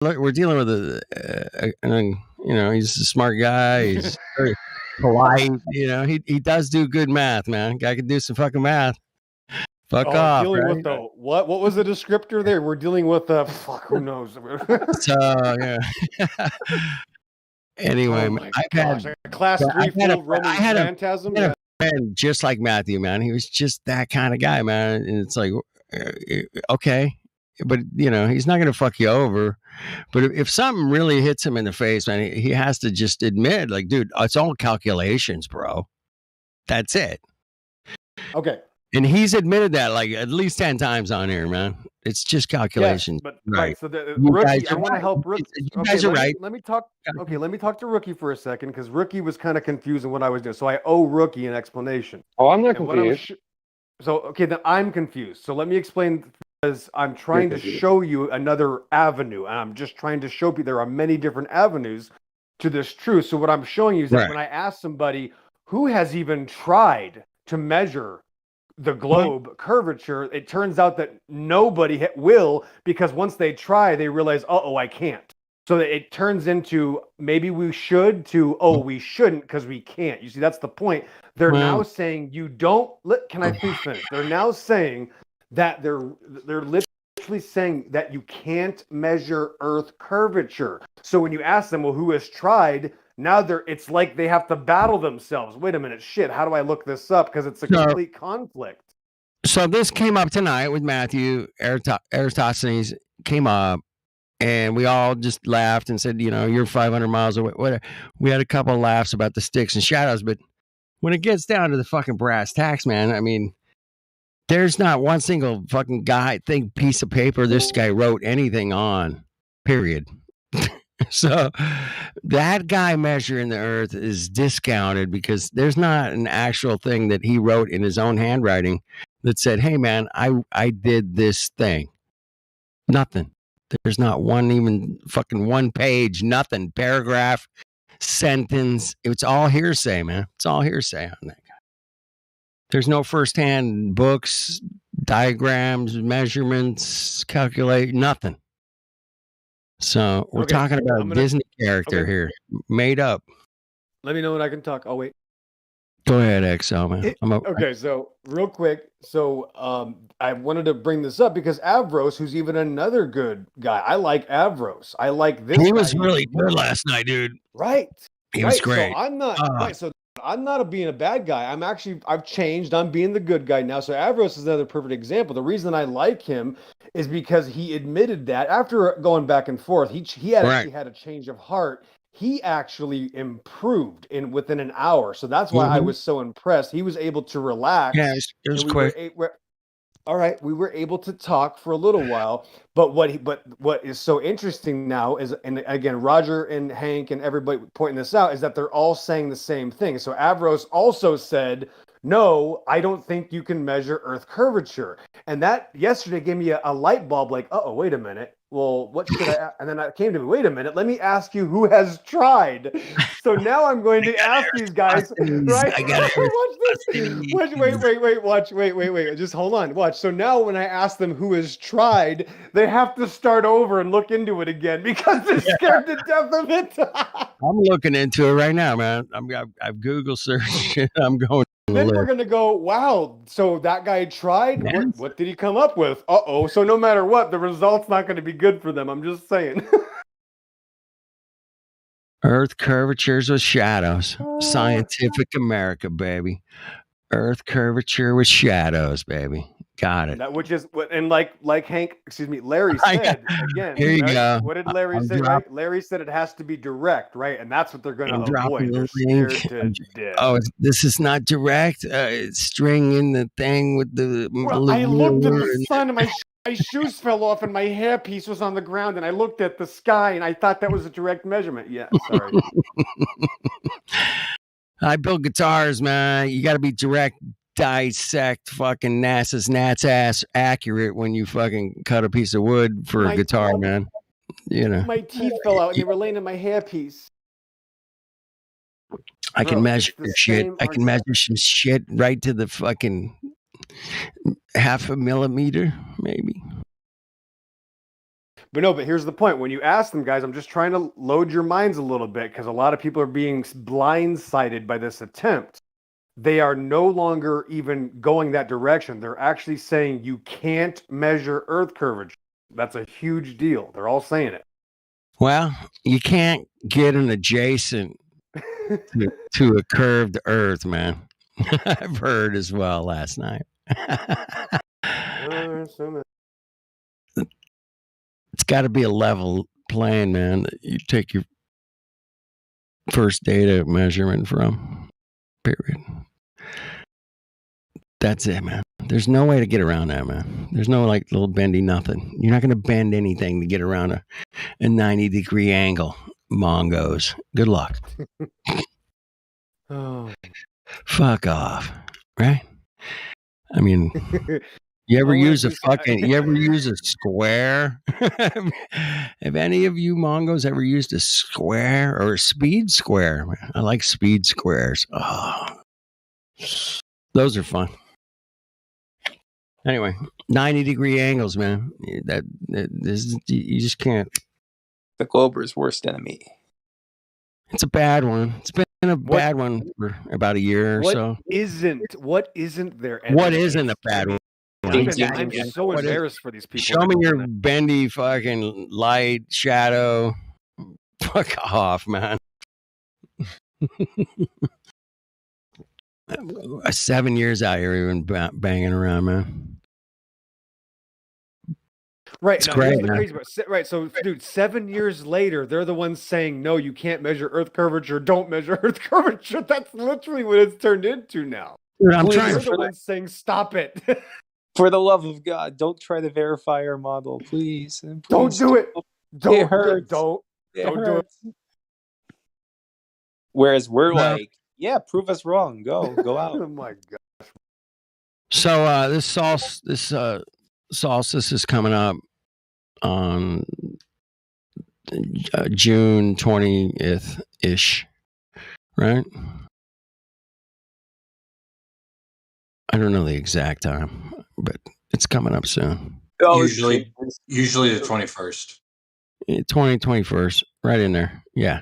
we're dealing with he's a smart guy. He's very polite. He does do good math, man. Guy can do some fucking math. Fuck off. Dealing right? with the what? What was the descriptor there? We're dealing with the fuck. Who knows? So yeah. Anyway, oh my gosh, class 3 full of Roman phantasm. I had a friend just like Matthew, man. He was just that kind of guy, man. And it's like, okay, but he's not gonna fuck you over. But if something really hits him in the face, man, he has to just admit, like, dude, it's all calculations, bro. That's it. Okay. And he's admitted that like at least 10 times on here, man. It's just calculations. But right. So the Rookie, I want to help Rookie. You guys are right. Let me talk. Okay, let me talk to Rookie for a second because Rookie was kind of confused in what I was doing. So I owe Rookie an explanation. Oh, I'm not confused. Then I'm confused. So let me explain, because I'm trying to show you another avenue, and I'm just trying to show you there are many different avenues to this truth. So what I'm showing you is that when I ask somebody who has even tried to measure the globe curvature, it turns out that nobody will, because once they try, they realize, I can't. So that it turns into maybe we should to, we shouldn't because we can't. You see, that's the point. They're now saying you don't. Can I please finish? They're now saying that they're literally saying that you can't measure Earth curvature. So when you ask them, well, who has tried? Now it's like they have to battle themselves. Wait a minute, shit, how do I look this up? Because it's a complete conflict. So this came up tonight with Matthew. Eratosthenes came up, and we all just laughed and said, you're 500 miles away. Whatever. We had a couple of laughs about the sticks and shadows, but when it gets down to the fucking brass tacks, man, I mean, there's not one single fucking piece of paper this guy wrote anything on, period. So that guy measuring the Earth is discounted because there's not an actual thing that he wrote in his own handwriting that said, hey, man, I did this thing. Nothing. There's not one page, nothing, paragraph, sentence. It's all hearsay, man. It's all hearsay on that guy. There's no firsthand books, diagrams, measurements, calculate, nothing. So we're talking about a Disney character here, made up. Let me know when I can talk. I'll wait. Go ahead, XL, man. Okay, so real quick. So I wanted to bring this up because Avros, who's even another good guy. I like Avros. I like this guy. He was really good last night, dude. Right. He was great. So I'm not so I'm not being a bad guy. I've changed. I'm being the good guy now. So Avros is another perfect example. The reason I like him is because he admitted that after going back and forth, he actually had a change of heart. He actually improved within an hour. So that's why I was so impressed. He was able to relax. Yeah, it was quick. All right, we were able to talk for a little while, but what is so interesting now is, and again, Roger and Hank and everybody pointing this out, is that they're all saying the same thing. So Avros also said, no, I don't think you can measure Earth curvature. And that yesterday gave me a light bulb, like, wait a minute. Well, what should I? And then it came to me, wait a minute, let me ask you who has tried. So now I'm going to ask these guys, right? I got it. Watch, wait. Just hold on, watch. So now when I ask them who has tried, they have to start over and look into it again because they're scared to death of it. I'm looking into it right now, man. I've Google searched it. I'm going. Then we're going to go, wow, so that guy tried? What did he come up with? So no matter what, the result's not going to be good for them. I'm just saying. Earth curvatures with shadows. Scientific America, baby. Earth curvature with shadows, baby. Got it. That which is what, and like Larry said again. Here you go. What did Larry say? Right? Larry said it has to be direct, right? And that's what they're going to avoid. They're scared to death. Oh, this is not direct. String in the thing with the. Well, I looked at the sun and my shoes fell off and my hairpiece was on the ground, and I looked at the sky and I thought that was a direct measurement. Yeah, sorry. I build guitars, man. You got to be direct. Dissect fucking NASA's Nat's ass accurate when you fucking cut a piece of wood for a guitar, man. My teeth fell out and they were laying in my hairpiece. I can measure shit. I can measure some shit right to the fucking 0.5 millimeter, maybe. But here's the point. When you ask them, guys, I'm just trying to load your minds a little bit because a lot of people are being blindsided by this attempt. They are no longer even going that direction. They're actually saying you can't measure Earth curvature. That's a huge deal. They're all saying it. Well, you can't get an adjacent to a curved Earth, man. I've heard as well last night. It's got to be a level plane, man, that you take your first data measurement from. Period. That's it, man. There's no way to get around that, man. There's no like little bendy nothing. You're not going to bend anything to get around a 90-degree angle. Mongos. Good luck. Oh. Fuck off. Right? I mean, you ever use a square? Have any of you Mongos ever used a square or a speed square? I like speed squares. Oh, those are fun. Anyway, 90-degree angles, man. You just can't. The Glober's worst enemy. It's a bad one. It's been a bad one for about a year or so. What isn't there? What isn't a bad one? I'm so embarrassed for these people. Show me your bendy fucking light shadow. Fuck off, man. 7 years out here, even banging around, man. Right. It's great, man. Crazy part. Right. So, dude, 7 years later, they're the ones saying, no, you can't measure Earth curvature. Don't measure Earth curvature. That's literally what it's turned into now. Dude, They're the ones saying, stop it. For the love of God, don't try to verify our model, please. Don't do it. Don't do it. Whereas we're like, yeah, prove us wrong. Go out. Oh my gosh. So this solstice is coming up on June 20th ish, right? I don't know the exact time, but it's coming up soon. Usually the 21st. 21st, right in there. Yeah.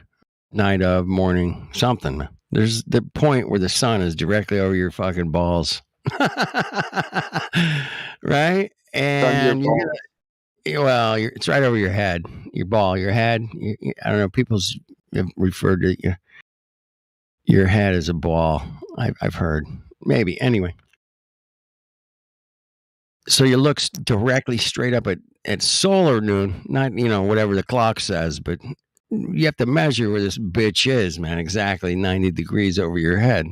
Night of, morning, something. There's the point where the sun is directly over your fucking balls. Right? And it's right over your head, your ball, your head. I don't know. People have referred to your head as a ball. I've heard. Maybe. Anyway. So you look directly straight up at solar noon, not, whatever the clock says, but you have to measure where this bitch is, man, exactly 90 degrees over your head.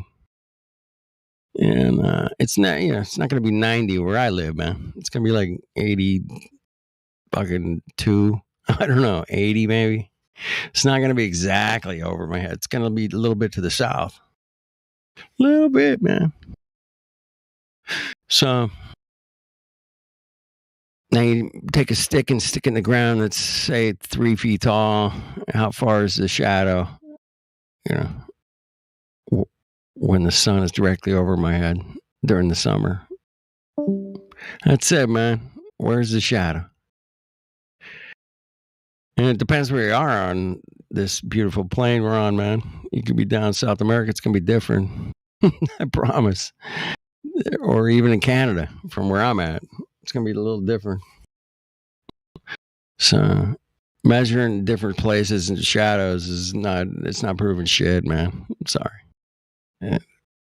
And it's not, it's not going to be 90 where I live, man. It's going to be like 80 fucking 2. I don't know, 80 maybe. It's not going to be exactly over my head. It's going to be a little bit to the south. A little bit, man. So now you take a stick and stick it in the ground that's, say, 3 feet tall. How far is the shadow? When the sun is directly over my head during the summer. That's it, man. Where's the shadow? And it depends where you are on this beautiful plane we're on, man. You could be down in South America. It's going to be different. I promise. Or even in Canada, from where I'm at. It's going to be a little different. So measuring different places and shadows it's not proving shit, man. I'm sorry.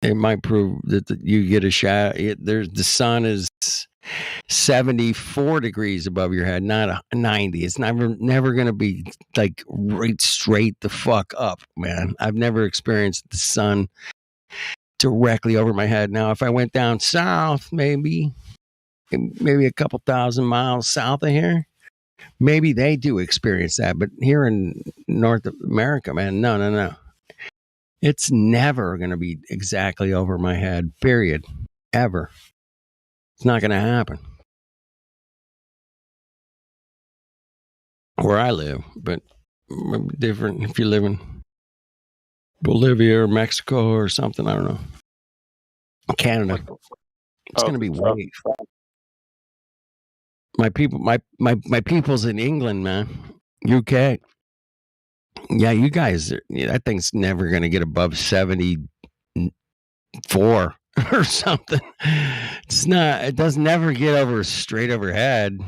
It might prove that you get a shadow. The sun is 74 degrees above your head, not 90. It's never going to be like right straight the fuck up, man. I've never experienced the sun directly over my head. Now, if I went down south, maybe a couple thousand miles south of here, maybe they do experience that. But here in North America, man, no. It's never going to be exactly over my head, period. Ever. It's not going to happen. Where I live, but different if you live in Bolivia or Mexico or something, I don't know. Canada. It's going to be way. My people's in England, man. UK. Yeah, you guys, that thing's never going to get above 74 or something. It's not, it does never get over straight overhead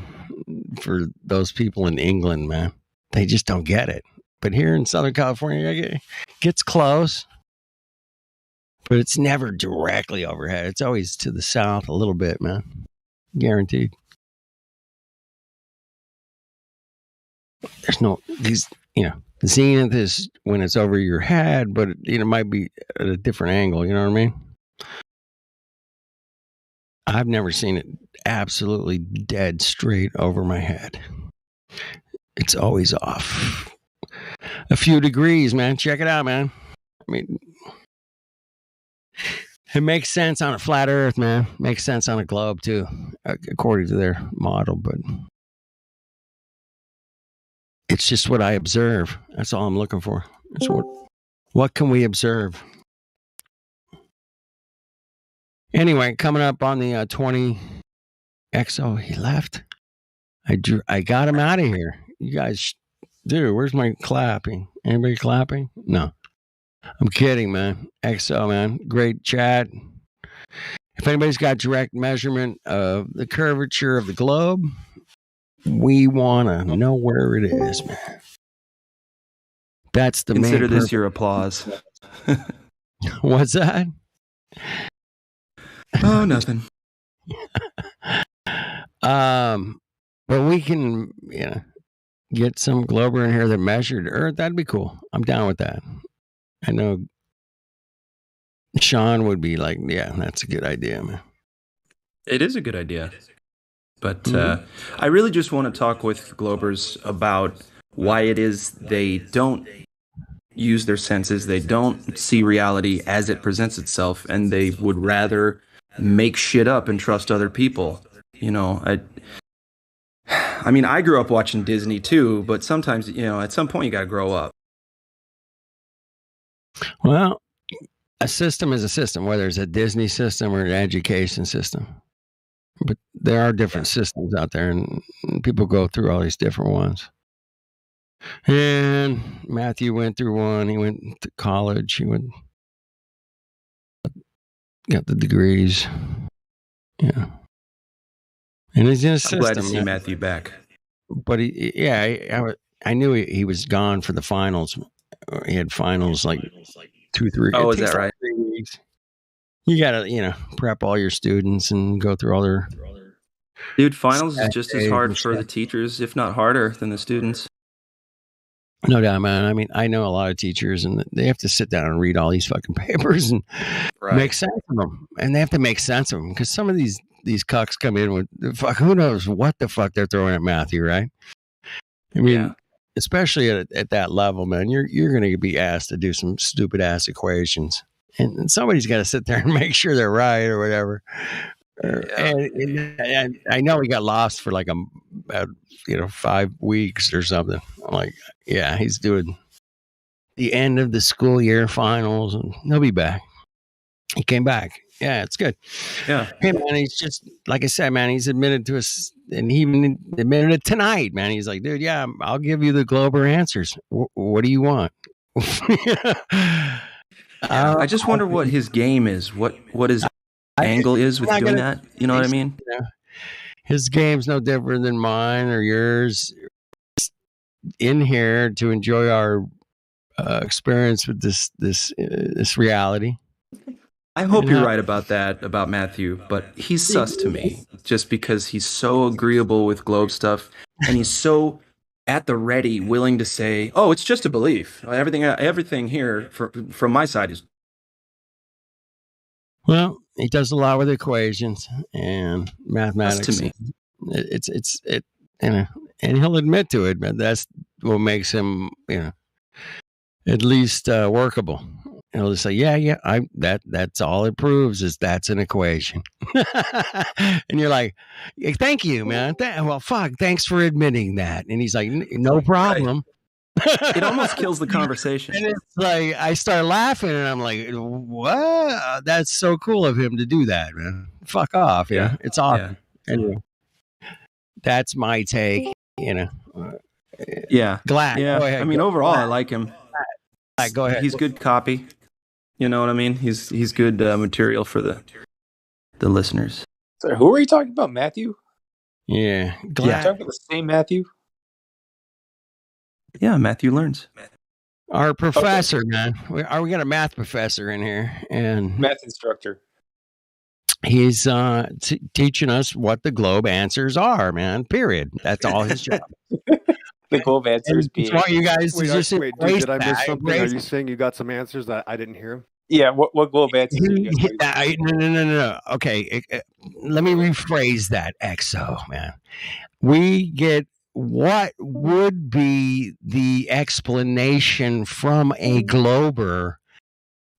for those people in England, man. They just don't get it. But here in Southern California, it gets close, but it's never directly overhead. It's always to the south a little bit, man. Guaranteed. There's no, these, zenith is when it's over your head, but it might be at a different angle. You know what I mean? I've never seen it absolutely dead straight over my head. It's always off a few degrees, man. Check it out, man. I mean, it makes sense on a flat earth, man. Makes sense on a globe too, according to their model, but it's just what I observe. That's all I'm looking for. That's what can we observe? Anyway, coming up on the 20 XO, he left. I got him out of here. You guys, dude, where's my clapping? Anybody clapping? No. I'm kidding, man. XO, man. Great chat. If anybody's got direct measurement of the curvature of the globe, we want to know where it is, man. That's the Consider main this purpose. your applause. What's that? Oh, nothing. But we can, get some glober in here that measured Earth. That'd be cool. I'm down with that. I know Sean would be like, yeah, that's a good idea, man. It is a good idea. But I really just want to talk with Globers about why it is they don't use their senses. They don't see reality as it presents itself, and they would rather make shit up and trust other people. I mean, I grew up watching Disney too, but sometimes, at some point you got to grow up. Well, a system is a system, whether it's a Disney system or an education system. But there are different systems out there, and people go through all these different ones. And Matthew went through one. He went to college. He got the degrees. Yeah. And he's in a system. I'm glad to see Matthew back. But I knew he was gone for the finals. He had finals like 2-3. Oh, is that right? 3 weeks. You gotta, prep all your students and go through all their. Dude, finals is just as hard for the teachers, if not harder, than the students. No doubt, man. I mean, I know a lot of teachers, and they have to sit down and read all these fucking papers and make sense of them. And they have to make sense of them because some of these cucks come in with who knows what the fuck they're throwing at Matthew, right? I mean, especially at that level, man, you're going to be asked to do some stupid ass equations, and somebody's got to sit there and make sure they're right or whatever. And I know he got lost for like 5 weeks or something. I'm like, yeah, he's doing the end of the school year finals, and he'll be back. He came back. Yeah, it's good. Yeah. Hey, man, he's just, like I said, man, he's admitted to us, and he even admitted it tonight, man. He's like, dude, yeah, I'll give you the Glober answers. What do you want? I just wonder what his game is, what his angle is with doing that. You know what I mean? His game's no different than mine or yours. In here to enjoy our experience with this reality. I hope you're right about that, about Matthew, but he's sus to me just because he's so agreeable with globe stuff, and he's so at the ready, willing to say, "Oh, it's just a belief. Everything here from my side is." Well, he does a lot with equations and mathematics. To me, it's and he'll admit to it, but that's what makes him, at least workable. And he'll just say, yeah, that's all it proves is that's an equation. And you're like, thank you, man. Well, fuck, thanks for admitting that. And he's like, no problem. Right. It almost kills the conversation. And it's like, I start laughing and I'm like, what? That's so cool of him to do that, man. Fuck off. Yeah. It's awesome. Yeah. Anyway. That's my take. You know. Yeah. Glad. Yeah. Go ahead. I mean, overall, I like him. Go ahead. He's good copy. You know what I mean? He's good material for the listeners. Sorry, who are you talking about, Matthew? Yeah. Are you Glad. talking about the same Matthew? Yeah, Matthew Learns. Our professor, man. We got a math professor in here, and Math instructor. he's teaching us what the globe answers are, man. Period. That's all his job. The globe answers And being. I want you guys to Wait, just dude, embrace did I miss that. something? Are Embrace you saying you got some answers that I didn't hear? Yeah, what globe answers are you guys talking about? No. Okay, let me rephrase that. EXO, man. We get what would be the explanation from a glober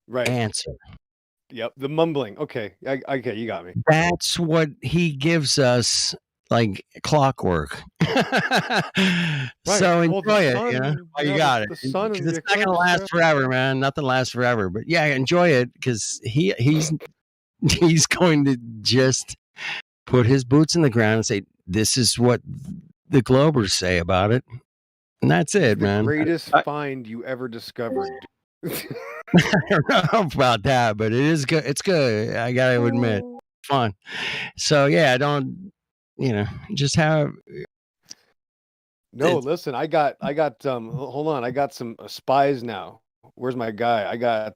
Right. answer. Yep. The mumbling. Okay. Okay. You got me. That's what he gives us, like clockwork. So Well, the enjoy it. sun, You know, yeah, you got the it. sun and Because the it's not gonna eclipse, last yeah. forever, man. Nothing lasts forever. But yeah, enjoy it because he's going to just put his boots in the ground and say, "This is what the Globers say about it," and that's it, The man. greatest find you ever discovered. I don't know about that, but it is good. It's good. I gotta admit, fun. So yeah, don't just have. No, listen, I got hold on, I got some spies now. Where's my guy? I got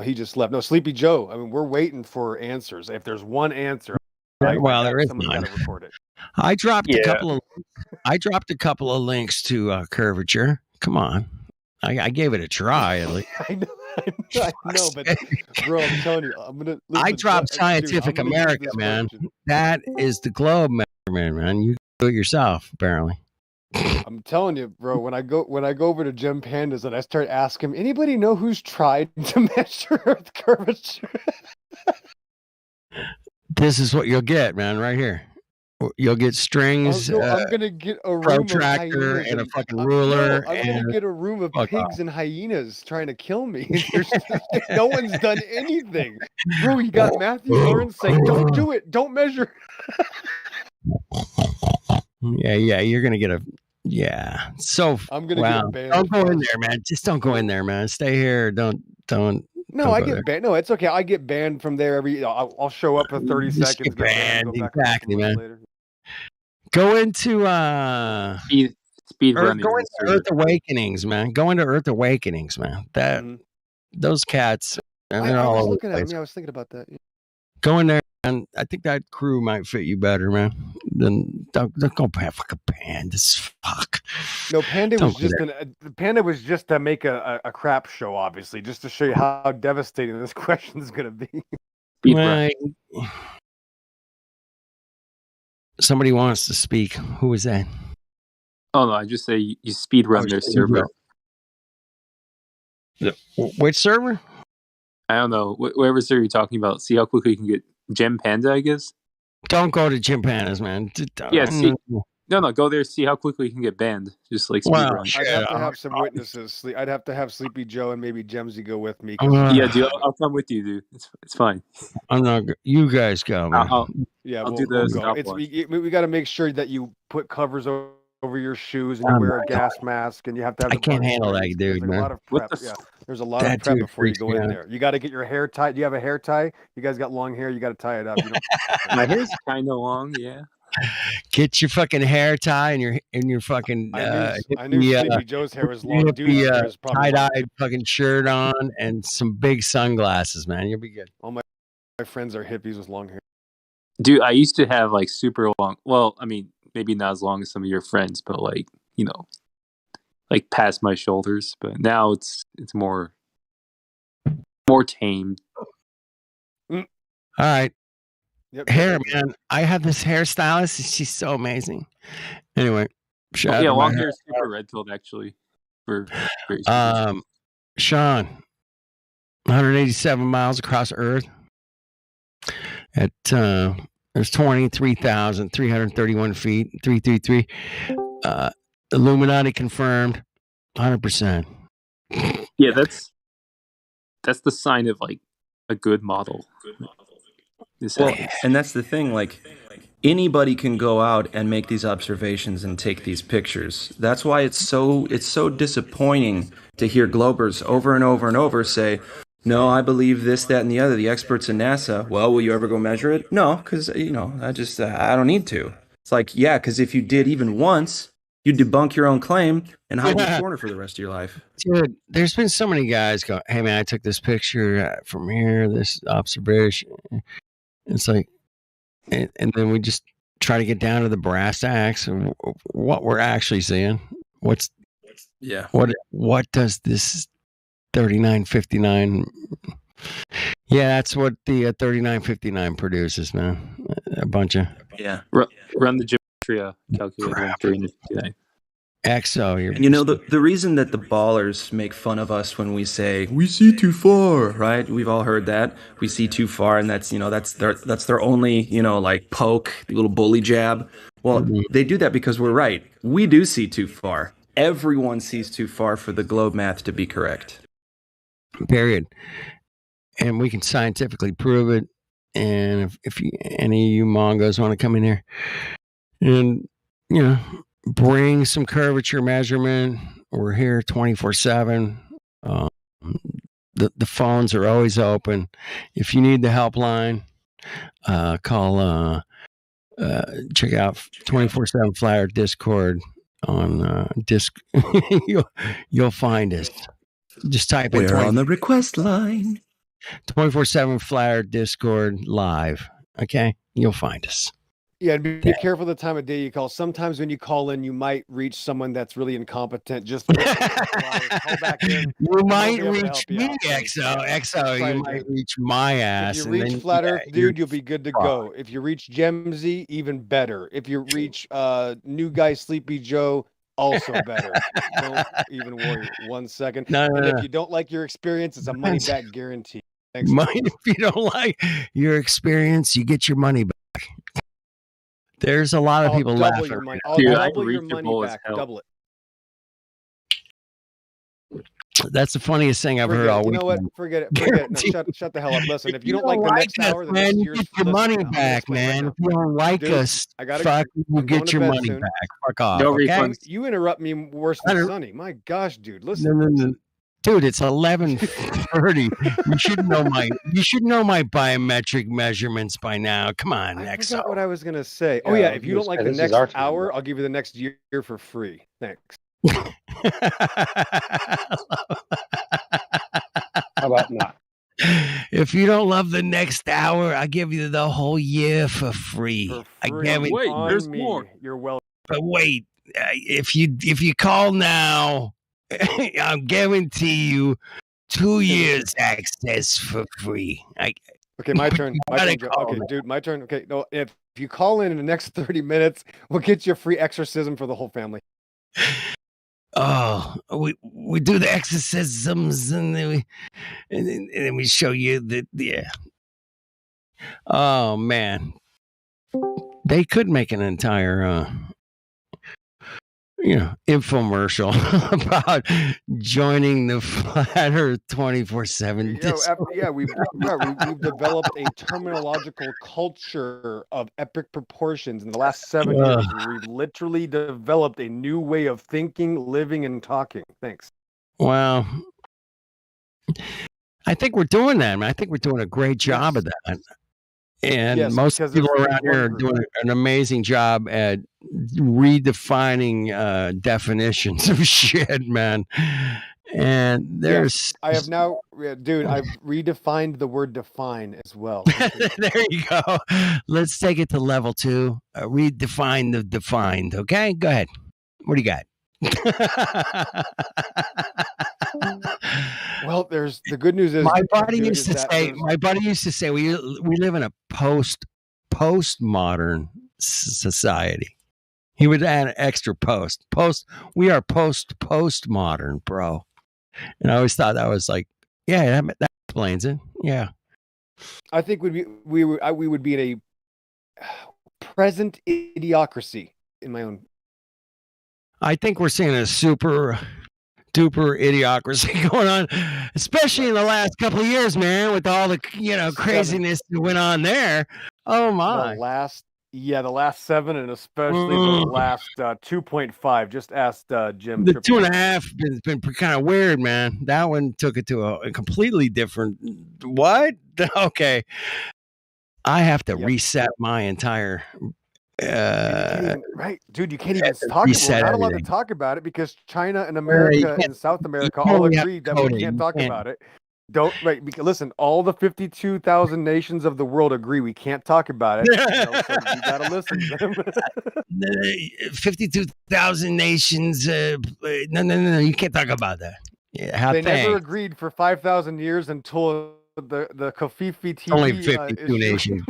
he just left. No, Sleepy Joe. I mean, we're waiting for answers. If there's one answer, Well, there is someone's none. got to record it. I dropped a couple of links to curvature. Come on, I gave it a try at least. I know, but bro, I'm telling you, I'm gonna. Listen, I dropped Scientific I'm gonna use America, this man. question. That is the globe measurement, man. You do it yourself, apparently. I'm telling you, bro. When I go over to Gem Pandas and I start asking, anybody know who's tried to measure Earth curvature? This is what you'll get, man. Right here, you'll get strings, I'm gonna get a room of protractor, hyenas and a fucking ruler. I'm gonna get a room of fuck pigs and hyenas trying to kill me. No one's done anything, bro. You got Matthew Lawrence saying, "Don't do it. Don't measure." Yeah. You're gonna get a. Yeah. So I'm gonna get banned. Don't go in there, man. Just don't go in there, man. Stay here. Don't. No, I get banned. No, it's okay. I get banned from there I'll show up for 30 Just seconds. get banned. Go back Exactly, man. later. Go into Speed Earth, run. go into Earth Awakenings, man. Go into Earth Awakenings, man. That those cats, and they're I all was over looking the at place. him. Yeah, I was thinking about that. Yeah. Go in there, and I think that crew might fit you better, man. Then don't go fucking pandas. Fuck. No, Panda Don't was go just Panda was just to make a crap show, obviously, just to show you how devastating this question is going to be. Speed run. Somebody wants to speak. Who is that? Oh no, I just say you speed run their server. Which server? I don't know. Whatever server you're talking about. See how quickly you can get Gem Panda, I guess. Don't go to Chimpanas, man. Yeah, see, no, go there. See how quickly you can get banned. Just like speed run. I'd have to have some witnesses. I'd have to have Sleepy Joe and maybe Gemsy go with me. Yeah, dude, I'll come with you, dude. It's fine. I'm not. You guys go, man. I'll we'll do the go. We got to make sure that you put covers over your shoes and you wear a gas mask and you have to have. I can't handle that, dude, man. A lot of prep. There's a lot of prep before you go in there. You got to get your hair tied. Do you have a hair tie? You guys got long hair. You got to tie it up. You don't... My hair's kind of long. Yeah. Get your fucking hair tie and your fucking. I knew Sleepy Joe's hair was long. Dude's tie-dyed fucking shirt on and some big sunglasses, man. You'll be good. All my friends are hippies with long hair. Dude, I used to have like super long. Well, I mean, maybe not as long as some of your friends, but like like past my shoulders. But now it's more tamed. All right. Yep, hair, man. I have this hairstylist. She's so amazing. Anyway, long hair is super red pilled actually. Sean, 187 miles across Earth. At there's 23,331 feet, 333. Illuminati confirmed, 100%. Yeah, that's the sign of like a good model. Well, and that's the thing. Like, anybody can go out and make these observations and take these pictures. That's why it's so disappointing to hear Globers over and over and over say, no, I believe this, that, and the other. The experts in NASA. Well, will you ever go measure it? No, because I don't need to. It's like, yeah, because if you did even once, you'd debunk your own claim and hide in the corner for the rest of your life. Dude, there's been so many guys go, hey man, I took this picture from here, this observation. It's like, and then we just try to get down to the brass tacks and what we're actually seeing. What does this 3959? Yeah, that's what the 3959 produces, man. A bunch of run the gematria calculator. 3959. XO. And you know, the reason that the ballers make fun of us when we say we see too far, right? We've all heard that we see too far, and that's their only like poke, little bully jab. Well, they do that because we're right. We do see too far. Everyone sees too far for the globe math to be correct. Period. And we can scientifically prove it. And if any of you Mongos want to come in here and bring some curvature measurement, we're here 24/7. The phones are always open. If you need the helpline, call. Check out 24/7 Flyer Discord on Disc. You'll find us. Just type in. We're on the request line. 24/7 Flyer Discord live. Okay, you'll find us. Yeah, and be careful the time of day you call. Sometimes when you call in, you might reach someone that's really incompetent. Just call back in. You might reach me, XO. You might reach my ass. If you reach Flat Earth, dude, you'll be good to go. If you reach Gemzy, even better. If you reach New Guy Sleepy Joe, also better. Don't even worry. 1 second. If you don't like your experience, it's a money back guarantee. Thanks. If you don't like your experience, you get your money back. There's a lot of people laughing. I'll double your money back. Double it. That's the funniest thing I've heard all week. You know what? Forget it. No, shut the hell up. Listen, if you don't like the next hour, then man, you get your money back, man. If you don't like us, you get your money back. Fuck off. No refunds. You interrupt me worse than Sonny. My gosh, dude. Listen. No. Dude, it's 11:30. You should know my biometric measurements by now. Come on, I next. forgot what I I was gonna say. Oh yeah, if you don't like the next hour, I'll give you the next year for free. Thanks. How about not? If you don't love the next hour, I'll give you the whole year for free. I guarantee. Wait, there's more. You're welcome. But wait, if you call now, I'll guarantee you 2 years access for free. Okay, my turn. Okay, dude, my turn. Okay, no, if you call in the next 30 minutes, we'll get you a free exorcism for the whole family. Oh, we do the exorcisms and then we show you that. Yeah. Oh man, they could make an entire infomercial about joining the Flat Earth 24/7. We've developed a terminological culture of epic proportions in the last 7 years. We've literally developed a new way of thinking, living, and talking. Thanks. Well, I think we're doing that, man. I think we're doing a great job of that. And most people around here are doing an amazing job at redefining definitions of shit, man. And there's I have now, dude, I've redefined the word define as well. There you go. Let's take it to level 2. Redefine the defined. Okay, go ahead. What do you got? Well, there's the good news is my buddy used to say we live in a postmodern society. He would add an extra post. We are postmodern, bro. And I always thought that was like, yeah, that explains it. Yeah. I think we would be in a present idiocracy in my own. I think we're seeing a super duper idiocracy going on, especially in the last couple of years, man, with all the craziness that went on there. Oh my! The last Yeah, the last 7 and especially the last 2.5. Just asked Jim. The Triple 2.5 has been kind of weird, man. That one took it to a completely different. What? Okay, I have to reset my entire. Dude, you can't even, right, dude? You can't even talk. We're Reset not allowed to everything. talk about it because China and You America can't- and South America all totally have agreed to that we code it. can't You talk can't- about it. Don't right because listen, all the 52,000 nations of the world agree we can't talk about it. So we gotta listen to them. 52,000 nations. No. You can't talk about that. Yeah, They never agreed for 5,000 years until the Kofifi TV only 52 issue. nations.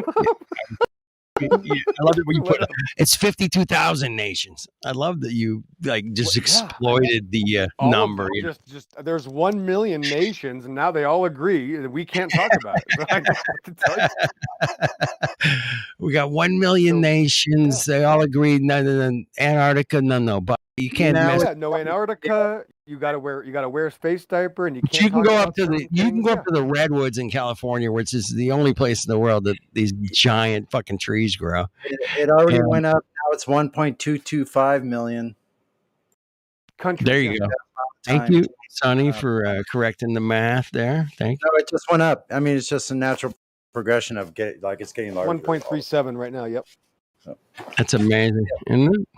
Yeah, I love it when you put it's 52,000 nations. I love that you like just exploited the number. Just there's 1 million nations, and now they all agree that we can't talk about it. So I don't know what to tell you. We got 1 million nations. They all agreed. No, Antarctica. No. But you can't mess. No Antarctica. You gotta wear a space diaper, and you But can't. you can talk go about up to the certain you can things. go up to the redwoods in California, which is the only place in the world that these giant fucking trees grow. It already went up. Now it's 1.225 million. Countries. There you go. Thank you, Sonny, for correcting the math there. Thank you. No, it just went up. I mean, it's just a natural progression of it's getting larger. 1.37 right now. Yep. That's amazing, isn't it?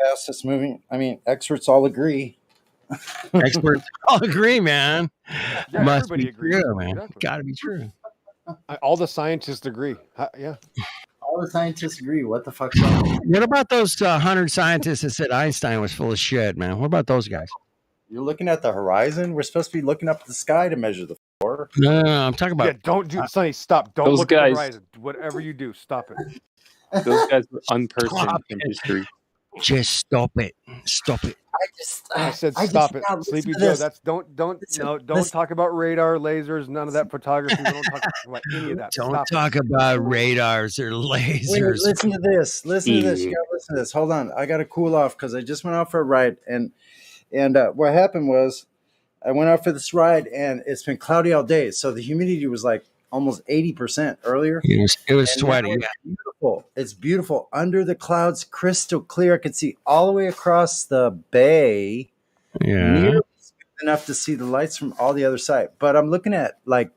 Fastest moving. I mean, experts all agree. Experts all agree, man. Yeah, Must everybody be agrees. true, man. Exactly. Got to be true. All the scientists agree. Yeah. All the scientists agree. What the fuck's wrong? What about those 100 scientists that said Einstein was full of shit, man? What about those guys? You're looking at the horizon. We're supposed to be looking up at the sky to measure the floor. No, I'm talking about. Yeah, don't do Sonny. Stop. Don't Those look at the guys- horizon. Whatever you do, stop it. Those guys were unpersoned Stop in it. history. Just stop it. Stop it. I said stop it. Sleepy Joe. That's don't talk about radar, lasers, none of that photography. We don't talk about any of that. Don't Stop talk about radars or lasers. Wait, listen to this. Listen to this. You gotta listen to this. Hold on. I gotta cool off because I just went out for a ride, and what happened was I went out for this ride, and it's been cloudy all day, so the humidity was like almost 80% earlier. It was sweaty. It's beautiful. It's beautiful under the clouds, crystal clear. I could see all the way across the bay. Yeah. Nearly enough to see the lights from all the other side. But I'm looking at like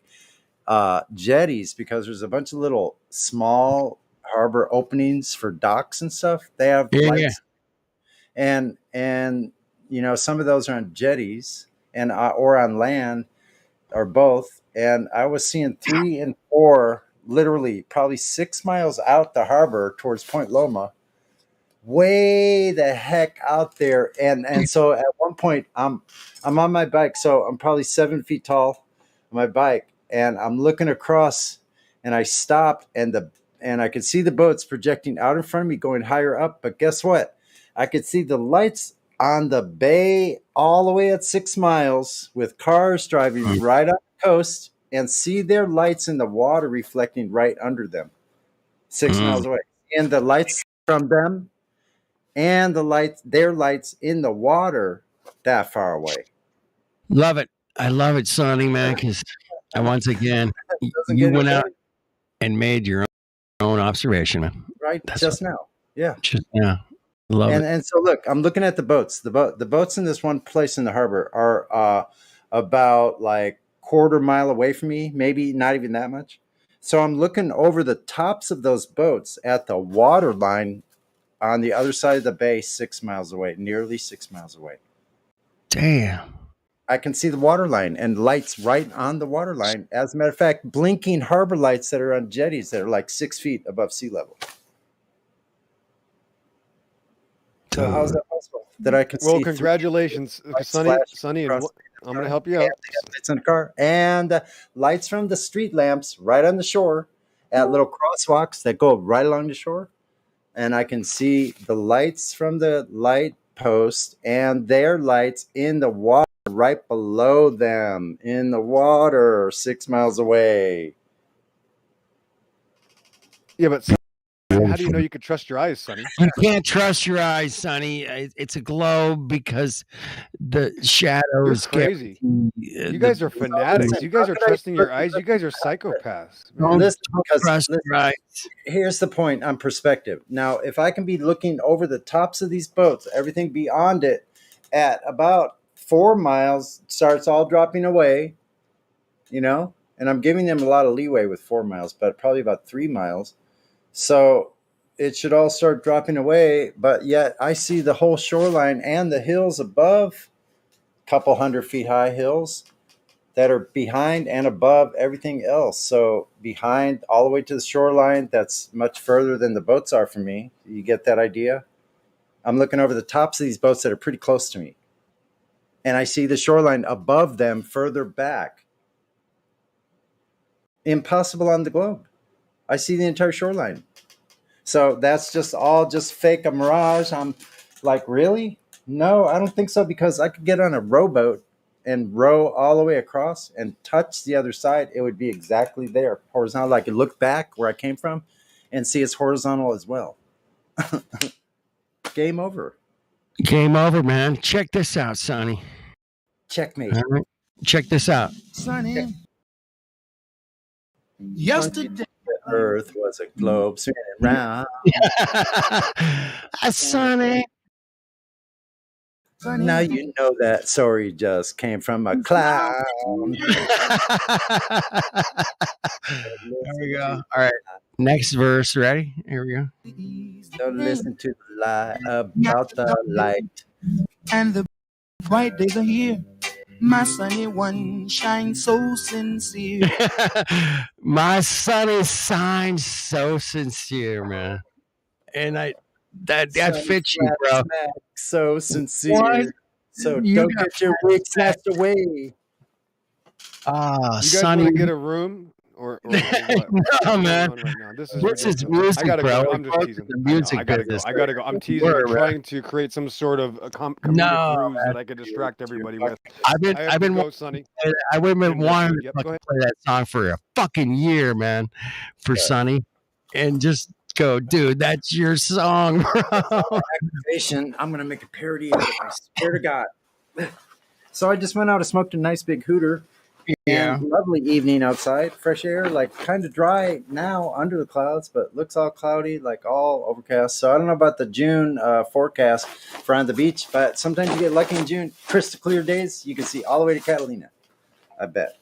jetties because there's a bunch of little small harbor openings for docks and stuff. They have lights, and some of those are on jetties and or on land or both. And I was seeing 3 and 4, literally probably 6 miles out the harbor towards Point Loma, way the heck out there. And so at one point I'm on my bike, so I'm probably 7 feet tall on my bike, and I'm looking across, and I stopped, and I could see the boats projecting out in front of me going higher up. But guess what? I could see the lights on the bay all the way at 6 miles with cars driving right up the coast, and see their lights in the water reflecting right under them 6 miles away, and the lights from them and their lights in the water that far away. Love it. I love it, Sonny, man, because once again, you went out and made your own observation, man. Right. Just now. Yeah. Just now. Love it. And so look, I'm looking at the boats. The boats in this one place in the harbor are about like quarter mile away from me, maybe not even that much. So I'm looking over the tops of those boats at the water line on the other side of the bay, 6 miles away, nearly 6 miles away. Damn. I can see the water line and lights right on the water line. As a matter of fact, blinking harbor lights that are on jetties that are like 6 feet above sea level. So how's that possible? That I can see. Well, congratulations, Sonny, and I'm going to help you out. Lights in the car and lights from the street lamps right on the shore at little crosswalks that go right along the shore. And I can see the lights from the light post and their lights in the water right below them in the water 6 miles away. Yeah, but how How do you know you could trust your eyes, Sonny? You can't trust your eyes, Sonny. It's a globe because the You're shadows get crazy. You guys are fanatics. You guys are trusting your eyes. You guys are psychopaths. Man. Don't Listen, because trust listen, your eyes. here's the point on perspective. Now, if I can be looking over the tops of these boats, everything beyond it at about 4 miles starts all dropping away, you know, and I'm giving them a lot of leeway with 4 miles, but probably about 3 miles. So it should all start dropping away. But yet I see the whole shoreline and the hills above, a couple 100 feet high hills that are behind and above everything else. So behind all the way to the shoreline, that's much further than the boats are from me. You get that idea? I'm looking over the tops of these boats that are pretty close to me. And I see the shoreline above them further back. Impossible on the globe. I see the entire shoreline. So that's just all just fake, a mirage. I'm like, really? No, I don't think so, because I could get on a rowboat and row all the way across and touch the other side. It would be exactly there, horizontal. I could look back where I came from and see it's horizontal as well. Game over. Game over, man. Check this out, Sonny. Checkmate. All right. Check this out. Sonny, yesterday The earth was a globe spinning round. Sonny. Now you know that story just came from a cloud. There we go. All right. Next verse. Ready? Here we go. Don't listen to the lie about the light. and the bright days are here. My sunny one shines so sincere. My Sonny sign so sincere, man. And that fits you, bro. Smack, so sincere. What? So You don't got get your wig snatched away. Ah, You guys Sonny. want to get a room or what? No, man. Right now? This is This is ridiculous. music, I gotta bro. go. I'm just We're teasing. the I know. music I gotta go. business. I gotta go. I'm teasing. Word, I'm bro. trying to create some sort of a comedic No, ruse man. that I could distract everybody with. I've been I have to go, Sonny. I would have And wanted to yep, go fucking ahead. play that song for a fucking year, man, for Sonny, and just go, dude, that's your song, bro. Activation. I'm gonna make a parody of it. I swear to God. So I just went out and smoked a nice big hooter. Yeah. And lovely evening outside, fresh air, like kind of dry now under the clouds, but looks all cloudy, like all overcast. So I don't know about the June forecast for on the beach, but sometimes you get lucky in June, crystal clear days. You can see all the way to Catalina. I bet,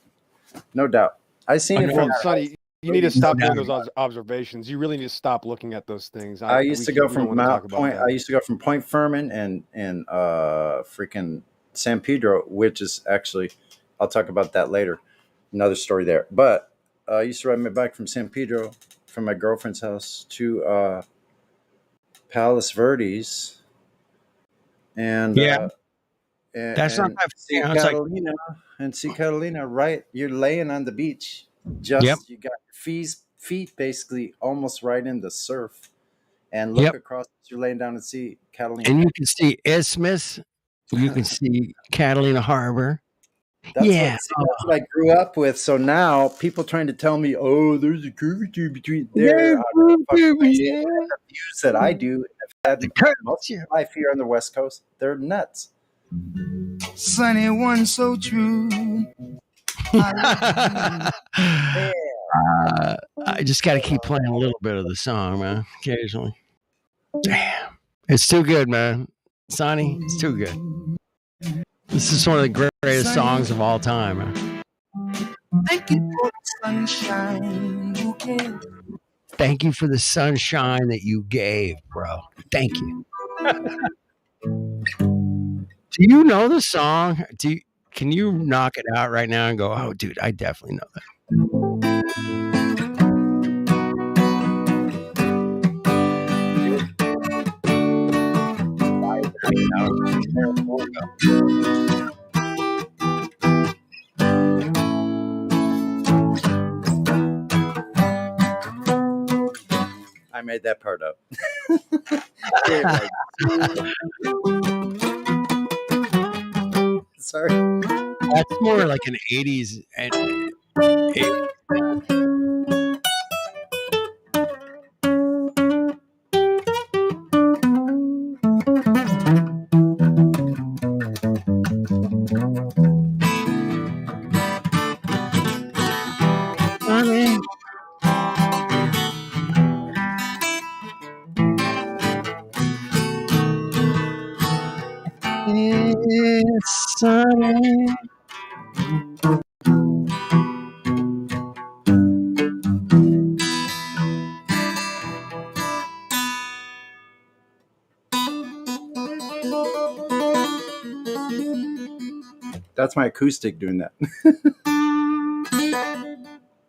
no doubt. I've seen it Well, from. Sonny, you need to stop doing those observations. You really need to stop looking at those things. I used to go from we don't wanna talk Mount about Point. that. I used to go from Point Furman and freaking San Pedro, which is actually, I'll talk about that later. Another story there. But I used to ride my bike from San Pedro, from my girlfriend's house to Palos Verdes, and Yeah. That's not and that see far. It's like- Catalina, and see Catalina. Right, you're laying on the beach. Just Yep. you got your feet basically almost right in the surf, and look Yep. across. You're laying down and see Catalina. And you can see Isthmus. You can see Catalina Harbor. That's Yeah. that's what I grew up with. So now people trying to tell me, oh, there's a curvature between there. Yeah. The views that I do, I've had The most of curvature. my life here on the West Coast. They're nuts. Sunny one so true. I just got to keep playing a little bit of the song, man, occasionally. Damn. It's too good, man. Sonny, it's too good. This is one of the greatest songs of all time, man. Thank you for the sunshine you gave. Thank you for the sunshine that you gave, bro. Thank you. Do you know the song? Can you knock it out right now and go, oh, dude, I definitely know that. I made that part up. Sorry. That's more like an 80s. sunny. It's sunny. That's my acoustic doing that.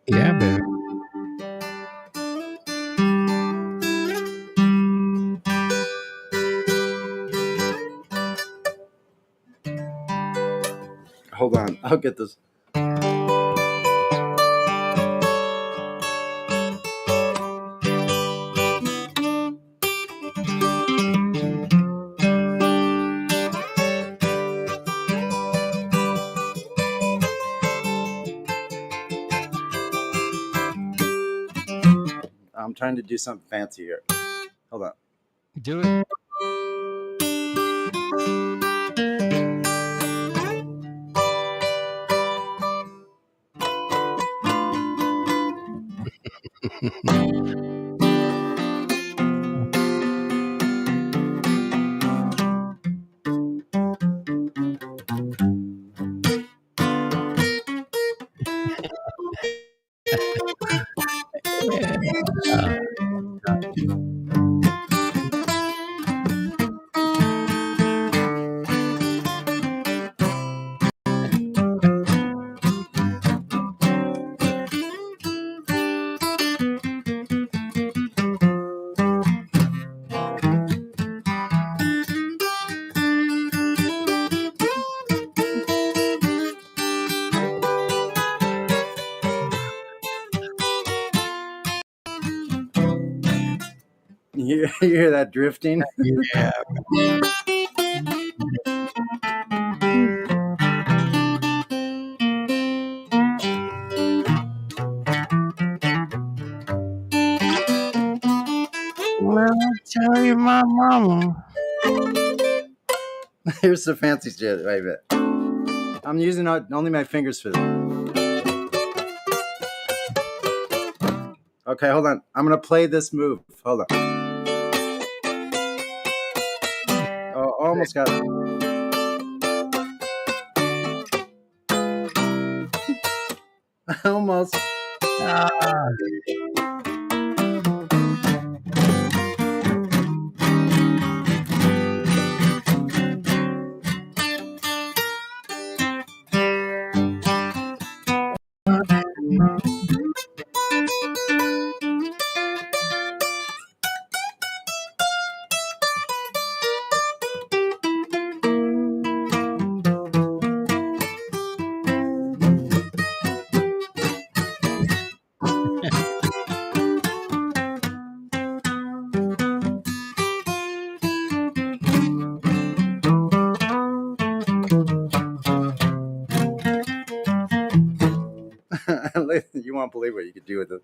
Yeah, baby. Hold on, I'll get this. I'm trying to do something fancy here. Hold on. Do it. You hear that drifting? Yeah. Well, I tell you, my mama. Here's the fancy shit. Wait a minute. I'm using only my fingers for this. Okay, hold on. I'm gonna play this move. Hold on. Oh, almost got it. Almost. Ah. You won't believe what you could do with it.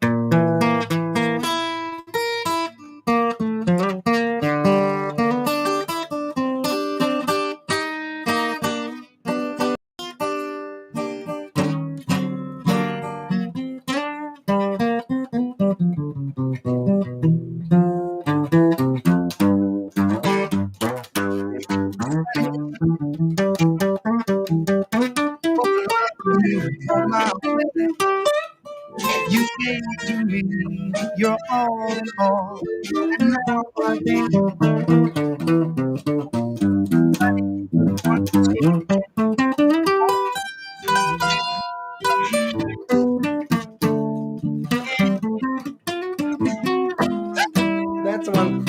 You gave to me your all in all, and now I think That's one.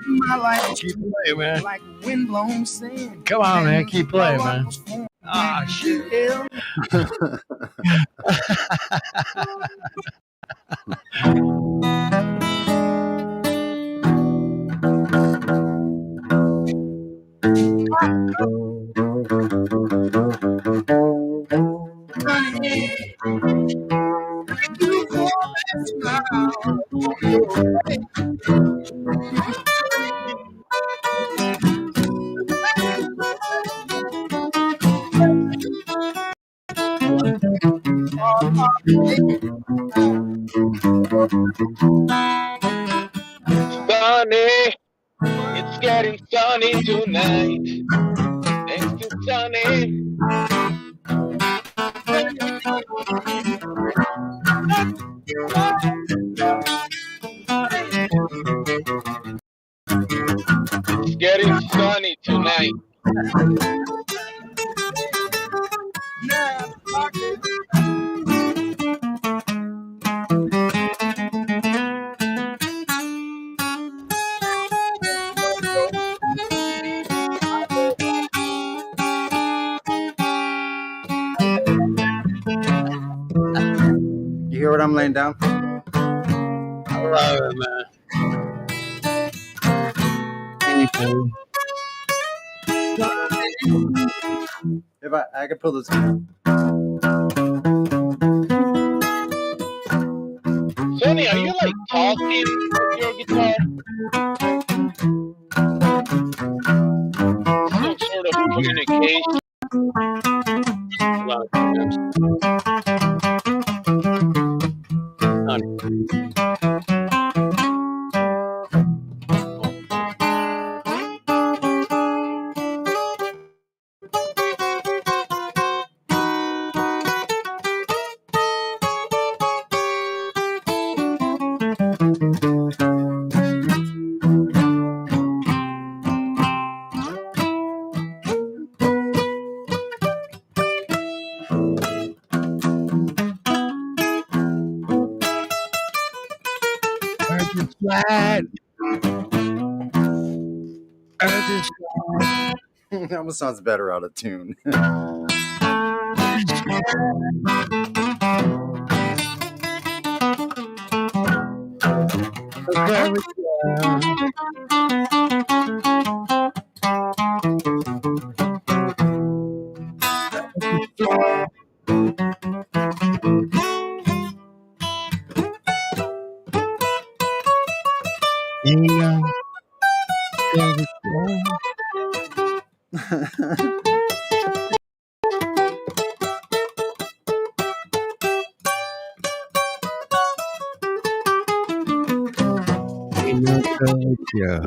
my life Keep playing, man. like windblown sand. Come on, man. And Keep playing, how I man. was formed Ah, shit. hell. You always smile. Sunny, it's getting sunny tonight. Thanks to Sunny. It's getting sunny tonight. You hear what I'm laying down? I love it, man. If I could pull this. Sonny, are you like talking with your guitar? Some sort of communication. A lot of times. Earth is flat. Earth is flat. It almost sounds better out of tune. Yeah.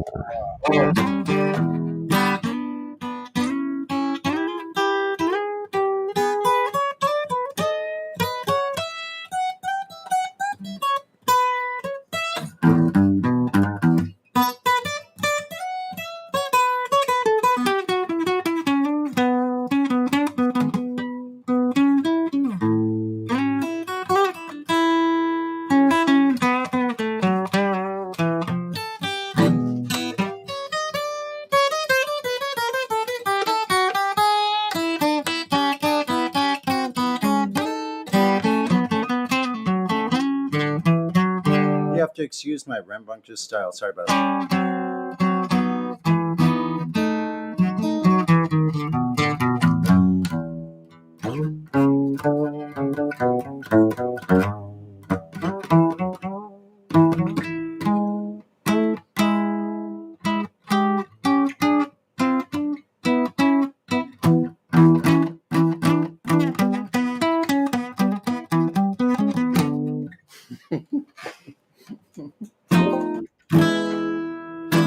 You have to excuse my rambunctious style. Sorry about that.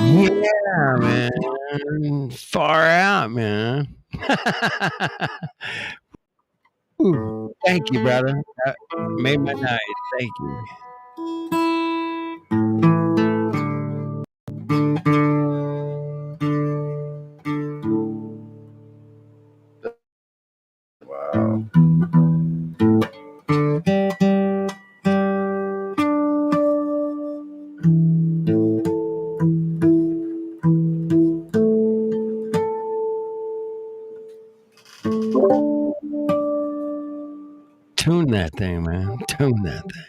Yeah, man. Far out, man. Ooh, thank you, brother. That made my night. Thank you. Wow. Tune that thing, man. Tune that thing.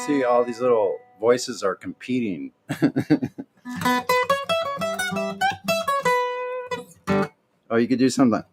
See, all these little voices are competing. Oh, you could do something.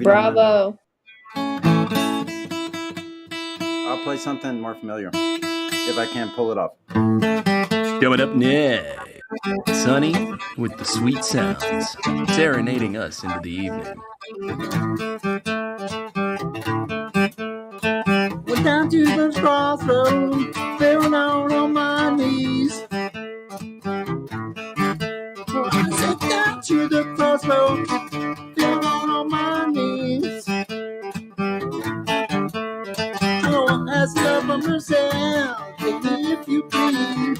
Bravo. I'll play something more familiar if I can pull it off. Coming up next, Sonny with the sweet sounds, serenading us into the evening. Went down to the crossroads, fell down on my knees. I sat down to the crossroads, fell down on my knees. Oh, ask love for mercy, take me if you please.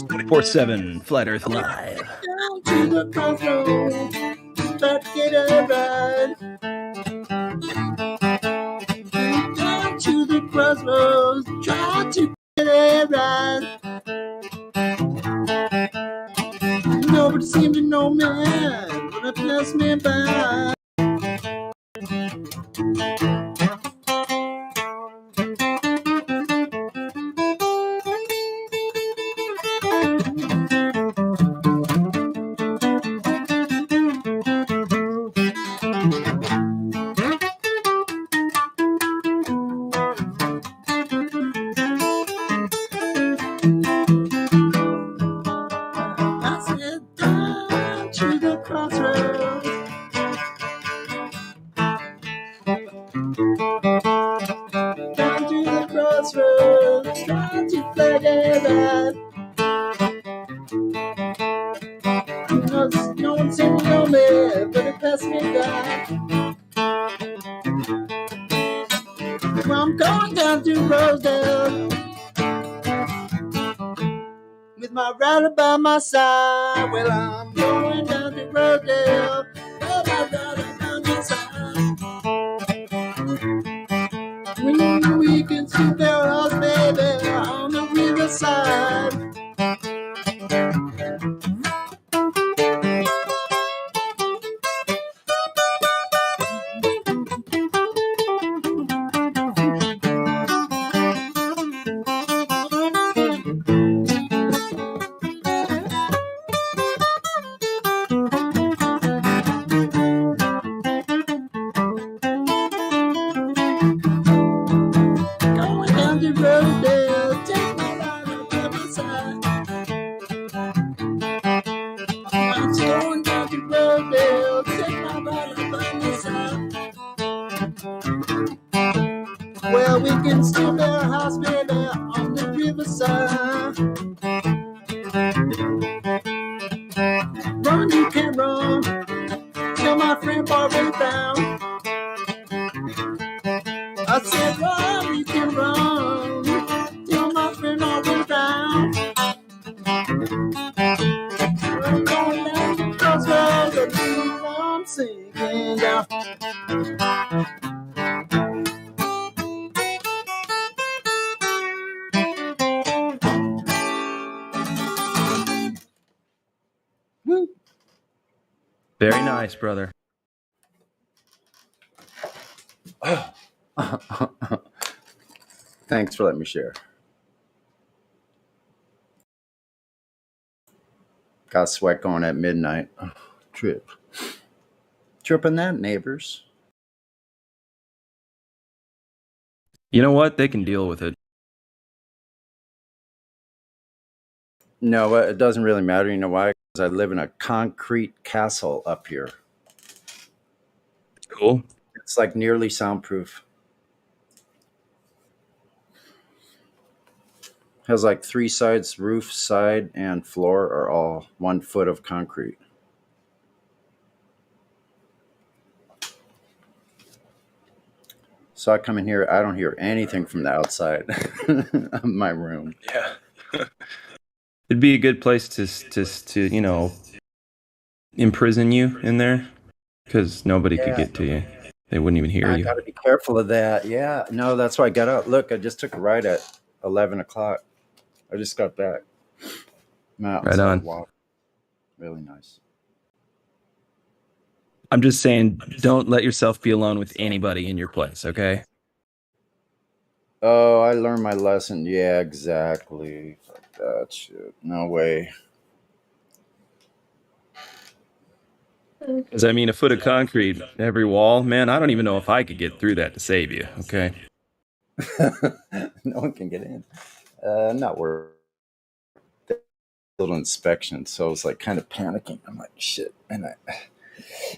24/7 Flat Earth Live. Down to the crossroads, about to get a ride. Down to the crossroads, try to get a ride. Nobody seemed to know me, but it passed me by. I said down to the crossroads. Down to the crossroads, trying to flag it out. No one seemed to know me, but it passed me by. Well, I'm going down to Rosedale with my rider by my side. Well, I'm going down to Rosedale with my rider by my side. We can see their house, baby, on the riverside. Going down to Rosedale, take my rider by my side. I'm going down to Rosedale, take my rider by my side. Well, we can still their house, baby, on the riverside. Run, you can't run. Tell my friend Barbara Brown. I said, run, you can run. Tell my friend Barbara Brown. I'm going down the crossroads, I keep on singing down. Woo. Very nice, brother. Thanks for letting me share. Got sweat going at midnight. Trip. Tripping that, neighbors. You know what? They can deal with it. No, it doesn't really matter. You know why? Because I live in a concrete castle up here. Cool. It's like nearly soundproof. Has like 3 sides, roof, side, and floor are all 1 foot of concrete. So I come in here, I don't hear anything from the outside of my room. Yeah. It'd be a good place to you know, imprison you in there, because nobody could get to you. They wouldn't even hear I you. got to be careful of that. Yeah, no, that's why I got out. Look, I just took a ride at 11 o'clock. I just got back. Right on. Walk. Really nice. I'm just saying, don't let yourself be alone with anybody in your place, okay? Oh, I learned my lesson. Yeah, exactly. Fuck that shit. No way. Because I mean, a foot of concrete every wall, man. I don't even know if I could get through that to save you. Okay. No one can get in. Not worried. Little inspection, so I was like kind of panicking. I'm like, shit.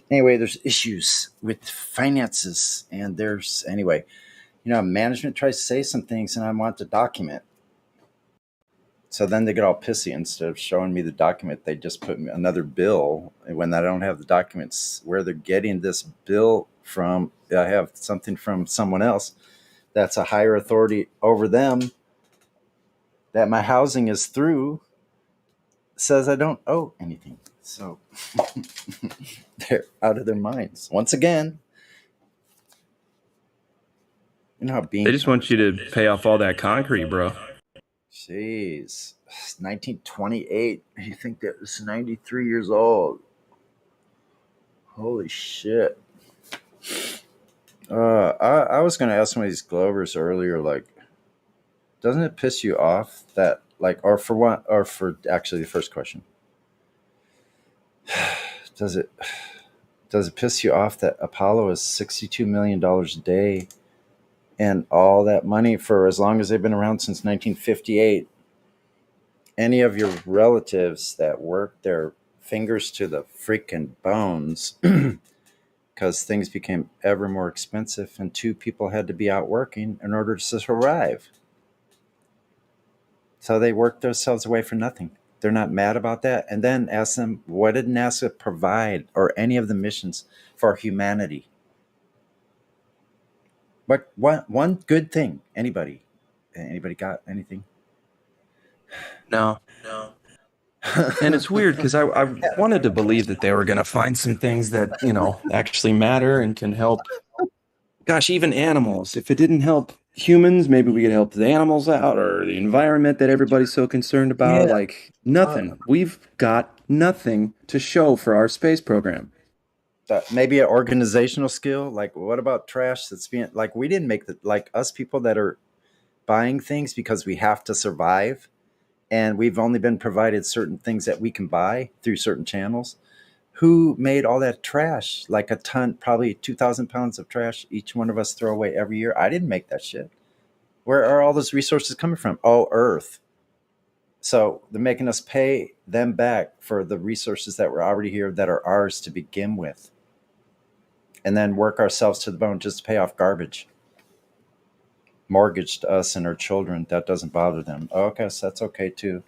Anyway, there's issues with finances, and there's anyway. Management tries to say some things, and I want to document. So then they get all pissy. Instead of showing me the document, they just put me another bill. And when I don't have the documents where they're getting this bill from, I have something from someone else that's a higher authority over them that my housing is through, says I don't owe anything. So they're out of their minds. Once again, how They just want you to pay off all that concrete, bro. Jeez. 1928. You think that was 93 years old. Holy shit. I was going to ask one of these Glovers earlier, like, doesn't it piss you off that, like, or for actually the first question, does it piss you off that Apollo is $62 million a day and all that money for as long as they've been around since 1958? Any of your relatives that work their fingers to the freaking bones because things became ever more expensive and two people had to be out working in order to survive. So they worked themselves away for nothing. They're not mad about that. And then ask them, what did NASA provide or any of the missions for humanity? What one good thing? Anybody got anything? No. And it's weird because I wanted to believe that they were going to find some things that, actually matter and can help. Gosh, even animals. If it didn't help humans, maybe we could help the animals out or the environment that everybody's so concerned about. Yeah. Like, nothing. We've got nothing to show for our space program. Maybe an organizational skill. Like, what about trash that's being, like, we didn't make us people that are buying things because we have to survive, and we've only been provided certain things that we can buy through certain channels. Who made all that trash? Like a ton, probably 2,000 pounds of trash each one of us throw away every year. I didn't make that shit. Where are all those resources coming from? Oh, Earth. So they're making us pay them back for the resources that were already here that are ours to begin with, and then work ourselves to the bone just to pay off garbage. Mortgage to us and our children. That doesn't bother them. Okay, so that's okay too.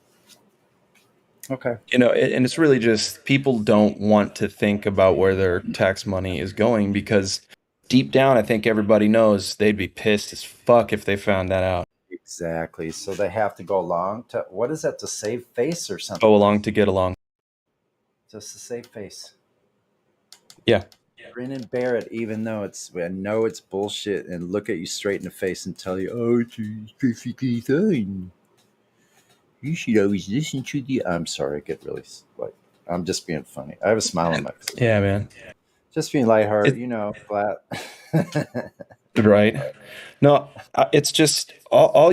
Okay. And it's really just people don't want to think about where their tax money is going because deep down, I think everybody knows they'd be pissed as fuck if they found that out. Exactly. So they have to go along to, what is that, to save face or something? Go along to get along. Just to save face. Yeah. Grin and bear it, even though I know it's bullshit, and look at you straight in the face and tell you, oh, it's perfectly fine. You should always listen to the. I'm sorry, I get really like. I'm just being funny. I have a smile on my face. Yeah, man. Just being lighthearted, flat. Right. No, it's just all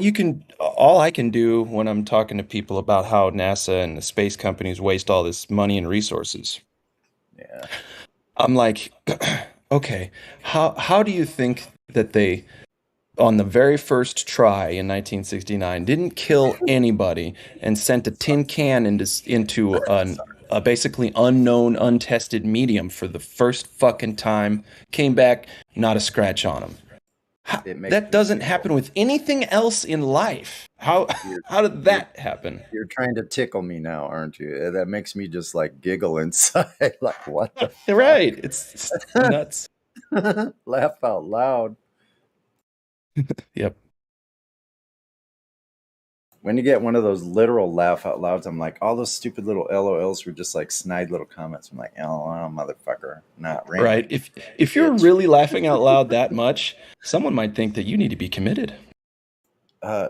I can do when I'm talking to people about how NASA and the space companies waste all this money and resources. Yeah. I'm like, okay, how do you think that they, on the very first try in 1969, didn't kill anybody and sent a tin can into a basically unknown, untested medium for the first fucking time, came back, not a scratch on them? That doesn't happen with anything else in life. How did that happen? You're trying to tickle me now, aren't you? That makes me just like giggle inside. Like, what the fuck? Right. It's nuts. Laugh out loud. Yep. When you get one of those literal laugh out louds, I'm like, all those stupid little LOLs were just like snide little comments. I'm like, oh, motherfucker, not really. Right. If you're really laughing out loud that much, someone might think that you need to be committed.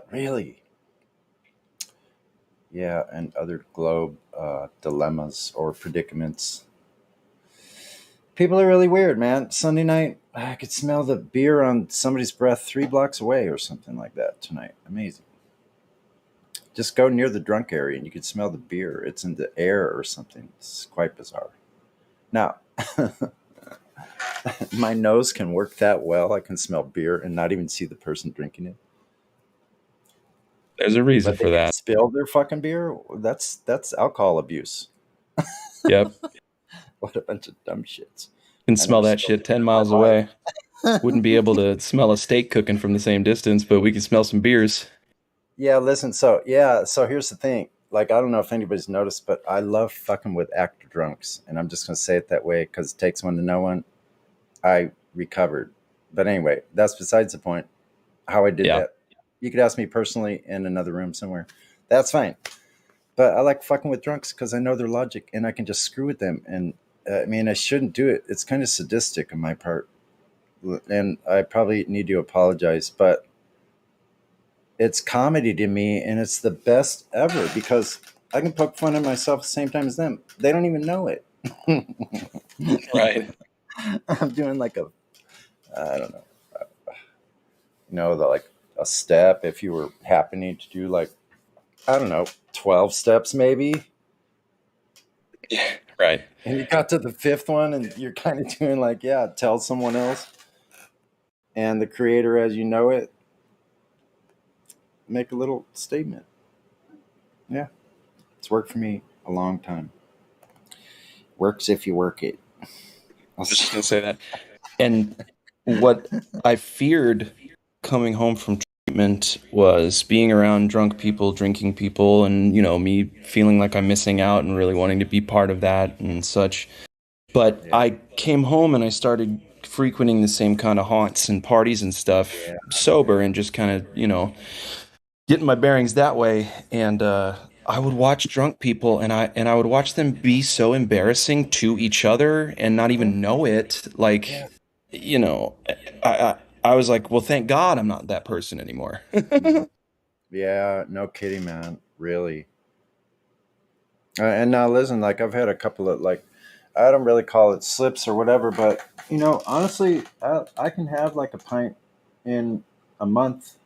Really? Yeah, and other globe dilemmas or predicaments. People are really weird, man. Sunday night, I could smell the beer on somebody's breath 3 blocks away or something like that tonight. Amazing. Just go near the drunk area and you can smell the beer. It's in the air or something. It's quite bizarre. Now, my nose can work that well. I can smell beer and not even see the person drinking it. There's a reason But for they that. spill their fucking beer. That's alcohol abuse. Yep. What a bunch of dumb shits. Can I smell never that spilled shit 10 beer in my miles life. away. Wouldn't be able to smell a steak cooking from the same distance, but we can smell some beers. Yeah, listen. So here's the thing. Like, I don't know if anybody's noticed, but I love fucking with actor drunks, and I'm just gonna say it that way because it takes one to know one. I recovered, but anyway, that's besides the point. How I did Yeah. that. You could ask me personally in another room somewhere. That's fine. But I like fucking with drunks because I know their logic, and I can just screw with them. And I mean, I shouldn't do it. It's kind of sadistic on my part, and I probably need to apologize, but it's comedy to me, and it's the best ever because I can poke fun at myself at the same time as them. They don't even know it. Right. I'm doing like I don't know, like a step. If you were happening to do like, I don't know, 12 steps maybe, Right. and you got to the 5th one, and you're kind of doing like, yeah, tell someone else, and the creator as you know it, make a little statement. Yeah, it's worked for me a long time. Works if you work it. I was just going to say that. And what I feared coming home from treatment was being around drunk people, drinking people, and, me feeling like I'm missing out and really wanting to be part of that and such. But Yeah. I came home and I started frequenting the same kind of haunts and parties and stuff sober and just kind of, getting my bearings that way. And I would watch drunk people and I would watch them be so embarrassing to each other and not even know it. Like, I was like, well, thank God I'm not that person anymore. Yeah, no kidding, man. Really. And now listen, like I've had a couple of like, I don't really call it slips or whatever, but honestly, I can have like a pint in a month.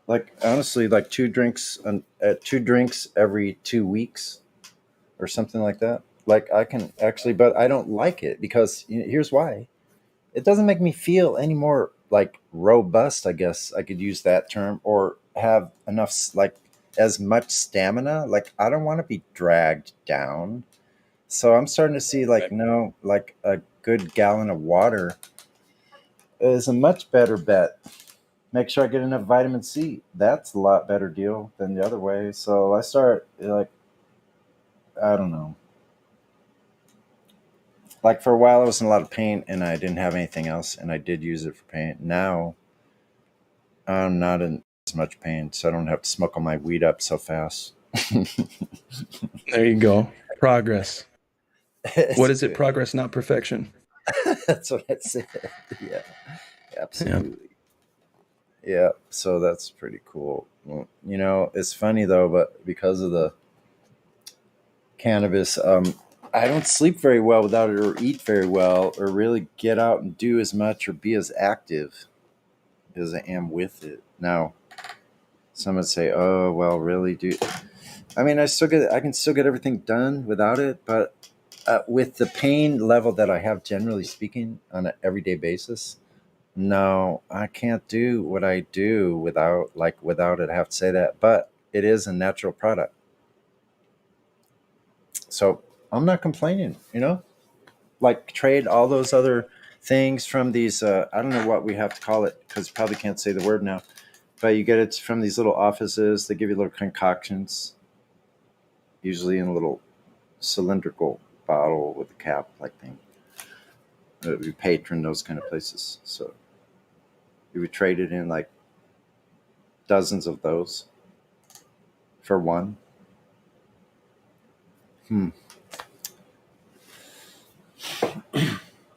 Like honestly, like 2 drinks every 2 weeks or something like that. Like I can actually, but I don't like it because here's why. It doesn't make me feel any more like robust, I guess I could use that term, or have enough like as much stamina. Like I don't want to be dragged down. So I'm starting to see like no, like a good gallon of water is a much better bet. Make sure I get enough vitamin C. That's a lot better deal than the other way. So I start like, I don't know. Like for a while I was in a lot of pain and I didn't have anything else and I did use it for pain. Now I'm not in as much pain, so I don't have to smoke all my weed up so fast. There you go. Progress. It's What is it? good. Progress, not perfection. That's what I said. Yeah, absolutely. Yeah, so that's pretty cool. Well, it's funny though, but because of the cannabis, I don't sleep very well without it, or eat very well, or really get out and do as much or be as active as I am with it. Now, some would say, "Oh, well, really, dude." I mean, I can still get everything done without it, but with the pain level that I have, generally speaking, on an everyday basis, no, I can't do what I do without it. I have to say that, but it is a natural product, so I'm not complaining. Like trade all those other things from these. I don't know what we have to call it because probably can't say the word now, but you get it from these little offices. They give you little concoctions, usually in a little cylindrical bottle with a cap like thing. We patron those kind of places, so we would trade it in like dozens of those for one.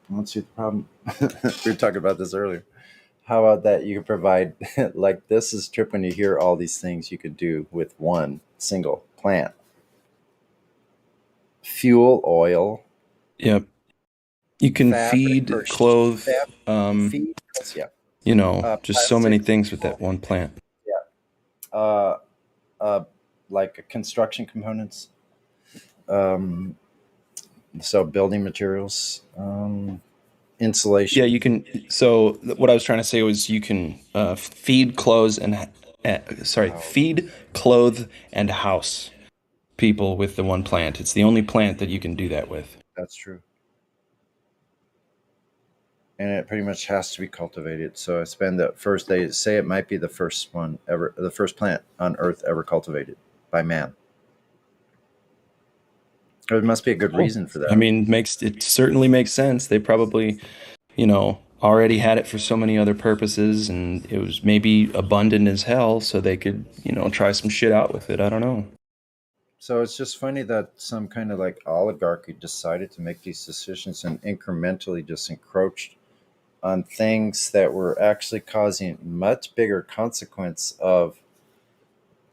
Let's see the problem. We were talking about this earlier. How about that? You could provide like this is trip when you hear all these things you could do with one single plant. Fuel oil, Yep. You can fabric feed, or clothe, feed. Yeah. you know, just so many Plastic, things with that one plant. uh, like construction components. Um, so building materials, insulation. Yeah, you can. So what I was trying to say was you can feed, clothes, and feed, clothe, and house people with the one plant. It's the only plant that you can do that with. That's true. And it pretty much has to be cultivated. So I spend the first day, say it might be the first one ever, the first plant on Earth ever cultivated by man. There must be a good reason for that. I mean, it certainly makes sense. They probably, you know, already had it for so many other purposes, and it was maybe abundant as hell, so they could, you know, try some shit out with it. I don't know. So it's just funny that some kind of like oligarchy decided to make these decisions and incrementally just encroached on things that were actually causing much bigger consequence of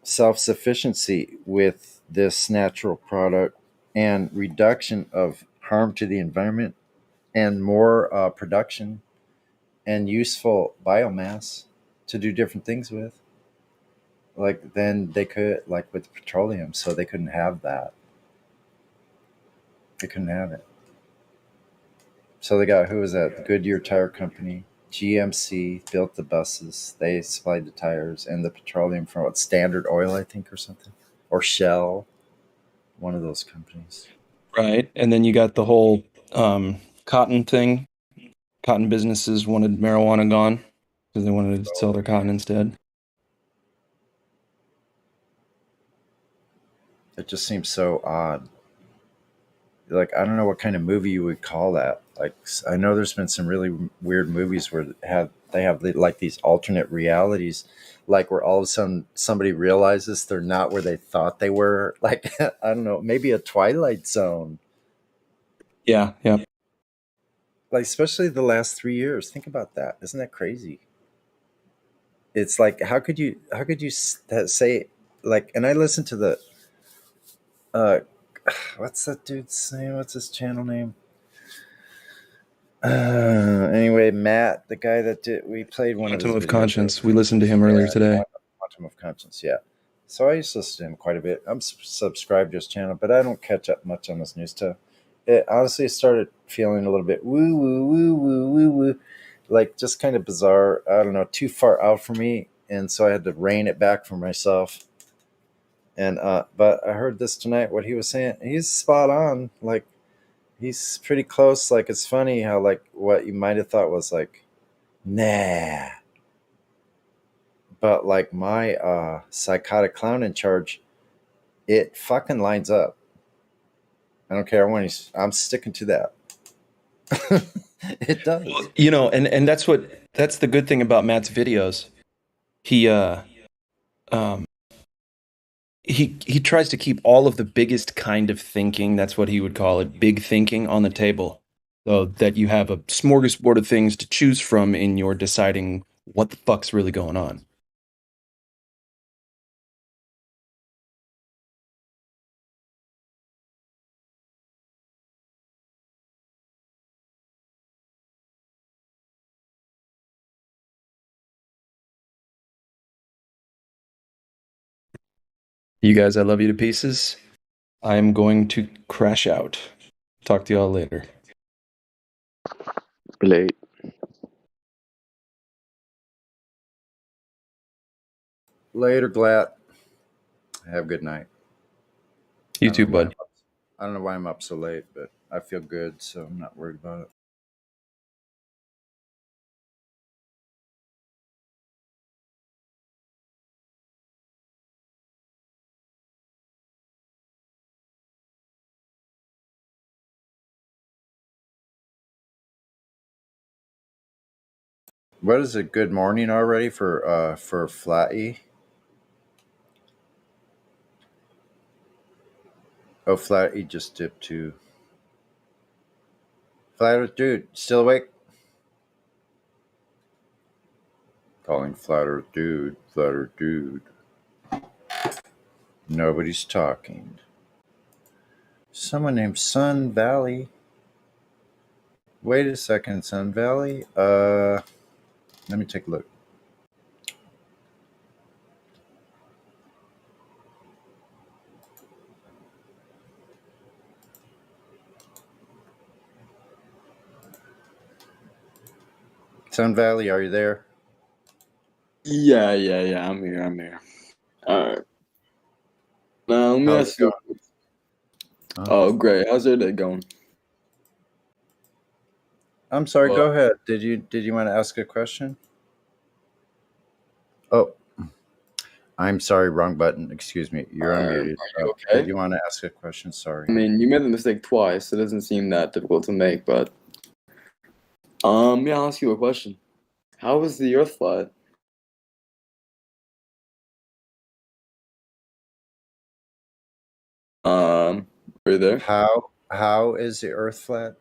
self-sufficiency with this natural product and reduction of harm to the environment and more production and useful biomass to do different things with. Like then they could, like with petroleum, so they couldn't have that. They couldn't have it. So they got, who was that? The Goodyear Tire Company. GMC built the buses. They supplied the tires and the petroleum from what, Standard Oil, I think, or something, or Shell, one of those companies. Right. And then you got the whole cotton thing. Cotton businesses wanted marijuana gone because they wanted to sell their cotton instead. It just seems so odd. Like, I don't know what kind of movie you would call that. Like, I know there's been some really weird movies where they have like these alternate realities, like where all of a sudden somebody realizes they're not where they thought they were. Like, I don't know, maybe a Twilight Zone. Yeah, yeah. Like, especially the last 3 years. Think about that. Isn't that crazy? It's like, how could you say, like, and I listened to the uh what's that dude's name? What's his channel name? Anyway, Matt, the guy that we played one Quantum of of his videos. Conscience. We listened to him earlier today. Quantum of Conscience, yeah. So I used to listen to him quite a bit. I'm subscribed to his channel, but I don't catch up much on this new stuff. It honestly started feeling a little bit woo woo woo woo woo woo, like just kind of bizarre. I don't know, too far out for me, and so I had to rein it back for myself. And but I heard this tonight. What he was saying, he's spot on. Like, he's pretty close. Like, it's funny how, like, what you might have thought was like, nah, but like my psychotic clown in charge, it fucking lines up. I don't care when I'm sticking to that. It does. You know, and that's the good thing about Matt's videos. He tries to keep all of the biggest kind of thinking, that's what he would call it, big thinking, on the table, so that you have a smorgasbord of things to choose from in your deciding what the fuck's really going on. You guys, I love you to pieces. I am going to crash out. Talk to y'all later. Late. Later, Glat. Have a good night. You too, bud. I don't know why I'm up so late, but I feel good, so I'm not worried about it. What is it? Good morning already for Flatty? Oh, Flatty just dipped too. Flat dude, still awake? Calling Flat Earth dude, Flat Earth dude. Nobody's talking. Someone named Sun Valley. Wait a second, Sun Valley. Let me take a look. Sun Valley, are you there? Yeah. I'm here. All right. Now let me How's ask it you. going? Oh, great. How's your day going? I'm sorry. Well, Go ahead. Did you want to ask a question? Oh, I'm sorry. Wrong button. Excuse me. You're unmuted. are you Did okay? you want to ask a question? Sorry. I mean, you made the mistake twice. It doesn't seem that difficult to make, but yeah, I'll ask you a question. How is the Earth flat? Are you there? How is the Earth flat?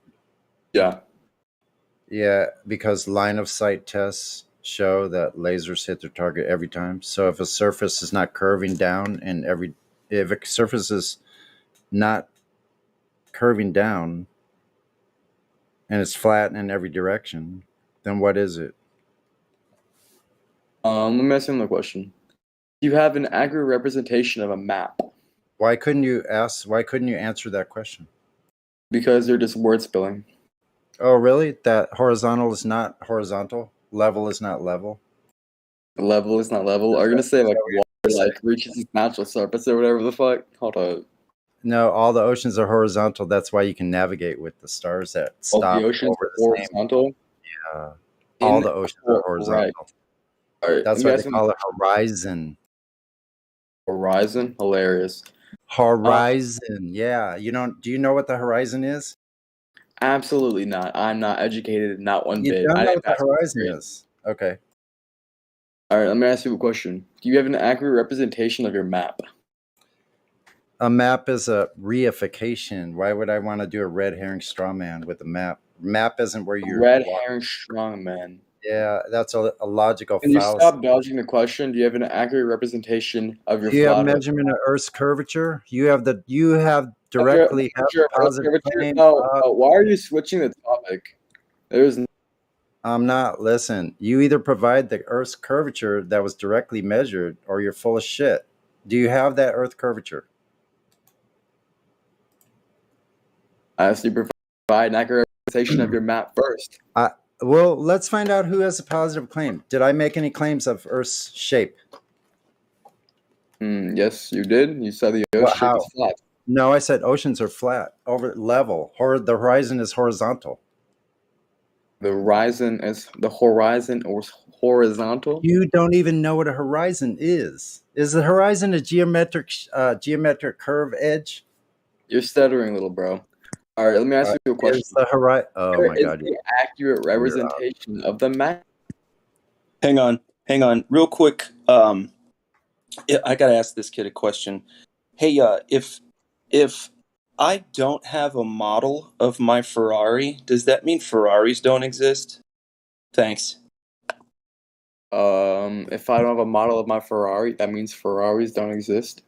Yeah. Yeah, because line of sight tests show that lasers hit their target every time. So if a surface is not curving down if a surface is not curving down and it's flat in every direction, then what is it? Let me ask you another question. Do you have an accurate representation of a map? Why couldn't you answer that question? Because they're just word spelling. Oh, really? That horizontal is not horizontal? Level is not level? Level is not level. Are you gonna say like water like reaches its natural surface or whatever the fuck? Hold up. No, all the oceans are horizontal. That's why you can navigate with the stars that stop The ocean's over the same. horizontal. All the oceans are Right. horizontal. All right. That's why they call it horizon. Horizon. Hilarious. Horizon. Yeah. Do you know what the horizon is? Absolutely not. I'm not educated, not one You bit. don't I know didn't what the pass my horizon grade. is. Okay. All right, let me ask you a question. Do you have an accurate representation of your map? A map is a reification. Why would I want to do a red herring straw man with a map? Map isn't where you're Red walking. herring strongman. Yeah, that's a logical Can you fallacy. stop dodging the question? Do you have an accurate representation of your Do you have flat Earth? measurement of Earth's curvature? You have directly have Sure, Earth positive curvature? claim. No, why are you switching the topic? I'm not. Listen, you either provide the Earth's curvature that was directly measured or you're full of shit. Do you have that Earth curvature? I asked you to provide an accurate representation of your map first. Well, let's find out who has a positive claim. Did I make any claims of Earth's shape? Yes, you did. You said the Earth's shape is flat. No, I said oceans are flat, over level. The horizon is horizontal. The horizon is horizontal. You don't even know what a horizon is. Is the horizon a geometric curve edge? You're stuttering, little bro. All right, let me ask you a question. Is the horizon? Oh my God! The accurate representation of the map. Hang on, real quick. I gotta ask this kid a question. Hey, if I don't have a model of my Ferrari, does that mean Ferraris don't exist? Thanks. If I don't have a model of my Ferrari, that means Ferraris don't exist.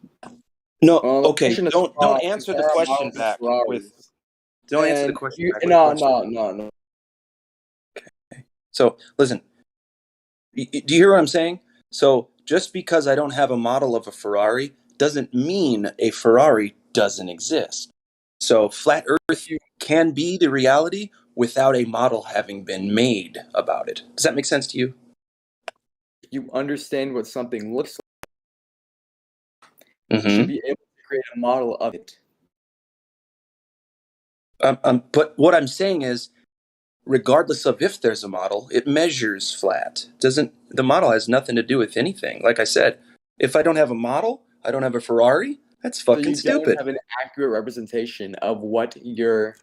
No, okay. Don't answer the question back with. Don't answer the question back with a question. No. Okay. So listen. Do you hear what I'm saying? So just because I don't have a model of a Ferrari doesn't mean a Ferrari doesn't exist. So flat Earth can be the reality without a model having been made about it. Does that make sense to you? You understand what something looks like. You should be able to create a model of it. But what I'm saying is, regardless of if there's a model, it measures flat. The model has nothing to do with anything. Like I said, if I don't have a model, I don't have a Ferrari. That's fucking stupid. You don't have an accurate representation of what your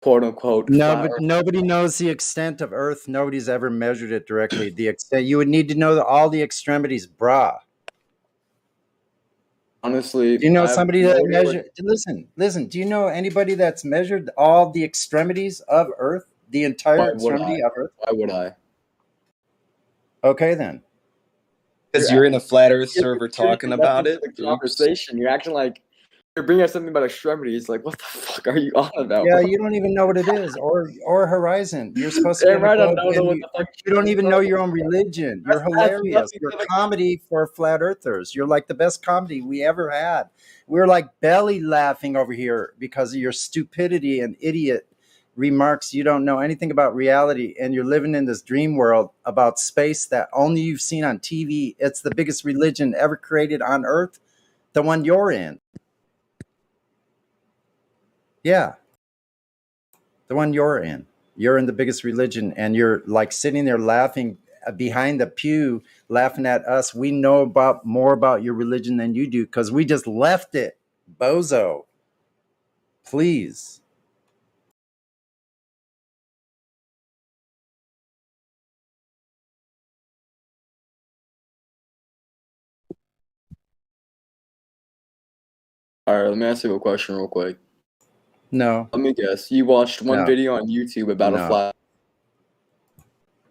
quote unquote. No, but nobody knows the extent of Earth. Nobody's ever measured it directly. The extent you would need to know all the extremities, brah. Honestly, do you know somebody that measured? Listen. Do you know anybody that's measured all the extremities of Earth, the entire extremity of Earth? Why would I? Okay, then. Because you're in a flat Earth server talking about it. The conversation. You're acting like You're bringing up something about extremities. Like, what the fuck are you on about? Yeah, bro? you don't even know what it is, or horizon. You're supposed to be Damn on a right, I globe, don't know and what the fuck. you don't even know your own religion. You're That's hilarious. nothing You're to the- comedy for flat earthers. You're like the best comedy we ever had. We're like belly laughing over here because of your stupidity and idiot remarks. You don't know anything about reality, and you're living in this dream world about space that only you've seen on TV. It's the biggest religion ever created on Earth, the one you're in. Yeah, the one you're in. You're in the biggest religion, and you're like sitting there laughing behind the pew, laughing at us. We know about more about your religion than you do because we just left it. Bozo, please. All right, let me ask you a question real quick. No, Let me guess. You watched one No. video on YouTube about a No. flat.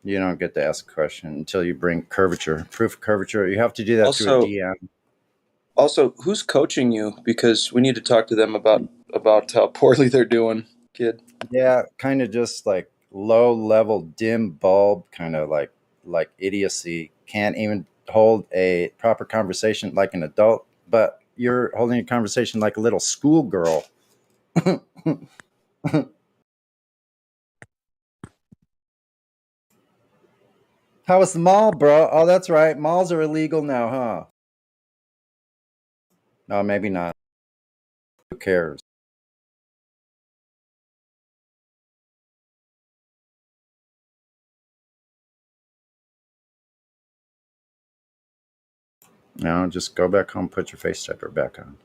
you don't get to ask a question until you bring curvature, proof of curvature. You have to do that Also- through a DM. Also, who's coaching you? Because we need to talk to them about how poorly they're doing, kid. Yeah, kind of just like low level dim bulb, kind of like idiocy. Can't even hold a proper conversation like an adult, but you're holding a conversation like a little schoolgirl. How was the mall, bro? Oh, that's right. Malls are illegal now, huh? No, maybe not. Who cares? No, just go back home, put your face diaper back on.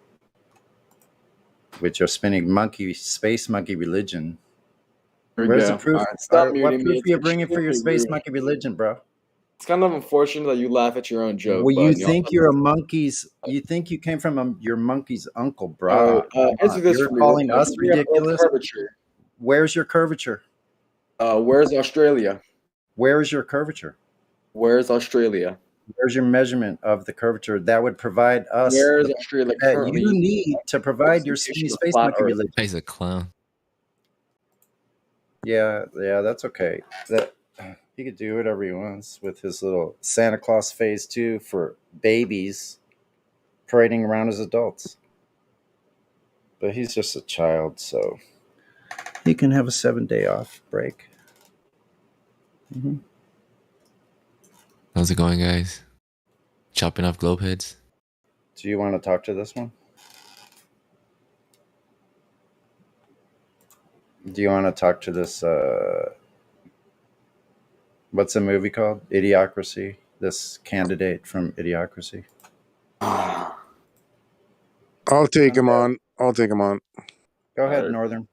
With your spinning monkey, space monkey religion. Here we Where's go. the proof? All right, stop What muting me. proof are It's you bringing for your extremely space rude. monkey religion, bro? It's kind of unfortunate that you laugh at your own joke. Well, but, you know, think you're a monkey's? You think you came from your monkey's uncle, bro? All right, answer this You're for me. calling real quick. us We have ridiculous. curvature. Where's your curvature? Where's Australia? Where is your curvature? Where's Australia? Where's your measurement of the curvature that would provide us Where's the Australia that currently? you need to provide your skinny space monkey religion? He's a clown. Yeah, that's okay. That he could do whatever he wants with his little Santa Claus phase 2 for babies parading around as adults. But he's just a child, so he can have a 7-day off break. Mm-hmm. How's it going, guys? Chopping off globe heads. Do you want to talk to this one? Do you want to talk to this? What's the movie called? Idiocracy. This candidate from Idiocracy. I'll take him on. Go ahead, Alright. Northern.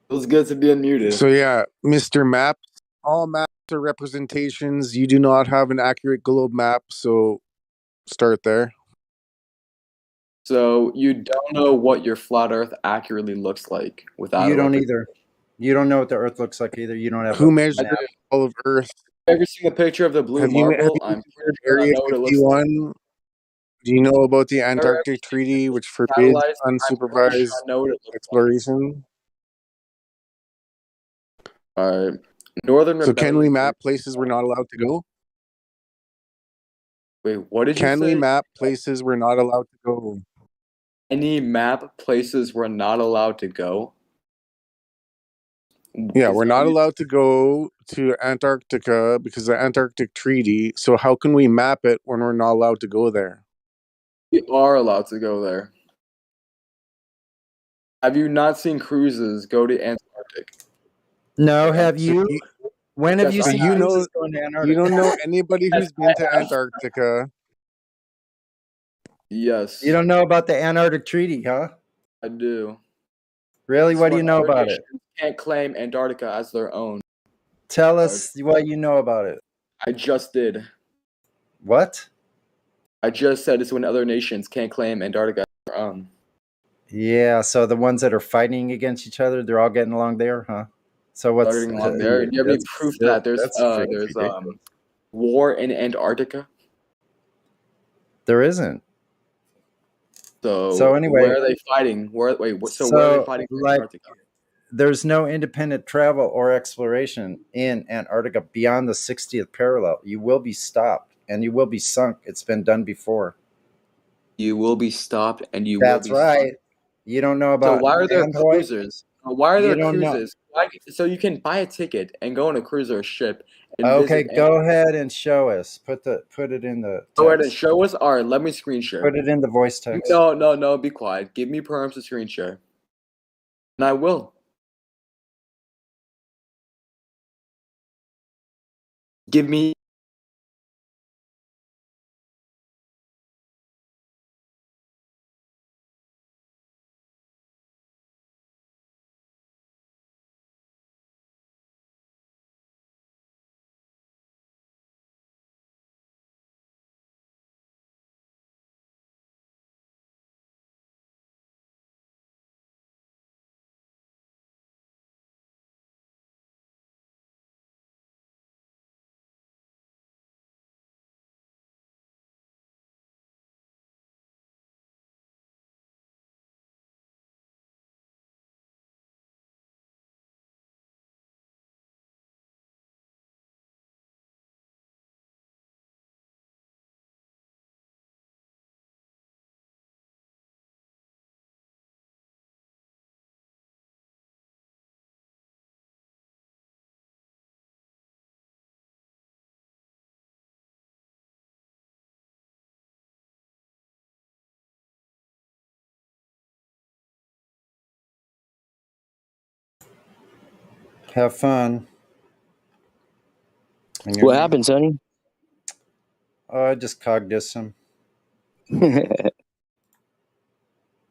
Feels good to be unmuted. So yeah, Mr. Map. All maps are representations. You do not have an accurate globe map, so start there. So you don't know what your flat Earth accurately looks like without. You don't either. You don't know what the Earth looks like either. You don't have. Who a measured map. all of Earth? Ever seen a picture of the blue Have you marble? I'm pretty sure I Area know what it looks like. 51? Do you know about the Antarctic Treaty, which forbids Satellites, I'm pretty sure unsupervised I know what it looks exploration? like. All right. Northern So can we Rebellion. map places we're not allowed to go? Wait, what did you Can say? we map places we're not allowed to go? Any map places we're not allowed to go? Yeah, we're not allowed to go to Antarctica because of the Antarctic Treaty. So how can we map it when we're not allowed to go there? We are allowed to go there. Have you not seen cruises go to Antarctic? No, have you? When have Yes, you I seen have. cruises going to Antarctica? You don't know anybody Yes, who's been I to have. Antarctica. Yes, You don't know about the Antarctic Treaty, huh? I do. Really? It's What do you when know other about it? nations can't claim Antarctica as their own. Tell us what you know about it. I just did. What? I just said it's when other nations can't claim Antarctica as their own. Yeah, so the ones that are fighting against each other, they're all getting along there, huh? So what's Starting along there. Do you have any proof that there's ridiculous. war in Antarctica? There isn't. So anyway, where are they fighting? Where are they fighting in like Antarctica? there's no independent travel or exploration in Antarctica beyond the 60th parallel. You will be stopped and you will be sunk. It's been done before. You will be stopped and you will That's be right. sunk. You don't know So about why are there Android? cruisers? Why are You there don't know. cruises? So you can buy a ticket and go on a cruise or a ship and Okay, visit. go ahead and show us. Put it in the Go ahead and text. show us. All right, let me screen share. Put it in the voice text. No, be quiet. Give me perms to screen share. And I will. Give me. Have fun. What happened, Sonny? Oh, I just cogged him. You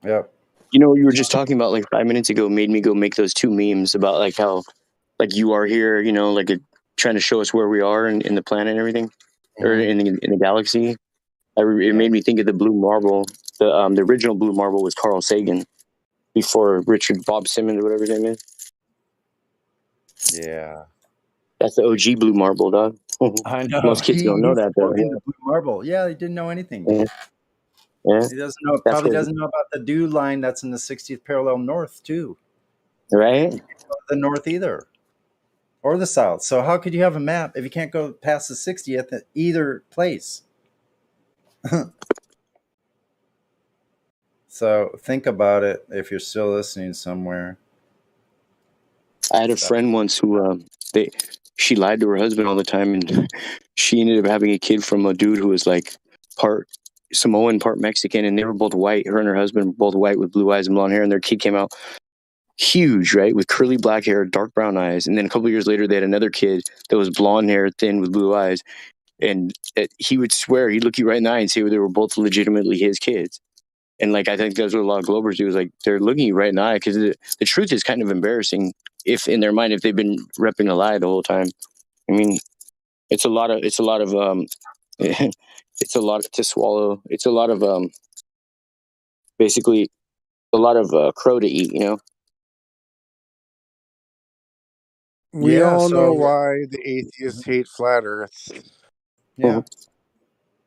Yep. know, what you were just talking about like 5 minutes ago made me go make those two memes about like how like you are here, you know, like trying to show us where we are in the planet and everything, or in the galaxy. It made me think of the blue marble. The original blue marble was Carl Sagan before Richard Bob Simmons or whatever his name is. Yeah. That's the OG blue marble, dog. I know. Most kids don't know He's that though. quoting the blue marble. Yeah, he didn't know anything. Yeah. Yeah. He doesn't know. That's Probably where, doesn't know about the dew line that's in the 60th parallel north too. right? You can't go to the north either, or the south. So how could you have a map if you can't go past the 60th at either place? So think about it if you're still listening somewhere. I had a friend once who she lied to her husband all the time, and she ended up having a kid from a dude who was like part Samoan, part Mexican, and they were both white. Her and her husband were both white with blue eyes and blonde hair, and their kid came out huge, right, with curly black hair, dark brown eyes. And then a couple of years later, they had another kid that was blonde hair, thin with blue eyes, and he would swear, he'd look you right in the eye and say they were both legitimately his kids. And like I think that's what a lot of Globers do is like they're looking you right in the eye because the truth is kind of embarrassing if in their mind if they've been repping a lie the whole time. I mean, it's a lot of it's a lot to swallow. It's a lot of basically a lot of crow to eat. You know. We Yeah, all so know why the atheists hate flat Earth. yeah,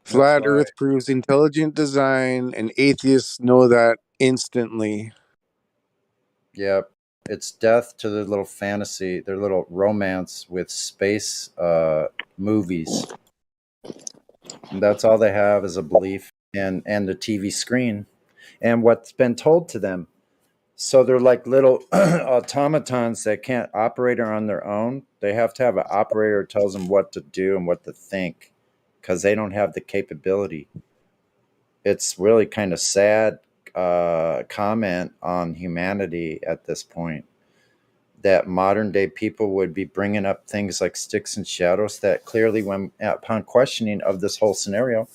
Flat why. Earth proves intelligent design, and atheists know that instantly. Yep. It's death to their little fantasy, their little romance with space movies. And that's all they have is a belief and the TV screen and what's been told to them. So they're like little automatons that can't operate on their own. They have to have an operator who tells them what to do and what to think because they don't have the capability. It's really kind of sad comment on humanity at this point that modern day people would be bringing up things like sticks and shadows that clearly when upon questioning of this whole scenario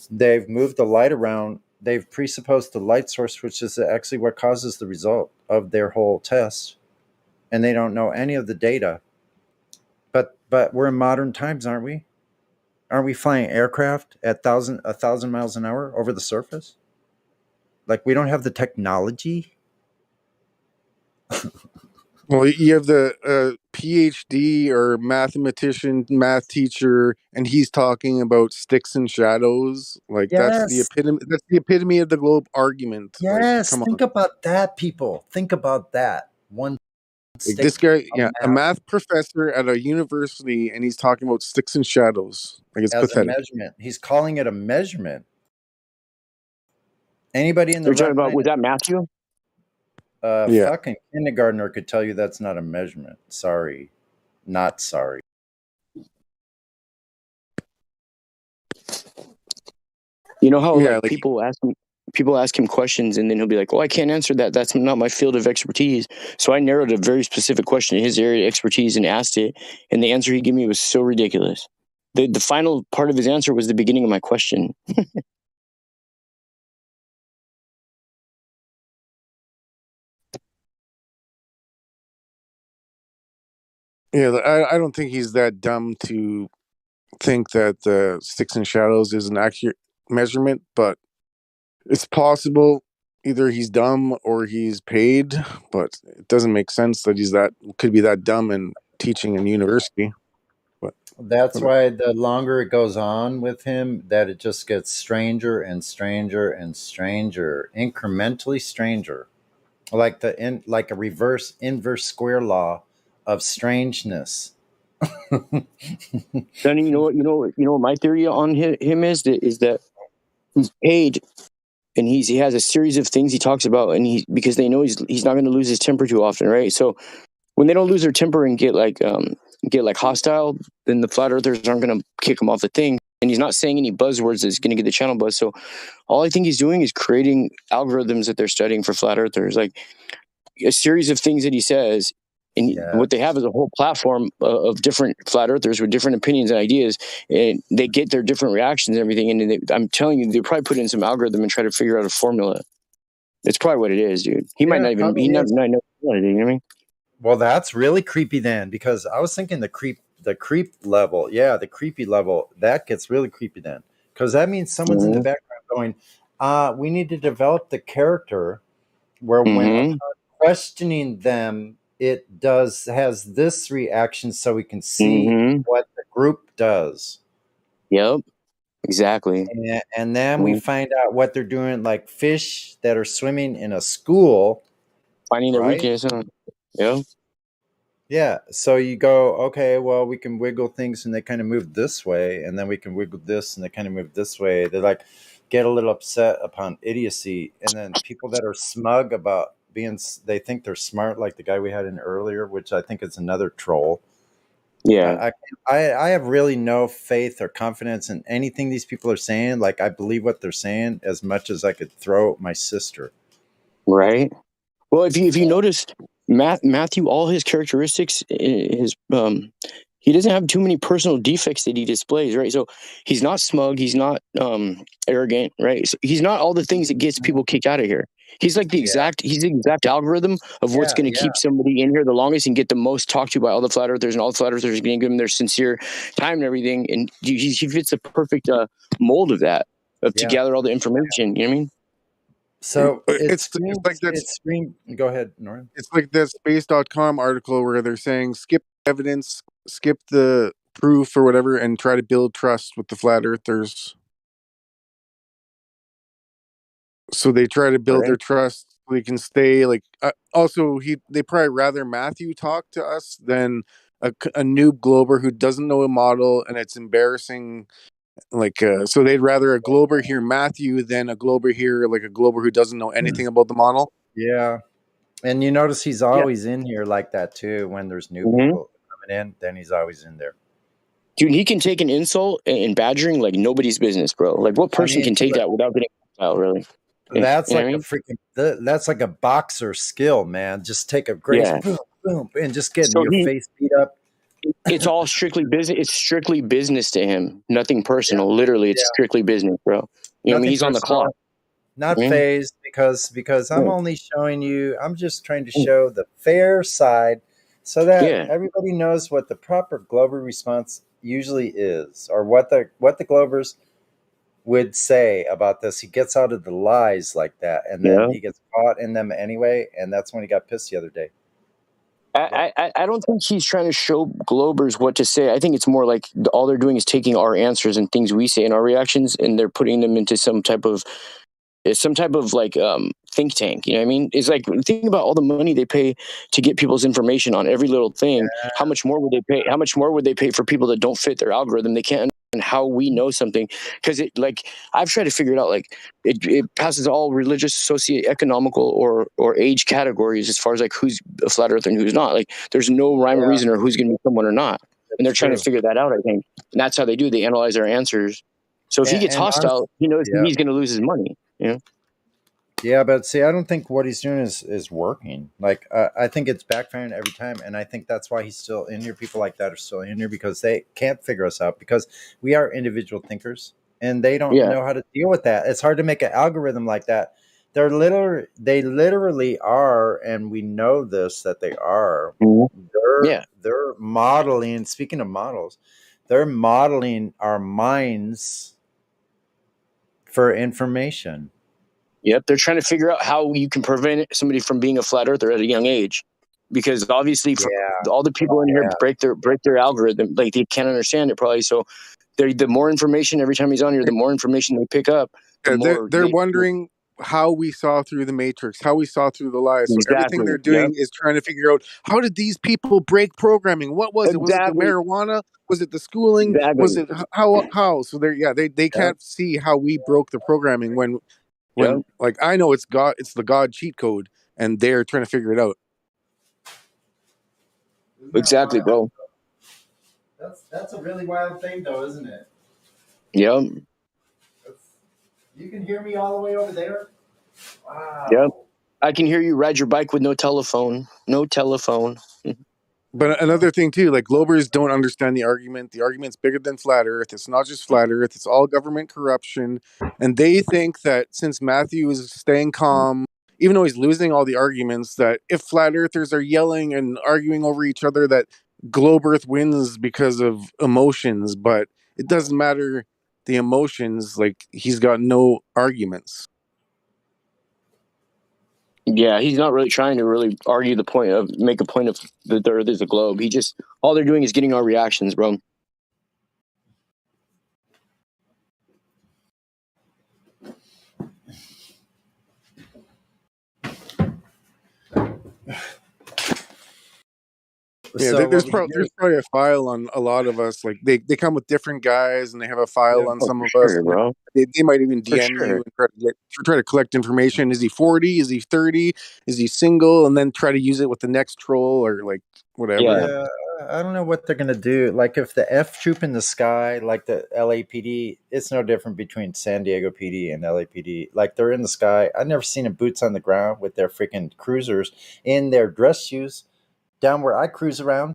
they've moved the light around. They've presupposed the light source, which is actually what causes the result of their whole test, and they don't know any of the data. But we're in modern times, aren't we? Aren't we flying aircraft at 1,000 miles an hour over the surface? Like we don't have the technology. Well, you have the PhD or mathematician, math teacher, and he's talking about sticks and shadows. Like that's the Yes. epitome. That's the epitome of the globe argument. Like, Yes. come on. Think about that, people. Think about that. One Like stick this guy, of yeah, a math math professor at a university, and he's talking about sticks and shadows. Like it's as a pathetic. measurement. He's calling it a measurement. Anybody in the You're talking right about, mind, was that Matthew? Yeah. fucking kindergartner could tell you that's not a measurement. Sorry. Not sorry. You know how Yeah, like like people ask him questions and then he'll be like, "Oh, I can't answer that. That's not my field of expertise." So I narrowed a very specific question in his area of expertise and asked it, and the answer he gave me was so ridiculous. The final part of his answer was the beginning of my question. yeah, I don't think he's that dumb to think that the sticks and shadows is an accurate measurement, but it's possible either he's dumb or he's paid, but it doesn't make sense that he's that could be that dumb and teaching in university. But That's why the longer it goes on with him, that it just gets stranger and stranger and stranger, incrementally stranger, like a reverse inverse square law of strangeness. Then you know what my theory on him is that he's paid, and he has a series of things he talks about, and because they know he's not going to lose his temper too often, right? So when they don't lose their temper and get like hostile, then the flat earthers aren't going to kick him off the thing. And he's not saying any buzzwords that's going to get the channel buzz. So all I think he's doing is creating algorithms that they're studying for flat earthers, like a series of things that he says. And what they have is a whole platform of different flat earthers with different opinions and ideas, and they get their different reactions and everything. And I'm telling you, they probably put in some algorithm and try to figure out a formula. It's probably what it is, dude. He might not even, he might not know what it is, you know what I mean? Well, that's really creepy then, because I was thinking the creep level, the creepy level, that gets really creepy then, because that means someone's in the background going, we need to develop the character where when upon questioning them, it has this reaction, so we can see what the group does. Yep, exactly. And then we find out what they're doing, like fish that are swimming in a school, finding their right? weakness. Yeah. Yeah. So you go, okay, well, we can wiggle things and they kind of move this way, and then we can wiggle this and they kind of move this way. They like get a little upset upon idiocy. And then people that are smug about they think they're smart, like the guy we had in earlier, which I think is another troll. Yeah. I have really no faith or confidence in anything these people are saying. Like, I believe what they're saying as much as I could throw my sister. Right. Well, if you notice, Matthew, all his characteristics, he doesn't have too many personal defects that he displays, right? So he's not smug, he's not arrogant, right? So he's not all the things that gets people kicked out of here. He's like he's the exact algorithm of what's going to keep somebody in here the longest and get the most talked to by all the flat earthers, and all the flat earthers are going to give him their sincere time and everything. And he fits the perfect mold of that, to gather all the information. You know what I mean? So it's like that. Go ahead, Norman. It's like that space.com article where they're saying skip evidence, skip the proof or whatever, and try to build trust with the flat earthers. So they try to build their trust so they can stay like also they probably rather Matthew talk to us than a noob glober who doesn't know a model, and it's embarrassing. Like so they'd rather a glober hear Matthew than a glober hear like a glober who doesn't know anything about the model. Yeah. And you notice he's always in here like that too. When there's new people coming in, then he's always in there. Dude, he can take an insult and badgering like nobody's business, bro. Like, what person can take that without getting out? Really? That's You know like what I mean? that's like a boxer skill, man. Just take a grace, boom, boom, and just get So your face beat up. It's all strictly business. It's strictly business to him. Nothing personal. Literally, it's strictly business, bro. You know what I mean? He's on the clock. Not phased because I'm only showing you. I'm just trying to show the fair side, so that everybody knows what the proper Glover response usually is, or what the Glovers would say about this. He gets out of the lies like that, and then he gets caught in them anyway, and that's when he got pissed the other day. I don't think he's trying to show Globers what to say. I think it's more like all they're doing is taking our answers and things we say and our reactions, and they're putting them into some type of like think tank. You know what I mean? It's like, think about all the money they pay to get people's information on every little thing. How much more would they pay? How much more would they pay for people that don't fit their algorithm? They can't understand how we know something, because it, like, I've tried to figure it out. Like, it passes all religious, socioeconomical, or age categories as far as like who's a flat earther and who's not. Like, there's no rhyme or reason or who's going to be someone or not. And they're trying to figure that out, I think. And that's how they do. They analyze our answers. So if he gets hostile, he knows he's going to lose his money. You know? Yeah, but see, I don't think what he's doing is working. Like, I think it's backfiring every time, and I think that's why he's still in here. People like that are still in here because they can't figure us out, because we are individual thinkers, and they don't know how to deal with that. It's hard to make an algorithm like that. They literally are, and we know this, that they are. They're modeling. Speaking of models, they're modeling our minds for information. Yep, they're trying to figure out how you can prevent somebody from being a flat earther at a young age, because obviously all the people in here break their algorithm. Like, they can't understand it probably. So the more information every time he's on here, the more information they pick up. They're wondering how we saw through the matrix, how we saw through the lies. So everything they're doing is trying to figure out, how did these people break programming? What was it? Was it the marijuana? Was it the schooling? Was it how? So they can't see how we broke the programming when like, I know it's the God cheat code, and they're trying to figure it out. Exactly, bro. That's a really wild thing, though, isn't it? Yep. You can hear me all the way over there? Wow. Yep. I can hear you ride your bike with no telephone. No telephone. But another thing too, like, Globers don't understand the argument. The argument's bigger than flat Earth. It's not just flat Earth. It's all government corruption. And they think that since Matthew is staying calm, even though he's losing all the arguments, that if flat Earthers are yelling and arguing over each other, that Globe Earth wins because of emotions. But it doesn't matter the emotions. Like, he's got no arguments. Yeah, he's not really trying to really argue the point of, make a point of that the Earth is a globe. All they're doing is getting our reactions, bro. Yeah, there's probably a file on a lot of us. Like, they come with different guys, and they have a file on some of us. Bro. They might even DM you and try to collect information. Is he 40? Is he 30? Is he single? And then try to use it with the next troll, or like whatever. Yeah, I don't know what they're gonna do. Like, if the F troop in the sky, like the LAPD, it's no different between San Diego PD and LAPD. Like, they're in the sky. I've never seen them boots on the ground with their freaking cruisers in their dress shoes. Down where I cruise around,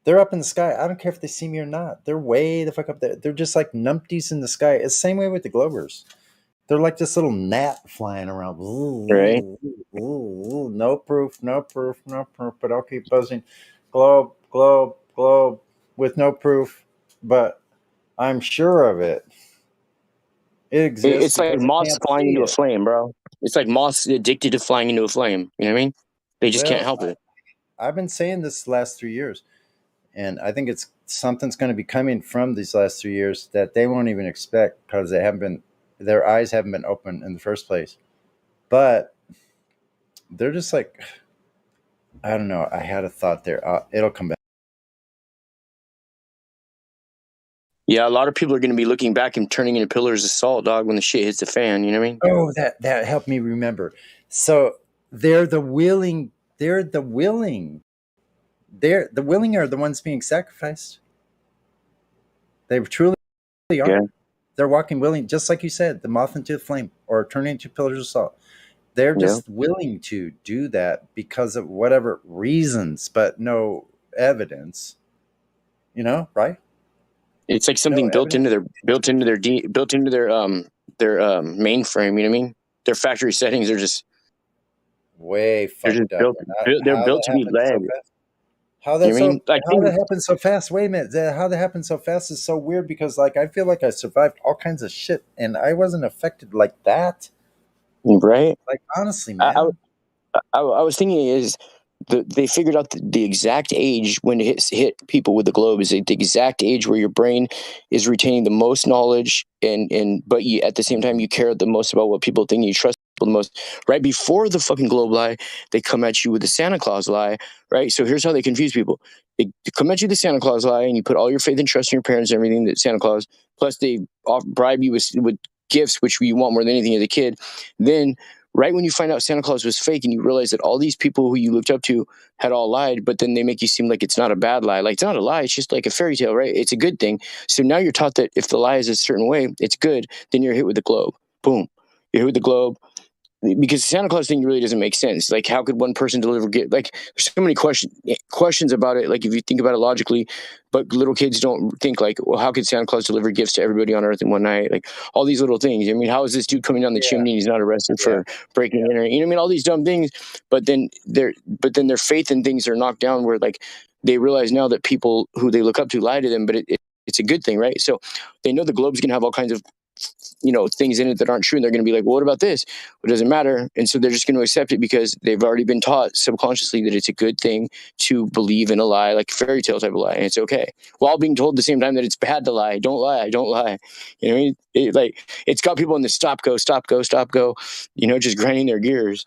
they're up in the sky. I don't care if they see me or not. They're way the fuck up there. They're just like numpties in the sky. It's the same way with the Globers. They're like this little gnat flying around. Right. No proof. But I'll keep buzzing. Globe, with no proof. But I'm sure of it. It exists. It's like moths flying into a flame, bro. It's like moths addicted to flying into a flame. You know what I mean? They just can't help it. I've been saying this the last 3 years, and I think something's going to be coming from these last 3 years that they won't even expect, because their eyes haven't been open in the first place. But they're just like, I don't know. I had a thought there. It'll come back. Yeah, a lot of people are going to be looking back and turning into pillars of salt, dog, when the shit hits the fan. You know what I mean? Oh, that helped me remember. So they're the willing. They're the willing are the ones being sacrificed. They truly are. Yeah. They're walking willing, just like you said, the moth into the flame, or turning into pillars of salt. They're just willing to do that because of whatever reasons, but no evidence. You know, right? It's like something built into their mainframe. You know what I mean? Their factory settings are just way fucked up. They're built to be led. How that happened so fast? Wait a minute. How that happened so fast is so weird, because like, I feel like I survived all kinds of shit and I wasn't affected like that. Right? Like, honestly, man. I was thinking is they figured out the exact age when it hit people with the globe is the exact age where your brain is retaining the most knowledge, but you, at the same time, you care the most about what people think, you trust people the most. Right before the fucking globe lie, they come at you with the Santa Claus lie, right? So here's how they confuse people. They come at you with the Santa Claus lie, and you put all your faith and trust in your parents and everything that Santa Claus, plus they bribe you with gifts, which you want more than anything as a kid. Then right when you find out Santa Claus was fake and you realize that all these people who you looked up to had all lied, but then they make you seem like it's not a bad lie. Like, it's not a lie. It's just like a fairy tale, right? It's a good thing. So now you're taught that if the lie is a certain way, it's good. Then you're hit with the globe. Boom. You're hit with the globe. Because the Santa Claus thing really doesn't make sense. Like, how could one person deliver gift? Like, there's so many questions about it. Like, if you think about it logically, but little kids don't think like, well, how could Santa Claus deliver gifts to everybody on Earth in one night? Like, all these little things. I mean, how is this dude coming down the chimney and he's not arrested for breaking in? You know what I mean? All these dumb things. But then their faith in things are knocked down where like they realize now that people who they look up to lie to them, but it's a good thing, right? So they know the globe's gonna have all kinds of things in it that aren't true, and they're going to be like, well, what about this? Well, it doesn't matter. And so they're just going to accept it because they've already been taught subconsciously that it's a good thing to believe in a lie, like a fairy tale type of lie, and it's okay, while being told at the same time that it's bad to lie. Don't lie. You know what I mean? It's got people in the stop go, just grinding their gears.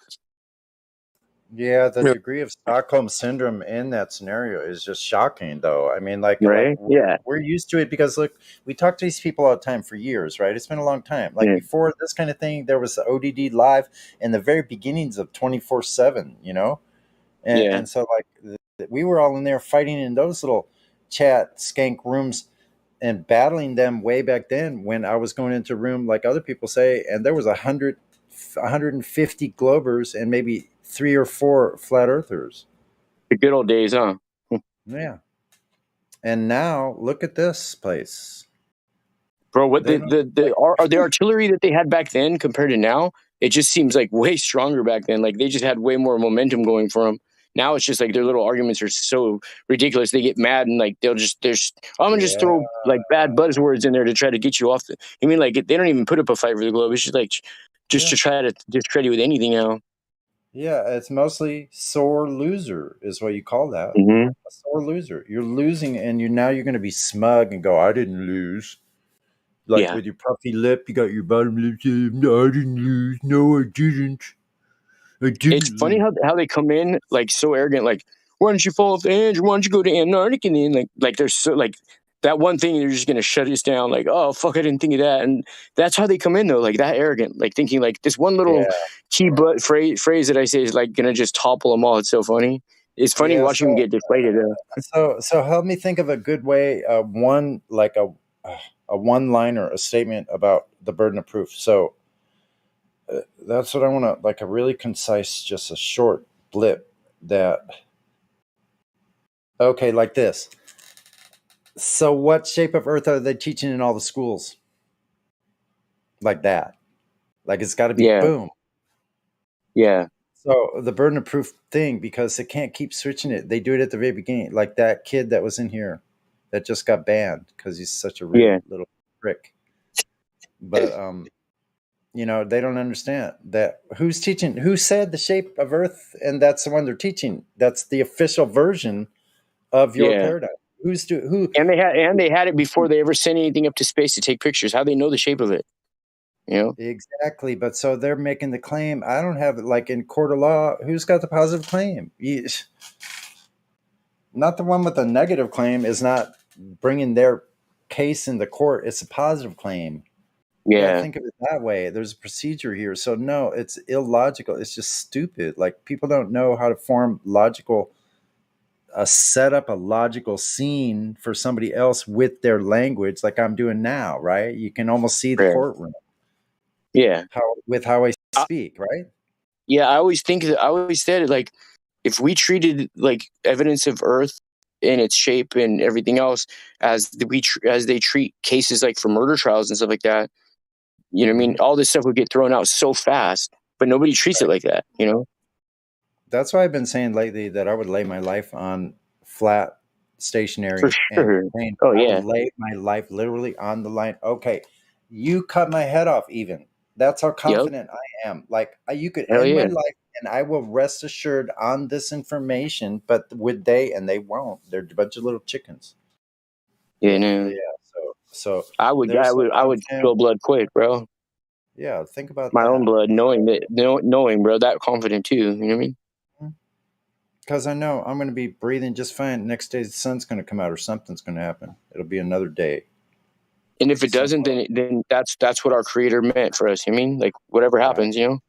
Yeah, the degree of Stockholm syndrome in that scenario is just shocking, though. I mean, like we're used to it because, look, we talk to these people all the time for years, right? It's been a long time. Like before this kind of thing, there was the ODD live in the very beginnings of 24/7, and so like we were all in there fighting in those little chat skank rooms and battling them way back then when I was going into a room like other people say, and there was 150 Globers and maybe 3 or 4 flat earthers. The good old days, huh? Yeah. And now look at this place, bro. What the artillery that they had back then compared to now, it just seems like way stronger back then. Like they just had way more momentum going for them. Now it's just like their little arguments are so ridiculous. They get mad and like I'm gonna just throw like bad buzzwords in there to try to get you off. I mean, like they don't even put up a fight for the globe. It's just like to try to discredit with anything now. Yeah, it's mostly sore loser is what you call that. Mm-hmm. A sore loser. You're losing, and now you're going to be smug and go, "I didn't lose." Like with your puffy lip, you got your bottom lip. No, I didn't lose. No, I didn't. It's funny how they come in like so arrogant. Like, why don't you fall off the edge? Why don't you go to Antarctica? And then like they're so like that one thing they're just gonna shut us down. Like, oh fuck, I didn't think of that. And that's how they come in though, like that arrogant, like thinking like this one little key butt phrase that I say is like gonna just topple them all. It's so funny. It's funny watching them get deflated. So help me think of a good way. One like a one-liner, a statement about the burden of proof. So that's what I want to, like a really concise, just a short blip that, okay, like this. So what shape of earth are they teaching in all the schools? Like that. Like it's got to be boom. Yeah. So the burden of proof thing, because they can't keep switching it. They do it at the very beginning. Like that kid that was in here that just got banned because he's such a rude little prick. But, they don't understand that who said the shape of earth, and that's the one they're teaching. That's the official version of your paradigm. Who? And they had it before they ever sent anything up to space to take pictures. How they know the shape of it? Exactly. But so they're making the claim. I don't have it. Like in court of law, who's got the positive claim? Not the one with the negative claim is not bringing their case in the court. It's a positive claim. Yeah. Think of it that way. There's a procedure here. So no, it's illogical. It's just stupid. Like people don't know how to set up a logical scene for somebody else with their language, like I'm doing now, right? You can almost see the courtroom. Yeah. How I speak, right? Yeah, I always said it like if we treated like evidence of Earth in its shape and everything else as they treat cases like for murder trials and stuff like that, you know what I mean? All this stuff would get thrown out so fast, but nobody treats it like that, That's why I've been saying lately that I would lay my life on flat, stationary. For sure. And I would lay my life literally on the line. Okay, you cut my head off even. That's how confident I am. Like you could end my life and I will rest assured on this information. But would they? And they won't. They're a bunch of little chickens. Yeah, no. Yeah. So I would there's some I would content. spill blood quick, bro. Yeah, think about My own that. blood, knowing, bro, that confident too. You know what I mean? Because I know I'm going to be breathing just fine. Next day, the sun's going to come out, or something's going to happen. It'll be another day. And if it doesn't, then that's what our Creator meant for us. You know what I mean, like whatever happens, you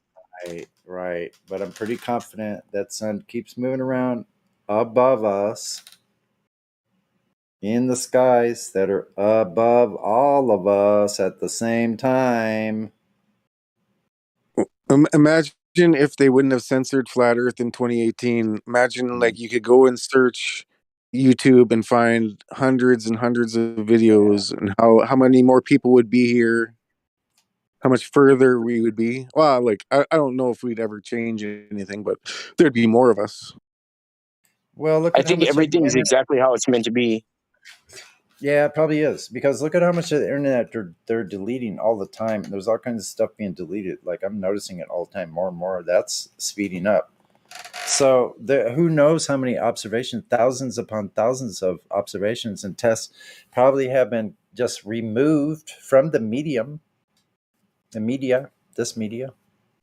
know. Right. But I'm pretty confident that sun keeps moving around above us in the skies that are above all of us at the same time. Imagine if they wouldn't have censored flat Earth in 2018. Imagine like you could go and search YouTube and find hundreds and hundreds of videos, and how many more people would be here, how much further we would be. Well, like I don't know if we'd ever change anything, but there'd be more of us. Well, look I at how think much of the everything's internet. exactly how it's meant to be. Yeah, it probably is, because look at how much of the internet they're deleting all the time. There's all kinds of stuff being deleted. Like I'm noticing it all the time, more and more. That's speeding up. So who knows how many observations, thousands upon thousands of observations and tests probably have been just removed from the medium, this media.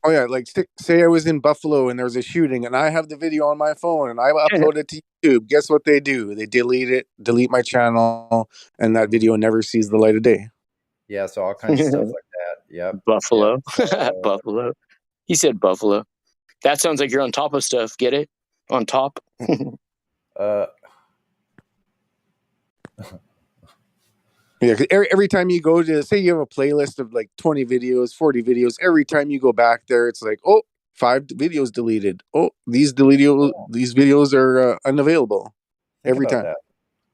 Oh yeah, like say I was in Buffalo and there was a shooting, and I have the video on my phone and I upload it to YouTube. Guess what they do? They delete my channel, and that video never sees the light of day. Yeah, so all kinds of stuff like that. Yep. Buffalo, Yep. Buffalo. He said Buffalo. That sounds like you're on top of stuff. Get it? On top. Yeah, 'cause every time you go to, say you have a playlist of like 20 videos, 40 videos, every time you go back there, it's like, oh, 5 videos deleted. Oh, these videos are unavailable. Think Every about time. that.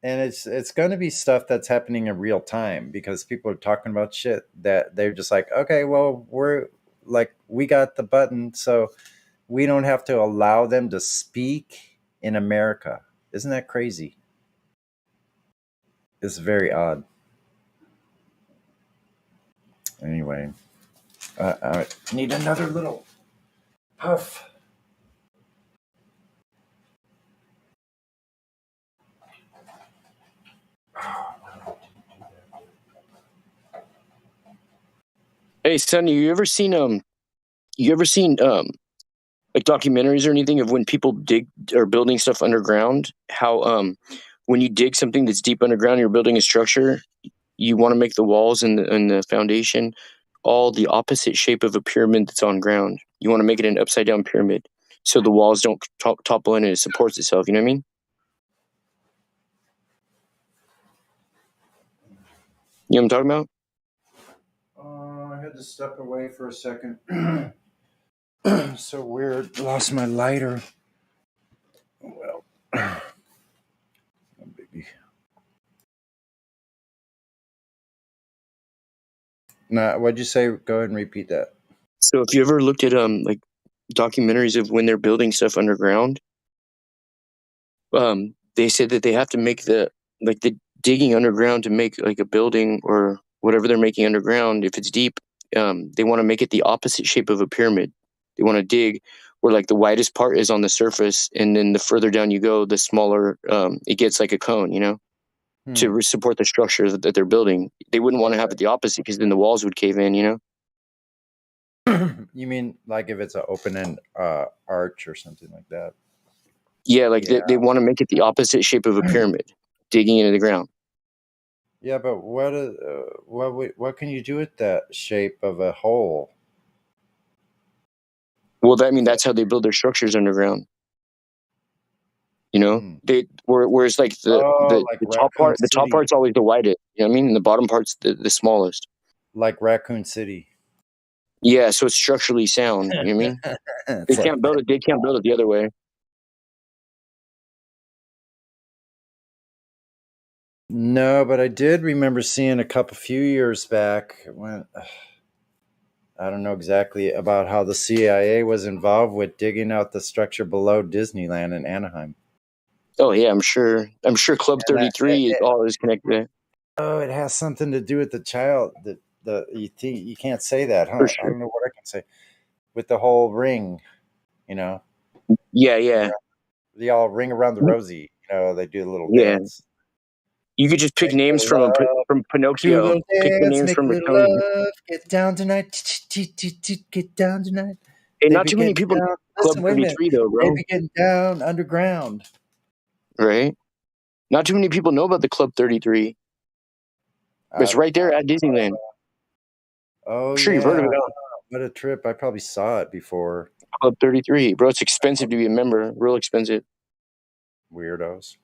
And it's going to be stuff that's happening in real time, because people are talking about shit that they're just like, okay, well, we got the button, so we don't have to allow them to speak in America. Isn't that crazy? It's very odd. Anyway, I need another little puff. Hey, Sonny, you ever seen like documentaries or anything of when people dig or building stuff underground? How when you dig something that's deep underground, you're building a structure. You want to make the walls and the foundation all the opposite shape of a pyramid that's on ground. You want to make it an upside down pyramid, so the walls don't topple in and it supports itself. You know what I mean? You know what I'm talking about? I had to step away for a second. So weird. Lost my lighter. Well, no biggie. Nah, what'd you say? Go ahead and repeat that. So if you ever looked at like documentaries of when they're building stuff underground, they said that they have to make the digging underground to make like a building or whatever they're making underground. If it's deep, they want to make it the opposite shape of a pyramid. They want to dig where like the widest part is on the surface, and then the further down you go, the smaller it gets, like a cone, you know, to support the structure that they're building. They wouldn't want to have it the opposite, because then the walls would cave in, you know. You mean like if it's an open end arch or something like that? Yeah, like they want to make it the opposite shape of a pyramid, digging into the ground. Yeah, but what can you do with that shape of a hole? Well, that's how they build their structures underground. You know, whereas like the top part, the top part's always the widest. You know what I mean? And the bottom part's the smallest. Like Raccoon City. Yeah, so it's structurally sound. You know what I mean? They can't build it. They can't build it the other way. No, but I did remember seeing a few years back when I don't know exactly about how the CIA was involved with digging out the structure below Disneyland in Anaheim. Oh yeah, I'm sure. Club 33 is all is connected. Oh, it has something to do with the child. You can't say that, huh? For sure. I don't know what I can say with the whole ring. you know. Yeah. They all ring around the rosy, you know. They do a little Yeah. dance. You could just pick names from Do a Pinocchio. little Pick the dance, names make from a little Ratonga. love, get down tonight, get down tonight. And They not be too many getting people know down. Club Listen, wait a minute. 33 though, They bro. be getting down underground. Right? Not too many people know about the Club 33. It's right there at Disneyland. Oh I'm sure you've heard of yeah, it. Huh? what a trip! I probably saw it before. Club 33, bro. It's expensive to be a member. Real expensive. Weirdos.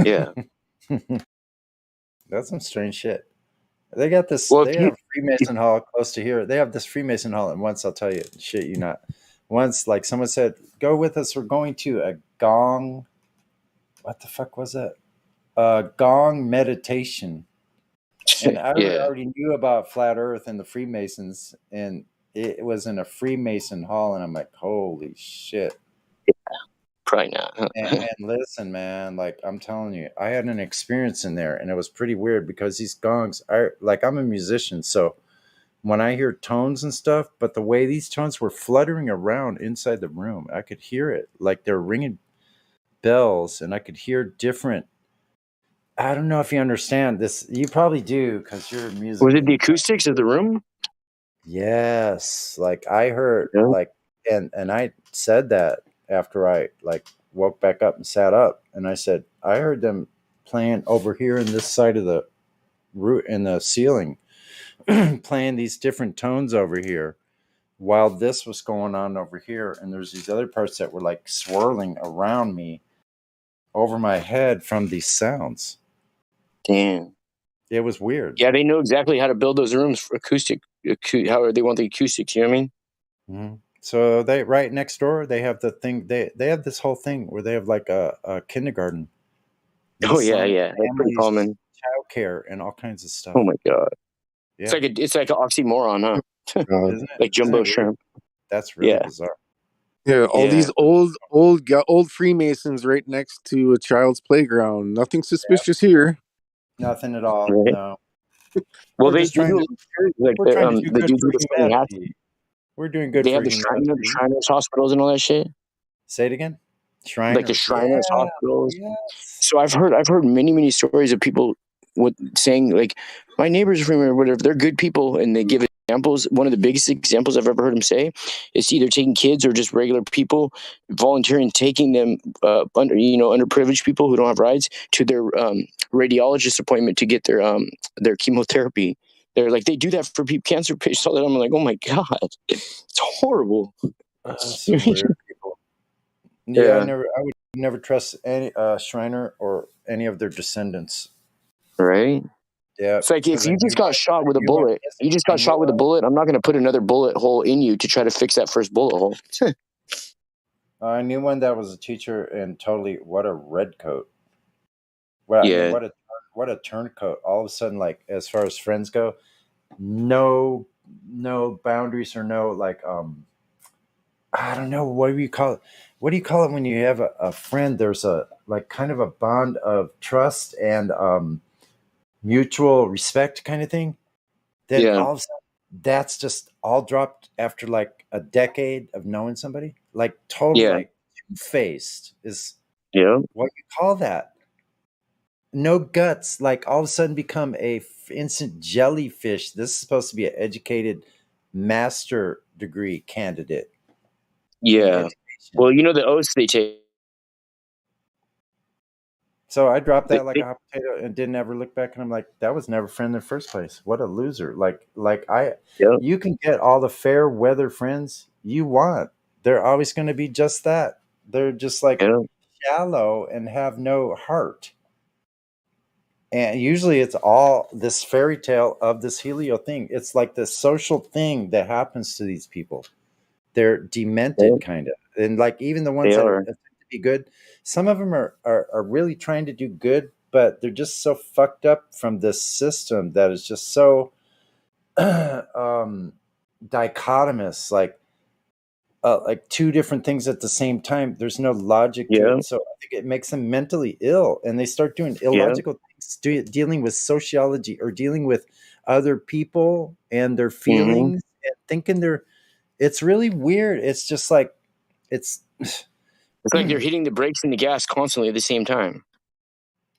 Yeah. That's some strange shit. They got this. Well, They have Freemason Hall close to here. They have this Freemason Hall, and once I'll tell you, shit, you not. Once, like someone said, "Go with us. We're going to a gong." What the fuck was that? A gong meditation. And I yeah. already knew about flat Earth and the Freemasons, and it was in a Freemason Hall, and I'm like, holy shit. Probably not. And listen, man, like I'm telling you, I had an experience in there, and it was pretty weird because these gongs are like, I'm a musician, so when I hear tones and stuff, but the way these tones were fluttering around inside the room, I could hear it like they're ringing bells, and I could hear different. I don't know if you understand this. You probably do because you're a music. Was it the acoustics of the room? Yes, like I heard, Yeah. like, and I said that after I like woke back up and sat up, and I said I heard them playing over here in this side of the root in the ceiling, playing these different tones over here, while this was going on over here, and there's these other parts that were like swirling around me, over my head from these sounds. Damn. It was weird. Yeah, they know exactly how to build those rooms for how they want the acoustics. You know what I mean? Mm-hmm. So they right next door, they have the thing. They have this whole thing where they have like a kindergarten. Oh yeah, that's pretty common. Childcare and all kinds of stuff. Oh my god, yeah. It's like an oxymoron, huh? Isn't it? Like jumbo Isn't it shrimp. That's really bizarre. Yeah, all these old Freemasons right next to a child's playground. Nothing suspicious here. Nothing at all. Right. No. Well, We're they do like we're trying to do they good do for the spelling hats. humanity. We're doing good They for have the humanity. Shriners hospitals and all that shit. Say it again. Shriners. Like the Shriners hospitals. Yes. So I've heard many stories of people saying like my neighbors or whatever, they're good people, and they give examples. One of the biggest examples I've ever heard them say is either taking kids or just regular people, volunteering, taking them underprivileged people who don't have rides to their radiologist appointment to get their chemotherapy. They're like, they do that for cancer patients all the time. I'm like, oh my god, it's horrible. Some weird people. Yeah, I would never trust any Shriner or any of their descendants. Right? Yeah. It's like if you just got shot with a bullet, I'm not going to put another bullet hole in you to try to fix that first bullet hole. I knew one that was a teacher, and totally, what a red coat. Well, yeah. I mean, what a turncoat. All of a sudden, like as far as friends go, no boundaries or no like I don't know, what do you call it? What do you call it when you have a friend? There's a like kind of a bond of trust and mutual respect kind of thing. Then all of a sudden, that's just all dropped after like a decade of knowing somebody. Like totally like two-faced is what you call that. No guts, like all of a sudden become a instant jellyfish. This is supposed to be an educated master degree candidate. Yeah. Well, you know the oaths they take. So I dropped that like a hot potato and didn't ever look back, and I'm like, that was never friend in the first place. What a loser. You can get all the fair weather friends you want. They're always going to be just that. They're just like shallow and have no heart. And usually it's all this fairy tale of this helio thing. It's like the social thing that happens to these people. They're demented kind of. And like even the ones that are to be good, some of them are really trying to do good, but they're just so fucked up from this system that is just so dichotomous, like two different things at the same time. There's no logic to it. So I think it makes them mentally ill, and they start doing illogical things, dealing with sociology or dealing with other people and their feelings and thinking it's really weird. It's just like it's It's like they're hitting the brakes and the gas constantly at the same time.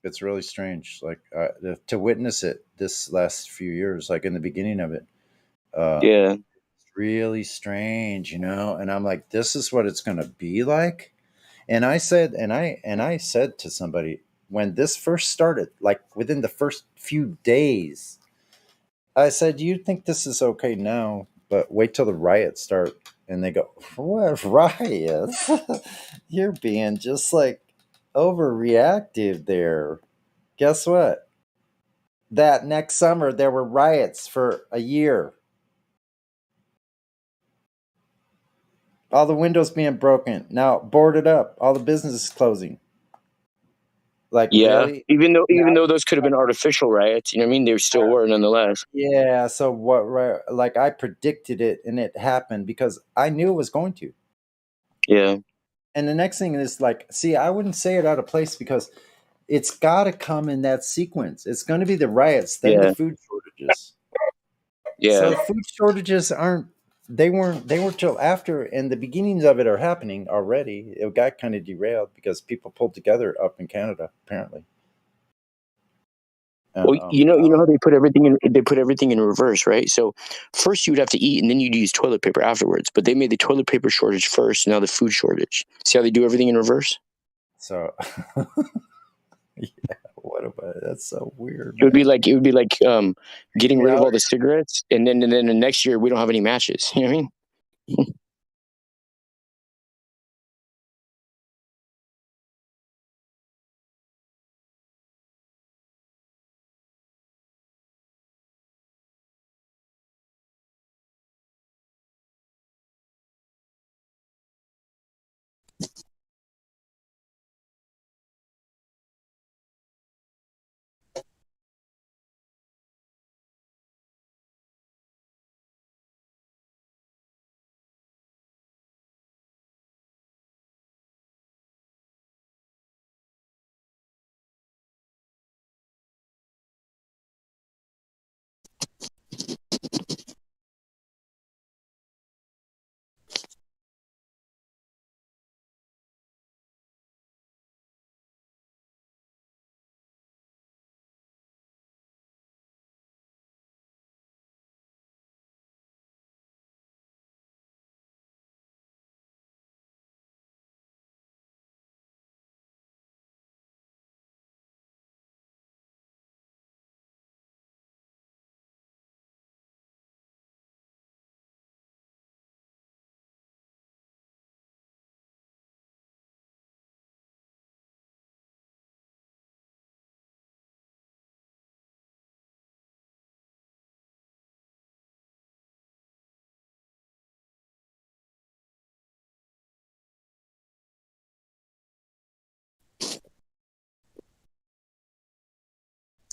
it's really strange. Like to witness it this last few years, like in the beginning of it, Yeah. it's really strange, you know. And I'm like, this is what it's going to be like. And I said, and I said to somebody when this first started, like within the first few days, I said, "You think this is okay now, but wait till the riots start." And they go, "What riots? You're being just like overreactive there." Guess what? That next summer there were riots for a year. All the windows being broken, now boarded up, all the businesses closing. Like Yeah. really? Even though those could have been artificial riots, you know what I mean? They still were nonetheless. Yeah. So what? Like I predicted it, and it happened because I knew it was going to. Yeah. And the next thing is like, see, I wouldn't say it out of place because it's got to come in that sequence. It's going to be the riots, then the Yeah. food shortages. Yeah. So the food shortages they weren't till after, and the beginnings of it are happening already. It got kind of derailed because people pulled together up in Canada, apparently. Well, you know how they put everything in reverse, right? So first you would have to eat, and then you'd use toilet paper afterwards. But they made the toilet paper shortage first, now the food shortage. See how they do everything in reverse? So, yeah, what about it? That's so weird. It would be like getting rid of all the cigarettes, and then the next year we don't have any matches. You know what I mean?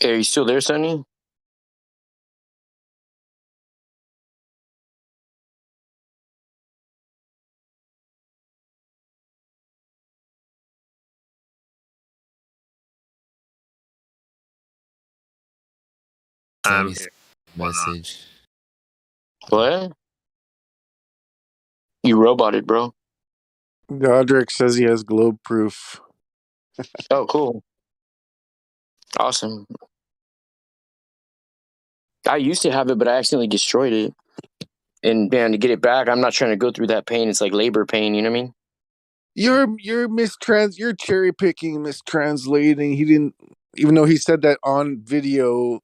Hey, are you still there, Sonny? Sammy's message. What? You roboted, bro. Godric says he has globe proof. Oh, cool. Awesome. I used to have it, but I accidentally destroyed it. And man, to get it back, I'm not trying to go through that pain. It's like labor pain, you know what I mean? You're cherry picking, mistranslating. He didn't, even though he said that on video.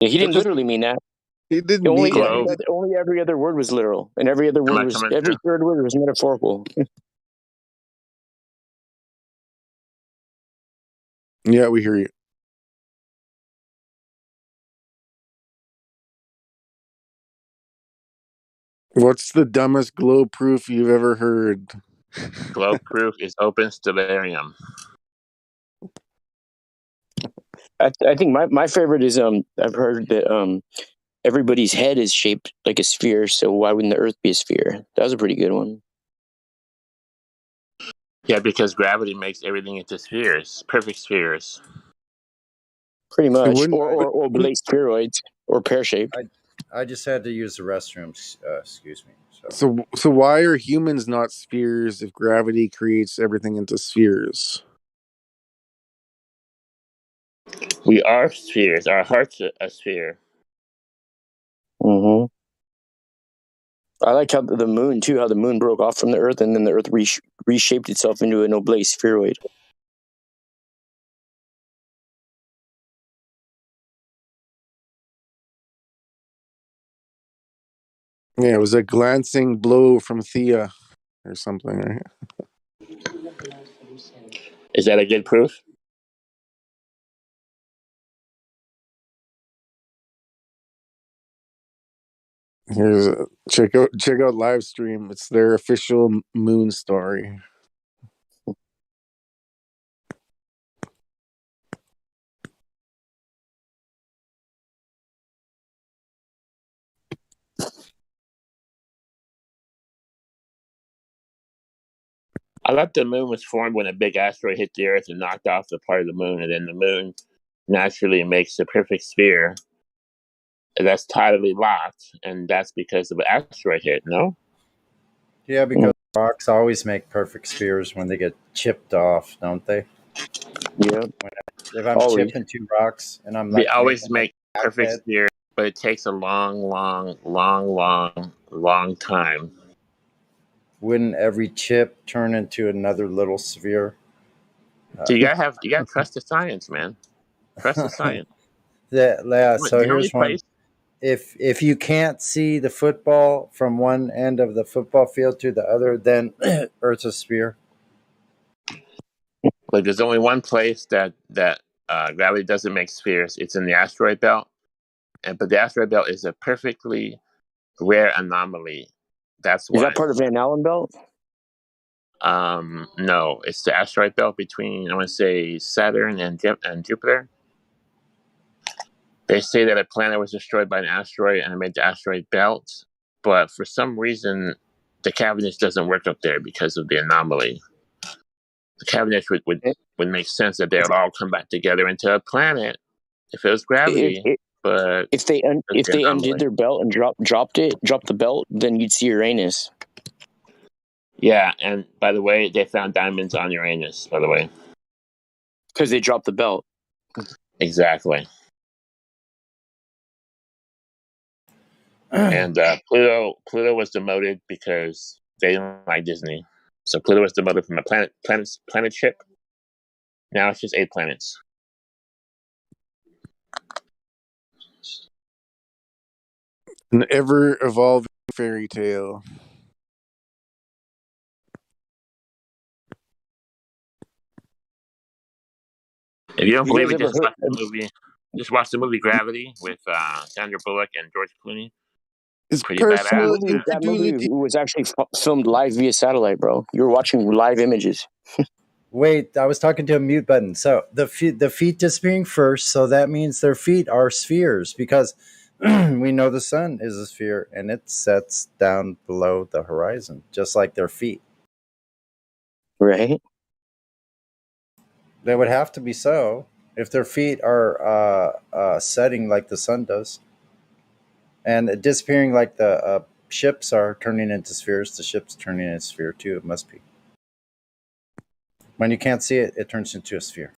Yeah, he didn't literally mean that. He didn't mean that. Only every other word was literal, and every third word was metaphorical. Yeah, we hear you. What's the dumbest globe proof you've ever heard? Globe proof is open stellarium. I think my favorite is I've heard that everybody's head is shaped like a sphere, so why wouldn't the Earth be a sphere? That was a pretty good one. Yeah, because gravity makes everything into spheres, perfect spheres. Pretty much, or oblate spheroids, or pear shaped. I just had to use the restrooms. Excuse me. So why are humans not spheres if gravity creates everything into spheres? We are spheres. Our heart's a sphere. Mm-hmm. I like how the moon too. How the moon broke off from the Earth, and then the Earth reshaped itself into an oblate spheroid. Yeah, it was a glancing blow from Thea or something, right? Is that a good proof? Here's check out Livestream. It's their official moon story. I thought the moon was formed when a big asteroid hit the Earth and knocked off the part of the moon, and then the moon naturally makes a perfect sphere that's tidally locked, and that's because of an asteroid hit. No. Yeah, because rocks always make perfect spheres when they get chipped off, don't they? Yeah. If I'm Always. chipping two rocks and I'm They like always making make a perfect head, sphere, but it takes a long time. wouldn't every chip turn into another little sphere? So you gotta trust the science, man. Trust the science. Yeah. So The only here's one. place If you can't see the football from one end of the football field to the other, then Earth's a sphere. Like there's only one place that gravity doesn't make spheres. It's in the asteroid belt, but the asteroid belt is a perfectly rare anomaly. That's Is why. that part of Van Allen belt? No, it's the asteroid belt between I want to say Saturn and Jupiter. They say that a planet was destroyed by an asteroid and it made the asteroid belt, but for some reason the cabinet doesn't work up there because of the anomaly. The cabinet would make sense that they would all come back together into a planet if it was gravity. But if they undid their belt and dropped the belt, then you'd see Uranus. Yeah, and by the way, they found diamonds on Uranus. By the way, because they dropped the belt. Exactly. And Pluto was demoted because they didn't like Disney. So Pluto was demoted from a planet ship. Now it's just 8 planets. An ever evolving fairy tale. If you don't You believe guys it, ever just watch the movie Gravity with Sandra Bullock and George Clooney. It's pretty badass. That movie was actually filmed live via satellite, bro. You were watching live images. Wait, I was talking to a mute button. So the feet disappearing first, so that means their feet are spheres because we know the sun is a sphere and it sets down below the horizon, just like their feet. Right? They would have to be so if their feet are setting like the sun does, and disappearing like the ships are turning into spheres. The ship's turning into a sphere too. It must be. When you can't see it, it turns into a sphere.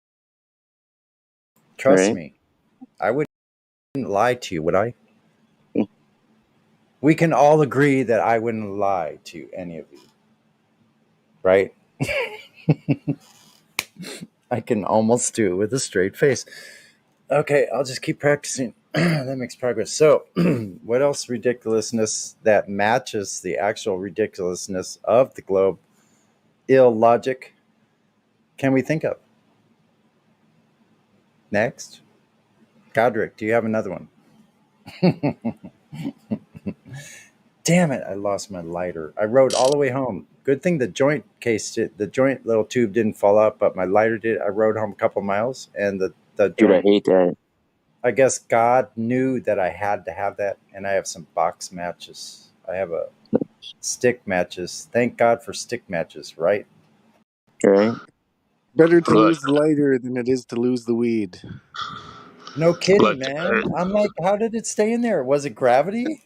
Trust me, I wouldn't lie to you, would I? We can all agree that I wouldn't lie to any of you, right? I can almost do it with a straight face. Okay, I'll just keep practicing. That makes progress. So, what else ridiculousness that matches the actual ridiculousness of the globe illogic can we think of? Next. Godric, do you have another one? Damn it, I lost my lighter. I rode all the way home. Good thing the joint little tube didn't fall out, but my lighter did. I rode home a couple miles, and the Dude, joint, I hate that. I guess God knew that I had to have that, and I have some box matches. I have a stick matches. Thank God for stick matches, right? Right. Better to lose the lighter than it is to lose the weed. No kidding, Like the man. Earth, I'm like, how did it stay in there? Was it gravity?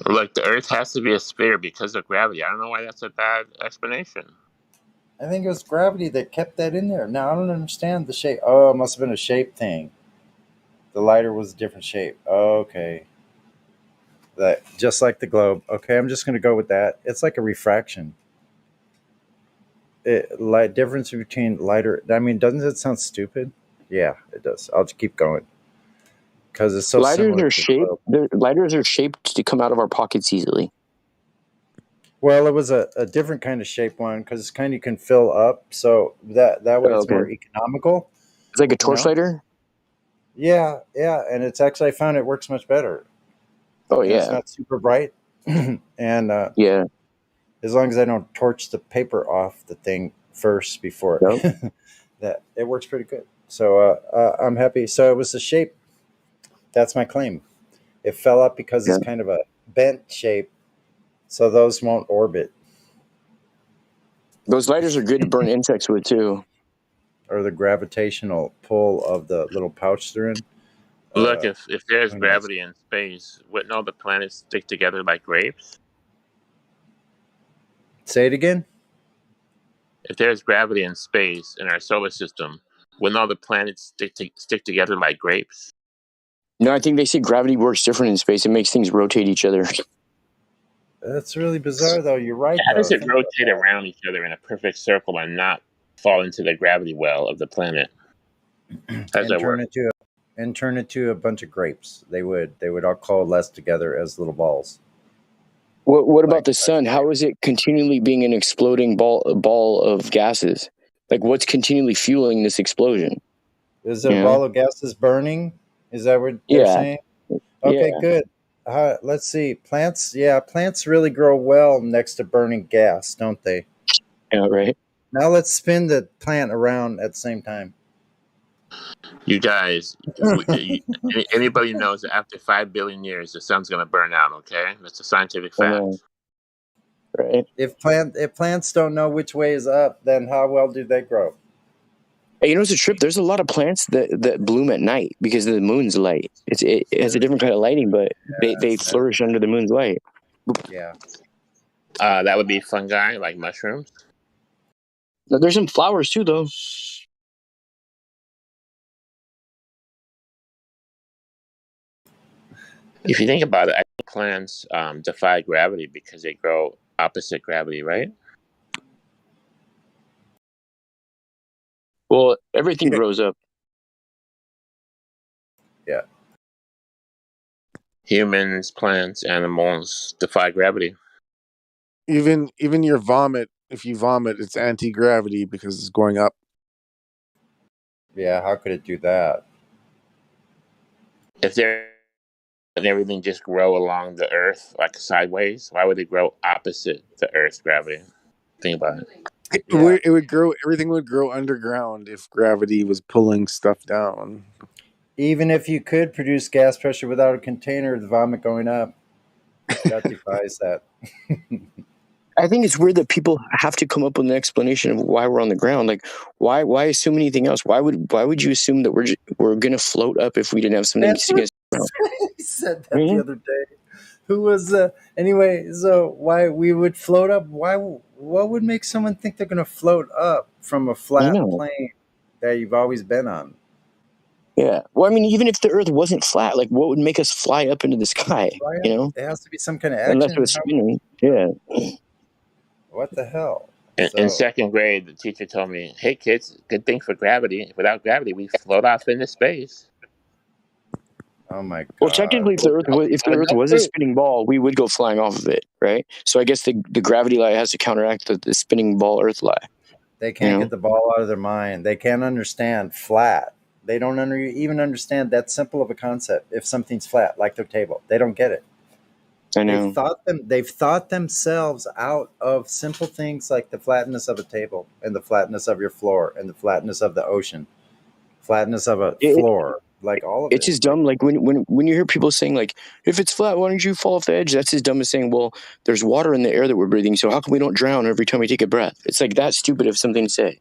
like the Earth has to be a sphere because of gravity. I don't know why that's a bad explanation. I think it was gravity that kept that in there. Now I don't understand the shape. Oh, it must have been a shape thing. The lighter was a different shape. Okay. That just like the globe. Okay, I'm just gonna go with that. It's like a refraction. Light difference between lighter. I mean, doesn't it sound stupid? Yeah, it does. I'll just keep going because it's so Lighters similar are to the shaped. globe. Lighters are shaped to come out of our pockets easily. Well, it was a different kind of shape one because it's kind you can fill up, so that way Oh, it's more okay. economical. It's like a You torch know? lighter. Yeah, yeah, and it's actually I found it works much better, Oh and it's yeah, not super bright, and yeah. as long as I don't torch the paper off the thing first before Yep. that it works pretty good. So I'm happy. So it was the shape. That's my claim. It fell up because Yeah. it's kind of a bent shape, so those won't orbit. Those lighters are good to burn insects with too. Or the gravitational pull of the little pouch they're in. Look, if there's Who knows? gravity in space, wouldn't all the planets stick together like grapes? Say it again. If there's gravity in space in our solar system, wouldn't all the planets stick together like grapes? No, I think they say gravity works different in space. It makes things rotate each other. That's really bizarre, though. You're right, How though. does it Think about rotate around each other in a perfect circle and not fall into the gravity well of the planet? How does and that work? turn it to a bunch of grapes. They would all coalesce together as little balls. What about Like the sun? How is it continually being an exploding ball of gases? Like what's continually fueling this explosion? is You a know? ball of gases burning? Is that what they're Yeah, saying? yeah, Okay, good. Let's see. Plants, yeah, plants really grow well next to burning gas, don't they? yeah, right. Now let's spin the plant around at the same time. You guys, anybody knows that after 5 billion years, the sun's going to burn out, okay? That's a scientific I fact. know, right? If plants don't know which way is up, then how well do they grow? Hey, you know, it's a trip. There's a lot of plants that bloom at night because of the moon's light. It has a different kind of lighting, but they flourish under the moon's light. Yeah. That would be fungi, like mushrooms. Now, there's some flowers too, though. If you think about it, I think plants defy gravity because they grow opposite gravity, right? Well, everything Yeah. grows up. Yeah. Humans, plants, animals defy gravity. Even your vomit, if you vomit, it's anti-gravity because it's going up. Yeah, how could it do that? If they're and everything just grow along the Earth like sideways, why would it grow opposite the Earth's gravity? Think about it. It would grow. Everything would grow underground if gravity was pulling stuff down. Even if you could produce gas pressure without a container, the vomit going up, that defies that. I think it's weird that people have to come up with an explanation of why we're on the ground. Like, why assume anything else? Why would you assume that we're gonna float up if we didn't have something That's to get us around? he said that the other day. Who was anyway? So why we would float up? Why? What would make someone think they're going to float up from a flat plane that you've always been on? Yeah. Well, I mean, even if the Earth wasn't flat, like, what would make us fly up into the sky? You know, There has to be some kind of unless action. it was spinning. Yeah. What the hell? In second grade, the teacher told me, "Hey kids, good thing for gravity. Without gravity, we float off into space." Oh my god! Well, technically, if the Earth was a spinning ball, we would go flying off of it, right? So I guess the gravity lie has to counteract the spinning ball Earth lie. They can't get the ball out of their mind. They can't understand flat. They don't even understand that simple of a concept. If something's flat, like their table, they don't get it. I know. They've thought themselves out of simple things like the flatness of a table and the flatness of your floor and the flatness of the ocean, flatness of a floor, like all of it. It's just dumb. Like when you hear people saying like, if it's flat, why don't you fall off the edge? That's as dumb as saying, well, there's water in the air that we're breathing, so how come we don't drown every time we take a breath? It's like that stupid of something to say,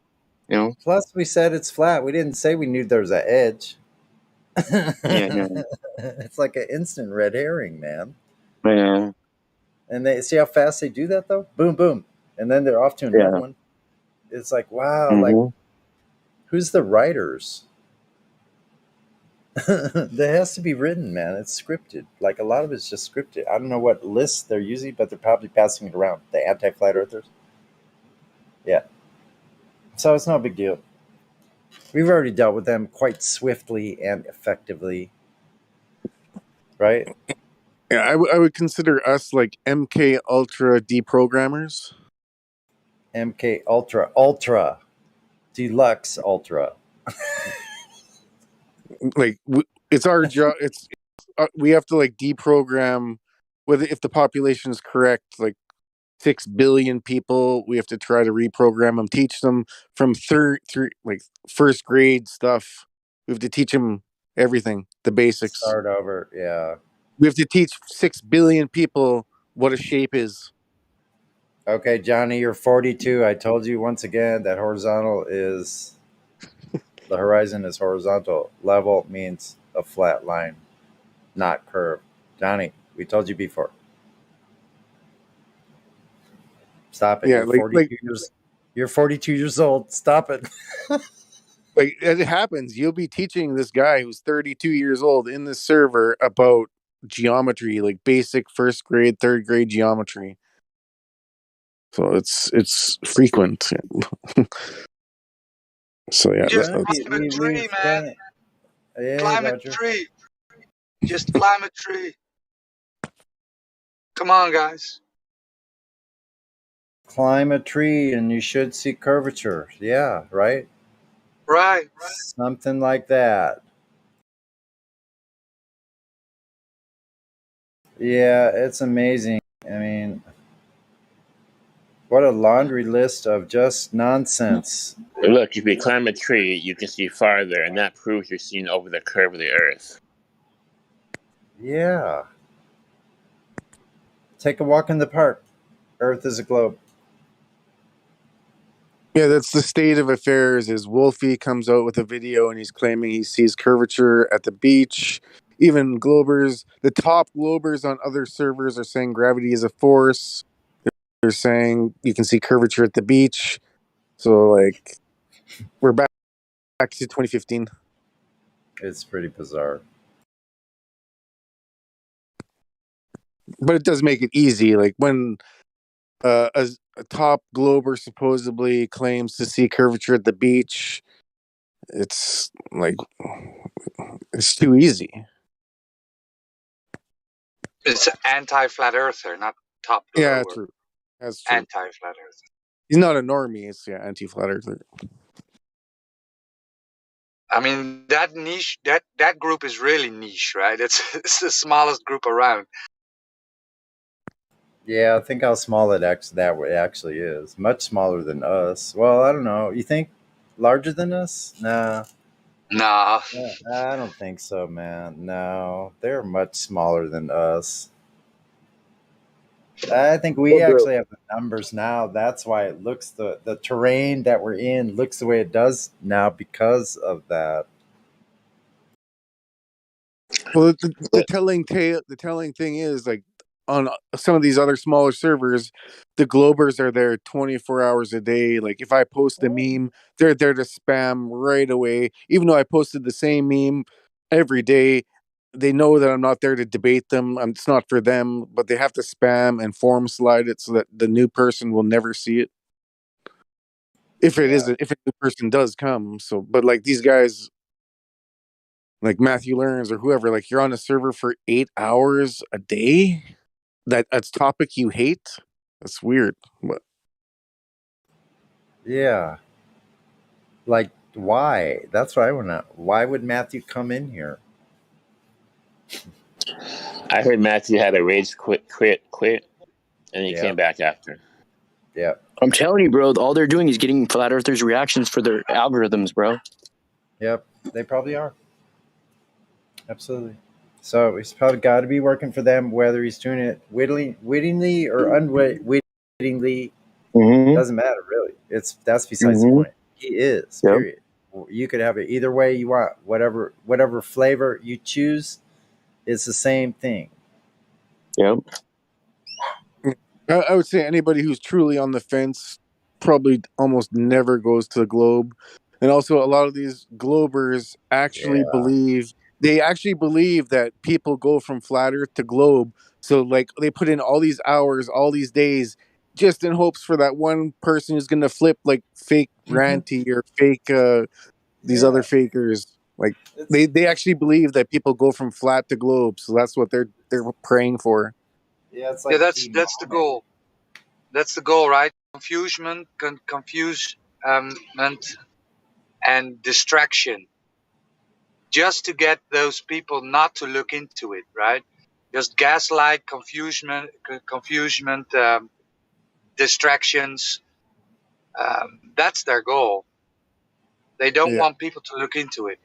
you know? Plus, we said it's flat. We didn't say we knew there was an edge. Yeah. It's like an instant red herring, man. Yeah. And they see how fast they do that, though. Boom, boom, and then they're off to another Yeah. one. It's like, wow, like Hmm. who's the writers? That has to be written, man. It's scripted. Like a lot of it's just scripted. I don't know what lists they're using, but they're probably passing it around. The anti-flat earthers. Yeah. So it's not a big deal. We've already dealt with them quite swiftly and effectively, right? Yeah, I would consider us like MK Ultra deprogrammers. MK Ultra, Deluxe Ultra. Like it's our job. It's we have to like deprogram whether if the population is correct. Like 6 billion people, we have to try to reprogram them, teach them from third through like first grade stuff. We have to teach them everything, the basics. Start over, yeah. We have to teach 6 billion people what a shape is. Okay, Johnny, you're 42. I told you once again that horizontal is the horizon is horizontal. Level means a flat line, not curve. Johnny, we told you before. Stop it. Yeah, You're like 42 years. You're 42 years old. Stop it. like it happens. You'll be teaching this guy who's 32 years old in this server about geometry, like basic first grade, third grade geometry. So it's frequent. So yeah, Just that's, climb a tree, man. Yeah, Climb a Roger. tree. Just climb a tree. Come on, guys. Climb a tree and you should see curvature. Yeah, right? Right. Something like that. Yeah, it's amazing. I mean, what a laundry list of just nonsense. Look, if you climb a tree, you can see farther, and that proves you're seeing over the curve of the Earth. Yeah. Take a walk in the park. Earth is a globe. yeah, that's the state of affairs. Is Wolfie comes out with a video and he's claiming he sees curvature at the beach. Even Globers, the top Globers on other servers are saying gravity is a force. They're saying you can see curvature at the beach. So like we're back to 2015. It's pretty bizarre. But it does make it easy. Like when a top Glober supposedly claims to see curvature at the beach, it's like it's too easy. It's an anti-flat earther, not top Yeah, blower. true. That's true. Anti-flat earther. He's not a normie. It's anti-flat earther. I mean, that niche, that group is really niche, right? It's the smallest group around. Yeah, think how small it actually is. Much smaller than us. Well, I don't know. You think larger than us? Nah. Nah. I don't think so, man. No, they're much smaller than us. I think we actually have the numbers now. That's why it looks the terrain that we're in looks the way it does now because of that. Well, the telling thing is like on some of these other smaller servers, the Globers are there 24 hours a day. Like if I post a meme, they're there to spam right away. Even though I posted the same meme every day, they know that I'm not there to debate them. It's not for them, but they have to spam and form slide it so that the new person will never see it. If it isn't, if a new person does come. So, but like these guys, like Matthew Learns or whoever, like you're on a server for 8 hours a day. That's topic you hate. That's weird. But Yeah. Like why? That's what I want to. Why would Matthew come in here? I heard Matthew had a rage quit, and he came back after. Yeah. I'm telling you, bro, all they're doing is getting flat earthers' reactions for their algorithms, bro. Yep, they probably are. Absolutely. So he's probably got to be working for them, whether he's doing it wittingly or unwittingly. Mm-hmm. Doesn't matter, really. That's besides the point. He is, period. You could have it either way you want. Whatever flavor you choose, it's the same thing. Yep. I would say anybody who's truly on the fence probably almost never goes to the Globe. And also, a lot of these Globers actually Yeah. believe that people go from flat Earth to Globe. So, like, they put in all these hours, all these days, just in hopes for that one person who's going to flip like fake Ranty or fake these other fakers. Like, they actually believe that people go from flat to Globe. So that's what they're praying for. Yeah, it's Yeah, like that's the goal. That's the goal, right? Confusement, and distraction, just to get those people not to look into it, right? Just gaslight, confusement, distractions. That's their goal. They don't Yeah. want people to look into it.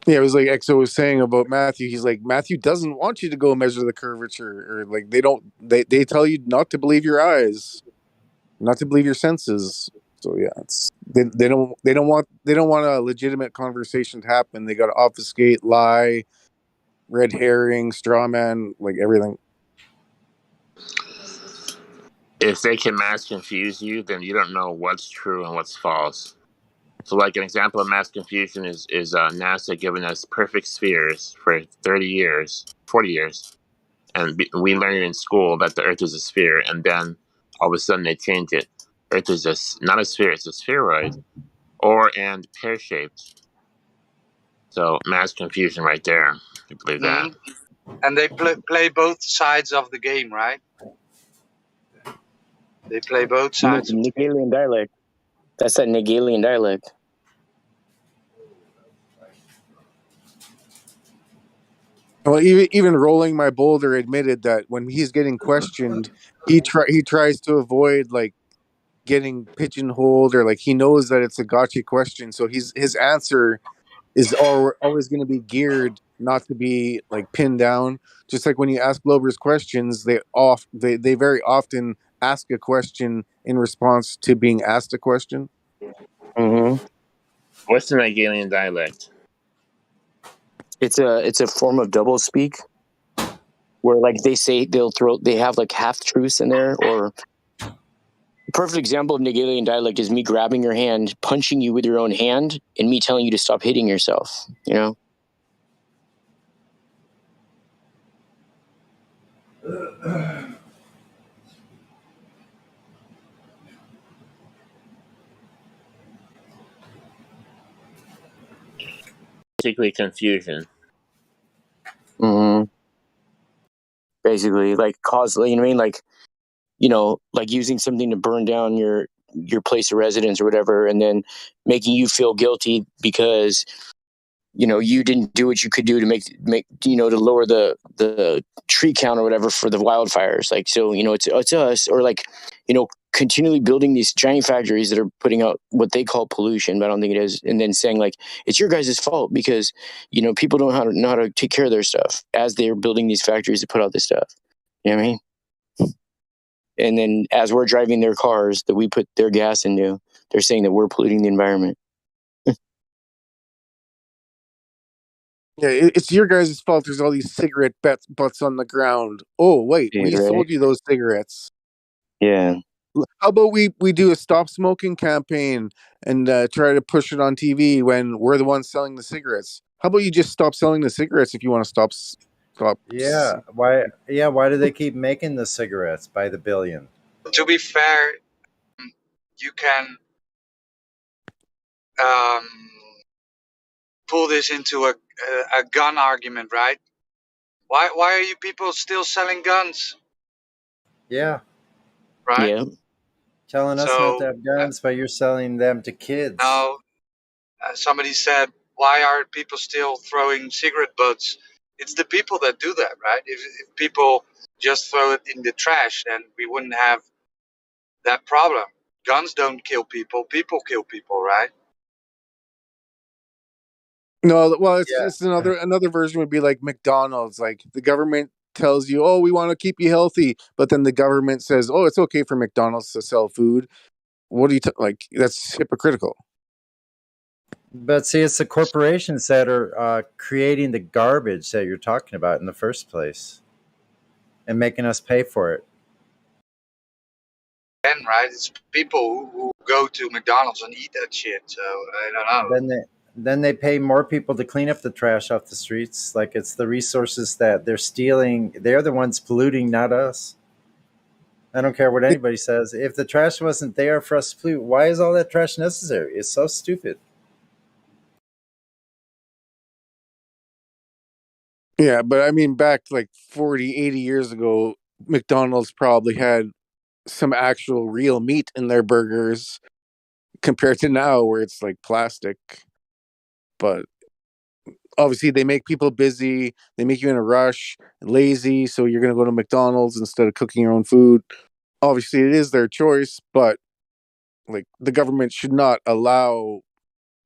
Yeah, it was like Exo was saying about Matthew. He's like, Matthew doesn't want you to go measure the curvature, or like they tell you not to believe your eyes, not to believe your senses. So yeah, they don't want a legitimate conversation to happen. They got to obfuscate, lie, red herring, straw man, like everything. If they can mass confuse you, then you don't know what's true and what's false. So, like an example of mass confusion is NASA giving us perfect spheres for 30 years, 40 years, and we learned in school that the Earth is a sphere, and then all of a sudden they change it. Earth is not a sphere; it's a spheroid, and pear shaped. So mass confusion right there. You believe that? And they play both sides of the game, right? They play both sides. Nigalian dialect. That's that Nigalian dialect. Well, even Rolling My Boulder admitted that when he's getting questioned, he tries to avoid like getting pigeonholed, or like he knows that it's a gotcha question, so his answer is always going to be geared not to be like pinned down. Just like when you ask Globers questions, they very often ask a question in response to being asked a question. Mm-hmm. What's the Nigerian dialect? It's a form of double speak where like they have like half truths in there. Or perfect example of Nigerian dialect is me grabbing your hand, punching you with your own hand, and me telling you to stop hitting yourself. You know. Basically, confusion. Mm-hmm. Basically, like cause, you know what I mean? Like using something to burn down your place of residence or whatever, and then making you feel guilty because you didn't do what you could do to make to lower the tree count or whatever for the wildfires. Like, so it's us, or like continually building these giant factories that are putting out what they call pollution, but I don't think it is, and then saying like it's your guys' fault because people don't know how to take care of their stuff as they're building these factories to put out this stuff. You know what I mean? And then as we're driving their cars that we put their gas into, they're saying that we're polluting the environment. Yeah, it's your guys' fault. There's all these cigarette butts on the ground. Oh wait, we Right? sold you those cigarettes. Yeah. How about we do a stop smoking campaign and try to push it on TV when we're the ones selling the cigarettes? How about you just stop selling the cigarettes if you want to stop? Yeah. Why? Yeah. Why do they keep making the cigarettes by the billion? To be fair, you can pull this into a gun argument, right? Why are you people still selling guns? Yeah. Right? Yeah. Telling us not to have guns, but you're selling them to kids. Now, somebody said, why are people still throwing cigarette butts? It's the people that do that, right? If people just throw it in the trash, then we wouldn't have that problem. Guns don't kill people kill people, right? No, well, it's just another version would be like McDonald's. Like the government tells you, "Oh, we want to keep you healthy," but then the government says, "Oh, it's okay for McDonald's to sell food." what do you like? That's hypocritical. But see, it's the corporations that are creating the garbage that you're talking about in the first place and making us pay for it. And right, it's people who go to McDonald's and eat that shit. So I don't know. Then they pay more people to clean up the trash off the streets. Like it's the resources that they're stealing. They're the ones polluting, not us. I don't care what anybody says. If the trash wasn't there for us to pollute, why is all that trash necessary? It's so stupid. Yeah, but I mean, back like 40, 80 years ago, McDonald's probably had some actual real meat in their burgers compared to now where it's like plastic. But obviously they make people busy, they make you in a rush, lazy, so you're going to go to McDonald's instead of cooking your own food. Obviously it is their choice, but like the government should not allow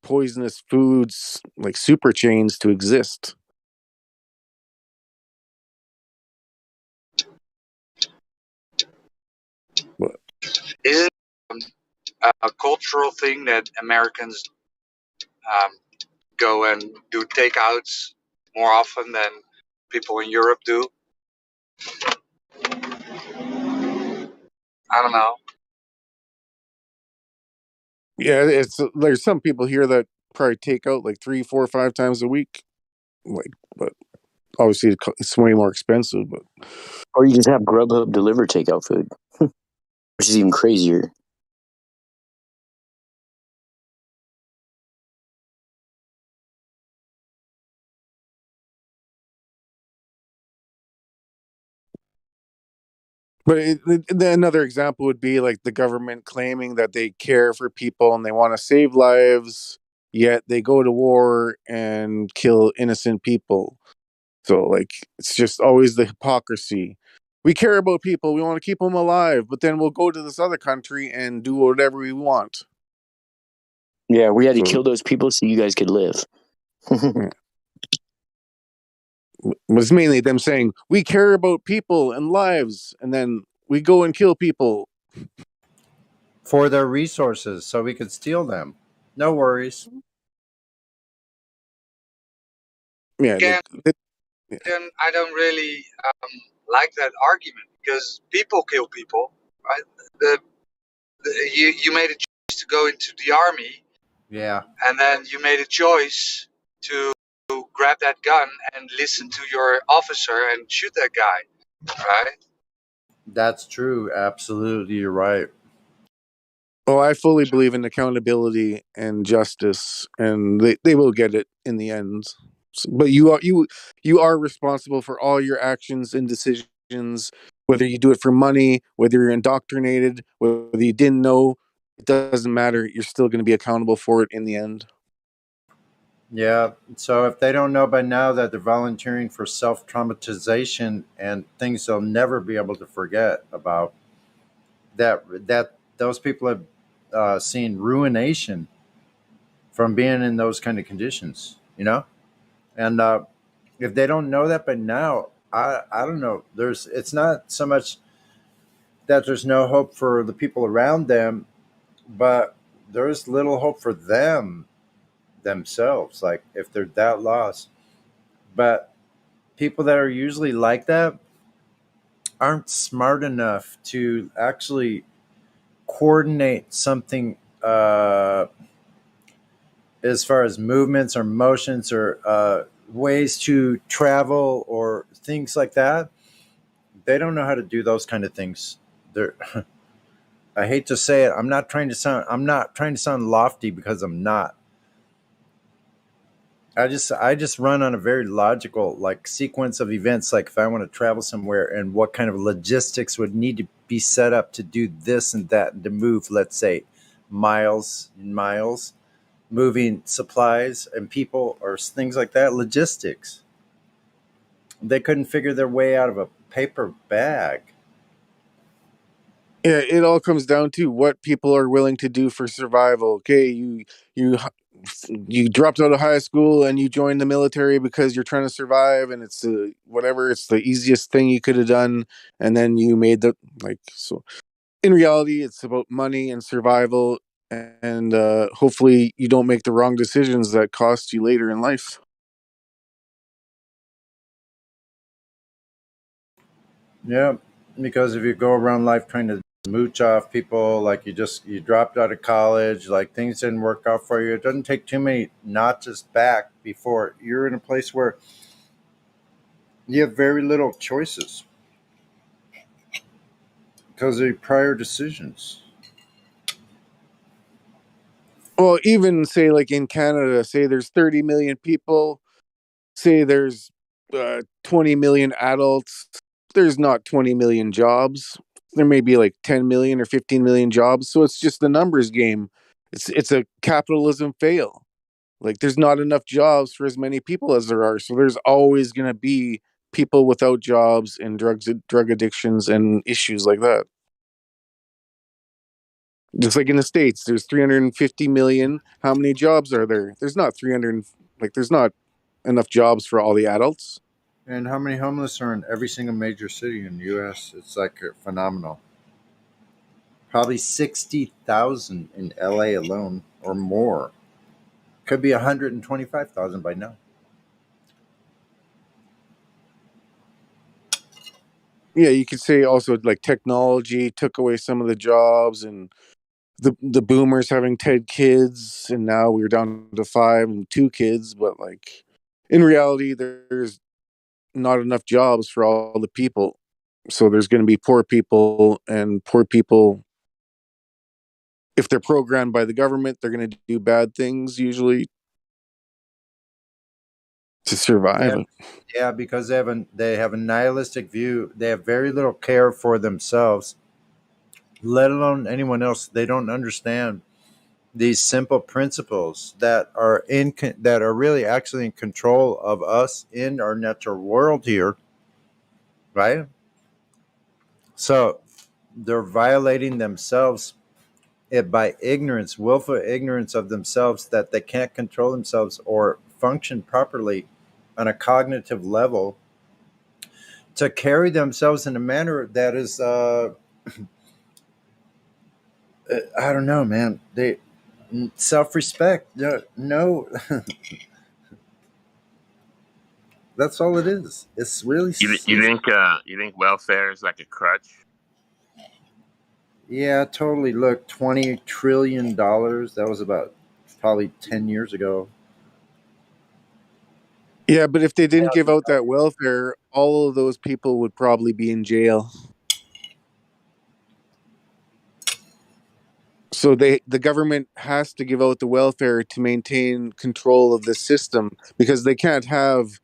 poisonous foods like super chains to exist. What? Is it a cultural thing that Americans go and do takeouts more often than people in Europe do? I don't know. Yeah, it's there's some people here that probably take out like 3, 4, 5 times a week. Like, but obviously it's way more expensive. But or you just have Grubhub deliver takeout food, which is even crazier. Another example would be like the government claiming that they care for people and they want to save lives, yet they go to war and kill innocent people. So like it's just always the hypocrisy. We care about people, we want to keep them alive, but then we'll go to this other country and do whatever we want. Yeah, we had to kill those people so you guys could live. Yeah. It's mainly them saying we care about people and lives, and then we go and kill people for their resources so we could steal them. No worries. Yeah, Again, I don't really like that argument because people kill people, right? You made a choice to go into the army, yeah, and then you made a choice to grab that gun and listen to your officer and shoot that guy, right? That's true. Absolutely, you're right. Oh, I fully believe in accountability and justice, and they will get it in the end. But you are responsible for all your actions and decisions, whether you do it for money, whether you're indoctrinated, whether you didn't know. It doesn't matter. You're still going to be accountable for it in the end. Yeah. So if they don't know by now that they're volunteering for self-traumatization and things they'll never be able to forget about, that those people have seen ruination from being in those kind of conditions, and if they don't know that by now, I don't know. It's not so much that there's no hope for the people around them, but there's little hope for them themselves. Like if they're that lost, but people that are usually like that aren't smart enough to actually coordinate something as far as movements or motions or ways to travel or things like that. They don't know how to do those kind of things. They're I hate to say it. I'm not trying to sound lofty because I'm not. I just run on a very logical like sequence of events. Like if I want to travel somewhere and what kind of logistics would need to be set up to do this and that and to move, let's say, miles and miles, moving supplies and people or things like that. Logistics. They couldn't figure their way out of a paper bag. Yeah, it all comes down to what people are willing to do for survival. Okay, you dropped out of high school and you joined the military because you're trying to survive, and it's whatever. It's the easiest thing you could have done, and then you made the so. in reality, it's about money and survival, and hopefully you don't make the wrong decisions that cost you later in life. Yeah, because if you go around life trying to mooch off people, like you dropped out of college, like things didn't work out for you, it doesn't take too many notches back before you're in a place where you have very little choices because of your prior decisions. Well, even say like in Canada, say there's 30 million people, say there's 20 million adults, there's not 20 million jobs. There may be like 10 million or 15 million jobs. So it's just the numbers game. It's a capitalism fail. Like there's not enough jobs for as many people as there are. So there's always going to be people without jobs and drug addictions and issues like that. Just like in the States, there's 350 million. How many jobs are there? There's not 300, like there's not enough jobs for all the adults. And how many homeless are in every single major city in the U.S.? It's like phenomenal. Probably 60,000 in L.A. alone or more. Could be 125,000 by now. Yeah, you could say also like technology took away some of the jobs, and the boomers having 10 kids, and now we're down to 5 and 2 kids. But like in reality, there's not enough jobs for all the people. So there's going to be poor people, and poor people, if they're programmed by the government, they're going to do bad things usually to survive Yeah, it. yeah, because they have a nihilistic view. They have very little care for themselves, let alone anyone else. They don't understand these simple principles that are that are really actually in control of us in our natural world here, right? So they're violating themselves by ignorance, willful ignorance of themselves, that they can't control themselves or function properly on a cognitive level to carry themselves in a manner that is I don't know, man. They self-respect. No, that's all it is. It's really You think welfare is like a crutch? yeah, totally. Look, $20 trillion. That was about probably 10 years ago. Yeah, but if they didn't give out that welfare, all of those people would probably be in jail. So the government has to give out the welfare to maintain control of the system, because they can't have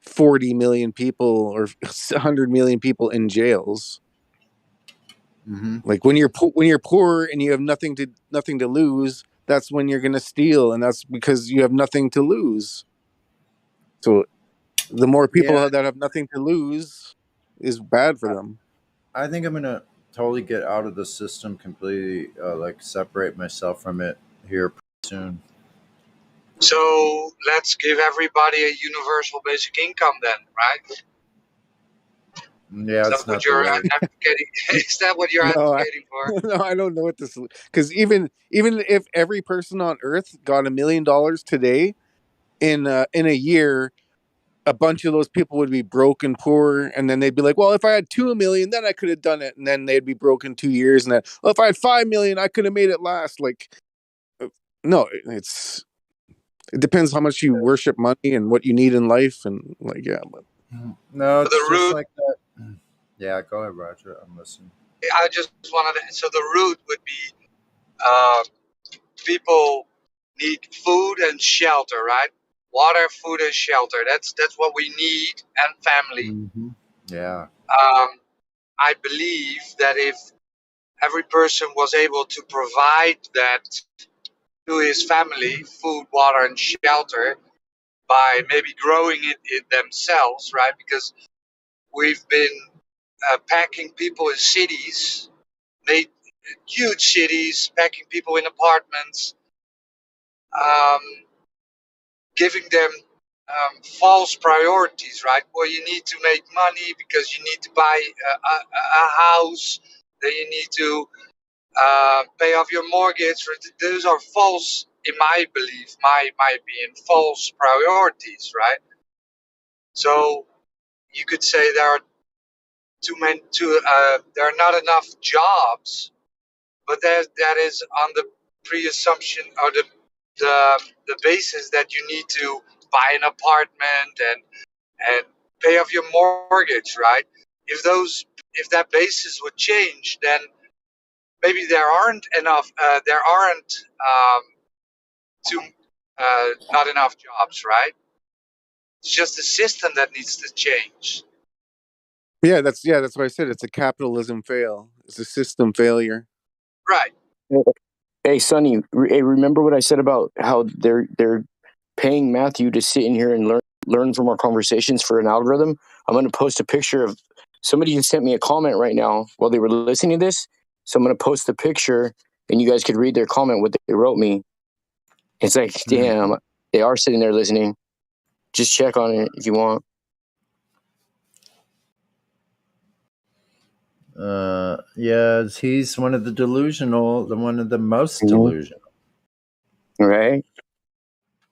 40 million people or 100 million people in jails. Mm-hmm. Like when you're poor and you have nothing to lose, that's when you're going to steal, and that's because you have nothing to lose. So the more people Yeah, that have nothing to lose is bad for them. I think I'm gonna totally get out of the system completely, like separate myself from it here pretty soon. So let's give everybody a universal basic income then, right? Yeah, Is that it's what not the you're way. advocating? Is that what you're No, advocating for? no, I don't know what this, because even if every person on Earth got $1 million today, in a year, a bunch of those people would be broke and poor, and then they'd be like, well, if I had 2 million, then I could have done it, and then they'd be broke in 2 years, and then, well, if I had 5 million, I could have made it last. Like, no, it depends how much you worship money and what you need in life, and like, yeah, but No, So the it's just root, like that. Yeah, go ahead, Roger. I'm listening. I just wanted to, so the root would be uh, people need food and shelter, right? Water, food, and shelter. That's what we need, and family. Mm-hmm. Yeah. I believe that if every person was able to provide that to his family, food, water, and shelter, by maybe growing it themselves, right? Because we've been packing people in cities, made huge cities, packing people in apartments, um, giving them false priorities, right? Well, you need to make money because you need to buy a house then you need to pay off your mortgage. Those are false, in my belief, my opinion, false priorities, right? So you could say there are there are not enough jobs, but that is on the pre-assumption or the basis that you need to buy an apartment and pay off your mortgage, right? If that basis would change, then maybe there aren't too not enough jobs, right? It's just the system that needs to change. Yeah, that's what I said. It's a capitalism fail. It's a system failure. Right. Hey, Sonny, remember what I said about how they're paying Matthew to sit in here and learn from our conversations for an algorithm? I'm going to post a picture of somebody just sent me a comment right now while they were listening to this. So I'm going to post the picture, and you guys could read their comment, what they wrote me. It's like, damn, they are sitting there listening. Just check on it if you want. Yeah, he's one of the one of the most delusional. Right?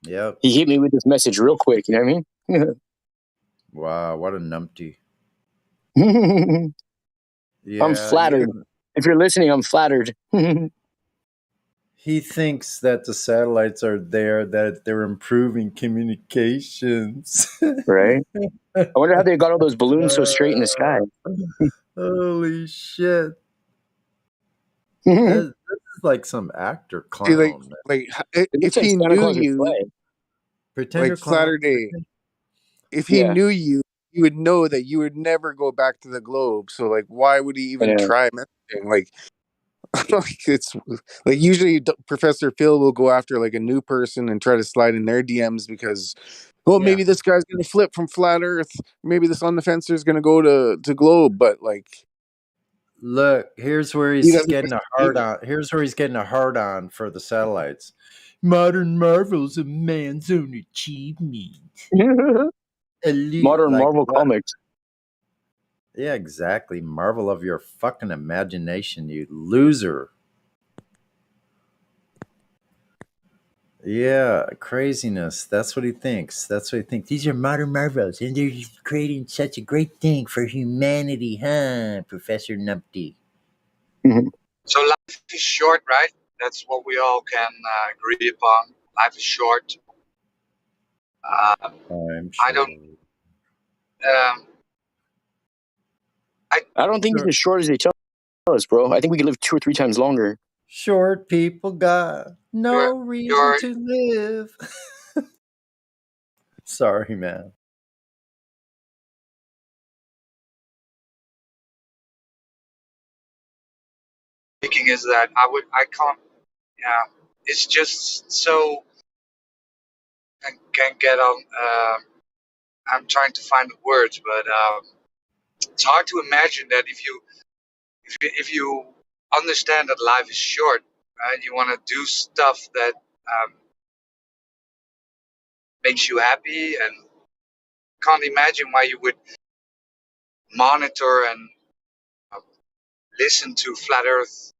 Yep. He hit me with this message real quick, you know what I mean? Wow, what a numpty. Yeah, I'm flattered. If you're listening, I'm flattered. He thinks that the satellites are there, that they're improving communications. Right? I wonder how they got all those balloons so straight in the sky. Holy shit. This is like some actor clown. If he knew you, Pretender like Flatter Day, if he knew you, you would know that you would never go back to the globe. So, like, why would he even try messaging? Like, it's like usually Professor Phil will go after like a new person and try to slide in their DMs because, well, maybe this guy's gonna flip from flat Earth. Maybe this on the fencer is gonna go to globe. But like, look, here's where he's getting a hard on. Here's where he's getting a hard on for the satellites. Modern marvels of man's own achievement. Modern Marvel comics. Yeah, exactly. Marvel of your fucking imagination, you loser. Yeah, craziness. That's what he thinks. These are modern marvels, and they're creating such a great thing for humanity, huh, Professor Numpty? So life is short, right? That's what we all can agree upon. Life is short. I don't. I don't think it's as short as they tell us, bro. I think we could live 2 or 3 times longer. Short people got no reason to live. Sorry, man. Thinking is that I can't. Yeah, it's just so. I can't get on. I'm trying to find the words, but it's hard to imagine that if you understand that life is short, right? You want to do stuff that makes you happy, and can't imagine why you would monitor and listen to flat Earth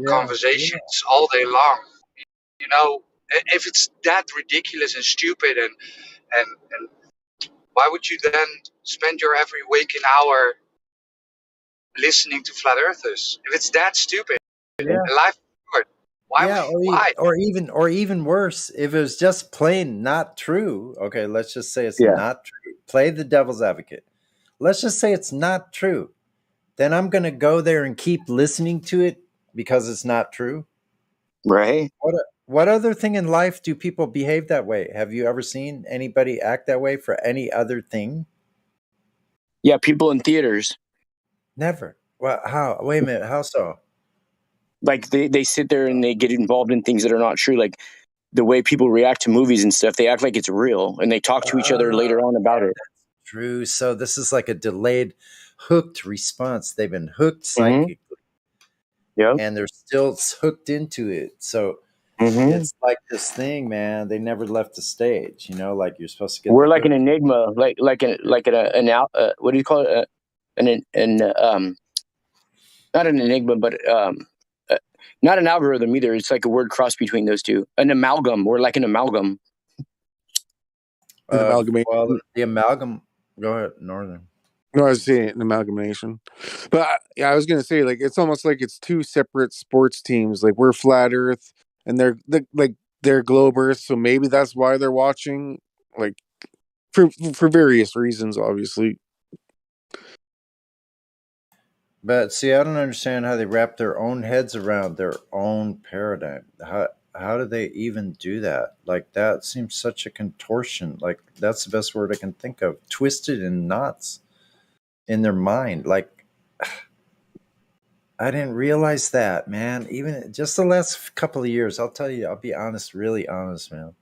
conversations all day long. You know, if it's that ridiculous and stupid, and why would you then spend your every waking hour listening to flat earthers? If it's that stupid, life is short. Why? Or even worse, if it was just plain not true. Okay, let's just say it's not true. Play the devil's advocate. Let's just say it's not true. Then I'm going to go there and keep listening to it because it's not true. Right. What other thing in life do people behave that way? Have you ever seen anybody act that way for any other thing? Yeah, people in theaters. Never. Well, how? Wait a minute. How so? Like they sit there and they get involved in things that are not true. Like the way people react to movies and stuff, they act like it's real and they talk to each other later on about it. True. So this is like a delayed, hooked response. They've been hooked psychically. And they're still hooked into it. So it's like this thing, man. They never left the stage. You know, like you're supposed to get. We're like an enigma, like what do you call it? not an enigma, but not an algorithm either. It's like a word cross between those two. An amalgam. We're like an amalgam. An amalgamation. Well, the amalgam. Go ahead, Northern. No, I was saying an amalgamation. But yeah, I was gonna say like it's almost like it's two separate sports teams. Like we're flat Earth, and they're globe Earth. So maybe that's why they're watching. Like for various reasons, obviously. But see, I don't understand how they wrap their own heads around their own paradigm. How do they even do that? Like that seems such a contortion. Like that's the best word I can think of. Twisted in knots in their mind. Like I didn't realize that, man. Even just the last couple of years, I'll tell you, I'll be honest, really honest, man.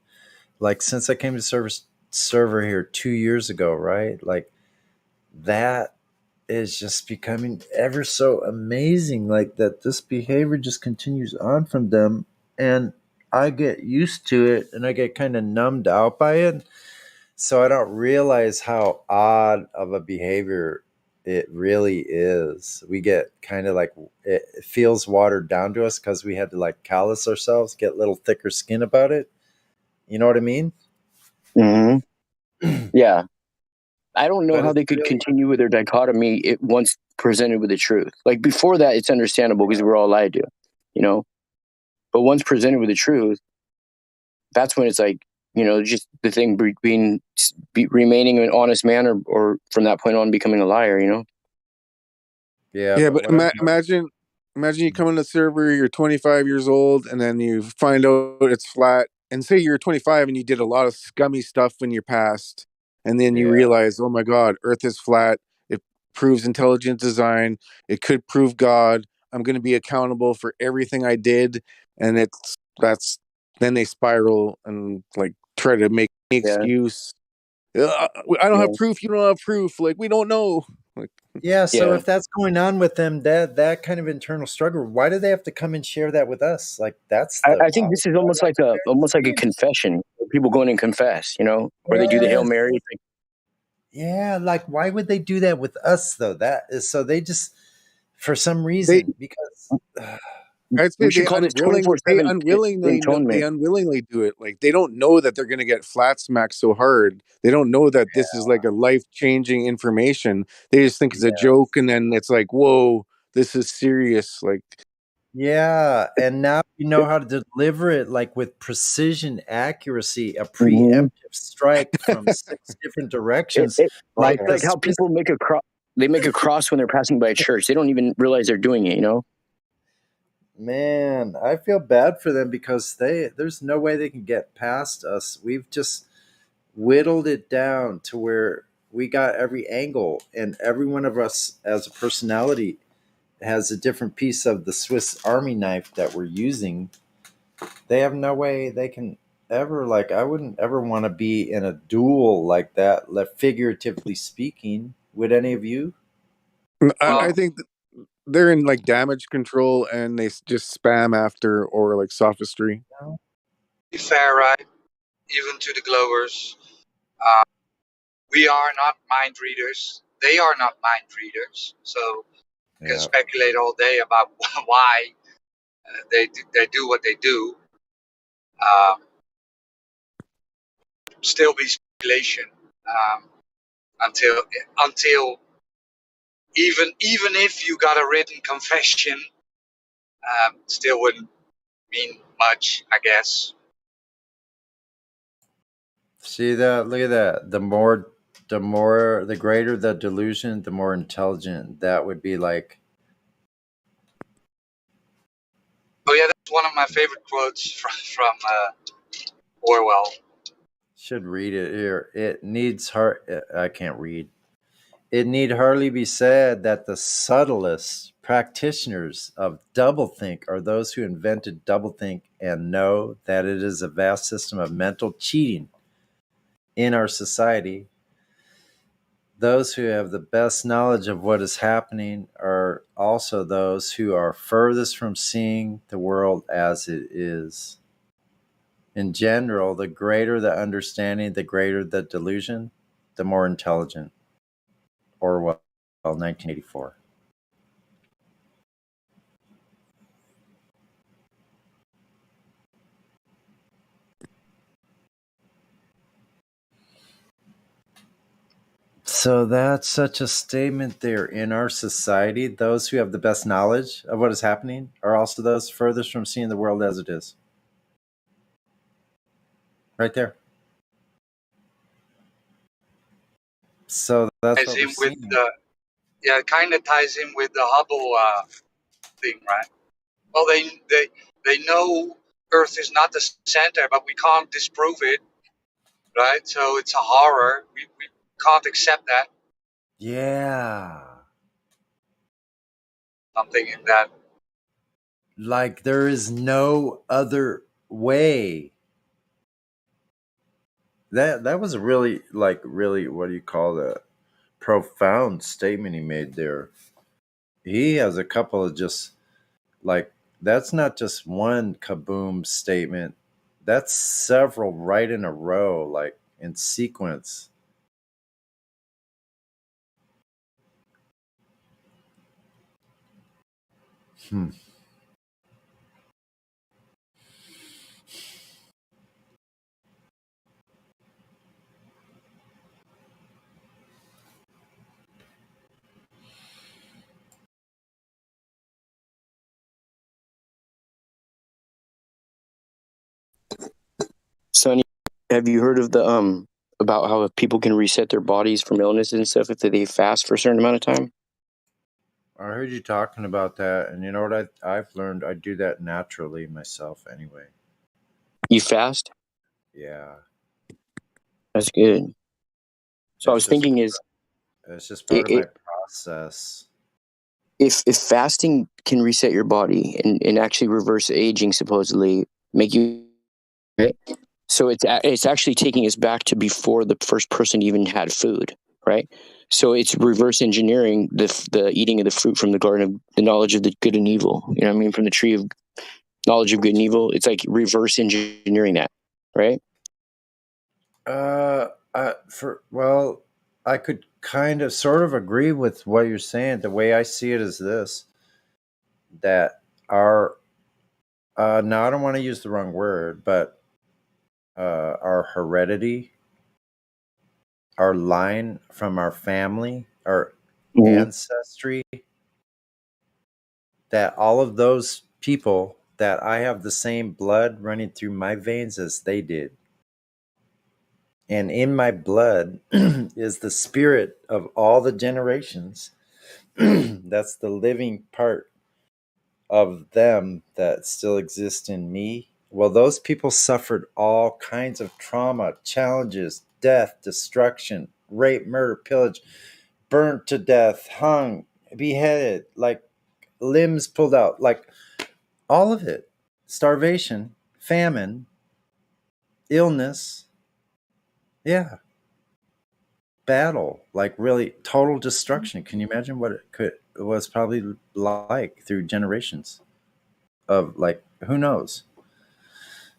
Like since I came to server here 2 years ago, right? Like that is just becoming ever so amazing. Like that this behavior just continues on from them, and I get used to it and I get kind of numbed out by it. So I don't realize how odd of a behavior it really is. We get kind of like it feels watered down to us because we had to like callous ourselves, get a little thicker skin about it. You know what I mean? Mm-hmm. Yeah. I don't know But how it's they could really continue with their dichotomy once presented with the truth. Like before that, it's understandable because we're all lied to, you know. But once presented with the truth, that's when it's like, you know, just the thing remaining an honest man, or from that point on becoming a liar, you know. Yeah, Yeah, but but what I'm imagine you come on the server, you're 25 years old, and then you find out it's flat. And say you're 25 and you did a lot of scummy stuff in your past, and then you yeah. realize, oh my God, Earth is flat. It proves intelligent design. It could prove God. I'm going to be accountable for everything I did, and that's then they spiral and like try to make an Yeah. excuse. I don't have Yeah. proof. You don't have proof. Like we don't know. Like Yeah, so Yeah. if that's going on with them, that kind of internal struggle, why do they have to come and share that with us? Like that's the I think this is almost like a confession. People going and confess, you know, or they do the Hail yes. Mary. It's like, Yeah, like why would they do that with us though? That is so they just for some they reason because I'd say we should call this 24/7 they atonement. unwillingly do it. Like they don't know that they're going to get flat smacked so hard. They don't know that this is like a life changing information. They just think it's a yeah. joke, and then it's like, whoa, this is serious. Like Yeah, and now you know how to deliver it like with precision, accuracy, a Mm-hmm. preemptive strike from six different directions, It's like the like how Swiss. people make a cross. They make a cross when they're passing by a church. They don't even realize they're doing it, you know. Man, I feel bad for them because there's no way they can get past us. We've just whittled it down to where we got every angle, and every one of us as a personality has a different piece of the Swiss Army knife that we're using. They have no way they can ever like I wouldn't ever want to be in a duel like that, like figuratively speaking. Would any of you? I Well, think they're in like damage control, and they just spam after or like sophistry. No? be fair, right? Even to the Globers, uh, we are not mind readers. They are not mind readers. So you can Yeah. speculate all day about why they do what they do. Um, still be speculation um, until until even if you got a written confession, still wouldn't mean much, I guess. See that? Look at that. The greater the delusion, the more intelligent that would be like. Oh yeah, that's one of my favorite quotes from Orwell. Should read it here. It needs hard. I can't read. It need hardly be said that the subtlest practitioners of doublethink are those who invented doublethink and know that it is a vast system of mental cheating in our society. Those who have the best knowledge of what is happening are also those who are furthest from seeing the world as it is. In general, the greater the understanding, the greater the delusion, the more intelligent. Orwell, 1984. So that's such a statement there. In our society, those who have the best knowledge of what is happening are also those furthest from seeing the world as it is. Right there. So that's Ties what we're in with seeing. the it kind of ties in with the Hubble thing, right? Well, they know Earth is not the center, but we can't disprove it, right? So it's a horror. We can't accept that. Yeah. Something in that. Like there is no other way. That was a really what do you call that? Profound statement he made there. He has a couple of just like that's not just one kaboom statement. That's several right in a row, like in sequence. Hmm. Sonny, have you heard of the about how people can reset their bodies from illnesses and stuff if they fast for a certain amount of time? I heard you talking about that, and you know what I've learned? I do that naturally myself anyway. You fast? Yeah. That's good. So I was thinking it's just part of my process. If fasting can reset your body and actually reverse aging, supposedly make you right, so it's actually taking us back to before the first person even had food, right? So it's reverse engineering the eating of the fruit from the garden of the knowledge of the good and evil. You know what I mean? From the tree of knowledge of good and evil. It's like reverse engineering that, right? I could kind of sort of agree with what you're saying. The way I see it is this: that our now I don't want to use the wrong word, but our heredity, our line from our family, our ancestry, that all of those people that I have the same blood running through my veins as they did. And in my blood is the spirit of all the generations. That's the living part of them that still exist in me. Well, those people suffered all kinds of trauma, challenges, death, destruction, rape, murder, pillage, burnt to death, hung, beheaded, like limbs pulled out, like all of it. Starvation, famine, illness. Yeah. Battle, like really total destruction. Can you imagine what it was probably like through generations of like who knows?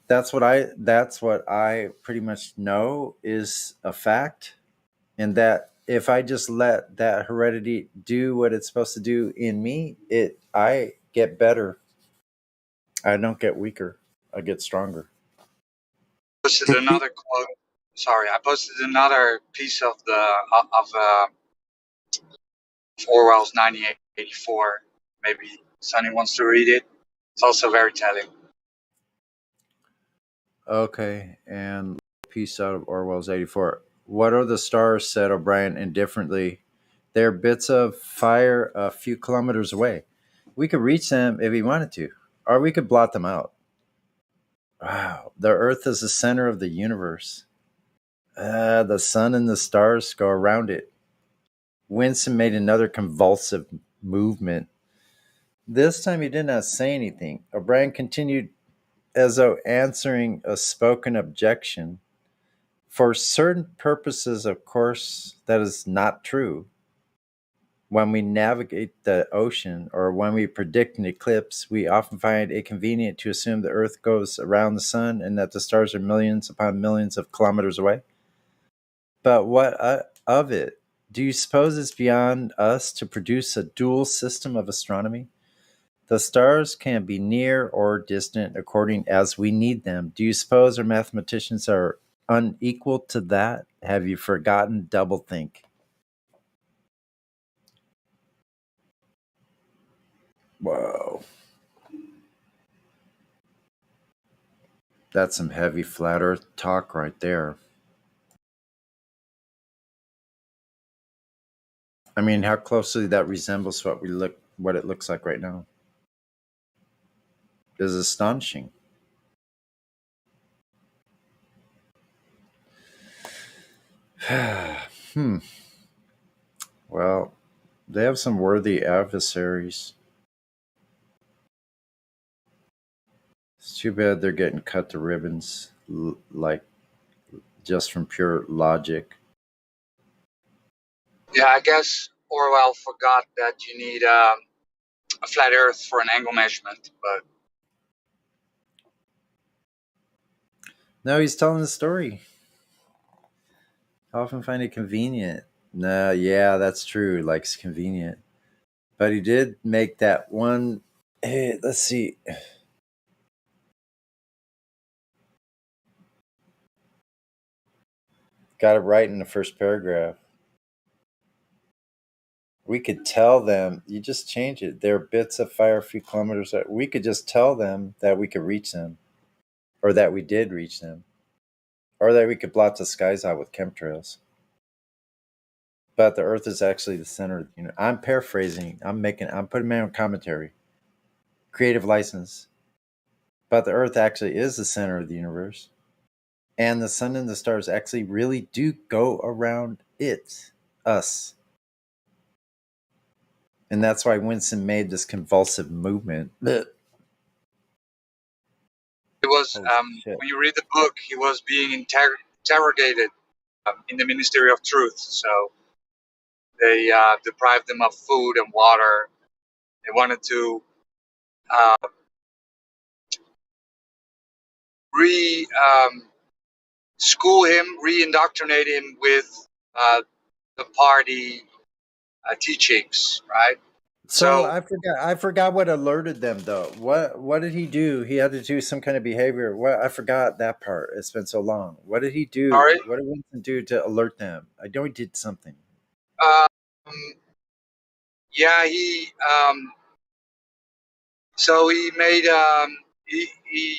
That's what I pretty much know is a fact, and that if I just let that heredity do what it's supposed to do in me, I get better. I don't get weaker. I get stronger. Posted another quote. Sorry, I posted another piece of Orwell's 1984. Maybe Sonny wants to read it. It's also very telling. Okay, and piece out of Orwell's 84. What are the stars, said O'Brien indifferently. They're bits of fire a few kilometers away. We could reach them if we wanted to, or we could blot them out. Wow, the Earth is the center of the universe. The sun and the stars go around it. Winston made another convulsive movement. This time he did not say anything. O'Brien continued as though answering a spoken objection. For certain purposes, of course, that is not true. When we navigate the ocean or when we predict an eclipse, we often find it convenient to assume the Earth goes around the sun and that the stars are millions upon millions of kilometers away. But what of it? Do you suppose it's beyond us to produce a dual system of astronomy? The stars can be near or distant according as we need them. Do you suppose our mathematicians are unequal to that? Have you forgotten doublethink? Whoa. That's some heavy flat earth talk right there. I mean, how closely that resembles what it looks like right now is astonishing. Hmm. Well, they have some worthy adversaries. It's too bad they're getting cut to ribbons, like just from pure logic. Yeah, I guess Orwell forgot that you need a flat Earth for an angle measurement, but No, he's telling the story. I often find it convenient. No, yeah, that's true. Like, it's convenient. But he did make that one. Hey, let's see. Got it right in the first paragraph. We could tell them, you just change it. They're bits of fire a few kilometers. We could just tell them that we could reach them, or that we did reach them, or that we could blot the skies out with chemtrails. But the Earth is actually the center. I'm paraphrasing. I'm putting my own commentary, creative license. But the Earth actually is the center of the universe, and the sun and the stars actually really do go around us. And that's why Winston made this convulsive movement. it was when you read the book, he was being interrogated in the Ministry of Truth. So they deprived him of food and water. They wanted to uh, re school him, re-indoctrinate him with the party teachings, right? So I forgot what alerted them though. What did he do? He had to do some kind of behavior. What I forgot that part. It's been so long. What did he do? Sorry? What did Winston do to alert them? I know he did something. Yeah, he so he made he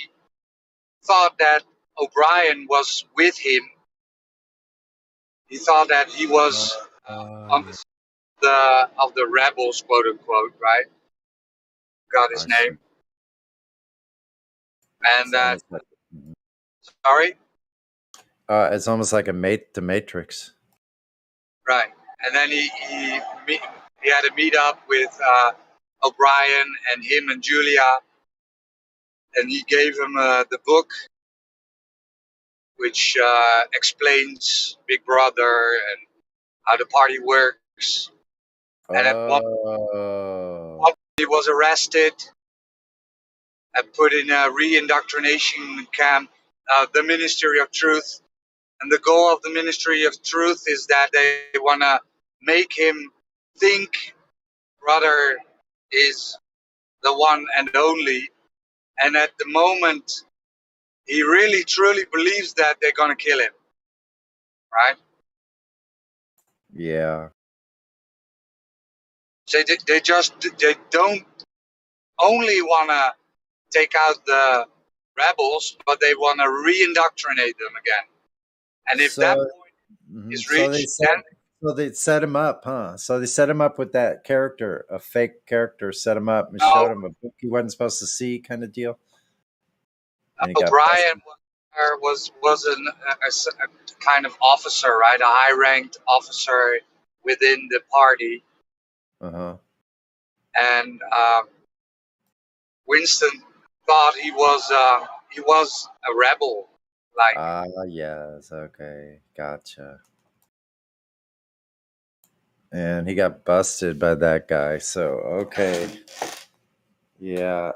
thought that O'Brien was with him. He thought that he was on the of the rebels, quote unquote, right? Got his name, and that. Sorry. It's almost like the Matrix. Right, and then he had a meet up with O'Brien and him and Julia, and he gave him the book, which explains Big Brother and how the party works. And at one point he was arrested and put in a re-indoctrination camp, the Ministry of Truth. And the goal of the Ministry of Truth is that they want to make him think brother is the one and only. And at the moment, he really truly believes that they're going to kill him. Right? Yeah. So they don't only want to take out the rebels, but they want to re-indoctrinate them again. And if that point is reached, so they set him up, huh? So they set him up with that character, a fake character, set him up and showed him a book he wasn't supposed to see, kind of deal. O'Brien was a kind of officer, right? A high-ranked officer within the party. And Winston thought he was a rebel. Yes, okay, gotcha. And he got busted by that guy. So okay, yeah.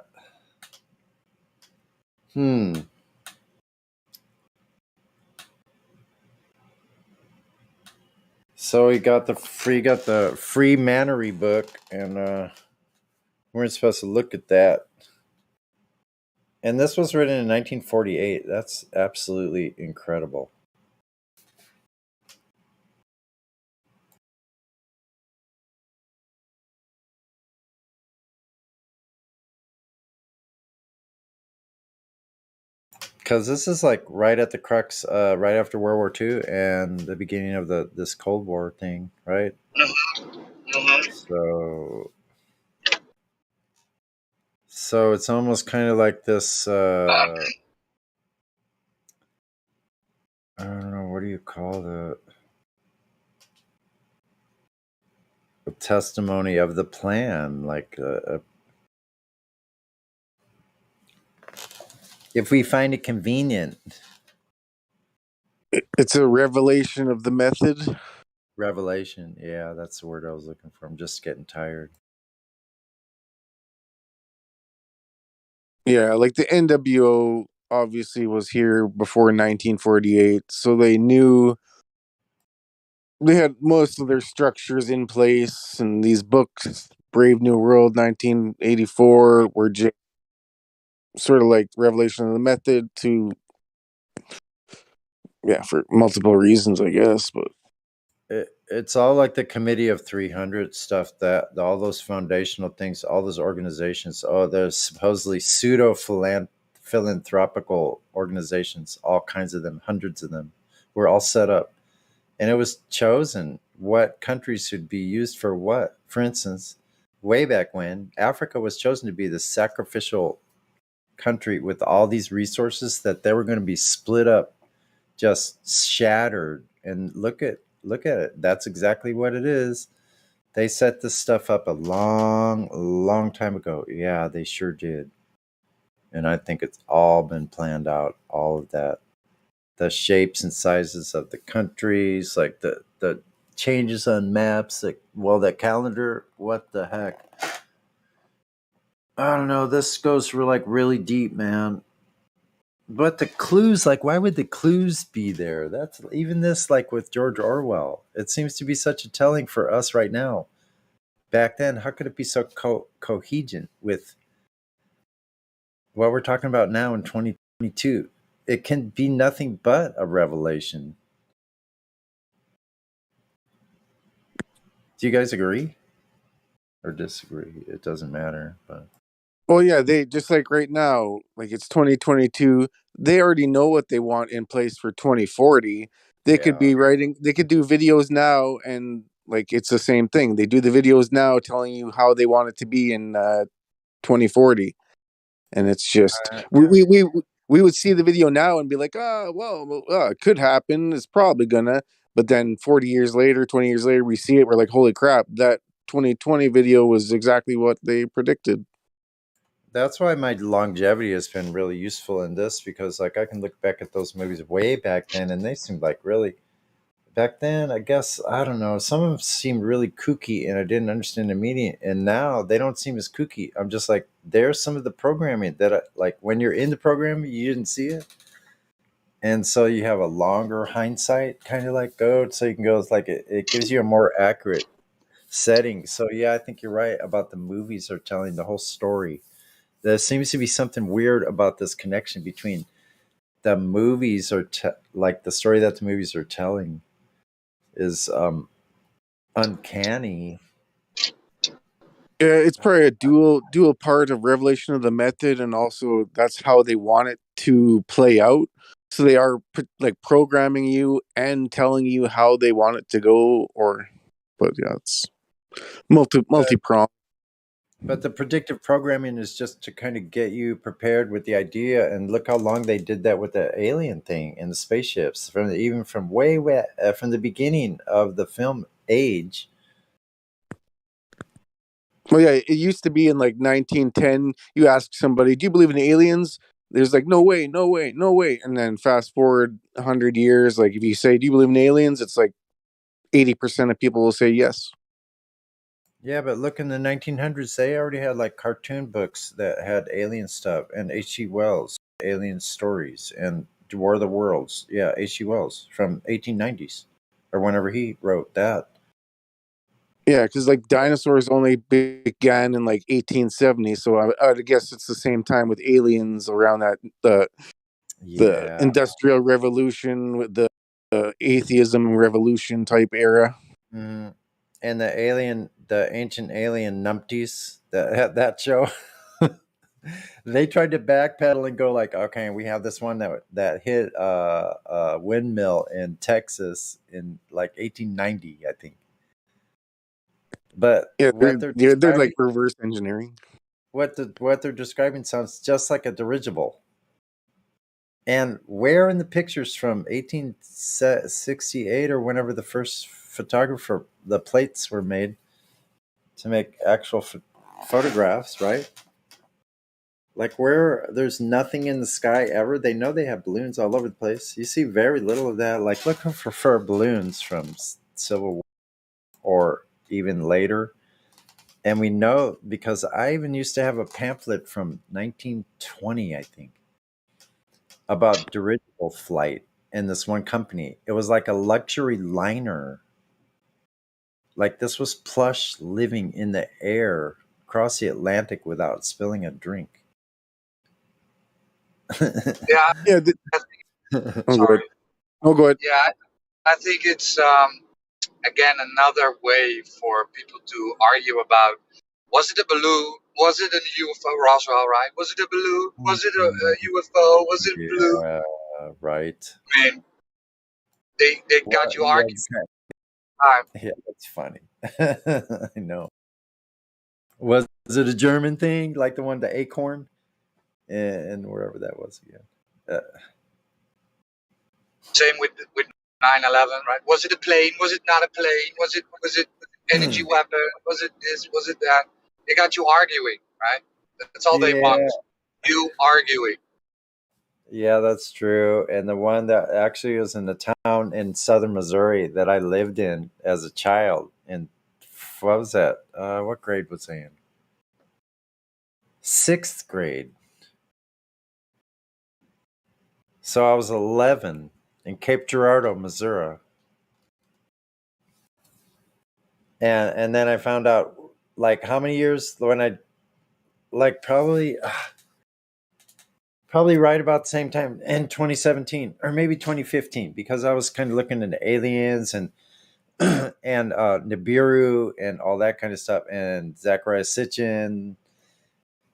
So he got the free Mannery book, and we weren't supposed to look at that. And this was written in 1948. That's absolutely incredible. Because this is like right at the crux, right after World War II and the beginning of this Cold War thing, right? So, it's almost kind of like this. I don't know, what do you call a testimony of the plan? Like, if we find it convenient. It's a revelation of the method. Revelation. Yeah, that's the word I was looking for. I'm just getting tired. Yeah, like the NWO obviously was here before 1948, so they knew they had most of their structures in place. And these books, Brave New World, 1984, were sort of like revelation of the method to, yeah, for multiple reasons, I guess. But It's all like the Committee of 300 stuff, that all those foundational things, all those organizations. Oh, there's supposedly pseudo philanthropical organizations, all kinds of them, hundreds of them, were all set up. And it was chosen what countries should be used for what. For instance, way back when, Africa was chosen to be the sacrificial country with all these resources that they were going to be split up, just shattered. And look at it. That's exactly what it is. They set this stuff up a long time ago. Yeah, they sure did. And I think it's all been planned out, all of that. The shapes and sizes of the countries, like the changes on maps, like, well, that calendar, what the heck? I don't know. This goes for like really deep, man. But the clues, like, why would the clues be there? That's even this, like with George Orwell. It seems to be such a telling for us right now. Back then, how could it be so coherent with what we're talking about now in 2022? It can be nothing but a revelation. Do you guys agree or disagree? It doesn't matter, but well, yeah, they just like right now, like it's 2022. They already know what they want in place for 2040. They could yeah. be writing. They could do videos now, and like it's the same thing. They do the videos now, telling you how they want it to be in 2040, and it's just we would see the video now and be like, well, it could happen. It's probably gonna. But then 40 years later, 20 years later, we see it. We're like, holy crap! That 2020 video was exactly what they predicted. That's why my longevity has been really useful in this, because like I can look back at those movies way back then and they seemed like really back then, I guess, I don't know, some of them seemed really kooky and I didn't understand the meaning, and now they don't seem as kooky. I'm just like, there's some of the programming that like when you're in the program you didn't see it, and so you have a longer hindsight kind of like go, so you can go, it's like it gives you a more accurate setting. So yeah, I think you're right about the movies are telling the whole story. There seems to be something weird about this connection between the movies or like the story that the movies are telling is uncanny. Yeah, it's probably a dual part of revelation of the method, and also that's how they want it to play out. So they are like programming you and telling you how they want it to go. But yeah, it's multi pronged. But the predictive programming is just to kind of get you prepared with the idea. And look how long they did that with the alien thing and the spaceships, even from way from the beginning of the film age. Well, yeah, it used to be in like 1910. You ask somebody, "Do you believe in aliens?" There's like, "No way, no way, no way." And then fast forward 100 years, like if you say, "Do you believe in aliens?" It's like 80% of people will say yes. Yeah, but look, in the 1900s, they already had like cartoon books that had alien stuff, and H.G. Wells, alien stories, and War of the Worlds. Yeah, H.G. Wells from 1890s, or whenever he wrote that. Yeah, because like dinosaurs only began in like 1870, so I would guess it's the same time with aliens around that the Yeah. industrial revolution with the atheism revolution type era. Mhm. And the ancient alien numpties, that show. They tried to backpedal and go like, okay, we have this one that hit a windmill in Texas in like 1890, I think. But Yeah, what they're they're like describing, reverse engineering. what they're describing sounds just like a dirigible. And where in the pictures from 1868 or whenever the first the plates were made to make actual photographs, right? Like where there's nothing in the sky ever. They know they have balloons all over the place. You see very little of that. Like looking for balloons from Civil War or even later. And we know because I even used to have a pamphlet from 1920, I think, about dirigible flight in this one company. It was like a luxury liner. Like this was plush living in the air across the Atlantic without spilling a drink. Yeah, Yeah. I think, Oh, go ahead. sorry. Oh, go ahead. Yeah, I think it's again another way for people to argue about was it a balloon? Was it a UFO? Roswell, right? Was it a balloon? Was it a UFO? Was it blue? Yeah, right. I mean, they got you Yeah, arguing. exactly. Time. Yeah, that's funny. I know. Was it a German thing, like the one, the acorn, and wherever that was again? Same with 9/11, right? Was it a plane? Was it not a plane? Was it energy weapon? Was it this? Was it that? They got you arguing, right? That's all they Yeah, want. You arguing. yeah, that's true. And the one that actually was in the town in southern Missouri that I lived in as a child. And what was that? What grade was I in? Sixth grade. So I was 11 in Cape Girardeau, Missouri. And then I found out like how many years when I like probably right about the same time in 2017 or maybe 2015 because I was kind of looking into aliens and and Nibiru and all that kind of stuff and Zachariah Sitchin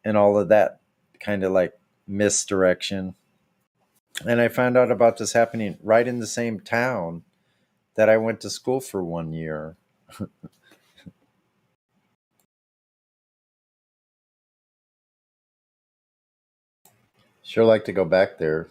and all of that kind of like misdirection. And I found out about this happening right in the same town that I went to school for 1 year. Sure like to go back there.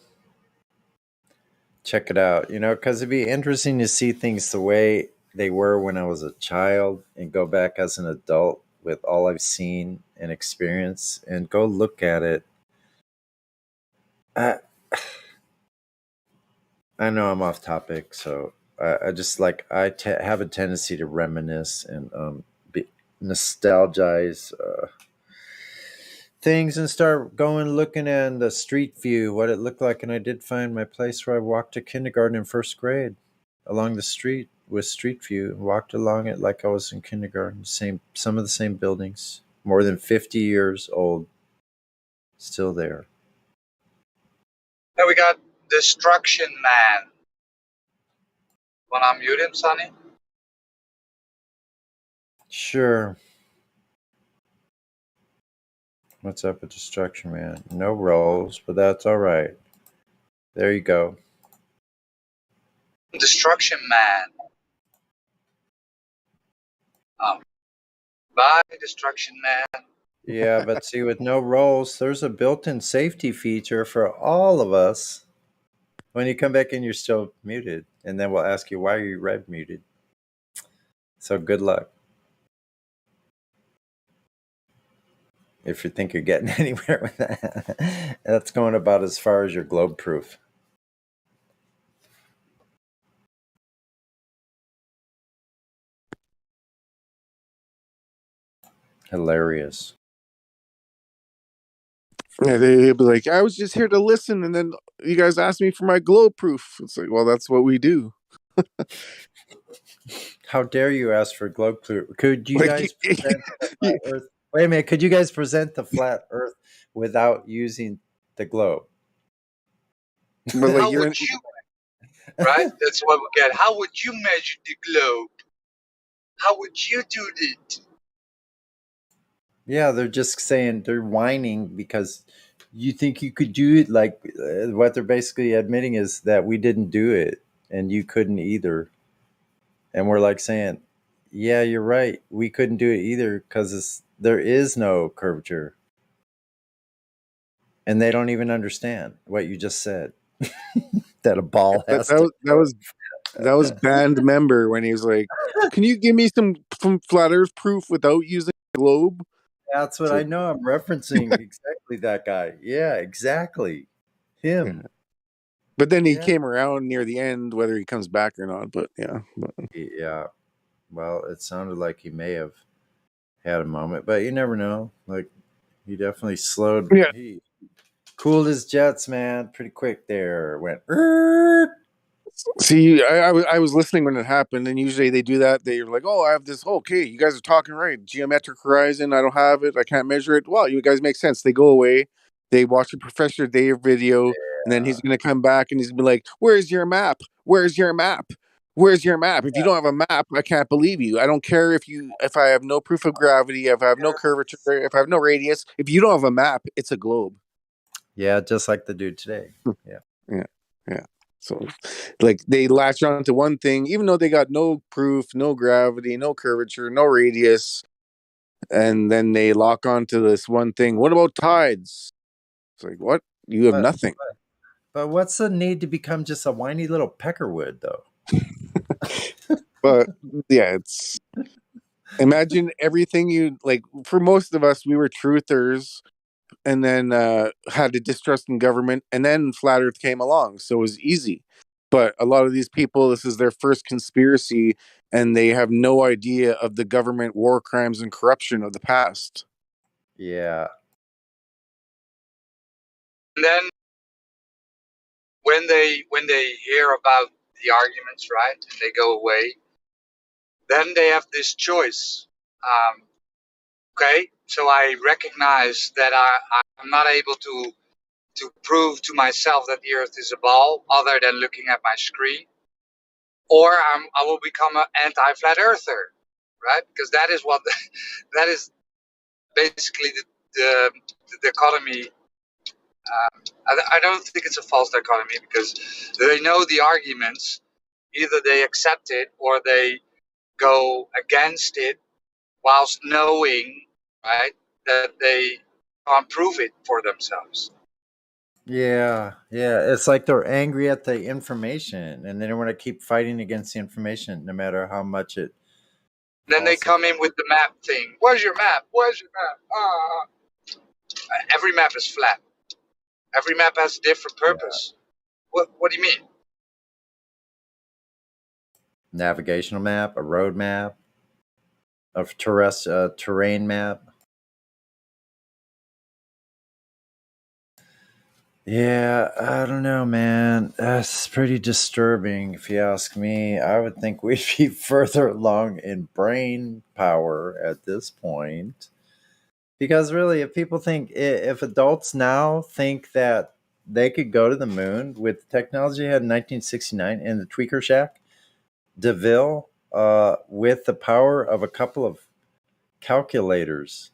Check it out, because it'd be interesting to see things the way they were when I was a child and go back as an adult with all I've seen and experienced and go look at it. I know I'm off topic, so I just like have a tendency to reminisce and nostalgize things and start going looking at the street view, what it looked like. And I did find my place where I walked to kindergarten in first grade along the street with street view and walked along it like I was in kindergarten. Some of the same buildings, more than 50 years old, still there. Then we got Destruction Man. Wanna unmute him, Sonny? Sure. What's up with Destruction Man? No rolls, but that's all right. There you go. Destruction Man. Bye, Destruction Man. Yeah, but see, with no rolls, there's a built-in safety feature for all of us. When you come back in, you're still muted, and then we'll ask you, why are you red muted? So good luck. If you think you're getting anywhere with that. That's going about as far as your globe proof. Hilarious. Yeah, they'll be like, I was just here to listen, and then you guys asked me for my glow proof. It's like, well, that's what we do. How dare you ask for globe proof? Could you Like, guys present the flat Earth? Wait a minute. Could you guys present the flat Earth without using the globe? But like How you're would you, right? That's what we get. How would you measure the globe? How would you do it? Yeah, they're just saying they're whining because you think you could do it. Like what they're basically admitting is that we didn't do it and you couldn't either. And we're like saying, yeah, you're right. We couldn't do it either because there is no curvature. And they don't even understand what you just said. That a ball That, has that to. was that was that was band member when he was like, "Can you give me some flat Earth proof without using a globe?" That's what It's I like, know. I'm referencing exactly that guy. Yeah, exactly. yeah. Him. But then he Yeah. came around near the end, whether he comes back or not. But yeah, Yeah. Well, it sounded like he may have had a moment, but you never know. Like he definitely slowed. yeah. He cooled his jets, man, pretty quick there. Went. "Er." See, I was listening when it happened, and usually they do that. They're like, "Oh, I have this. Okay, you guys are talking right. Geometric horizon. I don't have it. I can't measure it. Well, you guys make sense." They go away. They watch the Professor Dave video, and then he's gonna come back and he's gonna be like, "Where's your map? Where's your map? Where's your map? If you don't have a map, I can't believe you. I don't care if I have no proof of gravity, if I have no curvature, if I have no radius. If you don't have a map, it's a globe." Yeah, just like the dude today. Yeah. Yeah, yeah. So, like, they latch on to one thing, even though they got no proof, no gravity, no curvature, no radius, and then they lock onto this one thing. What about tides? It's like, what? You have But nothing. but what's the need to become just a whiny little peckerwood, though? But yeah, it's imagine everything you like. For most of us, we were truthers, and then had a distrust in government, and then flat Earth came along, so it was easy. But a lot of these people, this is their first conspiracy, and they have no idea of the government war crimes and corruption of the past. Yeah. And then when they hear about the arguments, right, and they go away, then they have this choice. Okay, so I recognize that I'm not able to prove to myself that the Earth is a ball, other than looking at my screen, or I will become an anti-flat earther, right? Because that is what that is basically the dichotomy. I don't think it's a false dichotomy because they know the arguments. Either they accept it or they go against it, whilst knowing, right, that they can't prove it for themselves. Yeah, yeah. It's like they're angry at the information and they want to keep fighting against the information no matter how much it Then they come in with the map thing. Where's your map? Where's your map? Every map is flat. Every map has a different purpose. What do you mean? navigational map, a road map, a terrain map. Yeah, I don't know, man. That's pretty disturbing if you ask me. I would think we'd be further along in brain power at this point. Because really, if people think, if adults now think that they could go to the moon with the technology they had in 1969 in the Tweaker Shack, DeVille, with the power of a couple of calculators,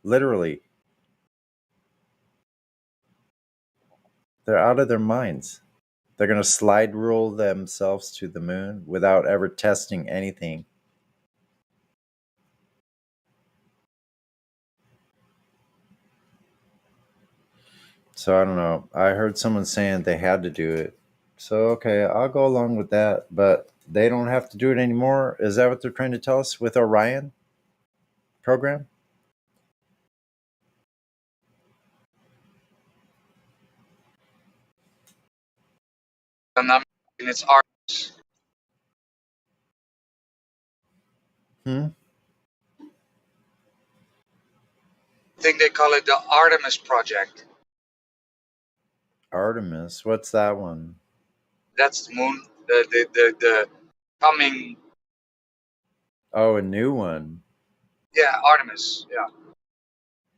literally, they're out of their minds. They're going to slide rule themselves to the moon without ever testing anything. So I don't know. I heard someone saying they had to do it. So okay, I'll go along with that. But they don't have to do it anymore. Is that what they're trying to tell us with Orion program? And I'm in its arms. Hmm? I think they call it the Artemis Project. Artemis. What's that one? That's the moon. The coming. Oh, a new one. Yeah, Artemis. Yeah.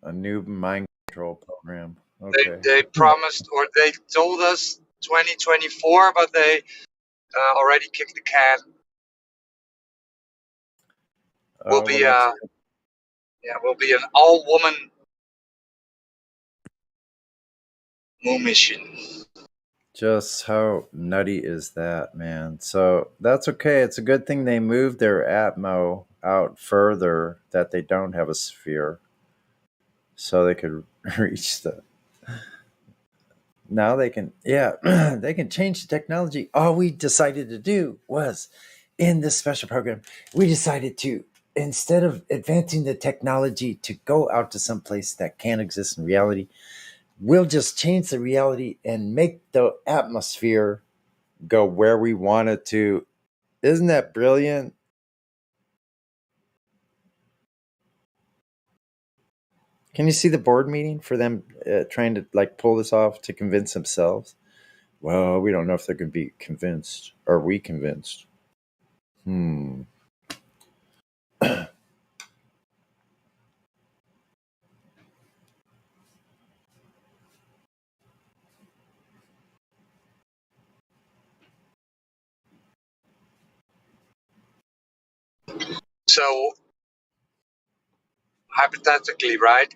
A new mind control program. Okay. They promised, or they told us 2024, but they already kicked the can. Will be Yeah, will be an all-woman moon mission. Just how nutty is that, man? So that's okay. It's a good thing they moved their Atmo out further, that they don't have a sphere, so they could reach the. Now they can, yeah, they can change the technology. All we decided to do was, in this special program, we decided to, instead of advancing the technology to go out to some place that can't exist in reality, we'll just change the reality and make the atmosphere go where we want it to. Isn't that brilliant? Can you see the board meeting for them trying to like pull this off to convince themselves? Well, we don't know if they're going to be convinced. Are we convinced? So, hypothetically, right,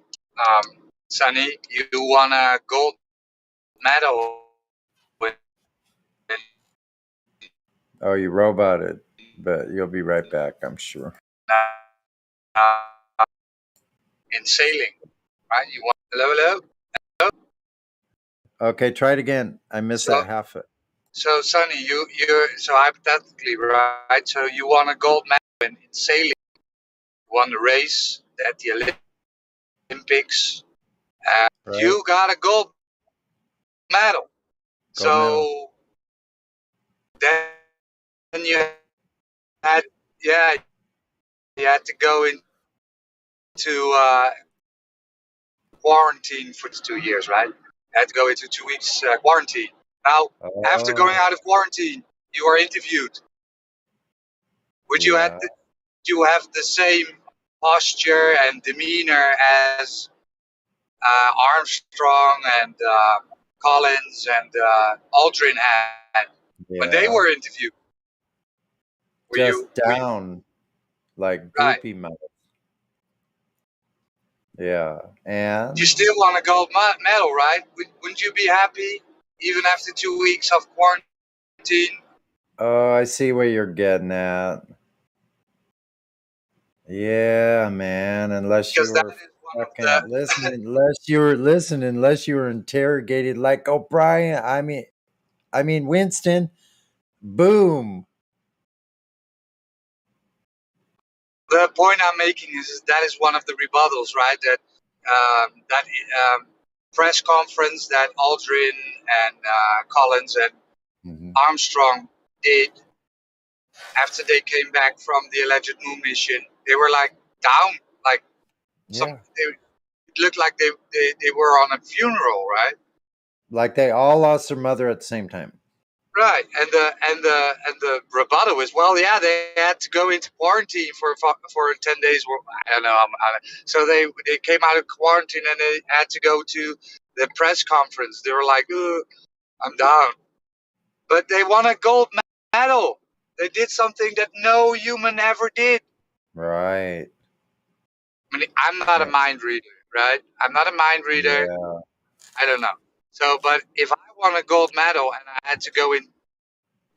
Sunny, you won a gold medal Oh, you roboted, but you'll be right back, I'm sure. in sailing, right? You won. Hello. Okay, try it again. I missed So, that half. so Sunny, you're so hypothetically, right? So you won a gold medal in sailing. You won the race at the Olympics. Right. You got a gold medal. Gold medal. Then you had, yeah, you had to go into quarantine for 2 years, right? You had to go into 2 weeks quarantine. Now, after going out of quarantine, you are interviewed. Would you have the same posture and demeanor as Armstrong and Collins and Aldrin had when they were interviewed? Just down, like droopy mouth. Yeah, and you still want a gold medal, right? Wouldn't you be happy even after 2 weeks of quarantine? Oh, I see where you're getting at. Yeah, man. Unless you were fucking listening, unless you were interrogated like O'Brien. I mean Winston. Boom. The point I'm making is that is one of the rebuttals, right? That press conference that Aldrin and Collins and Armstrong did after they came back from the alleged moon mission. They were like down, like it looked like they were on a funeral, right? Like they all lost their mother at the same time. Right, and the rebuttal is, well, yeah, they had to go into quarantine for 10 days. I don't know. So they came out of quarantine and they had to go to the press conference. They were like, I'm down, but they won a gold medal. They did something that no human ever did. Right. I mean, I'm not a mind reader, right? I'm not a mind reader. Yeah. I don't know. So, but if I won a gold medal and I had to go in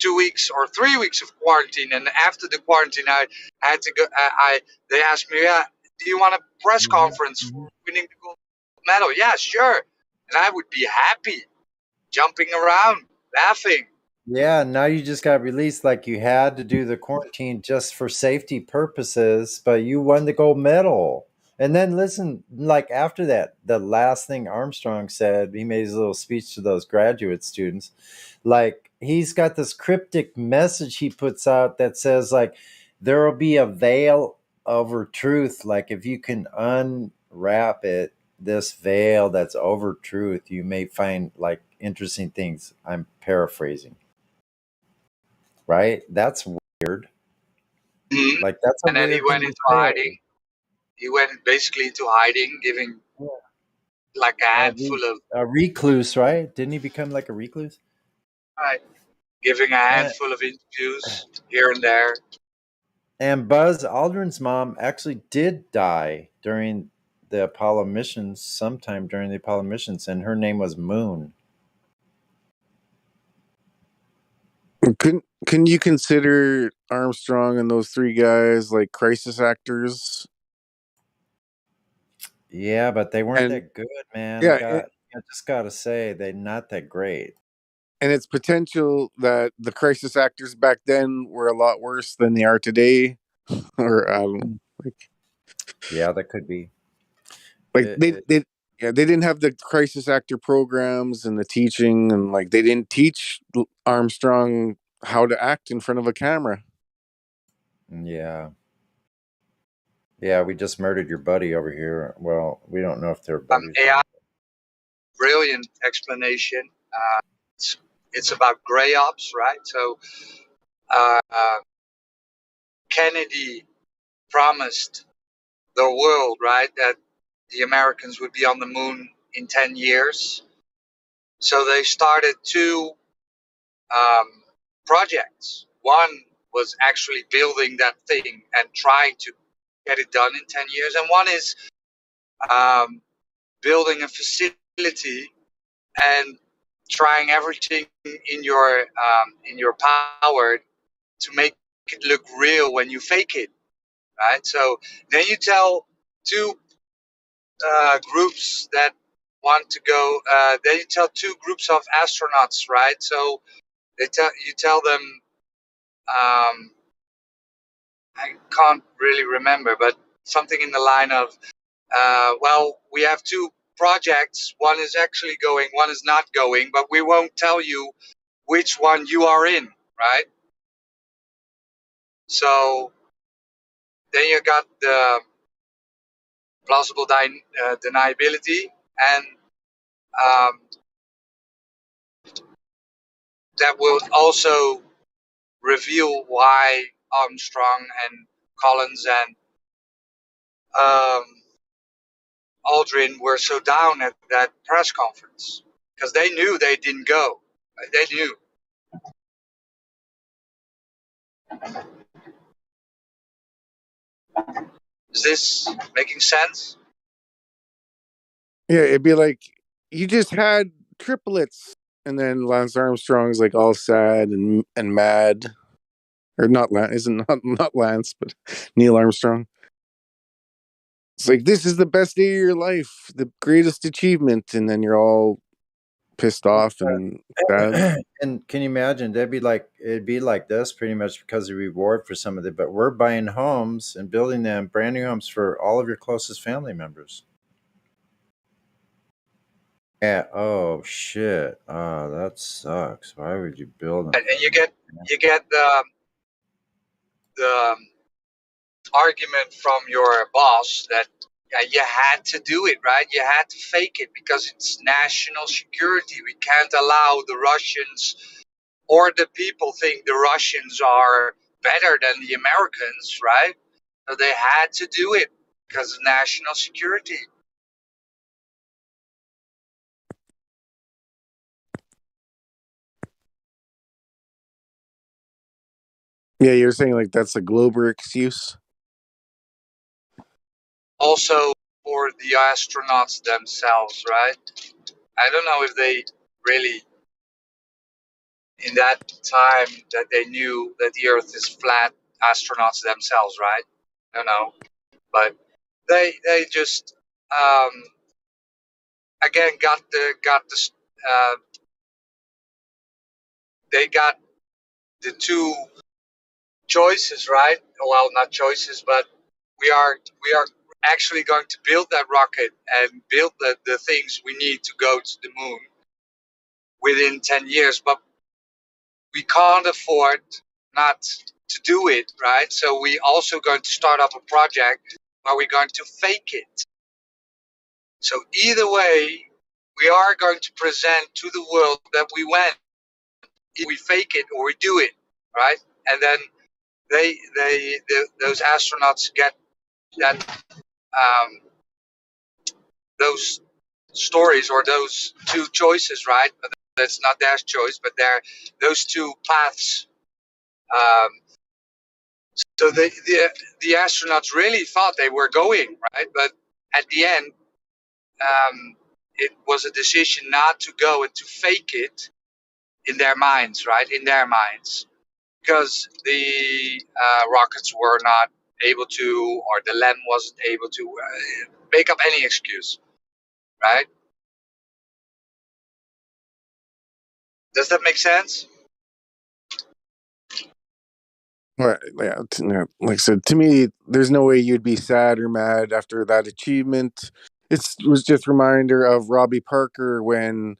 2 weeks or 3 weeks of quarantine, and after the quarantine, I had to go. They asked me, "Yeah, do you want a press conference for winning the gold medal?" Yeah, sure. And I would be happy, jumping around, laughing. Yeah, now you just got released like you had to do the quarantine just for safety purposes, but you won the gold medal. And then listen, like after that, the last thing Armstrong said, he made his little speech to those graduate students. Like he's got this cryptic message he puts out that says like there will be a veil over truth. Like if you can unwrap it, this veil that's over truth, you may find like interesting things. I'm paraphrasing. Right? That's weird. Mm-hmm. Like that's a and then weird he went thing into to say. hiding. He went basically into hiding, giving like a handful of a recluse, right? Didn't he become like a recluse? right, giving a handful of interviews here and there. And Buzz Aldrin's mom actually did die during the Apollo missions, sometime during the Apollo missions, and her name was Moon. Can you consider Armstrong and those three guys like crisis actors? Yeah, but they weren't And that good, man. yeah, I just gotta say, they're not that great. and it's potential that the crisis actors back then were a lot worse than they are today, or Yeah, that could be. like It, it, yeah, they didn't have the crisis actor programs and the teaching, and like they didn't teach Armstrong how to act in front of a camera. yeah. Yeah, we just murdered your buddy over here. Well, we don't know if they're buddies. AI, brilliant explanation. It's about gray ops, right? So Kennedy promised the world, right, that the Americans would be on the moon in 10 years. So they started two projects. One was actually building that thing and trying to get it done in 10 years. And one is building a facility and trying everything in your power to make it look real when you fake it, right? So then you tell two groups that want to go. Then you tell two groups of astronauts, right? So you tell them. I can't really remember, but something in the line of, well, we have two projects. One is actually going, one is not going, but we won't tell you which one you are in, right? So then you got the plausible deniability, and that will also reveal why Armstrong and Collins and Aldrin were so down at that press conference, because they knew they didn't go. They knew. Is this making sense? Yeah, it'd be like you just had triplets, and then Lance Armstrong's like all sad and mad, or not Lance, isn't not Lance, but Neil Armstrong. It's like, this is the best day of your life, the greatest achievement, and then you're all pissed off and sad. And can you imagine? It'd be like this pretty much because the reward for some of it. But we're buying homes and building them brand new homes for all of your closest family members. Yeah. Oh shit. Oh, that sucks. Why would you build them? And you get the argument from your boss that you had to do it, right? You had to fake it because it's national security. We can't allow the Russians or the people think the Russians are better than the Americans, right? So they had to do it because of national security. Yeah, you're saying like that's a Glober excuse? Also for the astronauts themselves, right? I don't know if they really, in that time, that they knew that the Earth is flat, astronauts themselves, right? I don't know. But they just again got the they got the two choices, right? Well, not choices, but we are actually going to build that rocket and build the things we need to go to the moon within 10 years, but we can't afford not to do it, right? So we also going to start up a project where we're going to fake it. So either way, we are going to present to the world that we went. We fake it or we do it, right? And then those astronauts get that those stories or those two choices, right? But that's not their choice, but those two paths So the astronauts really thought they were going, right? But at the end, it was a decision not to go and to fake it in their minds, right? In their minds, because the rockets were not able to, or the LEM wasn't able to make up any excuse, right? Does that make sense? Well, yeah, like I said, to me, there's no way you'd be sad or mad after that achievement. It was just a reminder of Robbie Parker when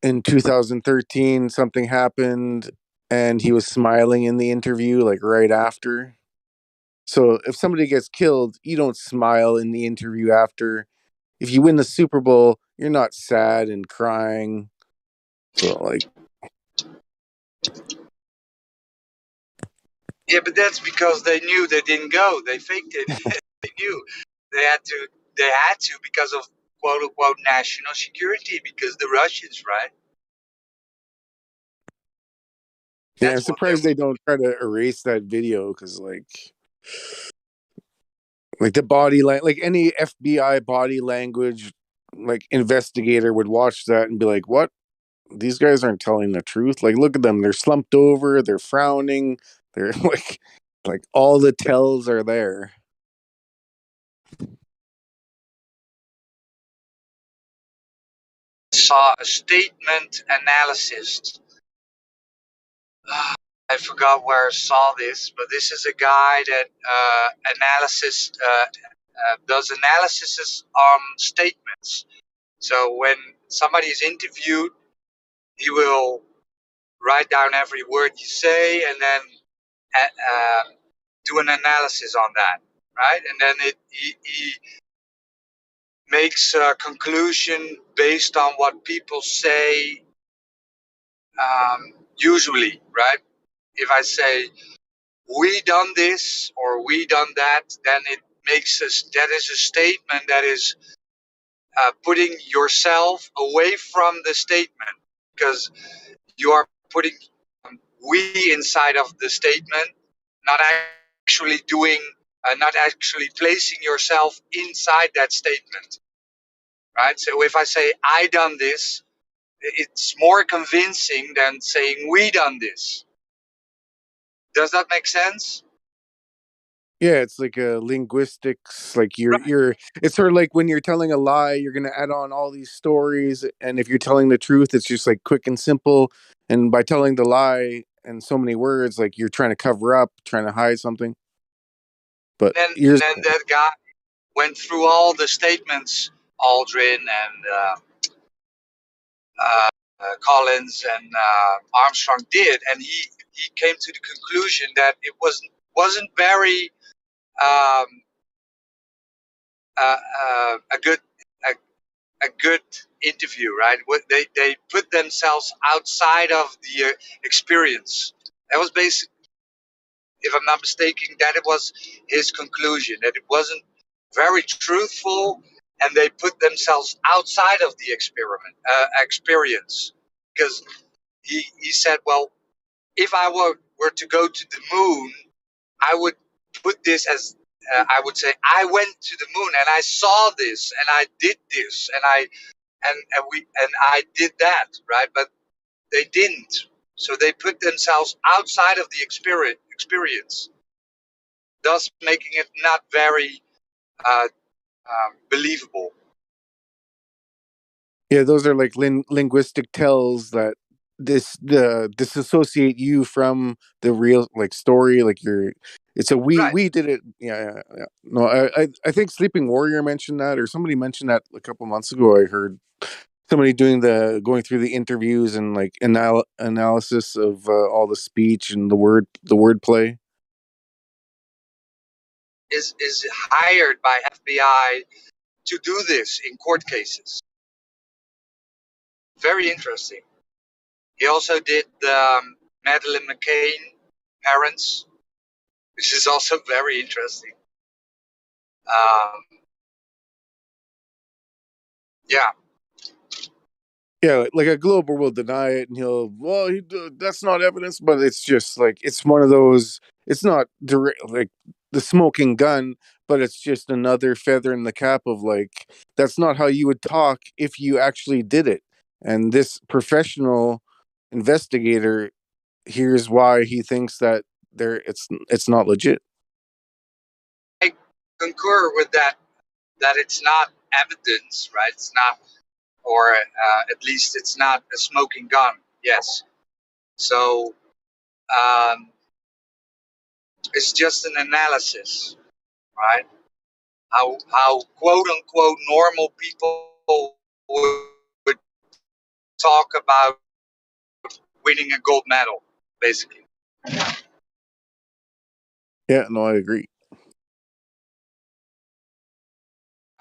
in 2013 something happened and he was smiling in the interview, like right after. So if somebody gets killed, you don't smile in the interview after. If you win the Super Bowl, you're not sad and crying. So like, Yeah, but that's because they knew they didn't go. They faked it. They knew they had to. They had to because of quote unquote national security, because the Russians, right? yeah, I'm surprised they don't try to erase that video because like the body like any FBI body language like investigator would watch that and be like, what? These guys aren't telling the truth. Like, look at them. They're slumped over. They're frowning. They're like all the tells are there. Saw a statement analysis. I forgot where I saw this, but this is a guy that does analysis on statements. So when somebody is interviewed, he will write down every word you say and then do an analysis on that, right? And then he makes a conclusion based on what people say, usually, right? If I say, we done this or we done that, then it makes us, that is a statement that is putting yourself away from the statement, because you are putting we inside of the statement, not actually doing, not actually placing yourself inside that statement, right? So if I say I done this, it's more convincing than saying we done this. Does that make sense? Yeah, it's like a linguistics. Like you're. It's sort of like when you're telling a lie, you're gonna add on all these stories, and if you're telling the truth, it's just like quick and simple. And by telling the lie in so many words, like you're trying to cover up, trying to hide something. But And then that guy went through all the statements Aldrin and Collins and Armstrong did, and he came to the conclusion that it wasn't very um, a good interview, right? They put themselves outside of the experience. That was basically, if I'm not mistaken, that it was his conclusion, that it wasn't very truthful, and they put themselves outside of the experience, because he said, well, if I were to go to the moon, I would put this as I would say I went to the moon and I saw this and I did this and I did that, right? But they didn't. So they put themselves outside of the experience, thus making it not very believable. yeah, those are like linguistic tells that disassociate you from the real like story. Like it's a we did it. Yeah. No, I think Sleeping Warrior mentioned that, or somebody mentioned that a couple months ago. I heard somebody going through the interviews and like analysis of all the speech and the wordplay. Is hired by FBI to do this in court cases. Very interesting. He also did Madeleine McCain parents, which is also very interesting. Yeah. Yeah, like a Glober will deny it, and that's not evidence, but it's just like it's one of those. It's not direct, like the smoking gun, but it's just another feather in the cap of like that's not how you would talk if you actually did it. And this professional investigator, here's why he thinks that it's not legit. I concur with that. That it's not evidence, right? It's not, or at least it's not a smoking gun. Yes. So it's just an analysis, right? How quote unquote normal people would talk about winning a gold medal, basically. Yeah, no, I agree.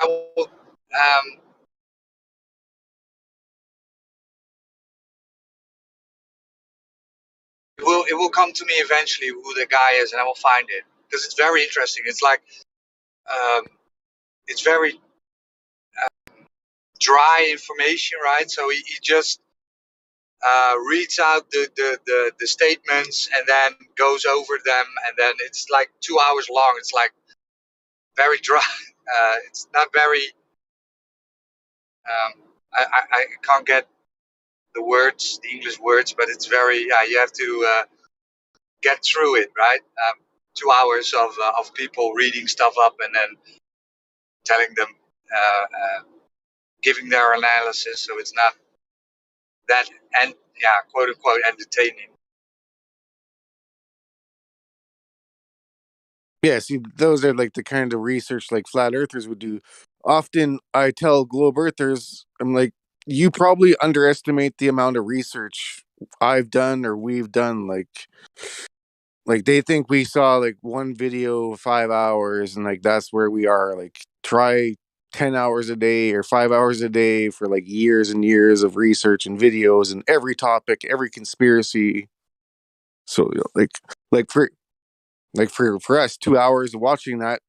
I will, it will come to me eventually who the guy is, and I will find it because it's very interesting. It's like it's very dry information, right? So he just reads out the statements and then goes over them, and then it's like 2 hours long. It's like very dry. It's not very. I can't get the words, the English words, but it's very. You have to get through it, right? 2 hours of people reading stuff up and then telling them, giving their analysis. So it's not that, and yeah, quote unquote entertaining. Yeah, see, those are like the kind of research like flat earthers would do. Often I tell globe earthers, I'm like, you probably underestimate the amount of research I've done or we've done. Like they think we saw like one video 5 hours and like that's where we are. Like try 10 hours a day or 5 hours a day for like years and years of research and videos and every topic, every conspiracy. So like for for us, 2 hours of watching that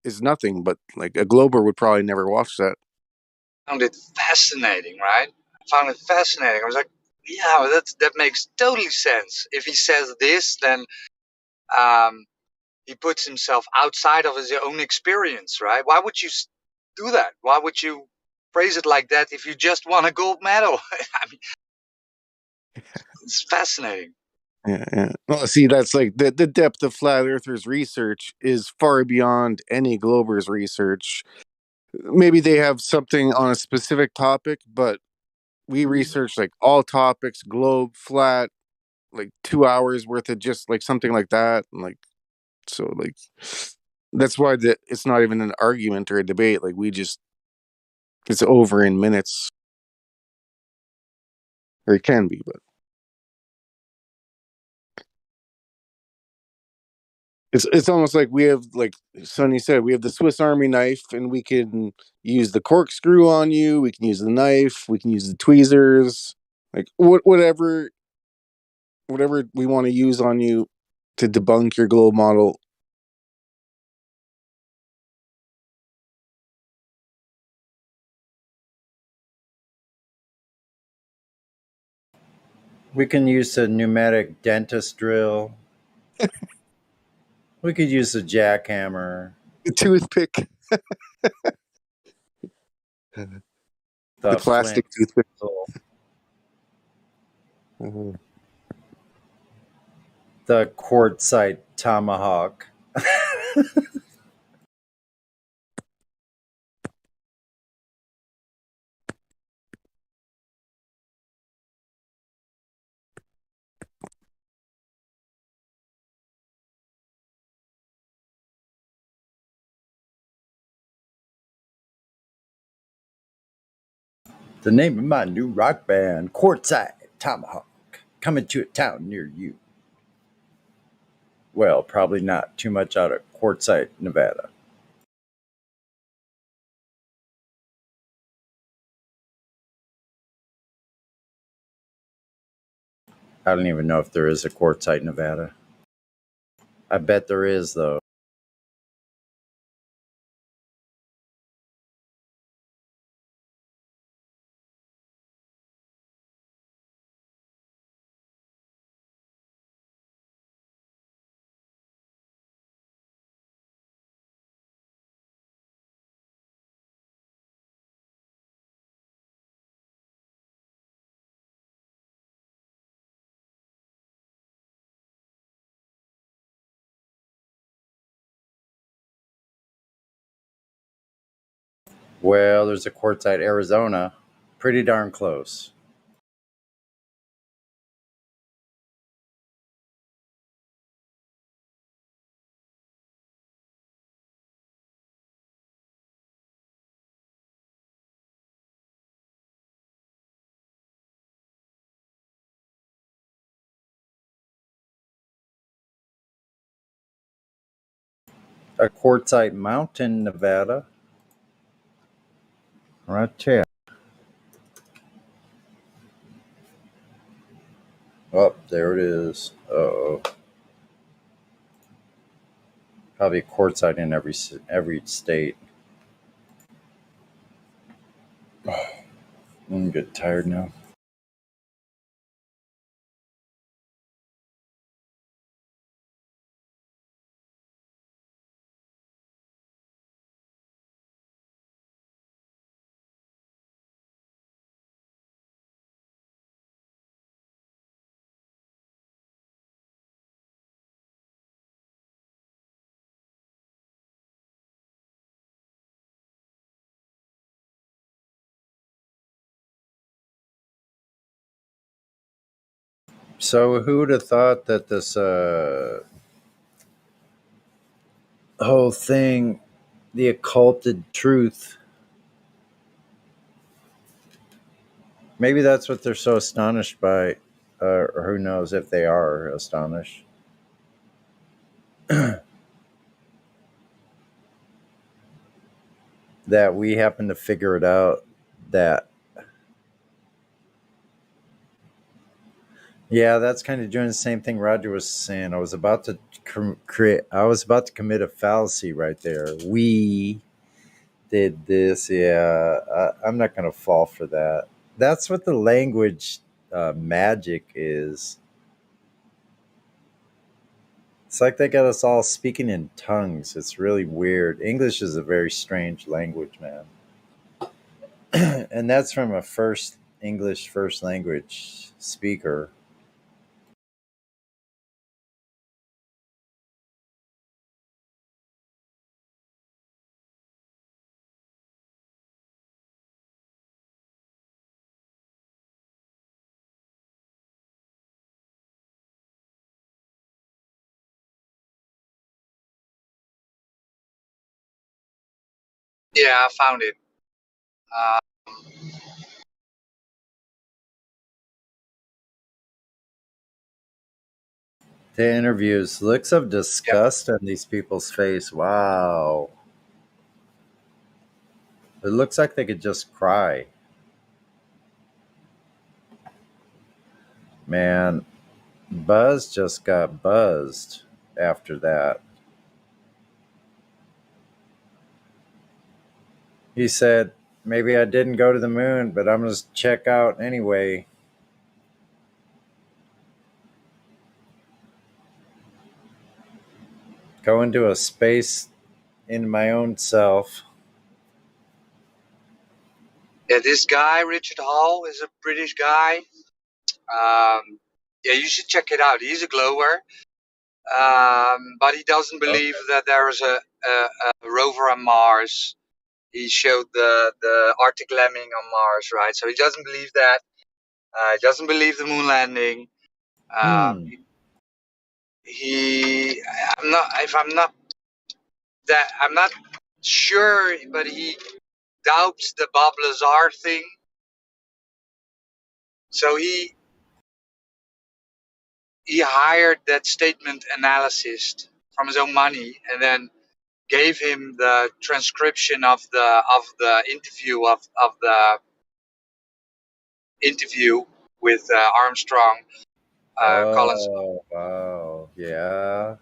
is nothing, but like a Glober would probably never watch that. I found it fascinating, right? I found it fascinating. I was like, yeah, that makes totally sense. If he says this, then he puts himself outside of his own experience, right? Why would you do that? Why would you phrase it like that if you just won a gold medal? I mean, it's fascinating. Yeah. Well, see, that's like the depth of flat earthers research is far beyond any Glober's research. Maybe they have something on a specific topic, but we research like all topics, globe, flat, like 2 hours worth of just like something like that. And like, so like, that's why it's not even an argument or a debate. Like it's over in minutes, or it can be, but it's almost like we have, like Sonny said, we have the Swiss Army knife, and we can use the corkscrew on you. We can use the knife. We can use the tweezers, like whatever we want to use on you to debunk your globe model. We can use a pneumatic dentist drill. We could use a jackhammer. The toothpick. The plastic toothpick. The quartzite tomahawk. The name of my new rock band, Quartzite Tomahawk, coming to a town near you. Well, probably not too much out of Quartzite, Nevada. I don't even know if there is a Quartzite, Nevada. I bet there is, though. Well, there's a Quartzsite, Arizona. Pretty darn close. A Quartzsite Mountain, Nevada. Right there. Oh, there it is. Uh-oh. Probably Quartzsite in every state. I'm getting tired now. So who would have thought that this whole thing, the occulted truth, maybe that's what they're so astonished by, or who knows if they are astonished. That we happen to figure it out. That, yeah, that's kind of doing the same thing Roger was saying. I was about to commit a fallacy right there. We did this. Yeah, I'm not going to fall for that. That's what the language magic is. It's like they got us all speaking in tongues. It's really weird. English is a very strange language, man. And that's from a English first language speaker. Yeah, I found it. The interviews, looks of disgust on these people's face. Wow. It looks like they could just cry. Man, Buzz just got buzzed after that. He said, maybe I didn't go to the moon, but I'm going to check out anyway. Go into a space in my own self. Yeah, this guy, Richard Hall, is a British guy. Yeah, you should check it out. He's a glower. But he doesn't believe that there is a rover on Mars. He showed the Arctic lemming on Mars, right? So he doesn't believe that. He doesn't believe the moon landing. I'm not sure, but he doubts the Bob Lazar thing. So he hired that statement analyst from his own money, and then gave him the transcription of the interview with Armstrong. Collins. Wow. Yeah.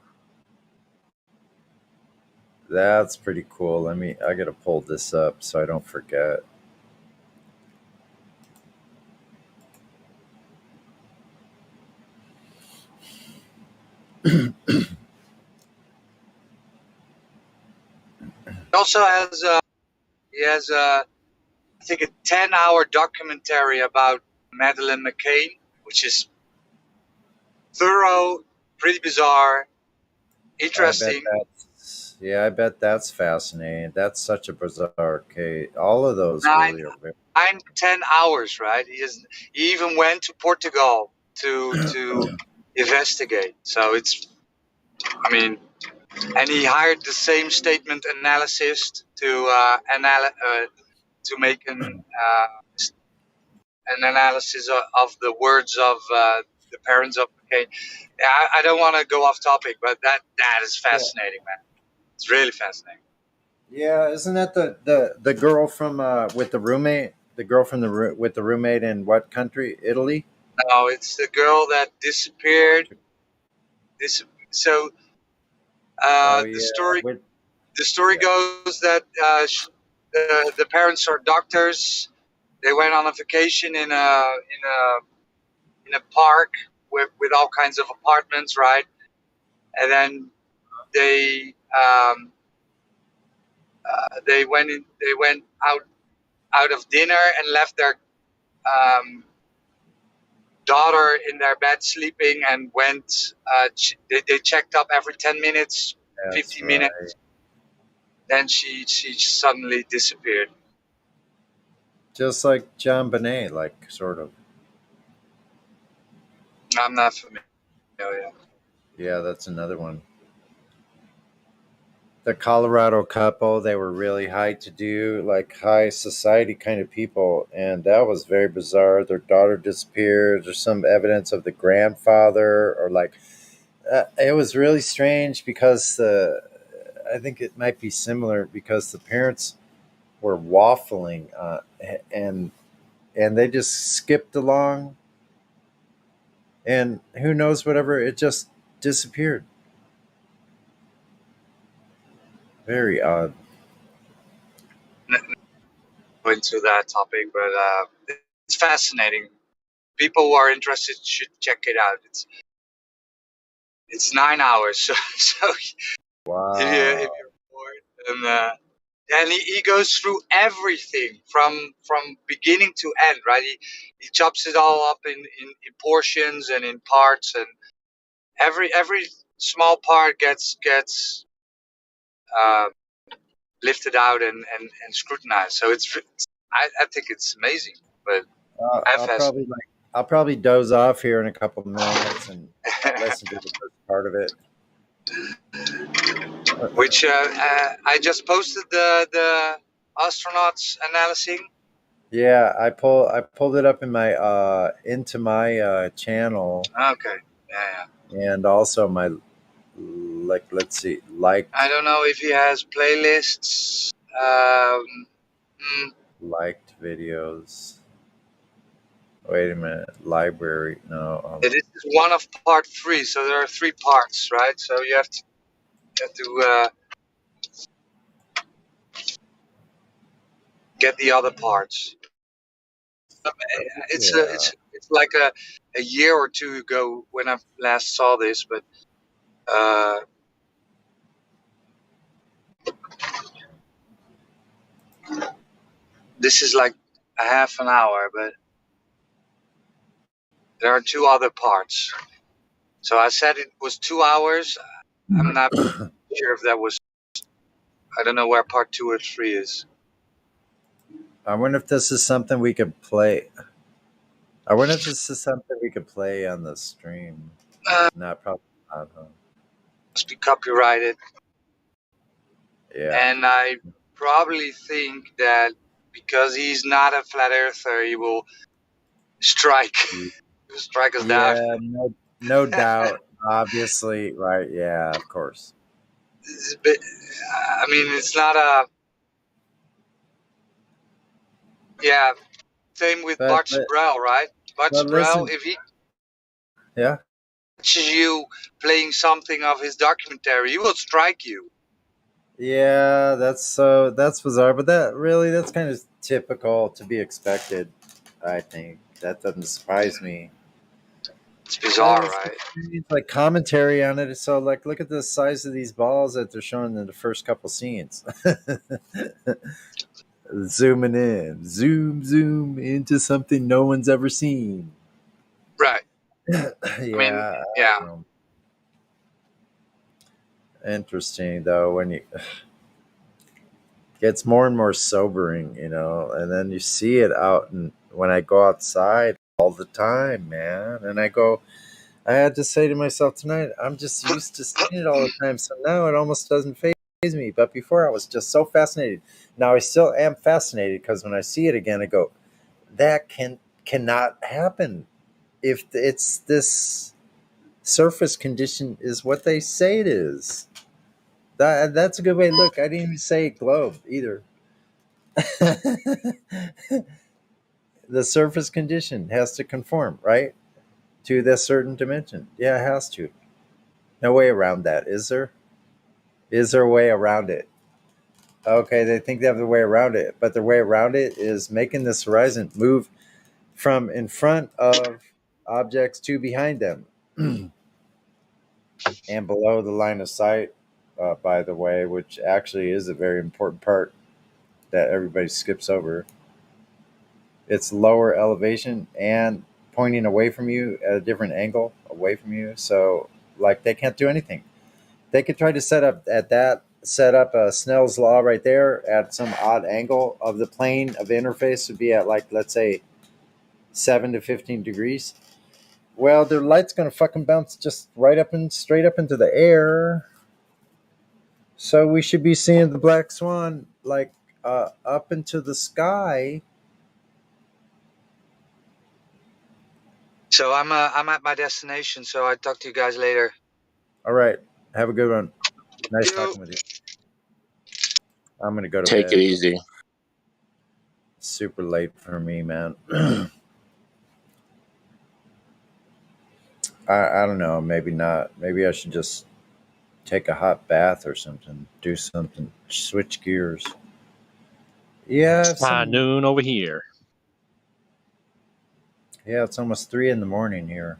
That's pretty cool. I got to pull this up so I don't forget. Also has I think a 10-hour documentary about Madeleine McCain, which is thorough, pretty bizarre, interesting. Yeah, I bet that's fascinating. That's such a bizarre case. All of those nine, really are very. 9, 10 hours, right? He even went to Portugal to investigate. So it's, I mean, and he hired the same statement analyst to make an analysis of the words of the parents of Cain. Yeah, I don't want to go off topic, but that is Yeah. fascinating, man. It's really fascinating. Yeah, isn't that the girl from with the roommate? The girl from with the roommate in what country? Italy. No, it's the girl that disappeared. So Oh the yeah, story yeah. goes that the parents are doctors. They went on a vacation in a park with all kinds of apartments, right? And then they they went out of dinner and left their daughter in their bed sleeping, and went. They checked up every 10 minutes, That's 15 right. minutes. Then she suddenly disappeared. Just like John Bonet, like sort of. I'm not familiar. Yeah, that's another one. The Colorado couple, they were really high to do, like high society kind of people, and that was very bizarre. Their daughter disappeared. There's some evidence of the grandfather, or like it was really strange because I think it might be similar because the parents were waffling and they just skipped along, and who knows, whatever, it just disappeared. Very odd. Go into that topic, but it's fascinating. People who are interested should check it out. It's 9 hours, so Wow. if you're bored, and he goes through everything from beginning to end, right? He chops it all up in portions and in parts, and every small part gets uh, lifted out and scrutinized. So I think it's amazing, but I'll probably I'll probably doze off here in a couple of minutes and listen to the first part of it. which I just posted the astronauts analyzing. Yeah, I pulled it up in my into my channel. Okay, yeah. And also my, like, let's see, I don't know if he has playlists. liked videos. Wait a minute, library. No, It is one of part 3, so there are 3 parts, right? So you have to get the other parts. It's like a year or 2 ago when I last saw this, but this is like a half an hour, but there are 2 other parts. So I said it was 2 hours. I'm not sure if that was. I don't know where part 2 or 3 is. I wonder if this is something we could play. I wonder if this is something we could play on the stream. No, probably not. Huh? Must be copyrighted. Yeah. And I probably think that because he's not a flat earther, he will strike us down. Yeah, no doubt. Obviously, right? Yeah, of course. But, I mean, it's not a. Yeah, same with Bart Brel, right? Bart Brel, if he catches you playing something of his documentary, he will strike you. Yeah, that's bizarre, but that's kind of typical to be expected. I think that doesn't surprise me. It's bizarre, right? It's like commentary on it. So, like, look at the size of these balls that they're showing in the first couple scenes. Zooming in, zoom into something no one's ever seen. Right. Yeah. I mean, yeah. interesting though when you gets more and more sobering, you know, and then you see it out and when I go outside all the time, man, and I had to say to myself tonight, I'm just used to seeing it all the time, so now it almost doesn't faze me. But before I was just so fascinated. Now I still am fascinated because when I see it again, I go, that cannot happen if it's this surface condition is what they say it is. That's a good way to look. I didn't even say globe either. The surface condition has to conform, right? To this certain dimension. Yeah, it has to. No way around that, is there? Is there a way around it? Okay, they think they have the way around it, but the way around it is making this horizon move from in front of objects to behind them and below the line of sight, by the way, which actually is a very important part that everybody skips over. It's lower elevation and pointing away from you at a different angle away from you. So, like, they can't do anything. They could try to set up a Snell's law right there at some odd angle of the plane of interface would be at, like, let's say 7 to 15 degrees. Well, their light's going to fucking bounce just right up and straight up into the air. So we should be seeing the black swan like up into the sky. So I'm at my destination. So I talk to you guys later. All right. Have a good one. Nice talking with you. I'm going to go to Take bed. it easy. Super late for me, man. I don't know. Maybe not. Maybe I should just take a hot bath or something. Do something. Switch gears. Yeah. Noon over here. Yeah, it's almost 3 in the morning here.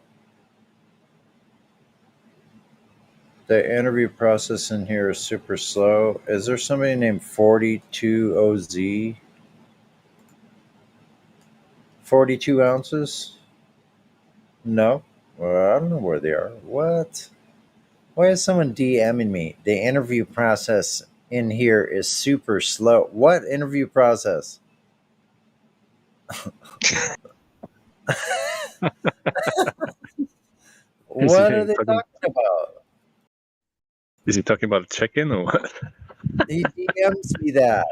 The interview process in here is super slow. Is there somebody named 42OZ? 42 ounces? No. Well, I don't know where they are. What? Why is someone DMing me? The interview process in here is super slow. What interview process? What are they talking about? Is he talking about a check-in or what? He DMs me that.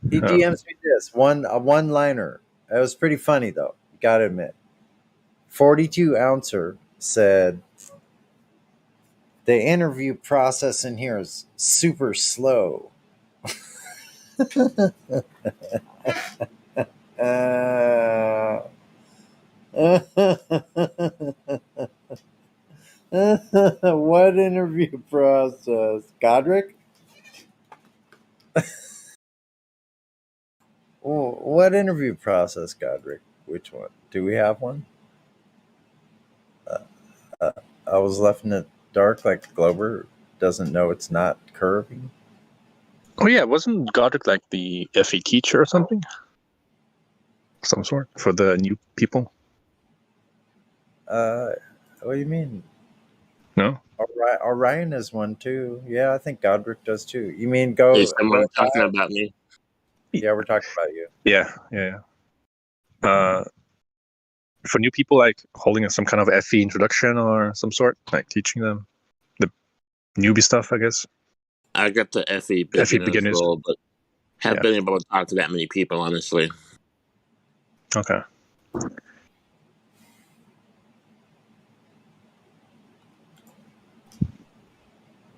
He DMs me this a one-liner. It was pretty funny though. Gotta admit. 42 ouncer said the interview process in here is super slow. What interview process? Godric? What interview process, Godric? Which one? Do we have one? I was left in the dark like Glover doesn't know it's not curving. Oh yeah, wasn't Godric like the FE teacher or something? Some sort for the new people? What do you mean? No? Orion is one too. Yeah, I think Godric does too. You mean go? Is someone talking about me? Yeah, we're talking about you. Yeah. For new people, like holding some kind of FE introduction or some sort, like teaching them the newbie stuff, I guess. I got the FE beginners role, but haven't been able to talk to that many people, honestly. Okay.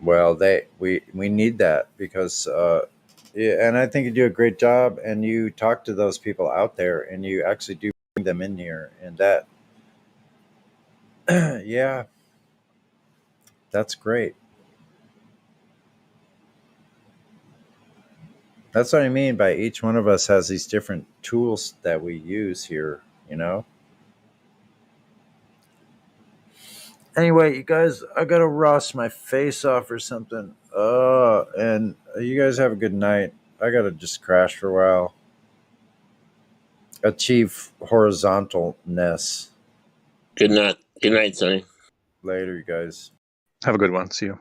Well, we need that because yeah, and I think you do a great job, and you talk to those people out there, and you actually do bring them in here, and that, yeah, that's great. That's what I mean by each one of us has these different tools that we use here, you know? Anyway, you guys, I gotta wash my face off or something. And you guys have a good night. I gotta just crash for a while. Achieve horizontalness. Good night. Good night, Sonny. Later, you guys. Have a good one. See you.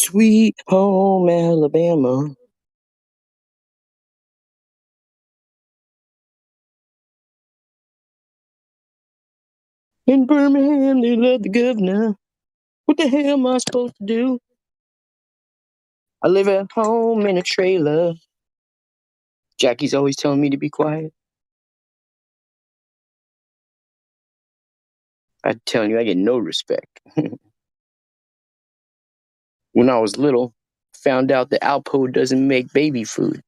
Sweet home Alabama. In Birmingham, they love the governor. What the hell am I supposed to do? I live at home in a trailer. Jackie's always telling me to be quiet. I'm telling you, I get no respect. When I was little, found out that Alpo doesn't make baby food.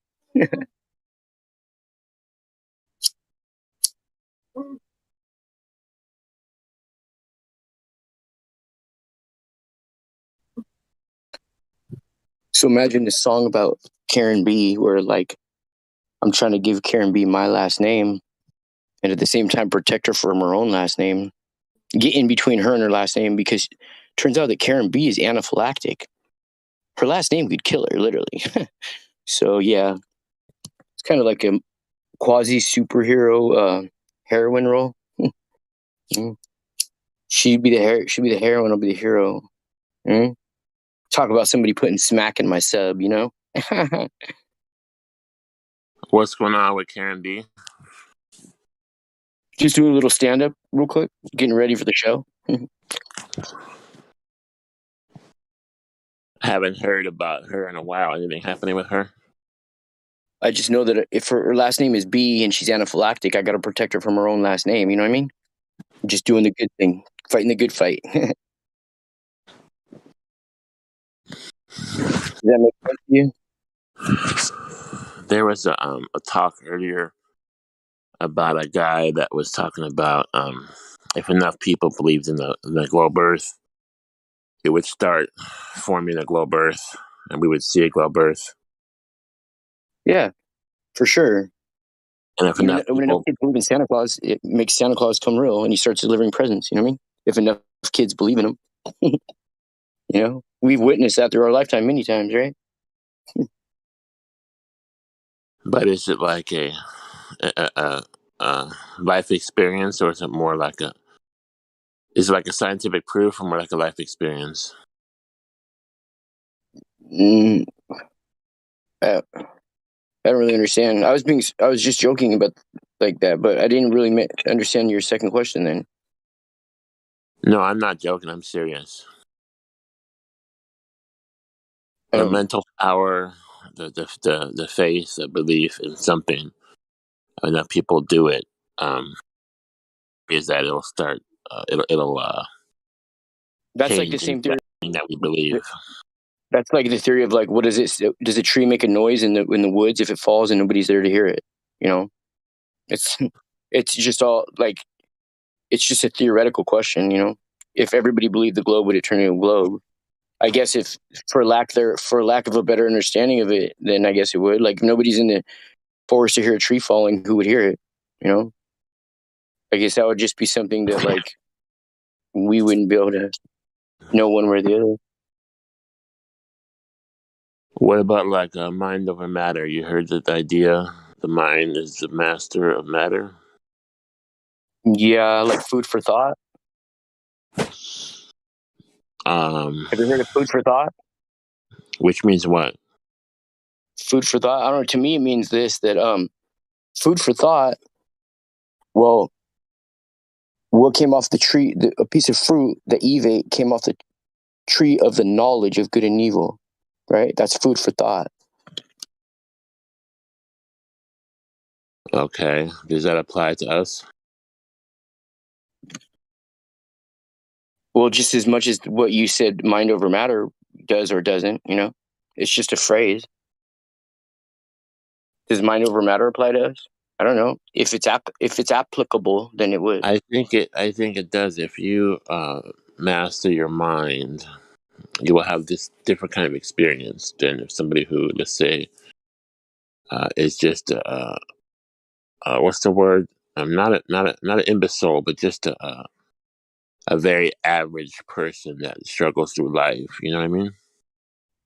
So imagine this song about Karen B, where like I'm trying to give Karen B my last name, and at the same time protect her from her own last name. Get in between her and her last name, because it turns out that Karen B is anaphylactic. Her last name could kill her, literally. So yeah, it's kind of like a quasi superhero heroine role. Mm. She'd be the heroine. I'll be the hero. Mm? Talk about somebody putting smack in my sub, you know? What's going on with Karen B? Just doing a little stand up real quick, getting ready for the show. Haven't heard about her in a while. Anything happening with her? I just know that if her last name is B and she's anaphylactic, I got to protect her from her own last name. You know what I mean? I'm just doing the good thing, fighting the good fight. Does that make sense to you? There was a talk earlier about a guy that was talking about if enough people believed in the globe Earth, it would start forming a globe Earth, and we would see a globe Earth. Yeah, for sure. And if When enough enough people, kids believe in Santa Claus, it makes Santa Claus come real, and he starts delivering presents. You know what I mean? If enough kids believe in him, you know, we've witnessed that through our lifetime many times, right? but is it like a life experience, or is it more like is it like a scientific proof, or more like a life experience? Mm, I don't really understand. I was just joking about like that, but I didn't really understand your second question. Then No, I'm not joking. I'm serious. The mental power, the faith, the belief in something. Enough people do it. Is that it'll start? It'll that's like the change same theory. anything that we believe. That's like the theory of like, what is it? Does a tree make a noise in the woods if it falls and nobody's there to hear it? You know, it's it's just all like it's just a theoretical question. You know, if everybody believed the globe, would it turn into a globe? I guess if for lack of a better understanding of it, then I guess it would. Like if nobody's in the forest to hear a tree falling, who would hear it? You know, I guess that would just be something that like we wouldn't be able to know one way or the other. What about like mind over matter? You heard that idea? The mind is the master of matter. Yeah, like food for thought. Have you heard of food for thought? Which means what? Food for thought. I don't know. To me, it means this: that food for thought. Well, what came off the tree? A piece of fruit that Eve ate came off the tree of the knowledge of good and evil. Right. That's food for thought. Okay. Does that apply to us? Well, just as much as what you said, mind over matter does or doesn't. You know, it's just a phrase. Does mind over matter apply to us? I don't know. If it's applicable, then it would. I think it does. If you master your mind, you will have this different kind of experience than if somebody who, let's say, is just what's the word? Not an imbecile, but just a very average person that struggles through life. You know what I mean?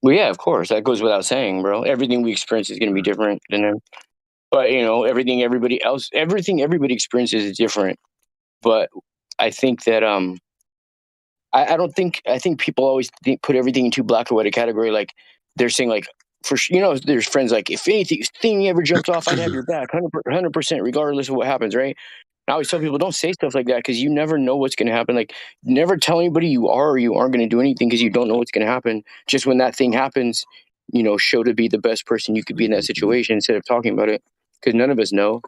Well, yeah, of course. That goes without saying, bro. Everything we experience is going to be different than them. But, you know, everything everybody experiences is different. But I think that I don't think. I think people always put everything into black or white category. Like they're saying, like there's friends like if anything ever jumped off, I'd have your back, 100%, regardless of what happens, right? I always tell people, don't say stuff like that because you never know what's going to happen. Like, never tell anybody you are or you aren't going to do anything because you don't know what's going to happen. Just when that thing happens, show to be the best person you could be in that situation instead of talking about it, because none of us know.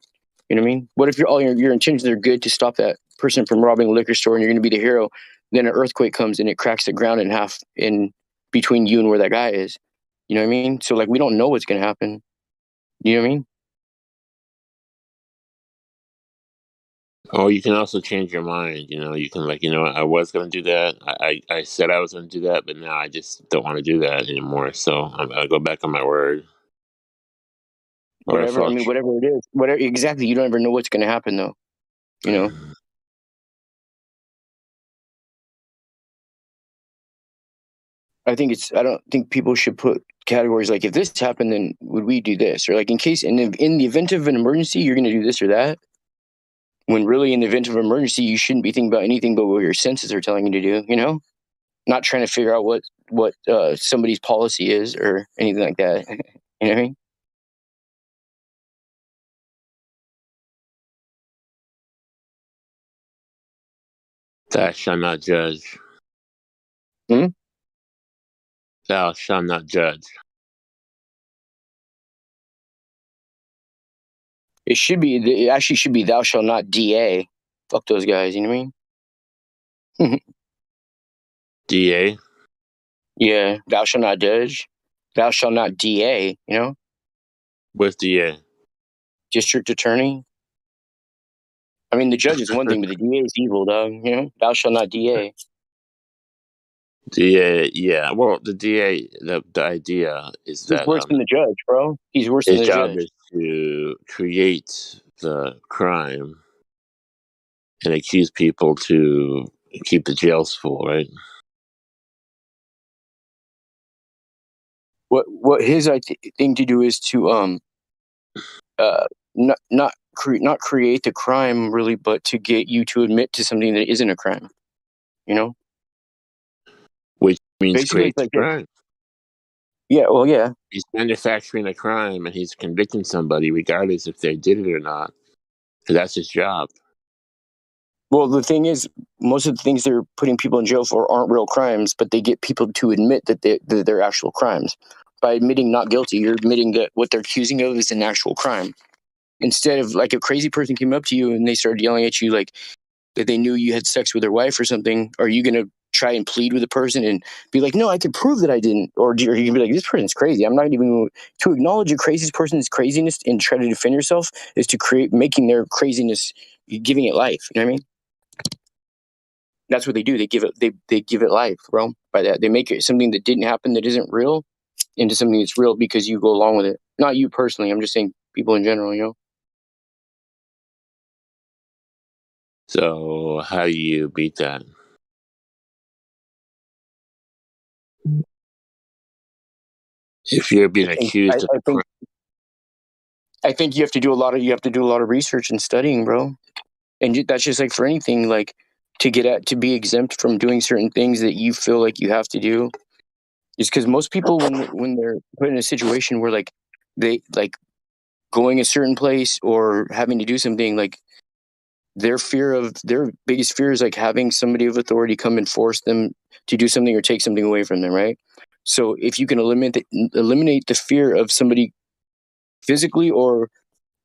You know what I mean? What if all your intentions are good to stop that person from robbing a liquor store and you're going to be the hero? Then an earthquake comes and it cracks the ground in half in between you and where that guy is. You know what I mean? So like, we don't know what's going to happen. You know what I mean? Or you can also change your mind. You can I was going to do that. I said I was going to do that, but now I just don't want to do that anymore. So I'll go back on my word. Whatever it is, whatever exactly. You don't ever know what's going to happen, though. I don't think people should put categories like, if this happened, then would we do this, or like in the event of an emergency, you're going to do this or that. When really, in the event of an emergency, you shouldn't be thinking about anything but what your senses are telling you to do. Not trying to figure out what somebody's policy is or anything like that. You know what I mean? Thou shalt not judge. Thou shalt not judge. It actually should be thou shalt not DA. Fuck those guys. You know what I mean? DA? Yeah. Thou shalt not judge. Thou shalt not DA. What's DA? District attorney. I mean, the judge is one thing, but the DA is evil, dog. Thou shalt not DA. DA, yeah. Well, the DA, the idea is He's that worse than the judge, bro. He's worse than his the job judge. is to create the crime and accuse people to keep the jails full, right? What his thing to do is to not create the crime really, but to get you to admit to something that isn't a crime. Which means basically create like the crime. Yeah, well, yeah. He's manufacturing a crime and he's convicting somebody regardless if they did it or not. So that's his job. Well, the thing is, most of the things they're putting people in jail for aren't real crimes, but they get people to admit that they're actual crimes. By admitting not guilty, you're admitting that what they're accusing of is an actual crime. Instead of like a crazy person came up to you and they started yelling at you like that they knew you had sex with their wife or something, are you going to try and plead with the person and be like, no, I can prove that I didn't? Or you can be like, this person's crazy. I'm not even to acknowledge a crazy person's craziness and try to defend yourself is to making their craziness, giving it life. You know what I mean? That's what they do. They give it life, bro. By that, they make it something that didn't happen, that isn't real, into something that's real because you go along with it. Not you personally. I'm just saying people in general. So how do you beat that? If you're being accused of crime. I think you have to do a lot of research and studying, bro. And that's just like for anything, like to be exempt from doing certain things that you feel like you have to do. Is because most people when they're put in a situation where like they like going a certain place or having to do something, like their biggest fear is like having somebody of authority come and force them to do something or take something away from them, right? So if you can eliminate the fear of somebody physically or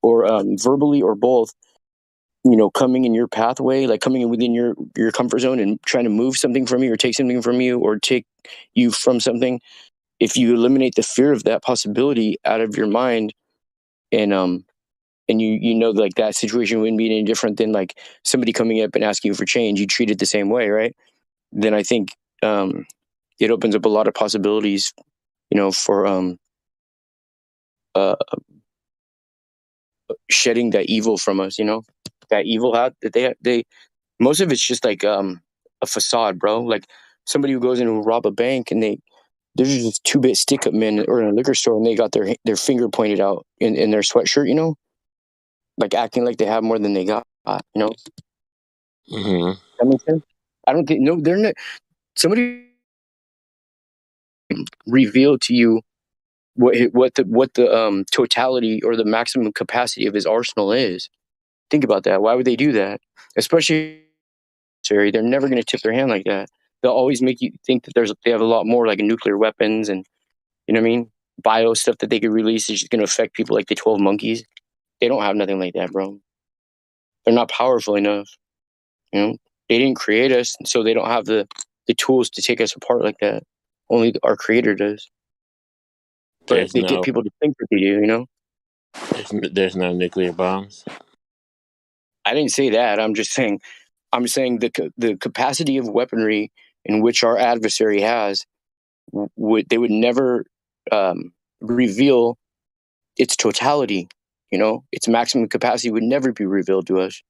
verbally or both, coming in your pathway, like coming in within your comfort zone and trying to move something from you or take something from you or take you from something, if you eliminate the fear of that possibility out of your mind, and like that situation wouldn't be any different than like somebody coming up and asking you for change, you treat it the same way, right? Then I think it opens up a lot of possibilities, for shedding that evil from us, that evil out that they most of it's just like a facade, bro. Like somebody who goes in and rob a bank and they're just 2-bit stick up men or in a liquor store and they got their finger pointed out in their sweatshirt, like acting like they have more than they got, Mm-hmm. That makes sense. I don't think they're not. somebody reveal to you what the totality or the maximum capacity of his arsenal is. Think about that. Why would they do that? Especially, they're never going to tip their hand like that. They'll always make you think that they have a lot more, like nuclear weapons and, you know what I mean, bio stuff that they could release is just going to affect people like the 12 monkeys. They don't have nothing like that, bro. They're not powerful enough. You know, they didn't create us, so they don't have the tools to take us apart like that. Only our creator does. But There's they get no people to think that they do, you know? there's no nuclear bombs. I didn't say that. I'm saying the capacity of weaponry in which our adversary has they would never reveal its totality. You know, its maximum capacity would never be revealed to us.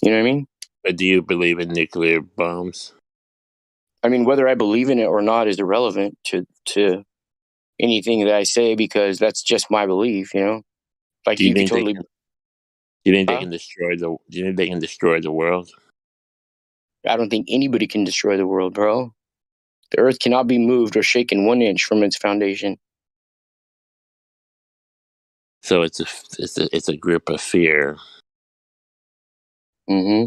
You know what I mean? But do you believe in nuclear bombs? I mean, whether I believe in it or not is irrelevant to anything that I say, because that's just my belief. You know, like Do you you could think totally. do you think they Huh? can destroy the? Do you think they can destroy the world? I don't think anybody can destroy the world, bro. The earth cannot be moved or shaken 1 inch from its foundation. So it's a grip of fear. Mm-hmm.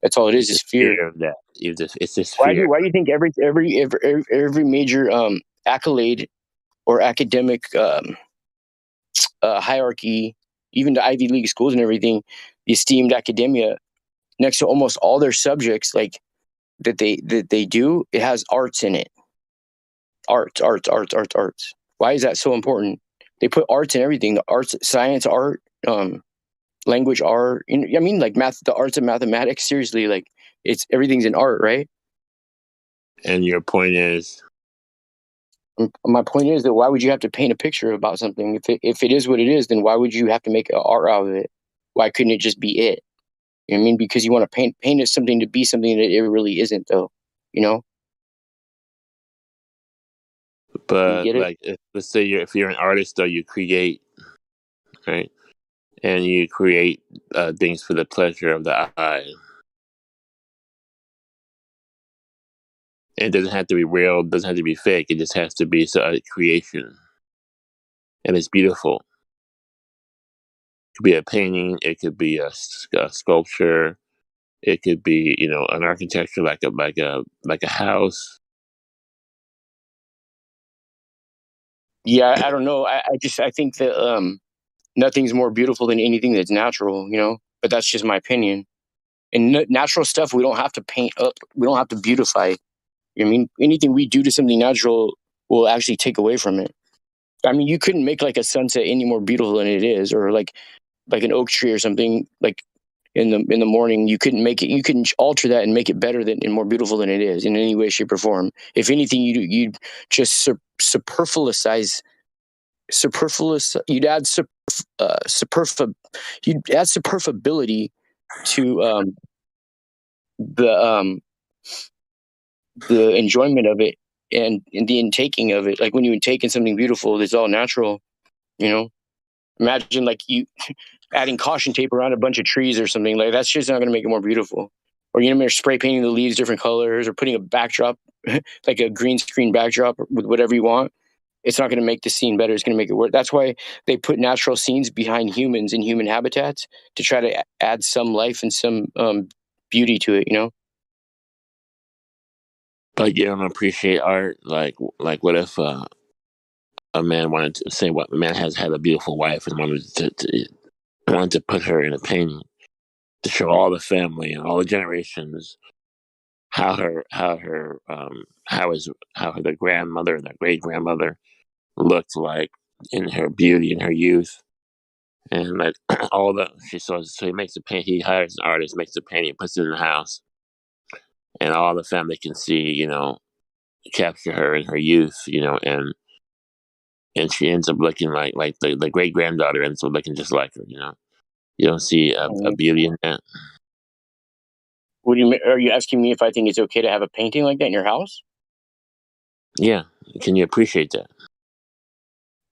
That's all it It's is just fear. fear of that. It's just Why do fear. you think every major accolade or academic hierarchy, even the Ivy League schools and everything, the esteemed academia, next to almost all their subjects, like that they do, it has arts in it. Arts. Why is that so important? They put arts in everything. The arts, science, art, language, art. I mean, like math, the arts of mathematics. Seriously, like everything's in art, right? And your point is, my point is that why would you have to paint a picture about something if it is what it is? Then why would you have to make art out of it? Why couldn't it just be it? You know what I mean? Because you want to paint it something to be something that it really isn't, though. You know? You but get it? like, let's say if you're an artist, though, you create, right? And you create things for the pleasure of the eye. It doesn't have to be real. It doesn't have to be fake. It just has to be a creation, and it's beautiful. It could be a painting. It could be a sculpture. It could be, an architecture like a house. Yeah, I don't know. I think that nothing's more beautiful than anything that's natural. You know, but that's just my opinion. And natural stuff, we don't have to paint up. We don't have to beautify. You know what I mean? Anything we do to something natural will actually take away from it. I mean, you couldn't make like a sunset any more beautiful than it is, or like an oak tree or something. Like in the morning, you couldn't make it. You couldn't alter that and make it better than and more beautiful than it is in any way, shape, or form. If anything, you'd just superfluous. You'd add you'd add superfluability to the the enjoyment of it and the intaking of it. Like when you intake in something beautiful that's all natural, you know. Imagine like you adding caution tape around a bunch of trees or something. Like that's just not going to make it more beautiful. Or spray painting the leaves different colors, or putting a backdrop like a green screen backdrop with whatever you want. It's not going to make the scene better. It's going to make it worse. That's why they put natural scenes behind humans in human habitats to try to add some life and some beauty to it. You know. But you don't appreciate art. Like what if a man wanted to say what a man has had a beautiful wife and wanted to put her in a painting to show all the family and all the generations how the grandmother, the great grandmother looked like in her beauty in her youth, and like all the she saw. So he makes a paint. He hires an artist, makes a painting, puts it in the house, and all the family can see, capture her in her youth, and she ends up looking like the great granddaughter ends up looking just like her. You don't see a beauty in that. What do you? Are you asking me if I think it's okay to have a painting like that in your house? Yeah, can you appreciate that?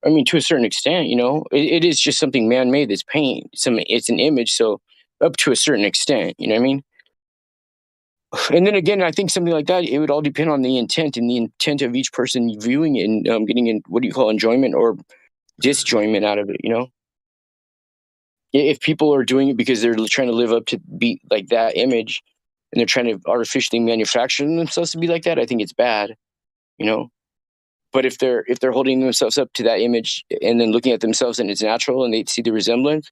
I mean, to a certain extent, it is just something man-made. That's paint. It's an image, so up to a certain extent, you know what I mean? And then again, I think something like that, it would all depend on the intent and the intent of each person viewing it and getting in, what do you call, enjoyment or disjoyment out of it, you know? If people are doing it because they're trying to live up to be like that image and they're trying to artificially manufacture themselves to be like that, I think it's bad, you know? But if they're holding themselves up to that image and then looking at themselves and it's natural and they see the resemblance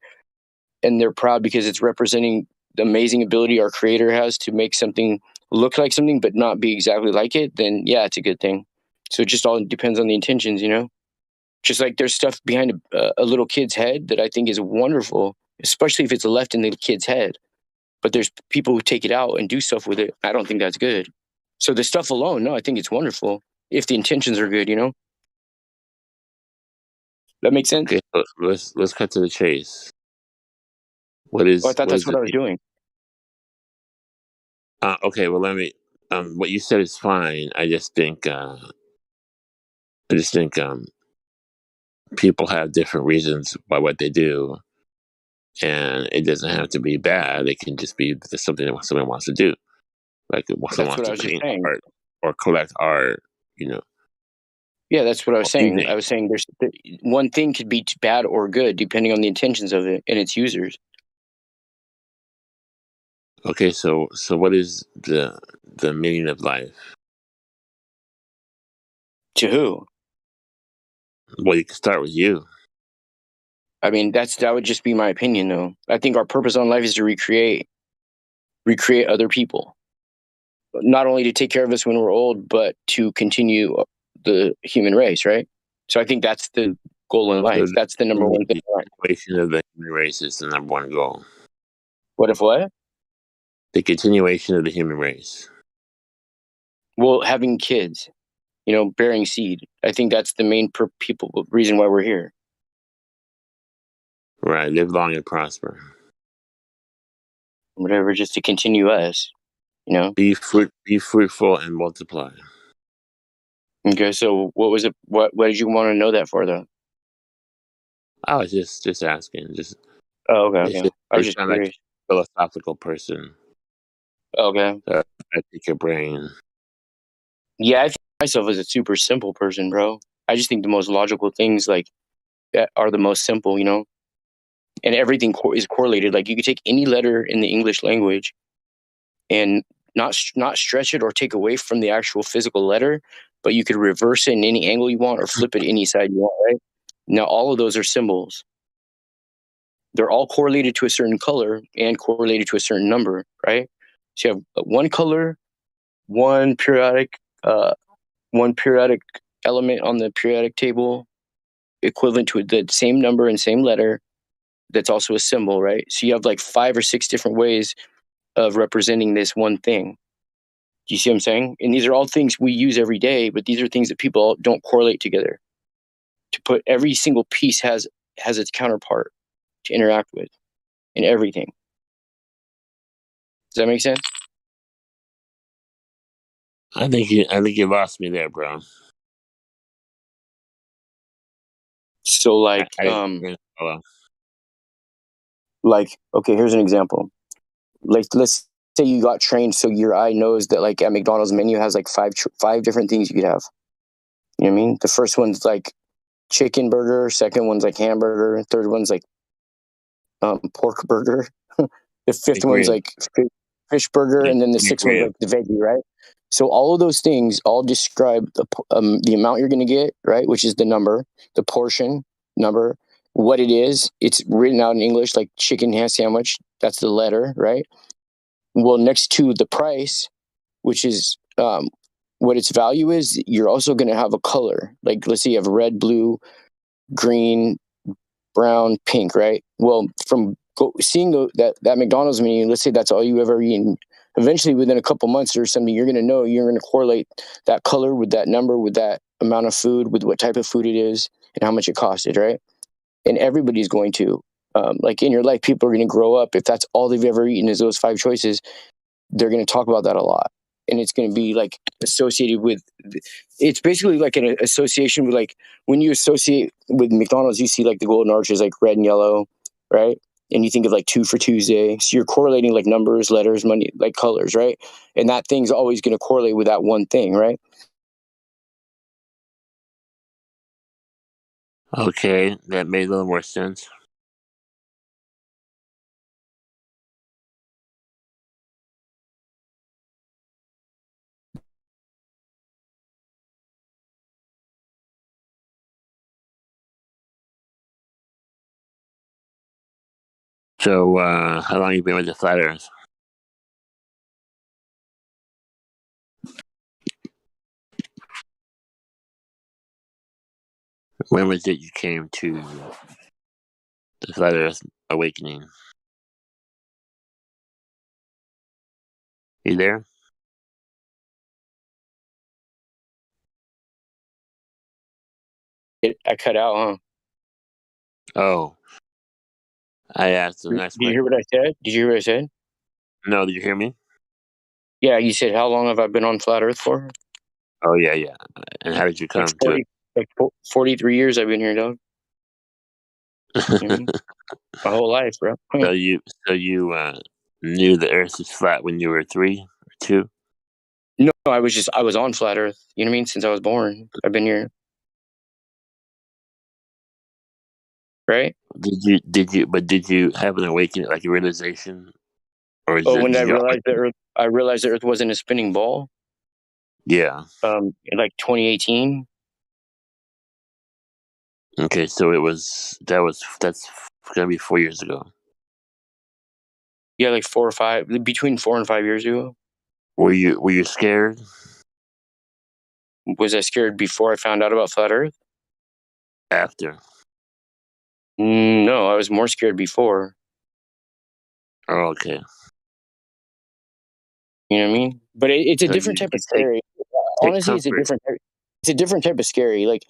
and they're proud because it's representing the amazing ability our creator has to make something look like something but not be exactly like it, then yeah, it's a good thing. So it just all depends on the intentions, you know? Just like there's stuff behind a little kid's head that I think is wonderful, especially if it's left in the kid's head. But there's people who take it out and do stuff with it. I don't think that's good. So the stuff alone, no, I think it's wonderful if the intentions are good, you know? That makes sense? Okay, let's cut to the chase. What is? Oh, I thought what that's is what it? I was doing. Okay, well, let me. What you said is fine. I just think. People have different reasons why what they do, and it doesn't have to be bad. It can just be something that someone wants to do, like someone That's wants what I to was just paint saying. art or collect art. Yeah, that's what I was Or saying. music. I was saying there's one thing could be bad or good depending on the intentions of it and its users. Okay, so what is the meaning of life? To who? Well, you can start with you. I mean, that would just be my opinion, though. I think our purpose on life is to recreate other people, not only to take care of us when we're old, but to continue the human race, right? So I think that's the goal in So life. That's the number one thing. the continuation of the human race is the number one goal. What if what? The continuation of the human race. Well, having kids, you know, bearing seed. I think that's the main reason why we're here. Right, live long and prosper. Whatever, just to continue us, you know. Be fruitful and multiply. Okay, so what was it? What did you want to know that for, though? I was just asking. Oh, okay. I was You just sound like curious. a philosophical person. Okay. I pick your brain. Yeah, I think myself as a super simple person, bro. I just think the most logical things like that are the most simple, you know. And everything is correlated. Like you could take any letter in the English language and not stretch it or take away from the actual physical letter, but you could reverse it in any angle you want or flip it any side you want, right? Now all of those are symbols. They're all correlated to a certain color and correlated to a certain number, right? So you have one color, one periodic element on the periodic table equivalent to the same number and same letter that's also a symbol, right? So you have like 5 or 6 different ways of representing this one thing. Do you see what I'm saying? And these are all things we use every day, but these are things that people don't correlate together. To put every single piece has its counterpart to interact with in everything. Does that make sense? I think you lost me there, bro. So like okay, here's an example. Like let's say you got trained so your eye knows that like a McDonald's menu has like five different things you could have. You know what I mean? The first one's like chicken burger, second one's like hamburger, third one's like pork burger. The fifth one's like fish burger, and then the sixth one's like the veggie, right? So all of those things all describe the amount you're going to get, right? Which is the number, the portion number, what it is. It's written out in English like chicken ham sandwich. That's the letter, right? Well, next to the price, which is what its value is, you're also going to have a color. Like let's say you have red, blue, green, brown, pink, right? Well, from seeing that McDonald's menu, let's say that's all you ever eaten. Eventually, within a couple months or something, you're going to know, you're going to correlate that color with that number, with that amount of food, with what type of food it is, and how much it costed, right? And everybody's going to, like in your life, people are going to grow up. If that's all they've ever eaten is those 5 choices, they're going to talk about that a lot. And it's going to be like associated with, it's basically like an association with like, when you associate with McDonald's, you see like the golden arches, like red and yellow, right? and you think of like 2 for Tuesday. So you're correlating like numbers, letters, money, like colors, right? And that thing's always going to correlate with that one thing, right? Okay, that made a little more sense. So, how long you been with the flat Earth? When was it you came to the flat Earth awakening? You there? I cut out, huh? Oh, I asked the next Did you question. hear what I said? Did you hear what I said? No, did you hear me? Yeah, you said, how long have I been on flat Earth for? Oh, yeah. And how did you Like come to it? 43 years I've been here, dog. You know? My whole life, bro. So you knew the Earth is flat when you were 3 or 2? No, I was on flat Earth. You know what I mean? Since I was born, I've been here. Right? Did you have an awakening, like a realization, or is Oh, it? when Did you, I realized the Earth wasn't a spinning ball. yeah. In like 2018. Okay, so that's gonna be 4 years ago. Yeah, like between 4 and 5 years ago. Were you scared? Was I scared before I found out about flat Earth? After? No, I was more scared before. Oh, okay. You know what I mean? But it's a So different type you of scary. take Honestly, comfort. it's a different type of scary. Like,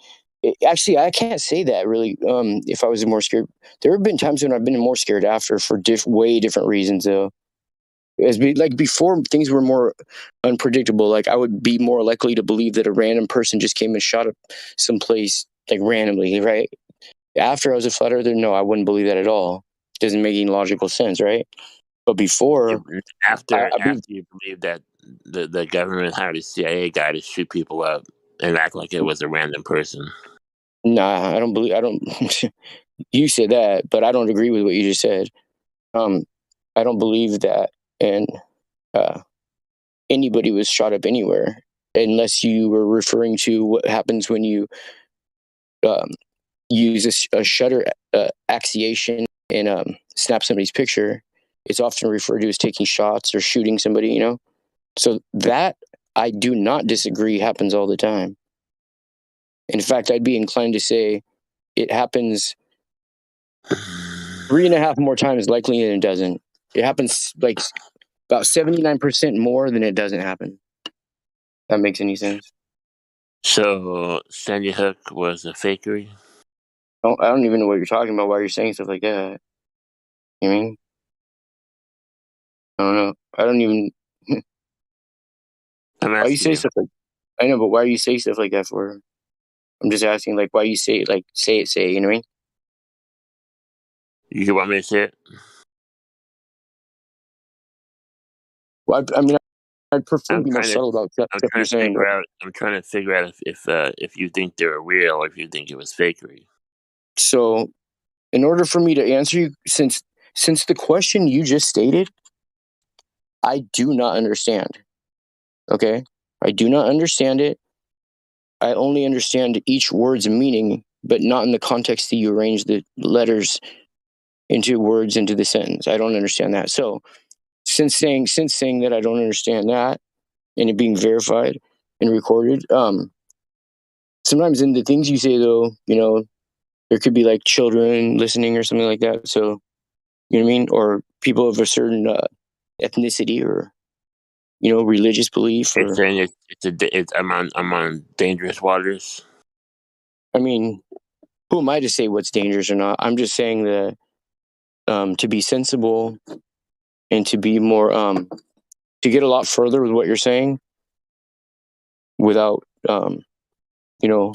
actually, I can't say that really. If I was more scared, there have been times when I've been more scared after for way different reasons. Though, like before, things were more unpredictable. Like I would be more likely to believe that a random person just came and shot up someplace like randomly, right? After I was a flat earther, no, I wouldn't believe that at all. It doesn't make any logical sense, right? But before, After you believe that the government hired a CIA guy to shoot people up and act like it was a random person. Nah, I don't believe. I don't. You said that, but I don't agree with what you just said. I don't believe that, and anybody was shot up anywhere, unless you were referring to what happens when you use a shutter axiation and snap somebody's picture. It's often referred to as taking shots or shooting somebody. You know, so that I do not disagree happens all the time. In fact, I'd be inclined to say it happens 3.5 more times likely than it doesn't. It happens like about 79% more than it doesn't happen. That makes any sense? So Sandy Hook was a fakery? I don't even know what you're talking about. Why you're saying stuff like that? You mean? I don't know. I don't even. Why you say stuff like? I know, but why you say stuff like that for? I'm just asking, like, why you say it? Like, say it. You know what I mean? You want me to say it? Well, I mean, I'd prefer to be more subtle about stuff you're saying. I'm trying to figure out if you think they were real or if you think it was fakery. So, in order for me to answer you, since the question you just stated, I do not understand. Okay, I do not understand it. I only understand each word's meaning, but not in the context that you arrange the letters into words into the sentence. I don't understand that. So, since saying that I don't understand that, and it being verified and recorded, sometimes in the things you say, though, you know, there could be like children listening or something like that. So, you know what I mean, or people of a certain ethnicity or religious belief. Or It's saying I'm on dangerous waters. I mean, who am I to say what's dangerous or not? I'm just saying that to be sensible and to be more to get a lot further with what you're saying without you know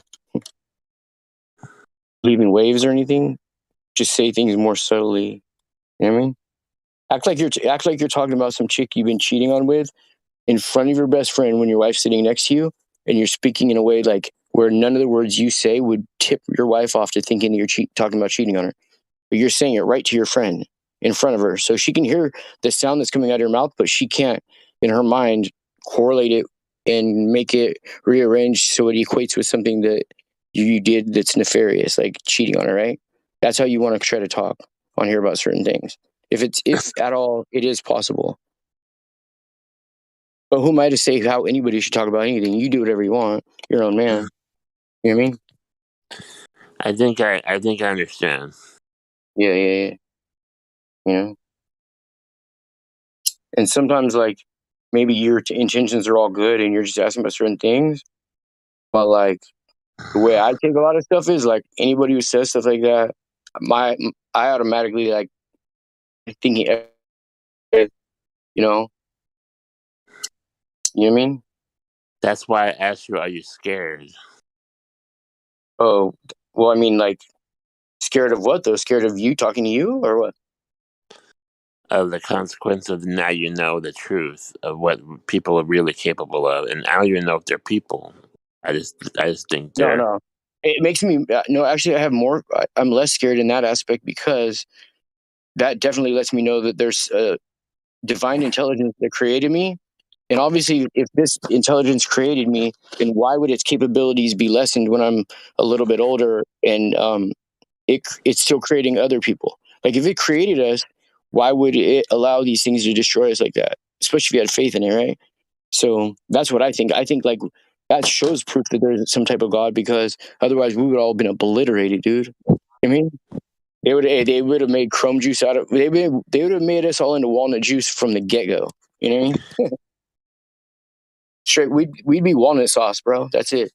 leaving waves or anything. Just say things more subtly You know what I mean? Act like you're talking about some chick you've been cheating on with in front of your best friend when your wife's sitting next to you, and you're speaking in a way like where none of the words you say would tip your wife off to thinking you're talking about cheating on her. But you're saying it right to your friend in front of her, so she can hear the sound that's coming out of your mouth, but she can't, in her mind, correlate it and make it rearrange so it equates with something that you did that's nefarious, like cheating on her. Right? That's how you want to try to talk on here about certain things, if at all it is possible. But who am I to say how anybody should talk about anything? You do whatever you want. You're your own man. You know what I mean? I think I understand. Yeah. You know? And sometimes, like, maybe your intentions are all good and you're just asking about certain things. But, like, the way I take a lot of stuff is, like, anybody who says stuff like that, I automatically, like, thinking, you know? You know what I mean? That's why I asked you, are you scared? Oh, well, I mean, like, scared of what, though? Scared of you talking to you or what? Of the consequence of now you know the truth of what people are really capable of, and I don't even know if they're people. I just think they're. No. It makes me no. Actually, I have more. I'm less scared in that aspect because that definitely lets me know that there's a divine intelligence that created me. And obviously, if this intelligence created me, then why would its capabilities be lessened when I'm a little bit older and it's still creating other people? Like if it created us, why would it allow these things to destroy us like that? Especially if you had faith in it, right? So that's what I think. I think like that shows proof that there's some type of God because otherwise we would all been obliterated, dude. I mean, they would have made chrome juice out of they would have made us all into walnut juice from the get go. You know what I mean? Straight, we'd be walnut sauce, bro. That's it.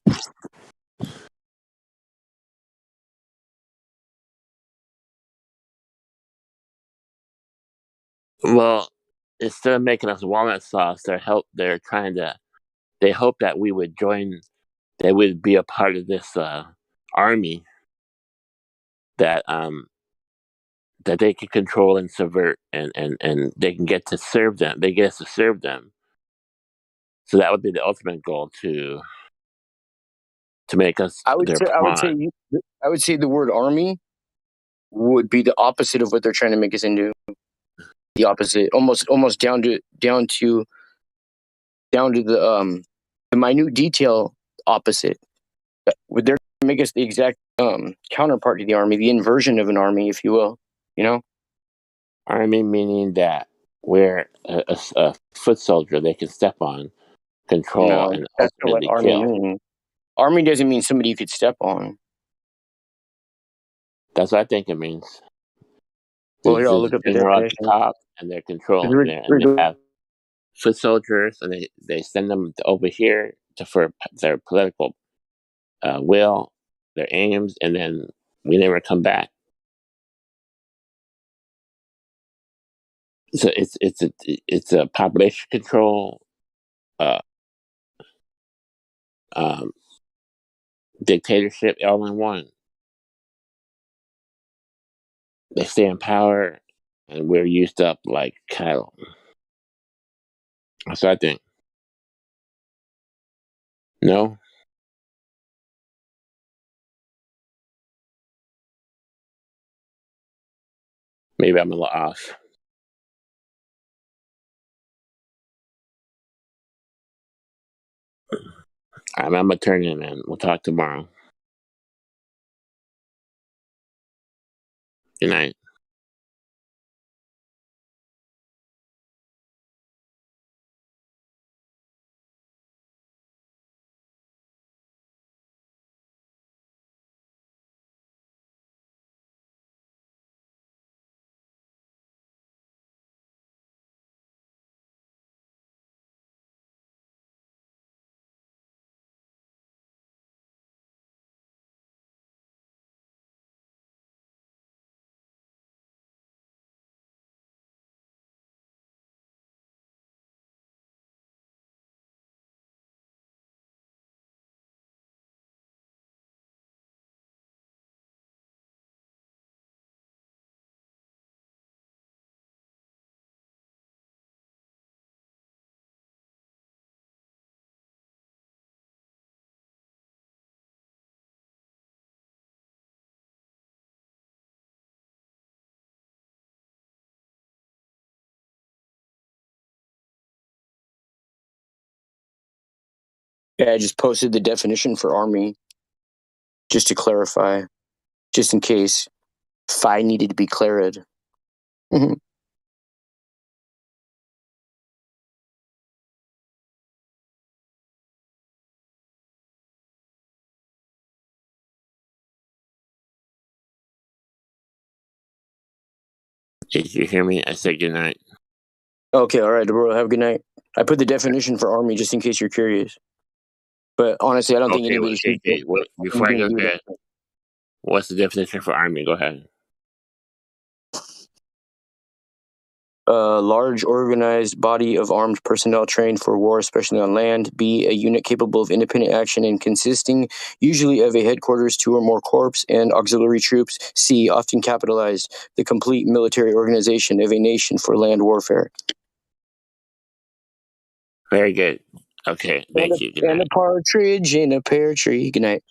Well, instead of making us walnut sauce, they hope that we would join. They would be a part of this army that that they can control and subvert, and they can get to serve them. They get us to serve them. So that would be the ultimate goal to make us their pawn. I would say the word army would be the opposite of what they're trying to make us into. The opposite, almost down to the minute detail opposite. Would they're make us the exact counterpart to the army, the inversion of an army, if you will. You know, Army meaning that we're a foot soldier they can step on, control, no, and that's not what ultimately army kill. means. Army doesn't mean somebody you could step on. That's what I think it means. Well, here I'll There's look a up the general at the definition. top, and they're controlling there, and they have foot soldiers, and they send them over here for their political will, their aims, and then we never come back. So it's a population control, uh, um, dictatorship, all in one. They stay in power, and we're used up like cattle. So I think no. Maybe I'm a little off. I'm gonna turn in, man. We'll talk tomorrow. Good night. Yeah, I just posted the definition for army, just to clarify, just in case phi needed to be clarified. Did you hear me? I said good night. Okay, all right, bro. Have a good night. I put the definition for army just in case you're curious. But honestly, I don't think anybody should. Before I go ahead, what's the definition for army? Go ahead. A large organized body of armed personnel trained for war, especially on land. B, a unit capable of independent action and consisting usually of a headquarters, 2 or more corps, and auxiliary troops. C, often capitalized, the complete military organization of a nation for land warfare. Very good. Okay, thank you. Good night. And a partridge in a pear tree. Good night.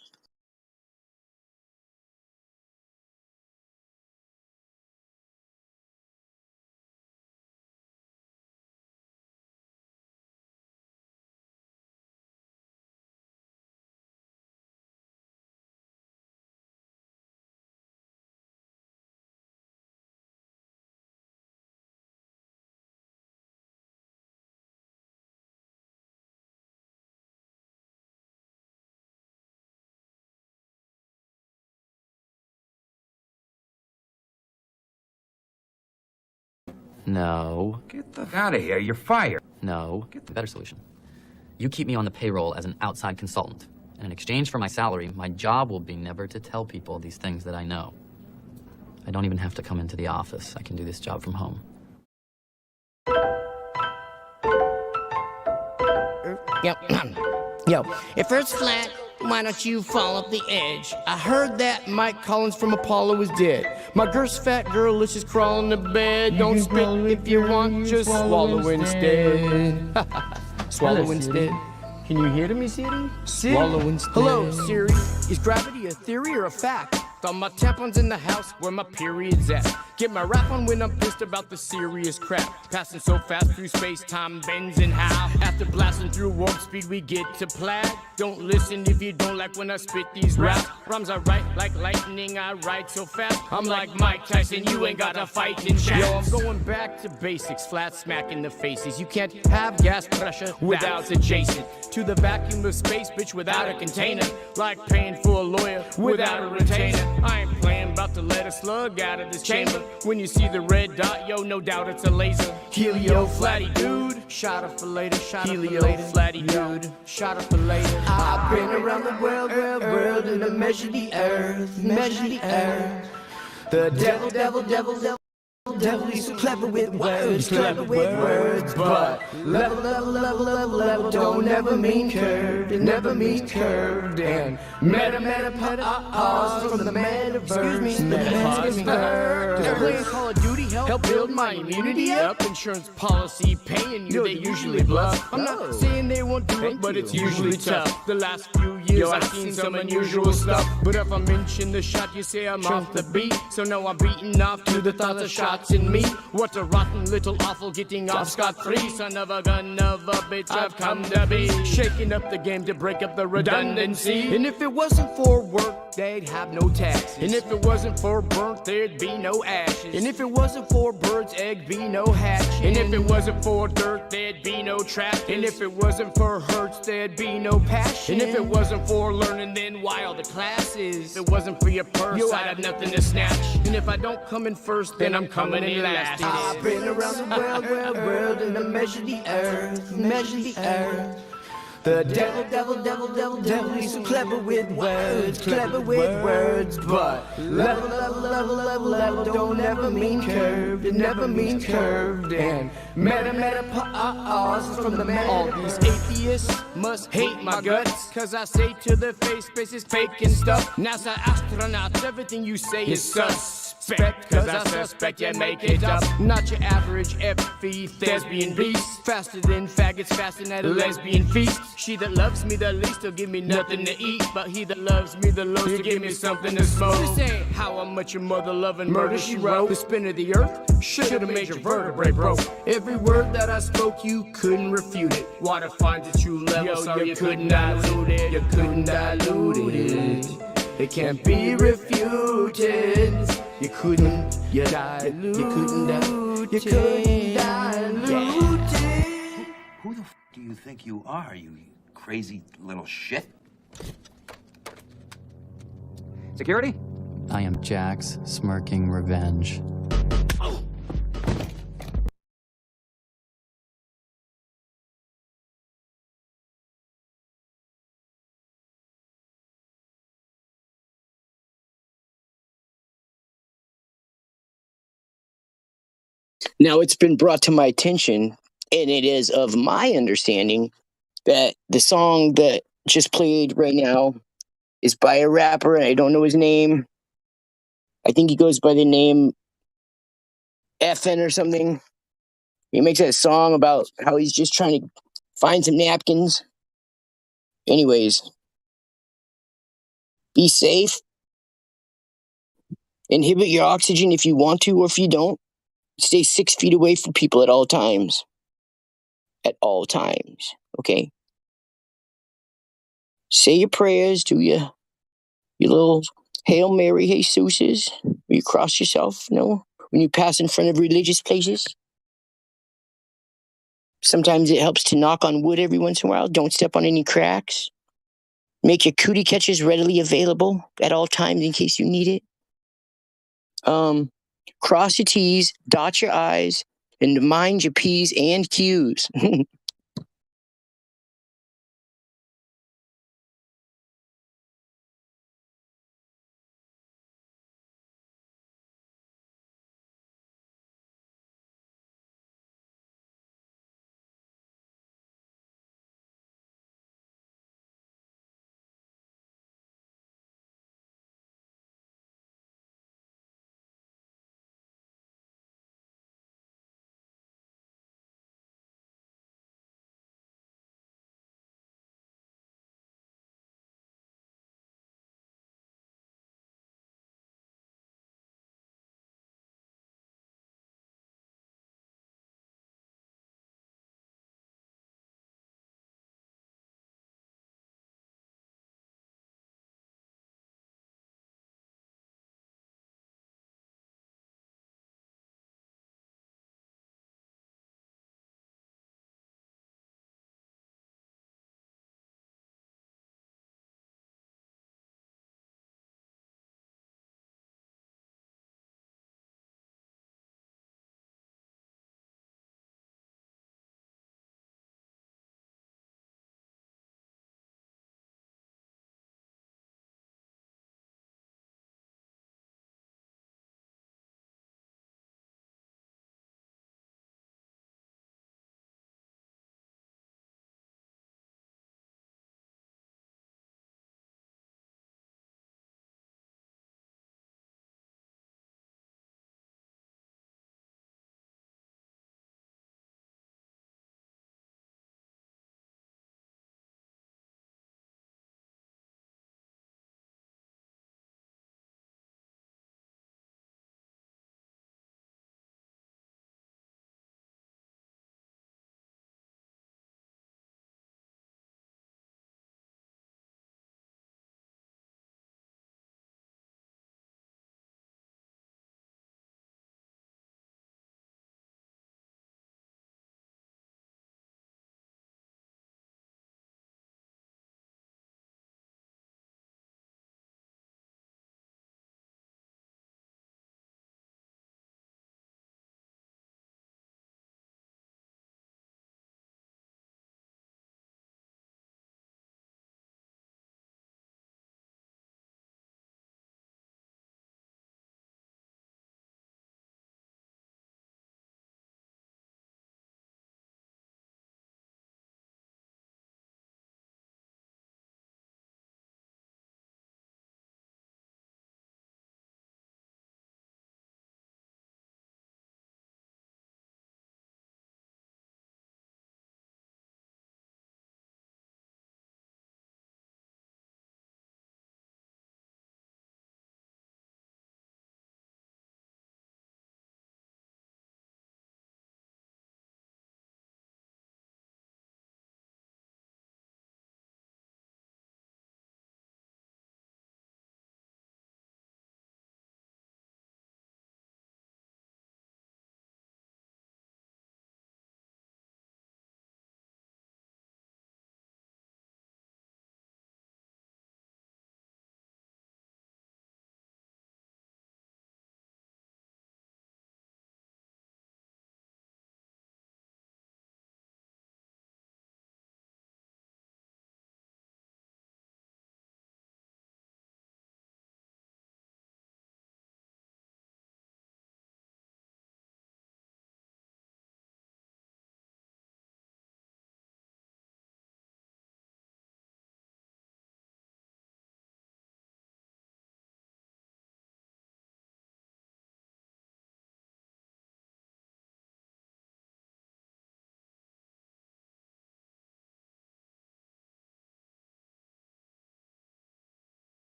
No. Get the f out of here. You're fired. No. Get the better solution. You keep me on the payroll as an outside consultant. And in exchange for my salary, my job will be never to tell people these things that I know. I don't even have to come into the office. I can do this job from home. Yo, if Earth's flat, why don't you fall off the edge? I heard that Mike Collins from Apollo is dead. My girl's fat girl, let's just crawl in the bed. Don't spit if you want, just swallow instead. Swallow instead. Can you hear me, Siri? Swallow instead. Hello, Siri. Is gravity a theory or a fact? Thought my tampons in the house where my period's at. Get my rap on when I'm pissed about the serious crap. Passing so fast through space, time bends and how. After blasting through warp speed, we get to plaid. Don't listen if you don't like when I spit these raps. Rhymes I write like lightning, I write so fast. I'm like Mike Tyson, you ain't got to fight in chat. Yo, I'm going back to basics, flat smack in the faces. You can't have gas pressure without adjacent to the vacuum of space, bitch, without a container. Like paying for a lawyer without a retainer. I ain't playing, about to let a slug out of this chamber. When you see the red dot, yo, no doubt it's a laser. Helio flatty dude, shot up for later. Helio flatty dude, shot up for later. I've been around the world, and I measure the earth. The devil, he's so clever with words, but level don't never mean curved, it never means curved, and meta from the metaverse, playing Call of Duty help build my immunity up, insurance policy paying you, they usually bluff, I'm not saying they won't do it, but it's usually tough, the last few years I've seen some unusual stuff, but if I mention the shot, you say I'm off the beat, so now I'm beating off to the thoughts of shots in me. What a rotten little awful getting off scot-free. Son of a gun of a bitch I've come to be. Shaking up the game to break up the redundancy. And if it wasn't for work, they'd have no taxes. And if it wasn't for burnt, there'd be no ashes. And if it wasn't for birds, egg be no hatching. And if it wasn't for dirt, there'd be no traffic. And if it wasn't for hurts, there'd be no passion. And if it wasn't for learning, then why all the classes? If it wasn't for your purse, I'd have nothing to snatch. And if I don't come in first, then I'm coming in last. I've been around the world, and I measure the earth. The devil, he's so clever with words, but level don't ever mean curved, it never means curved, and meta pause from the man. All these atheists must hate my guts, cause I say to their face, space is fake and stuff. NASA astronauts, everything you say is suspect, cause I suspect you make it up. Not your average FE thespian beast, faster than faggots fasting at a lesbian feast. She that loves me the least will give me nothing to eat, but he that loves me the most will give me something to smoke. She say, how much your mother loving murder she wrote. The spin of the earth should have made your vertebrae broke. Every word that I spoke, you couldn't refute it. Water finds its true level, so you couldn't dilute it. You couldn't dilute it. It can't be refuted. You couldn't dilute. You couldn't dilute. You couldn't dilute it. Who the f do you think you are, you crazy little shit? Security? I am Jack's smirking revenge. Now, it's been brought to my attention, and it is of my understanding that the song that just played right now is by a rapper. I don't know his name. I think he goes by the name FN or something. He makes a song about how he's just trying to find some napkins. Anyways, be safe. Inhibit your oxygen if you want to, or if you don't. Stay 6 feet away from people at all times. At all times, okay? Say your prayers, do your little Hail Mary Jesuses. When you cross yourself, when you pass in front of religious places. Sometimes it helps to knock on wood every once in a while. Don't step on any cracks. Make your cootie catchers readily available at all times in case you need it. Cross your T's, dot your I's, and mind your P's and Q's.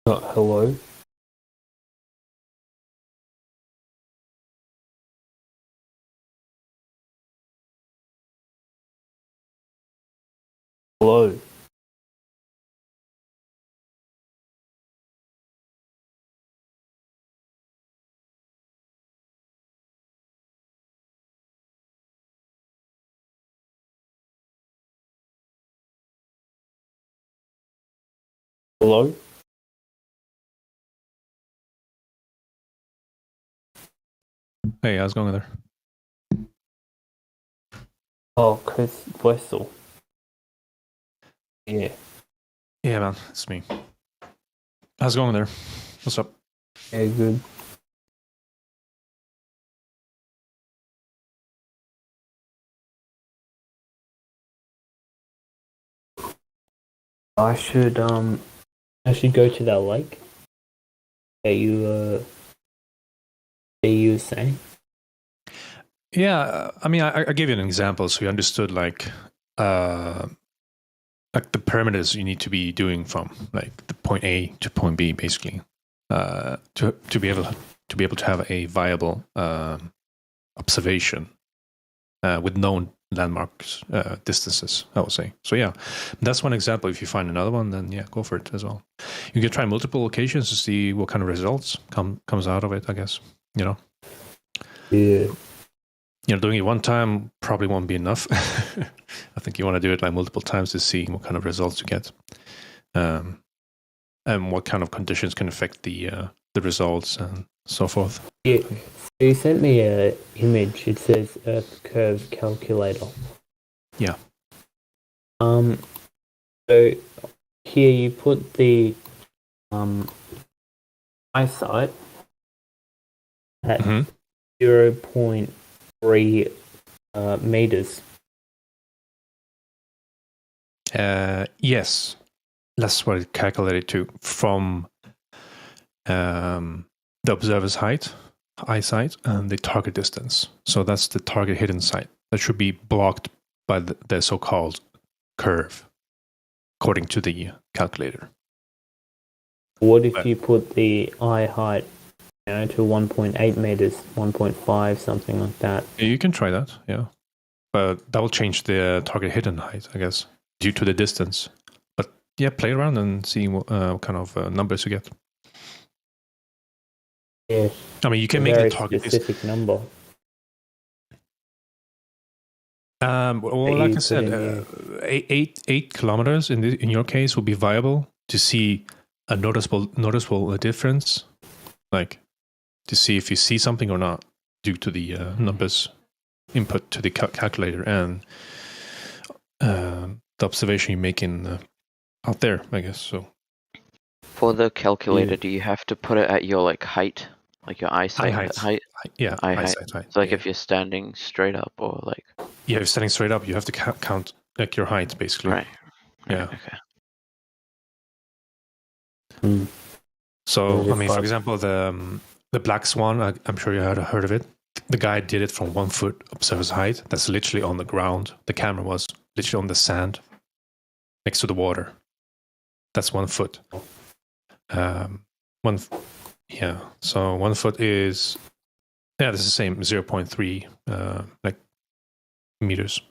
Hello? Hello? Hello? Hey, how's it going there? Oh, Chris Wessel. Yeah. Yeah, man, it's me. How's it going there? What's up? Yeah, good. I should go to that lake that you were saying. Yeah, I mean, I gave you an example so you understood like the parameters you need to be doing from like the point A to point B, basically, to be able to have a viable observation with known landmarks distances, I would say. So yeah, that's one example. If you find another one, then yeah, go for it as well. You can try multiple locations to see what kind of results comes out of it, I guess. You know. Yeah. You know, doing it one time probably won't be enough. I think you want to do it like multiple times to see what kind of results you get, and what kind of conditions can affect the results and so forth. Yeah. So you sent me a image. It says Earth Curve Calculator. Yeah. So here you put the eyesight at 0.3 meters. Yes, that's what it calculated to from the observer's eyesight, and the target distance. So that's the target hidden sight that should be blocked by the so-called curve, according to the calculator. What if you put the eye height, to 1.8 meters, 1.5, something like that? You can try that, yeah. But that will change the target hidden height, I guess, due to the distance. But yeah, play around and see what kind of numbers you get. Yeah. I mean, you can make the target specific number. Well, like I said, 8 kilometers in your case would be viable to see a noticeable difference, like to see if you see something or not due to the numbers input to the calculator and the observation you're making out there, I guess. So for the calculator, do you have to put it at your like height, like your eyesight height? Yeah, eyesight height. So like if you're standing straight up or like. Yeah, if you're standing straight up, you have to count like your height, basically. Right. Yeah. Okay. So I mean, for example, the black swan, I'm sure you heard of it. The guy did it from 1 foot observer's height. That's literally on the ground. The camera was literally on the sand next to the water. That's 1 foot. Yeah. So 1 foot is this is the same 0.3 like meters.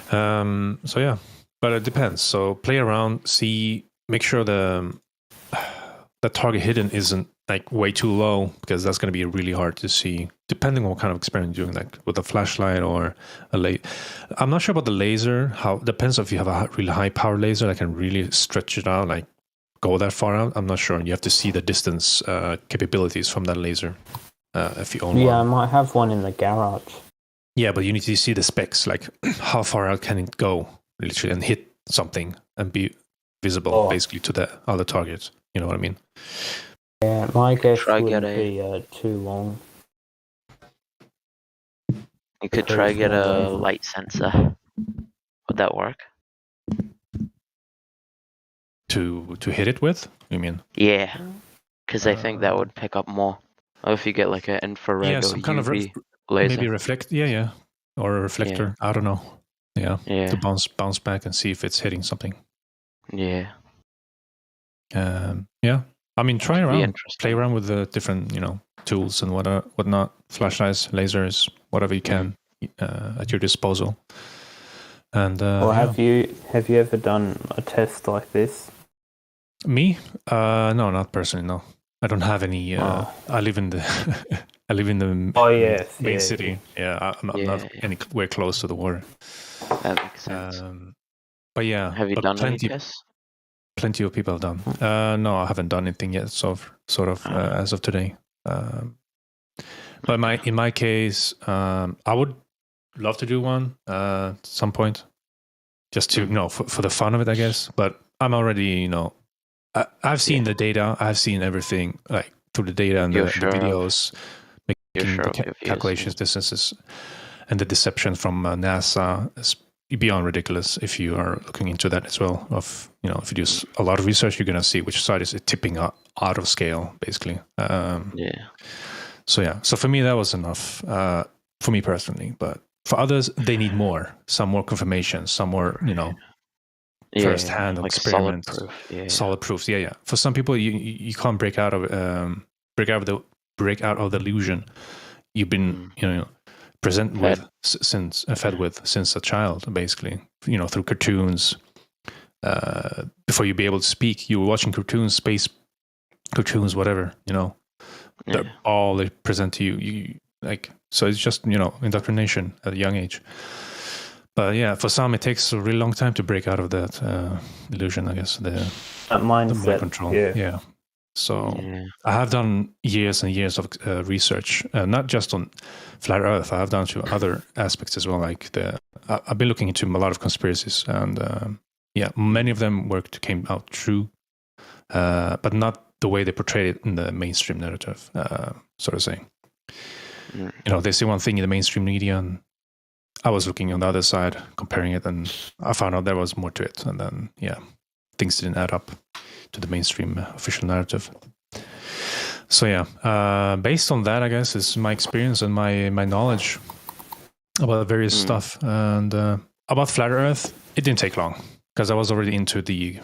So yeah, but it depends. So play around, see, make sure the target hidden isn't like way too low, because that's going to be really hard to see, depending on what kind of experiment you're doing, like with a flashlight or a laser. I'm not sure about the laser. How depends if you have a really high power laser that can really stretch it out, like go that far out. I'm not sure. And you have to see the distance capabilities from that laser if you own one. Yeah, I might have one in the garage. Yeah, but you need to see the specs, like how far out can it go, literally, and hit something and be visible, basically, to the other targets. You know what I mean? Yeah, my guess wouldn't be too long. You could try get a light sensor. Would that work? To hit it with? You mean? Yeah, because I think that would pick up more. Or if you get like an infrared or some kind of UV laser. maybe reflect. Yeah, or a reflector. I don't know. Yeah, to bounce back and see if it's hitting something. Yeah. Yeah, I mean, try Could be around, interesting. play around with the different, tools and whatnot, flashlights, lasers, whatever you can at your disposal. And Or have you ever done a test like this? me? No, not personally. No, I don't have any. I live in the I live in the main city. Yeah, I'm not anywhere close to the water. That makes sense. But yeah, Have you done any tests? Plenty of people have done. No, I haven't done anything yet. Sort of as of today. But in my case, I would love to do one at some point, just to for the fun of it, I guess. But I'm already I've seen the data. I've seen everything like through the data and the videos, making the calculations, distances, and the deception from NASA is beyond ridiculous. If you are looking into that as well, if you do a lot of research, you're gonna see which side is tipping out of scale, basically. So for me that was enough for me personally, but for others they need more, some more confirmation, some more first-hand like experiments, solid proofs. For some people you can't break out of the illusion you've been fed with since a child, basically, through cartoons. Before you be able to speak, you were watching cartoons, space cartoons, whatever, they're all they present to you. So it's just, indoctrination at a young age. But yeah, for some it takes a really long time to break out of that illusion, I guess. That mindset, the mind control. Yeah. So I have done years and years of research, not just on flat Earth. I have done to other aspects as well. Like I've been looking into a lot of conspiracies, and many of them came out true, but not the way they portrayed it in the mainstream narrative. Sort of saying, they say one thing in the mainstream media, and I was looking on the other side, comparing it, and I found out there was more to it. And then things didn't add up to the mainstream official narrative. So based on that, I guess, is my experience and my knowledge about various stuff. And about flat Earth, it didn't take long because I was already into the,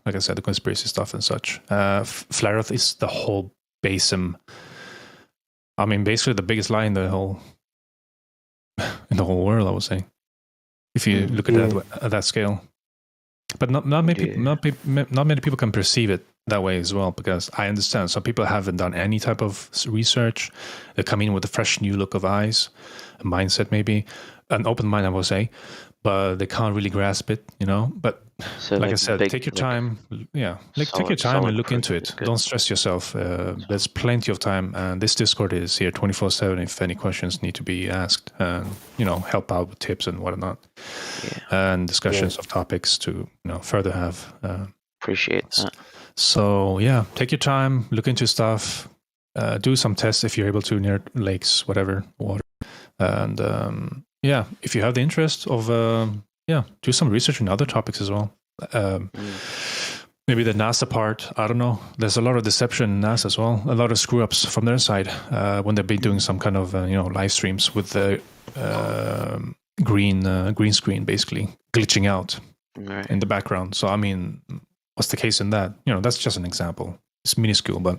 like I said, the conspiracy stuff and such. Flat Earth is the whole basem. I mean, basically the biggest lie in the whole world, I would say, if you look at that scale. But not many people can perceive it that way as well, because I understand some people haven't done any type of research. They come in with a fresh new look of eyes, a mindset, maybe an open mind, I would say, but they can't really grasp it, But like I said, take your time. Take your time and look into it. Don't stress yourself. There's plenty of time, and this Discord is here 24/7 if any questions need to be asked, and help out with tips and whatnot, and discussions of topics to further have. Appreciate that. So take your time, look into stuff, do some tests if you're able to near lakes, whatever, water, and if you have the interest of do some research on other topics as well. Maybe the NASA part, I don't know. There's a lot of deception in NASA as well. A lot of screw ups from their side when they've been doing some kind of live streams with the green screen, basically glitching out in the background. So I mean, what's the case in that? That's just an example. It's minuscule, but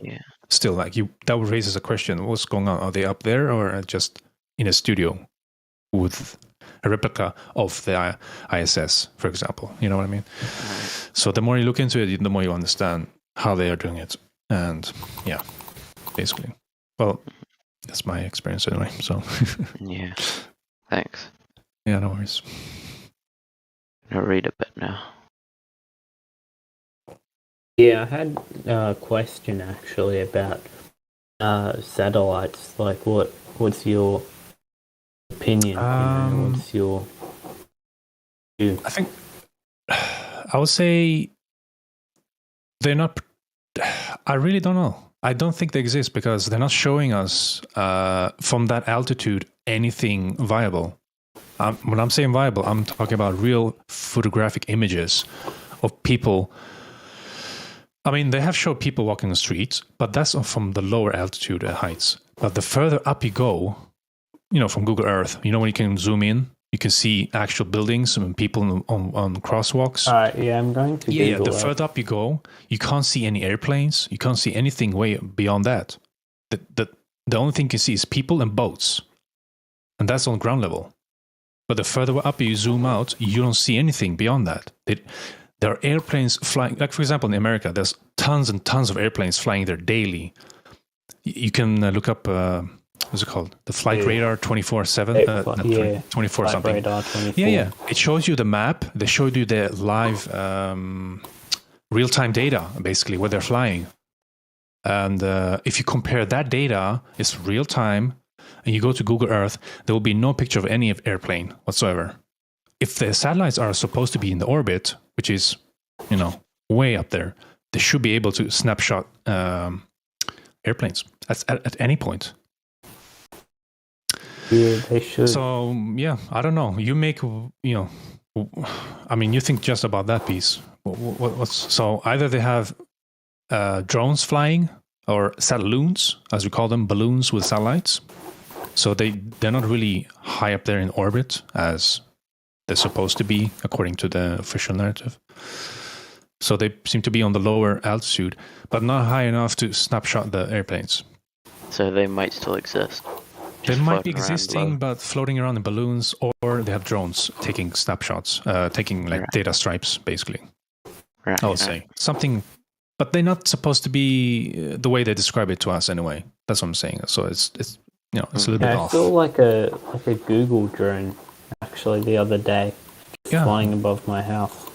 still, that raises a question: what's going on? Are they up there or just in a studio with a replica of the ISS, for example? You know what I mean? So the more you look into it, the more you understand how they are doing it. And basically. Well, that's my experience anyway. So Thanks. Yeah, no worries. I'll read a bit now. Yeah, I had a question actually about satellites. Like, what's your opinion? What's your view? I think I would say they're not. I really don't know. I don't think they exist because they're not showing us from that altitude anything viable. When I'm saying viable, I'm talking about real photographic images of people. I mean, they have showed people walking the streets, but that's from the lower altitude heights. But the further up you go, from Google Earth, when you can zoom in You can see actual buildings and people on crosswalks. Yeah, I'm going to Yeah, Google the it. further up you go, you can't see any airplanes. You can't see anything way beyond that. The only thing you can see is people and boats. And that's on ground level. But the further up you zoom out, you don't see anything beyond that. There are airplanes flying. Like, for example, in America, there's tons and tons of airplanes flying there daily. You can look up, what's it called? The flight radar 24/7? 24 Flight something. radar 24. Yeah. It shows you the map. They showed you the live real-time data, basically, where they're flying. And if you compare that data, it's real-time, and you go to Google Earth, there will be no picture of any airplane whatsoever. If the satellites are supposed to be in the orbit, which is, way up there, they should be able to snapshot airplanes at any point. Yeah, they should. So, yeah, I don't know. You make, you think just about that piece. So either they have drones flying or satelloons, as we call them, balloons with satellites. So they're not really high up there in orbit as they're supposed to be, according to the official narrative. So they seem to be on the lower altitude, but not high enough to snapshot the airplanes. So they might still exist. They might be existing, but floating around in balloons, or they have drones taking snapshots, taking data stripes, basically. I would say something, but they're not supposed to be the way they describe it to us anyway. That's what I'm saying. So it's it's a little bit off. I saw like a Google drone actually the other day, flying above my house.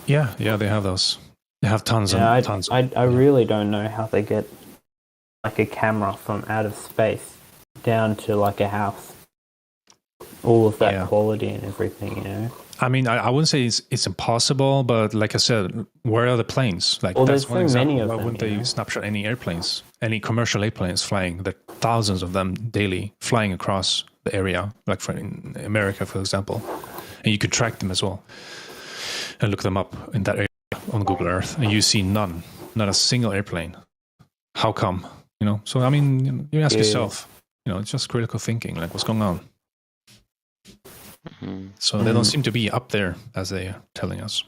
Yeah, they have those. They have tons and tons. I really don't know how they get like a camera from out of space down to like a house. All of that quality and everything, I mean, I wouldn't say it's impossible, but like I said, where are the planes? Like, well, that's there's one so example. many of Why them, wouldn't they snapshot any airplanes, any commercial airplanes flying? There are thousands of them daily flying across the area, like in America, for example. And you could track them as well and look them up in that area on Google Earth, and you see not a single airplane. How come? So I mean, you ask yourself, it's just critical thinking, like what's going on. So they don't seem to be up there as they are telling us.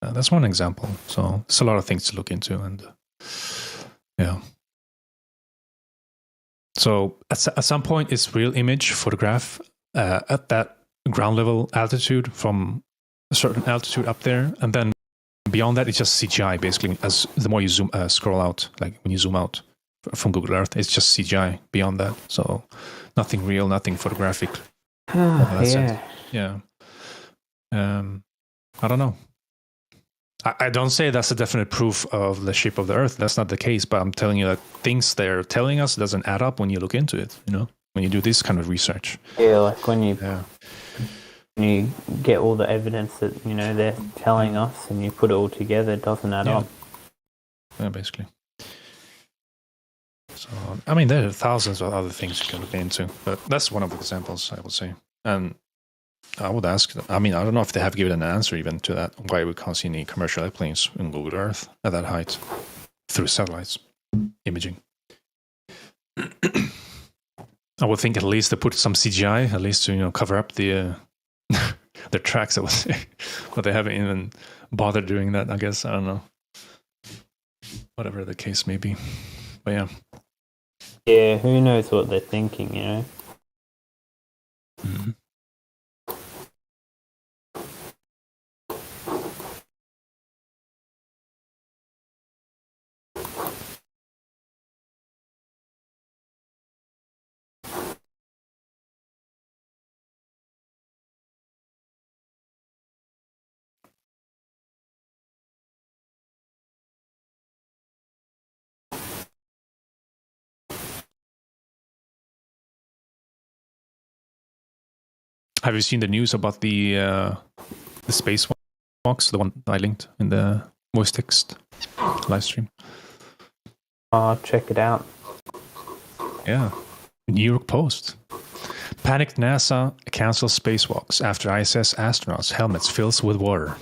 That's one example. So it's a lot of things to look into, and So at some point, it's real image photograph at that ground level altitude from a certain altitude up there, and then beyond that, it's just CGI basically. As the more you scroll out, like when you zoom out from Google Earth, it's just CGI beyond that. So nothing real, nothing photographic. Yeah. I don't know. I don't say that's a definite proof of the shape of the Earth. That's not the case. But I'm telling you that things they're telling us doesn't add up when you look into it. When you do this kind of research. Yeah, like when you get all the evidence that they're telling us, and you put it all together, it doesn't add up. Yeah, basically. So I mean, there are thousands of other things you can look into, but that's one of the examples, I would say. And I would ask, I mean, I don't know if they have given an answer even to that, why we can't see any commercial airplanes in Google Earth at that height through satellites imaging. I would think at least they put some CGI, at least to cover up the their tracks, I would say. But they haven't even bothered doing that, I guess. I don't know. Whatever the case may be. But yeah. Yeah, who knows what they're thinking, Mm-hmm. Have you seen the news about the spacewalks, the one I linked in the voice text live stream? Check it out. Yeah. New York Post. Panicked NASA cancels spacewalks after ISS astronauts' helmets fills with water.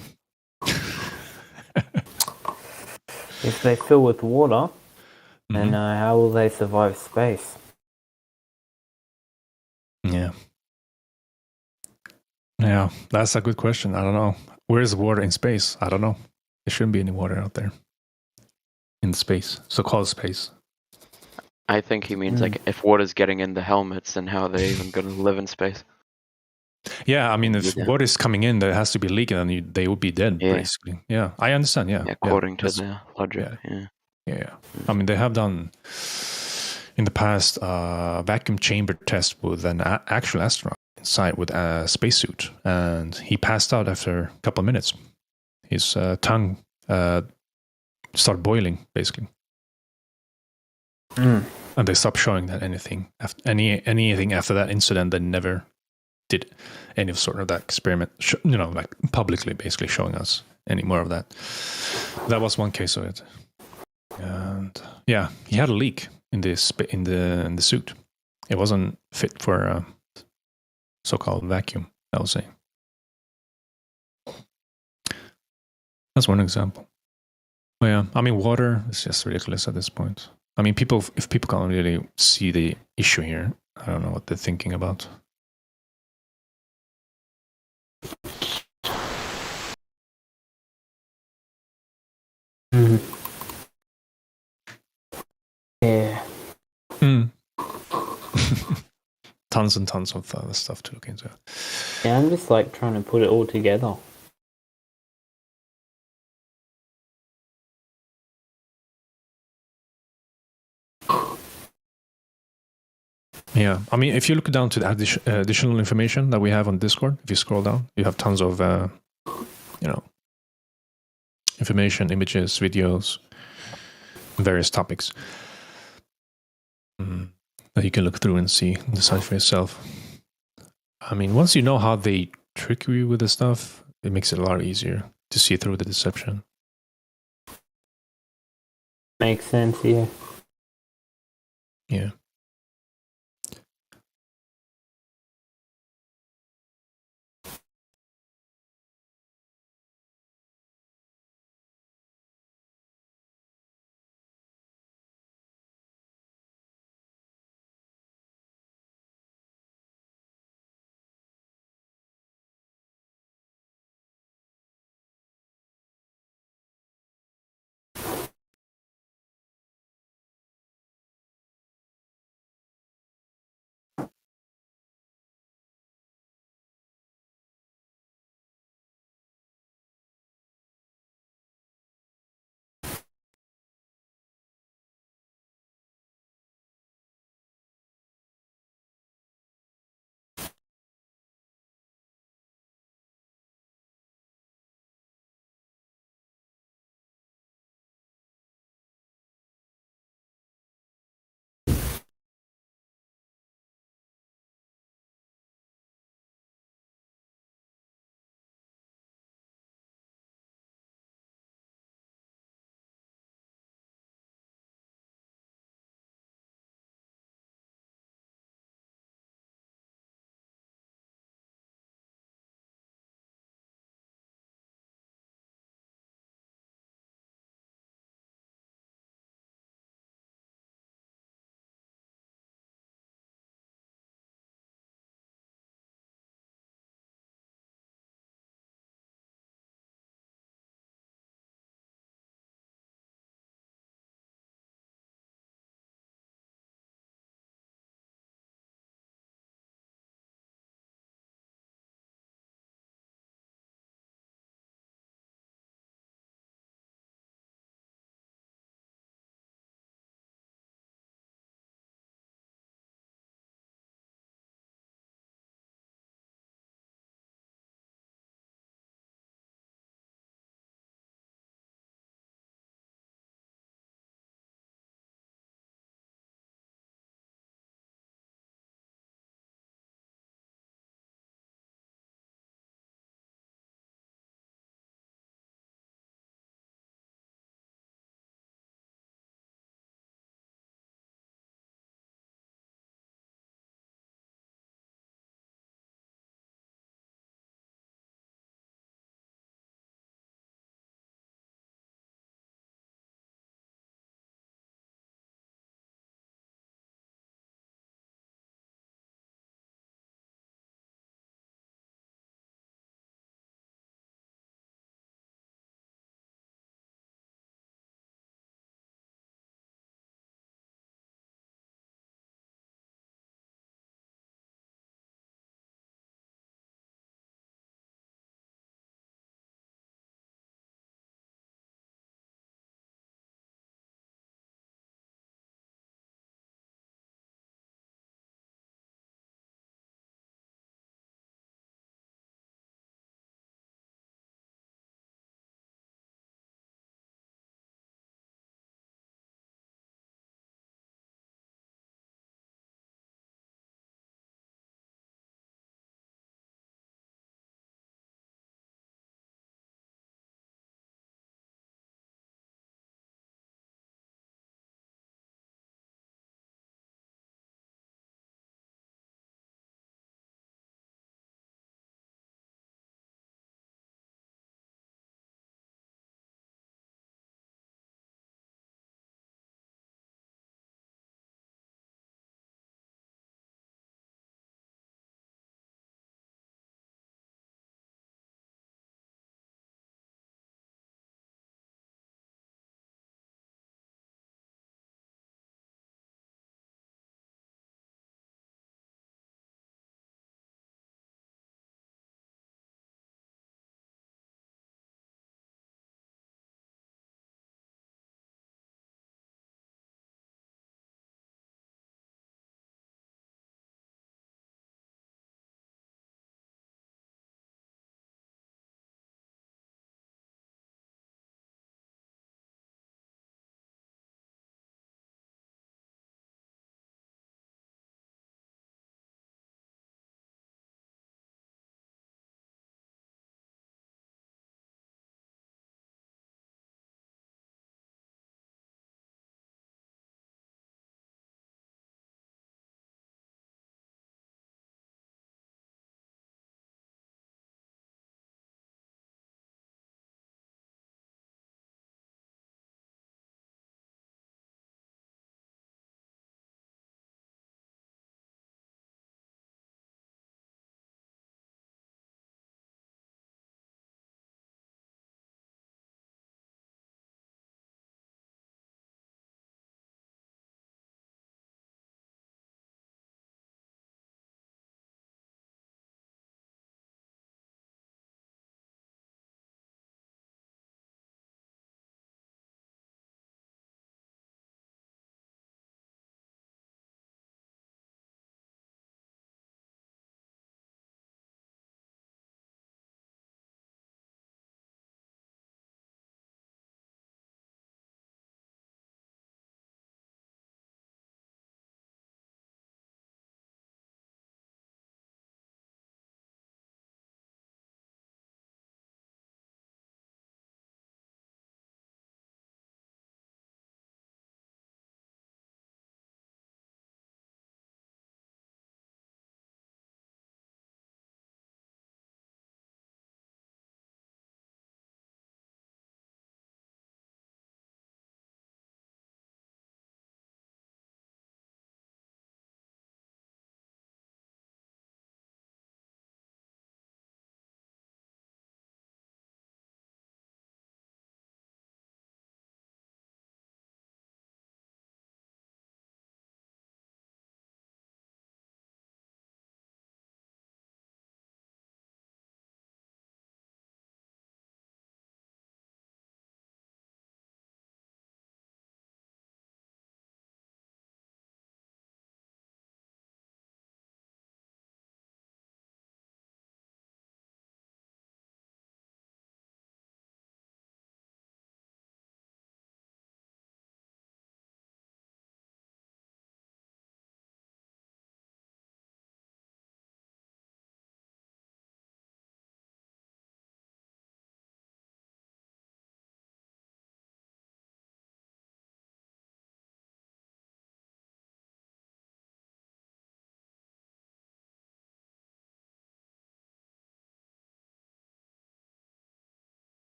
If they fill with water, then how will they survive space? Yeah. Yeah, that's a good question. I don't know. Where is water in space? I don't know. There shouldn't be any water out there in space, so-called space. I think he means like if water's getting in the helmets, then how are they even going to live in space? Yeah, I mean, if Yeah. water is coming in, there has to be leaking, and they would be dead, Yeah. basically. Yeah, I understand. Yeah, According to that's- their logic. Yeah. yeah. I mean, they have done in the past vacuum chamber test with an actual astronaut inside with a spacesuit, and he passed out after a couple of minutes. His tongue started boiling, basically. Mm. And they stopped showing that anything after that incident. They never did any sort of that experiment, like publicly, basically showing us any more of that. That was one case of it. And yeah, he had a leak in the suit. It wasn't fit for a so-called vacuum, I would say. That's one example. But yeah, I mean, water is just ridiculous at this point. I mean, if people can't really see the issue here, I don't know what they're thinking about. Mm. Yeah. Tons and tons of other stuff to look into. Yeah, I'm just like trying to put it all together. Yeah, I mean, if you look down to the additional information that we have on Discord, if you scroll down, you have tons of, information, images, videos, various topics that you can look through and see and decide for yourself. I mean, once you know how they trick you with the stuff, it makes it a lot easier to see through the deception. Makes sense, yeah. Yeah.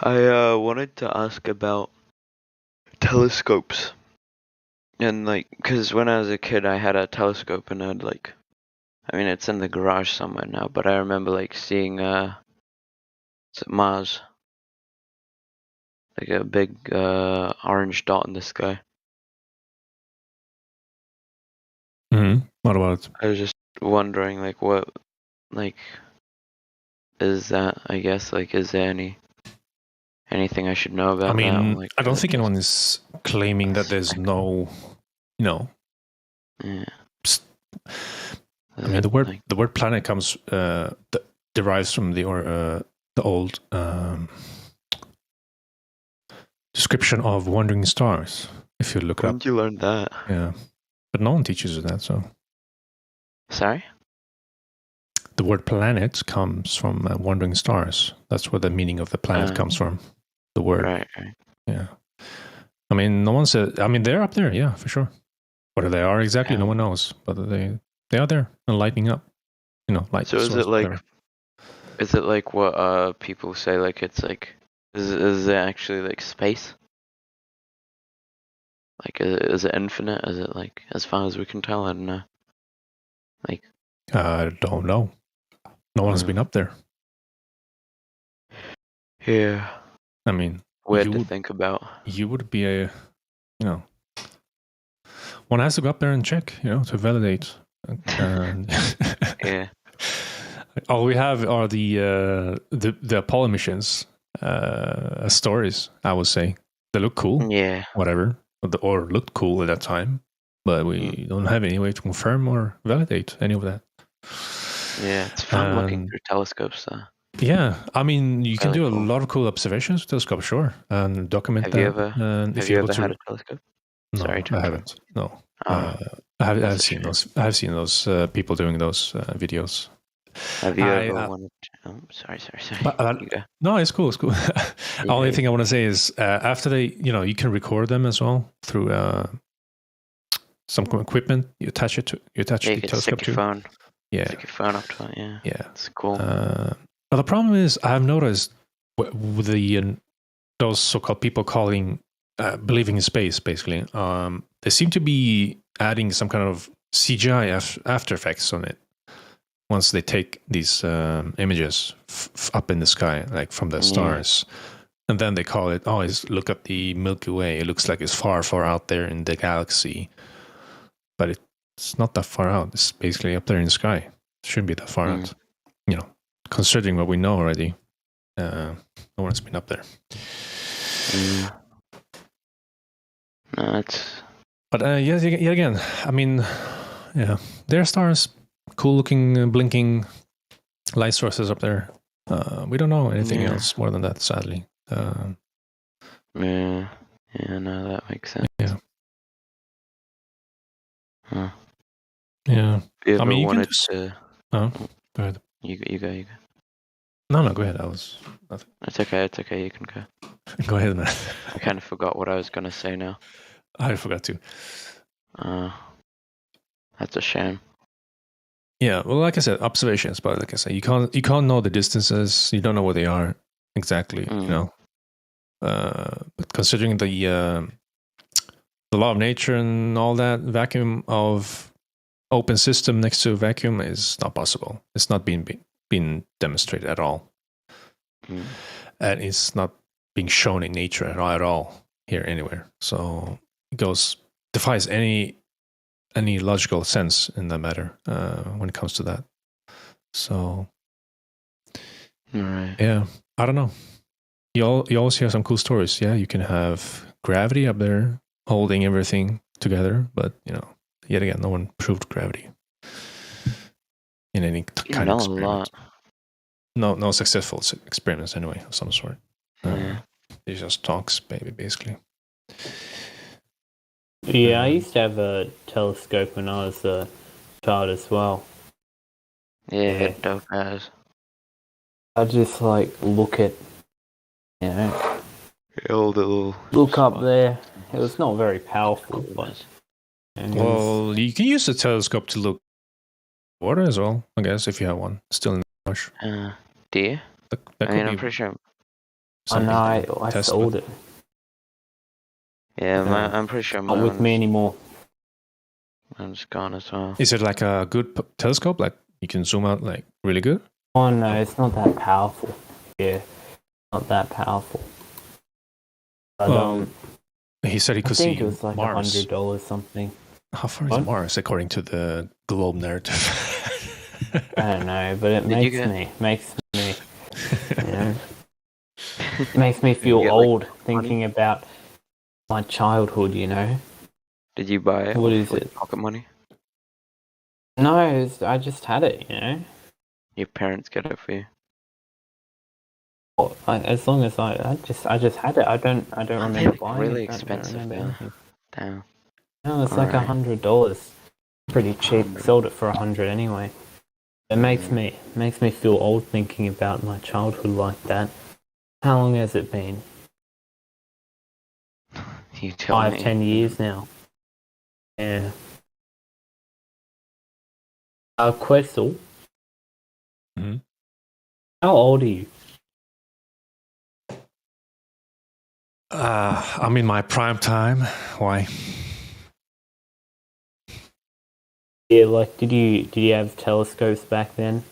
I wanted to ask about telescopes. And like, because when I was a kid, I had a telescope and I'd like, I mean, it's in the garage somewhere now, but I remember like seeing, is it Mars? Like a big orange dot in the sky. What about it? I was just wondering, like, what, like, is that? I guess, like, is there anything I should know about I that? mean, Like, I don't think anyone is claiming that there's no, yeah. I mean, the word planet comes derives from the old description of wandering stars. If you look it up, When did you learn that? Yeah, but no one teaches you that. So, Sorry. the word planet comes from wandering stars. That's where the meaning of the planet comes from. The word. Right. Yeah. I mean, no one said. I mean, they're up there. Yeah, for sure. Whether they are exactly, no one knows. But they are there and lighting up. Light. So is source, it like, whatever. is it like what people say? Like, it's like, is it actually like space? Like, is it infinite? Is it like, as far as we can tell? I don't know. Like, I don't know. No one has been up there. yeah. I mean, Weird to think about. You would be one has to go up there and check, to validate. And Yeah. all we have are the Apollo missions stories. I would say they look cool. Yeah. Whatever, or looked cool at that time, but we don't have any way to confirm or validate any of that. Yeah, it's fun looking through telescopes, though. Yeah, I mean, you can Really do a lot of cool observations with telescope, sure, and document Have them. you ever? And Have you ever had a telescope? No, Sorry to I interrupt. haven't. No, Oh, I've seen those. I've seen those people doing those videos. Have you ever wanted to? Oh, sorry. You go. No, it's cool. It's cool. Only thing I want to say is after they, you can record them as well through some equipment. You attach the You can telescope stick to. your phone. Yeah. Stick your phone up to it. Yeah. Yeah. It's cool. But the problem is, I've noticed with those so-called people believing in space, basically, they seem to be adding some kind of CGI After Effects on it once they take these images up in the sky, like from the stars, and then they call it, look at the Milky Way. It looks like it's far, far out there in the galaxy, but it's not that far out. It's basically up there in the sky. It shouldn't be that far out, considering what we know already. No one has been up there. No, But yet again, I mean, there are stars, cool-looking, blinking light sources up there. We don't know anything else more than that, sadly. No, that makes sense. Yeah. Huh. Yeah. You ever I mean, you wanted can to? Oh, go ahead. You go. No, go ahead. Nothing. It's okay. You can go. Go ahead, man. I kind of forgot what I was gonna say now. I forgot to. That's a shame. Yeah, well, like I said, observations, but like I said, you can't know the distances. You don't know where they are exactly. But considering the law of nature and all that, vacuum of open system next to a vacuum is not possible. It's not being demonstrated at all, and it's not being shown in nature at all here anywhere. So it defies any logical sense in that matter when it comes to that. So, right. Yeah, I don't know. You always hear some cool stories. Yeah, you can have gravity up there holding everything together, but yet again, no one proved gravity in any kind of experiment. No successful experiments anyway of some sort. It's just talks, basically. Yeah, I used to have a telescope when I was a child as well. Yeah, dope ass. I just look at, look up there. It was not very powerful, but. Well, you can use the telescope to look at water as well, I guess, if you have one still in the marsh. Do you? That I mean, could I'm be- pretty sure. I know, I test sold with. it. Yeah, No, I'm pretty sure not with me anymore. mine's gone as well. Is it like a good telescope? Like you can zoom out like really good? Oh no, it's not that powerful. Yeah, not that powerful. But, Well, he said he I could think see it was like Mars. $100 something. How far is What? Mars according to the globe narrative? I don't know, but it Did you makes me, you know, it makes me feel get, like, old thinking about my childhood. You know, Did you buy it? What with, is like, it? Pocket money? No, I just had it. You know, Your parents get it for you. as long as I just had it. I don't Aren't they, remember like, buying really it. I don't expensive remember now? anything. Damn. No, it's like Alright. $100. Pretty cheap. Sold it for $100 anyway. It makes me feel old thinking about my childhood like that. How long has it been? You tell 5-10 me. years now. Yeah. Quetzal. Mhm. How old are you? I'm in my prime time. Why? Yeah, like did you have telescopes back then?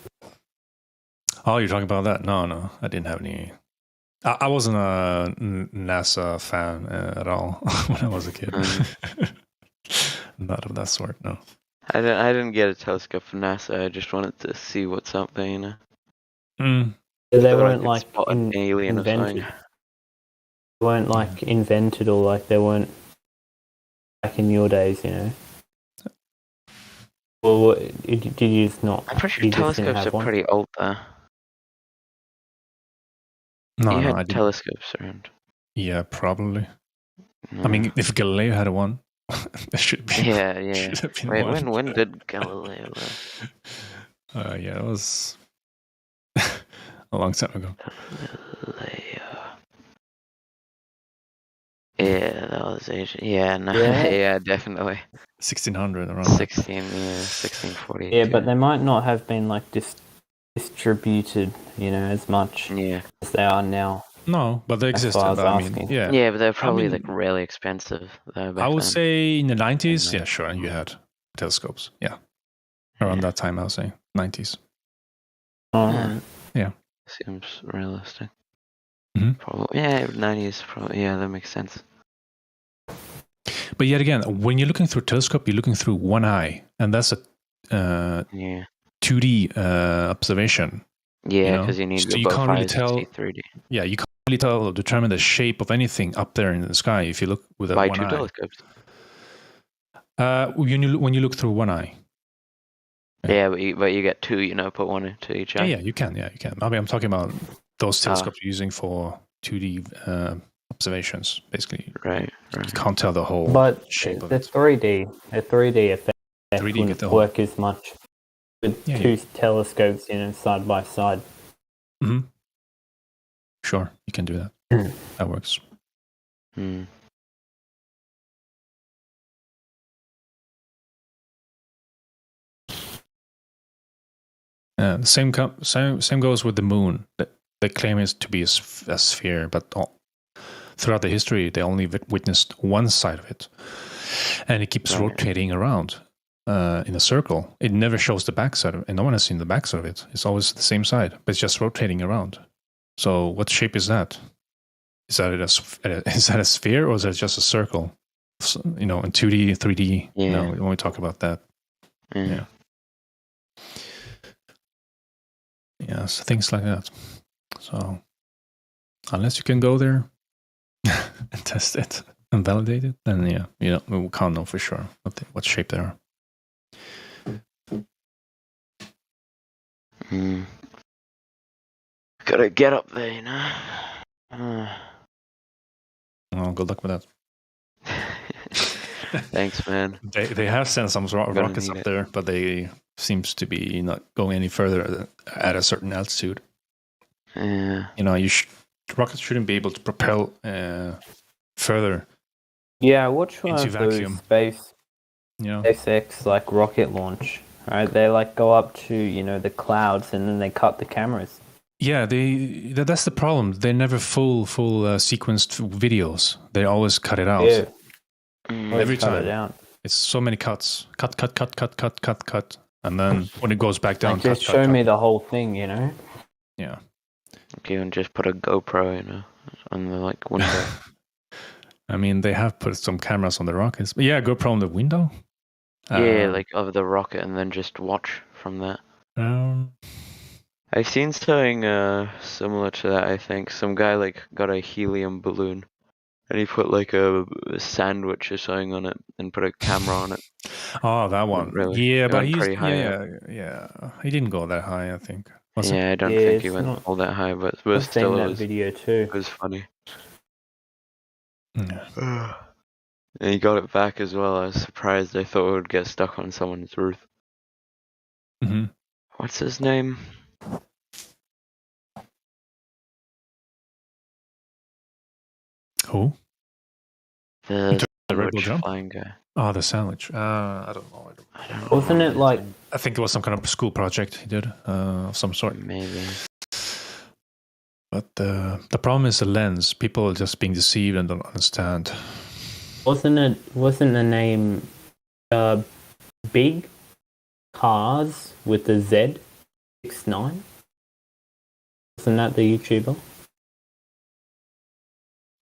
Oh, you're talking about that? No, I didn't have any. I wasn't a NASA fan at all when I was a kid. Not of that sort, no. I didn't get a telescope from NASA. I just wanted to see what's up there, you know. Mm. Yeah, they Thought I weren't could like spot an alien or invented. something. They weren't like invented or like they weren't back in your days, you know. Well, did you just not? I'm pretty sure you just didn't telescopes have are one? pretty old though. No, You no, had I didn't. telescopes around. Yeah, probably. No. I mean, if Galileo had one, there should be. Yeah. Should have been Wait, one. when did Galileo live? Yeah, it was a long time ago. Galileo. Yeah, that was Asian. Yeah, no, Yeah. yeah, definitely. 1600 around. 1640. Yeah, but they might not have been like distributed, you know, as much as they are now. No, but they As existed. far as But I mean, asking. yeah. Yeah, but they're probably mean, like really expensive though back I would then. say in the 90s, yeah, sure, you had telescopes. Yeah. Around that time, I would say 90s. Yeah. Seems realistic. Mhm. Probably, yeah, 90s. Probably, yeah, that makes sense. But yet again, when you're looking through a telescope, you're looking through one eye, and that's a 2D observation. Yeah, because you need so you both can't really eyes to tell. see 3D. Yeah, you can't really tell or determine the shape of anything up there in the sky if you look with Buy one two eye. telescopes. When you look through one eye. Yeah, but you get two. You know, put one into each eye. Yeah, you can. Yeah, you can. I mean, I'm talking about those telescopes you're using for 2D observations, basically. Right. You can't tell the whole But shape of the it. 3D effect 3D get wouldn't the whole- work as much with two telescopes, you know, side by side. Mm-hmm. Sure, you can do that. That works. Hmm. Same goes with the moon. They claim it to be a sphere, but throughout the history, they only witnessed one side of it, and it keeps rotating around in a circle. It never shows the backside of it, and no one has seen the backside of it. It's always the same side, but it's just rotating around. So, what shape is that? Is that a sphere, or is that just a circle? You know, in 2D, 3D. Yeah. You know, when we talk about that. Yeah. Yeah, so things like that. So, unless you can go there and test it and validate it, then yeah, we can't know for sure what shape they are. Gotta get up there, you know. Well, good luck with that. Thanks, man. They have sent some rockets up there, but they seems to be not going any further at a certain altitude. Yeah. You know, rockets shouldn't be able to propel further. Yeah, I watched one into of those vacuum. SpaceX like rocket launch. Right, they like go up to the clouds and then they cut the cameras. Yeah, that's the problem. They're never full sequenced videos. They always cut it out. Yeah. Every cut time. it out. It's so many cuts. Cut. And then when it goes back down, Like, just show me the whole thing, you know? Yeah. Okay, and just put a GoPro, on the like window. I mean, they have put some cameras on the rockets. But yeah, GoPro on the window? Yeah, like of the rocket, and then just watch from that. I've seen something similar to that. I think some guy like got a helium balloon, and he put like a sandwich or something on it, and put a camera on it. Oh, that one. Really? Yeah, It but went he's pretty high up. yeah. He didn't go that high, I think. Was it? Yeah, I don't Yeah, think he it's went not- all that high, but I've still, seen it that was video too. it was funny. Yeah. And he got it back as well. I was surprised. I thought it would get stuck on someone's roof. Mm-hmm. What's his name? Who? The The Red Bull sandwich jump? flying guy. Oh, the sandwich. I don't know. Wasn't it like... I think it was some kind of school project he did of some sort. Maybe. But the problem is the lens. People are just being deceived and don't understand. Wasn't the name Big Cars with the Z69? Wasn't that the YouTuber?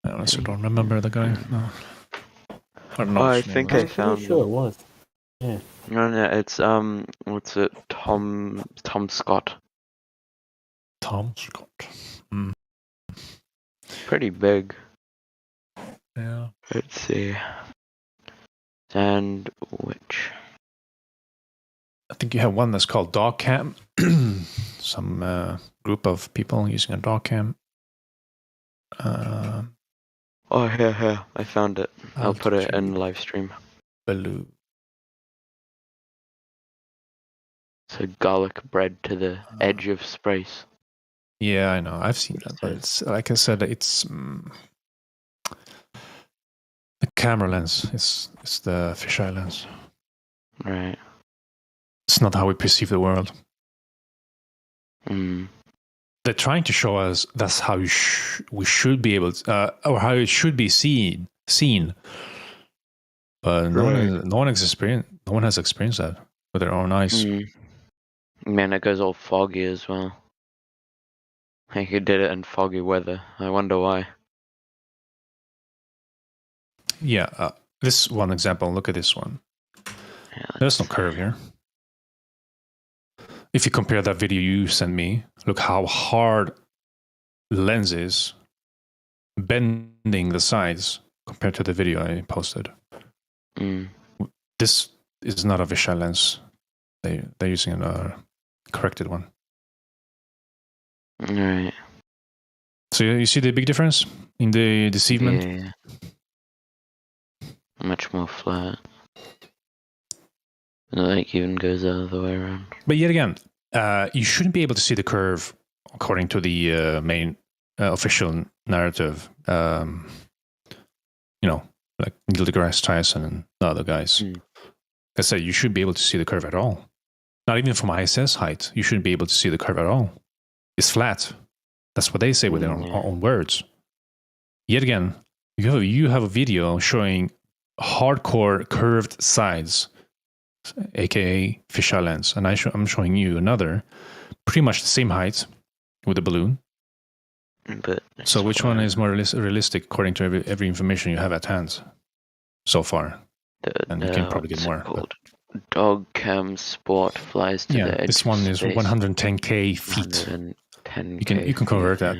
I honestly don't remember the guy. No. I don't know. Oh, I his name think was. I found sure it him. was. Yeah. No, it's what's it? Tom Scott. Tom Scott. Mm. Pretty big. Yeah. Let's see. Sandwich. I think you have one that's called Dog Cam. Some group of people using a dog cam. Oh, here. I found it. I'll put it in live stream. Baloo. So garlic bread to the edge of space. Yeah, I know. I've seen that, but it's like I said, it's the camera lens. It's the fisheye lens. Right. It's not how we perceive the world. Mm. They're trying to show us that's how we should be able to, or how it should be seen. But no one has experienced that with their own eyes. Mm. Man, it goes all foggy as well. Like he did it in foggy weather. I wonder why. Yeah, this one example. Look at this one. Yeah, there's no curve here. If you compare that video you sent me, look how hard the lens is bending the sides compared to the video I posted. Mm. This is not a fisheye lens. They're using a corrected one. All right. So you see the big difference in the deceivement? Yeah. Much more flat. And like even goes the other way around. But yet again, you shouldn't be able to see the curve according to the main official narrative. You know, like Neil deGrasse Tyson and the other guys. Like I said, you shouldn't be able to see the curve at all. Not even from ISS height, you shouldn't be able to see the curve at all. It's flat. That's what they say with their own words. Yet again, you have a video showing hardcore curved sides, aka fisheye lens, and I'm showing you another, pretty much the same height with a balloon. But so which one is more realistic according to every information you have at hand so far? And you can probably get more. Dog cam sport flies to the edge. This one is 110k feet. 110K you can convert that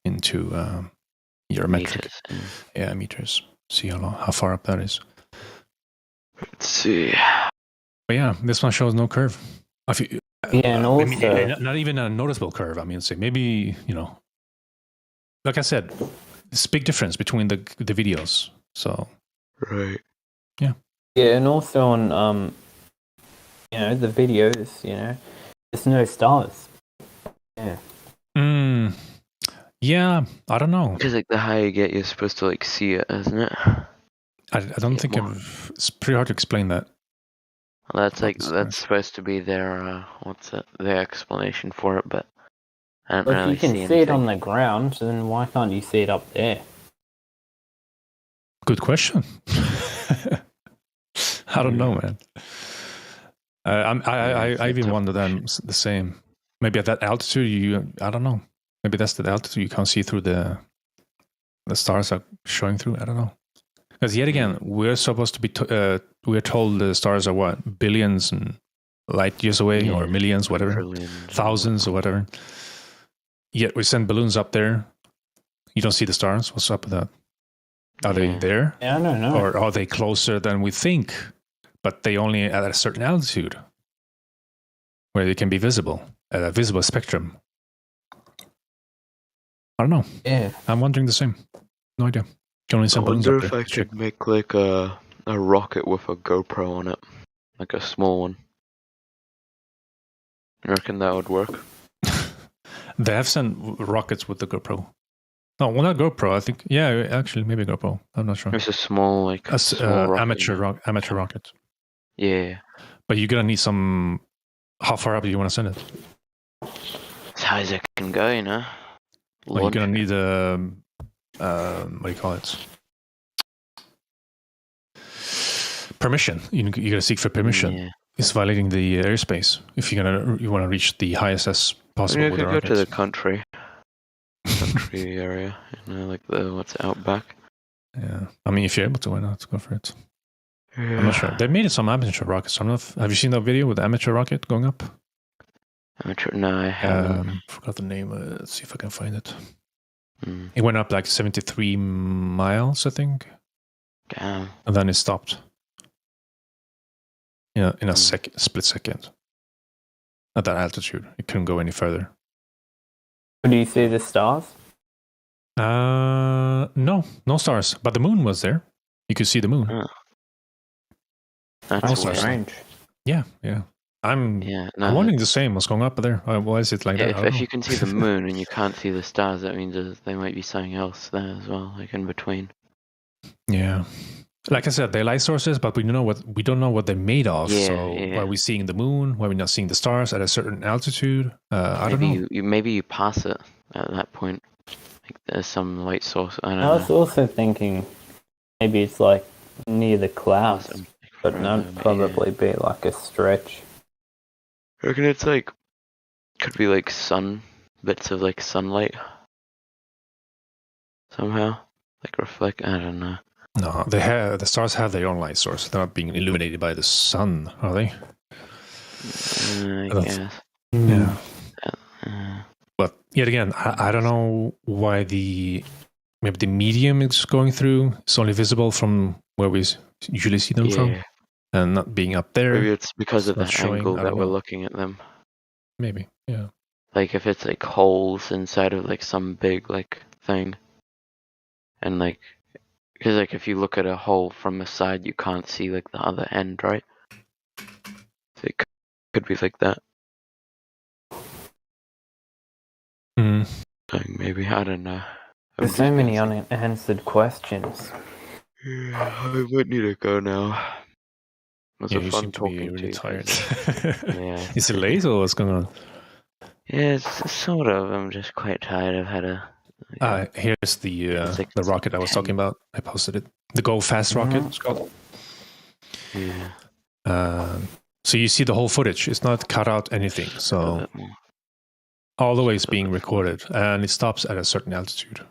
into your metric. Meters. See how far up that is. Let's see. But yeah, this one shows no curve. And also, not even a noticeable curve. I mean, say maybe, like I said, it's a big difference between the videos. So right. Yeah. Yeah, and also on the videos, there's no stars. Yeah. Yeah, I don't know. Because like the higher you get, you're supposed to like see it, isn't it? I don't think it's pretty hard to explain that. Well, that's supposed to be their their explanation for it, but I don't Well, if really you can see see it anything. on the ground, then why can't you see it up there? Good question. I don't know, man. I even wonder them the same. Maybe at that altitude, I don't know. Maybe that's the altitude you can't see through the stars are showing through. I don't know. Because yet again, we're supposed to be. We're told the stars are what, billions and light years away, or millions, whatever, trillions, thousands or whatever. Yet we send balloons up there. You don't see the stars. What's up with that? Are they there? Yeah, I don't know. Or are they closer than we think, but they only at a certain altitude where they can be visible at a visible spectrum? I don't know. Yeah. I'm wondering the same. No idea. Can only I send balloons wonder up if I there. could make like a rocket with a GoPro on it, like a small one. You reckon that would work? They have sent rockets with the GoPro. No, well, not GoPro. I think, yeah, actually, maybe GoPro. I'm not sure. It's a small, like small rocket. Amateur rocket. Yeah. But you're gonna need some. How far up do you want to send it? As high as it can go, you know. Well, you're gonna need what do you call it? Permission. You're gonna seek for permission. Yeah. It's violating the airspace if you want to reach the highest as possible. I with could the go rocket. to the country area, you know, like the what's out back. Yeah, I mean, if you're able to, why not go for it? Yeah. I'm not sure. They made some amateur rockets. I'm not. Have you seen that video with the amateur rocket going up? Amateur? No, I haven't. Forgot the name. Let's see if I can find it. Mm. It went up like 73 miles, I think. Damn. And then it stopped. Yeah, in a split second. At that altitude, it couldn't go any further. Do you see the stars? No stars. But the moon was there. You could see the moon. Oh. No That's stars. strange. Yeah. I'm wondering the same. What's going up there? Why is it like Yeah, that? if you can see the moon and you can't see the stars, that means there might be something else there as well, like in between. Yeah. Like I said, they're light sources, but we don't know what they're made of. Yeah, so yeah. why are we seeing the moon? Why are we not seeing the stars at a certain altitude? I don't know. Maybe you pass it at that point. Like there's some light source. I don't I know. was also thinking maybe it's like near the clouds, but that'd probably be like a stretch. I reckon it's like could be like bits of like sunlight somehow, like reflect. I don't know. No, the stars have their own light source. They're not being illuminated by the sun, are they? I guess. Yeah. But yet again, I don't know why maybe the medium it's going through is only visible from where we usually see them from, and not being up there. Maybe it's because of the not showing, angle I that don't we're know. looking at them. Maybe, yeah. Like if it's like holes inside of like some big like thing, and like because like if you look at a hole from the side, you can't see like the other end, right? So it could be like that. Like maybe, I don't know. There's so many unanswered questions. Yeah, I might need to go now. It was Yeah, a you fun seem to be talking really to you. tired. Yeah. Is it late or what's going on? Yeah, it's sort of. I'm just quite tired. I've had a. Here's the rocket I was talking about. I posted it. The Go Fast rocket, it's called. Yeah. So you see the whole footage. It's not cut out anything. So all the way it's being recorded, and it stops at a certain altitude.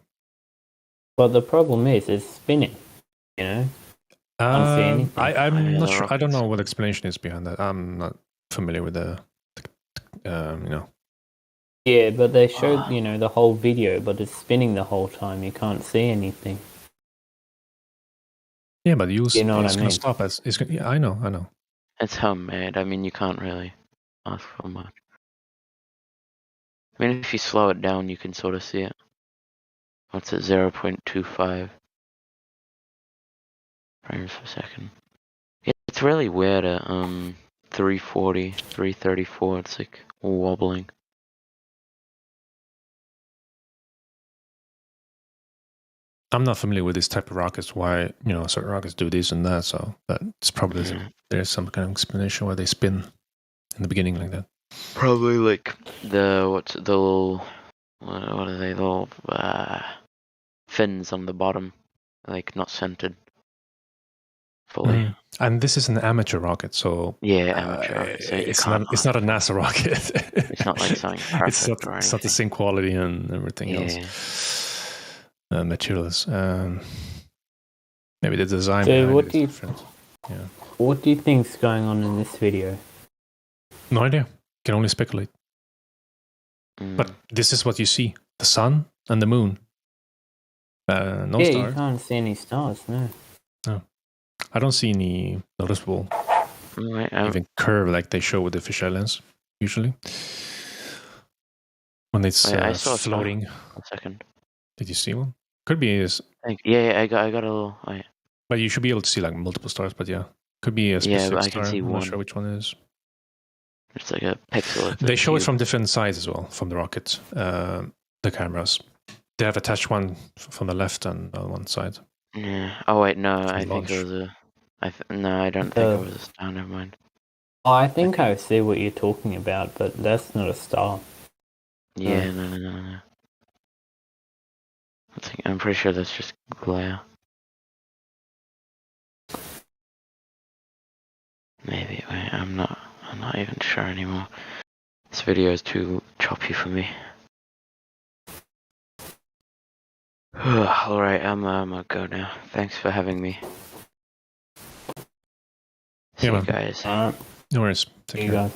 But the problem is, it's spinning. You know. Can't see anything. I'm not sure. I don't know what the explanation is behind that. I'm not familiar with the Yeah, but they showed the whole video, but it's spinning the whole time. You can't see anything. Yeah, but You know what I it's mean? going to stop as it's gonna, yeah, I know. It's homemade. I mean, you can't really ask for much. I mean, if you slow it down, you can sort of see it. What's it? 0.25 frames per second. It's really weird at 340, 334. It's like wobbling. I'm not familiar with this type of rockets. Why certain rockets do this and that. So that's probably there's some kind of explanation why they spin in the beginning like that. Probably like the little what are they, little fins on the bottom, like not centered fully. Mhm. And this is an amateur rocket, so Yeah, amateur rocket, so you it's can't. not a NASA rocket. It's not like something perfect or it's not the anything. same quality and everything Yeah. else. Materials. Maybe the design So behind what it do is you different. Yeah. what do you think's going on in this video? No idea. Can only speculate. Mm. But this is what you see: the sun and the moon. No yeah, stars. you can't see any stars. No. No. I don't see any noticeable even curve like they show with the fisheye lens usually when it's I saw floating. A second. Did you see one? Could be Yeah, I got a little. But you should be able to see like multiple stars. But yeah, could be a specific but I star. can see I'm one. not sure which one it is. It's like a pixel. They show it from different sides as well from the rocket. The cameras. They have attached one from the left and on one side. Yeah. Oh wait, no. I launch. think it was a. No, I don't think it was a star. Never mind. I think I see what you're talking about, but that's not a star. Yeah, no. I'm pretty sure that's just glare. Maybe. Wait, I'm not even sure anymore. This video is too choppy for me. All right, I'm gonna go now. Thanks for having me. See you man. guys. No worries. Take care. Guys.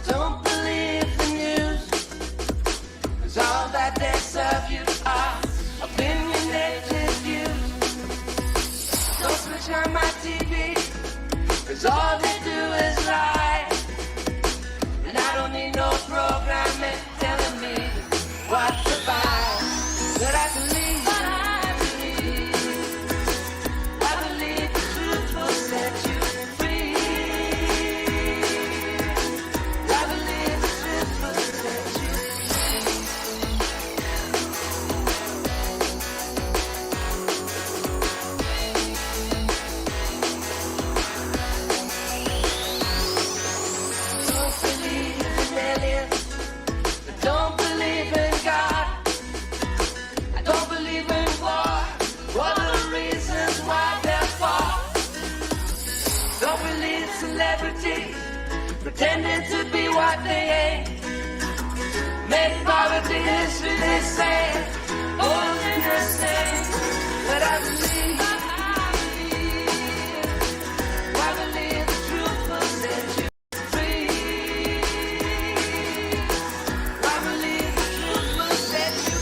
Don't believe the news, 'cause all that they serve you are opinionated views. Don't switch on my TV, 'cause all they do is lie. And I don't need no programming telling me what to buy. But I believe the truth will set you free. I believe the truth will set you Don't believe in aliens. I don't believe in God. I don't believe in war. What are the reasons why they're for? Don't believe celebrities pretending to be what they ain't. Make poverty history, they say. Oh, they're saying. But I believe the truth will set you free. I believe the truth will set you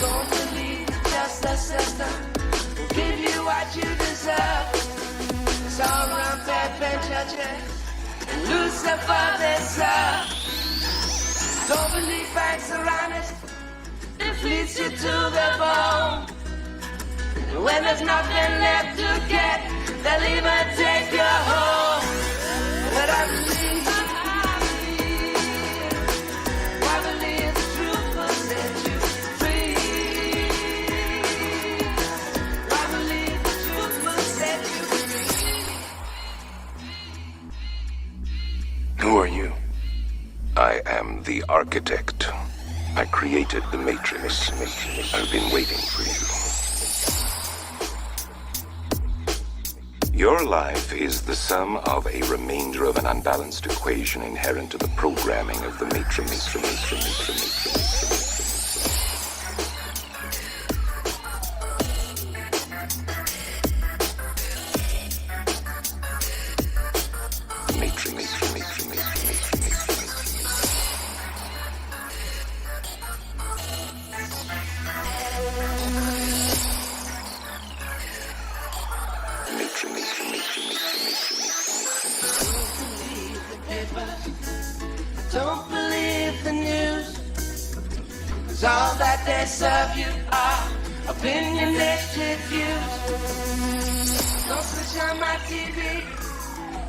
Don't believe the justice system will give you what you deserve. It's all around bad judges and Lucifer they serve. Don't believe banks are honest, it leads you to the bone. And when there's nothing left to get, they'll even take you home. But I believe the truth will set you free. I believe the truth will set you free. Who are you? I am the architect. I created the Matrix. I've been waiting for you. Your life is the sum of a remainder of an unbalanced equation inherent to the programming of the Matrix. Don't believe the news, 'cause all that they serve you are opinionated views. Don't switch on my TV,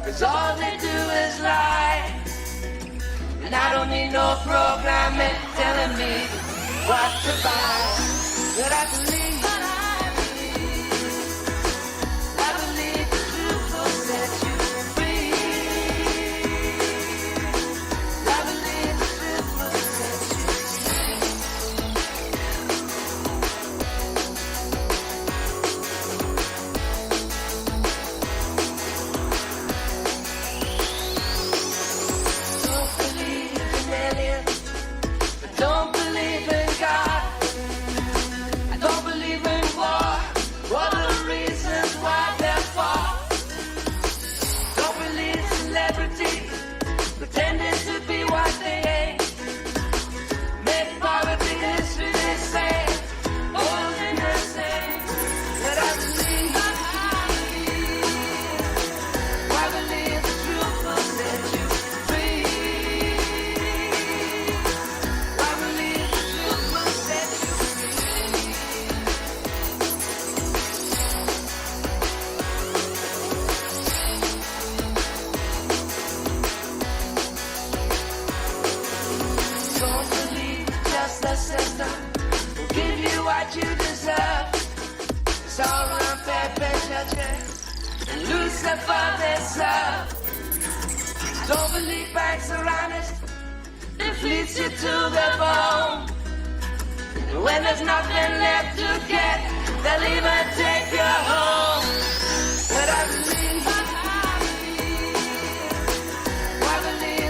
'cause all they do is lie. And I don't need no programming telling me what to buy. But I believe the truth will set you free. I believe the truth will set you Don't believe in aliens. I don't believe in God. I don't believe in this up. Don't believe facts are honest. It fleets you to the bone. When there's nothing left to get, they'll even take you home. But I believe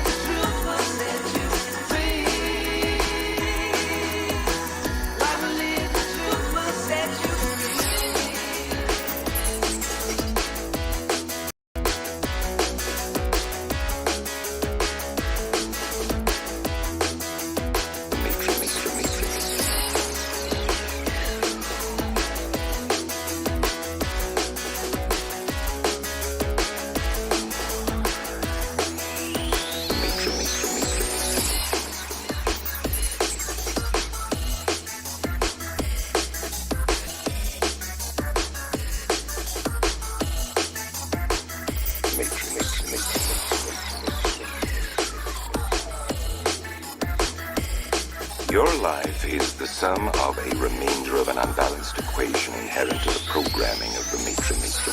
the truth will set you free. I believe the truth will set you Your life is the sum of a remainder of an unbalanced equation inherent to the programming of the matrix.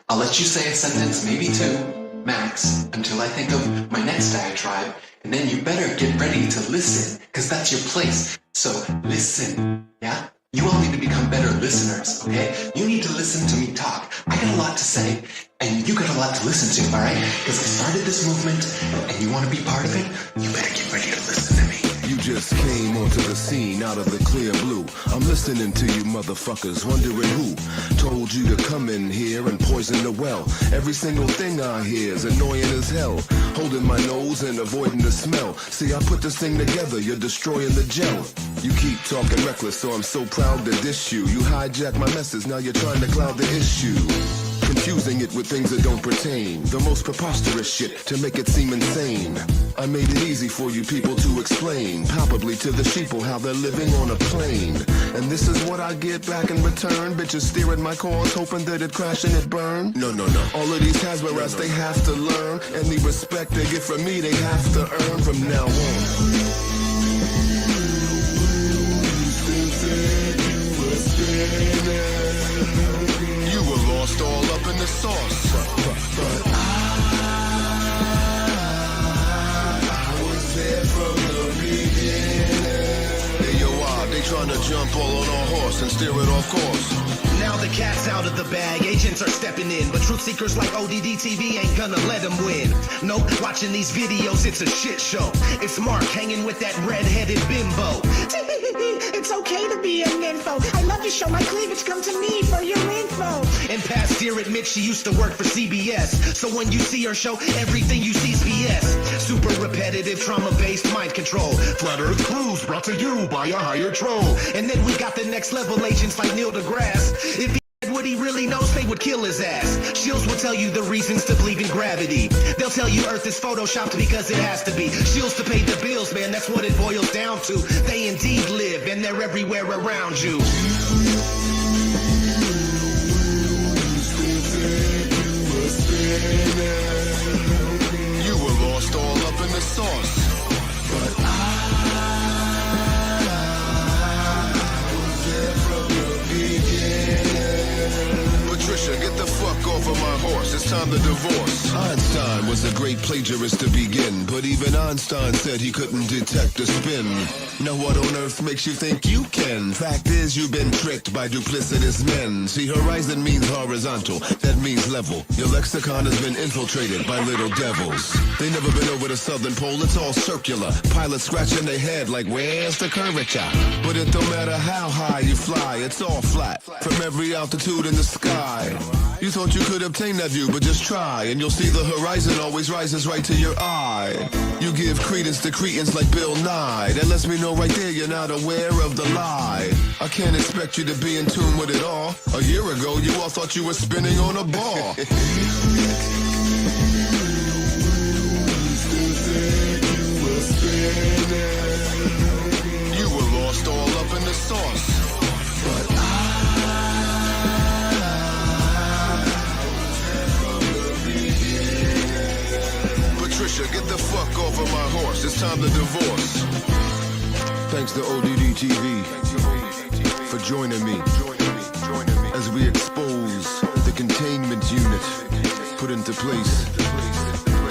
I'll let you say a sentence, maybe two, max, until I think of my next diatribe, and then you better get ready to listen, because that's your place. So listen, yeah? You all need to become better listeners, okay? You need to listen to me talk. I got a lot to say, and you got a lot to listen to, all right? Because I started this movement, and you want to be part of it, you better get ready to listen to me. You just came onto the scene out of the clear blue. I'm listening to you motherfuckers, wondering who told you to come in here and poison the well. Every single thing I hear is annoying as hell. Holding my nose and avoiding the smell. See, I put this thing together, you're destroying the gel. You keep talking reckless, so I'm so proud to dish you. You hijack my message, now you're trying to cloud the issue. Confusing it with things that don't pertain. The most preposterous shit to make it seem insane. I made it easy for you people to explain, palpably to the sheeple how they're living on a plane. And this is what I get back in return. Bitches stare at my cause, hoping that it crash and it burn. No. All of these Hasbro they have to learn. Any respect they get from me, they have to earn from now on. You were lost all up in the sauce, but I was there from the beginning. Hey yo, they trying to jump all on our horse and steer it off course. Now the cat's out of the bag, agents are stepping in, but truth seekers like ODD TV ain't gonna let them win. Nope, watching these videos, it's a shit show. It's Mark hanging with that red-headed bimbo. It's okay to be an info. I love to show my cleavage. Come to me for your info. And past dear admits she used to work for CBS. So when you see her show, everything you see's BS. Super repetitive, trauma-based mind control. Flat Earth clues brought to you by a higher troll. And then we got the next level agents like Neil deGrasse. If he had what he really knows, they would kill his ass. Shields will tell you the reasons to believe in gravity. They'll tell you Earth is photoshopped because it has to be. Shields to pay the bills, man, that's what it boils down to. They indeed live, and they're everywhere around you. You were lost all up in the sauce, but Patricia, get the fuck off of my horse. It's time to divorce. Einstein was a great plagiarist to begin, but even Einstein said he couldn't detect a spin. Now what on earth makes you think you can? Fact is, you've been tricked by duplicitous men. See, horizon means horizontal, that means level. Your lexicon has been infiltrated by little devils. They never been over the southern pole, it's all circular. Pilots scratching their head like, where's the curvature? But it don't matter how high you fly, it's all flat, from every altitude in the sky. You thought you could obtain that view, but just try, and you'll see the horizon always rises right to your eye. You give credence to cretins like Bill Nye. That lets me know right there you're not aware of the lie. I can't expect you to be in tune with it all. A year ago, you all thought you were spinning on a ball. You were lost all up in the sauce, but Patricia, get over my horse. It's time to divorce. Thanks to ODD TV for joining me as we expose the containment unit put into place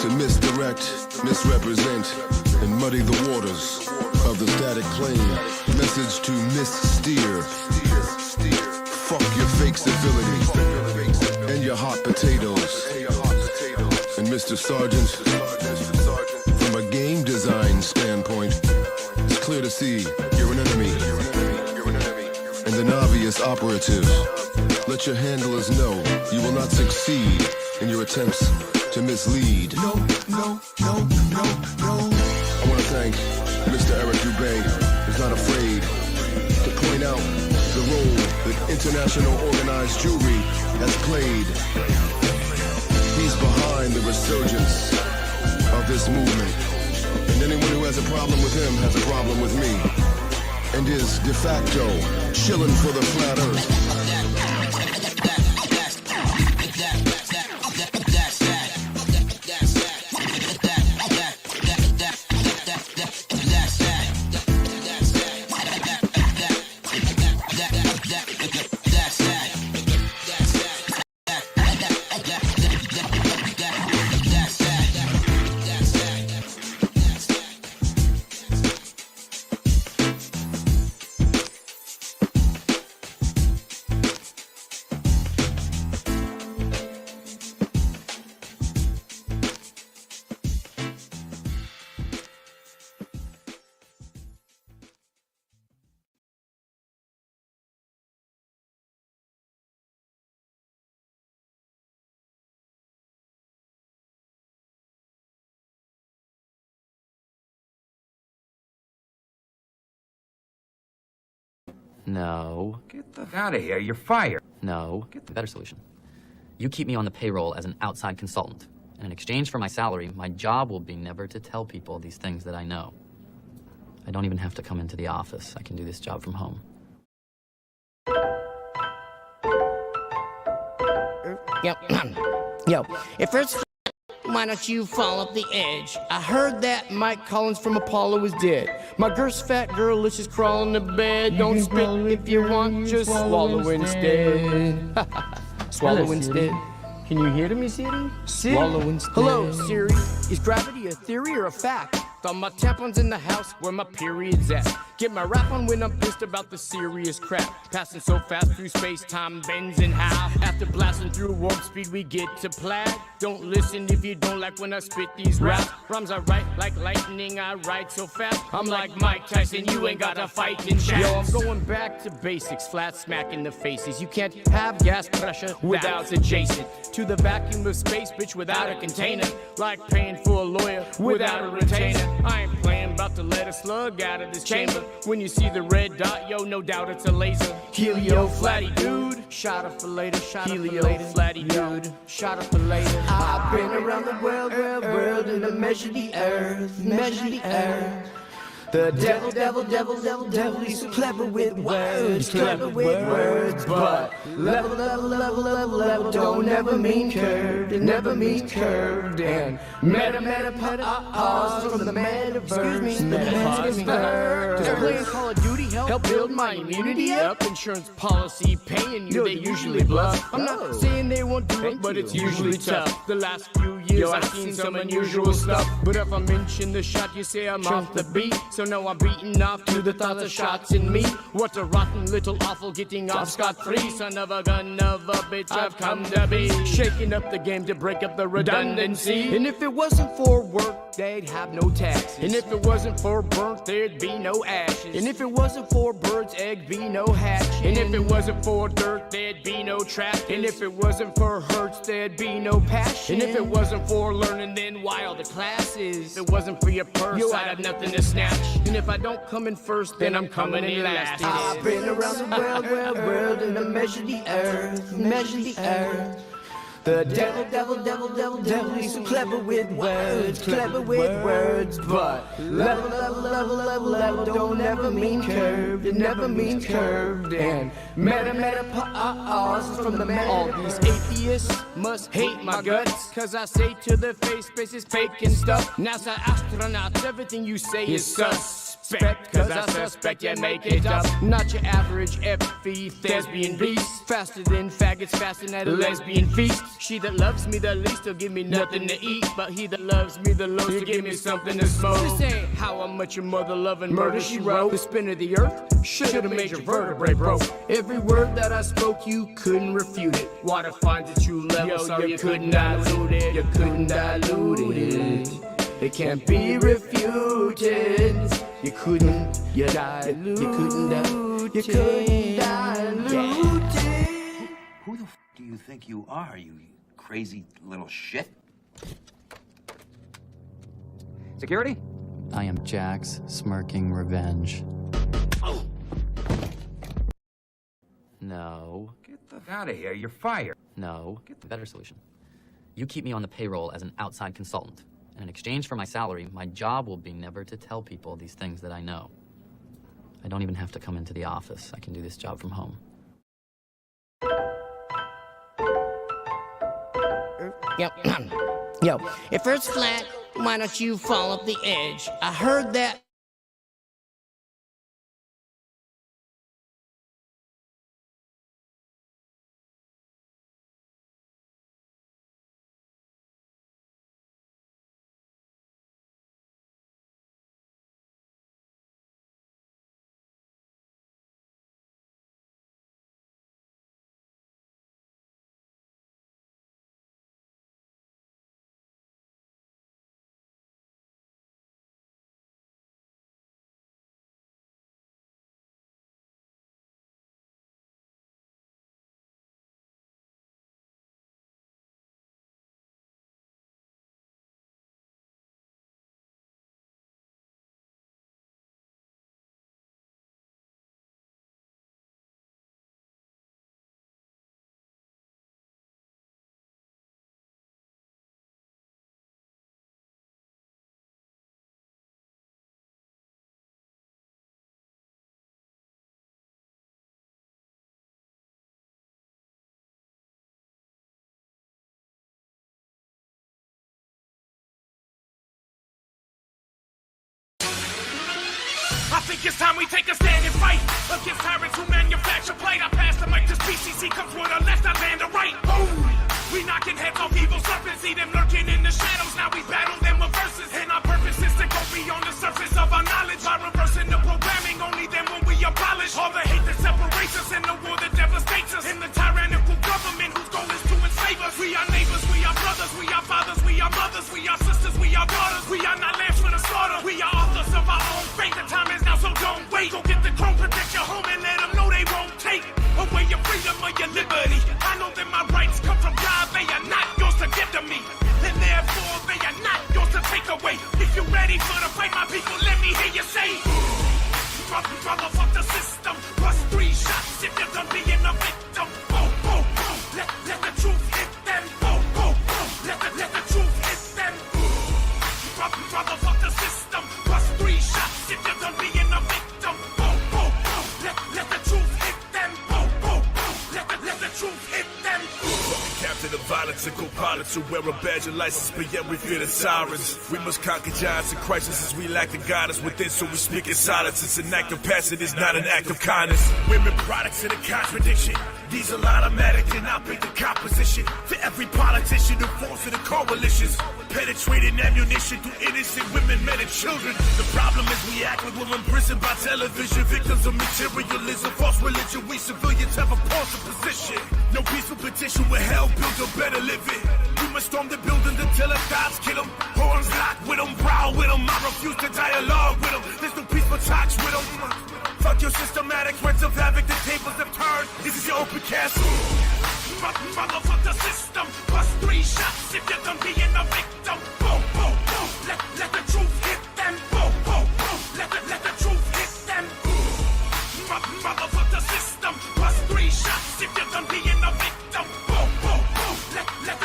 to misdirect, misrepresent, and muddy the waters of the static plane. Message to missteer. Fuck your fake civility and your hot potatoes. And Mr. Sergeant, from a game design standpoint, it's clear to see you're an enemy and an obvious operative. Let your handlers know you will not succeed in your attempts to mislead. No. I want to thank Mr. Eric Dubé, who's not afraid to point out the role that international organized jewelry has played. He's behind the resurgence of this movement. And anyone who has a problem with him has a problem with me. And is de facto chilling for the flat earth. No. Get the f out of here. You're fired. No. Get the better solution. You keep me on the payroll as an outside consultant. And in exchange for my salary, my job will be never to tell people these things that I know. I don't even have to come into the office. I can do this job from home. Yo, if there's why don't you fall off the edge? I heard that Mike Collins from Apollo is dead. My girl's fat girl, let's just crawl in the bed. Don't spit if you want, just swallow instead. Swallow instead. Can you hear me, Siri? Swallow instead. Hello, Siri. Is gravity a theory or a fact? Thought my tampons in the house where my period's at. Get my rap on when I'm pissed about the serious crap. Passing so fast through space, time bends and how. After blasting through warp speed, we get to plaid. Don't listen if you don't like when I spit these raps. Rhymes I write like lightning, I write so fast. I'm like Mike Tyson, you ain't got to fight in chat. Yo, I'm going back to basics, flat smack in the faces. You can't have gas pressure without adjacent to the vacuum of space, bitch, without a container. Like paying for a lawyer without a retainer. I ain't playing, about to let a slug out of this chamber. When you see the red dot, yo, no doubt it's a laser. Helio flatty dude, shot up for later. Helio flatty dude, shot up for later. I've been around the world, and to measure the earth, The devil, he's so clever with words, but level don't never mean curved, it never means curved, and meta pause from the metaverse, Does playing Call of Duty help build my immunity up? Insurance policy paying you, they usually bluff. I'm not saying they won't do it, but it's usually tough. The last few years I've seen some unusual stuff, but if I mention the shot, you say I'm off the beat. So no, I'm beating off to the thoughts of shots in me. What a rotten little awful getting off scot-free. Son of a gun of a bitch, I've come to be. Shaking up the game to break up the redundancy. And if it wasn't for work, they'd have no taxes. And if it wasn't for burnt, there'd be no ashes. And if it wasn't for birds, egg be no hatching. And if it wasn't for dirt, there'd be no trap. And if it wasn't for hurts, there'd be no passion. And if it wasn't for learning, then why all the classes? If it wasn't for your purse, I'd have nothing to snatch. And if I don't come in first, then I'm coming in last. I've been around the world, and to measure the earth, The devil, he's so clever with words, but level don't never mean curved, it never means curved, and pause from the meta. All these atheists must hate my guts, cause I say to their face, space is fake and stuff. NASA astronauts, everything you say is suspect, cause I suspect you make it up. Not your average FE thespian beast, faster than faggots fasting at a lesbian feast. She that loves me the least will give me nothing to eat, but he that loves me the most will give me something to smoke. This ain't how I met your mother loving murder, she wrote. The spin of the earth should've made your vertebrae broke. Every word that I spoke, you couldn't refute it. Water finds its true level, so you couldn't dilute it. You couldn't dilute it. It can't be refuted. You couldn't dilute. You couldn't dilute. You couldn't dilute it. Who the f do you think you are, you crazy little shit? Security? I am Jack's smirking revenge. No. Get the f out of here. You're fired. No. Get the better solution. You keep me on the payroll as an outside consultant. And in exchange for my salary, my job will be never to tell people these things that I know. I don't even have to come into the office. I can do this job from home. Yo, if Earth's flat, why don't you fall off the edge? I heard that. I think it's time we take a stand and fight against tyrants who manufacture plight. I pass the mic to BCC, comes with a left, I land a right. Boom! We knocking heads off evil serpents, see them lurking in the shadows. Now we battle them with verses, and our purpose is to go beyond the surface of our knowledge by reversing the programming. Only then will we abolish all the hate that separates us and the war that devastates us, and the tyrannical government whose goal is to enslave us. We are neighbors, we are brothers, we are fathers, we are mothers, we are sisters, we are daughters. We are not lambs for the slaughter. We are authors of our own fate. The time is now, so don't wait. Go get the chrome, protect your home, and let them know they won't take away your freedom or your liberty. I know that my rights come from God. They are not yours to give to me, and therefore they are not yours to take away. If you're ready for the fight, my people, let me hear you say, brother, fuck the system. Plus 3 shots if you're done being a victim. Boom, boom, boom. Let the truth hit them. Boom, boom, boom. Let the truth hit them. Brother, fuck the system. Plus 3 shots if you're done being a victim. Boom, boom, boom. Let the truth hit them. Boom, boom, boom. Let the truth hit them. Captain of violence and co-pilots who wear a badge of license, but yet we fear the sirens. We must conquer giants and crises as we lack the guidance within, so we speak in silence. It's an act of passion, it's not an act of kindness. Women products in a contradiction. Diesel automatic and I pick the composition. For every politician who falls to the coalitions, penetrating ammunition to innocent women, men and children. The problem is we act like we're imprisoned by television, victims of materialism, false religion. We civilians have a pulse of position. No peaceful petition with hell built or better living. We must storm the building until our thoughts kill them. Horns locked with them, prowl with them. I refuse to dialogue with them. There's no peaceful talks with them. Fuck your systematic threats of havoc, the tables have turned. This is your open castle. Fuck the system. Plus 3 shots if you're done being a victim. Boom, boom, boom. Let the truth hit them. Boom, boom, boom. Let the truth hit them. Fuck the system. Plus 3 shots if you're done being a victim. Boom, boom, boom. Let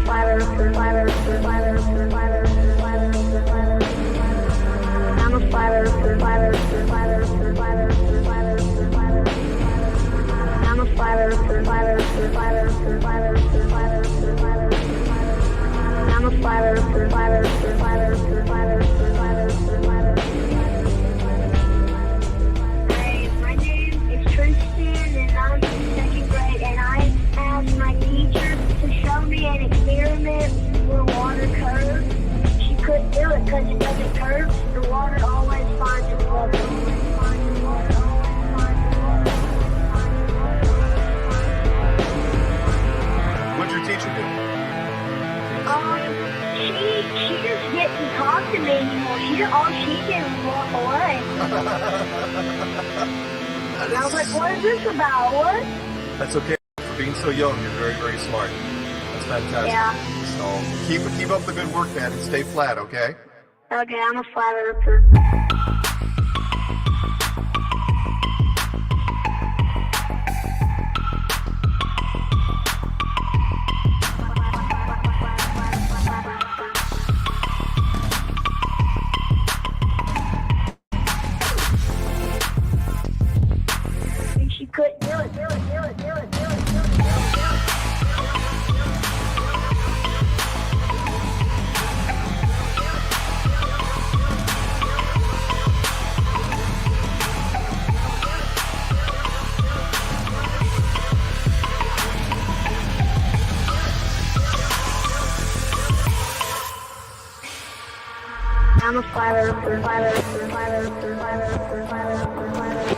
flat earther, flat earther, flat earther, flat earther, flat earther, flat earther. I'm a flat earther, flat earther, flat earther, flat earther, flat earther, flat earther. I'm a flat earther, flat earther, flat earther, flat earther, flat earther, flat earther. I'm a flat earther, flat earther, flat earther, flat earther, flat earther, flat earther. Hey, my name is Tristan, and I'm in second grade, and I asked my teacher to show me an experiment where water curves. She couldn't do it because it doesn't curve. The water always finds its level. What'd your teacher do? She just didn't talk to me anymore. All she did was walk away. And I was like, what is this about? What? That's okay. For being so young, you're very, very smart. That's fantastic. Yeah. So keep up the good work, man, and stay flat, okay? Okay, I'm a flat earther. She couldn't do it, do it, do it, do it, do it, do it. I'm a flat earther, flat earther, flat earther, flat earther, flat earther, flat earther.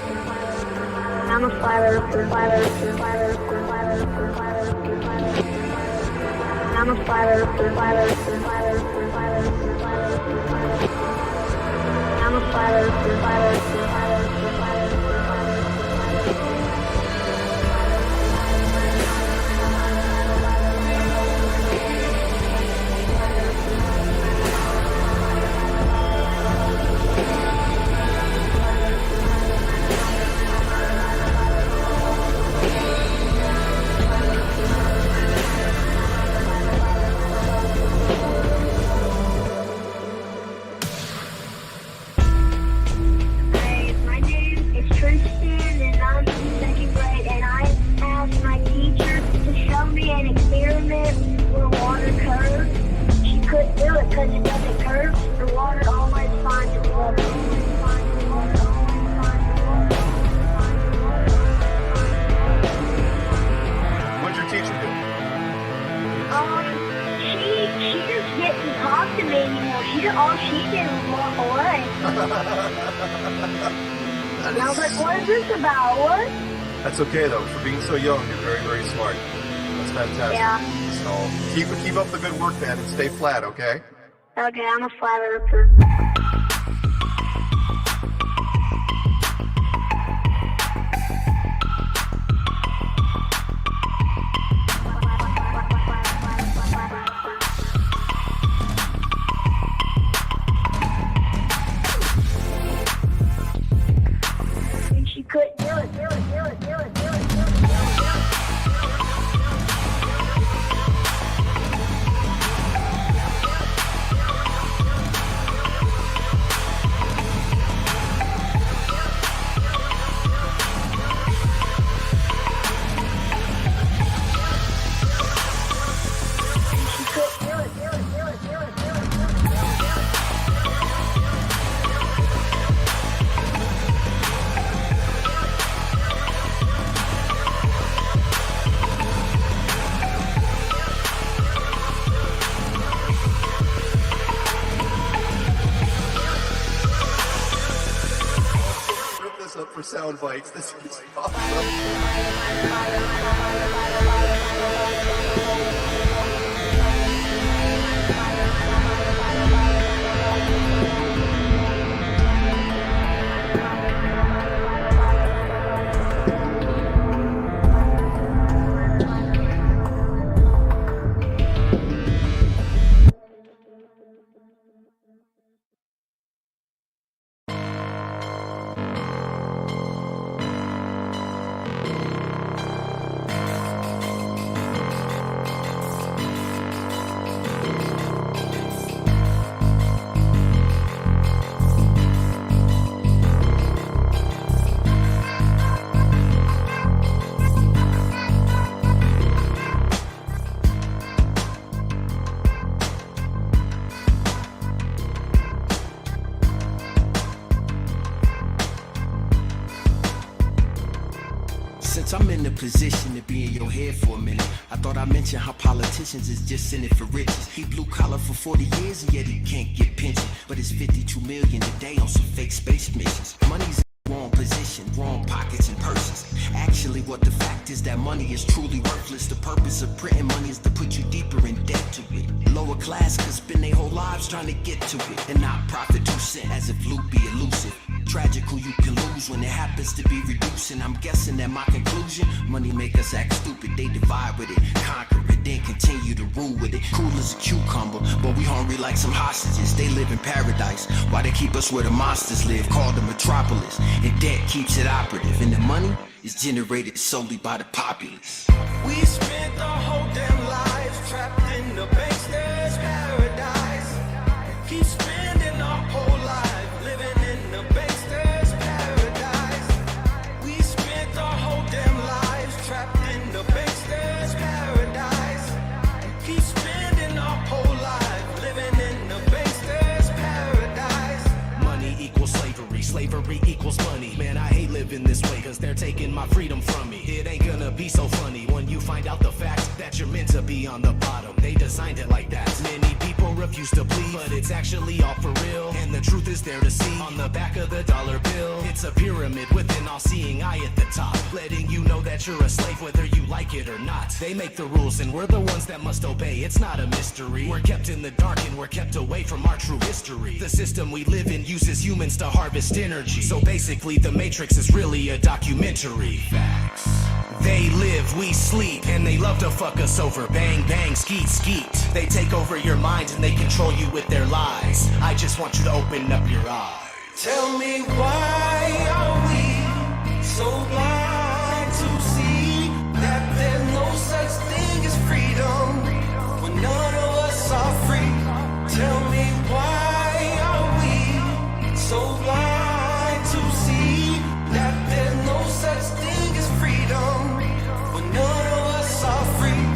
I'm a flat earther, flat earther, flat earther, flat earther, flat earther, flat earther. I'm a flat earther, flat earther, flat earther, flat earther, flat earther, flat earther. I'm a flat earther, flat earther, flat earther, flat earther, flat earther. Hey, my name is Tristan, and I'm in second grade, and I asked my teacher to show me an experiment where water curves. She couldn't do it because it doesn't curve. The water always finds its level. What'd your teacher do? She just didn't talk to me anymore. All she did was walk away. And I was like, what is this about? What? That's okay, though. For being so young, you're very, very smart. That's fantastic. Yeah. So keep up the good work, man, and stay flat, okay? Okay, I'm a flat earther. She couldn't do it, do it, do it, do it, do it, do it. For sound bites, this is awesome. position to be in your head for a minute. I thought I mentioned how politicians is just in it for riches. He blue collar for 40 years and yet he can't get pension. But it's 52 million a day on some fake space missions. Money's in the wrong position, wrong pockets and purses. Actually, what the fact is that money is truly worthless. The purpose of printing money is to put you deeper in debt to it. Lower class could spend their whole lives trying to get to it and not profit 2 cents as if loot be elusive. Tragic who you can lose when it happens to be reducing. I'm guessing that my conclusion, money make us act stupid. They divide with it, conquer it, then continue to rule with it. Cool as a cucumber, but we hungry like some hostages. They live in paradise, while they keep us where the monsters live, called the metropolis. And debt keeps it operative, and the money is generated solely by the populace. We spent our whole damn lives trapped in the bankster's paradise. Keep spending our whole life living in the bankster's paradise. We spent our whole damn lives trapped in the bankster's paradise. Keep spending our whole life living in the bankster's paradise. Money equals slavery, slavery equals money. Man, I hate living this way, cause they're taking my freedom from me. It ain't gonna be so funny when you find out the fact that you're meant to be on the bottom. They designed it like that. Many people refuse to believe, but it's actually all for real. And the truth is there to see on the back of the dollar bill. It's a pyramid with an all-seeing eye at the top, letting you know that you're a slave whether you like it or not. They make the rules and we're the ones that must obey. It's not a mystery. We're kept in the dark and we're kept away from our true history. The system we live in uses humans to harvest energy. So basically the Matrix is really a documentary. Facts. They live, we sleep, and they love to fuck us over. Bang, bang, skeet, skeet. They take over your mind and they control you with their lies. I just want you to open up your eyes. Tell me why are we so blind to see that there's no such thing as freedom when none of us are free? Tell me why are we so blind to see that there's no such thing as freedom when none of us are free?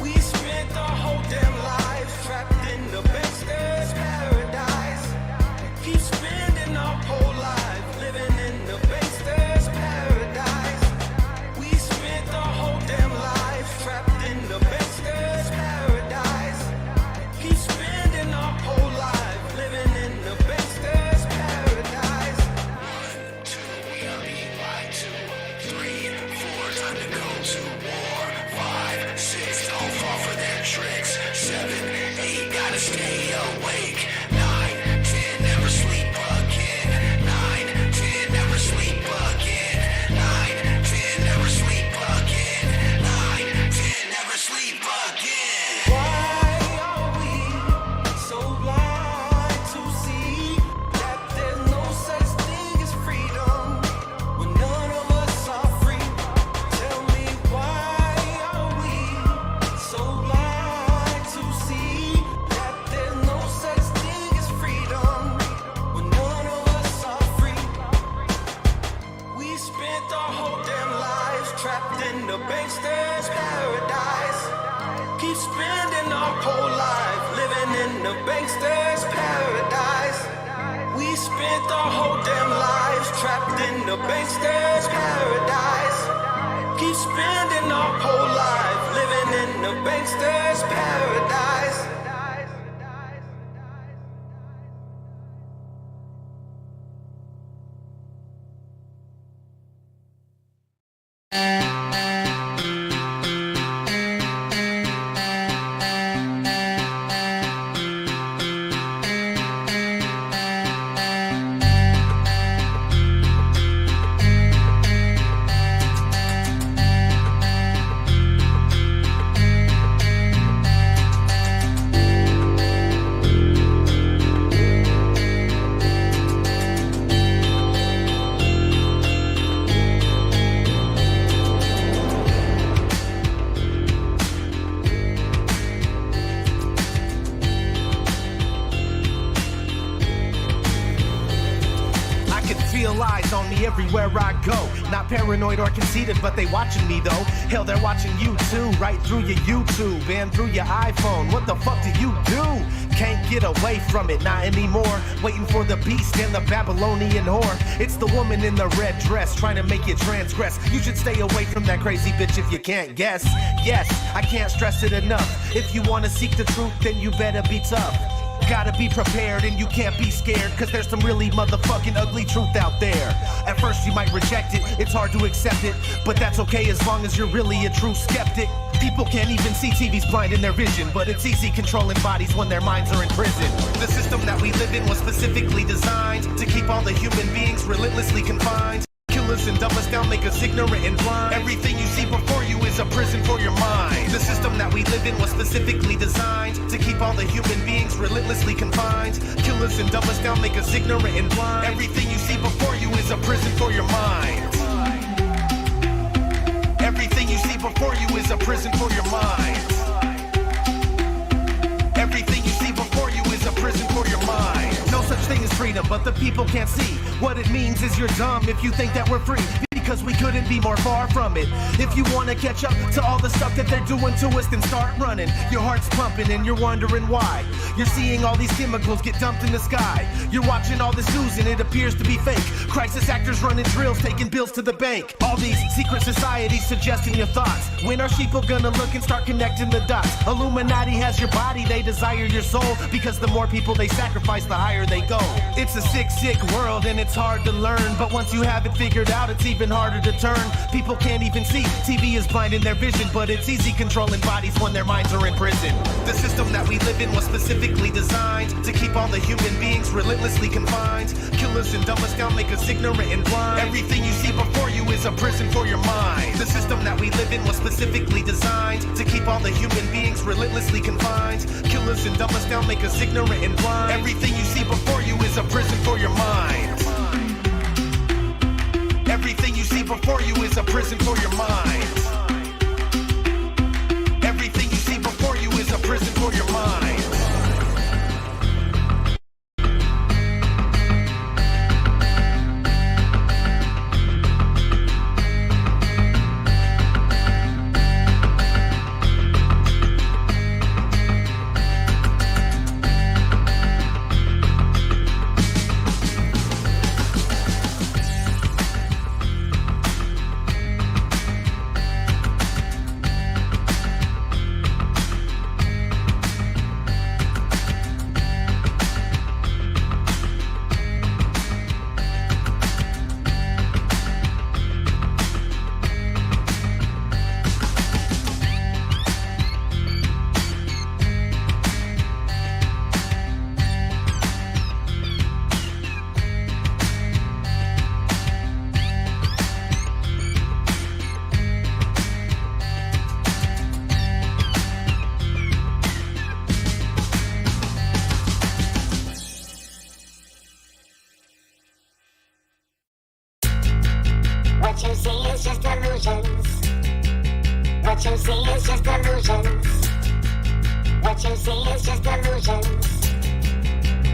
We spent our whole damn lives trapped in the bankster's paradise. Keep spending our whole life living in the bankster's paradise. We spent our whole damn lives trapped in the bankster's paradise. Keep spending our whole life living in the bankster's paradise. 1, 2, we are being lied to. 3, 4, time to go to war. 5, 6, don't fall for their tricks. 7, 8, gotta stay awake. 9, 10, never sleep again. 9, 10, never sleep again. 9, 10, never sleep again. 9, 10, never sleep again. Why are we so blind to see that there's no such thing as freedom when none of us are free? Tell me why are we so blind to see that there's no such thing as freedom when none of us are free? We spent our whole damn lives trapped in the bankster's paradise. Keep spending our whole life living in the bankster's paradise. We spent our whole damn lives trapped in the bankster's paradise. Keep spending our whole life living in the bankster's paradise. Feel eyes on me everywhere I go. Not paranoid or conceited, but they watching me though. Hell, they're watching you too, right through your YouTube and through your iPhone. What the fuck do you do? can't get away from it, not anymore. Waiting for the beast and the Babylonian whore. It's the woman in the red dress trying to make you transgress. You should stay away from that crazy bitch if you can't guess. Yes, I can't stress it enough. If you want to seek the truth, then you better be tough. Gotta be prepared and you can't be scared, cause there's some really motherfucking ugly truth out there. At first you might reject it, it's hard to accept it, but that's okay as long as you're really a true skeptic. People can't even see TV's blind in their vision, but it's easy controlling bodies when their minds are in prison. The system that we live in was specifically designed to keep all the human beings relentlessly confined. Kill us and dumb us down, make us ignorant and blind. Everything you see before you is a prison for your mind. The system that we live in was specifically designed to keep all the human beings relentlessly confined. Kill us and dumb us down, make us ignorant and blind. Everything you see before you is a prison for your mind. Everything you see before you is a prison for your mind. Everything you see before you is a prison for your mind. No such thing as freedom, but the people can't see. What it means is you're dumb if you think that we're free, because we couldn't be more far from it. If you want to catch up to all the stuff that they're doing to us, then start running. Your heart's pumping and you're wondering why. You're seeing all these chemicals get dumped in the sky. You're watching all this news and it appears to be fake. Crisis actors running drills, taking bills to the bank. All these secret societies suggesting your thoughts. When are sheeple gonna look and start connecting the dots? Illuminati has your body, they desire your soul, because the more people they sacrifice, the higher they go. It's a sick, sick world and it's hard to learn, but once you have it figured out, it's even harder to turn. People can't even see, TV is blinding their vision, but it's easy controlling bodies when their minds are in prison. The system that we live in was specifically designed to keep all the human beings relentlessly confined. Kill us and dumb us down, make us ignorant and blind. Everything you see before you is a prison for your mind. The system that we live in was specifically designed to keep all the human beings relentlessly confined. Kill us and dumb us down, make us ignorant and blind. Everything you see before you is a prison for your mind. Everything you see before you is a prison for your mind. Everything you see before you is a prison for your mind. What you see is just illusions. What you see is just illusions. What you see is just illusions.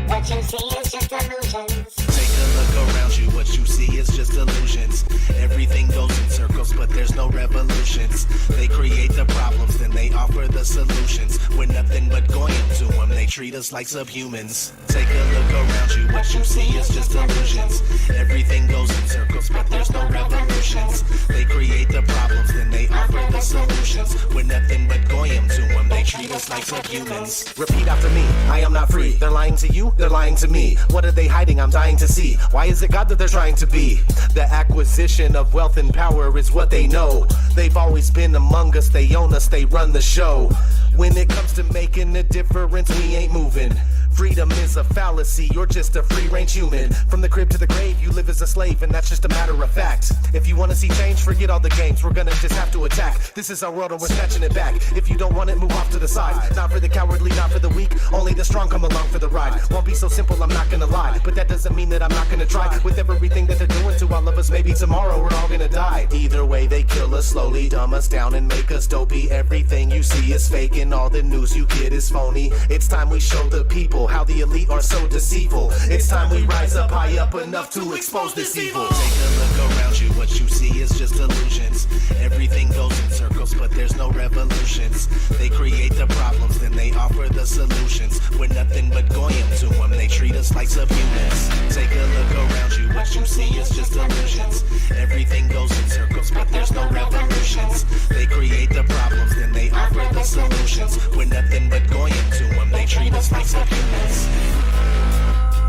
What you see is just illusions. Take a look around you, what you see is just illusions. Everything goes in circles, but there's no revolutions. They create the problems, then they offer the solutions. We're nothing but going to them, they treat us like subhumans. Take a look around you, what you see is just illusions. Everything goes in circles, but there's no revolutions. They create the problems, then they offer the solutions. We're nothing but goyim to them, they treat us like subhumans. Repeat after me, I am not free. They're lying to you, they're lying to me. What are they hiding? I'm dying to see. Why is it God that they're trying to be? The acquisition of wealth and power is what they know. They've always been among us, they own us, they run the show. When it comes to making a difference, we ain't moving. Freedom is a fallacy, you're just a free-range human. From the crib to the grave, you live as a slave, and that's just a matter of fact. If you want to see change, forget all the games, we're gonna just have to attack. This is our world and we're snatching it back. If you don't want it, move off to the side. Not for the cowardly, not for the weak, only the strong come along for the ride. Won't be so simple, I'm not gonna lie, but that doesn't mean that I'm not gonna try. With everything that they're doing to all of us, maybe tomorrow we're all gonna die. Either way, they kill us slowly, dumb us down and make us dopey. Everything you see is fake and all the news you get is phony. It's time we show the people how the elite are so deceitful. It's time we rise up high up enough to expose this evil. Take a look around you, what you see is just illusions. Everything goes in circles, but there's no revolutions. They create the problems, then they offer the solutions. We're nothing but goyim to them. They treat us like subhumans. Take a look around you, what you see is just illusions. Everything goes in circles, but there's no revolutions. They create the problems, then they offer the solutions. We're nothing but goyim to them. They treat us like subhumans.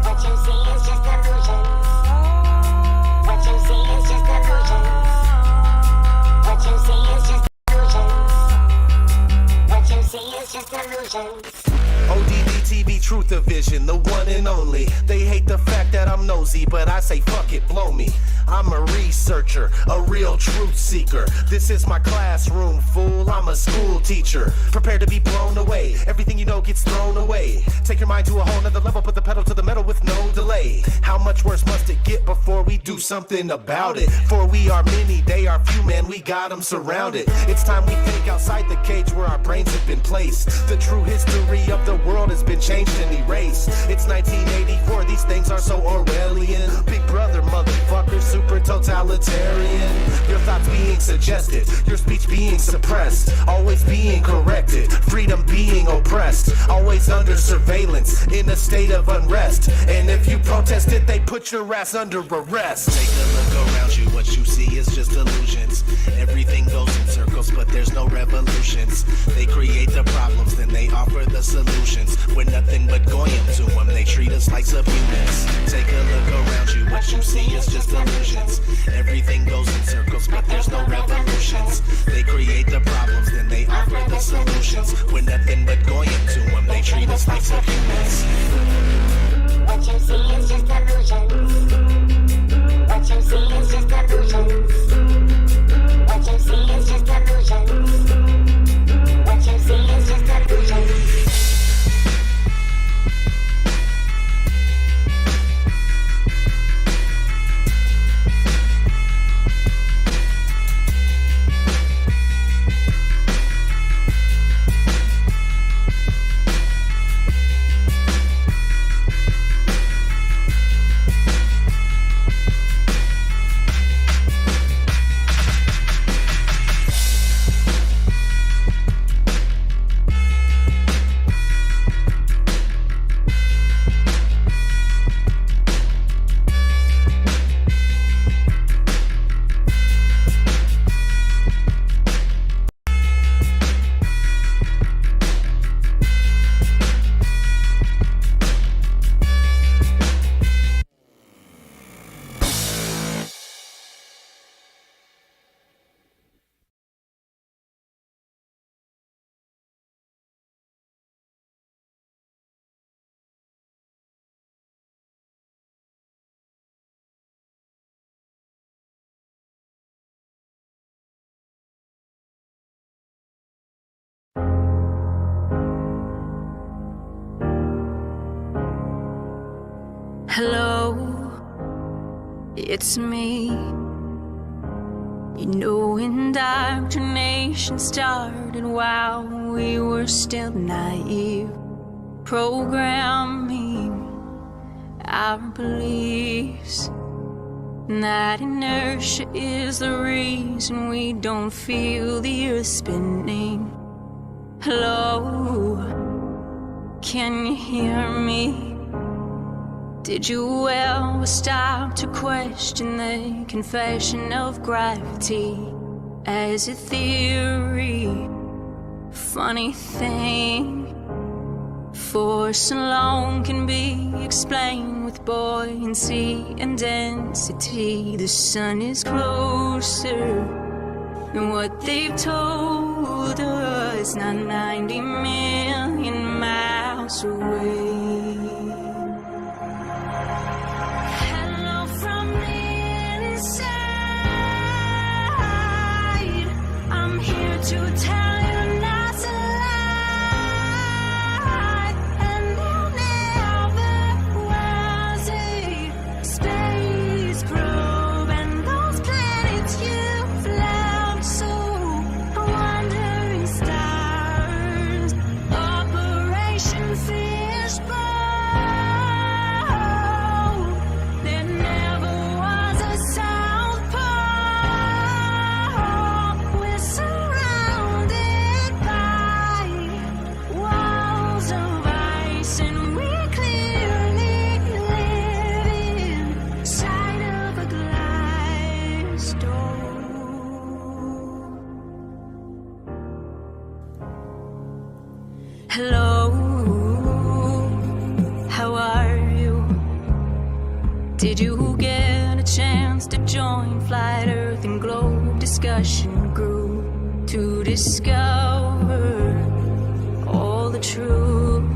What you see is just illusion. What you see is just illusion. What you see is just illusion. What you see is just illusion. ODD TV Truth Division, the one and only. They hate the fact that I'm nosy, but I say fuck it, blow me. I'm a researcher, a real truth seeker. This is my classroom, fool. I'm a school teacher. Prepare to be blown away. Everything you know gets thrown away. Take your mind to a whole nother level, put the pedal to the metal with no delay. How much worse must it get before we do something about it? For we are many, they are few, man, we got them surrounded. It's time we think outside the cage where our brains have been placed. The true history of the world has been changed and erased. It's 1984, these things are so Orwellian. Big brother, motherfucker, super totalitarian. Your thoughts being suggested, your speech being suppressed, always being corrected, freedom being oppressed, always under surveillance, in a state of unrest. And if you protest it, they put your ass under arrest. Take a look around you, what you see is just illusions. Everything goes in circles, but there's no revolutions. They create the problems, then they offer the solutions. We're nothing but goyim to them. They treat us like subhumans. Take a look around you, what you see is just illusions. Everything goes in circles, but there's no revolutions. They create the problems, then they offer the solutions. We're nothing but goyim to them. They treat us like subhumans. What you see is just illusion. What you see is just illusion. What you see is just illusion. What you see is just illusion. Hello, it's me. You know, indoctrination started while we were still naive, programming our beliefs. And that inertia is the reason we don't feel the earth spinning. Hello, can you hear me? Did you ever stop to question the confession of gravity as a theory? Funny thing, force alone can be explained with buoyancy and density. The sun is closer than what they've told us, not 90 million miles away. To tell you not to lie, and there never was a space probe, and those planets you've left so wandering stars. Operation Fishbowl. There never was a South Pole. We're surrounded Hello, how are you? Did you get a chance to join Flat Earth and Globe discussion group to discover all the truth?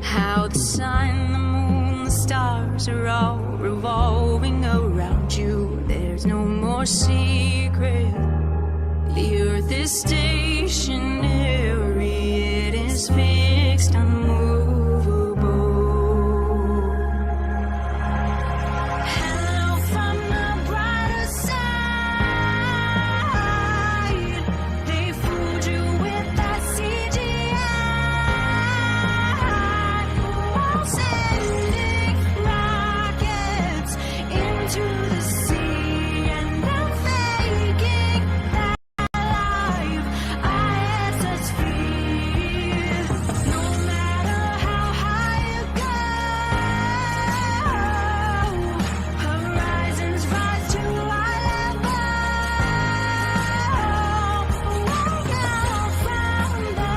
How the sun, the moon, the stars are all revolving around you. There's no more secret. The earth is stationary, it is fixed, unmovable. Hello from the brighter side. They fooled you with that CGI. While sending rockets into the sea and then faking that life ISS feed. No matter how high you go, horizons rise to eye level. Look out from the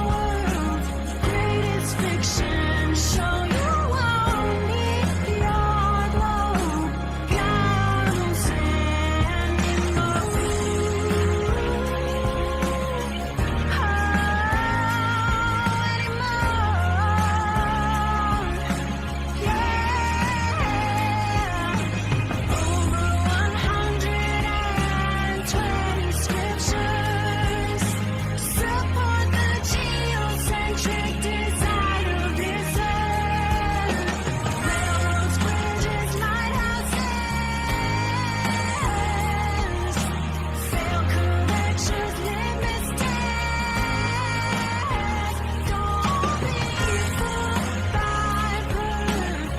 world's greatest fiction. Show you won't need your globe. God will send you more. Over 120 scriptures support the geocentric design of this earth. Railroads, bridges, lighthouses, fail corrections, litmus tests. Don't be fooled by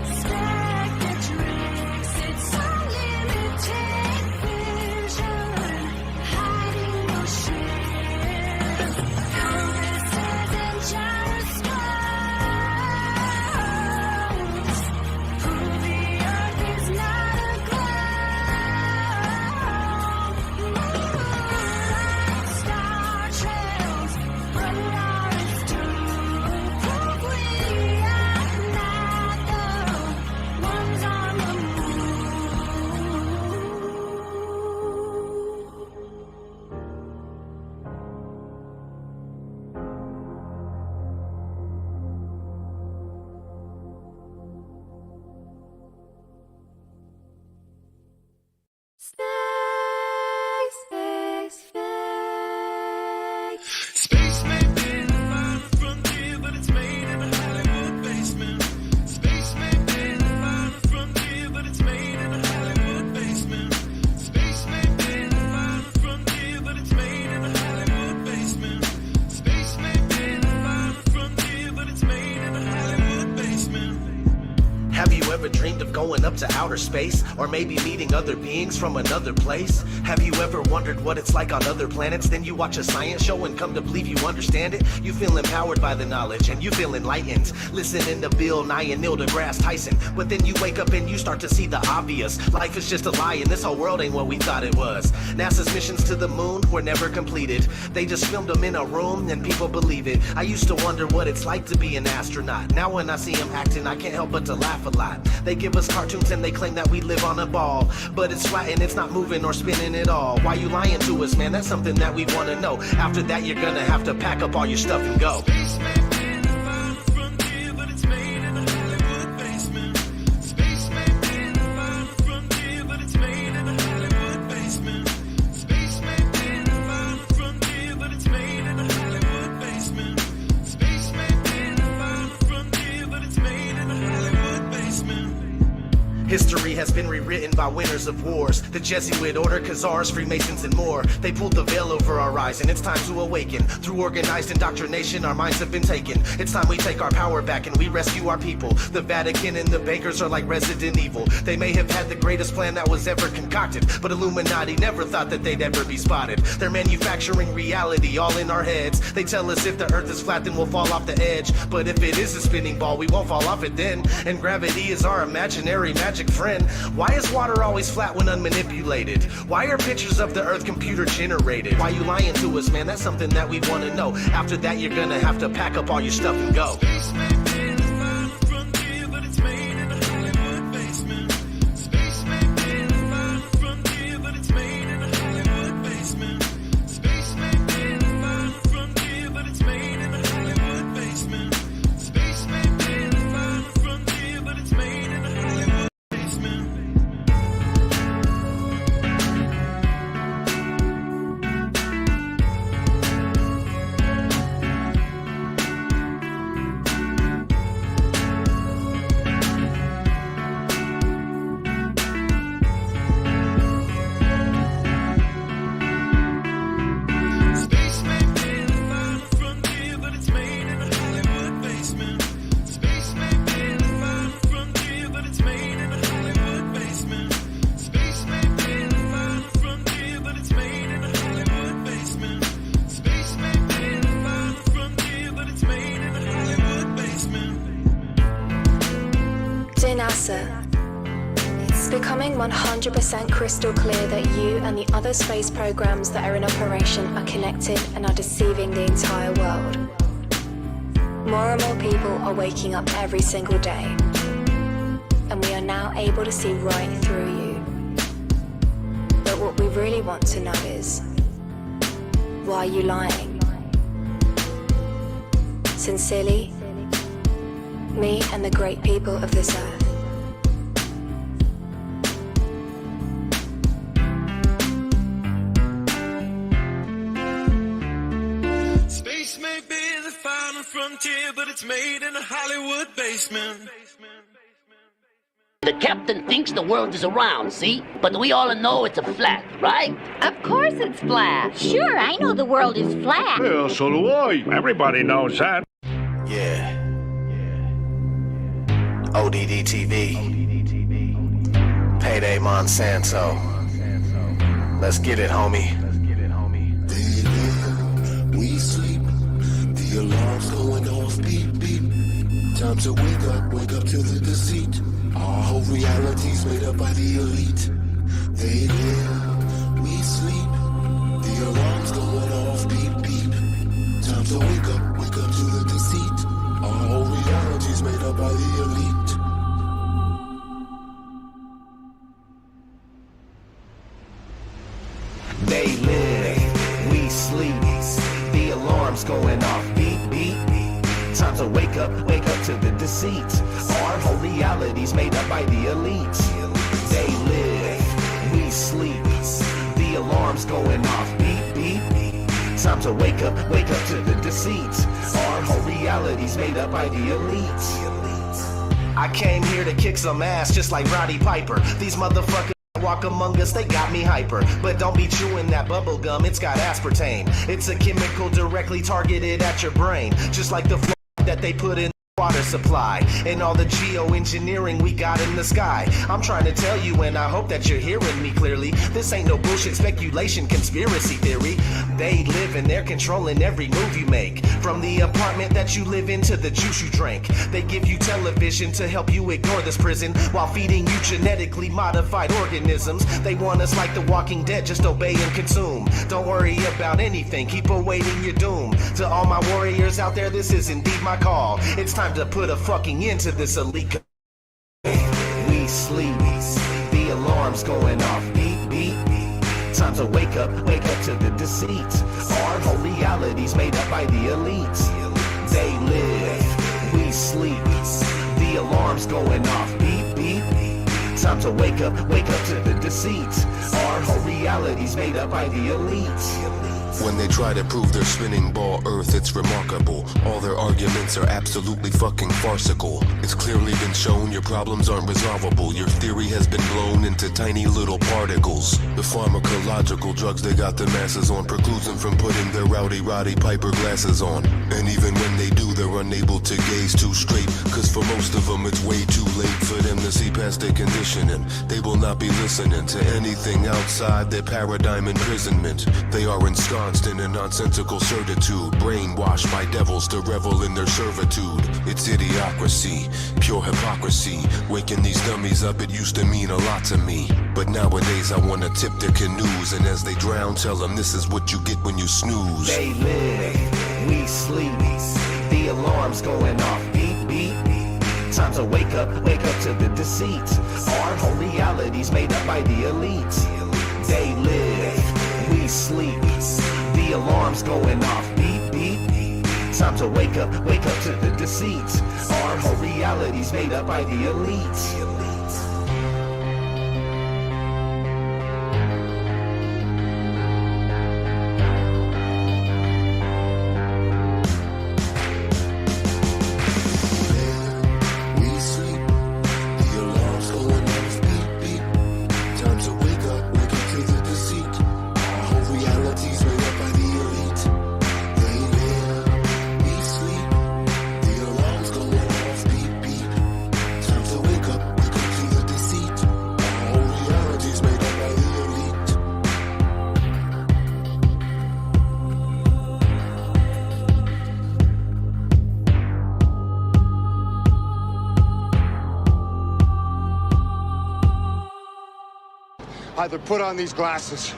perspective tricks. It's unlimited vision, hiding your shit. Compasses and gyroscopes prove the earth is not a globe. Moonlight, star trails, radars to prove we are not the ones on the Space may be the final frontier, but it's made in a Hollywood basement. Space may be the final frontier, but it's made in a Hollywood basement. Space may be the final frontier, but it's made in a Hollywood basement. Space may be the final frontier, but it's made in a Hollywood basement. Have you ever dreamed of going up to outer space? Or maybe meeting other beings from another place? Have you ever wondered what it's like on other planets? Then you watch a science show and come to believe you understand it? You feel empowered by the knowledge and you feel enlightened. Listening to Bill Nye and Neil deGrasse Tyson. But then you wake up and you start to see the obvious. Life is just a lie and this whole world ain't what we thought it was. NASA's missions to the moon were never completed. They just filmed them in a room and people believe it. I used to wonder what it's like to be an astronaut. Now when I see them acting, I can't help but to laugh a lot. They give us cartoons and they claim that we live on a ball. But it's flat and it's not moving or spinning at all. Why you lying to us, man? That's something that we want to know. After that, you're gonna have to pack up all your stuff and go. Space may be the final frontier, but it's made in a Hollywood basement. Space may be the final frontier, but it's made in a Hollywood basement. Space may be the final frontier, but it's made in a Hollywood basement. Space may be the final frontier, but it's made in a Hollywood basement. History has been rewritten by winners of wars. The Jesuit order, Khazars, Freemasons, and more. They pulled the veil over our eyes, and it's time to awaken. Through organized indoctrination, our minds have been taken. It's time we take our power back and we rescue our people. The Vatican and the bankers are like Resident Evil. They may have had the greatest plan that was ever concocted, but Illuminati never thought that they'd ever be spotted. They're manufacturing reality all in our heads. They tell us if the earth is flat, then we'll fall off the edge. But if it is a spinning ball, we won't fall off it then. And gravity is our imaginary magic friend. Why is water always flat when unmanipulated? Why are pictures of the earth computer generated? Why you lying to us, man? That's something that we want to know. After that, you're gonna have to pack up all your stuff and go. It's becoming 100% crystal clear that you and the other space programs that are in operation are connected and are deceiving the entire world. More and more people are waking up every single day, and we are now able to see right through you. But what we really want to know is, why are you lying? Sincerely, me and the great people of this earth. Space may be the final frontier, but it's made in a Hollywood basement. The captain thinks the world is round, see? But we all know it's a flat, right? Of course it's flat. Sure, I know the world is flat. Well, so do I. Everybody knows that. Yeah. ODD TV. Payday Monsanto. Let's get it, homie. They live, we sleep. The alarm's going off, beep, beep. Time to wake up to the deceit. Our whole reality's made up by the elite. They live, we sleep. The alarm's going off, beep, beep. Time to wake up to the deceit. Our whole reality's made up by the elite. They live, we sleep. The alarm's going off, beep, beep. Time to wake up to the deceit. Our whole reality's made up by the elite. They live, we sleep. The alarm's going off, beep, beep. Time to wake up to the deceit. Our whole reality's made up by the elite. I came here to kick some ass just like Roddy Piper. These motherfuckers walk among us, they got me hyper. But don't be chewing that bubble gum, it's got aspartame. It's a chemical directly targeted at your brain, just like the flow that they put in water supply and all the geoengineering we got in the sky. I'm trying to tell you, and I hope that you're hearing me clearly. This ain't no bullshit speculation, conspiracy theory. They live and they're controlling every move you make, from the apartment that you live in to the juice you drink. They give you television to help you ignore this prison while feeding you genetically modified organisms. They want us like the Walking Dead, just obey and consume. Don't worry about anything, keep awaiting your doom. To all my warriors out there, this is indeed my call. It's time to put a fucking end to this elite. We sleep, the alarm's going off, beep, beep. Time to wake up to the deceit. Our whole reality's made up by the elite. They live, we sleep. The alarm's going off, beep, beep. Time to wake up to the deceit. Our whole reality's made up by the elite. When they try to prove their spinning ball Earth, it's remarkable. All their arguments are absolutely fucking farcical. It's clearly been shown your problems aren't resolvable. Your theory has been blown into tiny little particles. The pharmacological drugs they got the masses on precludes them from putting their rowdy Roddy Piper glasses on. And even when they do, they're unable to gaze too straight. Cause for most of them it's way too late for them to see past their conditioning. They will not be listening to anything outside their paradigm imprisonment. They are ensconced in a nonsensical certitude, brainwashed by devils to revel in their servitude. It's idiocracy, pure hypocrisy. Waking these dummies up, it used to mean a lot to me. But nowadays I wanna tip their canoes, and as they drown, tell them this is what you get when you snooze. They live, we sleep. The alarm's going off, beep, beep. Time to wake up to the deceit. Our whole reality's made up by the elite. They live, we sleep. The alarm's going off, beep, beep. Time to wake up to the deceit. Our whole reality's made up by the elite. Either put on these glasses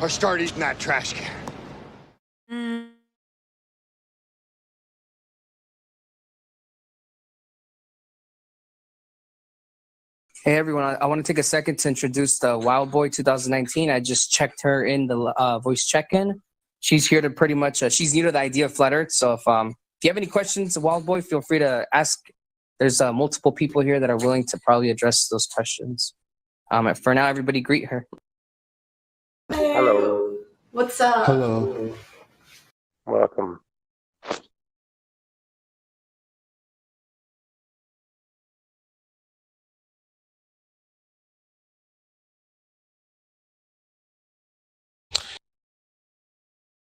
or start eating that trash can. Hey everyone, I want to take a second to introduce the Wild Boy 2019. I just checked her in the voice check-in. She's here to pretty much, she's new to the idea of Flat Earth. So if you have any questions, Wild Boy, feel free to ask. There's multiple people here that are willing to probably address those questions. For now, everybody greet her. Hello. What's up? Hello. Welcome.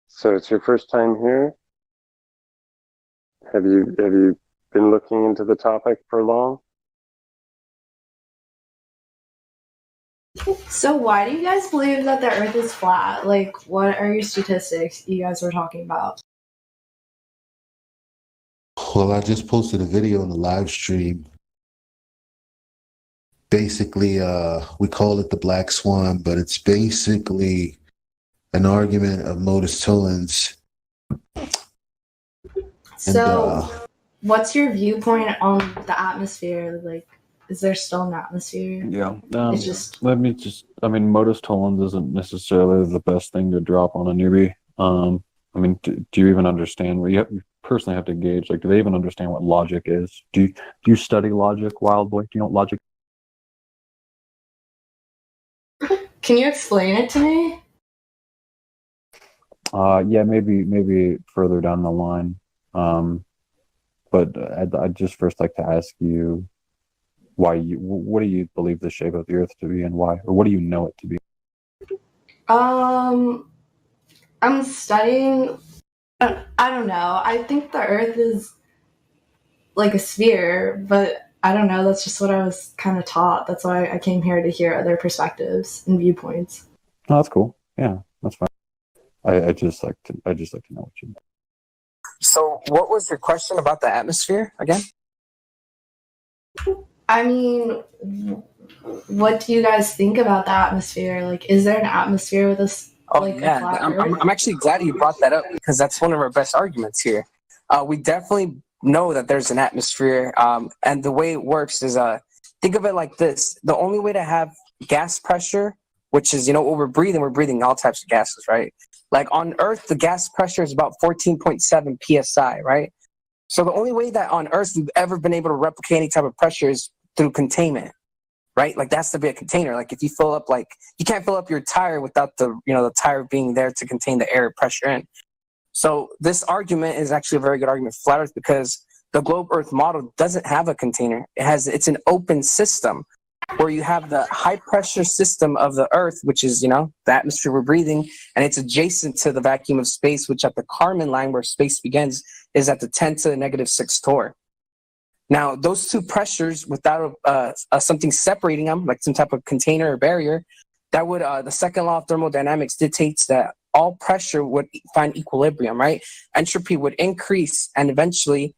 So it's your first time here? Have you been looking into the topic for long? So why do you guys believe that the Earth is flat? Like, what are your statistics you guys were talking about? Well, I just posted a video on the live stream. Basically, we call it the Black Swan, but it's basically an argument of modus tollens. So, what's your viewpoint on the atmosphere? Like, is there still an atmosphere? Yeah. It's just... modus tollens isn't necessarily the best thing to drop on a newbie. Do you even understand what you personally have to gauge? Like, do they even understand what logic is? Do you study logic, Wild Boy? Do you know what logic? Can you explain it to me? Yeah, maybe further down the line. But I'd just first like to ask you what do you believe the shape of the Earth to be and why? Or what do you know it to be? I'm studying, I don't know. I think the Earth is like a sphere, but I don't know. That's just what I was kind of taught. That's why I came here to hear other perspectives and viewpoints. Oh, that's cool. Yeah, that's fine. I just like to know what you know. So what was your question about the atmosphere again? I mean, what do you guys think about the atmosphere? Like, is there an atmosphere with us? I'm actually glad you brought that up because that's one of our best arguments here. We definitely know that there's an atmosphere, and the way it works is, think of it like this. The only way to have gas pressure, which is, what we're breathing all types of gases, right? Like on Earth, the gas pressure is about 14.7 psi, right? So the only way that on Earth we've ever been able to replicate any type of pressure is through containment, right? Like that's to be a container. Like if you fill up, you can't fill up your tire without the tire being there to contain the air pressure in. So this argument is actually a very good argument for Flat Earth because the globe Earth model doesn't have a container. It's an open system where you have the high pressure system of the Earth, which is, the atmosphere we're breathing, and it's adjacent to the vacuum of space, which at the Kármán line where space begins is at the 10 to the negative 6 torr. Now, those two pressures, without something separating them, like some type of container or barrier, that would the second law of thermodynamics dictates that all pressure would find equilibrium, right? Entropy would increase, and eventually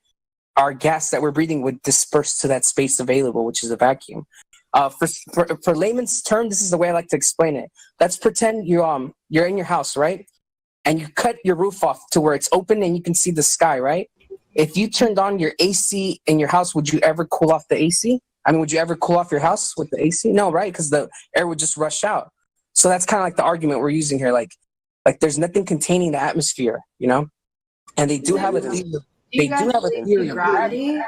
our gas that we're breathing would disperse to that space available, which is a vacuum. For layman's term, this is the way I like to explain it. Let's pretend you're in your house, right? And you cut your roof off to where it's open and you can see the sky, right? If you turned on your AC in your house, would you ever cool off the AC? I mean, would you ever cool off your house with the AC? No, right? Because the air would just rush out. So that's kind of like the argument we're using here. Like there's nothing containing the atmosphere, you know? And they do have a theory. They do have a theory of gravity.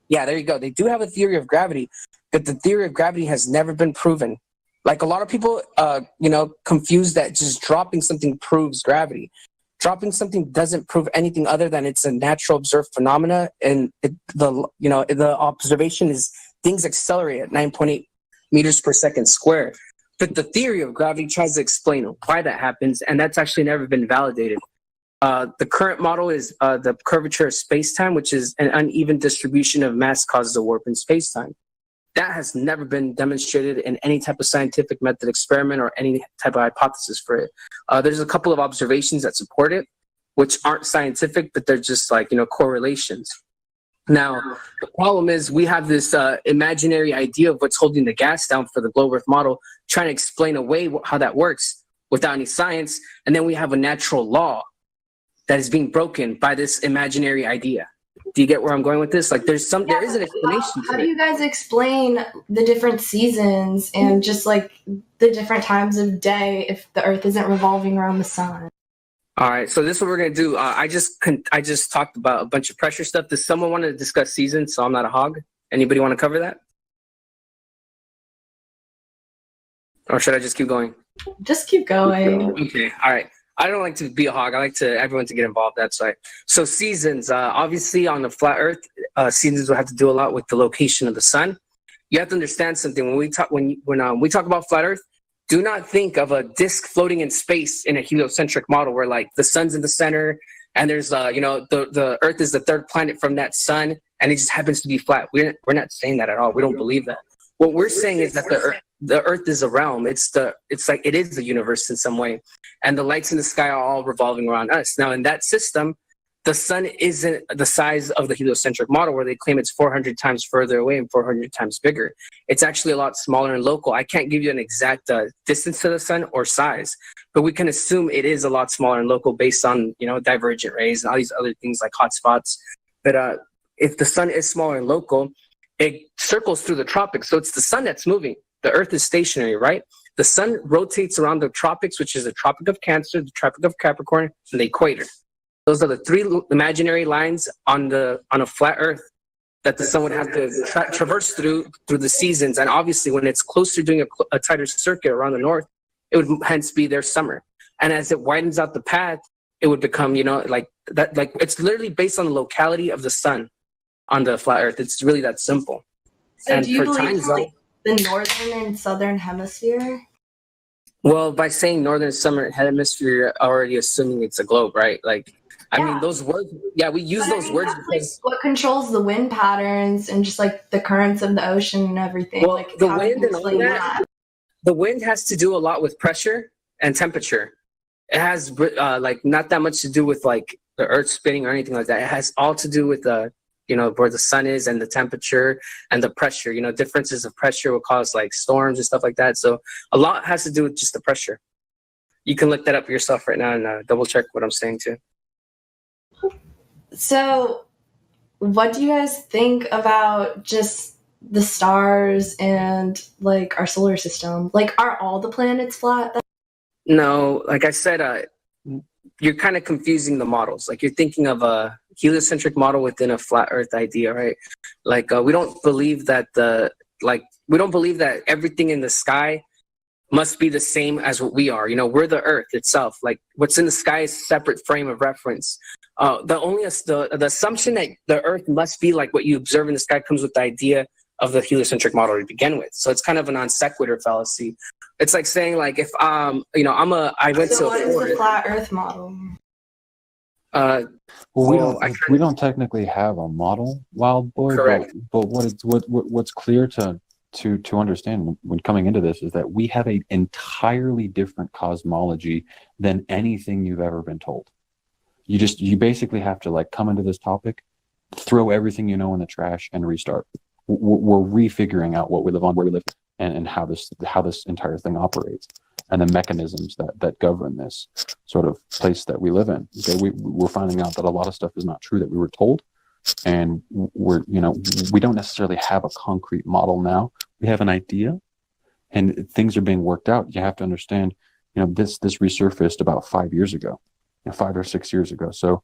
Yeah, there you go. They do have a theory of gravity, but the theory of gravity has never been proven. Like a lot of people, confuse that just dropping something proves gravity. Dropping something doesn't prove anything other than it's a natural observed phenomena, and the observation is things accelerate at 9.8 meters per second squared. But the theory of gravity tries to explain why that happens, and that's actually never been validated. The current model is the curvature of space-time, which is an uneven distribution of mass causes a warp in space-time. That has never been demonstrated in any type of scientific method experiment or any type of hypothesis for it. There's a couple of observations that support it, which aren't scientific, but they're just like, correlations. Now, the problem is we have this imaginary idea of what's holding the gas down for the globe Earth model, trying to explain away how that works without any science. And then we have a natural law that is being broken by this imaginary idea. Do you get where I'm going with this? Like there is an explanation. How do you guys explain the different seasons and just like the different times of day if the Earth isn't revolving around the sun? All right, so this is what we're gonna do. I just talked about a bunch of pressure stuff. Does someone want to discuss seasons? So I'm not a hog. Anybody want to cover that? Or should I just keep going? Just keep going. Okay, all right. I don't like to be a hog. I like everyone to get involved. That's right. So seasons, obviously on the flat Earth, seasons will have to do a lot with the location of the sun. You have to understand something. When we talk about flat Earth, do not think of a disk floating in space in a heliocentric model where like the sun's in the center and there's the Earth is the third planet from that sun and it just happens to be flat. We're not saying that at all. We don't believe that. What we're saying is that the Earth is a realm. It's like it is the universe in some way, and the lights in the sky are all revolving around us. Now, in that system, the sun isn't the size of the heliocentric model, where they claim it's 400 times further away and 400 times bigger. It's actually a lot smaller and local. I can't give you an exact distance to the sun or size, but we can assume it is a lot smaller and local based on divergent rays and all these other things like hotspots. But if the sun is smaller and local, it circles through the tropics. So it's the sun that's moving. The Earth is stationary, right? The sun rotates around the tropics, which is the Tropic of Cancer, the Tropic of Capricorn, and the equator. Those are the three imaginary lines on a flat Earth that the sun would have to traverse through the seasons. And obviously, when it's closer doing a tighter circuit around the north, it would hence be their summer. And as it widens out the path, it would become, like that. Like it's literally based on the locality of the sun on the flat Earth. It's really that simple. So and do you for believe time zone, the northern and southern hemisphere? well, by saying northern summer hemisphere, you're already assuming it's a globe, right? Like, I mean, those words, we use those words because what controls the wind patterns and just like the currents of the ocean and everything. Well, like the wind and all that, the wind has to do a lot with pressure and temperature. It has like not that much to do with like the Earth spinning or anything like that. It has all to do with where the sun is and the temperature and the pressure. Differences of pressure will cause like storms and stuff like that. So a lot has to do with just the pressure. You can look that up yourself right now and double check what I'm saying too. So what do you guys think about just the stars and like our solar system? Like, are all the planets flat? No, like I said, you're kind of confusing the models. Like you're thinking of a heliocentric model within a flat Earth idea, right? Like we don't believe that everything in the sky must be the same as what we are. We're the Earth itself. Like what's in the sky is a separate frame of reference. The assumption that the Earth must be like what you observe in the sky comes with the idea of the heliocentric model to begin with. So it's kind of a non sequitur fallacy. It's like saying like if I went to what is the flat Earth model? Well, we don't technically have a model, Wild Boy. Correct. But what's clear to understand when coming into this is that we have an entirely different cosmology than anything you've ever been told. You basically have to like come into this topic, throw everything you know in the trash, and restart. We're refiguring out what we live on, where we live, and how this entire thing operates, and the mechanisms that govern this sort of place that we live in. Okay, we're finding out that a lot of stuff is not true that we were told, and we don't necessarily have a concrete model now. We have an idea, and things are being worked out. You have to understand, this resurfaced about 5 years ago, 5 or 6 years ago. So,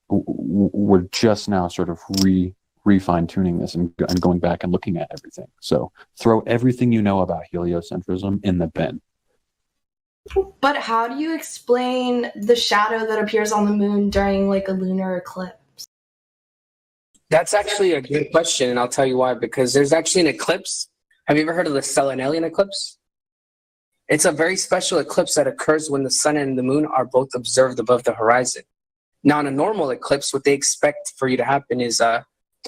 we're just now sort of refine tuning this and going back and looking at everything. So throw everything you know about heliocentrism in the bin. But how do you explain the shadow that appears on the moon during like a lunar eclipse? That's actually a good question, and I'll tell you why. Because there's actually an eclipse. Have you ever heard of the Selenelian eclipse? It's a very special eclipse that occurs when the sun and the moon are both observed above the horizon. Now, in a normal eclipse, what they expect for you to happen is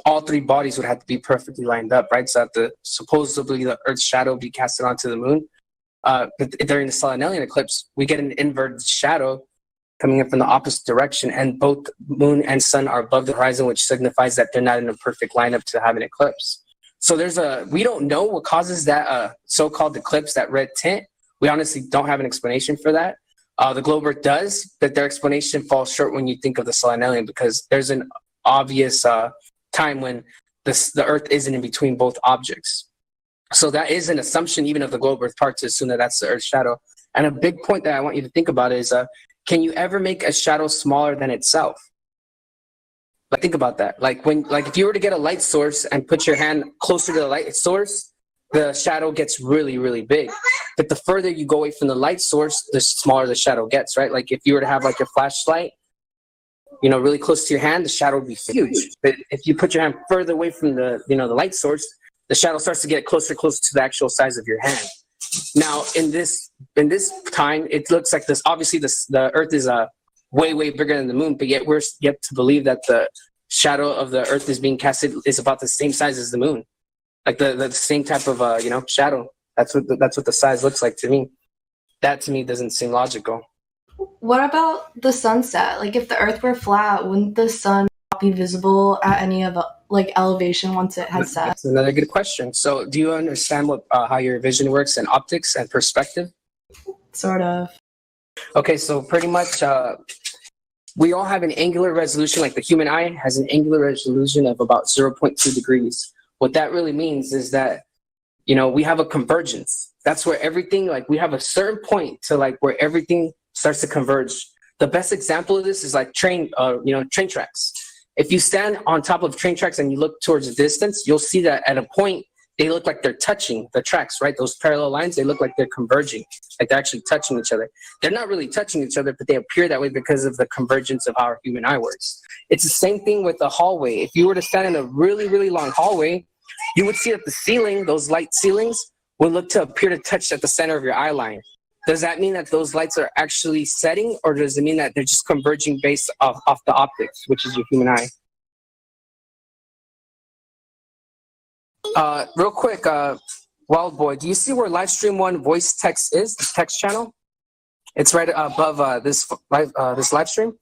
all three bodies would have to be perfectly lined up, right? So that supposedly the Earth's shadow be casted onto the moon. But during the Selenelian eclipse, we get an inverted shadow coming in from the opposite direction, and both moon and sun are above the horizon, which signifies that they're not in a perfect lineup to have an eclipse. So we don't know what causes that so-called eclipse, that red tint. We honestly don't have an explanation for that. The globe Earth does, but their explanation falls short when you think of the Selenelian, because there's an obvious time when the Earth isn't in between both objects. So that is an assumption, even of the globe Earth part, to assume that that's the Earth's shadow. And a big point that I want you to think about is, can you ever make a shadow smaller than itself? Like, think about that. Like if you were to get a light source and put your hand closer to the light source, the shadow gets really, really big. But the further you go away from the light source, the smaller the shadow gets, right? Like if you were to have like your flashlight, really close to your hand, the shadow would be huge. But if you put your hand further away from the light source, the shadow starts to get closer to the actual size of your hand. Now, in this time, it looks like this. Obviously, the Earth is way, way bigger than the moon, but yet we're yet to believe that the shadow of the Earth is being casted is about the same size as the moon, like the same type of shadow. That's what the size looks like to me. That to me doesn't seem logical. What about the sunset? Like, if the Earth were flat, wouldn't the sun not be visible at any of elevation once it has set? That's another good question. So, do you understand how your vision works and optics and perspective? Sort of. Okay, so pretty much, we all have an angular resolution. Like the human eye has an angular resolution of about 0.2 degrees. What that really means is that we have a convergence. That's where everything, like, we have a certain point to like where everything starts to converge. The best example of this is like train tracks. If you stand on top of train tracks and you look towards the distance, you'll see that at a point they look like they're touching the tracks, right? Those parallel lines, they look like they're converging, like they're actually touching each other. They're not really touching each other, but they appear that way because of the convergence of how our human eye works. It's the same thing with the hallway. If you were to stand in a really, really long hallway, you would see that the ceiling, those light ceilings, would look to appear to touch at the center of your eye line. Does that mean that those lights are actually setting, or does it mean that they're just converging based off the optics, which is your human eye? Real quick, Wild Boy, do you see where Livestream 1 voice text is, the text channel? It's right above this live stream.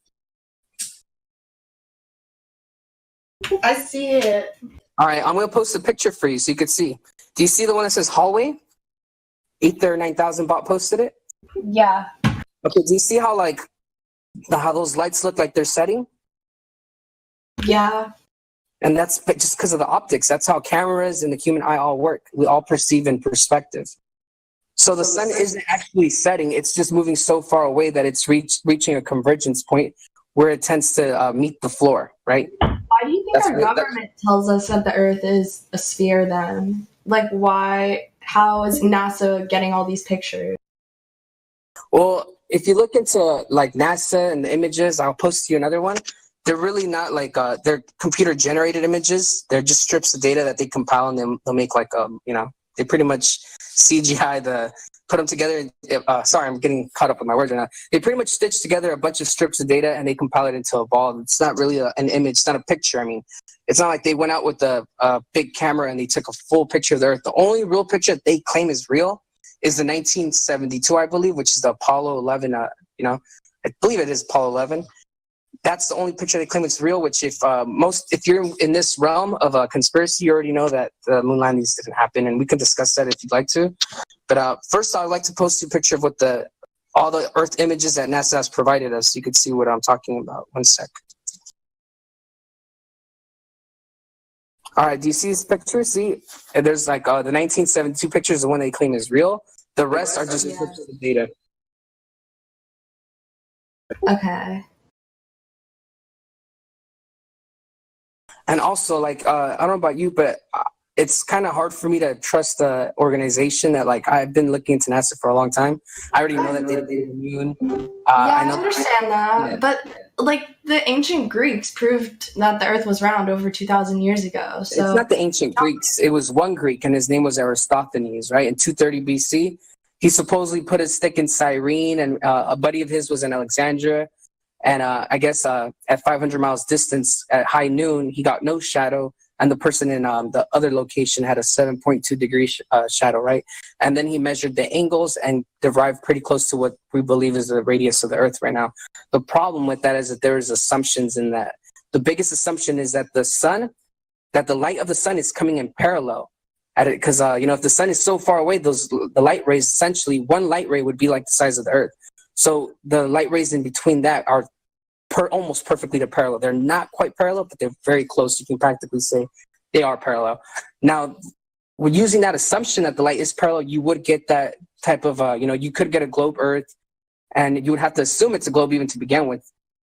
I see it. All right, I'm going to post a picture for you so you can see. Do you see the one that says hallway? Ether 9000 bot posted it. Yeah. Okay, do you see how how those lights look like they're setting? Yeah. And that's just because of the optics. That's how cameras and the human eye all work. We all perceive in perspective. So the sun isn't actually setting. It's just moving so far away that it's reaching a convergence point where it tends to meet the floor, right? Why do you think our government tells us that the Earth is a sphere then? Like, why? How is NASA getting all these pictures? Well, if you look into like NASA and the images, I'll post you another one. They're really not like they're computer generated images. They're just strips of data that they compile, and they'll make like they pretty much CGI the put them together. Sorry, I'm getting caught up with my words right now. They pretty much stitch together a bunch of strips of data and they compile it into a ball. It's not really an image. It's not a picture. I mean, it's not like they went out with a big camera and they took a full picture of the Earth. The only real picture that they claim is real is the 1972, I believe, which is the Apollo 11. I believe it is Apollo 11. That's the only picture they claim is real. Which, if you're in this realm of a conspiracy, you already know that the moon landings didn't happen, and we can discuss that if you'd like to. But first, I'd like to post a picture of what all the Earth images that NASA has provided us. So you could see what I'm talking about. One sec. All right, do you see this picture? See, and there's like the 1972 picture is the one they claim is real. The rest are just pictures of data. Okay. And also, like, I don't know about you, but it's kind of hard for me to trust the organization that, like, I've been looking into NASA for a long time. I already know that they did the moon. I understand that. But, like, the ancient Greeks proved that the Earth was round over 2,000 years ago. So It's not the ancient Greeks. It was one Greek, and his name was Aristophanes, right? In 230 BC, he supposedly put his stick in Cyrene, and a buddy of his was in Alexandria. And I guess at 500 miles distance at high noon, he got no shadow. And the person in the other location had a 7.2 degree shadow, right? And then he measured the angles and derived pretty close to what we believe is the radius of the Earth right now. The problem with that is that there is assumptions in that. The biggest assumption is that the light of the sun is coming in parallel at it. Because, if the sun is so far away, the light rays, essentially one light ray would be like the size of the Earth. So the light rays in between that are almost perfectly to parallel. They're not quite parallel, but they're very close. You can practically say they are parallel. Now, with using that assumption that the light is parallel, you would get that type of, you could get a globe Earth, and you would have to assume it's a globe even to begin with.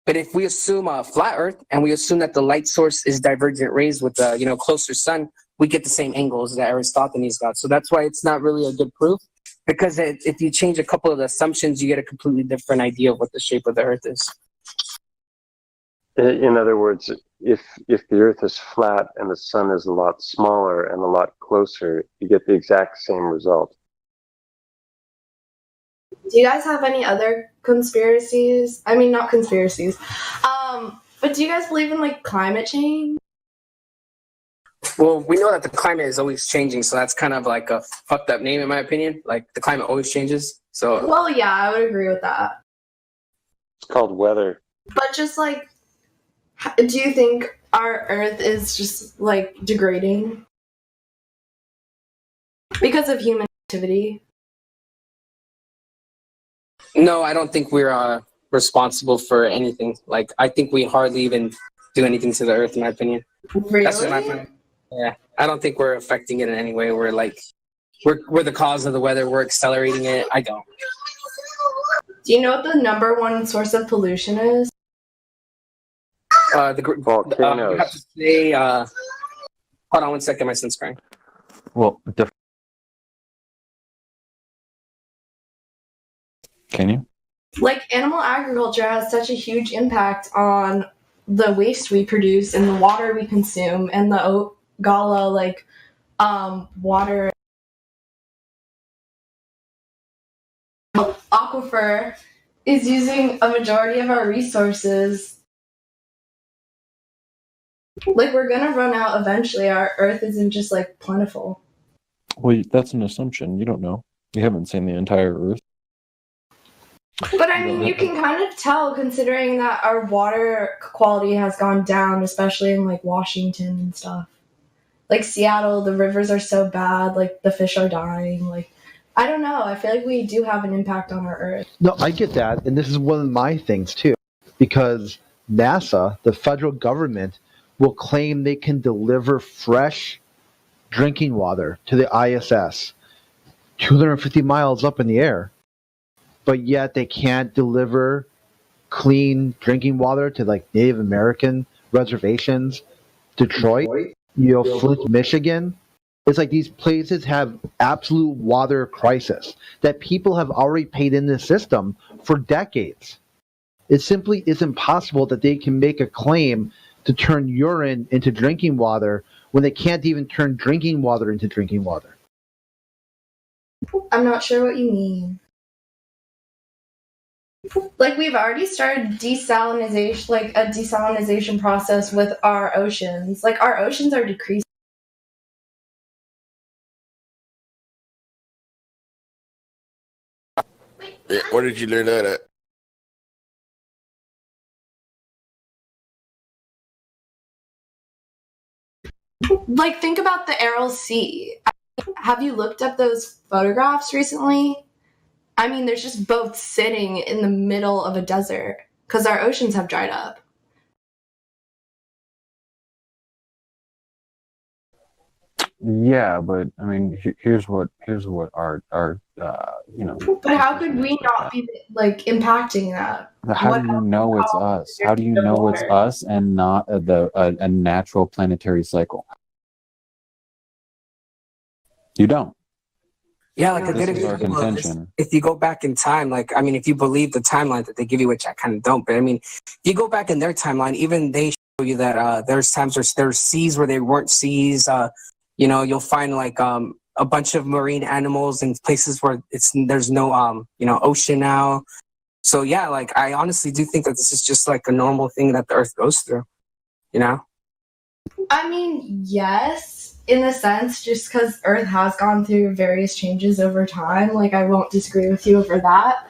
But if we assume a flat Earth and we assume that the light source is divergent rays with the, closer sun, we get the same angles that Aristophanes got. So that's why it's not really a good proof, because if you change a couple of the assumptions, you get a completely different idea of what the shape of the Earth is. In other words, if the Earth is flat and the sun is a lot smaller and a lot closer, you get the exact same result. Do you guys have any other conspiracies? I mean, not conspiracies. But do you guys believe in, like, climate change? Well, we know that the climate is always changing, so that's kind of like a fucked up name in my opinion. Like, the climate always changes. So. Well, yeah, I would agree with that. It's called weather. But just, like, do you think our Earth is just, like, degrading because of human activity? No, I don't think we're responsible for anything. Like, I think we hardly even do anything to the Earth, in my opinion. Really? That's what my opinion. Yeah, I don't think we're affecting it in any way. We're the cause of the weather. We're accelerating it. I don't. Do you know what the number one source of pollution is? Volcanoes. You have to say, hold on one second, my son's crying. Well, can you? Like, animal agriculture has such a huge impact on the waste we produce and the water we consume and the Ogala, like, water aquifer is using a majority of our resources. Like, we're gonna run out eventually. Our Earth isn't just, like, plentiful. Well, that's an assumption. You don't know. You haven't seen the entire Earth. But I mean, you can kind of tell, considering that our water quality has gone down, especially in, like, Washington and stuff. Like, Seattle, the rivers are so bad, like, the fish are dying. Like, I don't know. I feel like we do have an impact on our Earth. No, I get that. And this is one of my things, too. Because NASA, the federal government, will claim they can deliver fresh drinking water to the ISS 250 miles up in the air, but yet they can't deliver clean drinking water to, like, Native American reservations, Detroit, Flint, Michigan. It's like these places have absolute water crisis that people have already paid in the system for decades. It simply isn't possible that they can make a claim to turn urine into drinking water when they can't even turn drinking water into drinking water. I'm not sure what you mean. Like, we've already started desalinization, like a desalinization process with our oceans. Like, our oceans are decreasing. Where did you learn that at? Like, think about the Aral Sea. Have you looked up those photographs recently? I mean, there's just boats sitting in the middle of a desert because our oceans have dried up. Yeah, but I mean, here's what our you know. But how could we not be like impacting that? How do you know it's us? How do you know it's us and not a natural planetary cycle? You don't. Yeah, like a This good is our example of this, contention. if you go back in time, like, I mean, if you believe the timeline that they give you, which I kind of don't, but I mean, if you go back in their timeline, even they show you that there's times there's seas where they weren't seas. You know, you'll find like a bunch of marine animals in places where there's no you know, ocean now. So yeah, like I honestly do think that this is just like a normal thing that the Earth goes through. You know. I mean, yes, in a sense, just because Earth has gone through various changes over time. Like, I won't disagree with you over that.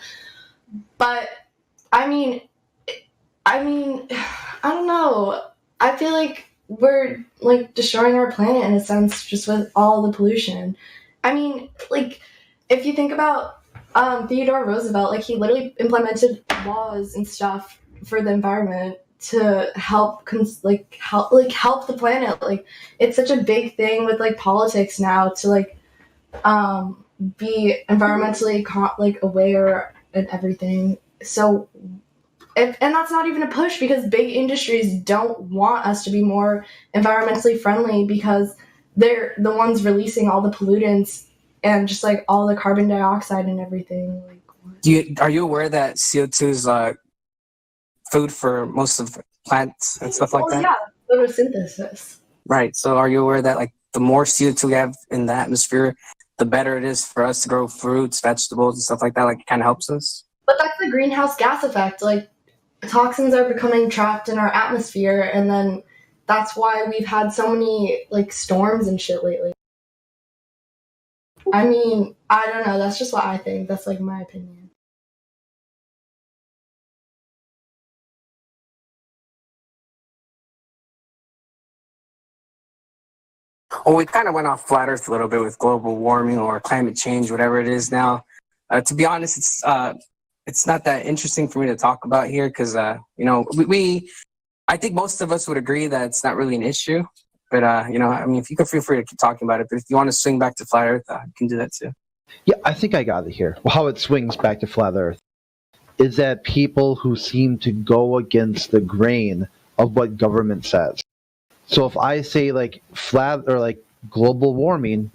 But I mean, I don't know. I feel like we're like destroying our planet in a sense, just with all the pollution. I mean, like, if you think about Theodore Roosevelt, like, he literally implemented laws and stuff for the environment to help help the planet. Like, it's such a big thing with like politics now to like be environmentally like aware and everything. So and that's not even a push, because big industries don't want us to be more environmentally friendly because they're the ones releasing all the pollutants and just like all the carbon dioxide and everything. Like, Are you aware that CO2 is food for most of plants and stuff like that? Yeah, photosynthesis. Right. So are you aware that like the more CO2 we have in the atmosphere, the better it is for us to grow fruits, vegetables, and stuff like that? Like, it kind of helps us. But that's the greenhouse gas effect. Like, toxins are becoming trapped in our atmosphere, and then that's why we've had so many like storms and shit lately. I mean, I don't know. That's just what I think. That's like my opinion. Well, we kind of went off flat Earth a little bit with global warming or climate change, whatever it is now. To be honest, it's not that interesting for me to talk about here because you know, I think most of us would agree that it's not really an issue. But you know, I mean, if you can, feel free to keep talking about it. But if you want to swing back to flat Earth, you can do that too. Yeah, I think I got it here. How it swings back to flat Earth is that people who seem to go against the grain of what government says. So if I say like flat or like global warming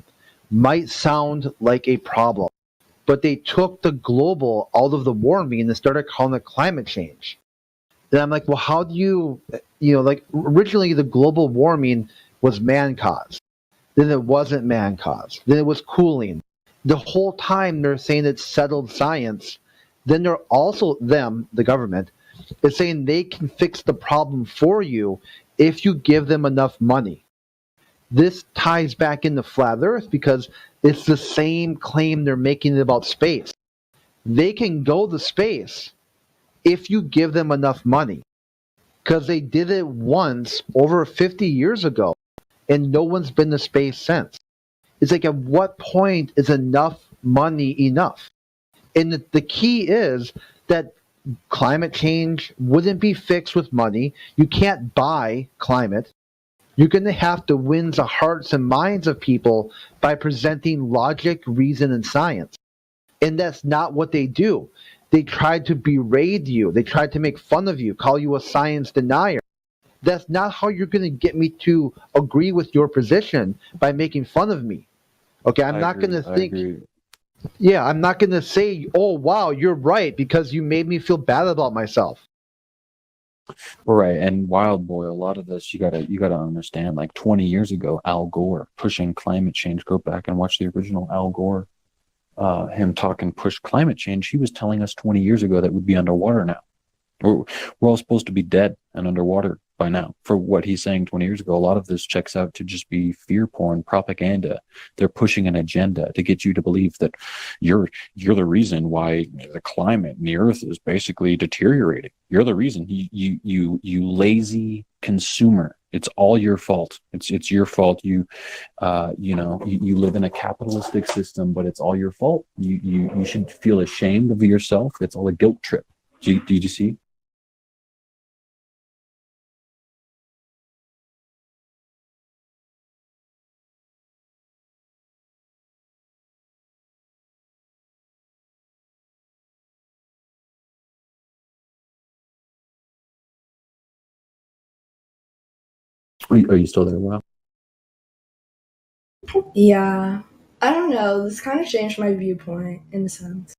might sound like a problem, but they took the global out of the warming and started calling it climate change. Then I'm like, well, how do you know, like originally the global warming was man-caused. Then it wasn't man-caused. Then it was cooling. The whole time they're saying it's settled science. Then they're also, the government, is saying they can fix the problem for you if you give them enough money. This ties back into flat Earth because it's the same claim they're making about space. They can go to space if you give them enough money. Because they did it once over 50 years ago, and no one's been to space since. It's like, at what point is enough money enough? And the key is that climate change wouldn't be fixed with money. You can't buy climate. You're going to have to win the hearts and minds of people by presenting logic, reason, and science. And that's not what they do. They try to berate you. They try to make fun of you, call you a science denier. That's not how you're going to get me to agree with your position, by making fun of me. Okay, I'm not going to think... Yeah, I'm not going to say, oh, wow, you're right, because you made me feel bad about myself. Right, and Wild Boy, a lot of this you gotta understand. Like 20 years ago, Al Gore pushing climate change. Go back and watch the original Al Gore him talking push climate change, he was telling us 20 years ago that we'd be underwater now. We're all supposed to be dead and underwater by now. For what he's saying 20 years ago, a lot of this checks out to just be fear porn propaganda. They're pushing an agenda to get you to believe that you're the reason why the climate and the earth is basically deteriorating. You're the reason. You lazy consumer. It's all your fault. It's your fault. You live in a capitalistic system, but it's all your fault. You should feel ashamed of yourself. It's all a guilt trip. Did you see? Are you still there, Wow? Yeah. I don't know. This kind of changed my viewpoint in a sense.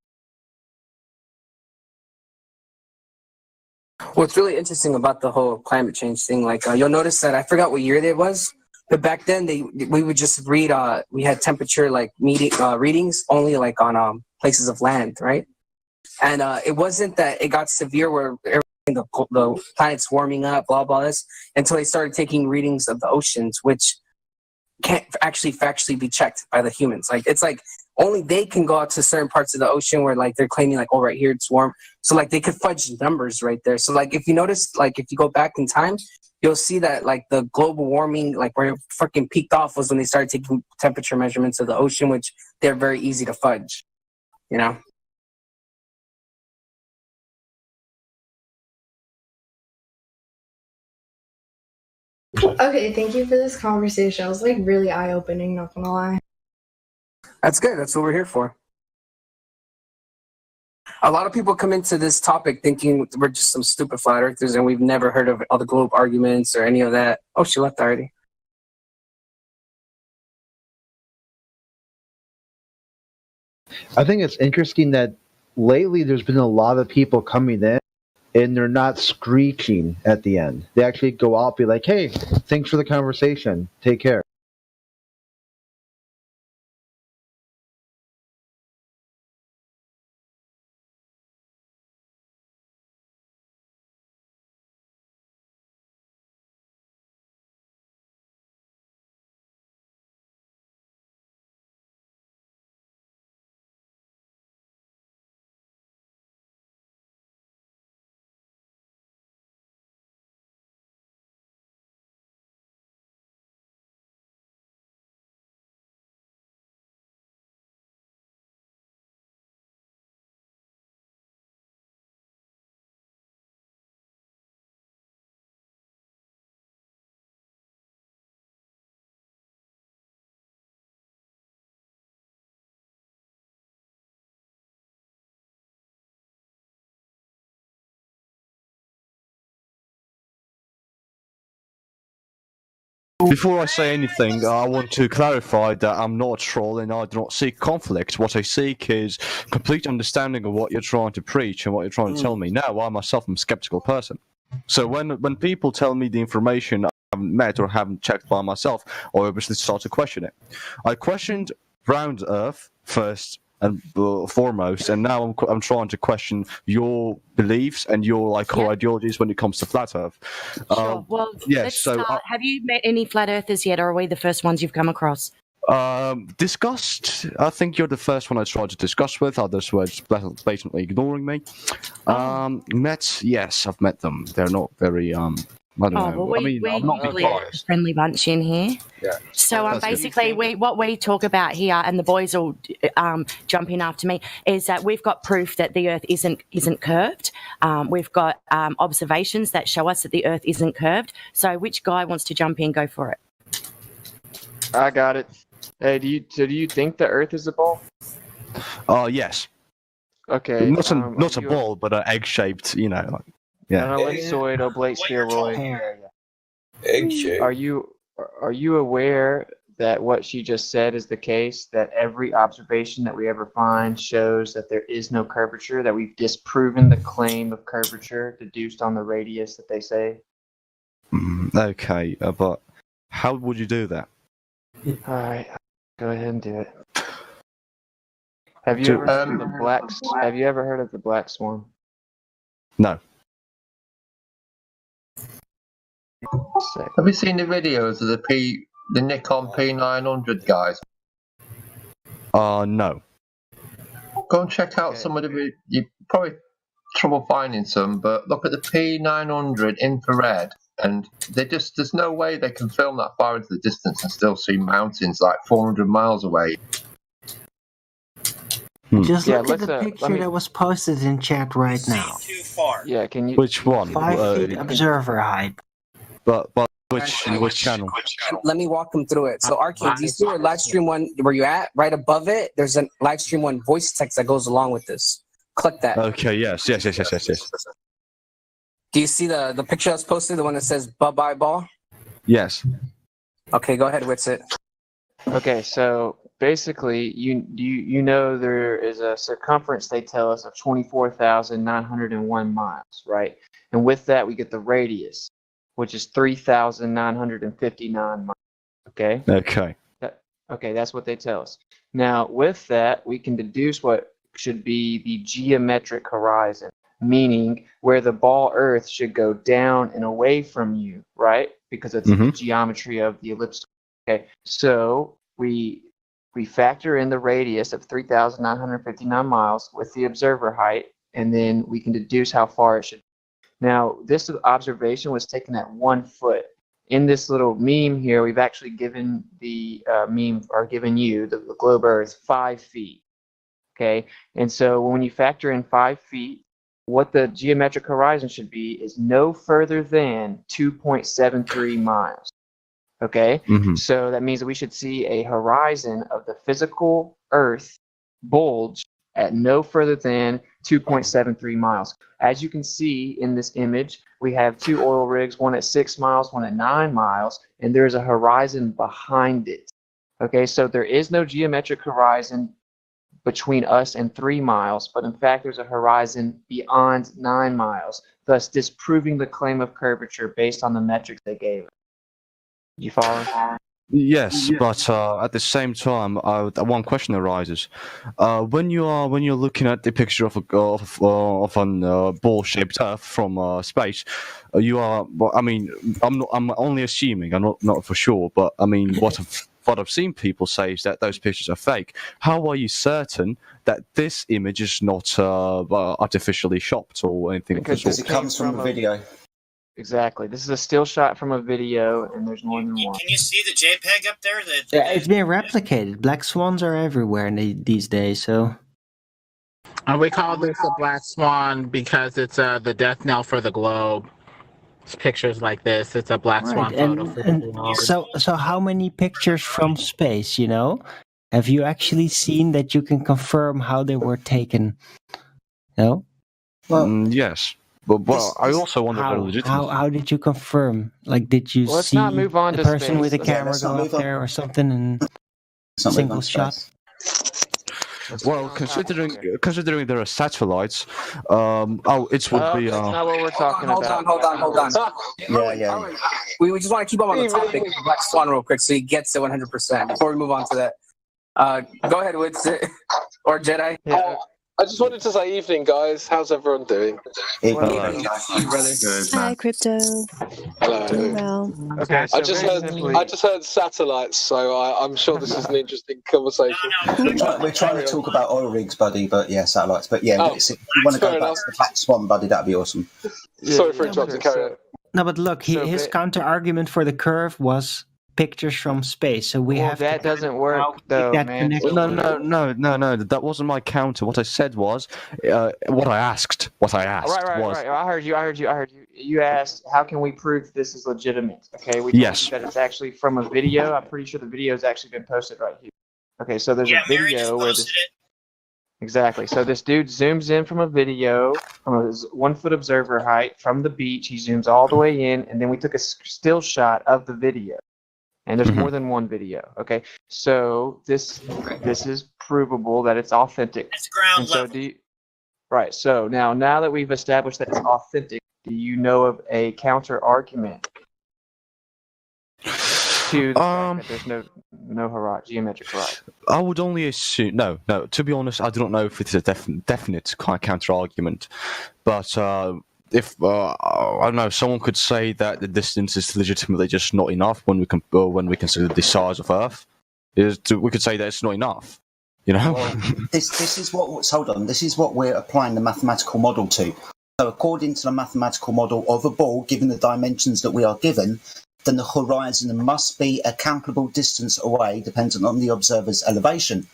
What's really interesting about the whole climate change thing, like you'll notice that I forgot what year it was, but back then we would just read. We had temperature like readings only like on places of land, right? And it wasn't that it got severe where everything, the planet's warming up, blah blah this, until they started taking readings of the oceans, which can't actually factually be checked by the humans. Like it's like only they can go out to certain parts of the ocean where like they're claiming like, oh, right here it's warm. So like they could fudge numbers right there. So like if you notice, like if you go back in time, you'll see that like the global warming, like where it fucking peaked off was when they started taking temperature measurements of the ocean, which they're very easy to fudge, you know? Okay, thank you for this conversation. It was like really eye-opening, not gonna lie. That's good. That's what we're here for. A lot of people come into this topic thinking we're just some stupid flat earthers and we've never heard of all the globe arguments or any of that. Oh, she left already. I think it's interesting that lately there's been a lot of people coming in and they're not screeching at the end. They actually go out and be like, hey, thanks for the conversation. Take care. Before I say anything, I want to clarify that I'm not a troll and I do not seek conflict. What I seek is complete understanding of what you're trying to preach and what you're trying to tell me. Now, I myself am a skeptical person. So when people tell me the information I haven't met or haven't checked by myself, I obviously start to question it. I questioned round Earth first and foremost, and now I'm trying to question your beliefs and your core ideologies when it comes to flat Earth. Sure. Well, let's start. Have you met any flat earthers yet, or are we the first ones you've come across? Discussed. I think you're the first one I tried to discuss with. Others were just blatantly ignoring me. Met? Yes, I've met them. They're not very I don't know. Well, we I'm not usually a friendly bunch in here. Yeah. So basically, what we talk about here, and the boys will jump in after me, is that we've got proof that the Earth isn't curved. We've got observations that show us that the Earth isn't curved. So which guy wants to jump in? Go for it. I got it. Hey, do you think the Earth is a ball? Yes. Okay. Not a ball, but an egg-shaped. Yeah. Ellipsoid, oblate, spheroid. Egg shape. Are you aware that what she just said is the case? That every observation that we ever find shows that there is no curvature. That we've disproven the claim of curvature deduced on the radius that they say. Okay, but how would you do that? All right, go ahead and do it. Have you ever heard of the black? Have you ever heard of the black swan? No. Have you seen the videos of the Nikon P900 guys? No. Go and check out some of the. You probably trouble finding some, but look at the P900 infrared, and there's no way they can film that far into the distance and still see mountains like 400 miles away. Just look at the picture that was posted in chat right now. Too far. Yeah, can you? Which one? 5 feet observer height. But which channel? Let me walk them through it. So, Arcane, do you see where Livestream 1, where you at? Right above it, there's a Livestream 1 voice text that goes along with this. Click that. Okay, yes. Do you see the picture that's posted, the one that says bye-bye ball? Yes. Okay, go ahead, Witsit. Okay, so basically, you know there is a circumference, they tell us, of 24,901 miles, right? And with that, we get the radius, which is 3,959 miles, okay? Okay. Okay, that's what they tell us. Now, with that, we can deduce what should be the geometric horizon, meaning where the ball Earth should go down and away from you, right? Because it's the geometry of the ellipse. Okay, so we factor in the radius of 3,959 miles with the observer height, and then we can deduce how far it should be. Now, this observation was taken at 1 foot. In this little meme here, we've actually given the given you, the globe Earth, 5 feet. Okay, and so when you factor in 5 feet, what the geometric horizon should be is no further than 2.73 miles. Okay, so that means that we should see a horizon of the physical Earth bulge at no further than 2.73 miles. As you can see in this image, we have 2 oil rigs, one at 6 miles, one at 9 miles, and there's a horizon behind it. Okay, so there is no geometric horizon between us and 3 miles, but in fact there's a horizon beyond 9 miles, thus disproving the claim of curvature based on the metrics they gave us. You follow? Yes, but at the same time, one question arises: when you're looking at the picture of a ball-shaped Earth from space, you are. I mean, I'm only assuming. I'm not for sure, but I mean, what I've seen people say is that those pictures are fake. How are you certain that this image is not artificially shopped or anything? Because it comes from a video. Exactly. This is a still shot from a video, and there's more than one. Can you see the JPEG up there? Yeah, it's being replicated. Black swans are everywhere these days, so. We call this a black swan because it's the death knell for the globe. It's pictures like this. It's a black swan photo for the globe. So how many pictures from space, you know? Have you actually seen that you can confirm how they were taken? No? Well, yes. But I also wonder how did you confirm? Like, did you see the person with a camera go up there or something in single shot? Well, considering there are satellites, it would be. That's not what we're talking about. Hold on. Yeah. We just want to keep on the topic of Black Swan real quick, so he gets to 100% before we move on to that. Go ahead, Witsit or Jedi. Yeah. I just wanted to say evening, guys. How's everyone doing? Hi, Crypto. Hello. Doing well. Okay, so I just heard satellites, so I'm sure this is an interesting conversation. We're trying to talk about oil rigs, buddy, but yeah, satellites. But yeah, if you want to go back to the Black Swan, buddy, that'd be awesome. Sorry for interrupting. Carry on. No, but look, his counter argument for the curve was pictures from space, so we have that doesn't work though, man. No, that wasn't my counter. What I said was what I asked was right. I heard you. You asked, how can we prove this is legitimate? Okay, we told you that it's actually from a video. I'm pretty sure the video has actually been posted right here. Okay, so there's a video where this. Exactly. So this dude zooms in from a video from his 1 foot observer height from the beach. He zooms all the way in, and then we took a still shot of the video. And there's more than one video. Okay, so this is provable that it's authentic. It's ground level. Right. So now that we've established that it's authentic, do you know of a counter argument to to the fact that there's no geometric horizon? I would only assume no. To be honest, I do not know if it's a definite kind of counter argument, but if I don't know, someone could say that the distance is legitimately just not enough when we consider the size of Earth. We could say that it's not enough. You know, this is hold on. This is what we're applying the mathematical model to. So, according to the mathematical model of a ball, given the dimensions that we are given, then the horizon must be a calculable distance away, dependent on the observer's elevation.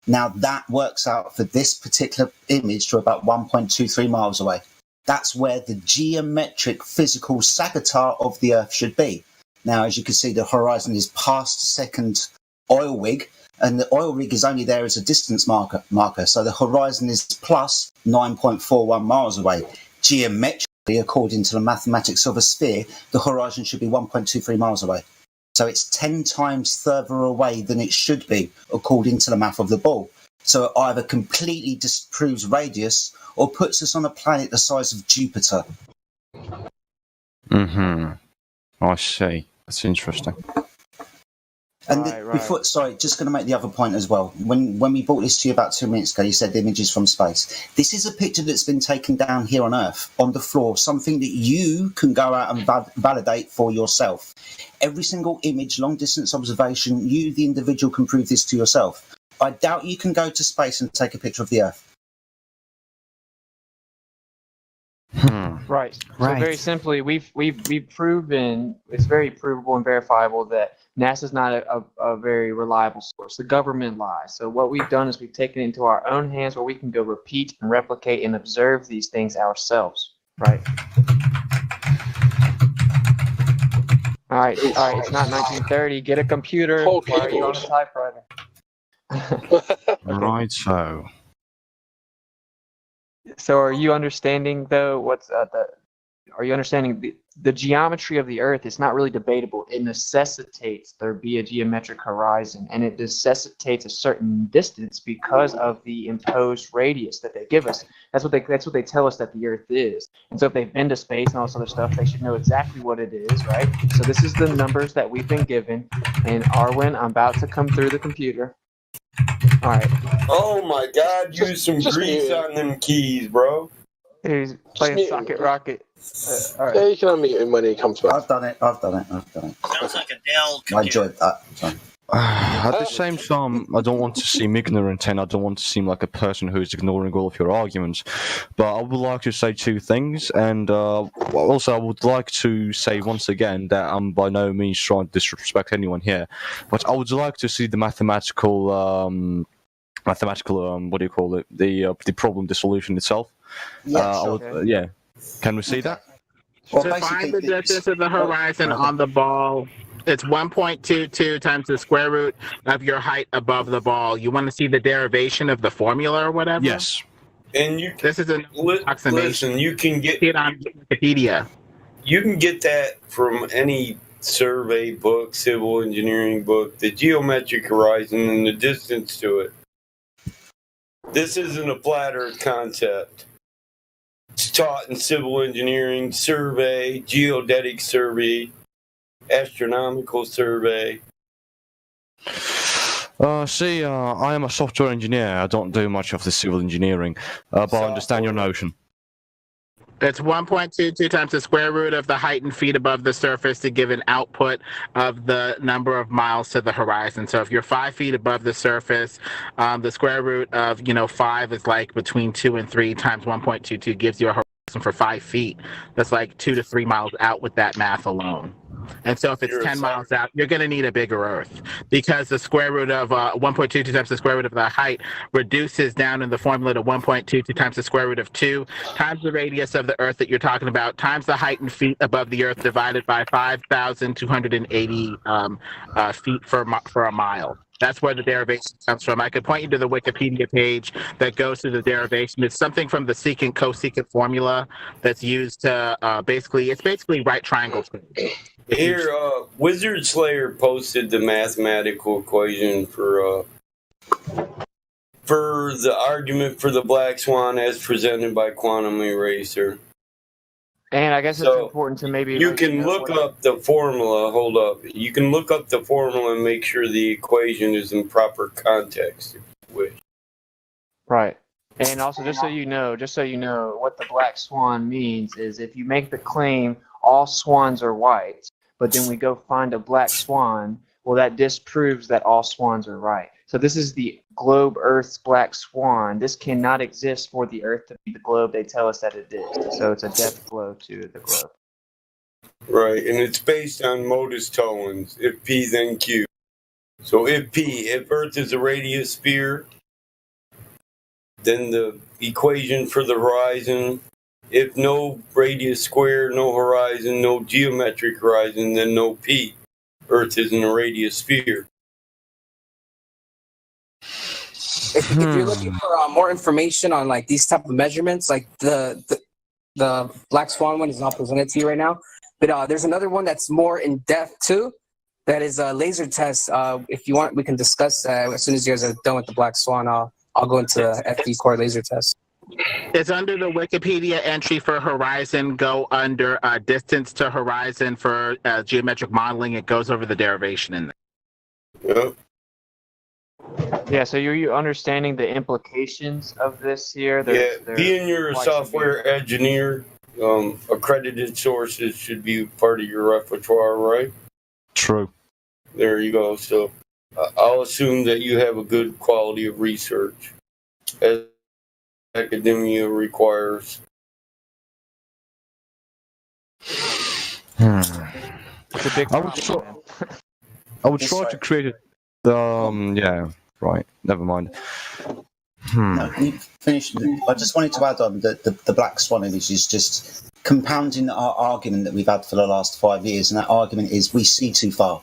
Now, that works out for this particular image to about 1.23 miles away. That's where the geometric physical sagittare of the Earth should be. Now, as you can see, the horizon is past the second oil rig, and the oil rig is only there as a distance marker. So the horizon is plus 9.41 miles away. Geometrically, according to the mathematics of a sphere, the horizon should be 1.23 miles away. So it's 10 times further away than it should be, according to the math of the ball. So it either completely disproves radius or puts us on a planet the size of Jupiter. I see. That's interesting. And before, sorry, just going to make the other point as well. When we brought this to you about 2 minutes ago, you said the images from space. This is a picture that's been taken down here on Earth, on the floor, something that you can go out and validate for yourself. Every single image, long-distance observation, you, the individual, can prove this to yourself. I doubt you can go to space and take a picture of the Earth. Right. So very simply, we've proven, it's very provable and verifiable that NASA's not a very reliable source. The government lies. So what we've done is we've taken it into our own hands where we can go repeat and replicate and observe these things ourselves. Right. All right. It's not 1930. Get a computer. Why are you on a typewriter? Right. So are you understanding though are you understanding the geometry of the Earth is not really debatable. It necessitates there be a geometric horizon, and it necessitates a certain distance because of the imposed radius that they give us. That's what they tell us that the Earth is. And so if they've been to space and all this other stuff, they should know exactly what it is, right? So this is the numbers that we've been given. And Arwen, I'm about to come through the computer. All right. Oh my God! Use some grease on them keys, bro. He's playing Socket Rocket. All right. Yeah, you can unmute him when he comes back. I've done it. Sounds like a Dell I enjoyed that. Sorry. At the same time, I don't want to seem ignorant, and I don't want to seem like a person who is ignoring all of your arguments. But I would like to say two things, and also I would like to say once again that I'm by no means trying to disrespect anyone here, but I would like to see the mathematical what do you call it? The problem, the solution itself. Yeah, Can we see that? Well, to find the distance of the horizon on the ball, it's 1.22 times the square root of your height above the ball. You want to see the derivation of the formula or whatever? Yes. And this is an approximation. Listen, you can get it on Wikipedia. You can get that from any survey book, civil engineering book, the geometric horizon and the distance to it. This isn't a flat Earth concept. It's taught in civil engineering, survey, geodetic survey, astronomical survey. I am a software engineer. I don't do much of the civil engineering, but I understand your notion. It's 1.22 times the square root of the height in feet above the surface to give an output of the number of miles to the horizon. So if you're 5 feet above the surface, the square root of 5 is like between 2 and 3 times 1.22 gives you a horizon for 5 feet. That's like 2 to 3 miles out with that math alone. And so if it's 10 miles out, you're going to need a bigger Earth because the square root of 1.22 times the square root of the height reduces down in the formula to 1.22 times the square root of 2 times the radius of the Earth that you're talking about times the height in feet above the Earth divided by 5,280 feet for a mile. That's where the derivation comes from. I could point you to the Wikipedia page that goes through the derivation. It's something from the secant cosecant formula that's used to it's basically right triangle. Here, Wizard Slayer posted the mathematical equation for the argument for the black swan as presented by Quantum Eraser. And I guess it's important to maybe you can look up the formula. Hold up, you can look up the formula and make sure the equation is in proper context if you wish. Right. And also, just so you know, what the black swan means is if you make the claim all swans are white, but then we go find a black swan, well, that disproves that all swans are right. So this is the globe Earth's black swan. This cannot exist for the Earth to be the globe they tell us that it is. So it's a death blow to the globe. Right, and it's based on modus tollens. If P, then Q. So if Earth is a radius sphere, then the equation for the horizon, if no radius square, no horizon, no geometric horizon, then no P. Earth isn't a radius sphere. If you're looking for more information on like these type of measurements, like the black swan one is not presented to you right now, but there's another one that's more in depth too. That is a laser test. If you want, we can discuss as soon as you guys are done with the black swan. I'll go into the FD core laser test. It's under the Wikipedia entry for horizon. Go under distance to horizon for geometric modeling. It goes over the derivation in there. Yep. Yeah, so you're understanding the implications of this here? Being you're a software engineer, accredited sources should be part of your repertoire, right? True. There you go. So I'll assume that you have a good quality of research, as academia requires. It's a big problem, I would try to create it. Yeah, right. Never mind. No, you finished. I just wanted to add on that the black swan image is just compounding our argument that we've had for the last 5 years, and that argument is we see too far.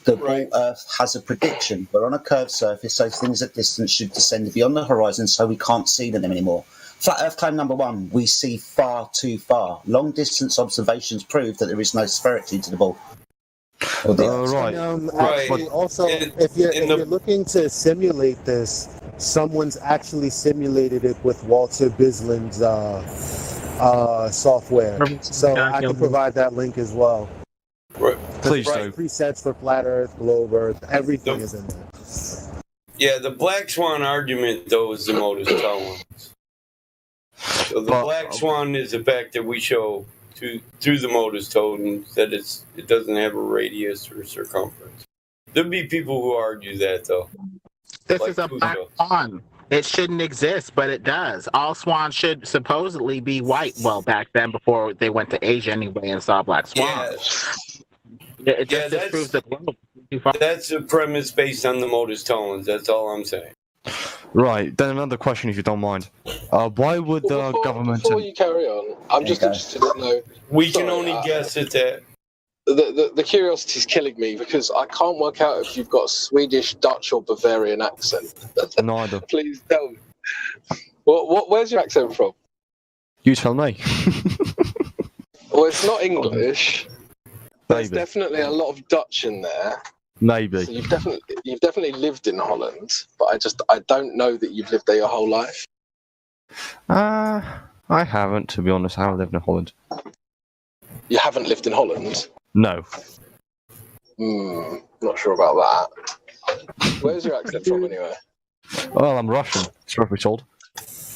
The ball Earth has a prediction. We're on a curved surface, so things at distance should descend beyond the horizon, so we can't see them anymore. Flat Earth claim number one: we see far too far. Long distance observations prove that there is no sphericity to the ball. Right. Actually, also, if you're looking to simulate this, someone's actually simulated it with Walter Bisland's software. So I can provide that link as well. Right. Please do. Presets for flat Earth, globe Earth, everything is in there. Yeah, the black swan argument, though, is the modus tollens. So the black swan is the fact that we show through the modus tollens that it doesn't have a radius or circumference. There'll be people who argue that, though. This is a black swan. It shouldn't exist, but it does. All swans should supposedly be white. Well, back then, before they went to Asia anyway and saw black swans. It just disproves the globe. That's a premise based on the modus tollens. That's all I'm saying. Right. Then another question, if you don't mind. Why would the government? Before you carry on, I'm just interested to know. We can only guess at that. The curiosity is killing me because I can't work out if you've got a Swedish, Dutch, or Bavarian accent. Neither. Please tell me. Where's your accent from? You tell me. Well, it's not English. There's Maybe. definitely a lot of Dutch in there. Maybe. So you've definitely lived in Holland, but I don't know that you've lived there your whole life. I haven't, to be honest. I haven't lived in Holland. You haven't lived in Holland? No. Not sure about that. Where's your accent from, anyway? Well, I'm Russian. Truth be told.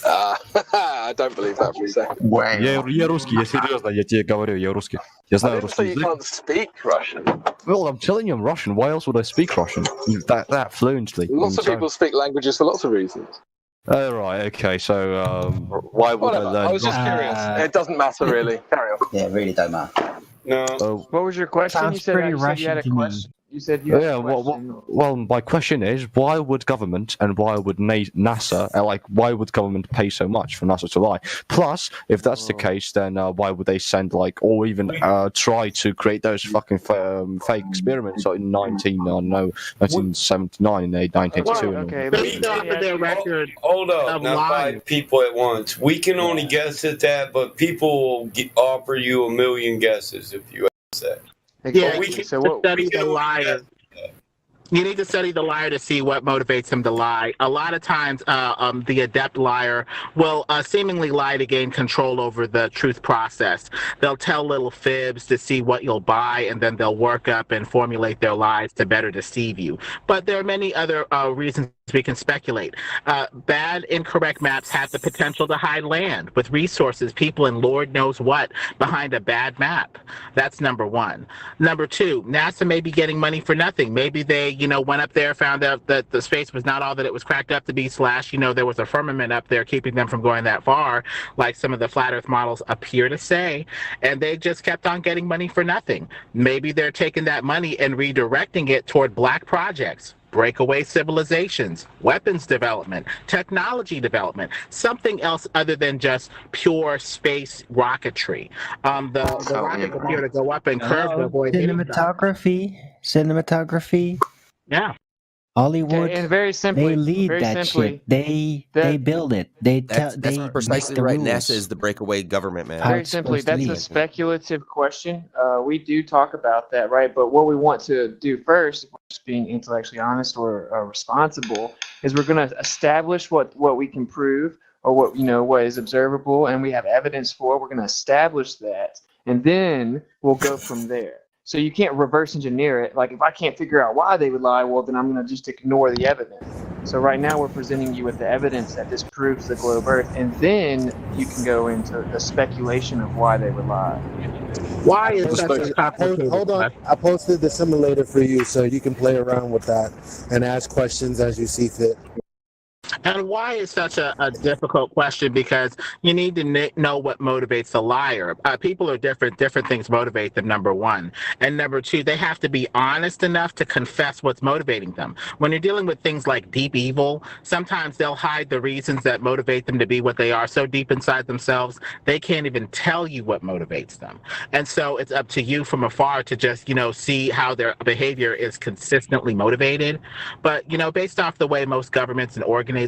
I don't believe that for a second. Я русский, я серьезно, я тебе говорю, я русский. Я знаю русский You can't speak Russian. Well, I'm telling you I'm Russian. Why else would I speak Russian? That fluently. Lots of people speak languages for lots of reasons. Oh, right, okay, so why would I learn? I was just curious. It doesn't matter, really. Carry on. Yeah, it really don't matter. No. What was your question? Sounds You said pretty you had a Russian to me. question. You said you had Yeah, a question. well, my question is, why would government and why would NASA, why would government pay so much for NASA to lie? Plus, if that's the case, then why would they send, or even try to create those fucking fake experiments in 1979 and 1982? Okay, based off of their record. Hold up, not 5 people at once. We can only guess at that, but people will offer you 1 million guesses if you ask that. Yeah, we can study the liar. You need to study the liar to see what motivates him to lie. A lot of times, the adept liar will seemingly lie to gain control over the truth process. They'll tell little fibs to see what you'll buy, and then they'll work up and formulate their lies to better deceive you. But there are many other reasons we can speculate. Bad, incorrect maps have the potential to hide land with resources, people, and Lord knows what behind a bad map. That's number one. Number two, NASA may be getting money for nothing. Maybe they, went up there, found out that the space was not all that it was cracked up to be, / there was a firmament up there keeping them from going that far, like some of the flat earth models appear to say, and they just kept on getting money for nothing. Maybe they're taking that money and redirecting it toward black projects, breakaway civilizations, weapons development, technology development, something else other than just pure space rocketry. The rockets appear to go up and curve to avoid hitting them. Cinematography. Yeah. Hollywood. And very simply, they lead very that simply, shit. They build it. That's precisely right. NASA is the breakaway government, man. Very simply, that's a speculative question. We do talk about that, right? But what we want to do first, if we're just being intellectually honest or responsible, is we're going to establish what we can prove or what is observable and we have evidence for. We're going to establish that, and then we'll go from there. So you can't reverse engineer it. Like if I can't figure out why they would lie, well, then I'm going to just ignore the evidence. So right now we're presenting you with the evidence that disproves the globe Earth, and then you can go into the speculation of why they would lie. Why is such a complicated? Hold on. I posted the simulator for you so you can play around with that and ask questions as you see fit. And why is such a difficult question? Because you need to know what motivates the liar. People are different. Different things motivate them, number one. And number two, they have to be honest enough to confess what's motivating them. When you're dealing with things like deep evil, sometimes they'll hide the reasons that motivate them to be what they are so deep inside themselves, they can't even tell you what motivates them. And so it's up to you from afar to just, see how their behavior is consistently motivated. But, based off the way most governments and organizations,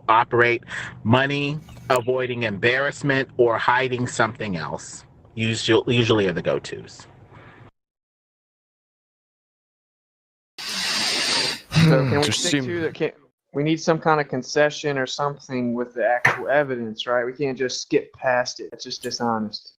operate, money, avoiding embarrassment, or hiding something else usually are the go-tos. So can we stick to that? We need some kind of concession or something with the actual evidence, right? We can't just skip past it. It's just dishonest.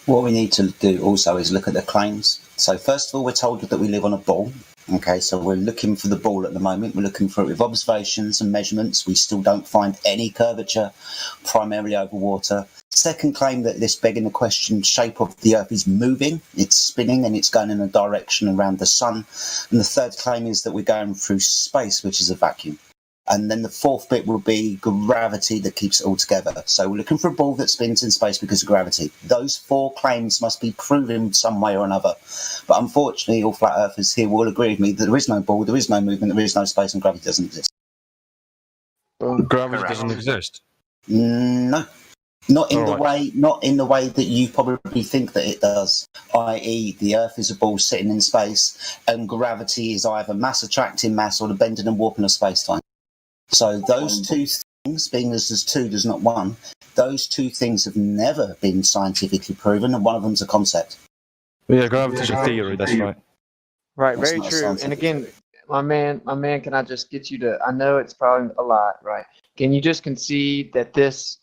What we need to do also is look at the claims. So first of all, we're told that we live on a ball. Okay, so we're looking for the ball at the moment. We're looking for it with observations and measurements. We still don't find any curvature, primarily over water. Second claim that this begging the question, shape of the Earth is moving, it's spinning and it's going in a direction around the sun. And the third claim is that we're going through space, which is a vacuum. And then the fourth bit will be gravity that keeps it all together. So we're looking for a ball that spins in space because of gravity. Those four claims must be proven some way or another. But unfortunately, all flat earthers here will agree with me that there is no ball, there is no movement, there is no space, and gravity doesn't exist. Gravity doesn't exist? No. Not in the way that you probably think that it does, i.e. the Earth is a ball sitting in space and gravity is either mass attracting mass or the bending and warping of space-time. So those two things, being as there's two, there's not one, those two things have never been scientifically proven, and one of them's a concept. Yeah, gravity's a theory, that's right. Right, very true. And again, my man, can I just get you to, I know it's probably a lot, right? Can you just concede that this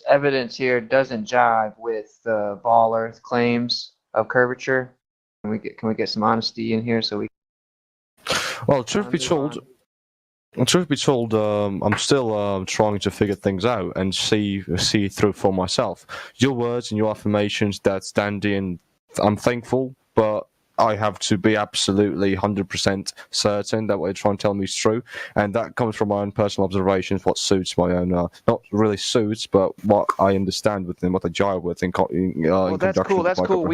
evidence here doesn't jive with the ball Earth claims of curvature? Can we get some honesty in here so we? Well, truth be told, I'm still trying to figure things out and see through for myself. Your words and your affirmations that stand in, I'm thankful, but I have to be absolutely 100% certain that what you're trying to tell me is true, and that comes from my own personal observations, what suits my own, not really suits, but what I understand with them, what I jive with in well, that's cool. That's cool.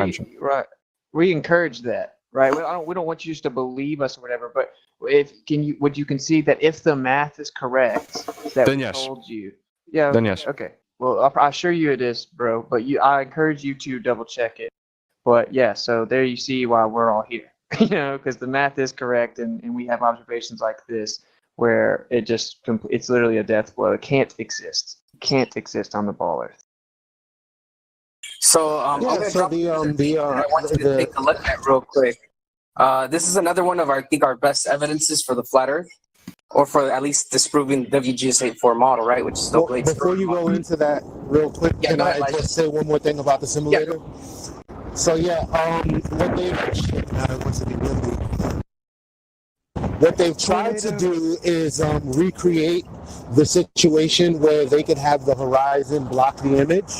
We encourage that, right? We don't want you just to believe us or whatever, but would you concede that if the math is correct, that then we yes. told you? Yeah. Then yes. Okay. Well, I assure you it is, bro. But I encourage you to double check it. But yeah, so there you see why we're all here, because the math is correct, and we have observations like this where it's literally a death blow. It can't exist. It can't exist on the ball Earth. So I want you to take a look at real quick. This is another one of our, I think, our best evidences for the flat Earth, or for at least disproving WGS84 model, right? Which is the blades. Before you go into that real quick, can I just say one more thing about the simulator? So what they've tried to do is recreate the situation where they could have the horizon block the image.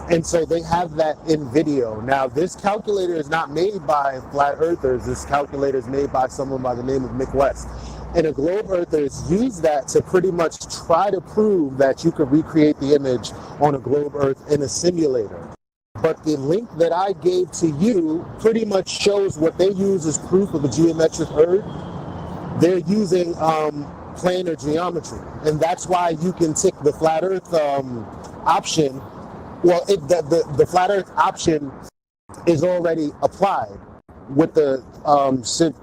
And so they have that in video. Now, this calculator is not made by flat earthers. This calculator is made by someone by the name of Mick West. And the globe earthers use that to pretty much try to prove that you could recreate the image on a globe earth in a simulator. But the link that I gave to you pretty much shows what they use as proof of a geometric Earth. They're using planar geometry. And that's why you can tick the flat Earth option. Well, the flat Earth option is already applied with the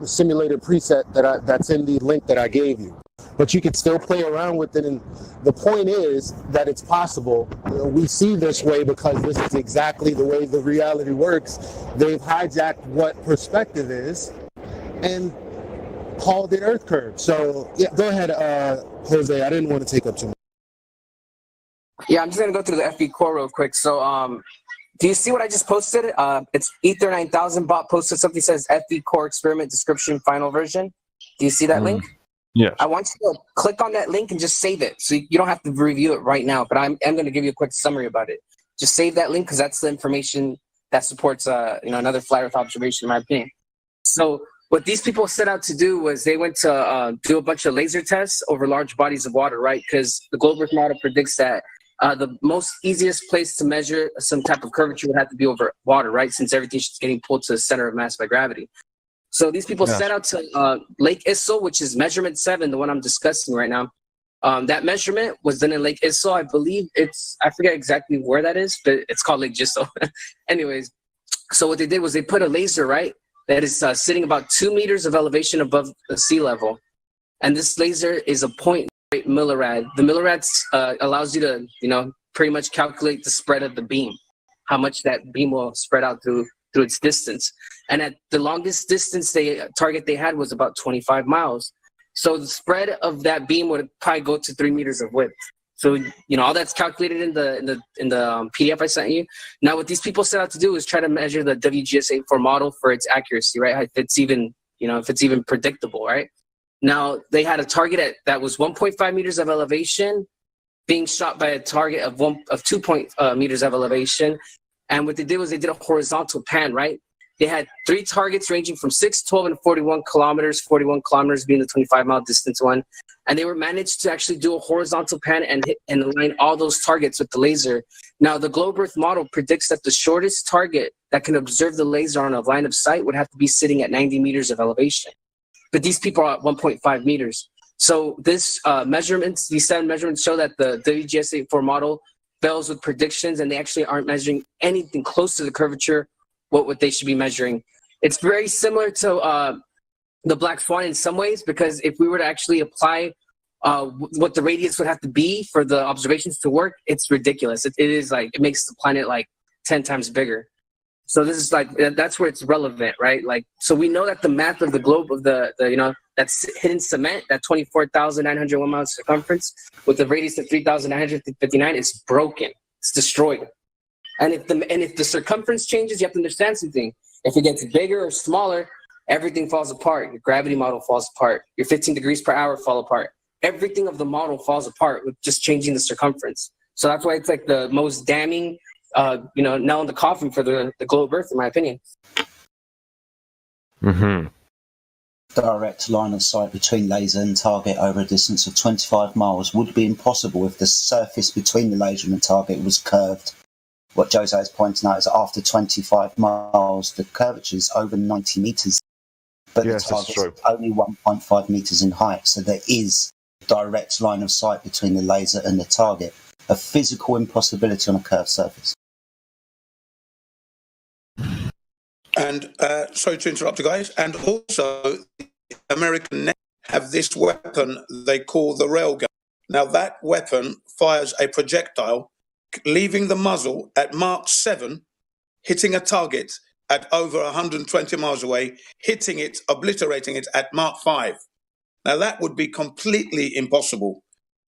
simulated preset that's in the link that I gave you. But you can still play around with it, and the point is that it's possible. We see this way because this is exactly the way the reality works. They've hijacked what perspective is and called it Earth curve. So yeah, go ahead, Jose. I didn't want to take up too much. Yeah, I'm just gonna go through the FB core real quick. So, do you see what I just posted? It's Ether 9000 bot posted something that says FB core experiment description final version. Do you see that link? Yes. I want you to click on that link and just save it. So you don't have to review it right now, but I'm going to give you a quick summary about it. Just save that link because that's the information that supports another flat Earth observation, in my opinion. So what these people set out to do was they went to do a bunch of laser tests over large bodies of water, right? Because the globe Earth model predicts that the most easiest place to measure some type of curvature would have to be over water, right? Since everything's getting pulled to the center of mass by gravity. So these people set out to Lake Issel, which is measurement 7, the one I'm discussing right now. That measurement was done in Lake Issel. I believe I forget exactly where that is, but it's called Lake Issel. Anyways, so what they did was they put a laser, right, that is sitting about 2 meters of elevation above the sea level. And this laser is a 0.8 millirad. The millirad allows you to, pretty much calculate the spread of the beam, how much that beam will spread out through its distance. And at the longest distance target they had was about 25 miles. So the spread of that beam would probably go to 3 meters of width. So, all that's calculated in the PDF I sent you. Now what these people set out to do is try to measure the WGS84 model for its accuracy, right? If it's even predictable, right? Now they had a target that was 1.5 meters of elevation being shot by a target of 2 meters of elevation. And what they did was they did a horizontal pan, right? They had 3 targets ranging from 6, 12, and 41 kilometers, 41 kilometers being the 25-mile distance one. And they were managed to actually do a horizontal pan and align all those targets with the laser. Now, the globe Earth model predicts that the shortest target that can observe the laser on a line of sight would have to be sitting at 90 meters of elevation. But these people are at 1.5 meters. So these 7 measurements show that the WGS84 model fails with predictions, and they actually aren't measuring anything close to the curvature what they should be measuring. It's very similar to the black swan in some ways, because if we were to actually apply what the radius would have to be for the observations to work, it's ridiculous. It makes the planet like 10 times bigger. So this is that's where it's relevant, right? So we know that the math of the globe of that's hidden cement, that 24,901 miles circumference with the radius of 3,959 is broken. It's destroyed. And if the circumference changes, you have to understand something. If it gets bigger or smaller, everything falls apart. Your gravity model falls apart. Your 15 degrees per hour fall apart. Everything of the model falls apart with just changing the circumference. So that's why it's like the most damning, nail in the coffin for the globe Earth, in my opinion. Mm-hmm. Direct line of sight between laser and target over a distance of 25 miles would be impossible if the surface between the laser and the target was curved. What Jose is pointing out is that after 25 miles, the curvature is over 90 meters. But the target is only 1.5 meters in height. So there is a direct line of sight between the laser and the target. A physical impossibility on a curved surface. And sorry to interrupt you guys. And also, the American Navy have this weapon they call the railgun. Now, that weapon fires a projectile, leaving the muzzle at Mark 7, hitting a target at over 120 miles away, hitting it, obliterating it at Mach 5. Now, that would be completely impossible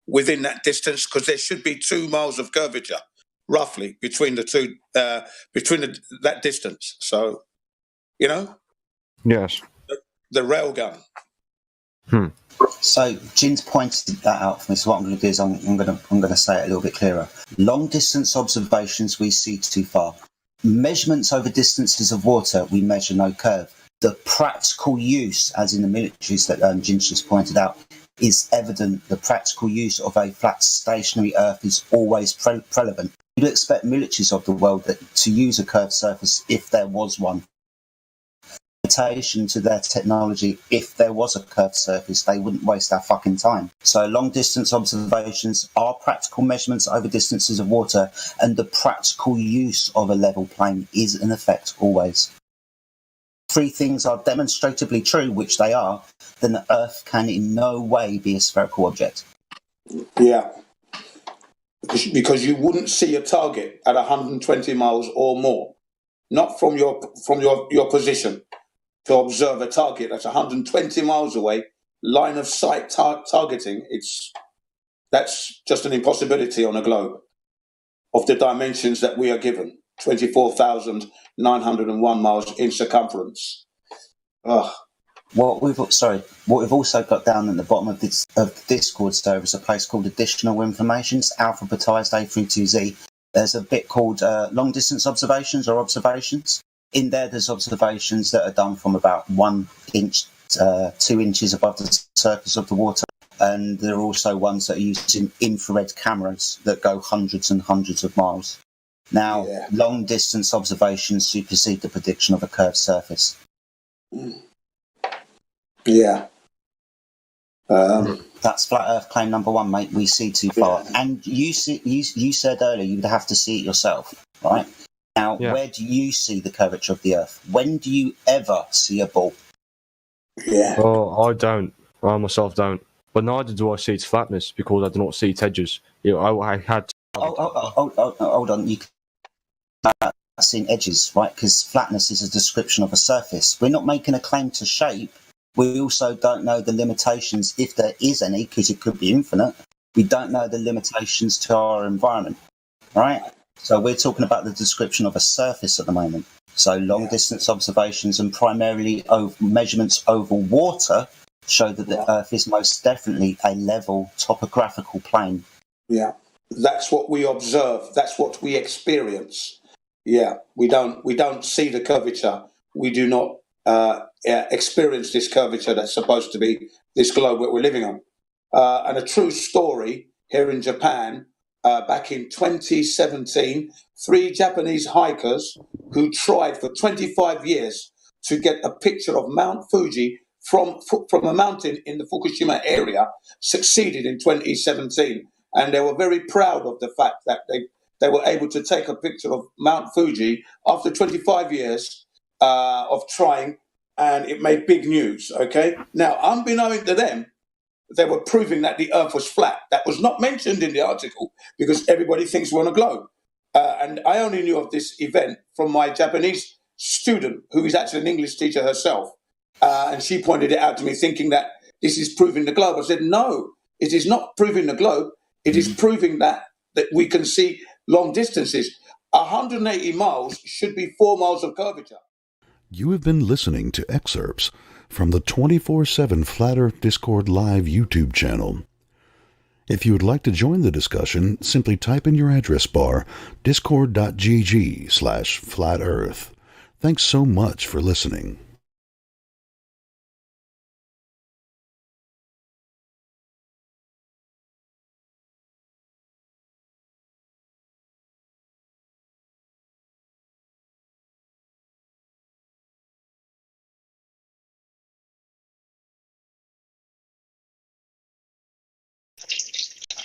within that distance, because there should be 2 miles of curvature, roughly, between the two, that distance. So, you know, Yes. the railgun. So Jin's pointed that out for me. So what I'm going to do is I'm going to say it a little bit clearer. Long distance observations we see too far. Measurements over distances of water we measure no curve. The practical use, as in the militaries that Jin's just pointed out, is evident. The practical use of a flat stationary Earth is always relevant. You'd expect militaries of the world to use a curved surface if there was one. To their technology, if there was a curved surface, they wouldn't waste our fucking time. So long distance observations are practical measurements over distances of water, and the practical use of a level plane is in effect always. Three things are demonstrably true, which they are, then the Earth can in no way be a spherical object. Yeah. Because you wouldn't see a target at 120 miles or more, not from your position. To observe a target that's 120 miles away, line of sight targeting, that's just an impossibility on a globe of the dimensions that we are given, 24,901 miles in circumference. Ugh. What we've also got down at the bottom of the Discord server is a place called Additional Information. It's alphabetized A through to Z. There's a bit called long distance observations or observations. In there's observations that are done from about 1 inch, 2 inches above the surface of the water. And there are also ones that are using infrared cameras that go hundreds and hundreds of miles. Now, long distance observations supersede the prediction of a curved surface. Yeah. That's flat Earth claim number one, mate. We see too far. Yeah. And you said earlier you would have to see it yourself, right? Now, where do you see the curvature of the Earth? When do you ever see a ball? Yeah. Oh, I don't. I myself don't. But neither do I see its flatness, because I do not see its edges. I had. Hold on. You can see edges, right? Because flatness is a description of a surface. We're not making a claim to shape. We also don't know the limitations, if there is any, because it could be infinite. We don't know the limitations to our environment, right? So we're talking about the description of a surface at the moment. So long distance observations and primarily measurements over water show that the Earth is most definitely a level topographical plane. Yeah, that's what we observe. That's what we experience. Yeah, we don't see the curvature. We do not experience this curvature that's supposed to be this globe that we're living on. And a true story here in Japan, back in 2017, 3 Japanese hikers who tried for 25 years to get a picture of Mount Fuji from a mountain in the Fukushima area succeeded in 2017. And they were very proud of the fact that they were able to take a picture of Mount Fuji after 25 years of trying, and it made big news, okay? Now, unbeknownst to them, they were proving that the Earth was flat. That was not mentioned in the article because everybody thinks we're on a globe. And I only knew of this event from my Japanese student, who is actually an English teacher herself. And she pointed it out to me thinking that this is proving the globe. I said, no, it is not proving the globe. It is proving that we can see long distances. 180 miles should be 4 miles of curvature. You have been listening to excerpts from the 24/7 Flat Earth Discord Live YouTube channel. If you would like to join the discussion, simply type in your address bar discord.gg/flatearth. Thanks so much for listening.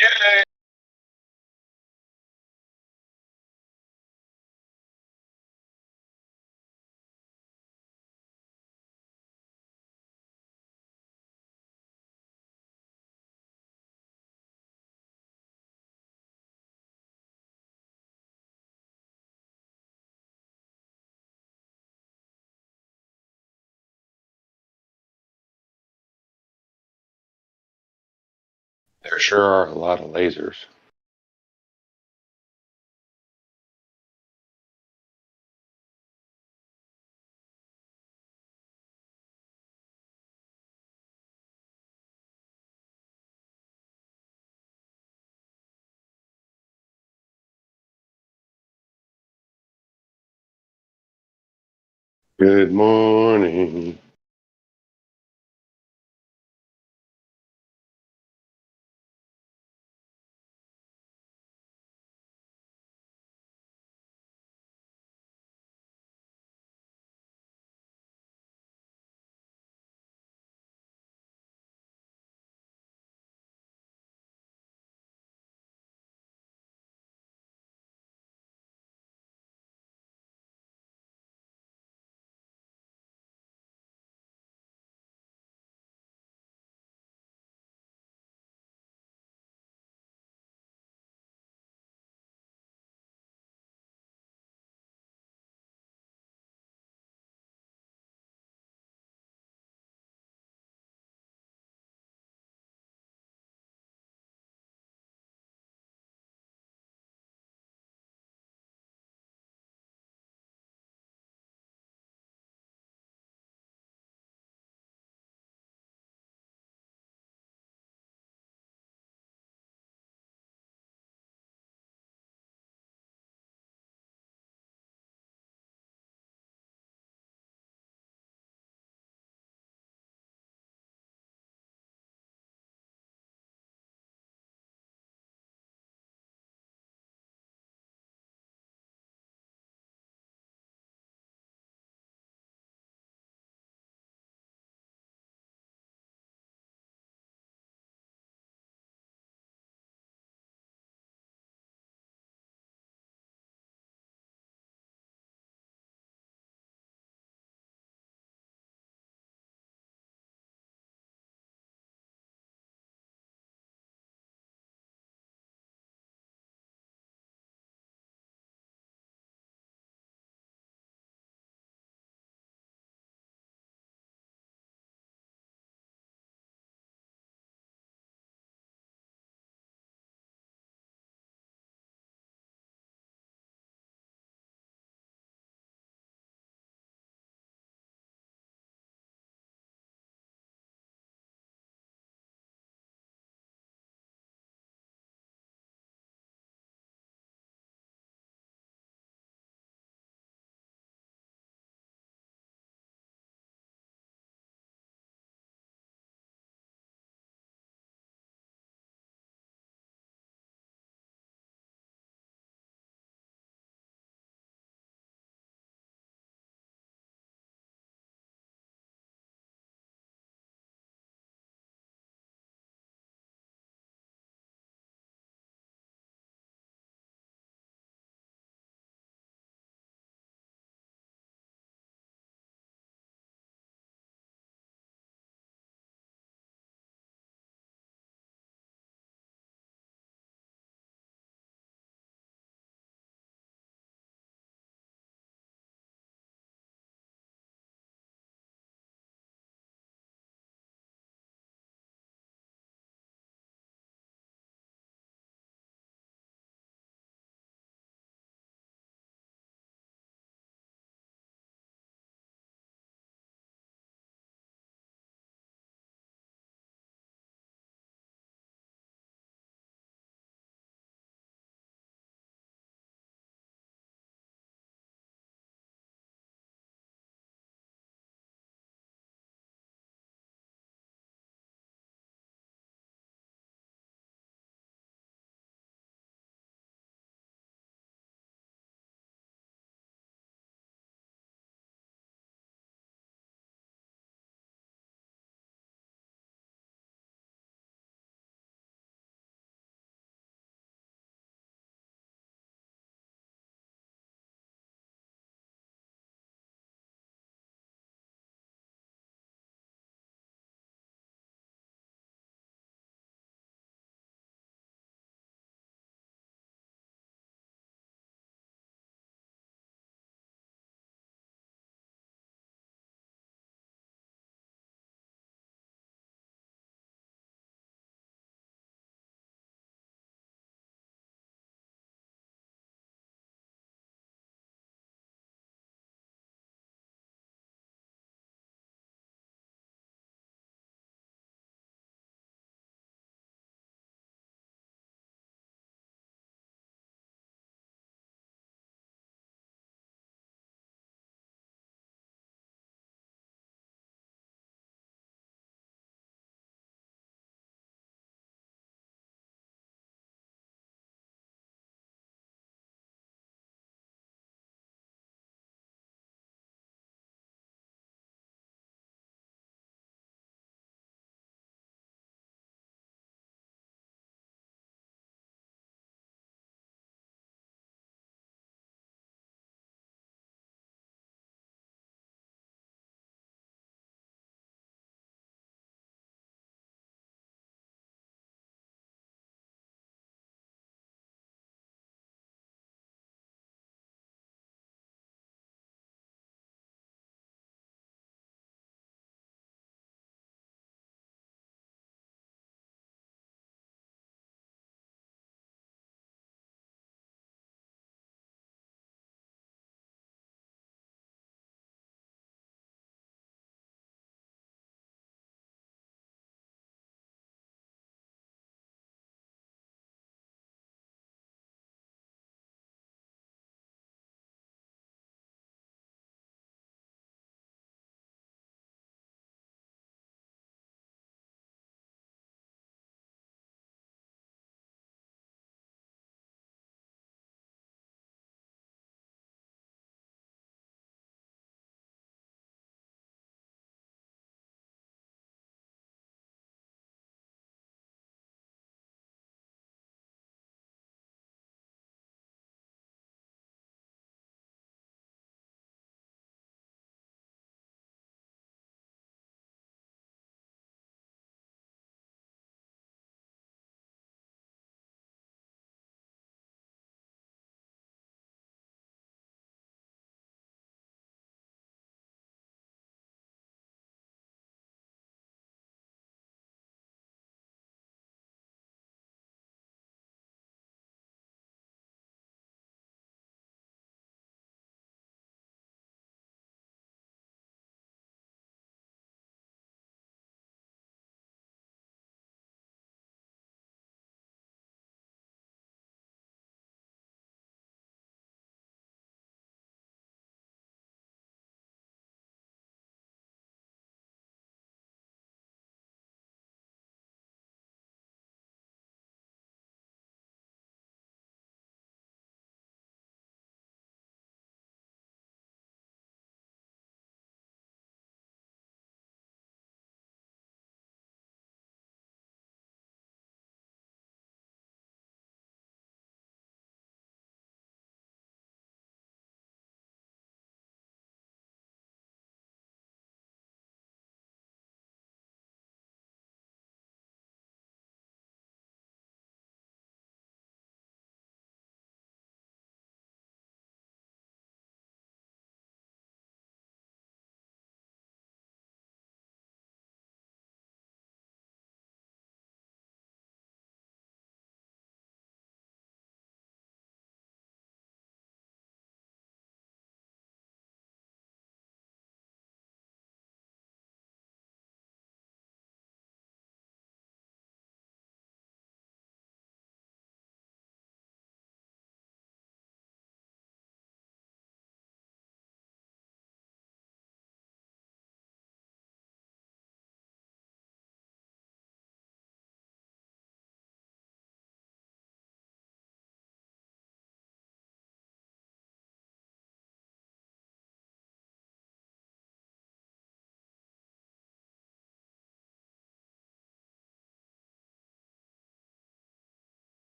Yay! There sure are a lot of lasers. Good morning.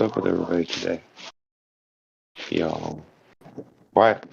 What's up with everybody today? Y'all. What?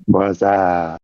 What's up?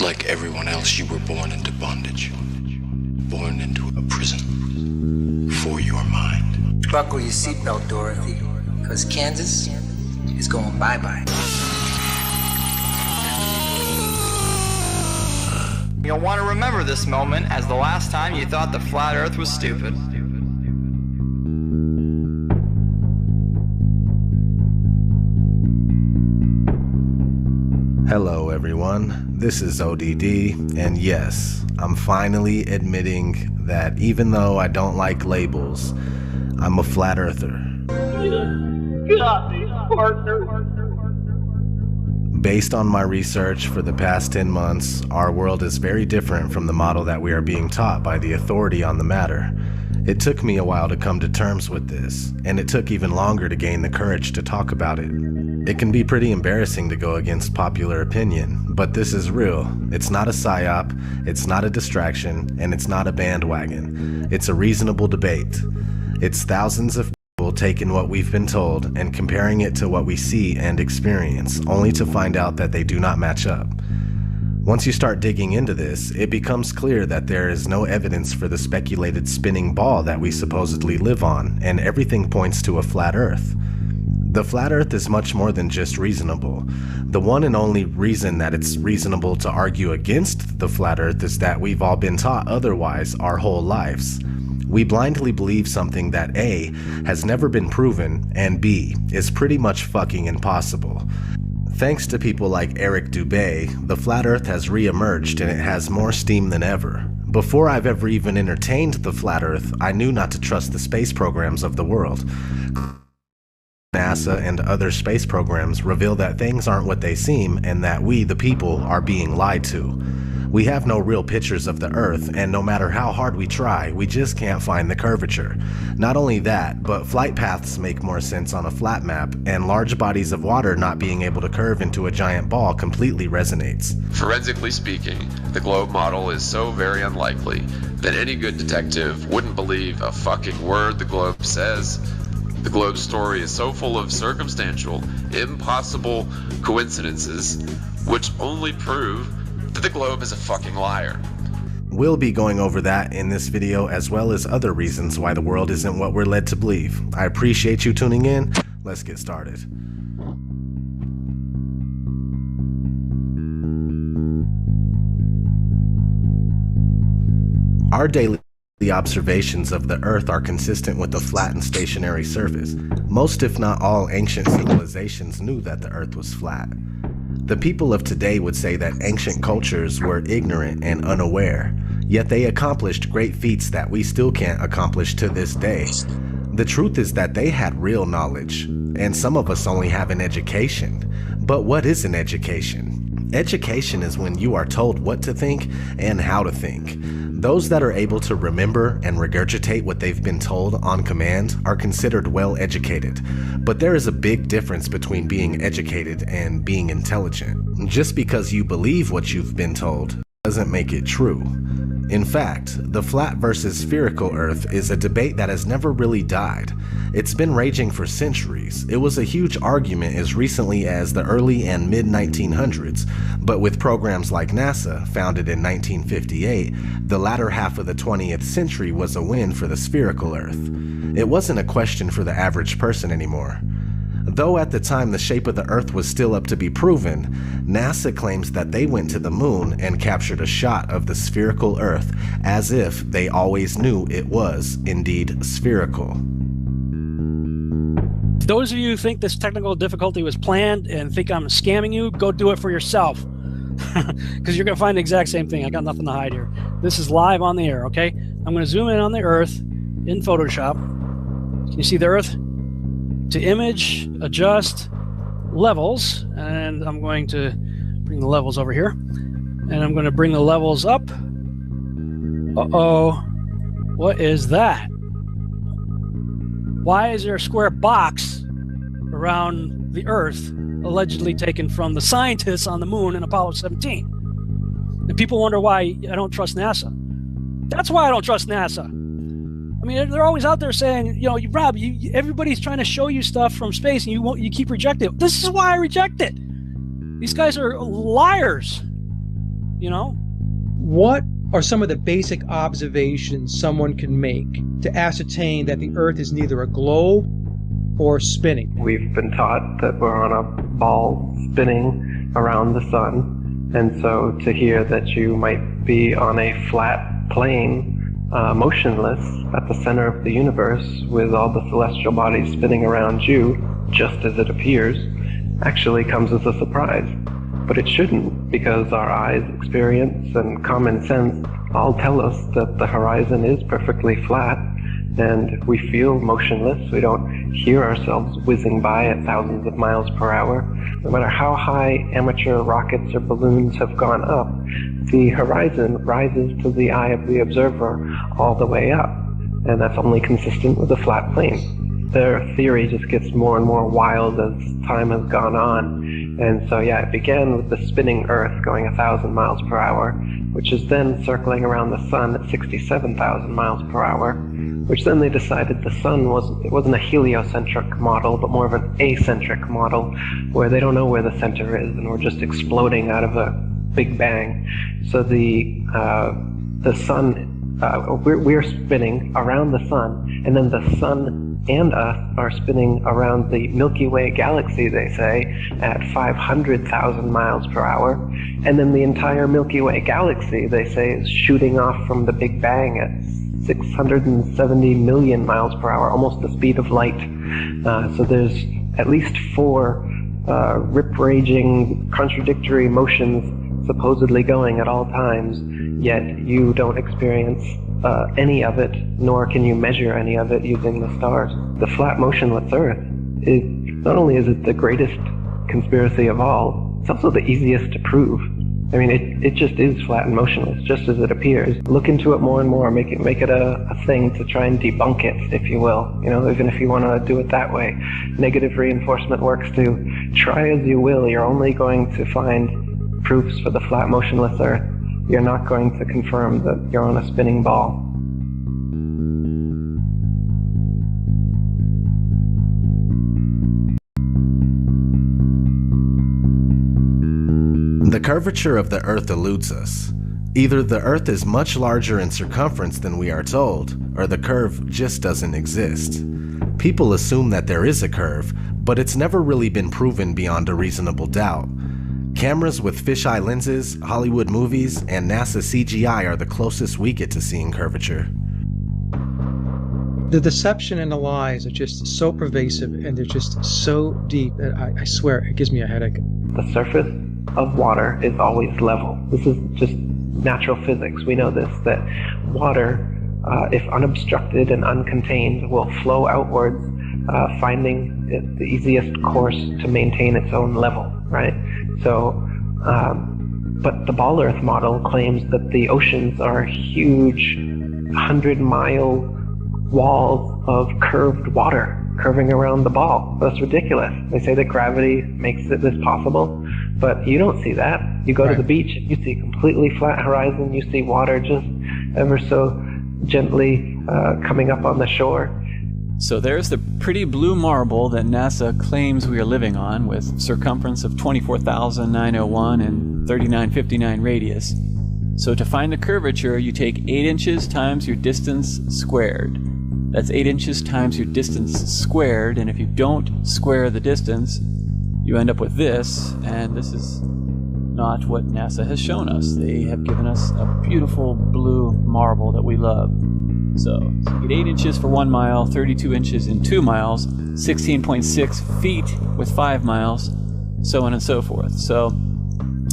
Like everyone else, you were born into bondage. Born into a prison for your mind. Buckle your seatbelt, Dorothy, because Kansas is going bye-bye. You'll want to remember this moment as the last time you thought the flat earth was stupid. Hello everyone, this is ODD, and yes, I'm finally admitting that even though I don't like labels, I'm a flat earther. Based on my research for the past 10 months, our world is very different from the model that we are being taught by the authority on the matter. It took me a while to come to terms with this, and it took even longer to gain the courage to talk about it. It can be pretty embarrassing to go against popular opinion, but this is real. It's not a psyop, it's not a distraction, and it's not a bandwagon. It's a reasonable debate. It's thousands of people taking what we've been told and comparing it to what we see and experience, only to find out that they do not match up. Once you start digging into this, it becomes clear that there is no evidence for the speculated spinning ball that we supposedly live on, and everything points to a flat earth. The flat earth is much more than just reasonable. The one and only reason that it's reasonable to argue against the flat earth is that we've all been taught otherwise our whole lives. We blindly believe something that A, has never been proven, and B, is pretty much fucking impossible. Thanks to people like Eric Dubay, the flat earth has re-emerged and it has more steam than ever. Before I've ever even entertained the flat earth, I knew not to trust the space programs of the world. NASA and other space programs reveal that things aren't what they seem and that we, the people, are being lied to. We have no real pictures of the Earth, and no matter how hard we try, we just can't find the curvature. Not only that, but flight paths make more sense on a flat map, and large bodies of water not being able to curve into a giant ball completely resonates. Forensically speaking, the globe model is so very unlikely that any good detective wouldn't believe a fucking word the globe says. The globe's story is so full of circumstantial, impossible coincidences, which only prove that the globe is a fucking liar. We'll be going over that in this video, as well as other reasons why the world isn't what we're led to believe. I appreciate you tuning in. Let's get started. Our daily observations of the Earth are consistent with a flat and stationary surface. Most, if not all, ancient civilizations knew that the Earth was flat. The people of today would say that ancient cultures were ignorant and unaware, yet they accomplished great feats that we still can't accomplish to this day. The truth is that they had real knowledge, and some of us only have an education. But what is an education? Education is when you are told what to think and how to think. Those that are able to remember and regurgitate what they've been told on command are considered well educated. But there is a big difference between being educated and being intelligent. Just because you believe what you've been told doesn't make it true. In fact, the flat versus spherical Earth is a debate that has never really died. It's been raging for centuries. It was a huge argument as recently as the early and mid-1900s, but with programs like NASA, founded in 1958, the latter half of the 20th century was a win for the spherical Earth. It wasn't a question for the average person anymore. Though at the time the shape of the Earth was still up to be proven, NASA claims that they went to the moon and captured a shot of the spherical Earth as if they always knew it was indeed spherical. Those of you who think this technical difficulty was planned and think I'm scamming you, go do it for yourself. Because you're going to find the exact same thing. I got nothing to hide here. This is live on the air, okay? I'm going to zoom in on the Earth in Photoshop. Can you see the Earth? To image, adjust, levels, and I'm going to bring the levels over here, and I'm going to bring the levels up. Uh-oh, what is that? Why is there a square box around the Earth allegedly taken from the scientists on the moon in Apollo 17? And people wonder why I don't trust NASA. That's why I don't trust NASA. I mean, they're always out there saying, you know, Rob, everybody's trying to show you stuff from space, and you keep rejecting it. This is why I reject it. These guys are liars. you know? What are some of the basic observations someone can make to ascertain that the Earth is neither a globe or spinning? We've been taught that we're on a ball spinning around the sun, and so to hear that you might be on a flat plane, motionless at the center of the universe with all the celestial bodies spinning around you, just as it appears, actually comes as a surprise. But it shouldn't, because our eyes, experience, and common sense all tell us that the horizon is perfectly flat, and we feel motionless. We don't hear ourselves whizzing by at thousands of miles per hour. No matter how high amateur rockets or balloons have gone up, the horizon rises to the eye of the observer all the way up, and that's only consistent with a flat plane. Their theory just gets more and more wild as time has gone on, and so yeah, it began with the spinning Earth going 1,000 miles per hour, which is then circling around the sun at 67,000 miles per hour, which then they decided the sun wasn't a heliocentric model, but more of an acentric model, where they don't know where the center is, and we're just exploding out of a big bang. So the sun, we're spinning around the sun, and then the sun and us are spinning around the Milky Way galaxy, they say, at 500,000 miles per hour. And then the entire Milky Way galaxy, they say, is shooting off from the Big Bang at 670 million miles per hour, almost the speed of light. So there's at least 4 rip-raging, contradictory motions supposedly going at all times, yet you don't experience any of it, nor can you measure any of it using the stars. The flat, motionless Earth is not only is it the greatest conspiracy of all, it's also the easiest to prove. I mean, it just is flat and motionless, just as it appears. Look into it more and more, make it a thing to try and debunk it, if you will. You know, even if you want to do it that way. Negative reinforcement works too. Try as you will, you're only going to find proofs for the flat, motionless Earth. You're not going to confirm that you're on a spinning ball. The curvature of the Earth eludes us. Either the Earth is much larger in circumference than we are told, or the curve just doesn't exist. People assume that there is a curve, but it's never really been proven beyond a reasonable doubt. Cameras with fisheye lenses, Hollywood movies, and NASA CGI are the closest we get to seeing curvature. The deception and the lies are just so pervasive, and they're just so deep that I swear it gives me a headache. The surface of water is always level. This is just natural physics. We know this, that water, if unobstructed and uncontained, will flow outwards, finding it the easiest course to maintain its own level, right? So, but the Ball Earth model claims that the oceans are huge 100-mile walls of curved water curving around the ball. That's ridiculous. They say that gravity makes this possible, but you don't see that. You go to the beach, you see a completely flat horizon, you see water just ever so gently coming up on the shore. So there's the pretty blue marble that NASA claims we are living on, with circumference of 24,901 and 3959 radius. So to find the curvature, you take 8 inches times your distance squared. That's 8 inches times your distance squared, and if you don't square the distance, you end up with this, and this is not what NASA has shown us. They have given us a beautiful blue marble that we love. So you get 8 inches for 1 mile, 32 inches in 2 miles, 16.6 feet with 5 miles, so on and so forth. So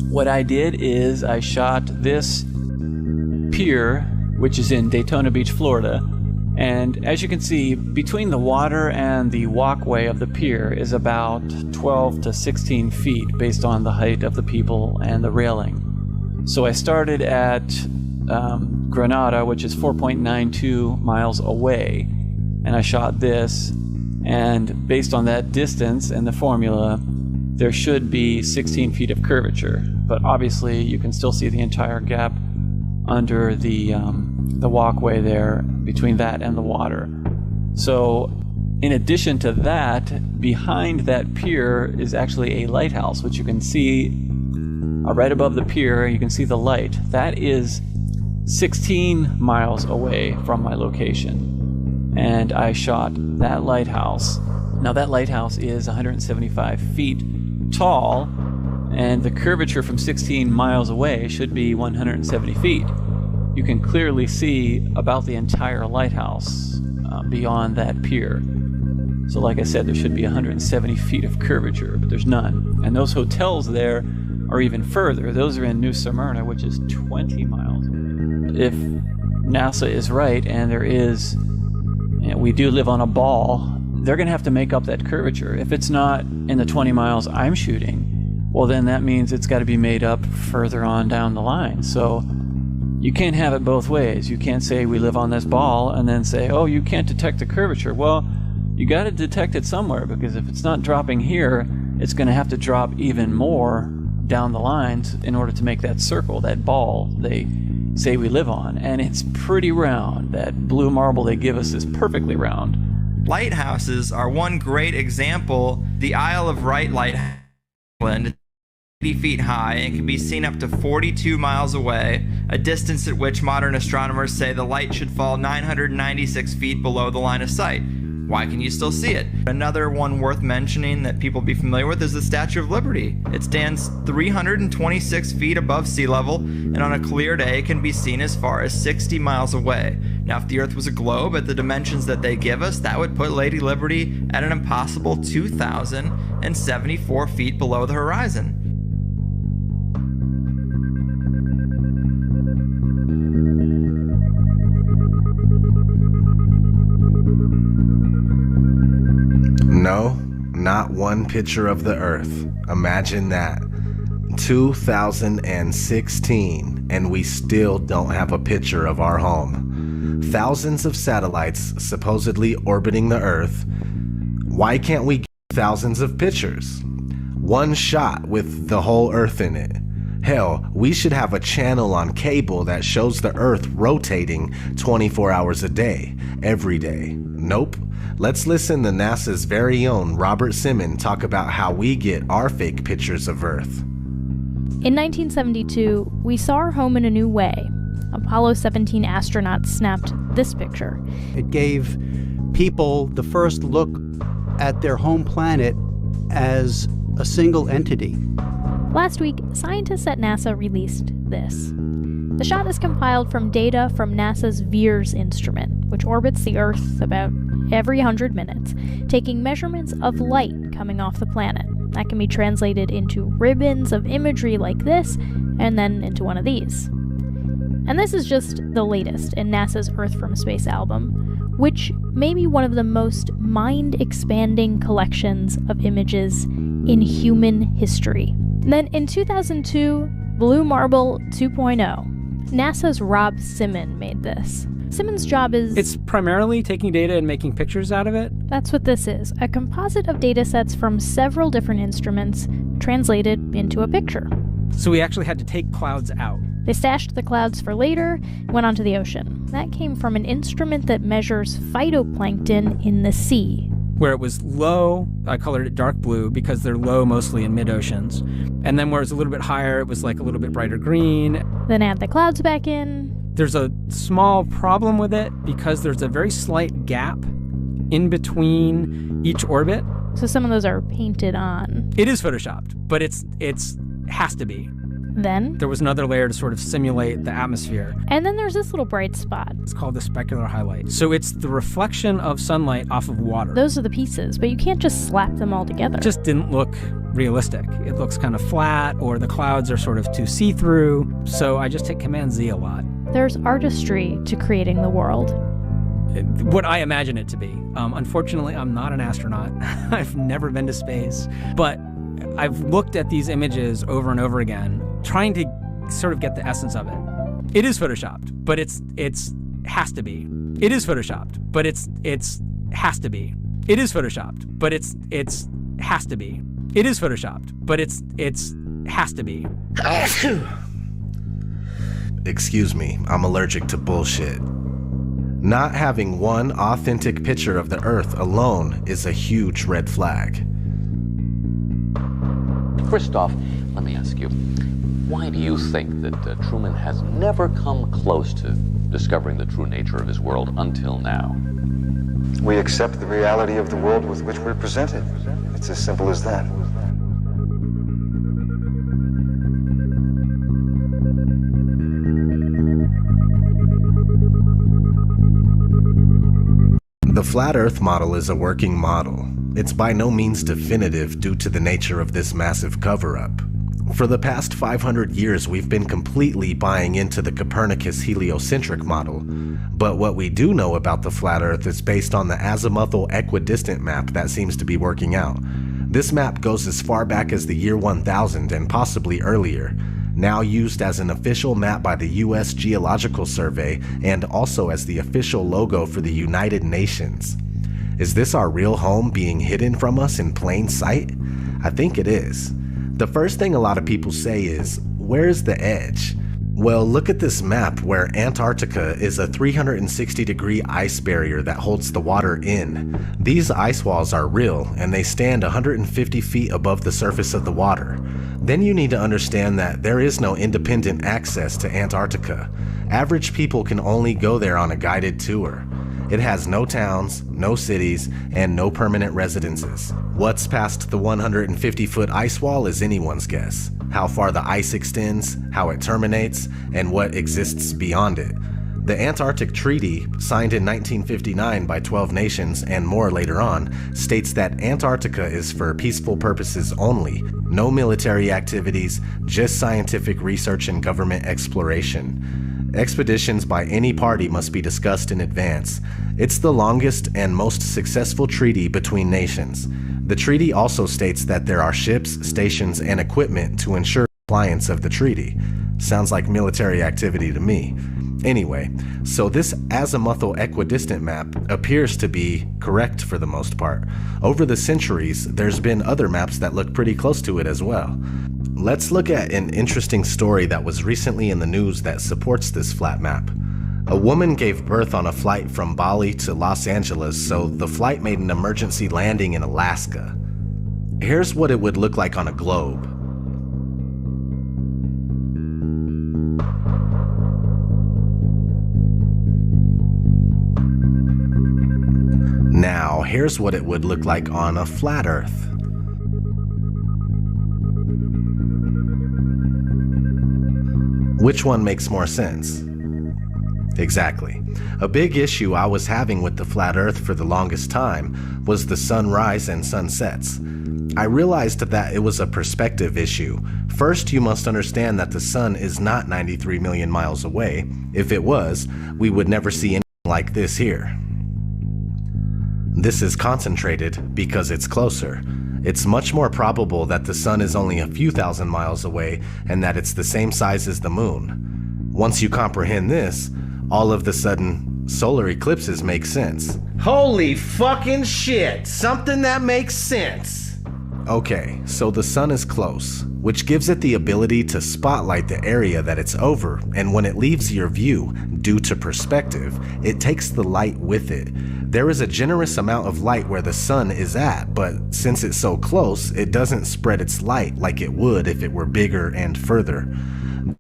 what I did is I shot this pier, which is in Daytona Beach, Florida, and as you can see, between the water and the walkway of the pier is about 12 to 16 feet based on the height of the people and the railing. So I started at Granada, which is 4.92 miles away, and I shot this, and based on that distance and the formula, there should be 16 feet of curvature, but obviously you can still see the entire gap under the walkway there between that and the water. So in addition to that, behind that pier is actually a lighthouse, which you can see right above the pier. You can see the light. That is 16 miles away from my location. And I shot that lighthouse. Now that lighthouse is 175 feet tall, and the curvature from 16 miles away should be 170 feet. You can clearly see about the entire lighthouse beyond that pier. So like I said, there should be 170 feet of curvature, but there's none. And those hotels there are even further. Those are in New Smyrna, which is 20 miles. If NASA is right and there is, we do live on a ball, they're going to have to make up that curvature. If it's not in the 20 miles I'm shooting, well then that means it's got to be made up further on down the line. So you can't have it both ways. You can't say we live on this ball and then say, oh, you can't detect the curvature. Well, you got to detect it somewhere, because if it's not dropping here, it's going to have to drop even more down the lines in order to make that circle, that ball they say we live on. And it's pretty round. That blue marble they give us is perfectly round. Lighthouses are one great example. The Isle of Wight Lighthouse, England, 80 feet high and can be seen up to 42 miles away, a distance at which modern astronomers say the light should fall 996 feet below the line of sight. Why can you still see it? Another one worth mentioning that people be familiar with is the Statue of Liberty. It stands 326 feet above sea level, and on a clear day can be seen as far as 60 miles away. Now, if the Earth was a globe at the dimensions that they give us, that would put Lady Liberty at an impossible 2,074 feet below the horizon. No, not one picture of the Earth. Imagine that. 2016, and we still don't have a picture of our home. Thousands of satellites supposedly orbiting the Earth. Why can't we get thousands of pictures? One shot with the whole Earth in it. Hell, we should have a channel on cable that shows the Earth rotating 24 hours a day, every day. Nope. Let's listen to NASA's very own Robert Simon talk about how we get our fake pictures of Earth. In 1972, we saw our home in a new way. Apollo 17 astronauts snapped this picture. It gave people the first look at their home planet as a single entity. Last week, scientists at NASA released this. The shot is compiled from data from NASA's VEERS instrument, which orbits the Earth about every 100 minutes, taking measurements of light coming off the planet. That can be translated into ribbons of imagery like this, and then into one of these. And this is just the latest in NASA's Earth from Space album, which may be one of the most mind-expanding collections of images in human history. Then in 2002, Blue Marble 2.0, NASA's Rob Simon made this. Simon's job is... It's primarily taking data and making pictures out of it. That's what this is, a composite of data sets from several different instruments translated into a picture. So we actually had to take clouds out. They stashed the clouds for later, went onto the ocean. That came from an instrument that measures phytoplankton in the sea. Where it was low, I colored it dark blue because they're low mostly in mid-oceans. And then where it was a little bit higher, it was like a little bit brighter green. Then add the clouds back in. There's a small problem with it because there's a very slight gap in between each orbit. So some of those are painted on. It is photoshopped, but it's has to be. Then there was another layer to sort of simulate the atmosphere. And then there's this little bright spot. It's called the specular highlight. So it's the reflection of sunlight off of water. Those are the pieces, but you can't just slap them all together. It just didn't look realistic. It looks kind of flat, or the clouds are sort of too see-through. So I just hit Command Z a lot. There's artistry to creating the world. What I imagine it to be. Unfortunately, I'm not an astronaut. I've never been to space. But I've looked at these images over and over again, trying to sort of get the essence of it. It is photoshopped, but it's has to be. It is photoshopped, but it's has to be. It is photoshopped, but it's has to be. It is photoshopped, but it's has to be. Excuse me, I'm allergic to bullshit. Not having one authentic picture of the Earth alone is a huge red flag. Christoph, let me ask you, Why do you think that Truman has never come close to discovering the true nature of his world until now? We accept the reality of the world with which we're presented. It's as simple as that. The flat Earth model is a working model. It's by no means definitive due to the nature of this massive cover-up. For the past 500 years, we've been completely buying into the Copernicus heliocentric model, but what we do know about the flat Earth is based on the azimuthal equidistant map that seems to be working out. This map goes as far back as the year 1000 and possibly earlier, now used as an official map by the U.S. Geological Survey and also as the official logo for the United Nations. Is this our real home being hidden from us in plain sight? I think it is. The first thing a lot of people say is, where's the edge? Well, look at this map where Antarctica is a 360-degree ice barrier that holds the water in. These ice walls are real, and they stand 150 feet above the surface of the water. Then you need to understand that there is no independent access to Antarctica. Average people can only go there on a guided tour. It has no towns, no cities, and no permanent residences. What's past the 150-foot ice wall is anyone's guess. How far the ice extends, how it terminates, and what exists beyond it. The Antarctic Treaty, signed in 1959 by 12 nations and more later on, states that Antarctica is for peaceful purposes only, no military activities, just scientific research and government exploration. Expeditions by any party must be discussed in advance. It's the longest and most successful treaty between nations. The treaty also states that there are ships, stations, and equipment to ensure compliance of the treaty. Sounds like military activity to me. Anyway, so this azimuthal equidistant map appears to be correct for the most part. Over the centuries, there's been other maps that look pretty close to it as well. Let's look at an interesting story that was recently in the news that supports this flat map. A woman gave birth on a flight from Bali to Los Angeles, so the flight made an emergency landing in Alaska. Here's what it would look like on a globe. Now, here's what it would look like on a flat Earth. Which one makes more sense? Exactly. A big issue I was having with the flat Earth for the longest time was the sunrise and sunsets. I realized that it was a perspective issue. First, you must understand that the sun is not 93 million miles away. If it was, we would never see anything like this here. This is concentrated because it's closer. It's much more probable that the sun is only a few thousand miles away and that it's the same size as the moon. Once you comprehend this, all of the sudden, solar eclipses make sense. Holy fucking shit! Something that makes sense! Okay, so the sun is close, which gives it the ability to spotlight the area that it's over, and when it leaves your view, due to perspective, it takes the light with it. There is a generous amount of light where the sun is at, but since it's so close, it doesn't spread its light like it would if it were bigger and further.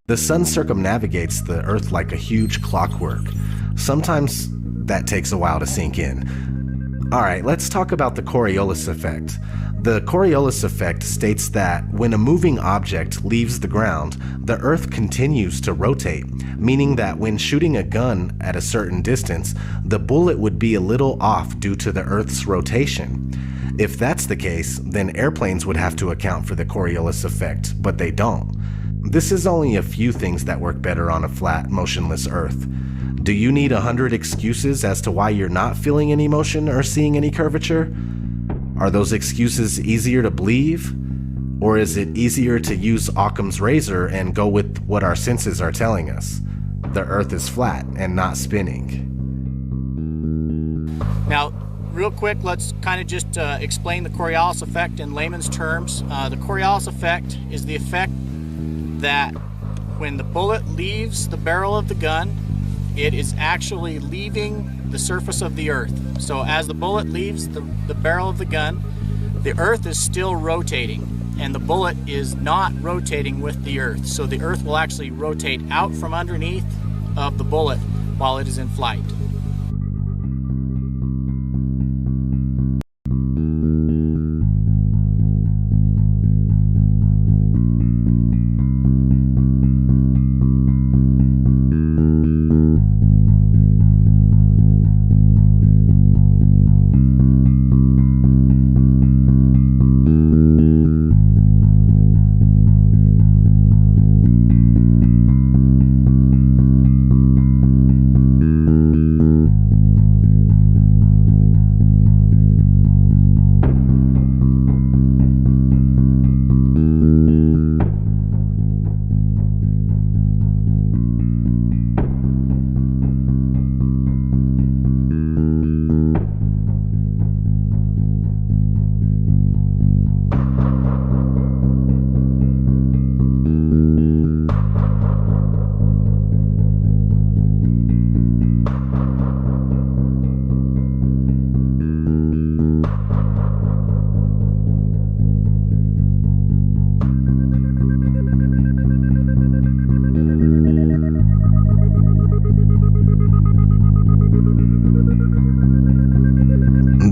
The sun circumnavigates the Earth like a huge clockwork. Sometimes that takes a while to sink in. Alright, let's talk about the Coriolis effect. The Coriolis effect states that when a moving object leaves the ground, the Earth continues to rotate, meaning that when shooting a gun at a certain distance, the bullet would be a little off due to the Earth's rotation. If that's the case, then airplanes would have to account for the Coriolis effect, but they don't. This is only a few things that work better on a flat, motionless Earth. Do you need 100 excuses as to why you're not feeling any motion or seeing any curvature? Are those excuses easier to believe? Or is it easier to use Occam's razor and go with what our senses are telling us? The Earth is flat and not spinning. Now, real quick, let's kind of just explain the Coriolis effect in layman's terms. The Coriolis effect is the effect that when the bullet leaves the barrel of the gun, it is actually leaving the surface of the Earth. So as the bullet leaves the barrel of the gun, the Earth is still rotating. and the bullet is not rotating with the Earth. So the Earth will actually rotate out from underneath of the bullet while it is in flight.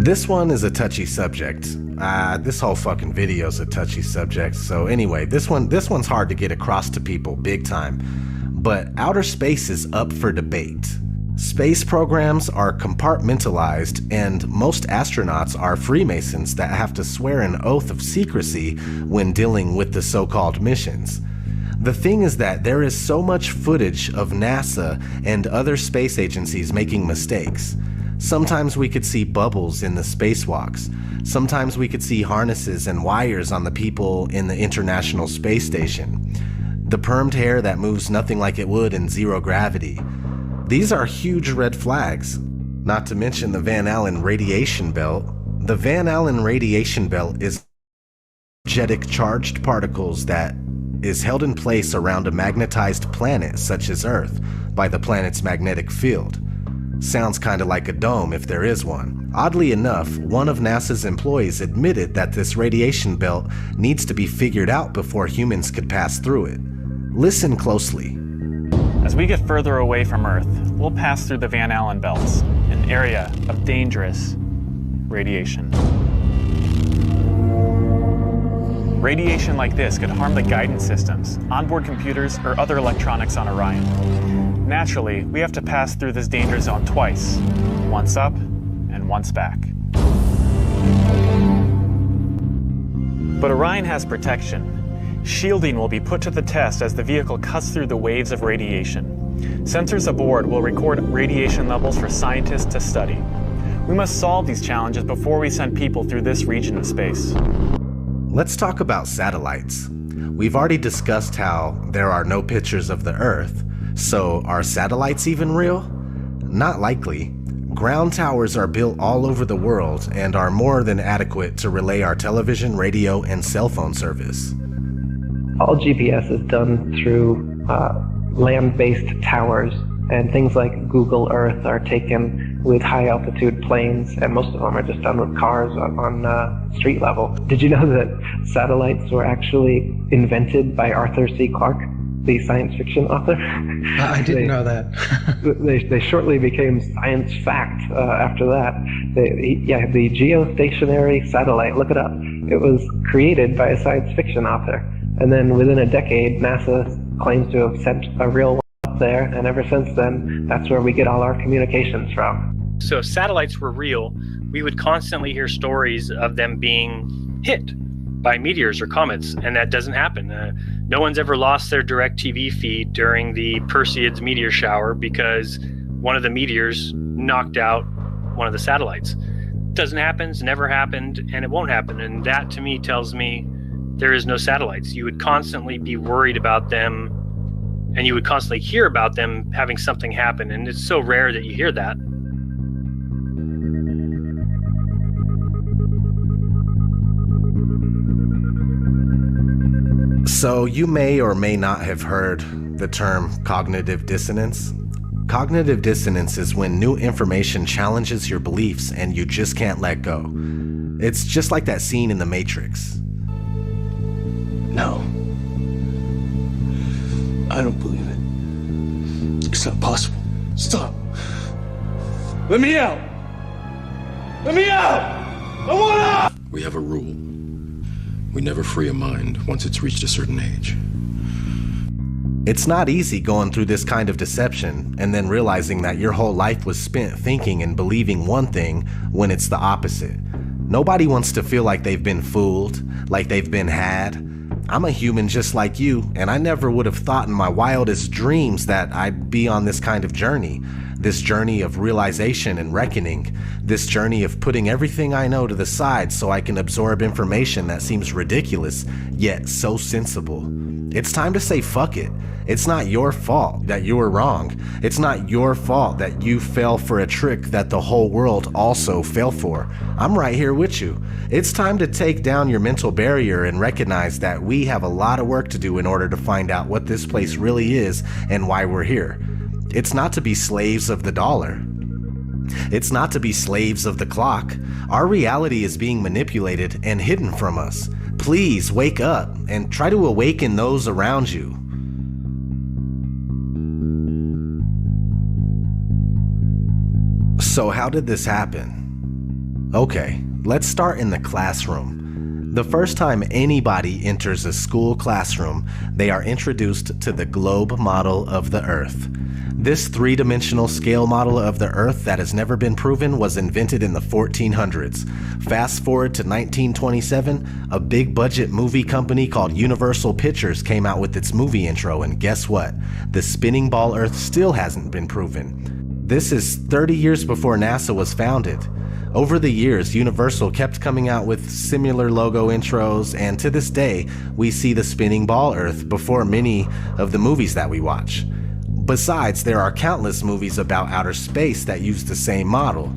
This one is a touchy subject. This whole fucking video is a touchy subject. So anyway, this one's hard to get across to people big time. But outer space is up for debate. Space programs are compartmentalized, and most astronauts are Freemasons that have to swear an oath of secrecy when dealing with the so-called missions. The thing is that there is so much footage of NASA and other space agencies making mistakes. Sometimes we could see bubbles in the spacewalks. Sometimes we could see harnesses and wires on the people in the International Space Station. The permed hair that moves nothing like it would in zero gravity. These are huge red flags. Not to mention the Van Allen radiation belt. The Van Allen radiation belt is energetic charged particles that is held in place around a magnetized planet such as Earth by the planet's magnetic field. Sounds kinda like a dome if there is one. Oddly enough, one of NASA's employees admitted that this radiation belt needs to be figured out before humans could pass through it. Listen closely. As we get further away from Earth, we'll pass through the Van Allen belts, an area of dangerous radiation. Radiation like this could harm the guidance systems, onboard computers, or other electronics on Orion. Naturally, we have to pass through this danger zone twice, once up and once back. But Orion has protection. Shielding will be put to the test as the vehicle cuts through the waves of radiation. Sensors aboard will record radiation levels for scientists to study. We must solve these challenges before we send people through this region of space. Let's talk about satellites. We've already discussed how there are no pictures of the Earth. So, are satellites even real? Not likely. Ground towers are built all over the world and are more than adequate to relay our television, radio, and cell phone service. All GPS is done through land-based towers, and things like Google Earth are taken with high-altitude planes, and most of them are just done with cars on street level. Did you know that satellites were actually invented by Arthur C. Clarke, the science fiction author? I didn't know that. they shortly became science fact after that. The geostationary satellite, look it up. It was created by a science fiction author. And then within a decade, NASA claims to have sent a real one up there, and ever since then, that's where we get all our communications from. So if satellites were real, we would constantly hear stories of them being hit by meteors or comets, and that doesn't happen. No one's ever lost their direct TV feed during the Perseids meteor shower because one of the meteors knocked out one of the satellites. Doesn't happen, it's never happened, and it won't happen. And that to me tells me there is no satellites. You would constantly be worried about them, and you would constantly hear about them having something happen, and it's so rare that you hear that. So you may or may not have heard the term cognitive dissonance. Cognitive dissonance is when new information challenges your beliefs and you just can't let go. It's just like that scene in The Matrix. No. I don't believe it. It's not possible. Stop. Let me out. Let me out! I want out! We have a rule. We never free a mind once it's reached a certain age. It's not easy going through this kind of deception and then realizing that your whole life was spent thinking and believing one thing when it's the opposite. Nobody wants to feel like they've been fooled, like they've been had. I'm a human just like you, and I never would have thought in my wildest dreams that I'd be on this kind of journey. This journey of realization and reckoning. This journey of putting everything I know to the side so I can absorb information that seems ridiculous, yet so sensible. It's time to say fuck it. It's not your fault that you were wrong. It's not your fault that you fell for a trick that the whole world also fell for. I'm right here with you. It's time to take down your mental barrier and recognize that we have a lot of work to do in order to find out what this place really is and why we're here. It's not to be slaves of the dollar. It's not to be slaves of the clock. Our reality is being manipulated and hidden from us. Please wake up and try to awaken those around you. So how did this happen? Okay, let's start in the classroom. The first time anybody enters a school classroom, they are introduced to the globe model of the Earth. This three-dimensional scale model of the Earth that has never been proven was invented in the 1400s. Fast forward to 1927, a big-budget movie company called Universal Pictures came out with its movie intro, and guess what? The spinning ball Earth still hasn't been proven. This is 30 years before NASA was founded. Over the years, Universal kept coming out with similar logo intros, and to this day, we see the spinning ball Earth before many of the movies that we watch. Besides, there are countless movies about outer space that use the same model.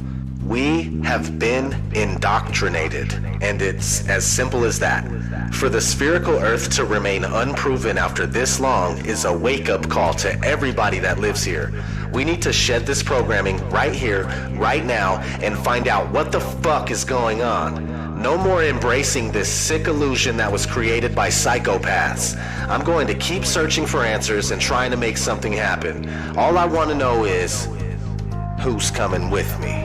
We have been indoctrinated, and it's as simple as that. For the spherical Earth to remain unproven after this long is a wake-up call to everybody that lives here. We need to shed this programming right here, right now, and find out what the fuck is going on. No more embracing this sick illusion that was created by psychopaths. I'm going to keep searching for answers and trying to make something happen. All I want to know is, who's coming with me?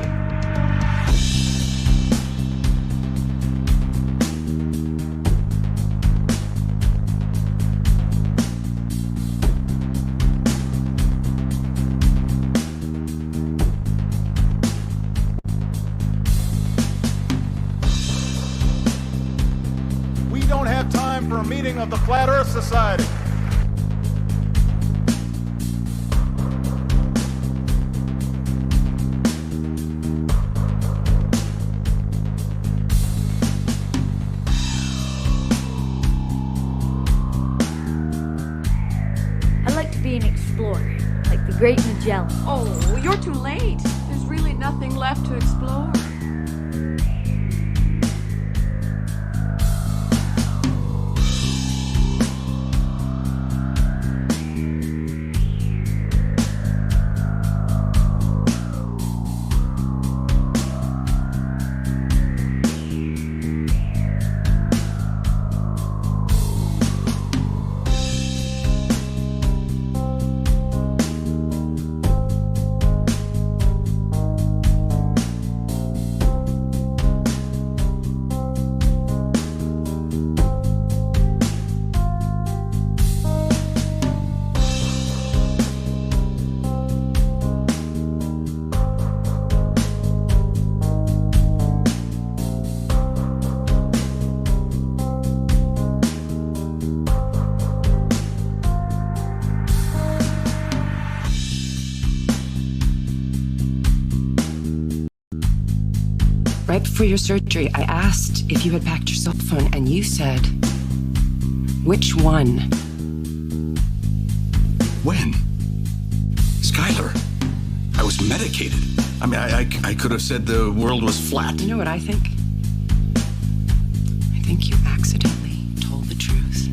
For a meeting of the Flat Earth Society. I'd like to be an explorer, like the Great Magellan. Oh, you're too late. There's really nothing left to explore. Right before your surgery, I asked if you had packed your cell phone, and you said, which one? When? Skylar, I was medicated. I mean, I could have said the world was flat. You know what I think? I think you accidentally told the truth.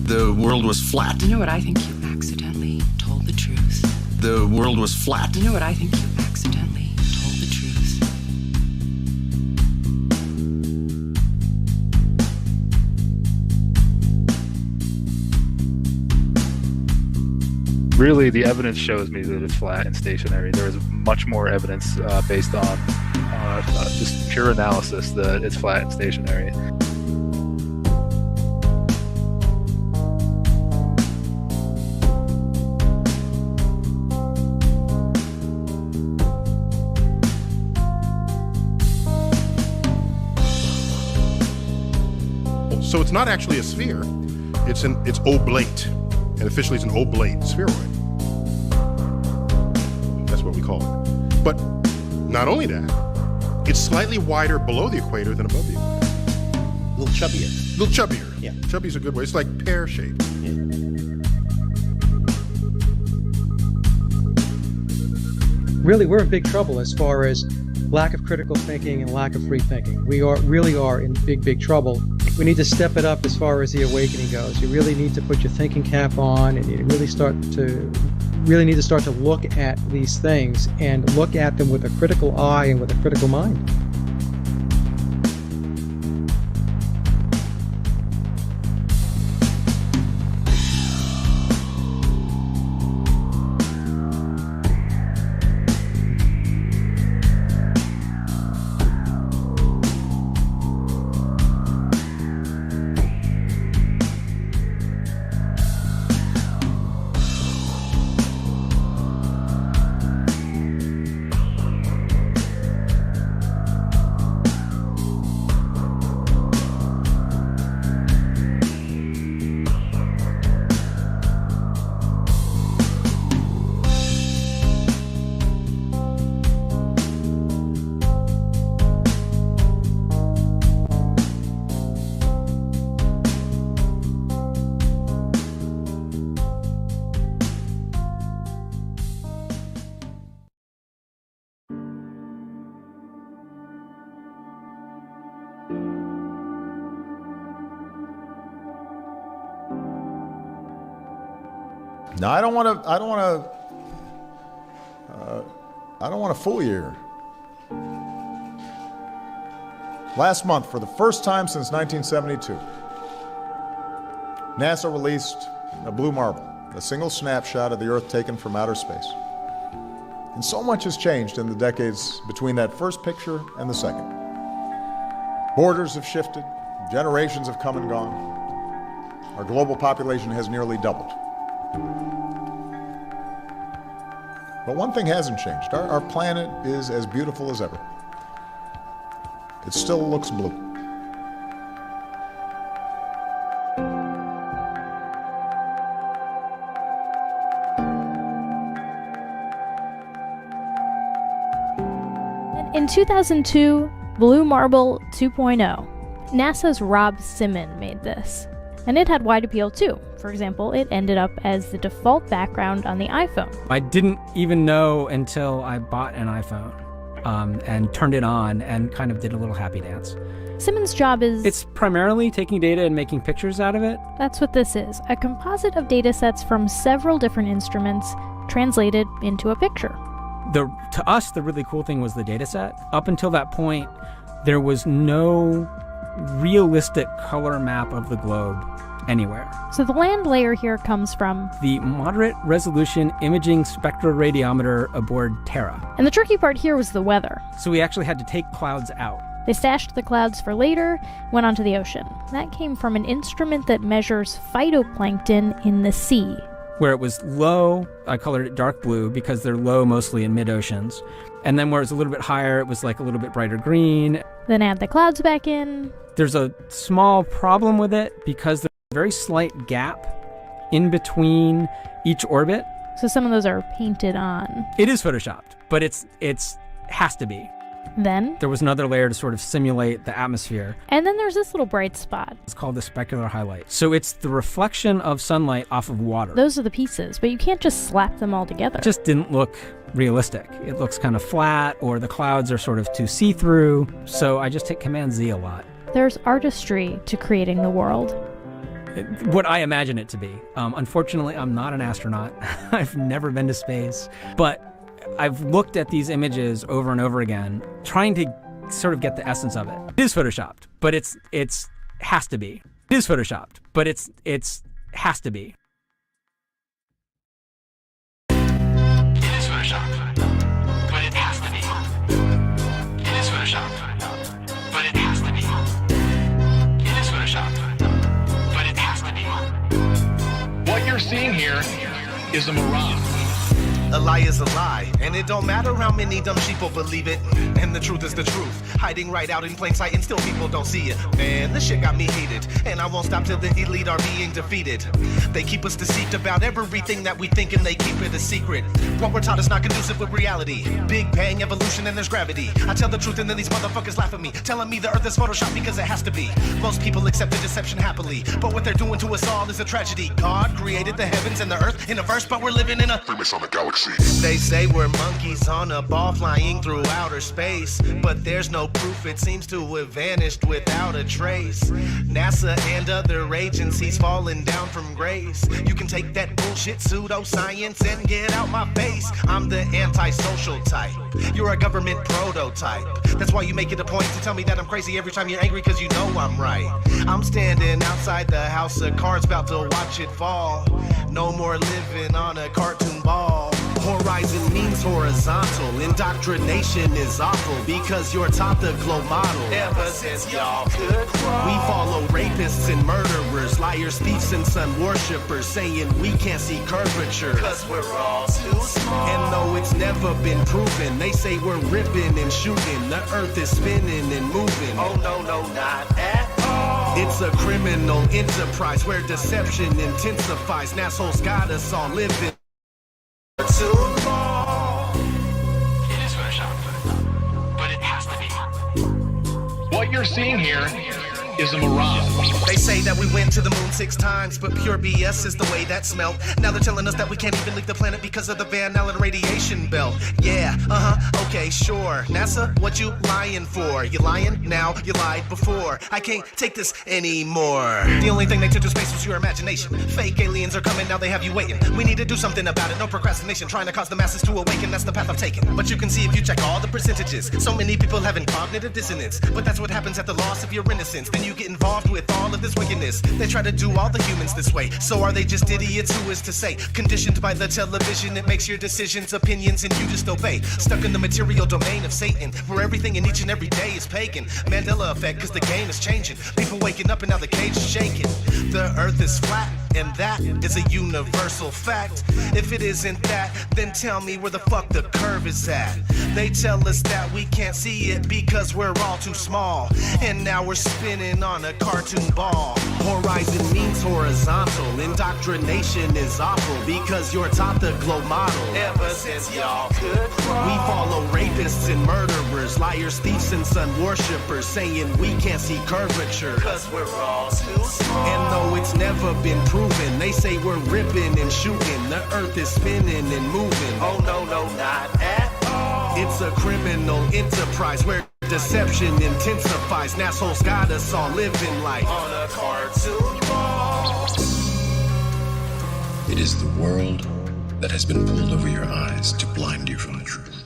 The world was flat. You know what I think? You accidentally told the truth. The world was flat. You know what I think? You accidentally told the truth. really the evidence shows me that it's flat and stationary. There is much more evidence based on just pure analysis that it's flat and stationary. So it's not actually a sphere. It's oblate, and officially it's an oblate spheroid. That's what we call it. But not only that, it's slightly wider below the equator than above the equator. A little chubbier. A little chubbier. Yeah. Chubby's a good way. It's like pear-shaped. Yeah. Really, we're in big trouble as far as lack of critical thinking and lack of free thinking. We really are in big trouble. We need to step it up as far as the awakening goes. You really need to put your thinking cap on, and you really need to start to look at these things and look at them with a critical eye and with a critical mind. Now, I don't want to fool you here. Last month, for the first time since 1972, NASA released a blue marble, a single snapshot of the Earth taken from outer space. And so much has changed in the decades between that first picture and the second. Borders have shifted, generations have come and gone. Our global population has nearly doubled. But one thing hasn't changed. Our planet is as beautiful as ever. It still looks blue. In 2002, Blue Marble 2.0, NASA's Rob Simon made this. And it had wide appeal too. For example, it ended up as the default background on the iPhone. I didn't even know until I bought an iPhone and turned it on and kind of did a little happy dance. Simon's job is... It's primarily taking data and making pictures out of it. That's what this is, a composite of data sets from several different instruments translated into a picture. To us, the really cool thing was the data set. Up until that point, there was no realistic color map of the globe anywhere. So the land layer here comes from the moderate resolution imaging spectroradiometer aboard Terra. And the tricky part here was the weather. So we actually had to take clouds out. They stashed the clouds for later, went onto the ocean. That came from an instrument that measures phytoplankton in the sea. Where it was low, I colored it dark blue because they're low mostly in mid-oceans. And then where it was a little bit higher, it was like a little bit brighter green. Then add the clouds back in. There's a small problem with it because there's a very slight gap in between each orbit. So some of those are painted on. It is photoshopped, but it's has to be. Then there was another layer to sort of simulate the atmosphere. And then there's this little bright spot. It's called the specular highlight. So it's the reflection of sunlight off of water. Those are the pieces, but you can't just slap them all together. It just didn't look realistic. It looks kind of flat, or the clouds are sort of too see-through. So I just hit Command-Z a lot. There's artistry to creating the world. What I imagine it to be. Unfortunately, I'm not an astronaut. I've never been to space. But I've looked at these images over and over again, trying to sort of get the essence of it. It is photoshopped, but it's has to be. It is photoshopped, but it's has to be. seeing here is a mirage. A lie is a lie, and it don't matter how many dumb sheeple believe it. And the truth is the truth, hiding right out in plain sight, and still people don't see it. Man, this shit got me heated, and I won't stop till the elite are being defeated. They keep us deceived about everything that we think, and they keep it a secret. What we're taught is not conducive with reality. Big bang, evolution, and there's gravity. I tell the truth, and then these motherfuckers laugh at me, telling me the earth is photoshopped because it has to be. Most people accept the deception happily, but what they're doing to us all is a tragedy. God created the heavens and the earth in a verse, but we're living in a famous on the galaxy. They say we're monkeys on a ball flying through outer space, but there's no proof, it seems to have vanished without a trace. NASA and other agencies falling down from grace. You can take that bullshit pseudoscience and get out my face. I'm the antisocial type, you're a government prototype. That's why you make it a point to tell me that I'm crazy every time you're angry, cause you know I'm right. I'm standing outside the house of cards about to watch it fall. No more living on a cartoon ball. Horizon means horizontal, indoctrination is awful because you're taught the globe model. Ever since y'all could crawl, we follow rapists and murderers, liars, thieves, and sun worshippers, saying we can't see curvature cause we're all too small. And though it's never been proven, they say we're ripping and shooting, the earth is spinning and moving. Oh no, no, not at all. It's a criminal enterprise where deception intensifies. Assholes got us all living too long. It is photoshopped, but it has to be. What you're seeing here is a mirage. They say that we went to the moon 6 times, but pure BS is the way that smelled. Now they're telling us that we can't even leave the planet because of the Van Allen radiation belt. Yeah, okay, sure. NASA, what you lying for? You lying now, you lied before. I can't take this anymore. The only thing they took to space was your imagination. Fake aliens are coming, now they have you waiting. We need to do something about it, no procrastination. Trying to cause the masses to awaken, that's the path I've taken. But you can see if you check all the percentages, so many people having cognitive dissonance. But that's what happens at the loss of your innocence. Then you get involved with all of this wickedness. They try to do all the humans this way. So are they just idiots? Who is to say? Conditioned by the television, it makes your decisions, opinions, and you just obey. Stuck in the material domain of Satan, where everything in each and every day is pagan. Mandela effect, cause the game is changing. People waking up and now the cage is shaking. The earth is flat, and that is a universal fact. If it isn't that, then tell me where the fuck the curve is at. They tell us that we can't see it because we're all too small, and now we're spinning on a cartoon ball. Horizon means horizontal, indoctrination is awful because you're taught the globe model. Ever since y'all could crawl, we follow rapists and murderers, liars, thieves, and sun worshippers, saying we can't see curvature cause we're all too small. And though it's never been proven, they say we're ripping and shooting, the earth is spinning and moving. Oh no, no, not at all. It's a criminal enterprise where deception intensifies. Assholes got us all living life on a cartoon ball. It is the world that has been pulled over your eyes to blind you from the truth.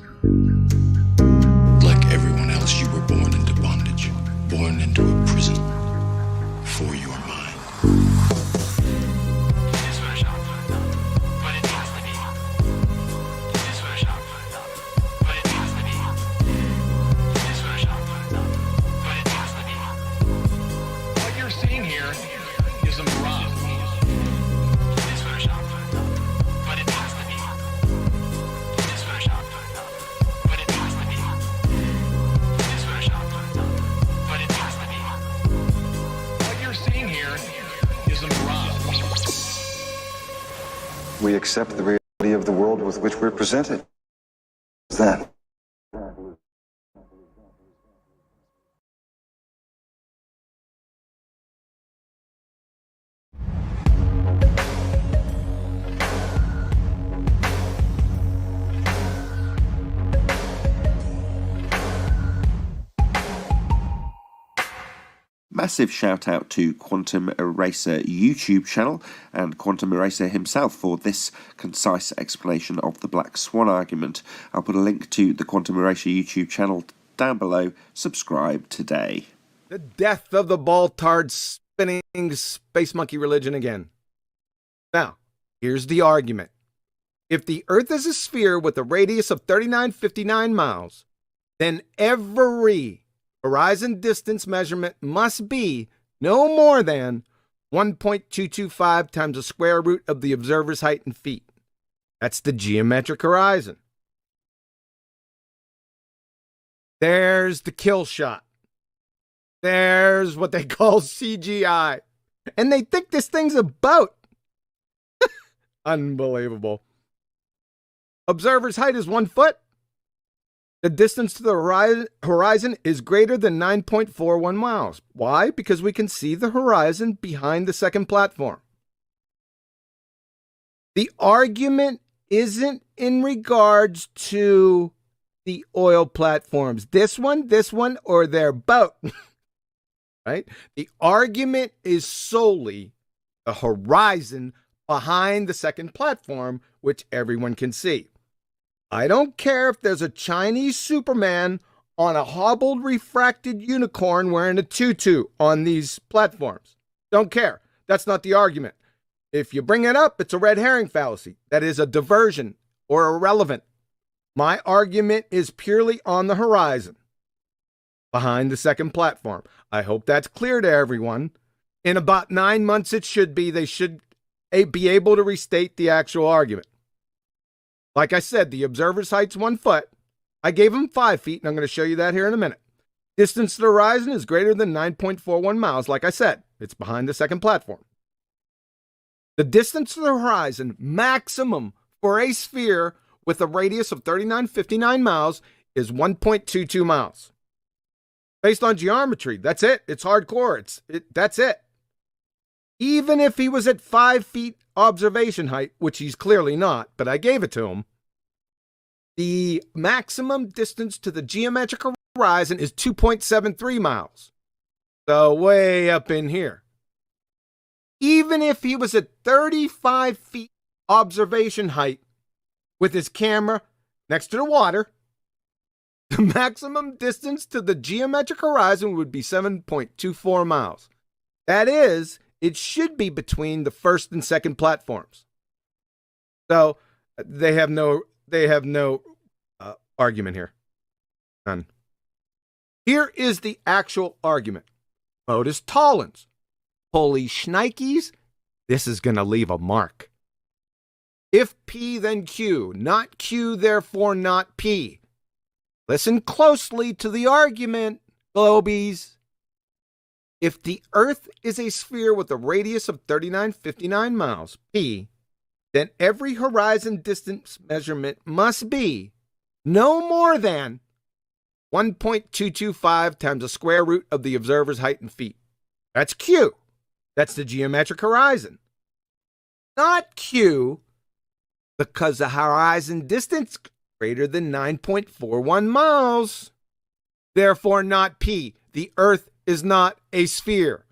Like everyone else, you were born into bondage, born into a prison for your mind. We accept the reality of the world with which we're presented. What's that? Massive shout out to Quantum Eraser YouTube channel and Quantum Eraser himself for this concise explanation of the Black Swan argument. I'll put a link to the Quantum Eraser YouTube channel down below. Subscribe today. The death of the ball-tard spinning space monkey religion again. Now, here's the argument. If the Earth is a sphere with a radius of 3959 miles, then every horizon distance measurement must be no more than 1.225 times the square root of the observer's height in feet. That's the geometric horizon. There's the kill shot. There's what they call CGI. And they think this thing's a boat. Unbelievable. Observer's height is 1 foot. The distance to the horizon is greater than 9.41 miles. Why? Because we can see the horizon behind the second platform. The argument isn't in regards to the oil platforms. This one, or their boat. Right? The argument is solely the horizon behind the second platform, which everyone can see. I don't care if there's a Chinese Superman on a hobbled refracted unicorn wearing a tutu on these platforms. Don't care. That's not the argument. If you bring it up, it's a red herring fallacy. That is a diversion or irrelevant. My argument is purely on the horizon behind the second platform. I hope that's clear to everyone. In about 9 months, it should be. They should be able to restate the actual argument. Like I said, the observer's height's 1 foot. I gave him 5 feet, and I'm going to show you that here in a minute. Distance to the horizon is greater than 9.41 miles. Like I said, it's behind the second platform. The distance to the horizon maximum for a sphere with a radius of 3959 miles is 1.22 miles. Based on geometry, that's it. It's hardcore. That's it. Even if he was at 5 feet observation height, which he's clearly not, but I gave it to him, the maximum distance to the geometric horizon is 2.73 miles. So way up in here. Even if he was at 35 feet observation height with his camera next to the water, the maximum distance to the geometric horizon would be 7.24 miles. That is, it should be between the first and second platforms. So they have no argument here. None. Here is the actual argument. Modus tollens. Holy shnikes, this is going to leave a mark. If P, then Q. Not Q, therefore not P. Listen closely to the argument, Globies. If the Earth is a sphere with a radius of 3959 miles, P, then every horizon distance measurement must be no more than 1.225 times the square root of the observer's height in feet. That's Q. That's the geometric horizon. Not Q, because the horizon distance greater than 9.41 miles. Therefore not P. The Earth is not a sphere.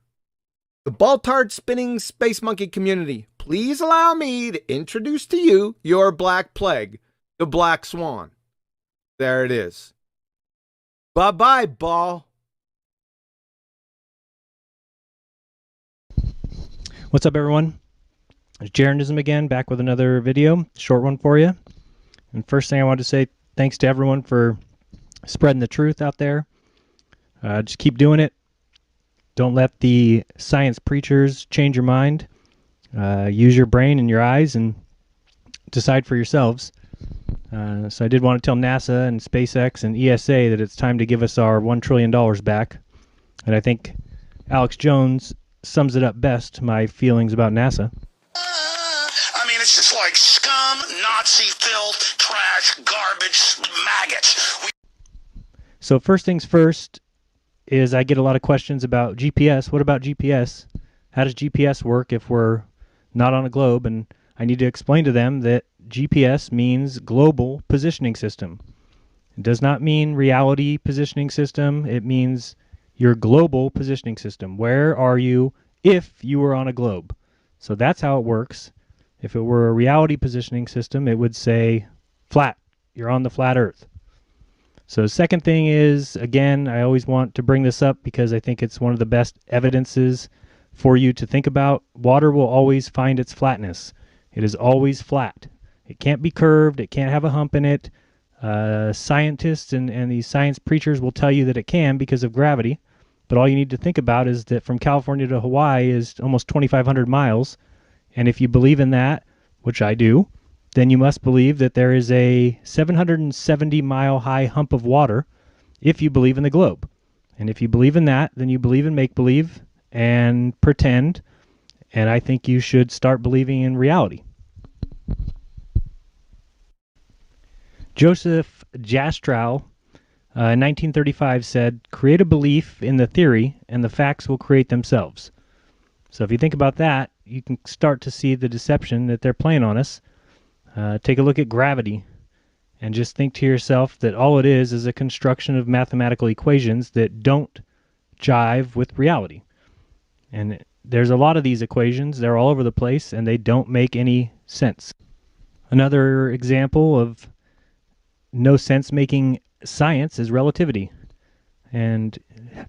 The Baltard spinning space monkey community, please allow me to introduce to you your Black Plague, the Black Swan. There it is. Bye-bye, ball. What's up, everyone? It's Jaronism again, back with another video, short one for you. And first thing I want to say, thanks to everyone for spreading the truth out there. Just keep doing it. Don't let the science preachers change your mind. Use your brain and your eyes and decide for yourselves. So I did want to tell NASA and SpaceX and ESA that it's time to give us our $1 trillion back. And I think Alex Jones sums it up best, my feelings about NASA. I mean, it's just like scum, Nazi filth, trash, garbage, maggots. So first things first is I get a lot of questions about GPS. What about GPS? How does GPS work if we're not on a globe? And I need to explain to them that GPS means Global Positioning System. It does not mean Reality Positioning System. It means your Global Positioning System. Where are you if you were on a globe? So that's how it works. If it were a Reality Positioning System, it would say flat. You're on the flat Earth. So second thing is, again, I always want to bring this up because I think it's one of the best evidences for you to think about. Water will always find its flatness. It is always flat. It can't be curved. It can't have a hump in it. Scientists and these science preachers will tell you that it can because of gravity, But all you need to think about is that from California to Hawaii is almost 2,500 miles. And if you believe in that, which I do, then you must believe that there is a 770-mile high hump of water if you believe in the globe. And if you believe in that, then you believe in make-believe and pretend. And I think you should start believing in reality. Joseph Jastrow, in 1935, said, "Create a belief in the theory, and the facts will create themselves." So if you think about that, you can start to see the deception that they're playing on us. Take a look at gravity, and just think to yourself that all it is a construction of mathematical equations that don't jive with reality. And there's a lot of these equations. They're all over the place, and they don't make any sense. Another example of no sense-making science is relativity. And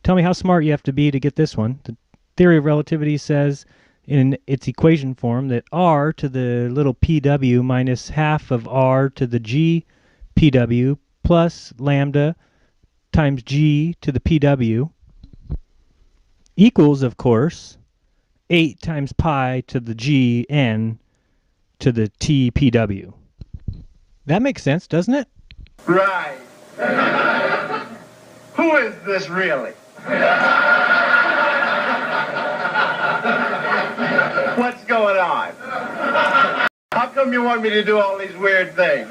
tell me how smart you have to be to get this one. The theory of relativity says in its equation form that r to the little pw minus half of r to the g pw plus lambda times g to the pw equals, of course, 8 times pi to the g n to the t pw. That makes sense, doesn't it? Right. Who is this really? What's going on? How come you want me to do all these weird things?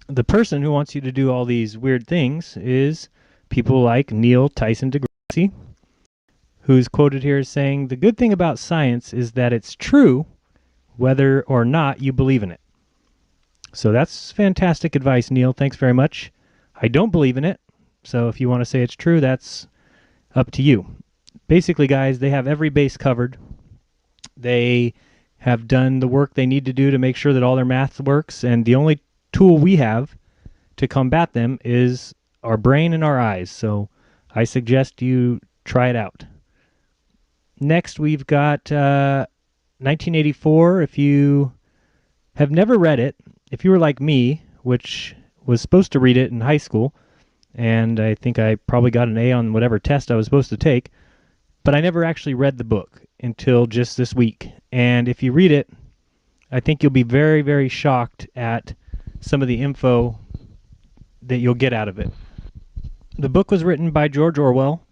The person who wants you to do all these weird things is people like Neil Tyson deGrasse, who's quoted here as saying, "The good thing about science is that it's true whether or not you believe in it." So that's fantastic advice, Neil. Thanks very much. I don't believe in it, so if you want to say it's true, that's up to you. Basically, guys, they have every base covered. They have done the work they need to do to make sure that all their math works, and the only tool we have to combat them is our brain and our eyes. So I suggest you try it out. Next, we've got 1984. If you have never read it, if you were like me, which was supposed to read it in high school, and I think I probably got an A on whatever test I was supposed to take, but I never actually read the book until just this week. And if you read it, I think you'll be very, very shocked at some of the info that you'll get out of it. The book was written by George Orwell.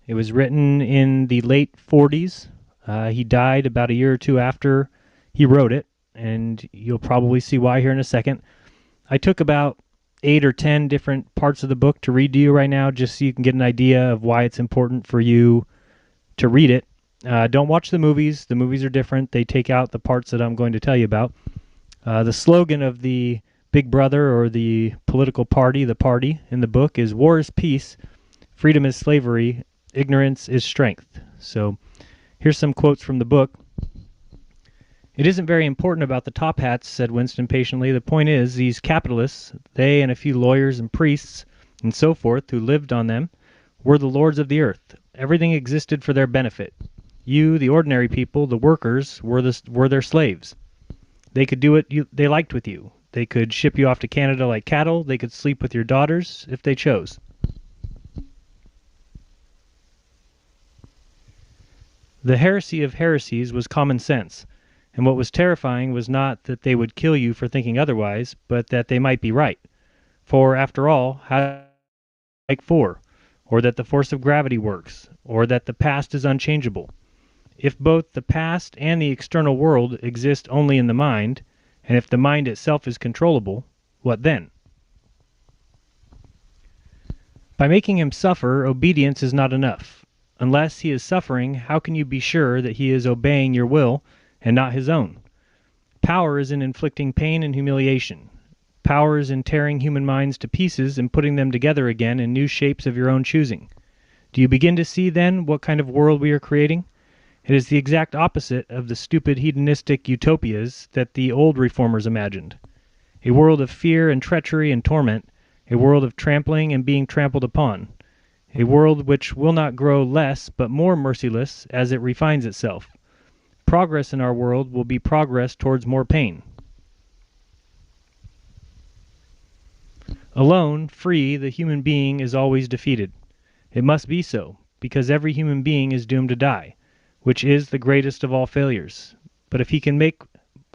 It was written in the late 40s. He died about a year or two after he wrote it, and you'll probably see why here in a second. I took about 8 or 10 different parts of the book to read to you right now, just so you can get an idea of why it's important for you to read it. Don't watch the movies. The movies are different. They take out the parts that I'm going to tell you about. The slogan of the Big Brother, or the political party, the party in the book, is "War is peace, freedom is slavery, ignorance is strength." So here's some quotes from the book. "It isn't very important about the top hats," said Winston patiently. "The point is, these capitalists, they and a few lawyers and priests and so forth who lived on them, were the lords of the earth. Everything existed for their benefit. You, the ordinary people, the workers, were their slaves. They could do what they liked with you. They could ship you off to Canada like cattle. They could sleep with your daughters if they chose. The heresy of heresies was common sense, and what was terrifying was not that they would kill you for thinking otherwise, but that they might be right. For, after all, how like for, or that the force of gravity works, or that the past is unchangeable. If both the past and the external world exist only in the mind, and if the mind itself is controllable, what then? By making him suffer, obedience is not enough. Unless he is suffering, how can you be sure that he is obeying your will and not his own? Power is in inflicting pain and humiliation. Power is in tearing human minds to pieces and putting them together again in new shapes of your own choosing. Do you begin to see, then, what kind of world we are creating? It is the exact opposite of the stupid hedonistic utopias that the old reformers imagined. A world of fear and treachery and torment, a world of trampling and being trampled upon, a world which will not grow less but more merciless as it refines itself. Progress in our world will be progress towards more pain. Alone, free, the human being is always defeated. It must be so, because every human being is doomed to die, which is the greatest of all failures. But if he can make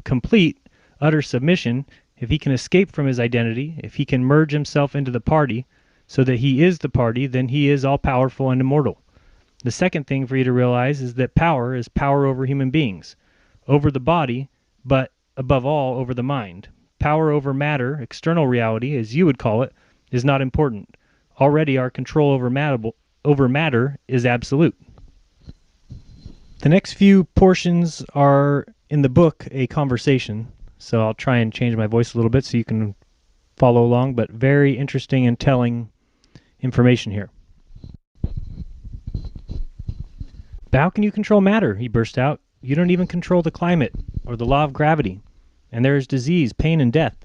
complete, utter submission, if he can escape from his identity, if he can merge himself into the party so that he is the party, then he is all-powerful and immortal. The second thing for you to realize is that power is power over human beings, over the body, but above all, over the mind. Power over matter, external reality, as you would call it, is not important. Already our control over matter is absolute. The next few portions are in the book a conversation, so I'll try and change my voice a little bit so you can follow along, but very interesting and telling information here. But how can you control matter? He burst out. You don't even control the climate or the law of gravity, and there is disease, pain, and death.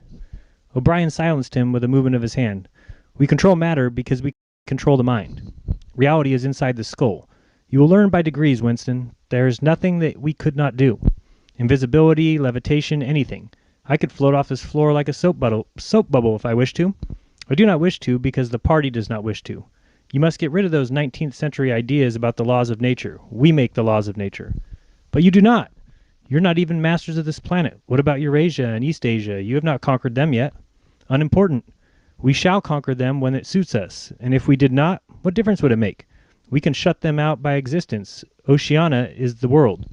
O'Brien silenced him with a movement of his hand. We control matter because we control the mind. Reality is inside the skull. You will learn by degrees, Winston. There is nothing that we could not do. Invisibility, levitation, anything. I could float off this floor like a soap bubble if I wish to. I do not wish to because the party does not wish to. You must get rid of those 19th century ideas about the laws of nature. We make the laws of nature. But you do not. You're not even masters of this planet. What about Eurasia and East Asia? You have not conquered them yet. Unimportant. We shall conquer them when it suits us. And if we did not, what difference would it make? We can shut them out by existence. Oceania is the world.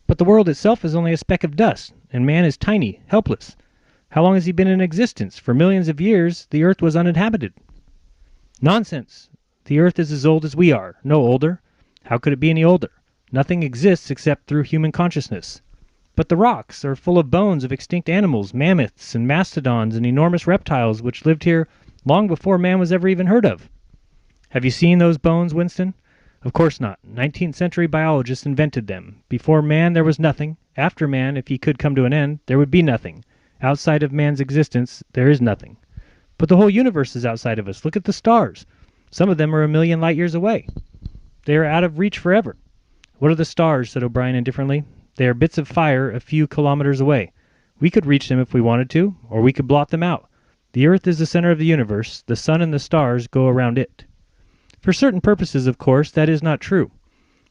But the world itself is only a speck of dust, and man is tiny, helpless. How long has he been in existence? For millions of years, the earth was uninhabited. Nonsense! The earth is as old as we are, no older. How could it be any older? Nothing exists except through human consciousness. But the rocks are full of bones of extinct animals, mammoths and mastodons and enormous reptiles which lived here long before man was ever even heard of. Have you seen those bones, Winston? Of course not. 19th century biologists invented them. Before man there was nothing. After man, if he could come to an end, there would be nothing. Outside of man's existence, there is nothing. But the whole universe is outside of us. Look at the stars. Some of them are 1,000,000 light years away. They are out of reach forever. What are the stars? Said O'Brien indifferently. They are bits of fire a few kilometers away. We could reach them if we wanted to, or we could blot them out. The earth is the center of the universe. The sun and the stars go around it. For certain purposes, of course, that is not true.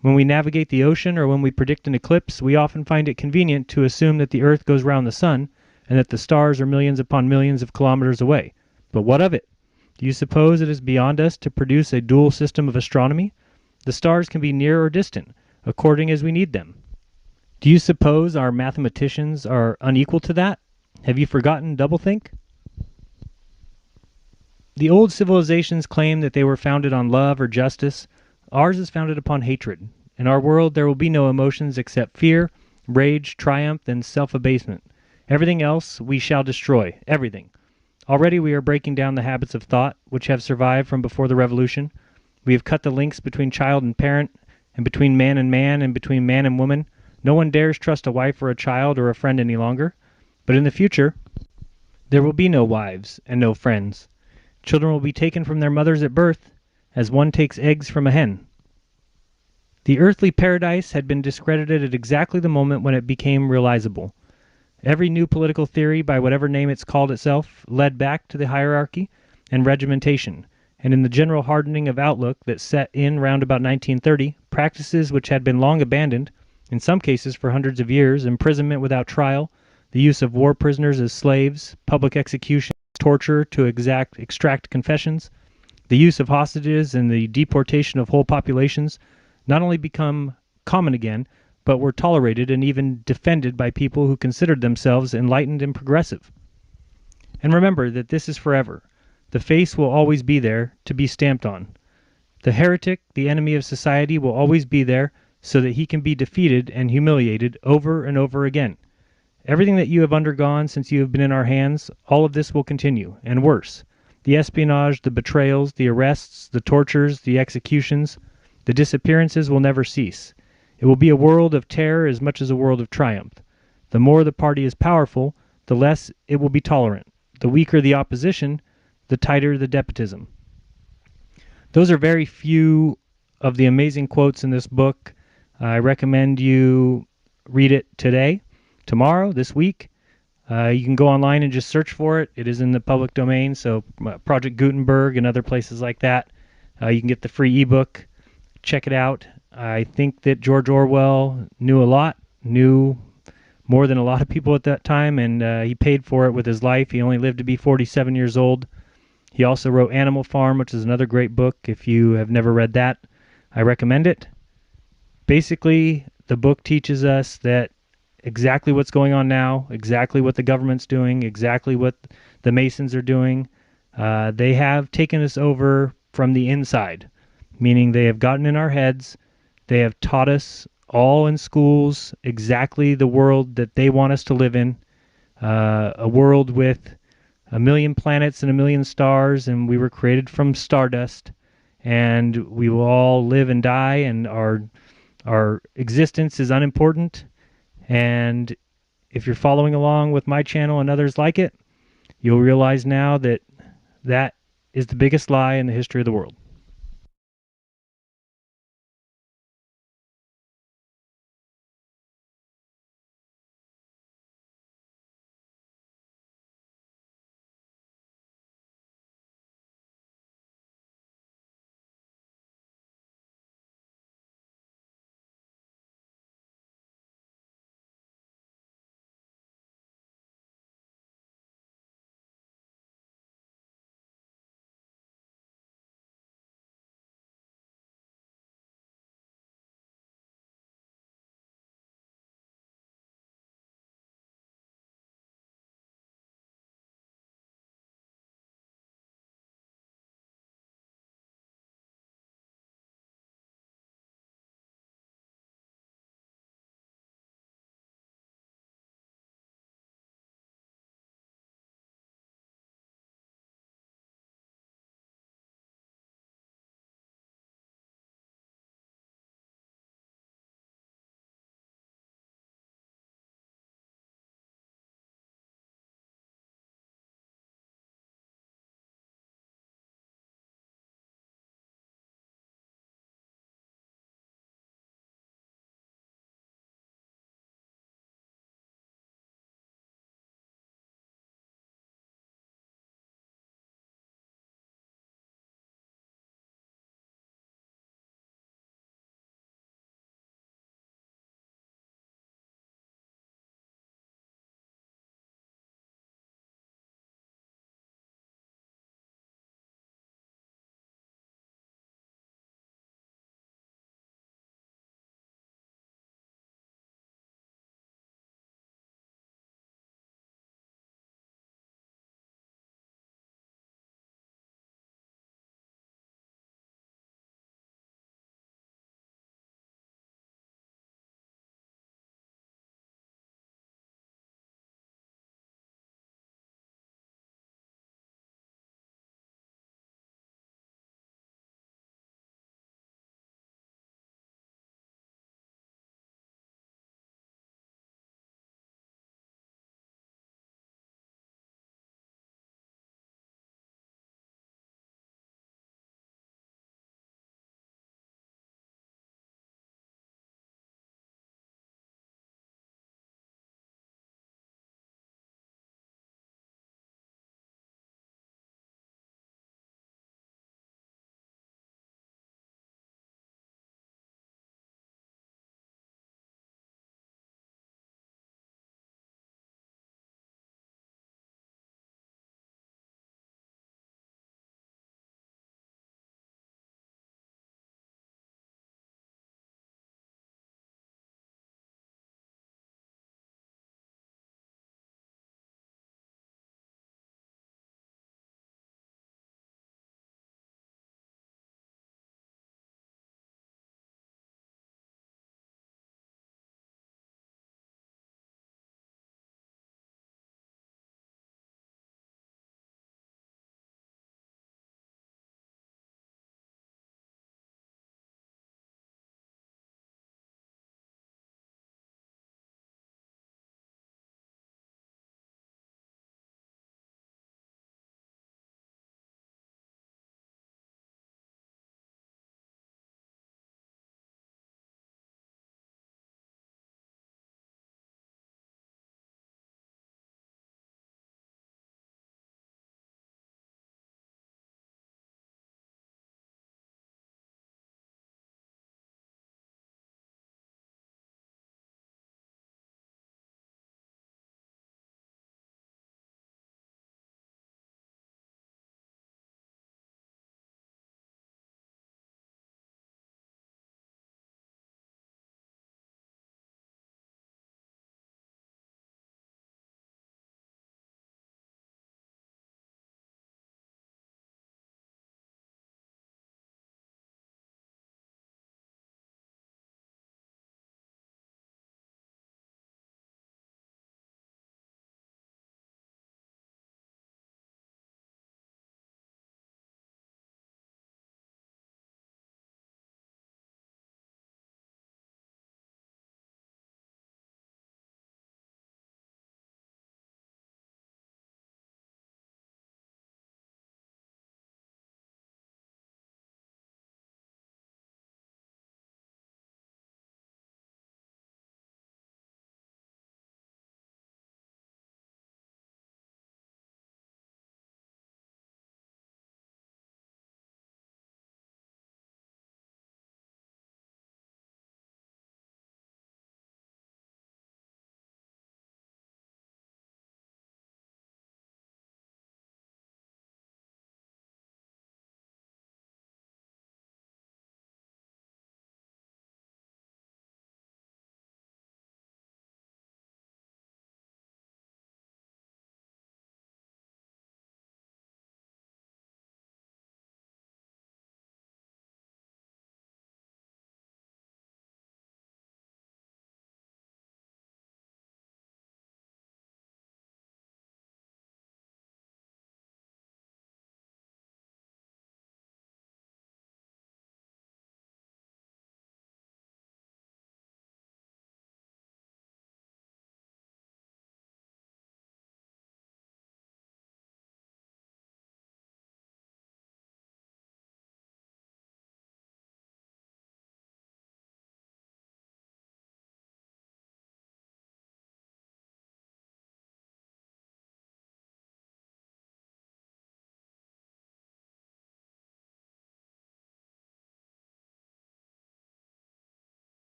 When we navigate the ocean or when we predict an eclipse, we often find it convenient to assume that the earth goes round the sun and that the stars are millions upon millions of kilometers away. But what of it? Do you suppose it is beyond us to produce a dual system of astronomy? The stars can be near or distant, according as we need them. Do you suppose our mathematicians are unequal to that? Have you forgotten doublethink? The old civilizations claim that they were founded on love or justice. Ours is founded upon hatred. In our world there will be no emotions except fear, rage, triumph, and self-abasement. Everything else we shall destroy. Everything. Already we are breaking down the habits of thought which have survived from before the revolution. We have cut the links between child and parent, and between man, and between man and woman. No one dares trust a wife or a child or a friend any longer. But in the future, there will be no wives and no friends. Children will be taken from their mothers at birth, as one takes eggs from a hen. The earthly paradise had been discredited at exactly the moment when it became realizable. Every new political theory, by whatever name it's called itself, led back to the hierarchy and regimentation, and in the general hardening of outlook that set in round about 1930, practices which had been long abandoned, in some cases for hundreds of years, imprisonment without trial, the use of war prisoners as slaves, public execution, torture to extract confessions, the use of hostages, and the deportation of whole populations, not only become common again, but were tolerated and even defended by people who considered themselves enlightened and progressive. And remember that this is forever. The face will always be there to be stamped on. The heretic, the enemy of society, will always be there so that he can be defeated and humiliated over and over again. Everything that you have undergone since you have been in our hands, all of this will continue, and worse. The espionage, the betrayals, the arrests, the tortures, the executions, the disappearances will never cease. It will be a world of terror as much as a world of triumph. The more the party is powerful, the less it will be tolerant. The weaker the opposition, the tighter the despotism. Those are very few of the amazing quotes in this book. I recommend you read it today, tomorrow, this week. You can go online and just search for it. It is in the public domain, so Project Gutenberg and other places like that. You can get the free ebook. check it out. I think that George Orwell knew a lot, knew more than a lot of people at that time, and he paid for it with his life. He only lived to be 47 years old. He also wrote Animal Farm, which is another great book. If you have never read that, I recommend it. Basically, the book teaches us that exactly what's going on now, exactly what the government's doing, exactly what the Masons are doing. They have taken us over from the inside, meaning they have gotten in our heads. They have taught us all in schools exactly the world that they want us to live in, a world with a million planets and a million stars, and we were created from stardust, and we will all live and die, and our existence is unimportant. And if you're following along with my channel and others like it, you'll realize now that that is the biggest lie in the history of the world.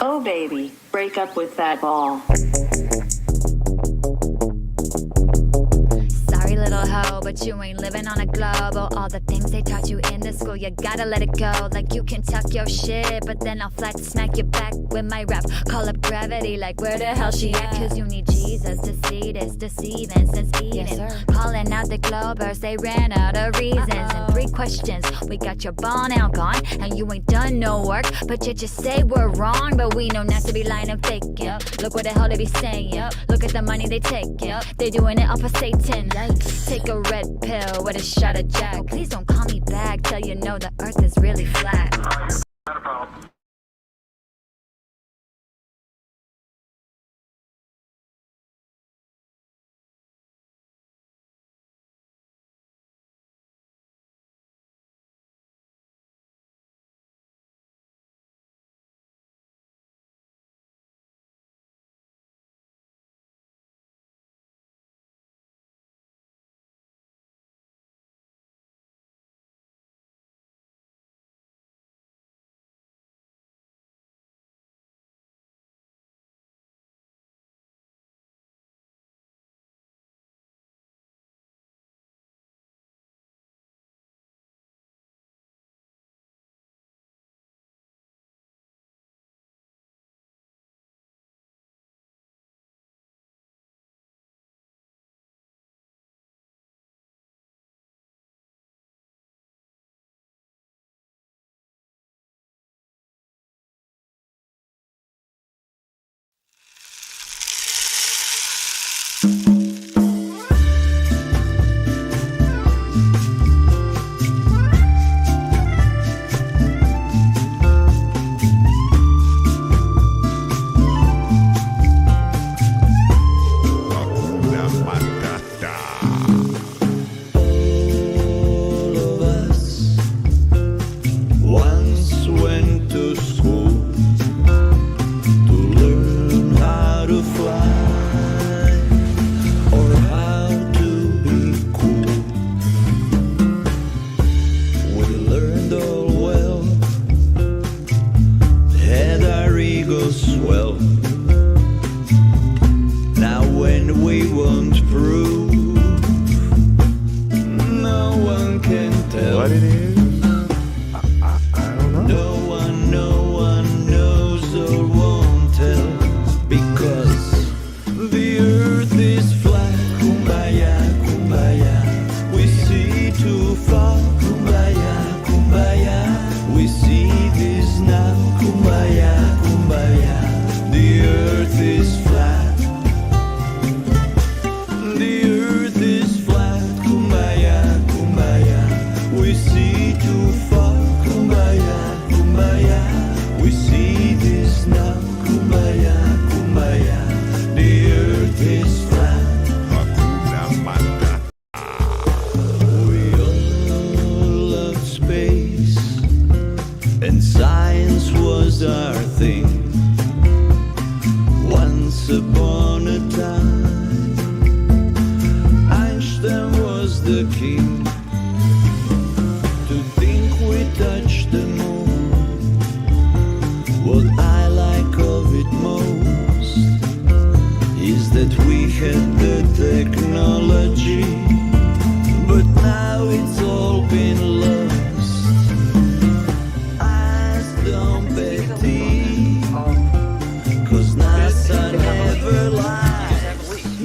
Oh, baby, break up with that ball. Sorry, little hoe, but you ain't living on a globe. Oh, all the things they taught you in the school, you gotta let it go. Like you can talk your shit, but then I'll flat smack you back with my rap. Call up gravity, like where the hell she at? Cause you need Jesus to see this deceiving since Eden. Yes, calling out the Globers, they ran out of reasons. And 3 questions, we got your ball now gone, and you ain't done no work, but you just say we're wrong. But we know not to be lying and faking. Look what the hell they be saying. Look at the money they taking. They doing it off of Satan. Take a red pill with a shot of Jack. Oh, please don't call me back till you know the earth is really flat.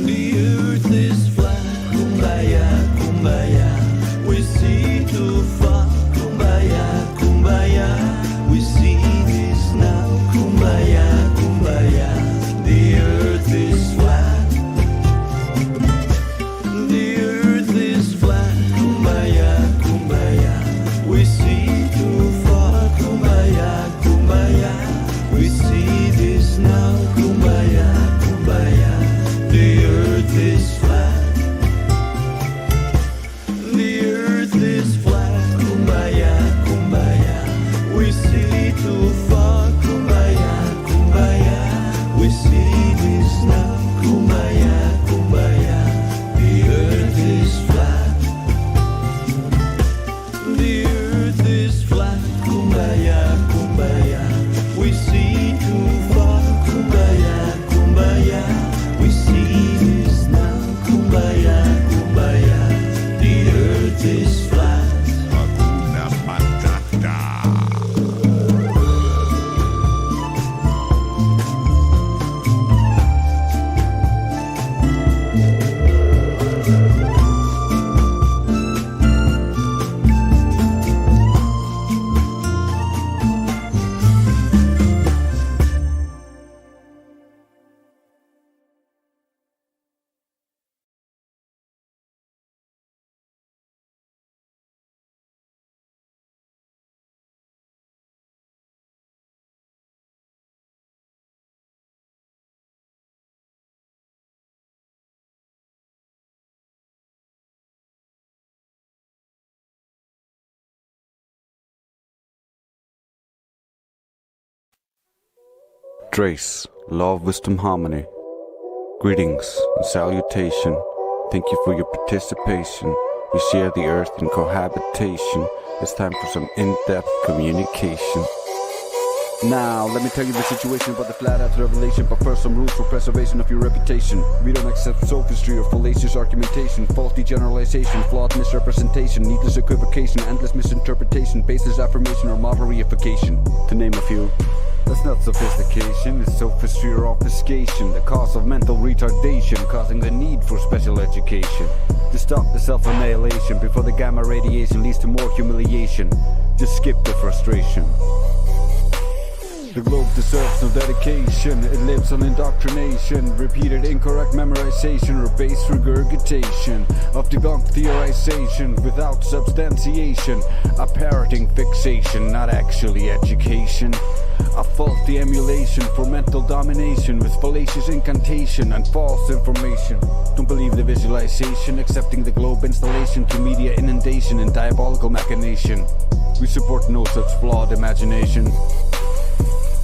The earth is flat, kumbaya, kumbaya. Grace, love, wisdom, harmony. Greetings and salutation. Thank you for your participation. We share the earth in cohabitation. It's time for some in-depth communication. Now, let me tell you the situation about the flat earth revelation. But first, some rules for preservation of your reputation. We don't accept sophistry or fallacious argumentation, faulty generalization, flawed misrepresentation, needless equivocation, endless misinterpretation, baseless affirmation, or model reification, to name a few. That's not sophistication, it's sophistry or obfuscation, the cause of mental retardation, causing the need for special education. To stop the self-annihilation before the gamma radiation leads to more humiliation. Just skip the frustration. The globe deserves no dedication. It lives on indoctrination, repeated incorrect memorization, or base regurgitation of debunked theorization without substantiation. A parroting fixation, not actually education. A faulty emulation for mental domination with fallacious incantation and false information. Don't believe the visualization, accepting the globe installation to media inundation and diabolical machination. We support no such flawed imagination.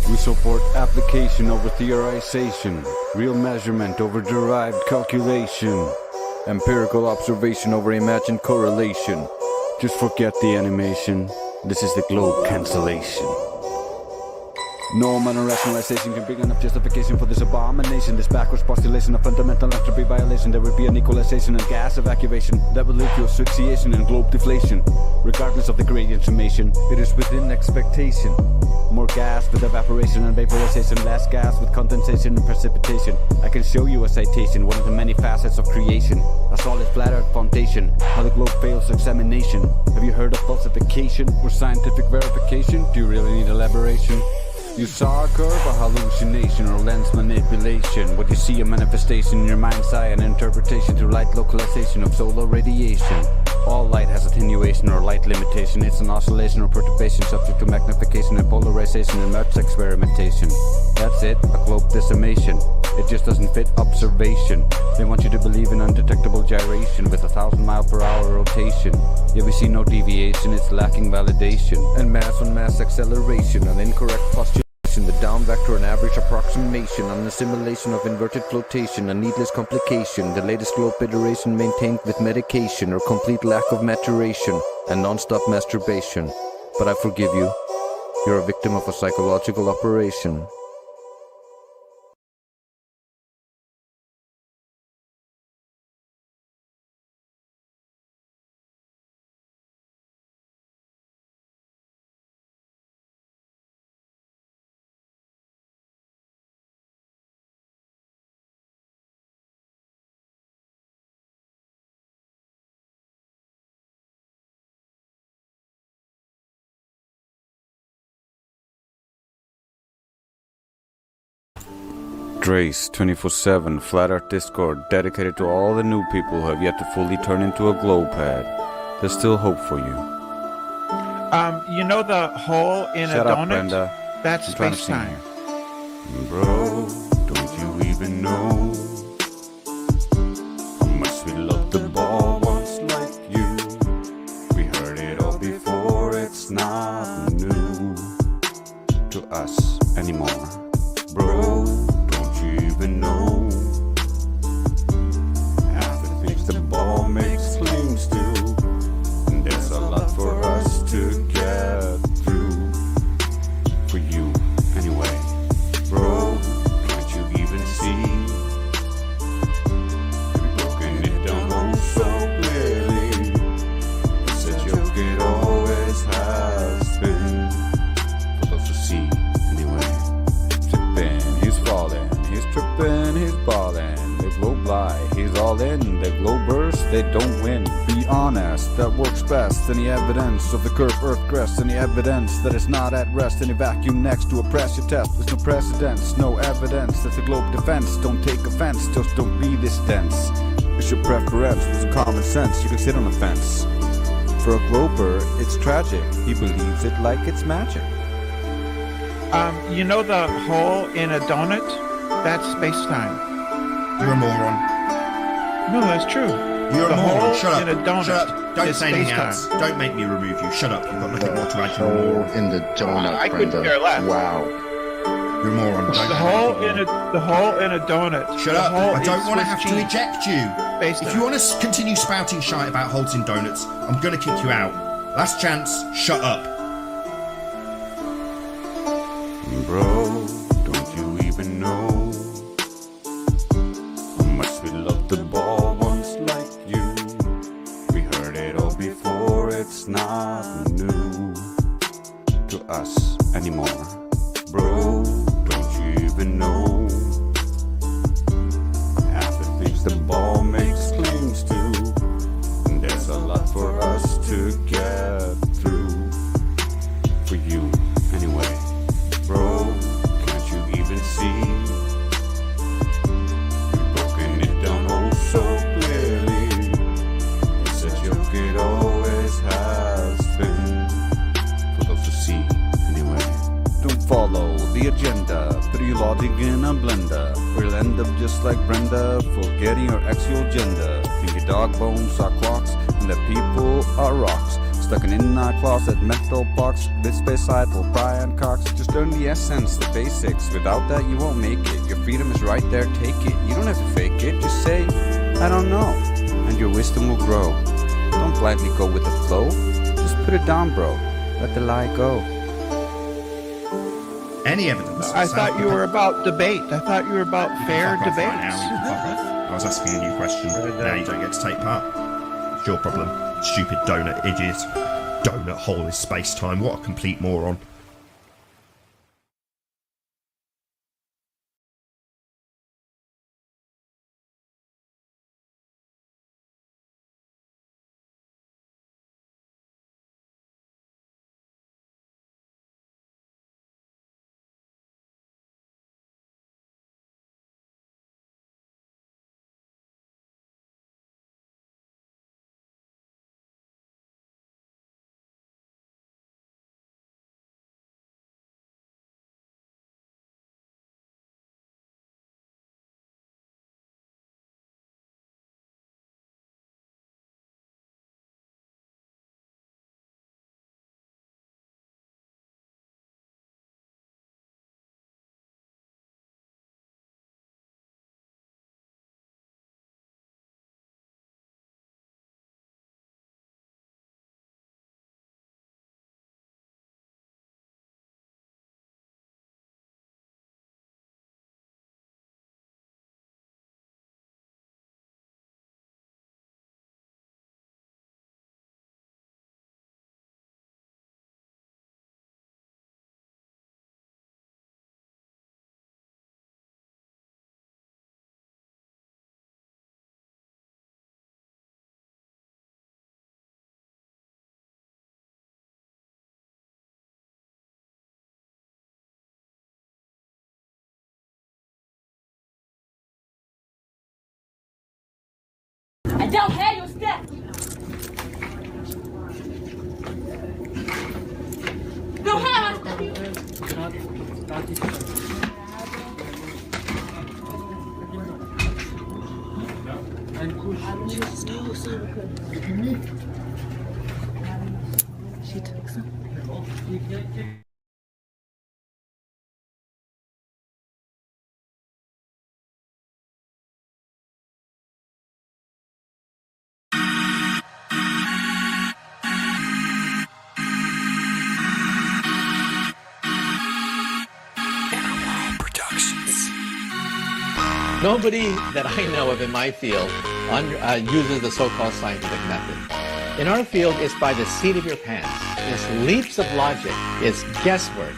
We support application over theorization, real measurement over derived calculation, empirical observation over imagined correlation. Just forget the animation. This is the globe cancellation. No amount of rationalization can bring enough justification for this abomination. This backwards postulation of fundamental entropy violation. There would be an equalization and gas evacuation that would lead to asphyxiation and globe deflation. Regardless of the gradient summation, it is within expectation. More gas with evaporation and vaporization, less gas with condensation and precipitation. I can show you a citation, one of the many facets of creation. A solid flat earth foundation, how the globe fails examination. Have you heard of falsification or scientific verification? Do you really need elaboration? You saw a curve, a hallucination, or lens manipulation. What you see, a manifestation in your mind's eye, an interpretation through light localization of solar radiation. All light has attenuation or light limitation. It's an oscillation or perturbation subject to magnification and polarization and Mertz experimentation. That's it, a globe decimation. It just doesn't fit observation. They want you to believe in undetectable gyration with 1,000 mile/hour rotation. Yet we see no deviation, it's lacking validation. And mass on mass acceleration, an incorrect postulation. The down vector and average approximation, an assimilation of inverted flotation, a needless complication, the latest globe iteration maintained with medication or complete lack of maturation, and non-stop masturbation. But I forgive you. You're a victim of a psychological operation. Drace 24/7 Flat Earth Discord dedicated to all the new people who have yet to fully turn into a globe pad. There's still hope for you. You know the hole in Shut a up, donut? Brenda. That's I'm trying to sing space-time. here. Bro, don't you even know how much we love the ball once like you? We heard it all before, it's not new to us anymore. Bro, don't you even know half the things the ball makes claims to? And there's a lot for us to get through. For you, anyway. Bro, can't you even see? We've broken it down oh so clearly. It's a joke, it always has been. For those who see, anyway. He's falling, he's tripping, he's balling. They blow by, he's all in. They blow burst, they don't win. Be honest, that works best. Any evidence of the curve earth crest, any evidence that it's not at rest. Any vacuum next to oppress your test. There's no precedence, no evidence. That's the globe defense. Don't take offense, just don't be this dense. It's your preference with some common sense. You can sit on the fence. For a glober, it's tragic. He believes it like it's magic. You know the hole in a donut? That's space-time. You're a moron. No, that's true. You're the a moron. hole Shut up. in a donut Shut up. Don't is say anything space-time. else. Don't make me remove you. Shut up. You've got nothing more to add to Hole your in the donut, I couldn't Brenda. care less. Wow. You're a moron. The hole in a donut. Shut up. I don't want to have to eject you. If you want to continue spouting shite about holes in donuts, I'm going to kick you out. Last chance, shut up. Bro, don't you even know how much we love the ball once like you? We heard it all before, it's not new to us anymore. Bro, don't you even know half the things the ball makes claims to? And there's a lot for us to get through. For you, anyway. Bro, can't you even see? We've broken it down oh so clearly. It's a joke, it always has been. For those who see, anyway. Don't follow the agenda, put your logic in a blender. We'll end up just like Brenda, forgetting our actual gender. Think your dog bones are clocks, and the people are rocks. Stuck in our closet, mental box. This space side will Brian Cox. Just learn the essence, the basics. Without that, you won't make it. Your freedom is right there, take it. You don't have to fake it, just say, I don't know. And your wisdom will grow. Don't blindly go with the flow. Just put it down, bro. Let the lie go. Any evidence? I thought you were about debate. I thought you were about fair debates. I was asking a new question. Now you don't get to take part. It's your problem. Stupid donut idiot. Donut hole is space-time. What a complete moron. I don't have your step. Don't have She took some. Nobody that I know of in my field uses the so-called scientific method. In our field, it's by the seat of your pants. It's leaps of logic. It's guesswork.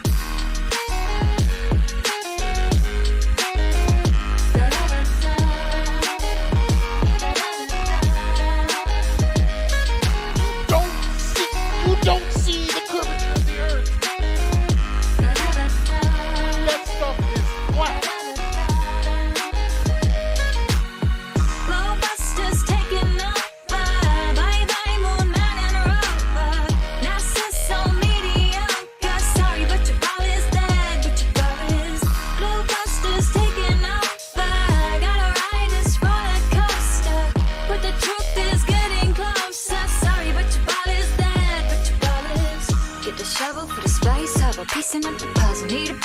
You don't see the curvature of the earth. That stuff is flat. Sorry, but you're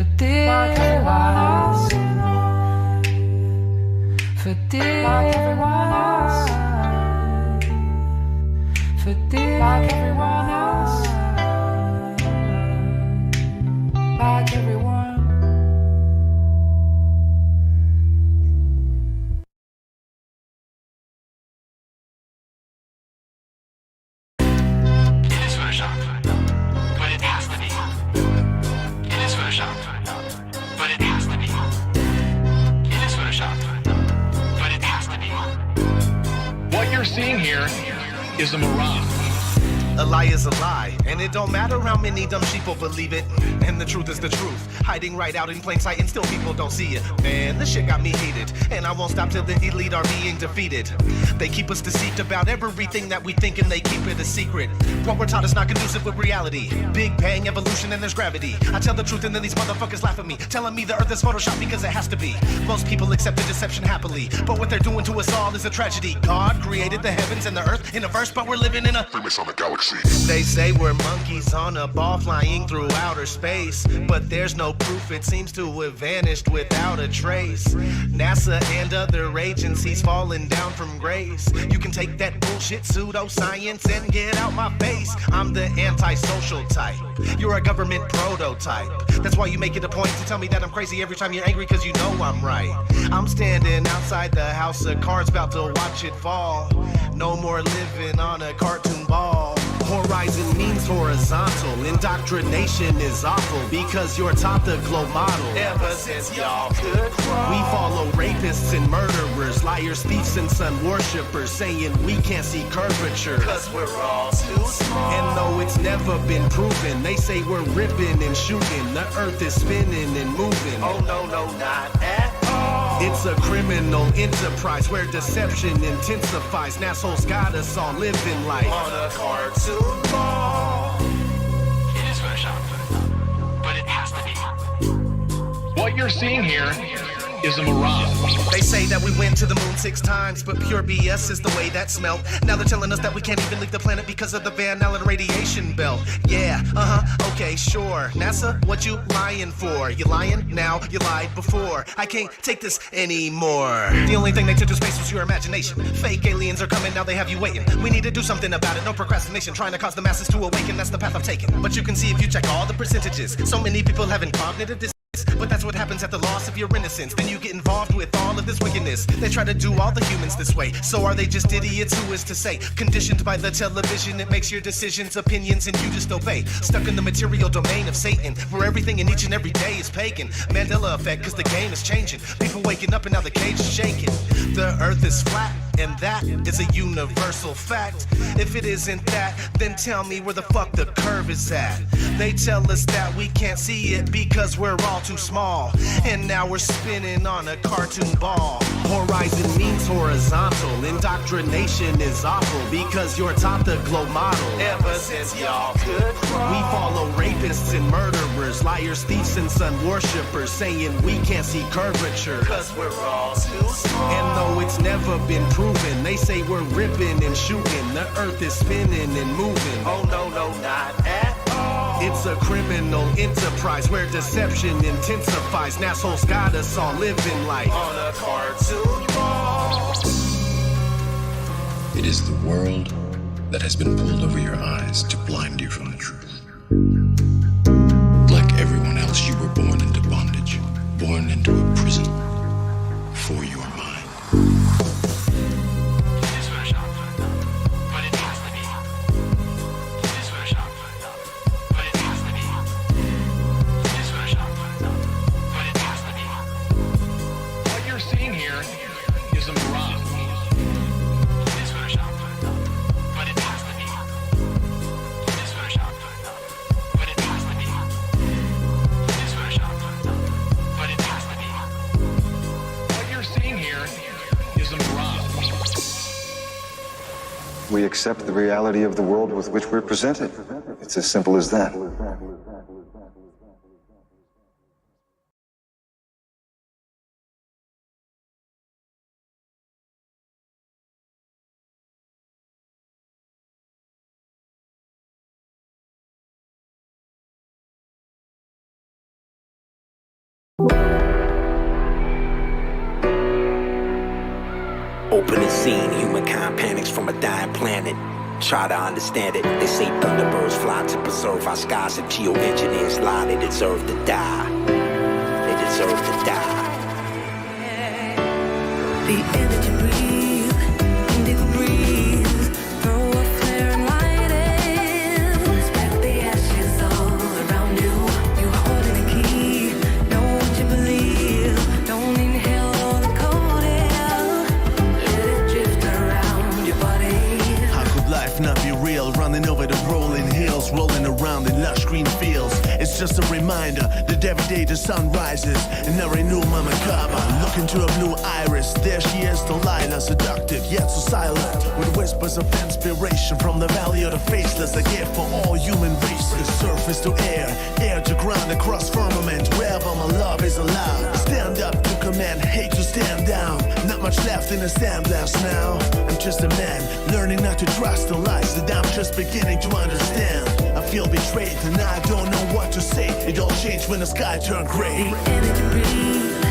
For dear life, for dear like everyone else, for dear like everyone else, like everyone. It is Photoshop, but it has to be. It is Photoshop, but it has to be. It is Photoshop, but it has to be. What you're seeing here is a mirage. A lie is a lie, and it don't matter how many dumb sheeple believe it. And the truth is the truth, hiding right out in plain sight, and still people don't see it. Man, this shit got me heated, and I won't stop till the elite are being defeated. They keep us deceived about everything that we think, and they keep it a secret. What we're taught is not conducive with reality. Big bang, evolution, and there's gravity. I tell the truth, and then these motherfuckers laugh at me, telling me the earth is Photoshop because it has to be. Most people accept the deception happily, but what they're doing to us all is a tragedy. God created the heavens and the earth in a verse, but we're living in a famous on the galaxy. They say we're monkeys on a ball flying through outer space, but there's no proof, it seems to have vanished without a trace. NASA and other agencies falling down from grace. You can take that bullshit pseudoscience and get out my face. I'm the antisocial type, you're a government prototype. That's why you make it a point to tell me that I'm crazy every time you're angry, cause you know I'm right. I'm standing outside the house of cards about to watch it fall. No more living on a cartoon ball. Horizon means horizontal. Indoctrination is awful because you're taught the globe model. Ever since y'all could crawl, we follow rapists and murderers, liars, thieves, and sun worshippers, saying we can't see curvature cause we're all too small. And though it's never been proven, they say we're ripping and shooting. The earth is spinning and moving. Oh no, no, not at all. It's a criminal enterprise where deception intensifies. And assholes got us all living life on a cartoon ball. It is Photoshop, but it has to be. What you're seeing here is a mirage. They say that we went to the moon 6 times, but pure BS is the way that smelled. Now they're telling us that we can't even leave the planet because of the Van Allen radiation belt. Yeah, okay, sure. NASA, what you lying for? You lying now, you lied before. I can't take this anymore. The only thing they took to space was your imagination. Fake aliens are coming, now they have you waiting. We need to do something about it, no procrastination. Trying to cause the masses to awaken, that's the path I've taken. But you can see if you check all the percentages. So many people having cognitive dissonance. But that's what happens at the loss of your innocence. Then you get involved with all of this wickedness. They try to do all the humans this way. So are they just idiots? Who is to say? Conditioned by the television, it makes your decisions, opinions, and you just obey. Stuck in the material domain of Satan, where everything in each and every day is pagan. Mandela effect, cause the game is changing. People waking up and now the cage is shaking. The earth is flat, and that is a universal fact. If it isn't that, then tell me where the fuck the curve is at. They tell us that we can't see it because we're all too small, and now we're spinning on a cartoon ball. Horizon means horizontal. Indoctrination is awful because you're taught the globe model. Ever since y'all could crawl, we follow rapists and murderers, liars, thieves, and sun worshippers, saying we can't see curvature cause we're all too small. And though it's never been proven, they say we're ripping and shooting. The earth is spinning and moving. Oh no, no, not at all. It's a criminal enterprise where deception intensifies. And assholes got us all living life on a cartoon ball. It is the world that has been pulled over your eyes to blind you from the truth. Like everyone else, you were born into bondage, born into a prison for your mind. We accept the reality of the world with which we're presented. It's as simple as that. Open the scene, humankind panics from a dying planet. Try to understand it. They say thunderbirds fly to preserve our skies, and geoengineers lie. They deserve to die. They deserve to die. The energy breathe, indigo breeze, throw a flare and light it. Spread the ashes all around you. You holding the key, know what you believe. Don't inhale all the cold air. Let it drift around your body. How could life not be real? Running over the rolling hills, rolling around in lush green fields. It's just a reminder that every day the sun rises and I renew Mama Kaba. Look into a blue iris, there she is, Delilah, seductive yet so silent, with whispers of inspiration from the valley of the faceless. A gift for all human races, surface to air, air to ground, across firmament, wherever my love is allowed. Stand up to command, hate to stand down. Not much left in the sandblast now. I'm just a man, learning not to trust the lies that I'm just beginning to understand. I feel betrayed and I don't know what to say. It all changed when the sky turned gray. The energy breathe,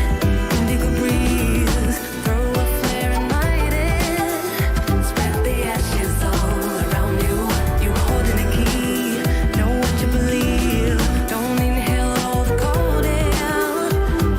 indigo breeze, throw a flare and light it. Spread the ashes all around you. You holding the key, know what you believe. Don't inhale all the cold air.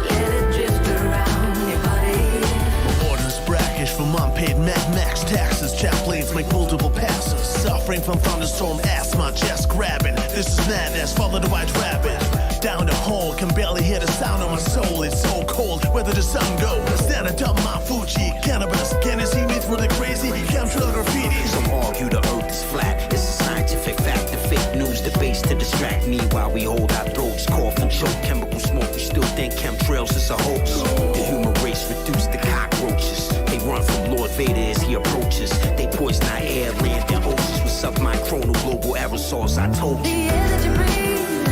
Let it drift around your body. Orders brackish from unpaid Mad Max taxes. Chaplains make multiple passes. Suffering from thunderstorm asthma, chest grabbing. This is madness, follow the white rabbit. Down the hole, can barely hear the sound of my soul. It's so cold, where did the sun go? Standing up Mount Fuji, cannabis. Can you see me through the crazy chemtrail graffiti? Some argue the earth is flat. It's a scientific fact. The fake news debates to distract me while we hold our throats, cough and choke. Chemical smoke, we still think chemtrails is a hoax. The human race reduced to cockroaches. They run from Lord Vader as he approaches. They poison our air, land, and oceans with submicronal global aerosols. I told you. The energy breathe,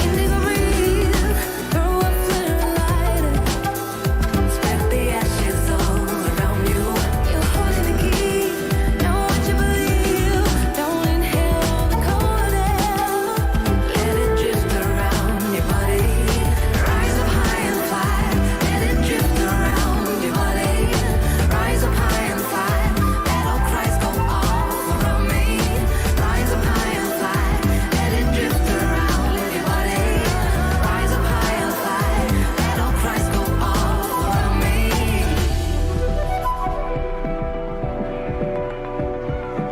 indigo breeze, throw a flare and light it. Spread the ashes all around you. You holding the key, know what you believe. Don't inhale all the cold air. Let it drift around your body. Rise up high and fly. Let it drift around your body. Rise up high and fly. Battle cries go off around me. Rise up high and fly. Let it drift around your body. Rise up high and fly. Battle cries go off around me.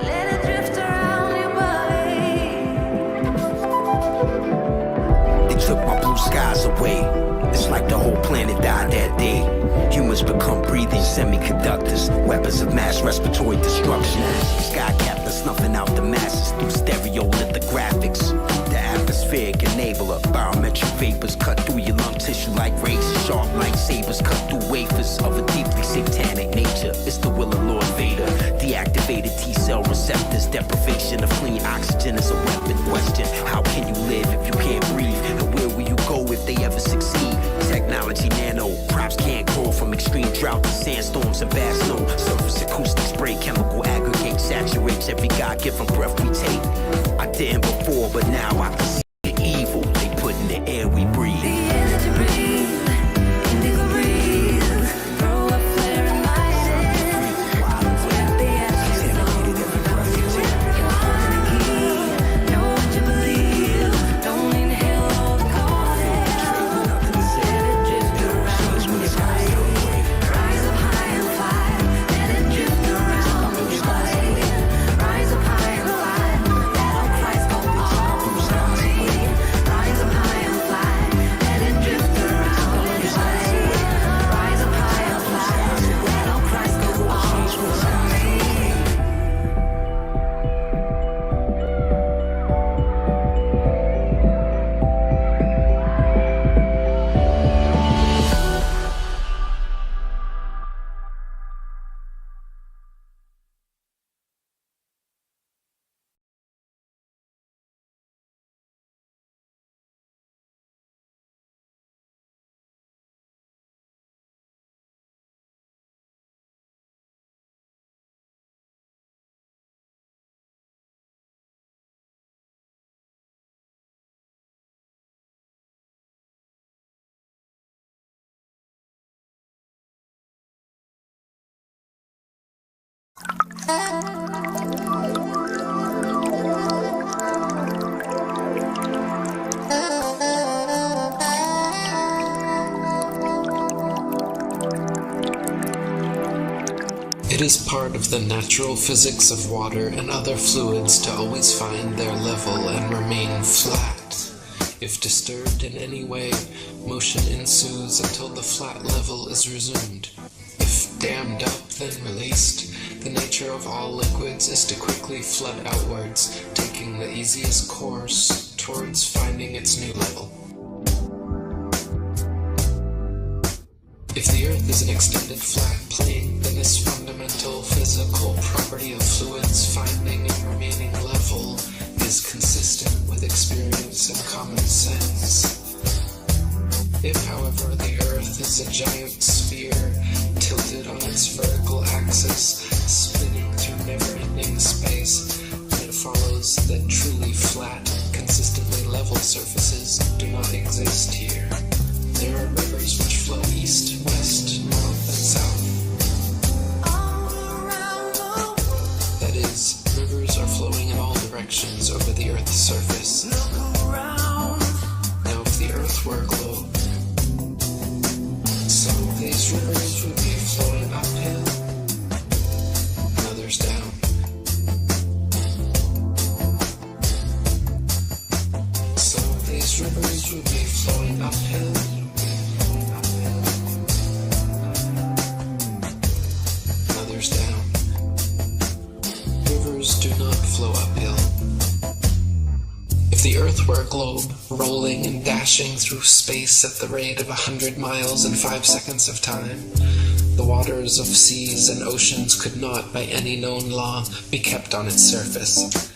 Let it drift around your body. They took my blue skies away. It's like the whole planet died that day. Humans become breathing semiconductors, weapons of mass respiratory destruction. Sky captain snuffing out the masses through stereolithographics. The atmospheric enabler, biometric vapors cut through your lung tissue like razors. Sharp lightsabers cut through wafers of a deeply satanic nature. It's the will of Lord Vader. Deactivated T-cell receptors, deprivation of clean oxygen is a weapon. Question: how can you live if you can't breathe? And where will you go if they ever succeed? Technology nano, crops can't grow from extreme drought to sandstorms and bad snow. Surface acoustic spray, chemical aggregate saturates every God-given breath we take. I didn't before, but now I can see the evil they put in the air we breathe. The energy breathe, indigo breeze, throw a flare and light it. Spread the ashes all around you. You holding the key, know what you believe. Don't inhale all the cold air. Let it drift around your body. Rise up high and fly. Let it drift around your body. Rise up high and fly. Battle cries go off around me. It is part of the natural physics of water and other fluids to always find their level and remain flat. If disturbed in any way, motion ensues until the flat level is resumed. If dammed up, then released, the nature of all liquids is to quickly flood outwards, taking the easiest course towards finding its new level. If the Earth is an extended flat plane, then this fundamental physical property of fluids finding and remaining level is consistent with experience and common sense. If, however, the Earth is a giant sphere, tilted on its vertical axis, spinning through never-ending space, then it follows that truly flat, consistently level surfaces do not exist here. There are rivers which flow east, west, north, and south. That is, rivers are flowing in all directions over the Earth's surface. Now, if the Earth were a globe, some of these rivers would be flowing uphill, and others down. Some of these rivers would be flowing uphill, down. Rivers do not flow uphill. If the Earth were a globe, rolling and dashing through space at the rate of 100 miles in 5 seconds of time, the waters of seas and oceans could not, by any known law, be kept on its surface.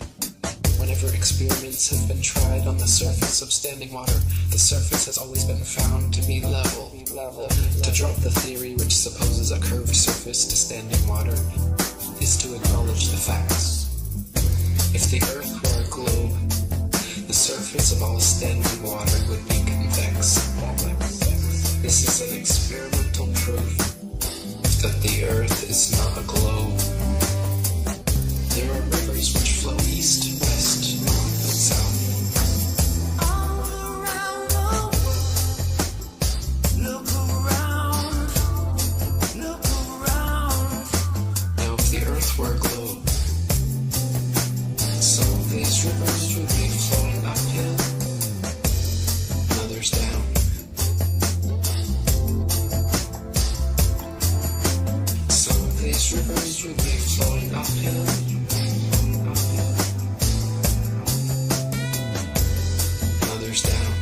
Whenever experiments have been tried on the surface of standing water, the surface has always been found to be level. To drop the theory which supposes a curved surface to standing water is to acknowledge the facts. If the Earth were a globe, the surface of all standing water would be convex. This is an experimental proof that the Earth is not a globe. There are rivers which flow east, west, north, and south. Now, if the Earth were a globe, some of these rivers would be flowing uphill, and others down. Some of these rivers would be flowing uphill, and others down.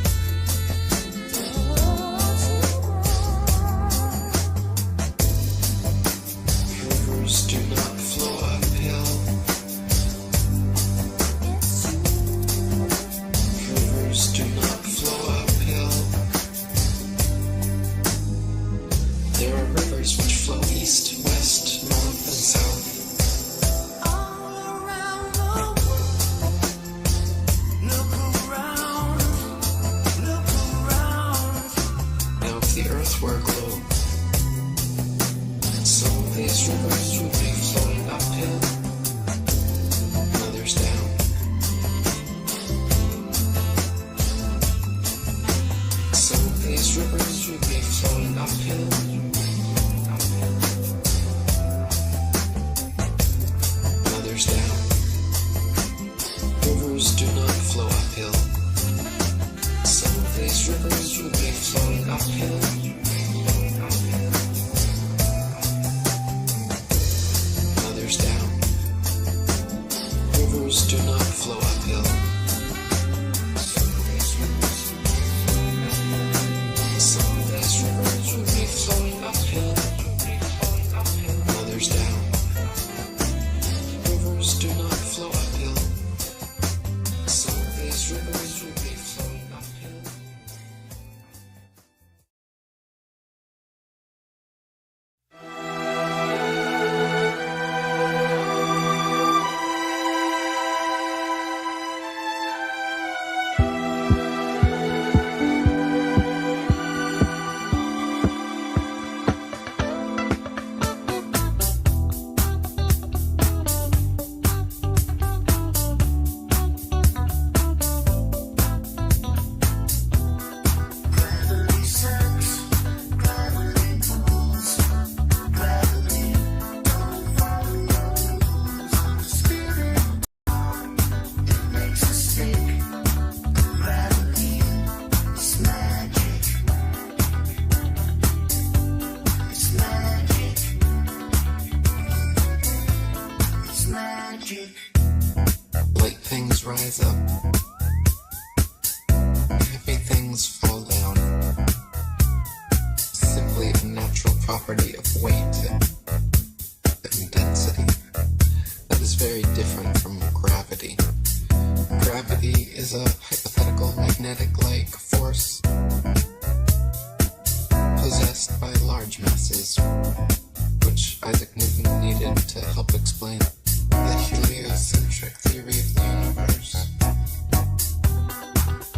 Rivers do not flow uphill. Rivers do not flow uphill. There are rivers which flow east, west, north, and south. Now, if the Earth were a globe, some of these rivers would be flowing uphill, and others down. Some of these rivers would be flowing uphill, and others down. Rivers do not flow uphill. Some of these rivers would be flowing uphill, others down. Rivers do not flow uphill. Some of these rivers would be flowing uphill, others down. Rivers do not flow uphill. Some of these rivers would be flowing uphill. property of weight and density. That is very different from gravity. Gravity is a hypothetical magnetic-like force possessed by large masses, which Isaac Newton needed to help explain the heliocentric theory of the universe.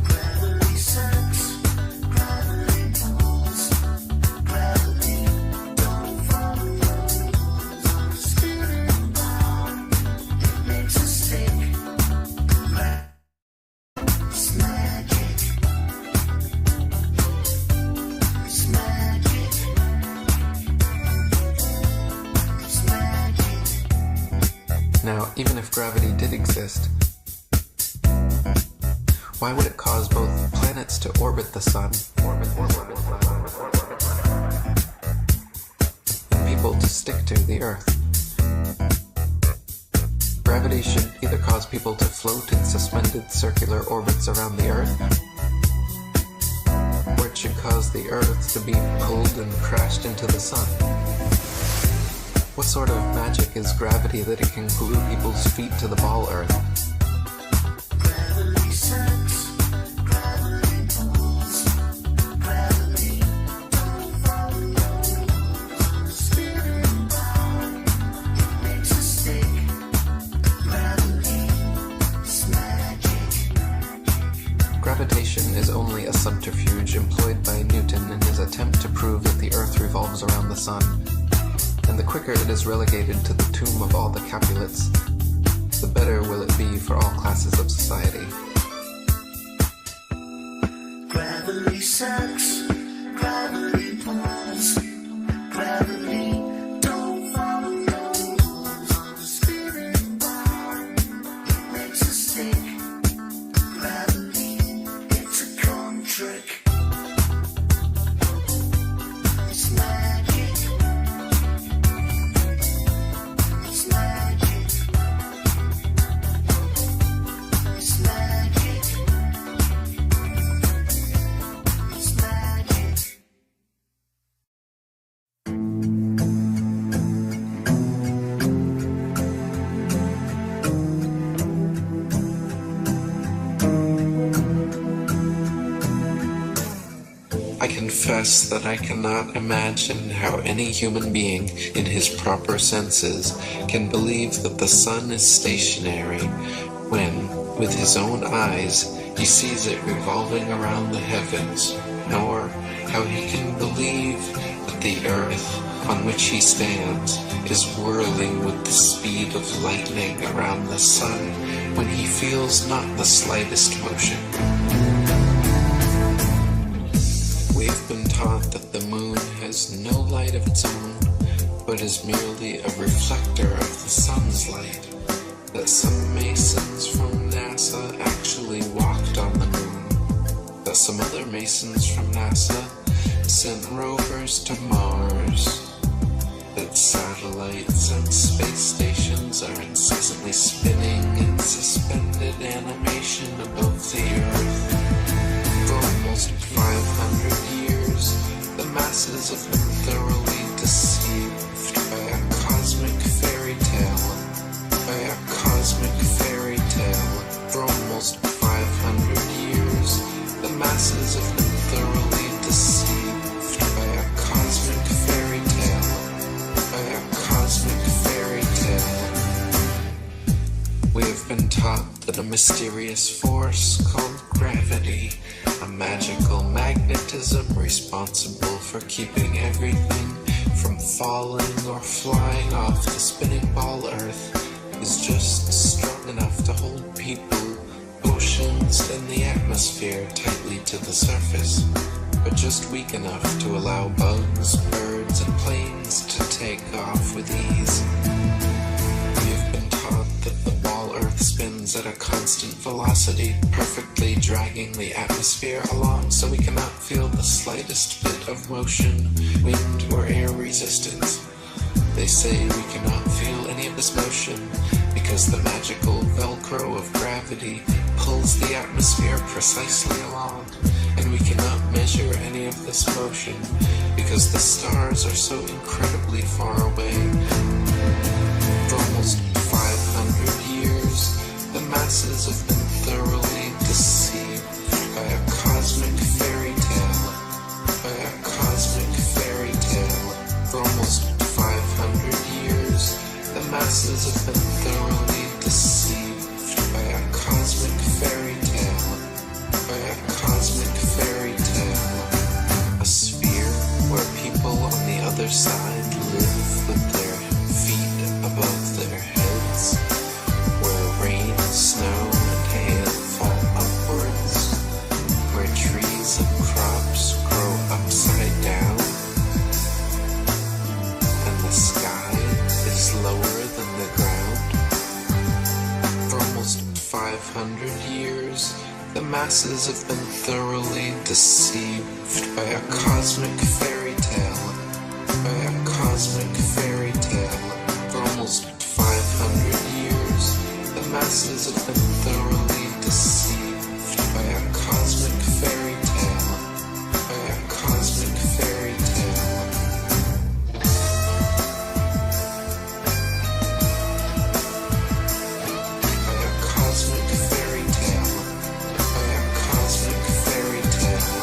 Gravity sucks, gravity pulls, gravity don't follow rules on a spinning ball. It makes us sick. It's magic. It's magic. It's magic. Now, even if gravity did exist, why would it cause both planets to orbit the sun and people to stick to the Earth? Gravity should either cause people to float in suspended circular orbits around the Earth, or it should cause the Earth to be pulled and crashed into the sun. What sort of magic is gravity that it can glue people's feet to the ball Earth? Gravity sucks, gravity pulls, gravity don't follow rules on a spinning ball. It makes us sick. Gravity is magic. Gravitation is only a subterfuge employed by Newton in his attempt to prove that the Earth revolves around the sun. And the quicker it is relegated to the tomb of all the Capulets, the better will it be for all classes of society. Gravity sucks, gravity pulls, gravity don't follow rules on a spinning ball. It makes us sick. Gravity, it's a con trick. It's magic. It's magic. It's magic. It's magic. I confess that I cannot imagine how any human being in his proper senses can believe that the sun is stationary when, with his own eyes, he sees it revolving around the heavens, nor how he can believe that the earth on which he stands is whirling with the speed of lightning around the sun when he feels not the slightest motion. We have been taught that the moon has no light of its own, but is merely a reflector of the sun's light, that some masons from NASA actually walked on the moon, that some other masons from NASA sent rovers to Mars, that satellites and space stations are incessantly spinning in suspended animation above the Earth. For almost 500 years, the masses have been thoroughly deceived by a cosmic fairy tale. For almost 500 years, the masses have been thoroughly deceived by a cosmic fairy tale. We have been taught that a mysterious force called gravity, a magical magnetism responsible for keeping everything from falling or flying off the spinning ball Earth, is just strong enough to hold people, oceans, and the atmosphere tightly to the surface, but just weak enough to allow bugs, birds, and planes to take off with ease. We have been taught that the ball Earth spins at a constant velocity, perfectly dragging the atmosphere along so we cannot feel the slightest bit of motion, wind, or air resistance. They say we cannot feel any of this motion because the magical Velcro of gravity pulls the atmosphere precisely along, and we cannot measure any of this motion, because the stars are so incredibly far away. For almost 500 years, the masses have been thoroughly deceived by a cosmic fairy tale. By a cosmic fairy tale. For almost 500 years, the masses have been thoroughly deceived by a cosmic fairy tale. By a cosmic fairy tale. A sphere where people on the other side live with their feet above their heads, where rain, snow, and hail fall upwards, where trees and crops grow upside down, and the sky is lower than the ground. For almost 500 years, the masses have been thoroughly deceived by a cosmic fairy tale. By a cosmic fairy tale. For almost 500 years, the masses have been thoroughly deceived by a cosmic fairy tale. By a cosmic fairy tale. By a cosmic fairy tale. By a cosmic fairy tale.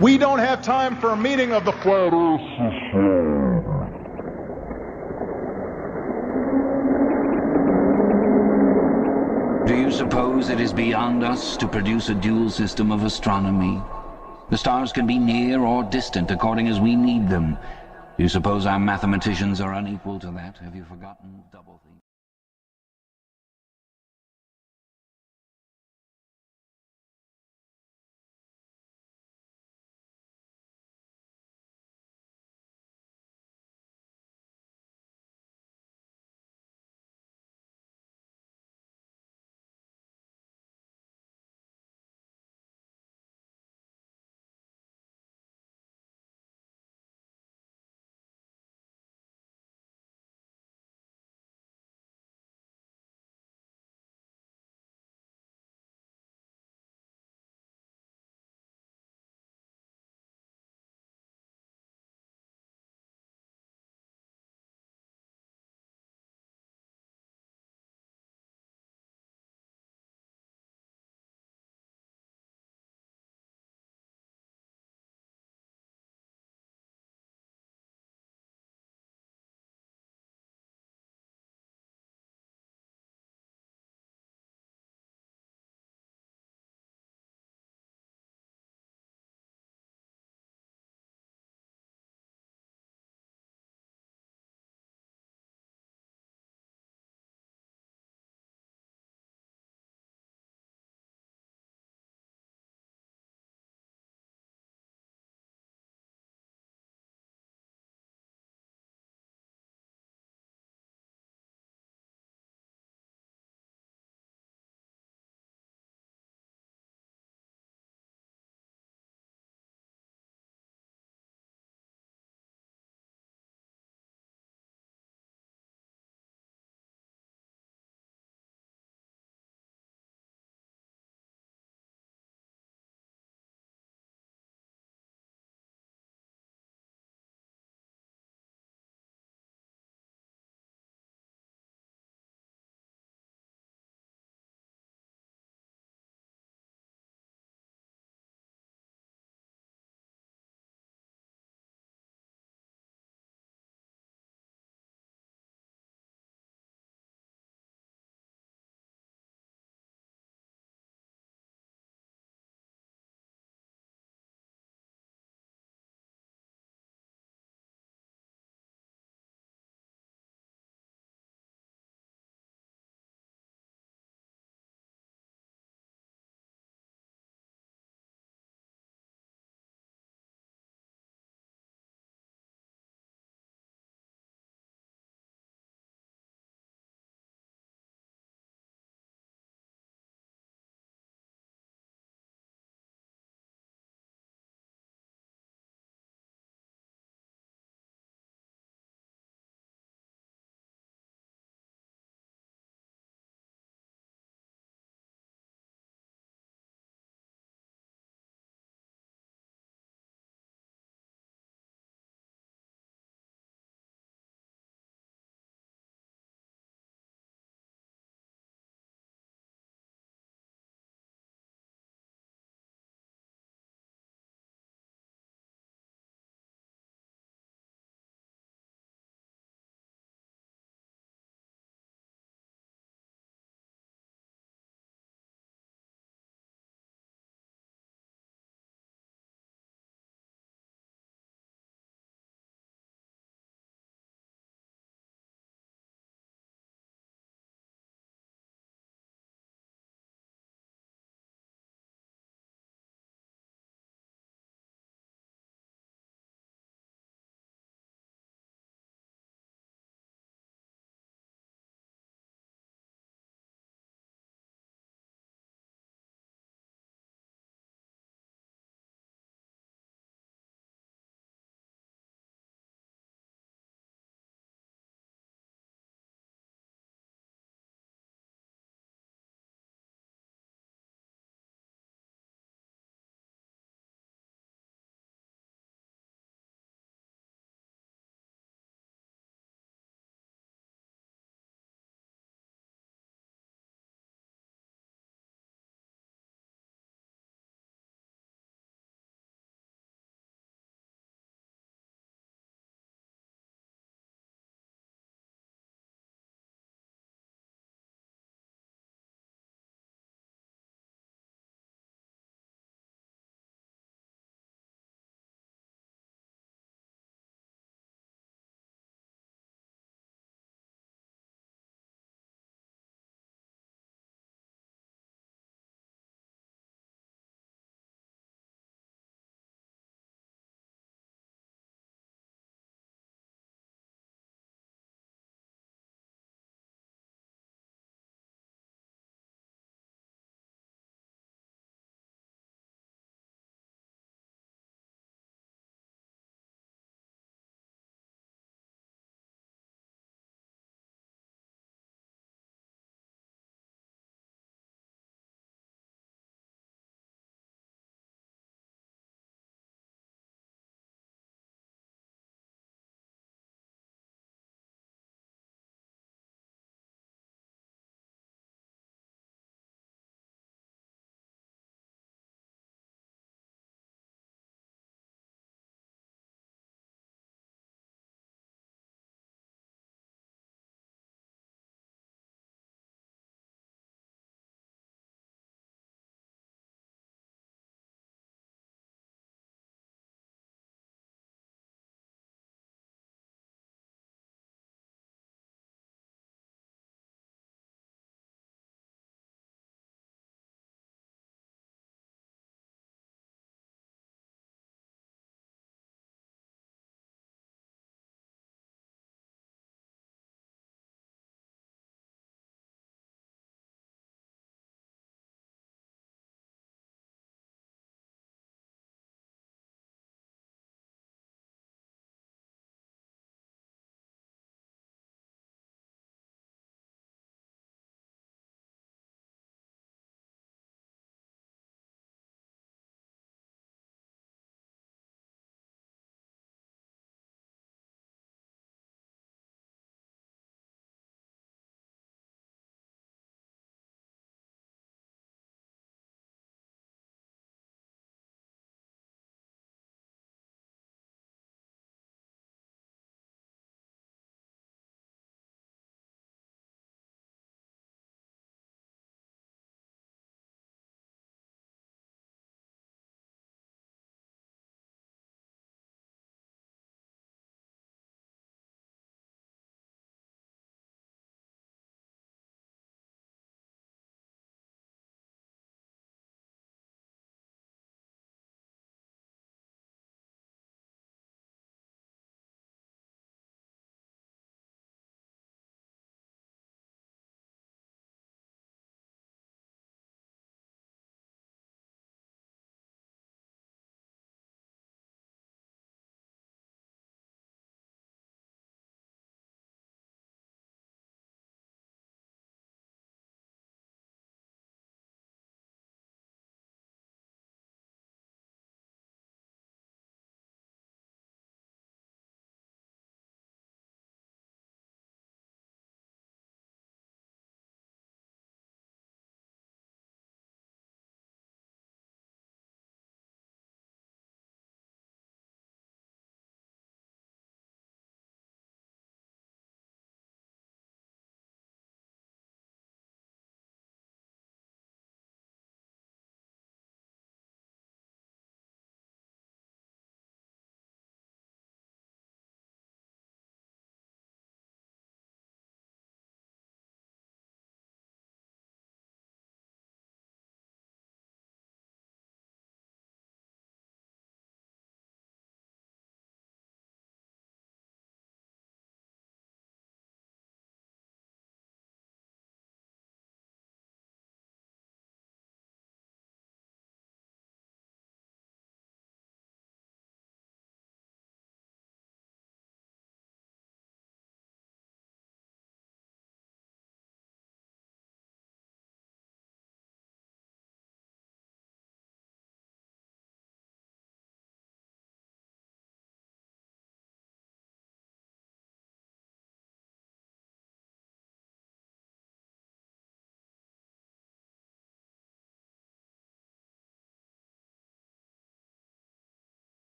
We don't have time for a meeting of the Flat Earth Society. Do you suppose it is beyond us to produce a dual system of astronomy? The stars can be near or distant according as we need them. Do you suppose our mathematicians are unequal to that? Have you forgotten double things?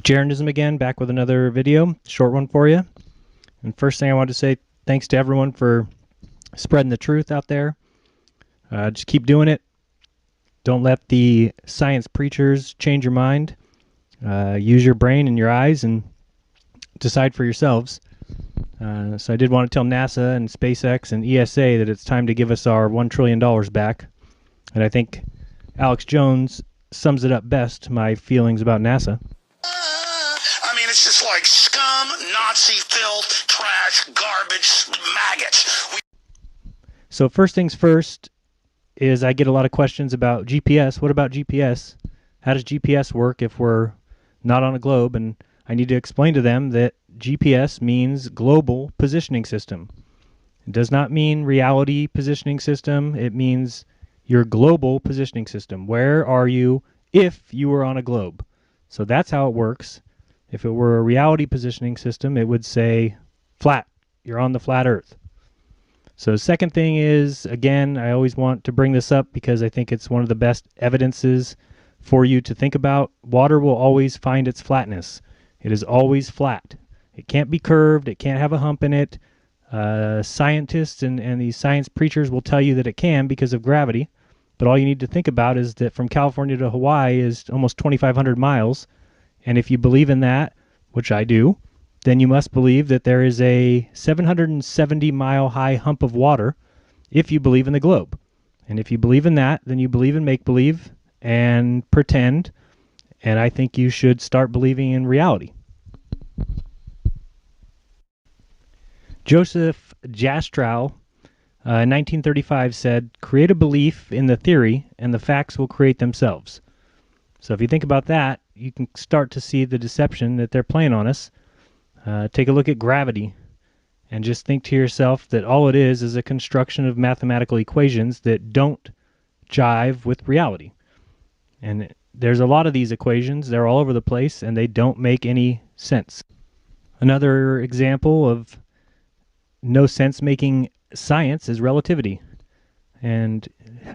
Jaronism again, back with another video, short one for you. And first thing I wanted to say, thanks to everyone for spreading the truth out there. Just keep doing it. Don't let the science preachers change your mind. Use your brain and your eyes and decide for yourselves. So I did want to tell NASA and SpaceX and ESA that it's time to give us our $1 trillion back. And I think Alex Jones sums it up best, my feelings about NASA. I mean, it's just like scum, Nazi filth, trash, garbage, maggots. So first things first is I get a lot of questions about GPS. What about GPS? How does GPS work if we're not on a globe? And I need to explain to them that GPS means Global Positioning System. It does not mean Reality Positioning System. It means your Global Positioning System. Where are you if you were on a globe? So that's how it works. If it were a Reality Positioning System, it would say flat. You're on the flat Earth. So the second thing is, again, I always want to bring this up because I think it's one of the best evidences for you to think about. Water will always find its flatness. It is always flat. It can't be curved. It can't have a hump in it. Scientists and these science preachers will tell you that it can because of gravity. But all you need to think about is that from California to Hawaii is almost 2,500 miles. And if you believe in that, which I do, then you must believe that there is a 770-mile high hump of water if you believe in the globe. And if you believe in that, then you believe in make-believe and pretend. And I think you should start believing in reality. Joseph Jastrow, in 1935 said, "Create a belief in the theory and the facts will create themselves." So if you think about that, you can start to see the deception that they're playing on us. Take a look at gravity and just think to yourself that all it is a construction of mathematical equations that don't jive with reality. And there's a lot of these equations. They're all over the place and they don't make any sense. Another example of no sense making science is relativity. And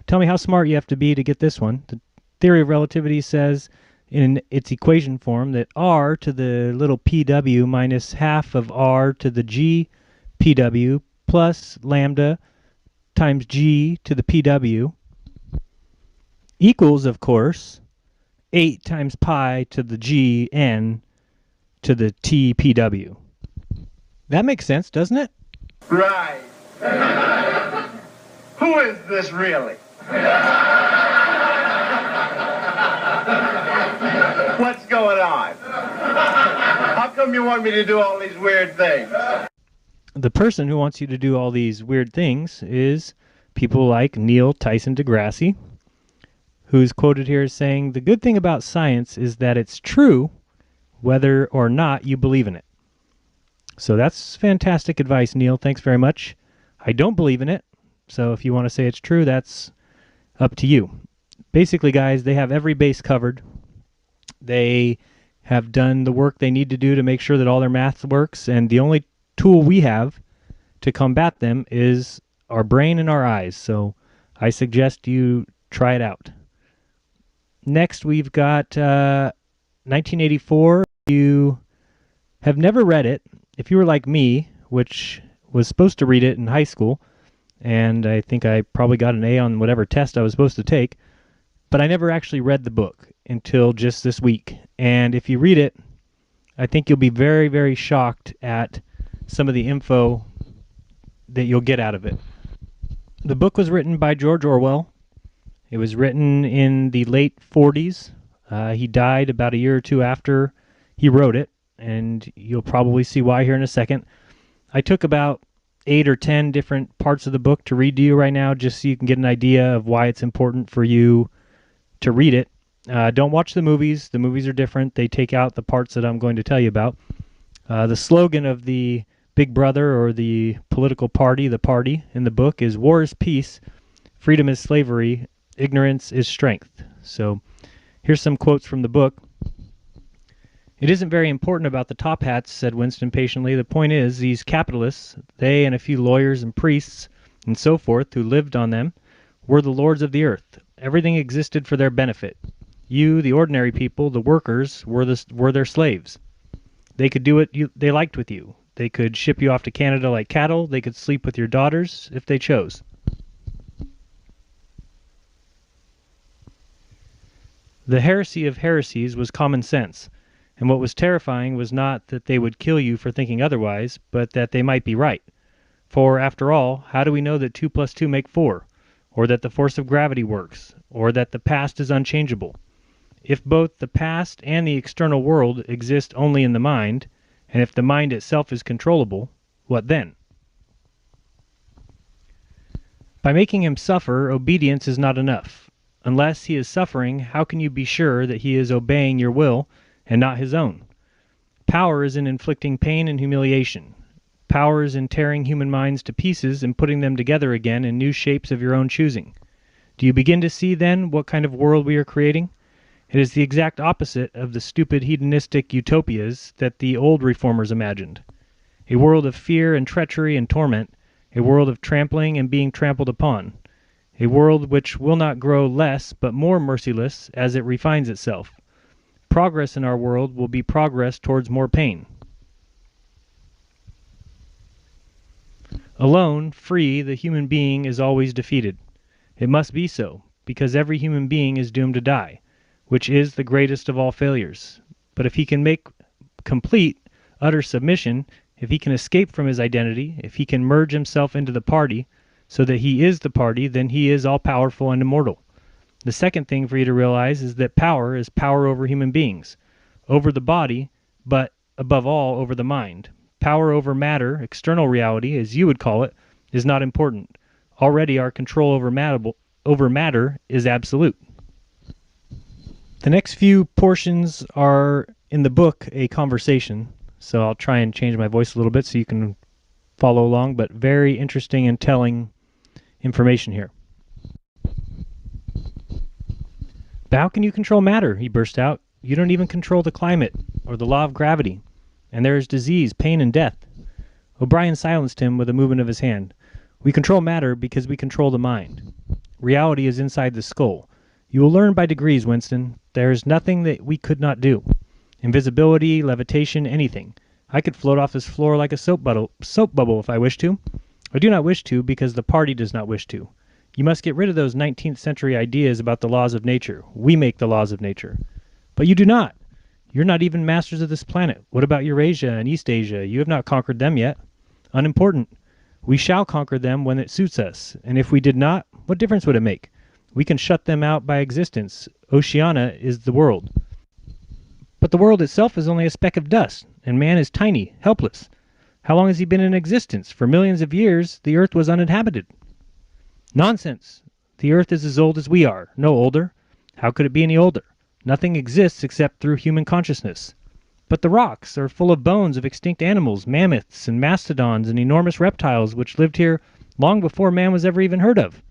tell me how smart you have to be to get this one. The theory of relativity says in its equation form that r to the little pw minus half of r to the g pw plus lambda times g to the pw equals, of course, 8 times pi to the g n to the t pw. That makes sense, doesn't it? Right. Who is this really? What's going on? How come you want me to do all these weird things? The person who wants you to do all these weird things is people like Neil Tyson deGrasse, who's quoted here as saying, "The good thing about science is that it's true whether or not you believe in it." So that's fantastic advice, Neil. Thanks very much. I don't believe in it, so if you want to say it's true, that's up to you. Basically, guys, they have every base covered. They have done the work they need to do to make sure that all their math works, and the only tool we have to combat them is our brain and our eyes. So I suggest you try it out. Next, we've got 1984. You have never read it. If you were like me, which was supposed to read it in high school, and I think I probably got an A on whatever test I was supposed to take, but I never actually read the book until just this week. And if you read it, I think you'll be very, very shocked at some of the info that you'll get out of it. The book was written by George Orwell. It was written in the late 40s. He died about a year or two after he wrote it, and you'll probably see why here in a second. I took about 8 or 10 different parts of the book to read to you right now, just so you can get an idea of why it's important for you to read it. Don't watch the movies. The movies are different. They take out the parts that I'm going to tell you about. The slogan of the Big Brother, or the political party, the party in the book, is "War is peace, freedom is slavery, ignorance is strength." So here's some quotes from the book. "It isn't very important about the top hats," said Winston patiently. "The point is, these capitalists, they and a few lawyers and priests and so forth who lived on them, were the lords of the earth. Everything existed for their benefit. You, the ordinary people, the workers, were their slaves. They could do what they liked with you. They could ship you off to Canada like cattle. They could sleep with your daughters if they chose. The heresy of heresies was common sense, and what was terrifying was not that they would kill you for thinking otherwise, but that they might be right. For, after all, how do we know that 2 + 2 make 4, or that the force of gravity works, or that the past is unchangeable? If both the past and the external world exist only in the mind, and if the mind itself is controllable, what then? By making him suffer, obedience is not enough. Unless he is suffering, how can you be sure that he is obeying your will and not his own? Power is in inflicting pain and humiliation. Power is in tearing human minds to pieces and putting them together again in new shapes of your own choosing. Do you begin to see, then, what kind of world we are creating? It is the exact opposite of the stupid hedonistic utopias that the old reformers imagined. A world of fear and treachery and torment, a world of trampling and being trampled upon, a world which will not grow less but more merciless as it refines itself. Progress in our world will be progress towards more pain. Alone, free, the human being is always defeated. It must be so, because every human being is doomed to die, which is the greatest of all failures. But if he can make complete, utter submission, if he can escape from his identity, if he can merge himself into the party, so that he is the party, then he is all-powerful and immortal. The second thing for you to realize is that power is power over human beings, over the body, but above all over the mind. Power over matter, external reality, as you would call it, is not important. Already our control over matter is absolute. The next few portions are in the book a conversation, so I'll try and change my voice a little bit so you can follow along, but very interesting and telling information here. But how can you control matter? He burst out. You don't even control the climate or the law of gravity, and there is disease, pain, and death. O'Brien silenced him with a movement of his hand. We control matter because we control the mind. Reality is inside the skull. You will learn by degrees, Winston. There is nothing that we could not do. Invisibility, levitation, anything. I could float off this floor like a soap bubble if I wished to. I do not wish to because the party does not wish to. You must get rid of those 19th century ideas about the laws of nature. We make the laws of nature. But you do not. You're not even masters of this planet. What about Eurasia and East Asia? You have not conquered them yet. Unimportant. We shall conquer them when it suits us. And if we did not, what difference would it make? We can shut them out by existence. Oceania is the world. But the world itself is only a speck of dust, and man is tiny, helpless. How long has he been in existence? For millions of years, the earth was uninhabited. Nonsense. The earth is as old as we are, no older. How could it be any older? Nothing exists except through human consciousness. But the rocks are full of bones of extinct animals, mammoths and mastodons and enormous reptiles which lived here long before man was ever even heard of.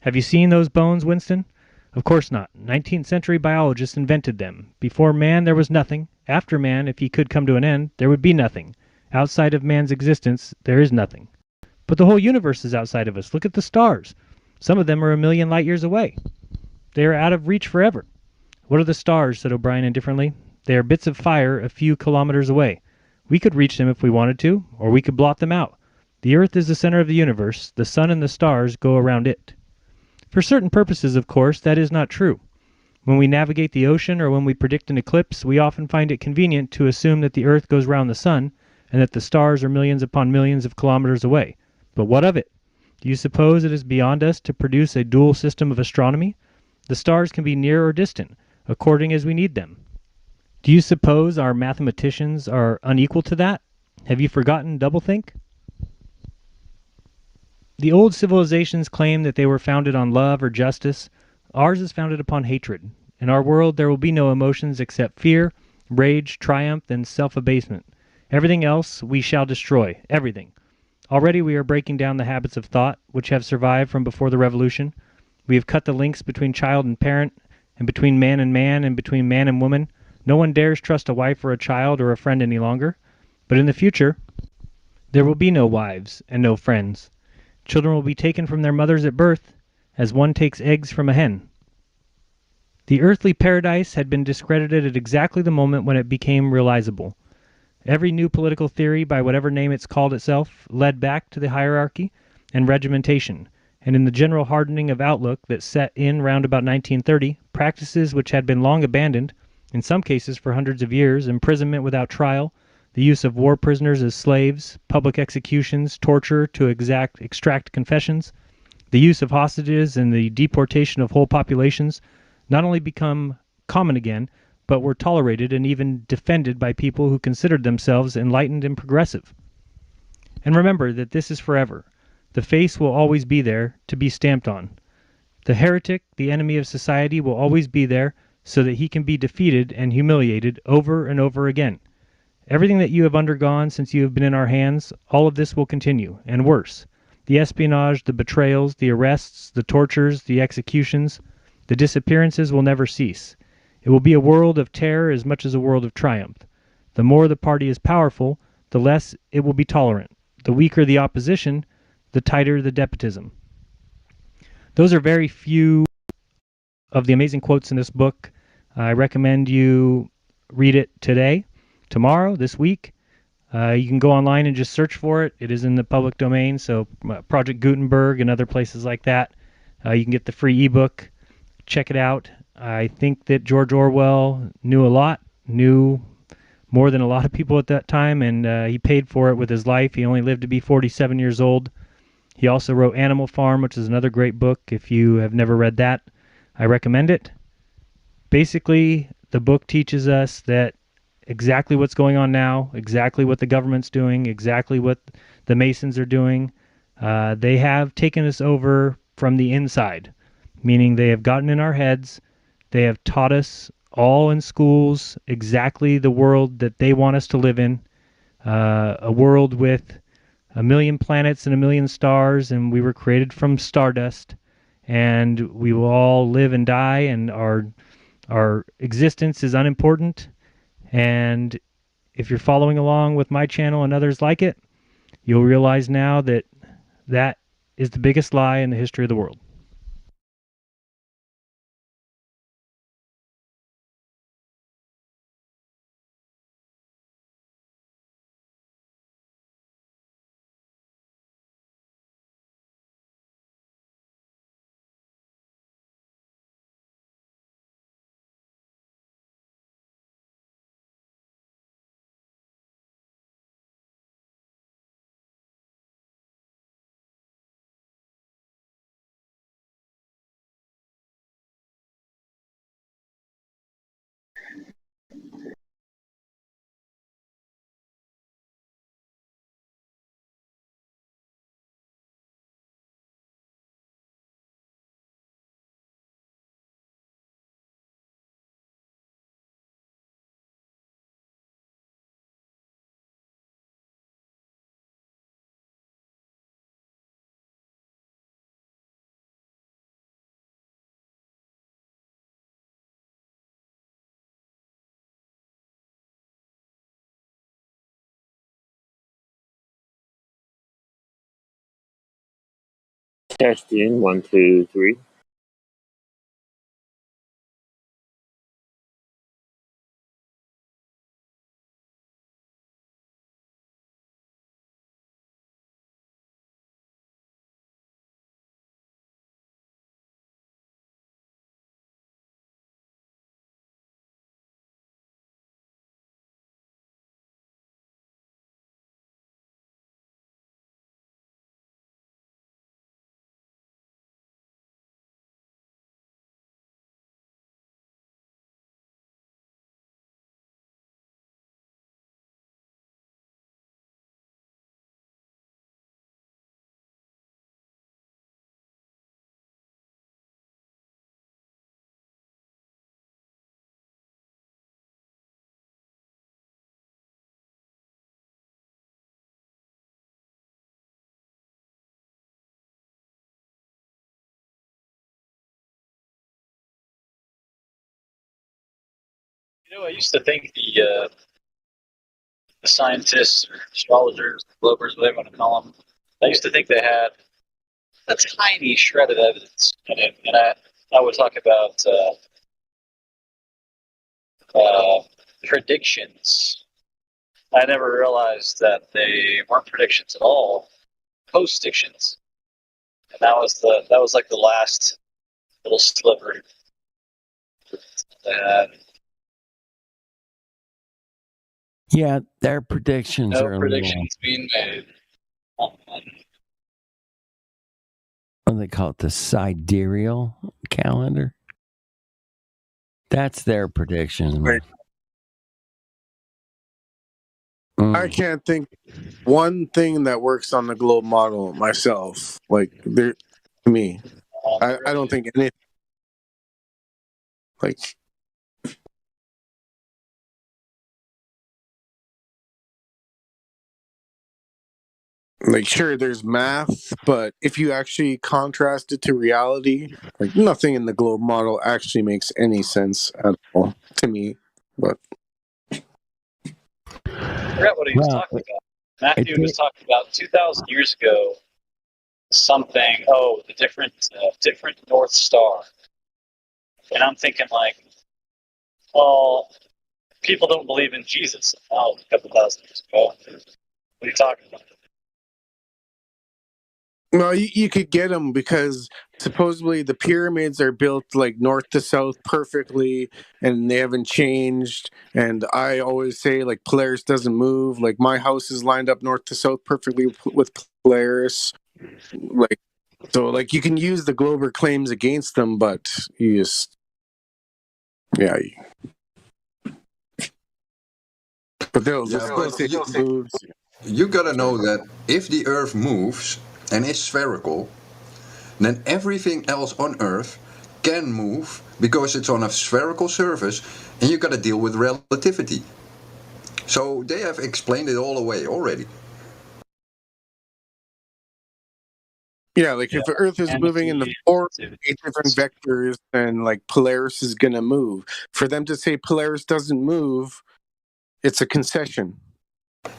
Have you seen those bones, Winston? Of course not. 19th century biologists invented them. Before man there was nothing. After man, if he could come to an end, there would be nothing. Outside of man's existence, there is nothing. But the whole universe is outside of us. Look at the stars. Some of them are 1,000,000 light years away. They are out of reach forever. What are the stars? Said O'Brien indifferently. They are bits of fire a few kilometers away. We could reach them if we wanted to, or we could blot them out. The earth is the center of the universe. The sun and the stars go around it. For certain purposes, of course, that is not true. When we navigate the ocean or when we predict an eclipse, we often find it convenient to assume that the earth goes round the sun and that the stars are millions upon millions of kilometers away. But what of it? Do you suppose it is beyond us to produce a dual system of astronomy? The stars can be near or distant, according as we need them. Do you suppose our mathematicians are unequal to that? Have you forgotten doublethink? The old civilizations claim that they were founded on love or justice. Ours is founded upon hatred. In our world there will be no emotions except fear, rage, triumph, and self-abasement. Everything else we shall destroy. Everything. Already we are breaking down the habits of thought which have survived from before the revolution. We have cut the links between child and parent, and between man, and between man and woman. No one dares trust a wife or a child or a friend any longer. But in the future, there will be no wives and no friends. Children will be taken from their mothers at birth, as one takes eggs from a hen. The earthly paradise had been discredited at exactly the moment when it became realizable. Every new political theory, by whatever name it's called itself, led back to the hierarchy and regimentation, and in the general hardening of outlook that set in round about 1930, practices which had been long abandoned, in some cases for hundreds of years, imprisonment without trial, the use of war prisoners as slaves, public executions, torture to extract confessions, the use of hostages, and the deportation of whole populations, not only become common again, but were tolerated and even defended by people who considered themselves enlightened and progressive. And remember that this is forever. The face will always be there to be stamped on. The heretic, the enemy of society, will always be there so that he can be defeated and humiliated over and over again. Everything that you have undergone since you have been in our hands, all of this will continue, and worse. The espionage, the betrayals, the arrests, the tortures, the executions, the disappearances will never cease. It will be a world of terror as much as a world of triumph. The more the party is powerful, the less it will be tolerant. The weaker the opposition, the tighter the despotism. Those are very few of the amazing quotes in this book. I recommend you read it today, tomorrow, this week. You can go online and just search for it. It is in the public domain, so Project Gutenberg and other places like that. You can get the free ebook. Check it out. I think that George Orwell knew a lot, knew more than a lot of people at that time, and he paid for it with his life. He only lived to be 47 years old. He also wrote Animal Farm, which is another great book. If you have never read that, I recommend it. Basically, the book teaches us that exactly what's going on now, exactly what the government's doing, exactly what the Masons are doing. They have taken us over from the inside, meaning they have gotten in our heads. They have taught us all in schools exactly the world that they want us to live in, a world with a million planets and a million stars, and we were created from stardust, and we will all live and die, and our existence is unimportant. And if you're following along with my channel and others like it, you'll realize now that that is the biggest lie in the history of the world. Testing, 1, 2, 3. You know, I used to think the scientists or astrologers, globers, whatever you want to call them, I used to think they had a tiny shred of evidence in it. And I would talk about predictions. I never realized that they weren't predictions at all, post-dictions. And that was like the last little sliver. And Yeah, their predictions no are a predictions being made. little, what do they call it? The sidereal calendar. That's their predictions, man. I can't think one thing that works on the globe model myself. Like there, to me, I don't think any. Like sure, there's math, but if you actually contrast it to reality, like nothing in the globe model actually makes any sense at all to me. But I forgot what he was talking about. Matthew was talking about 2,000 years ago. Something. Oh, the different North Star. And I'm thinking like, well, people don't believe in Jesus. Oh, a couple thousand years ago. What are you talking about? well, you could get them because supposedly the pyramids are built like north to south perfectly, and they haven't changed. And I always say like Polaris doesn't move. Like my house is lined up north to south perfectly with Polaris. Like so, like you can use the Glober claims against them, but you just yeah. But they'll still say it moves. You gotta know that if the Earth moves and is spherical, then everything else on Earth can move because it's on a spherical surface, and you gotta deal with relativity. So they have explained it all away already. Yeah, like if the Earth is moving in the 8 different vectors, then like Polaris is gonna move. For them to say Polaris doesn't move, it's a concession.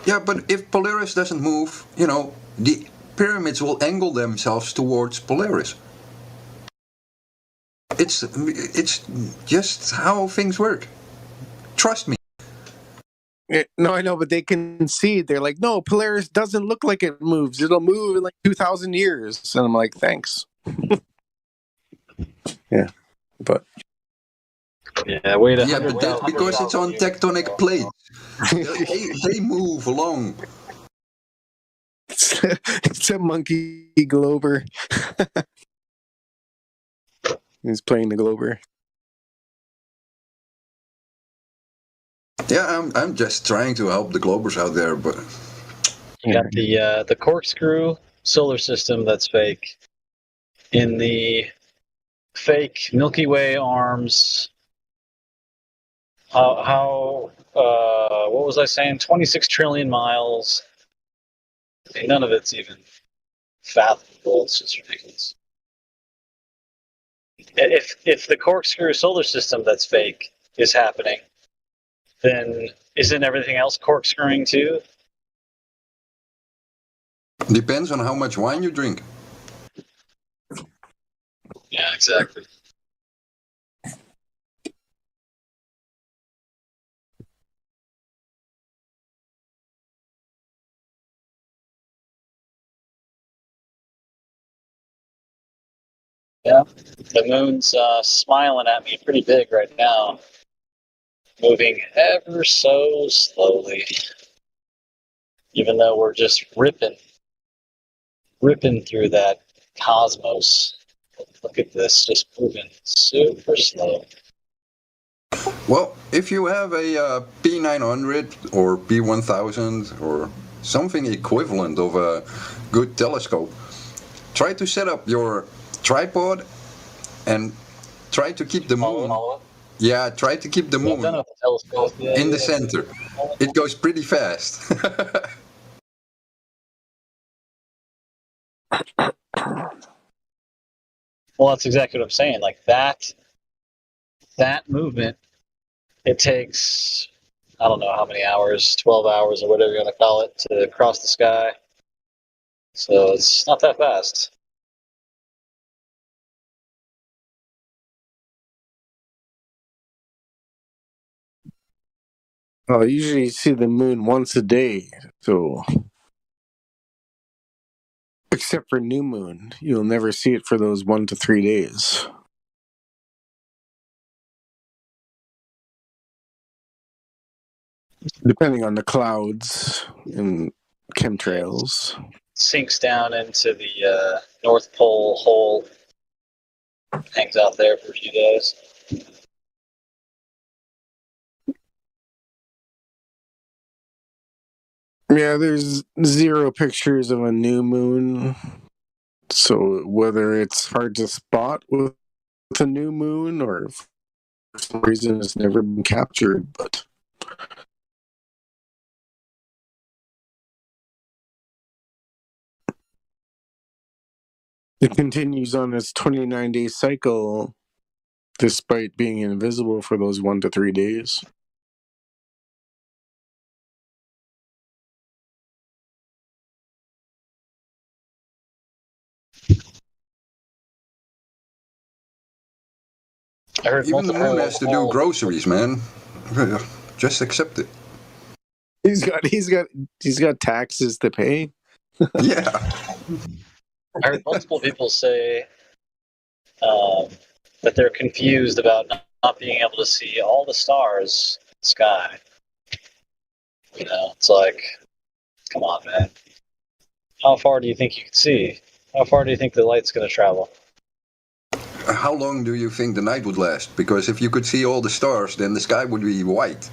Yeah, but if Polaris doesn't move, the pyramids will angle themselves towards Polaris. It's just how things work. Trust me. No, I know, but they concede. They're like, no, Polaris doesn't look like it moves. It'll move in like 2,000 years. And I'm like, thanks. Yeah, but yeah, wait. Yeah, but that's because it's on tectonic plates. they move along. It's a monkey Glober. He's playing the Glober. Yeah, I'm just trying to help the Globers out there, but You got the corkscrew solar system that's fake. In the fake Milky Way arms, what was I saying? 26 trillion miles. None of it's even fathomable. It's just ridiculous. If the corkscrew solar system that's fake is happening, then isn't everything else corkscrewing too? depends on how much wine you drink. Yeah, exactly. Yeah, the moon's smiling at me pretty big right now, moving ever so slowly, even though we're just ripping through that cosmos. Look at this, just moving super slow. Well, if you have a P900 or P1000 or something equivalent of a good telescope, try to set up your tripod and try to keep the moon. Yeah, try to keep the moon in the center. It goes pretty fast. Well, that's exactly what I'm saying. Like that movement, it takes, I don't know how many hours, 12 hours or whatever you want to call it, to cross the sky. So it's not that fast. Oh, usually you see the moon once a day, so except for new moon, you'll never see it for those 1 to 3 days. Depending on the clouds and chemtrails. Sinks down into the North Pole hole, hangs out there for a few days. Yeah, there's 0 pictures of a new moon. So whether it's hard to spot with a new moon or for some reason it's never been captured, but it continues on its 29-day cycle despite being invisible for those 1 to 3 days. Even the moon has to do groceries, man. Just accept it. He's got taxes to pay. Yeah. I heard multiple people say that they're confused about not being able to see all the stars in the sky. You know, it's like, come on, man. How far do you think you can see? How far do you think the light's going to travel? How long do you think the night would last? Because if you could see all the stars, then the sky would be white.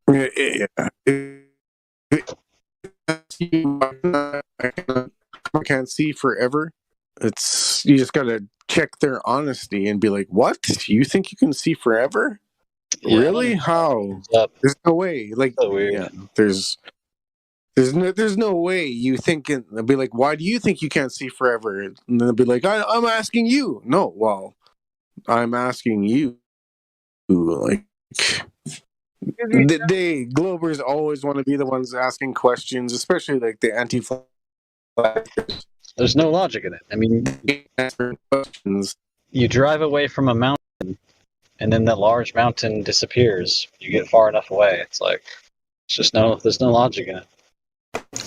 Yeah. I can't see forever. It's you just gotta check their honesty and be like, "What? You think you can see forever? Yeah, really? How? There's no way. Like, so weird. Yeah, there's no way you think it. They'll be like, "Why do you think you can't see forever?" And they'll be like, I'm asking you." No, well, I'm asking you. Like, they Globers always want to be the ones asking questions, especially like the anti-flag. There's no logic in it. I mean, you drive away from a mountain, and then that large mountain disappears. You get far enough away. It's like, there's no logic in it.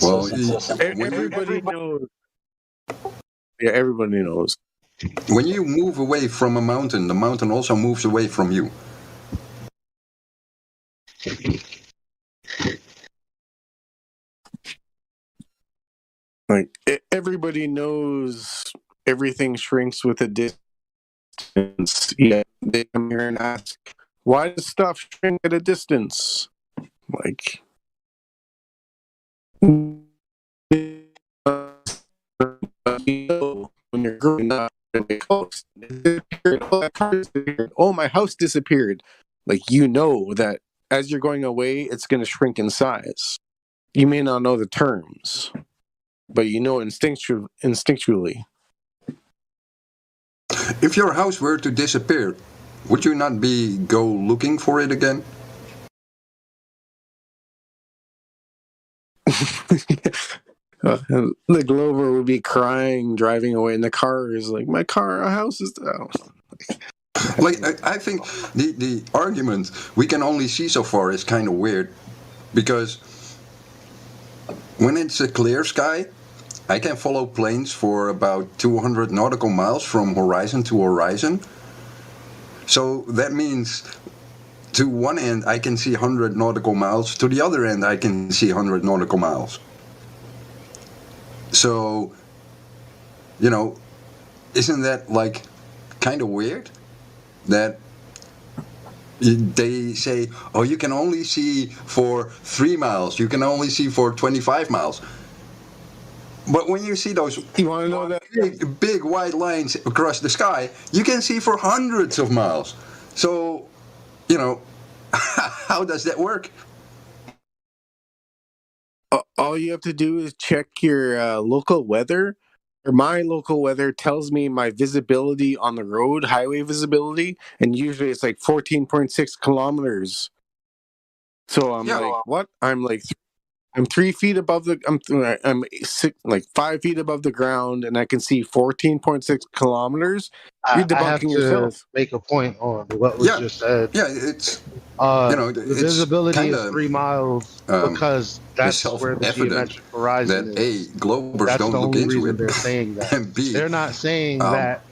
Well, everybody knows. Yeah, everybody knows. When you move away from a mountain, the mountain also moves away from you. Like, everybody knows everything shrinks with a distance. Yeah, they come here and ask, why does stuff shrink at a distance? Like, when you're growing up, like, oh, that car disappeared. Oh, my house disappeared. Like, you know that as you're going away, it's going to shrink in size. You may not know the terms, but you know instinctually. If your house were to disappear, would you not go looking for it again? The Glover would be crying, driving away, and the car is like, our house is down. Like, I think the argument we can only see so far is kind of weird, because when it's a clear sky, I can follow planes for about 200 nautical miles from horizon to horizon. So that means to one end I can see 100 nautical miles, to the other end I can see 100 nautical miles. So, you know, isn't that like kind of weird? That they say, oh, you can only see for 3 miles, you can only see for 25 miles. But when you see those big white lines across the sky, you can see for hundreds of miles. So, you know, how does that work? All you have to do is check your local weather. Or my local weather tells me my visibility on the road, highway visibility, and usually it's like 14.6 kilometers. So I'm like, what? I'm like I'm 3 feet above the. I'm like 5 feet above the ground, and I can see 14.6 kilometers. You're I have debunking to yourself. make a point on what was just said. Yeah, it's The it's visibility kind is of 3 miles because that's where the self-evident geometric horizon that is. globers That's don't the look only into reason it, they're saying that. and B, They're not saying that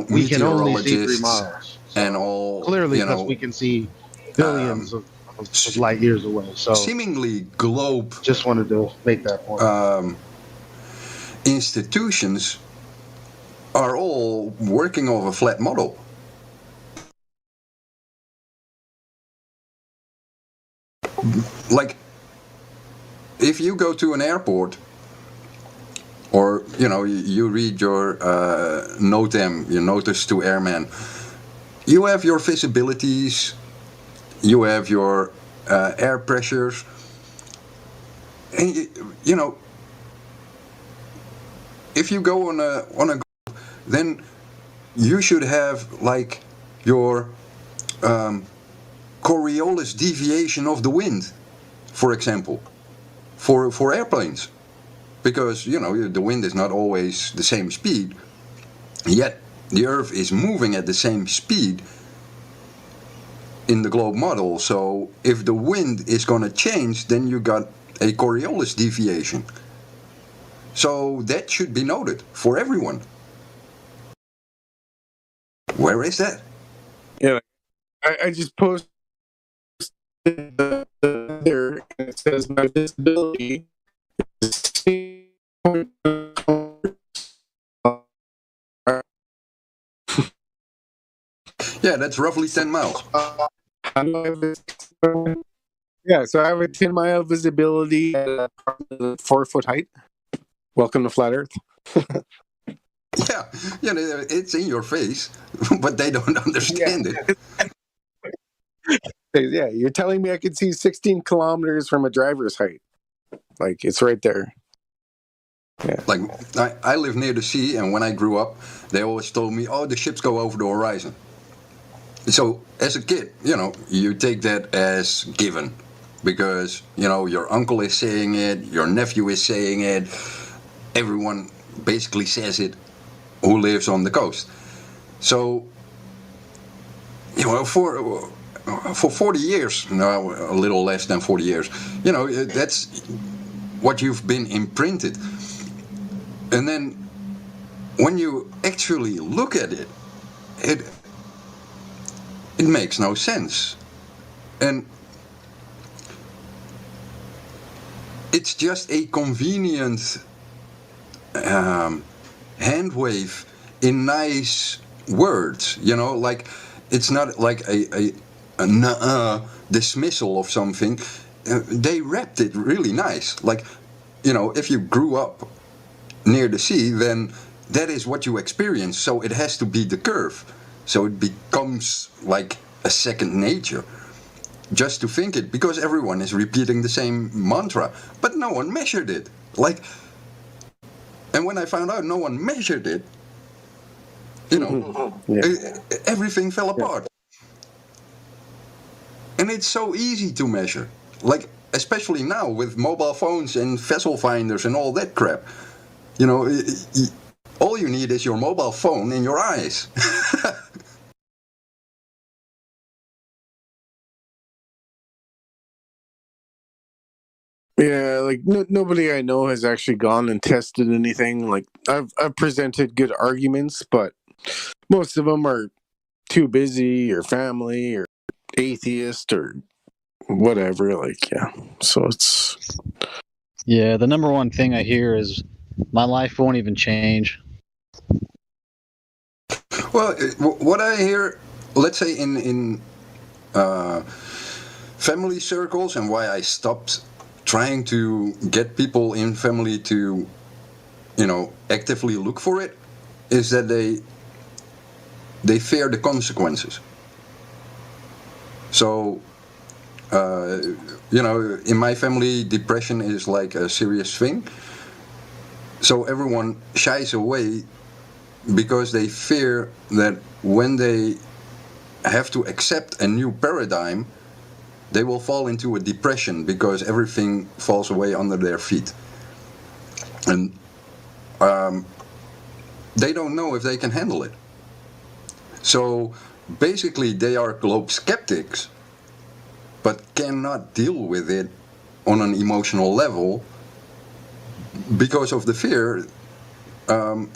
we can only see 3 miles. and all, Clearly, because we can see billions of light years away. So seemingly globe just wanted to make that point. Institutions are all working off a flat model. Like, if you go to an airport, or you read your NOTAM, your notice to airmen, you have your visibilities, you have your air pressures, and if you go on a then you should have like your Coriolis deviation of the wind, for example, for airplanes, because the wind is not always the same speed, yet the Earth is moving at the same speed in the globe model. So if the wind is going to change, then you got a Coriolis deviation. So that should be noted for everyone. Where is that? Yeah, I just posted there, and it says my visibility is Yeah, that's roughly 10 miles. Yeah, so I have a 10-mile visibility at 4-foot height. Welcome to Flat Earth. Yeah, it's in your face, but they don't understand it. Yeah, you're telling me I can see 16 kilometers from a driver's height. Like, it's right there. Yeah. Like, I live near the sea, and when I grew up, they always told me, oh, the ships go over the horizon. So, as a kid, you take that as given, because, your uncle is saying it, your nephew is saying it, everyone basically says it who lives on the coast. So, for 40 years, no, a little less than 40 years, that's what you've been imprinted. And then when you actually look at it, it makes no sense. And it's just a convenient hand wave in nice words, like it's not like a dismissal of something. They wrapped it really nice. Like, if you grew up near the sea, then that is what you experience. So it has to be the curve. So it becomes like a second nature just to think it, because everyone is repeating the same mantra, but no one measured it. Like, and when I found out no one measured it, everything fell apart. And it's so easy to measure. Like, especially now with mobile phones and vessel finders and all that crap. All you need is your mobile phone in your eyes. Yeah, like nobody I know has actually gone and tested anything. Like, I've presented good arguments, but most of them are too busy, or family, or atheist, or whatever. Like, yeah. So it's. Yeah, the number one thing I hear is my life won't even change. Well, what I hear, let's say in family circles, and why I stopped trying to get people in family to, actively look for it, is that they fear the consequences. So, in my family, depression is like a serious thing. So everyone shies away because they fear that when they have to accept a new paradigm, they will fall into a depression because everything falls away under their feet. And they don't know if they can handle it. So basically they are globe skeptics, but cannot deal with it on an emotional level because of the fear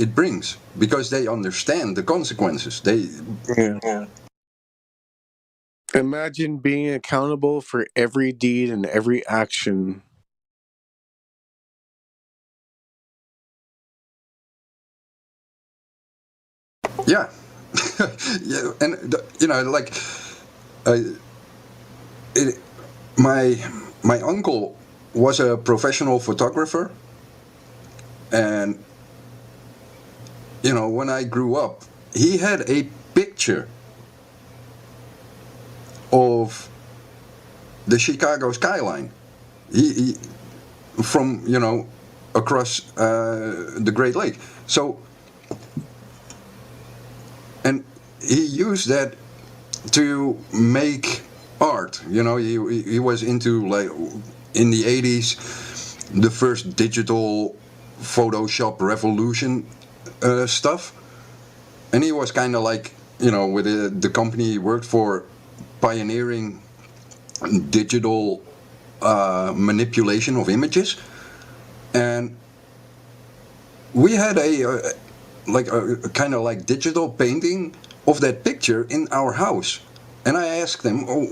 it brings, because they understand the consequences. Imagine being accountable for every deed and every action. Yeah. Yeah, and you know, like my uncle was a professional photographer, and you know, when I grew up, he had a picture of the Chicago skyline. He from, you know, across the Great Lake. So, and he used that to make art. You know, he was into, like, in the 80s, the first digital Photoshop revolution stuff. And he was kind of like, you know, with the company he worked for, pioneering digital manipulation of images. And we had a kind of like digital painting of that picture in our house. And I asked him, "Oh,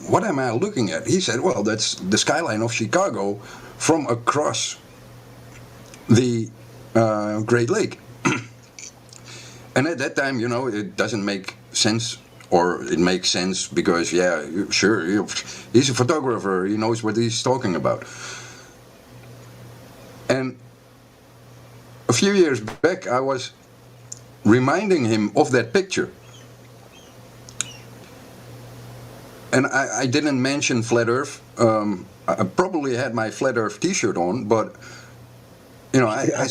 what am I looking at?" He said, "Well, that's the skyline of Chicago from across the Great Lake." And at that time, you know, it doesn't make sense, or it makes sense because, yeah, sure, he's a photographer, he knows what he's talking about. And a few years back, I was reminding him of that picture. And I didn't mention Flat Earth. I probably had my Flat Earth t-shirt on, but, you know, I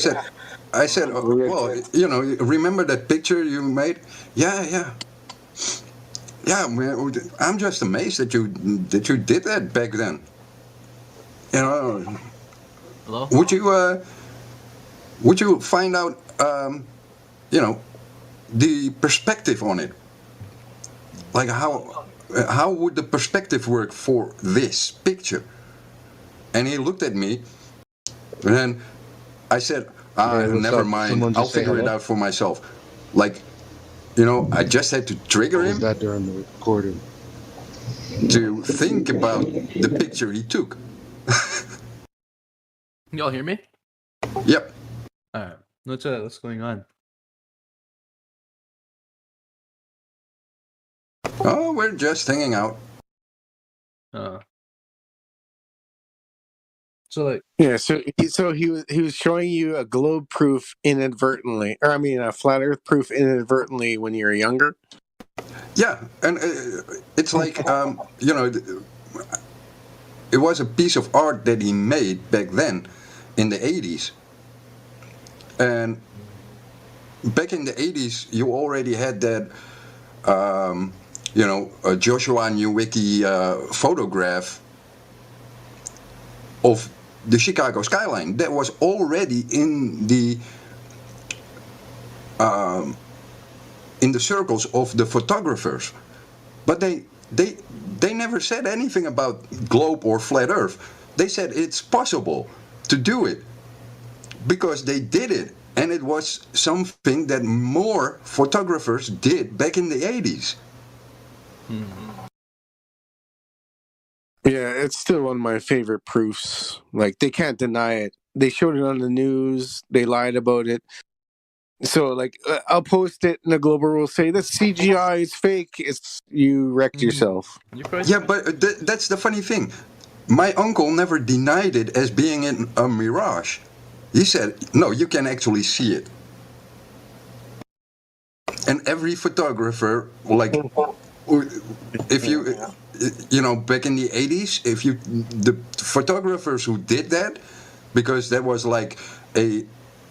said, oh, well, you know, remember that picture you made? Yeah, man, I'm just amazed that you did that back then. You know, hello? Would you find out, you know, the perspective on it? Like how would the perspective work for this picture? And he looked at me, and then I said, never mind, I'll figure it out for myself. Like, you know, I just had to trigger him that during the recording to think about the picture he took. Y'all hear me? Yep. All right. What's going on? Oh, we're just hanging out. So like, yeah, so he was showing you a globe proof inadvertently, or I mean a flat Earth proof inadvertently when you were younger. Yeah, and it's like, you know, it was a piece of art that he made back then in the 80s. And back in the 80s, you already had that, you know, Joshua Newicki photograph of the Chicago skyline. That was already in the circles of the photographers. But they never said anything about globe or flat Earth. They said it's possible to do it because they did it, and it was something that more photographers did back in the 80s. Yeah, it's still one of my favorite proofs. Like, they can't deny it. They showed it on the news. They lied about it. So, like, I'll post it, and the Global will say, the CGI is fake. It's you wrecked yourself. Yeah, but that's the funny thing. My uncle never denied it as being a mirage. He said, no, you can actually see it. And every photographer, like, if you, you know, back in the 80s, the photographers who did that, because that was like a,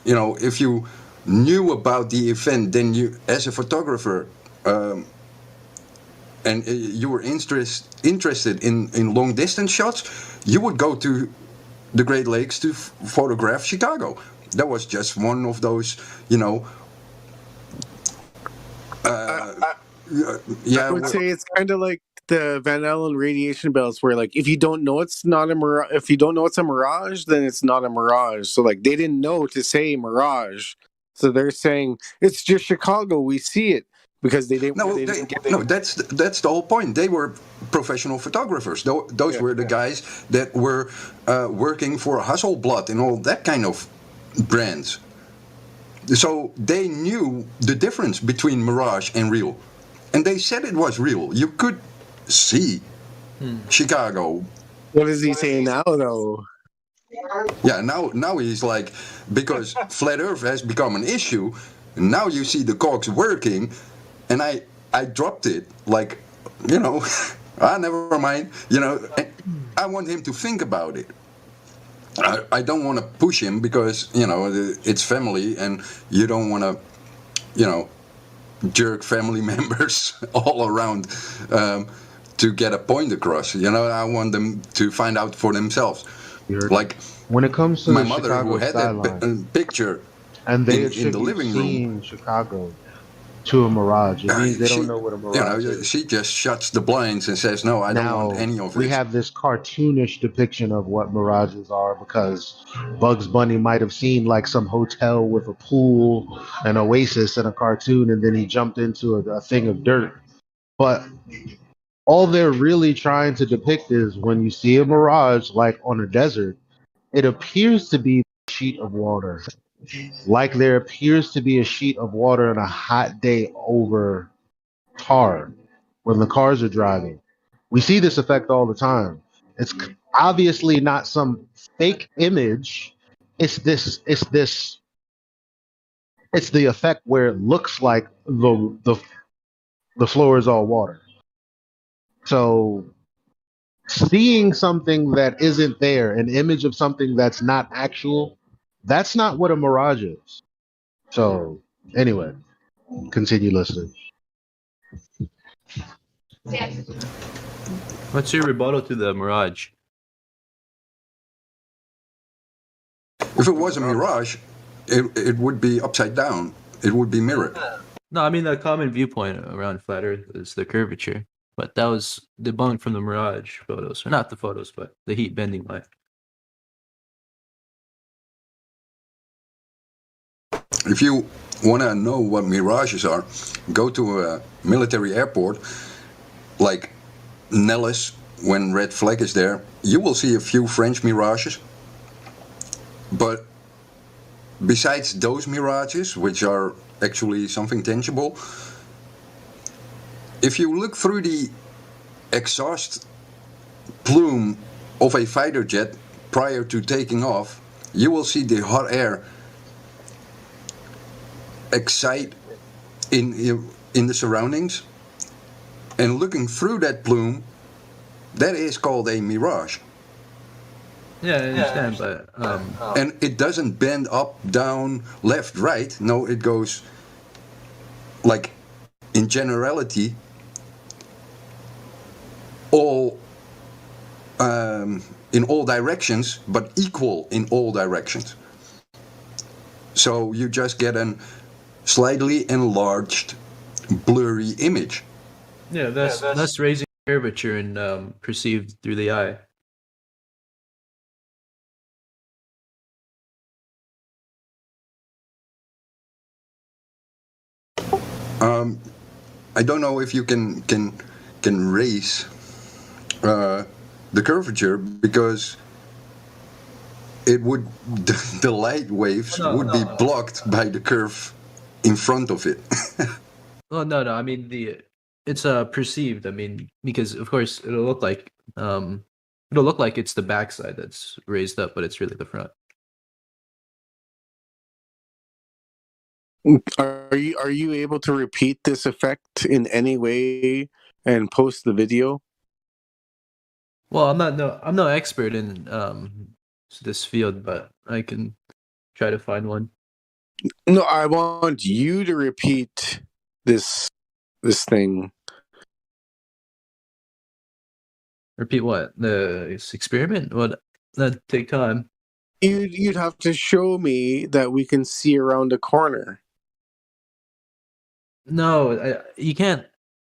you know, if you knew about the event, then you, as a photographer, and you were interested in long distance shots, you would go to the Great Lakes to photograph Chicago. That was just one of those, I would say it's kind of like the Van Allen radiation belts, where like if you don't know it's not a mirage, if you don't know it's a mirage, then it's not a mirage. So like they didn't know to say mirage, so they're saying it's just Chicago. We see it because they didn't. No, that's the whole point. They were professional photographers. Those were the guys that were working for Hasselblad and all that kind of brands. So they knew the difference between mirage and real, and they said it was real. You could see Chicago. What is he saying now, though? Yeah, now he's like, because flat Earth has become an issue. Now you see the cogs working, and I dropped it like, never mind. I want him to think about it. I don't want to push him because it's family, and you don't want to jerk family members all around to get a point across. I want them to find out for themselves. Like when it comes to my the mother, Chicago who had skyline, that picture and they in attribute the living seeing room. Chicago to a mirage. It means they don't know what a mirage is. She just shuts the blinds and says, "No, I don't want any of it." We have this cartoonish depiction of what mirages are because Bugs Bunny might have seen like some hotel with a pool, an oasis, and a cartoon, and then he jumped into a thing of dirt. But all they're really trying to depict is when you see a mirage, like on a desert, it appears to be a sheet of water. Like there appears to be a sheet of water on a hot day over tar when the cars are driving. We see this effect all the time. It's obviously not some fake image. It's the effect where it looks like the floor is all water. So seeing something that isn't there, an image of something that's not actual, that's not what a mirage is. So anyway, continue listening. What's your rebuttal to the mirage? If it was a mirage, it would be upside down. It would be mirrored. No, I mean the common viewpoint around flat Earth is the curvature, but that was debunked from the mirage photos, or not the photos, but the heat bending light. If you want to know what mirages are, go to a military airport like Nellis when red flag is there. You will see a few French mirages, but besides those mirages, which are actually something tangible, if you look through the exhaust plume of a fighter jet prior to taking off, you will see the hot air excite in the surroundings, and looking through that plume, that is called a mirage. Yeah, I understand, but and it doesn't bend up, down, left, right. No, it goes like in generality all in all directions, but equal in all directions. So you just get an slightly enlarged, blurry image. yeah, that's raising curvature and perceived through the eye. I don't know if you can raise the curvature, because it would the light waves would be blocked by the curve in front of it. Well, no. I mean it's perceived. I mean, because of course it'll look like it's the backside that's raised up, but it's really the front. Are you able to repeat this effect in any way and post the video? Well, I'm no expert in this field, but I can try to find one. No, I want you to repeat this thing. Repeat what? The experiment? What? That'd take time. You'd have to show me that we can see around a corner. No, you can't.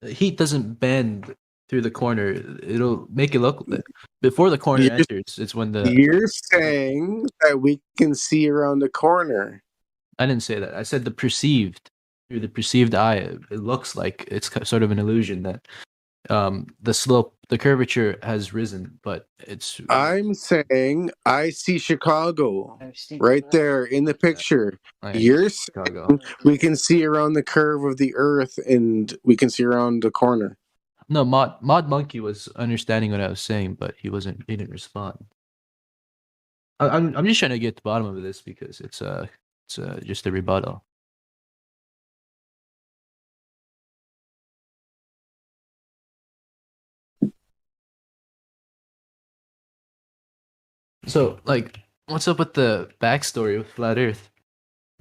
Heat doesn't bend through the corner. It'll make it look before the corner enters. It's when the. You're saying that we can see around the corner. I didn't say that. I said the perceived through the perceived eye. It looks like it's sort of an illusion that the slope, the curvature has risen, but it's. I'm saying I see Chicago right there in the picture. You're saying we can see around the curve of the Earth and we can see around the corner. No, Mod Monkey was understanding what I was saying, but he didn't respond. I'm just trying to get to the bottom of this because it's just a rebuttal. So, like, what's up with the backstory with Flat Earth?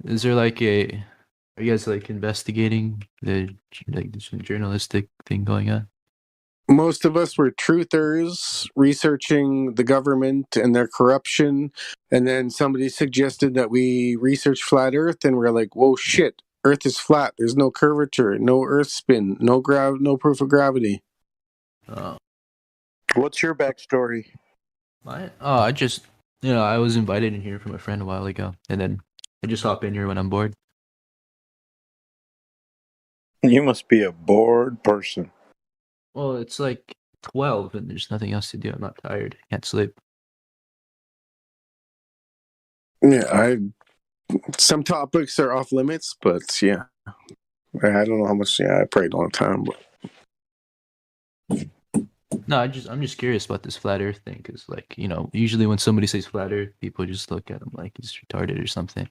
Is there like are you guys like investigating there's some journalistic thing going on? Most of us were truthers researching the government and their corruption, and then somebody suggested that we research flat Earth, and we're like, "Whoa, shit! Earth is flat. There's no curvature, no Earth spin, no proof of gravity." What's your backstory? Mine? Oh, I just I was invited in here from a friend a while ago, and then I just hop in here when I'm bored. You must be a bored person. Well, it's like 12 and there's nothing else to do. I'm not tired. Can't sleep. Yeah, some topics are off limits, but yeah, I don't know how much. Yeah, I prayed all the time, but No, I'm just curious about this flat Earth thing because, like, usually when somebody says flat Earth, people just look at him like he's retarded or something.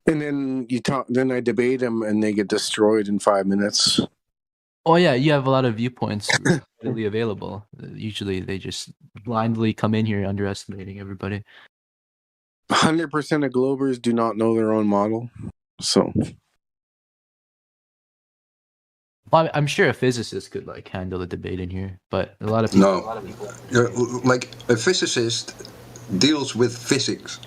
And then then I debate them, and they get destroyed in 5 minutes. Oh yeah, you have a lot of viewpoints readily available. Usually, they just blindly come in here underestimating everybody. 100% of Globers do not know their own model, so. Well, I'm sure a physicist could like handle the debate in here, but a lot of people. No, like a physicist deals with physics.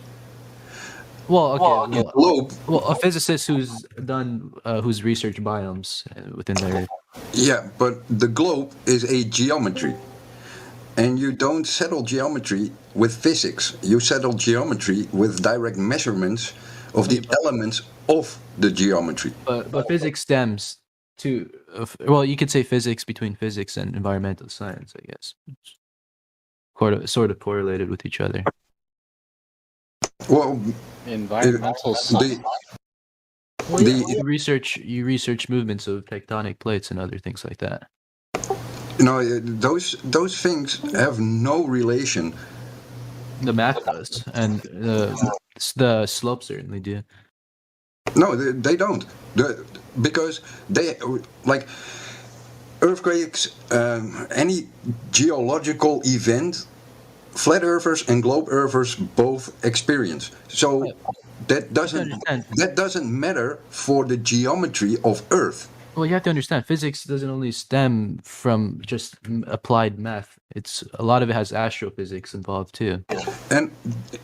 Well, okay. Well, a physicist who's done who's researched biomes within their. Yeah, but the globe is a geometry, and you don't settle geometry with physics. You settle geometry with direct measurements of the elements of the geometry. But physics stems to well, you could say physics between physics and environmental science, I guess. It's sort of correlated with each other. Well, environmental science. You research movements of tectonic plates and other things like that. No, those things have no relation. The math does, and the slopes certainly do. No, they don't. Because they like earthquakes, any geological event. Flat earthers and globe earthers both experience. So that doesn't matter for the geometry of Earth. Well, you have to understand, physics doesn't only stem from just applied math. A lot of it has astrophysics involved too. And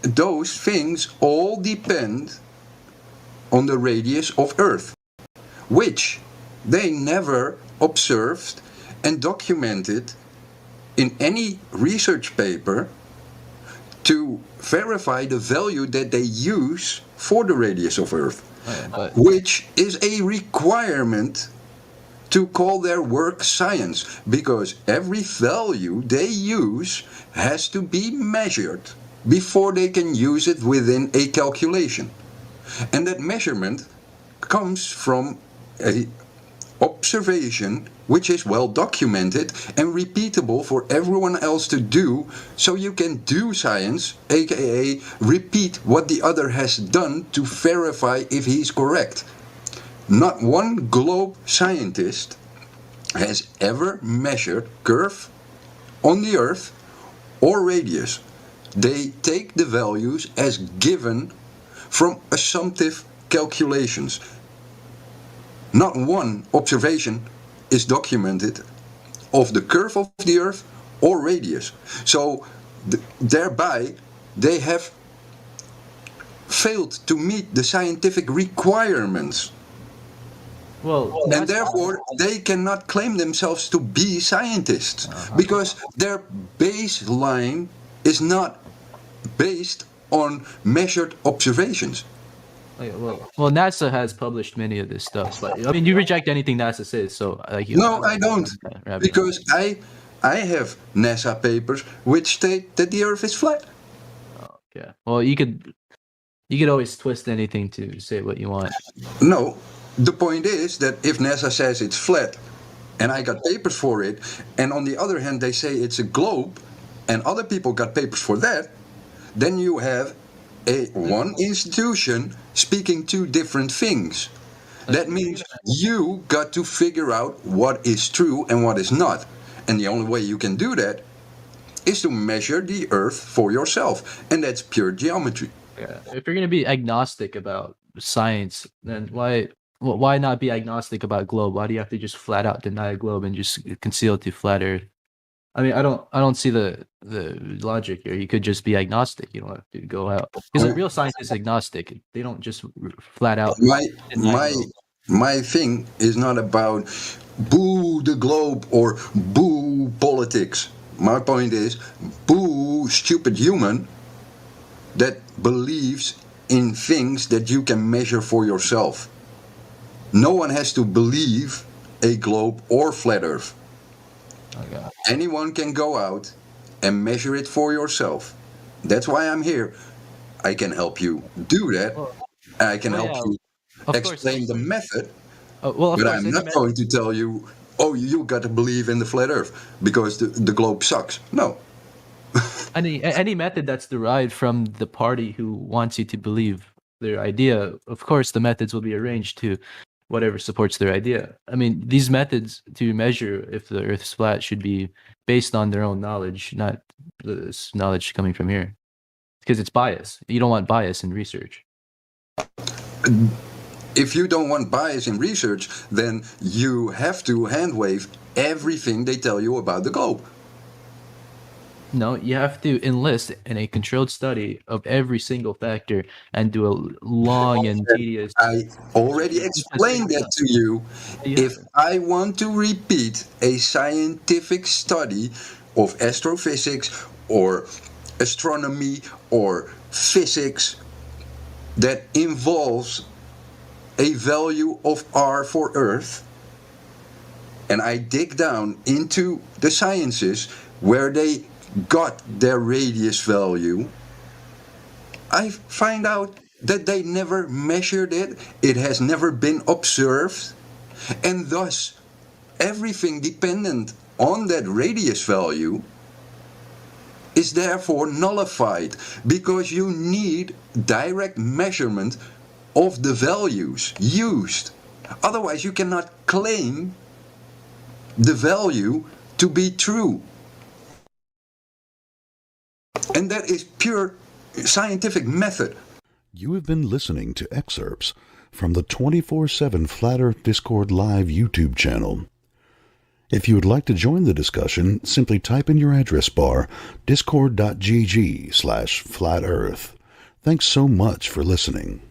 those things all depend on the radius of Earth, which they never observed and documented in any research paper to verify the value that they use for the radius of Earth, which is a requirement to call their work science, because every value they use has to be measured before they can use it within a calculation. And that measurement comes from a observation which is well documented and repeatable for everyone else to do, so you can do science, aka repeat what the other has done to verify if he's correct. Not one globe scientist has ever measured curve on the Earth or radius. They take the values as given from assumptive calculations. Not one observation is documented of the curve of the Earth or radius. So thereby they have failed to meet the scientific requirements. Well, and therefore they cannot claim themselves to be scientists because their baseline is not based on measured observations. Well, NASA has published many of this stuff, but I mean, you reject anything NASA says, so like you. No, I don't, because I have NASA papers which state that the Earth is flat. Okay. Well, you could always twist anything to say what you want. No, the point is that if NASA says it's flat, and I got papers for it, and on the other hand they say it's a globe, and other people got papers for that, then you have one institution speaking two different things. That means you got to figure out what is true and what is not. And the only way you can do that is to measure the Earth for yourself. And that's pure geometry. Yeah. If you're going to be agnostic about science, then why not be agnostic about globe? Why do you have to just flat out deny a globe and just conceal it to flat Earth? I mean, I don't see the logic here. You could just be agnostic. You don't have to go out. Because a real scientist is agnostic. They don't just flat out. My thing is not about boo the globe or boo politics. My point is boo stupid human that believes in things that you can measure for yourself. No one has to believe a globe or flat Earth. Okay. Anyone can go out and measure it for yourself. That's why I'm here. I can help you do that. I can help you explain the method. But I'm not going to tell you, oh, you got to believe in the flat Earth because the globe sucks. No. Any method that's derived from the party who wants you to believe their idea, of course, the methods will be arranged to whatever supports their idea. I mean, these methods to measure if the Earth is flat should be based on their own knowledge, not this knowledge coming from here, because it's bias. You don't want bias in research. If you don't want bias in research, then you have to handwave everything they tell you about the globe. No, you have to enlist in a controlled study of every single factor and do a long and tedious... I already explained that to you. Yeah. If I want to repeat a scientific study of astrophysics or astronomy or physics that involves a value of R for Earth, and I dig down into the sciences where they got their radius value, I find out that they never measured it, it has never been observed, and thus everything dependent on that radius value is therefore nullified, because you need direct measurement of the values used. Otherwise you cannot claim the value to be true. And that is pure scientific method. You have been listening to excerpts from the 24/7 Flat Earth Discord Live YouTube channel. If you would like to join the discussion, simply type in your address bar discord.gg/flatearth. Thanks so much for listening.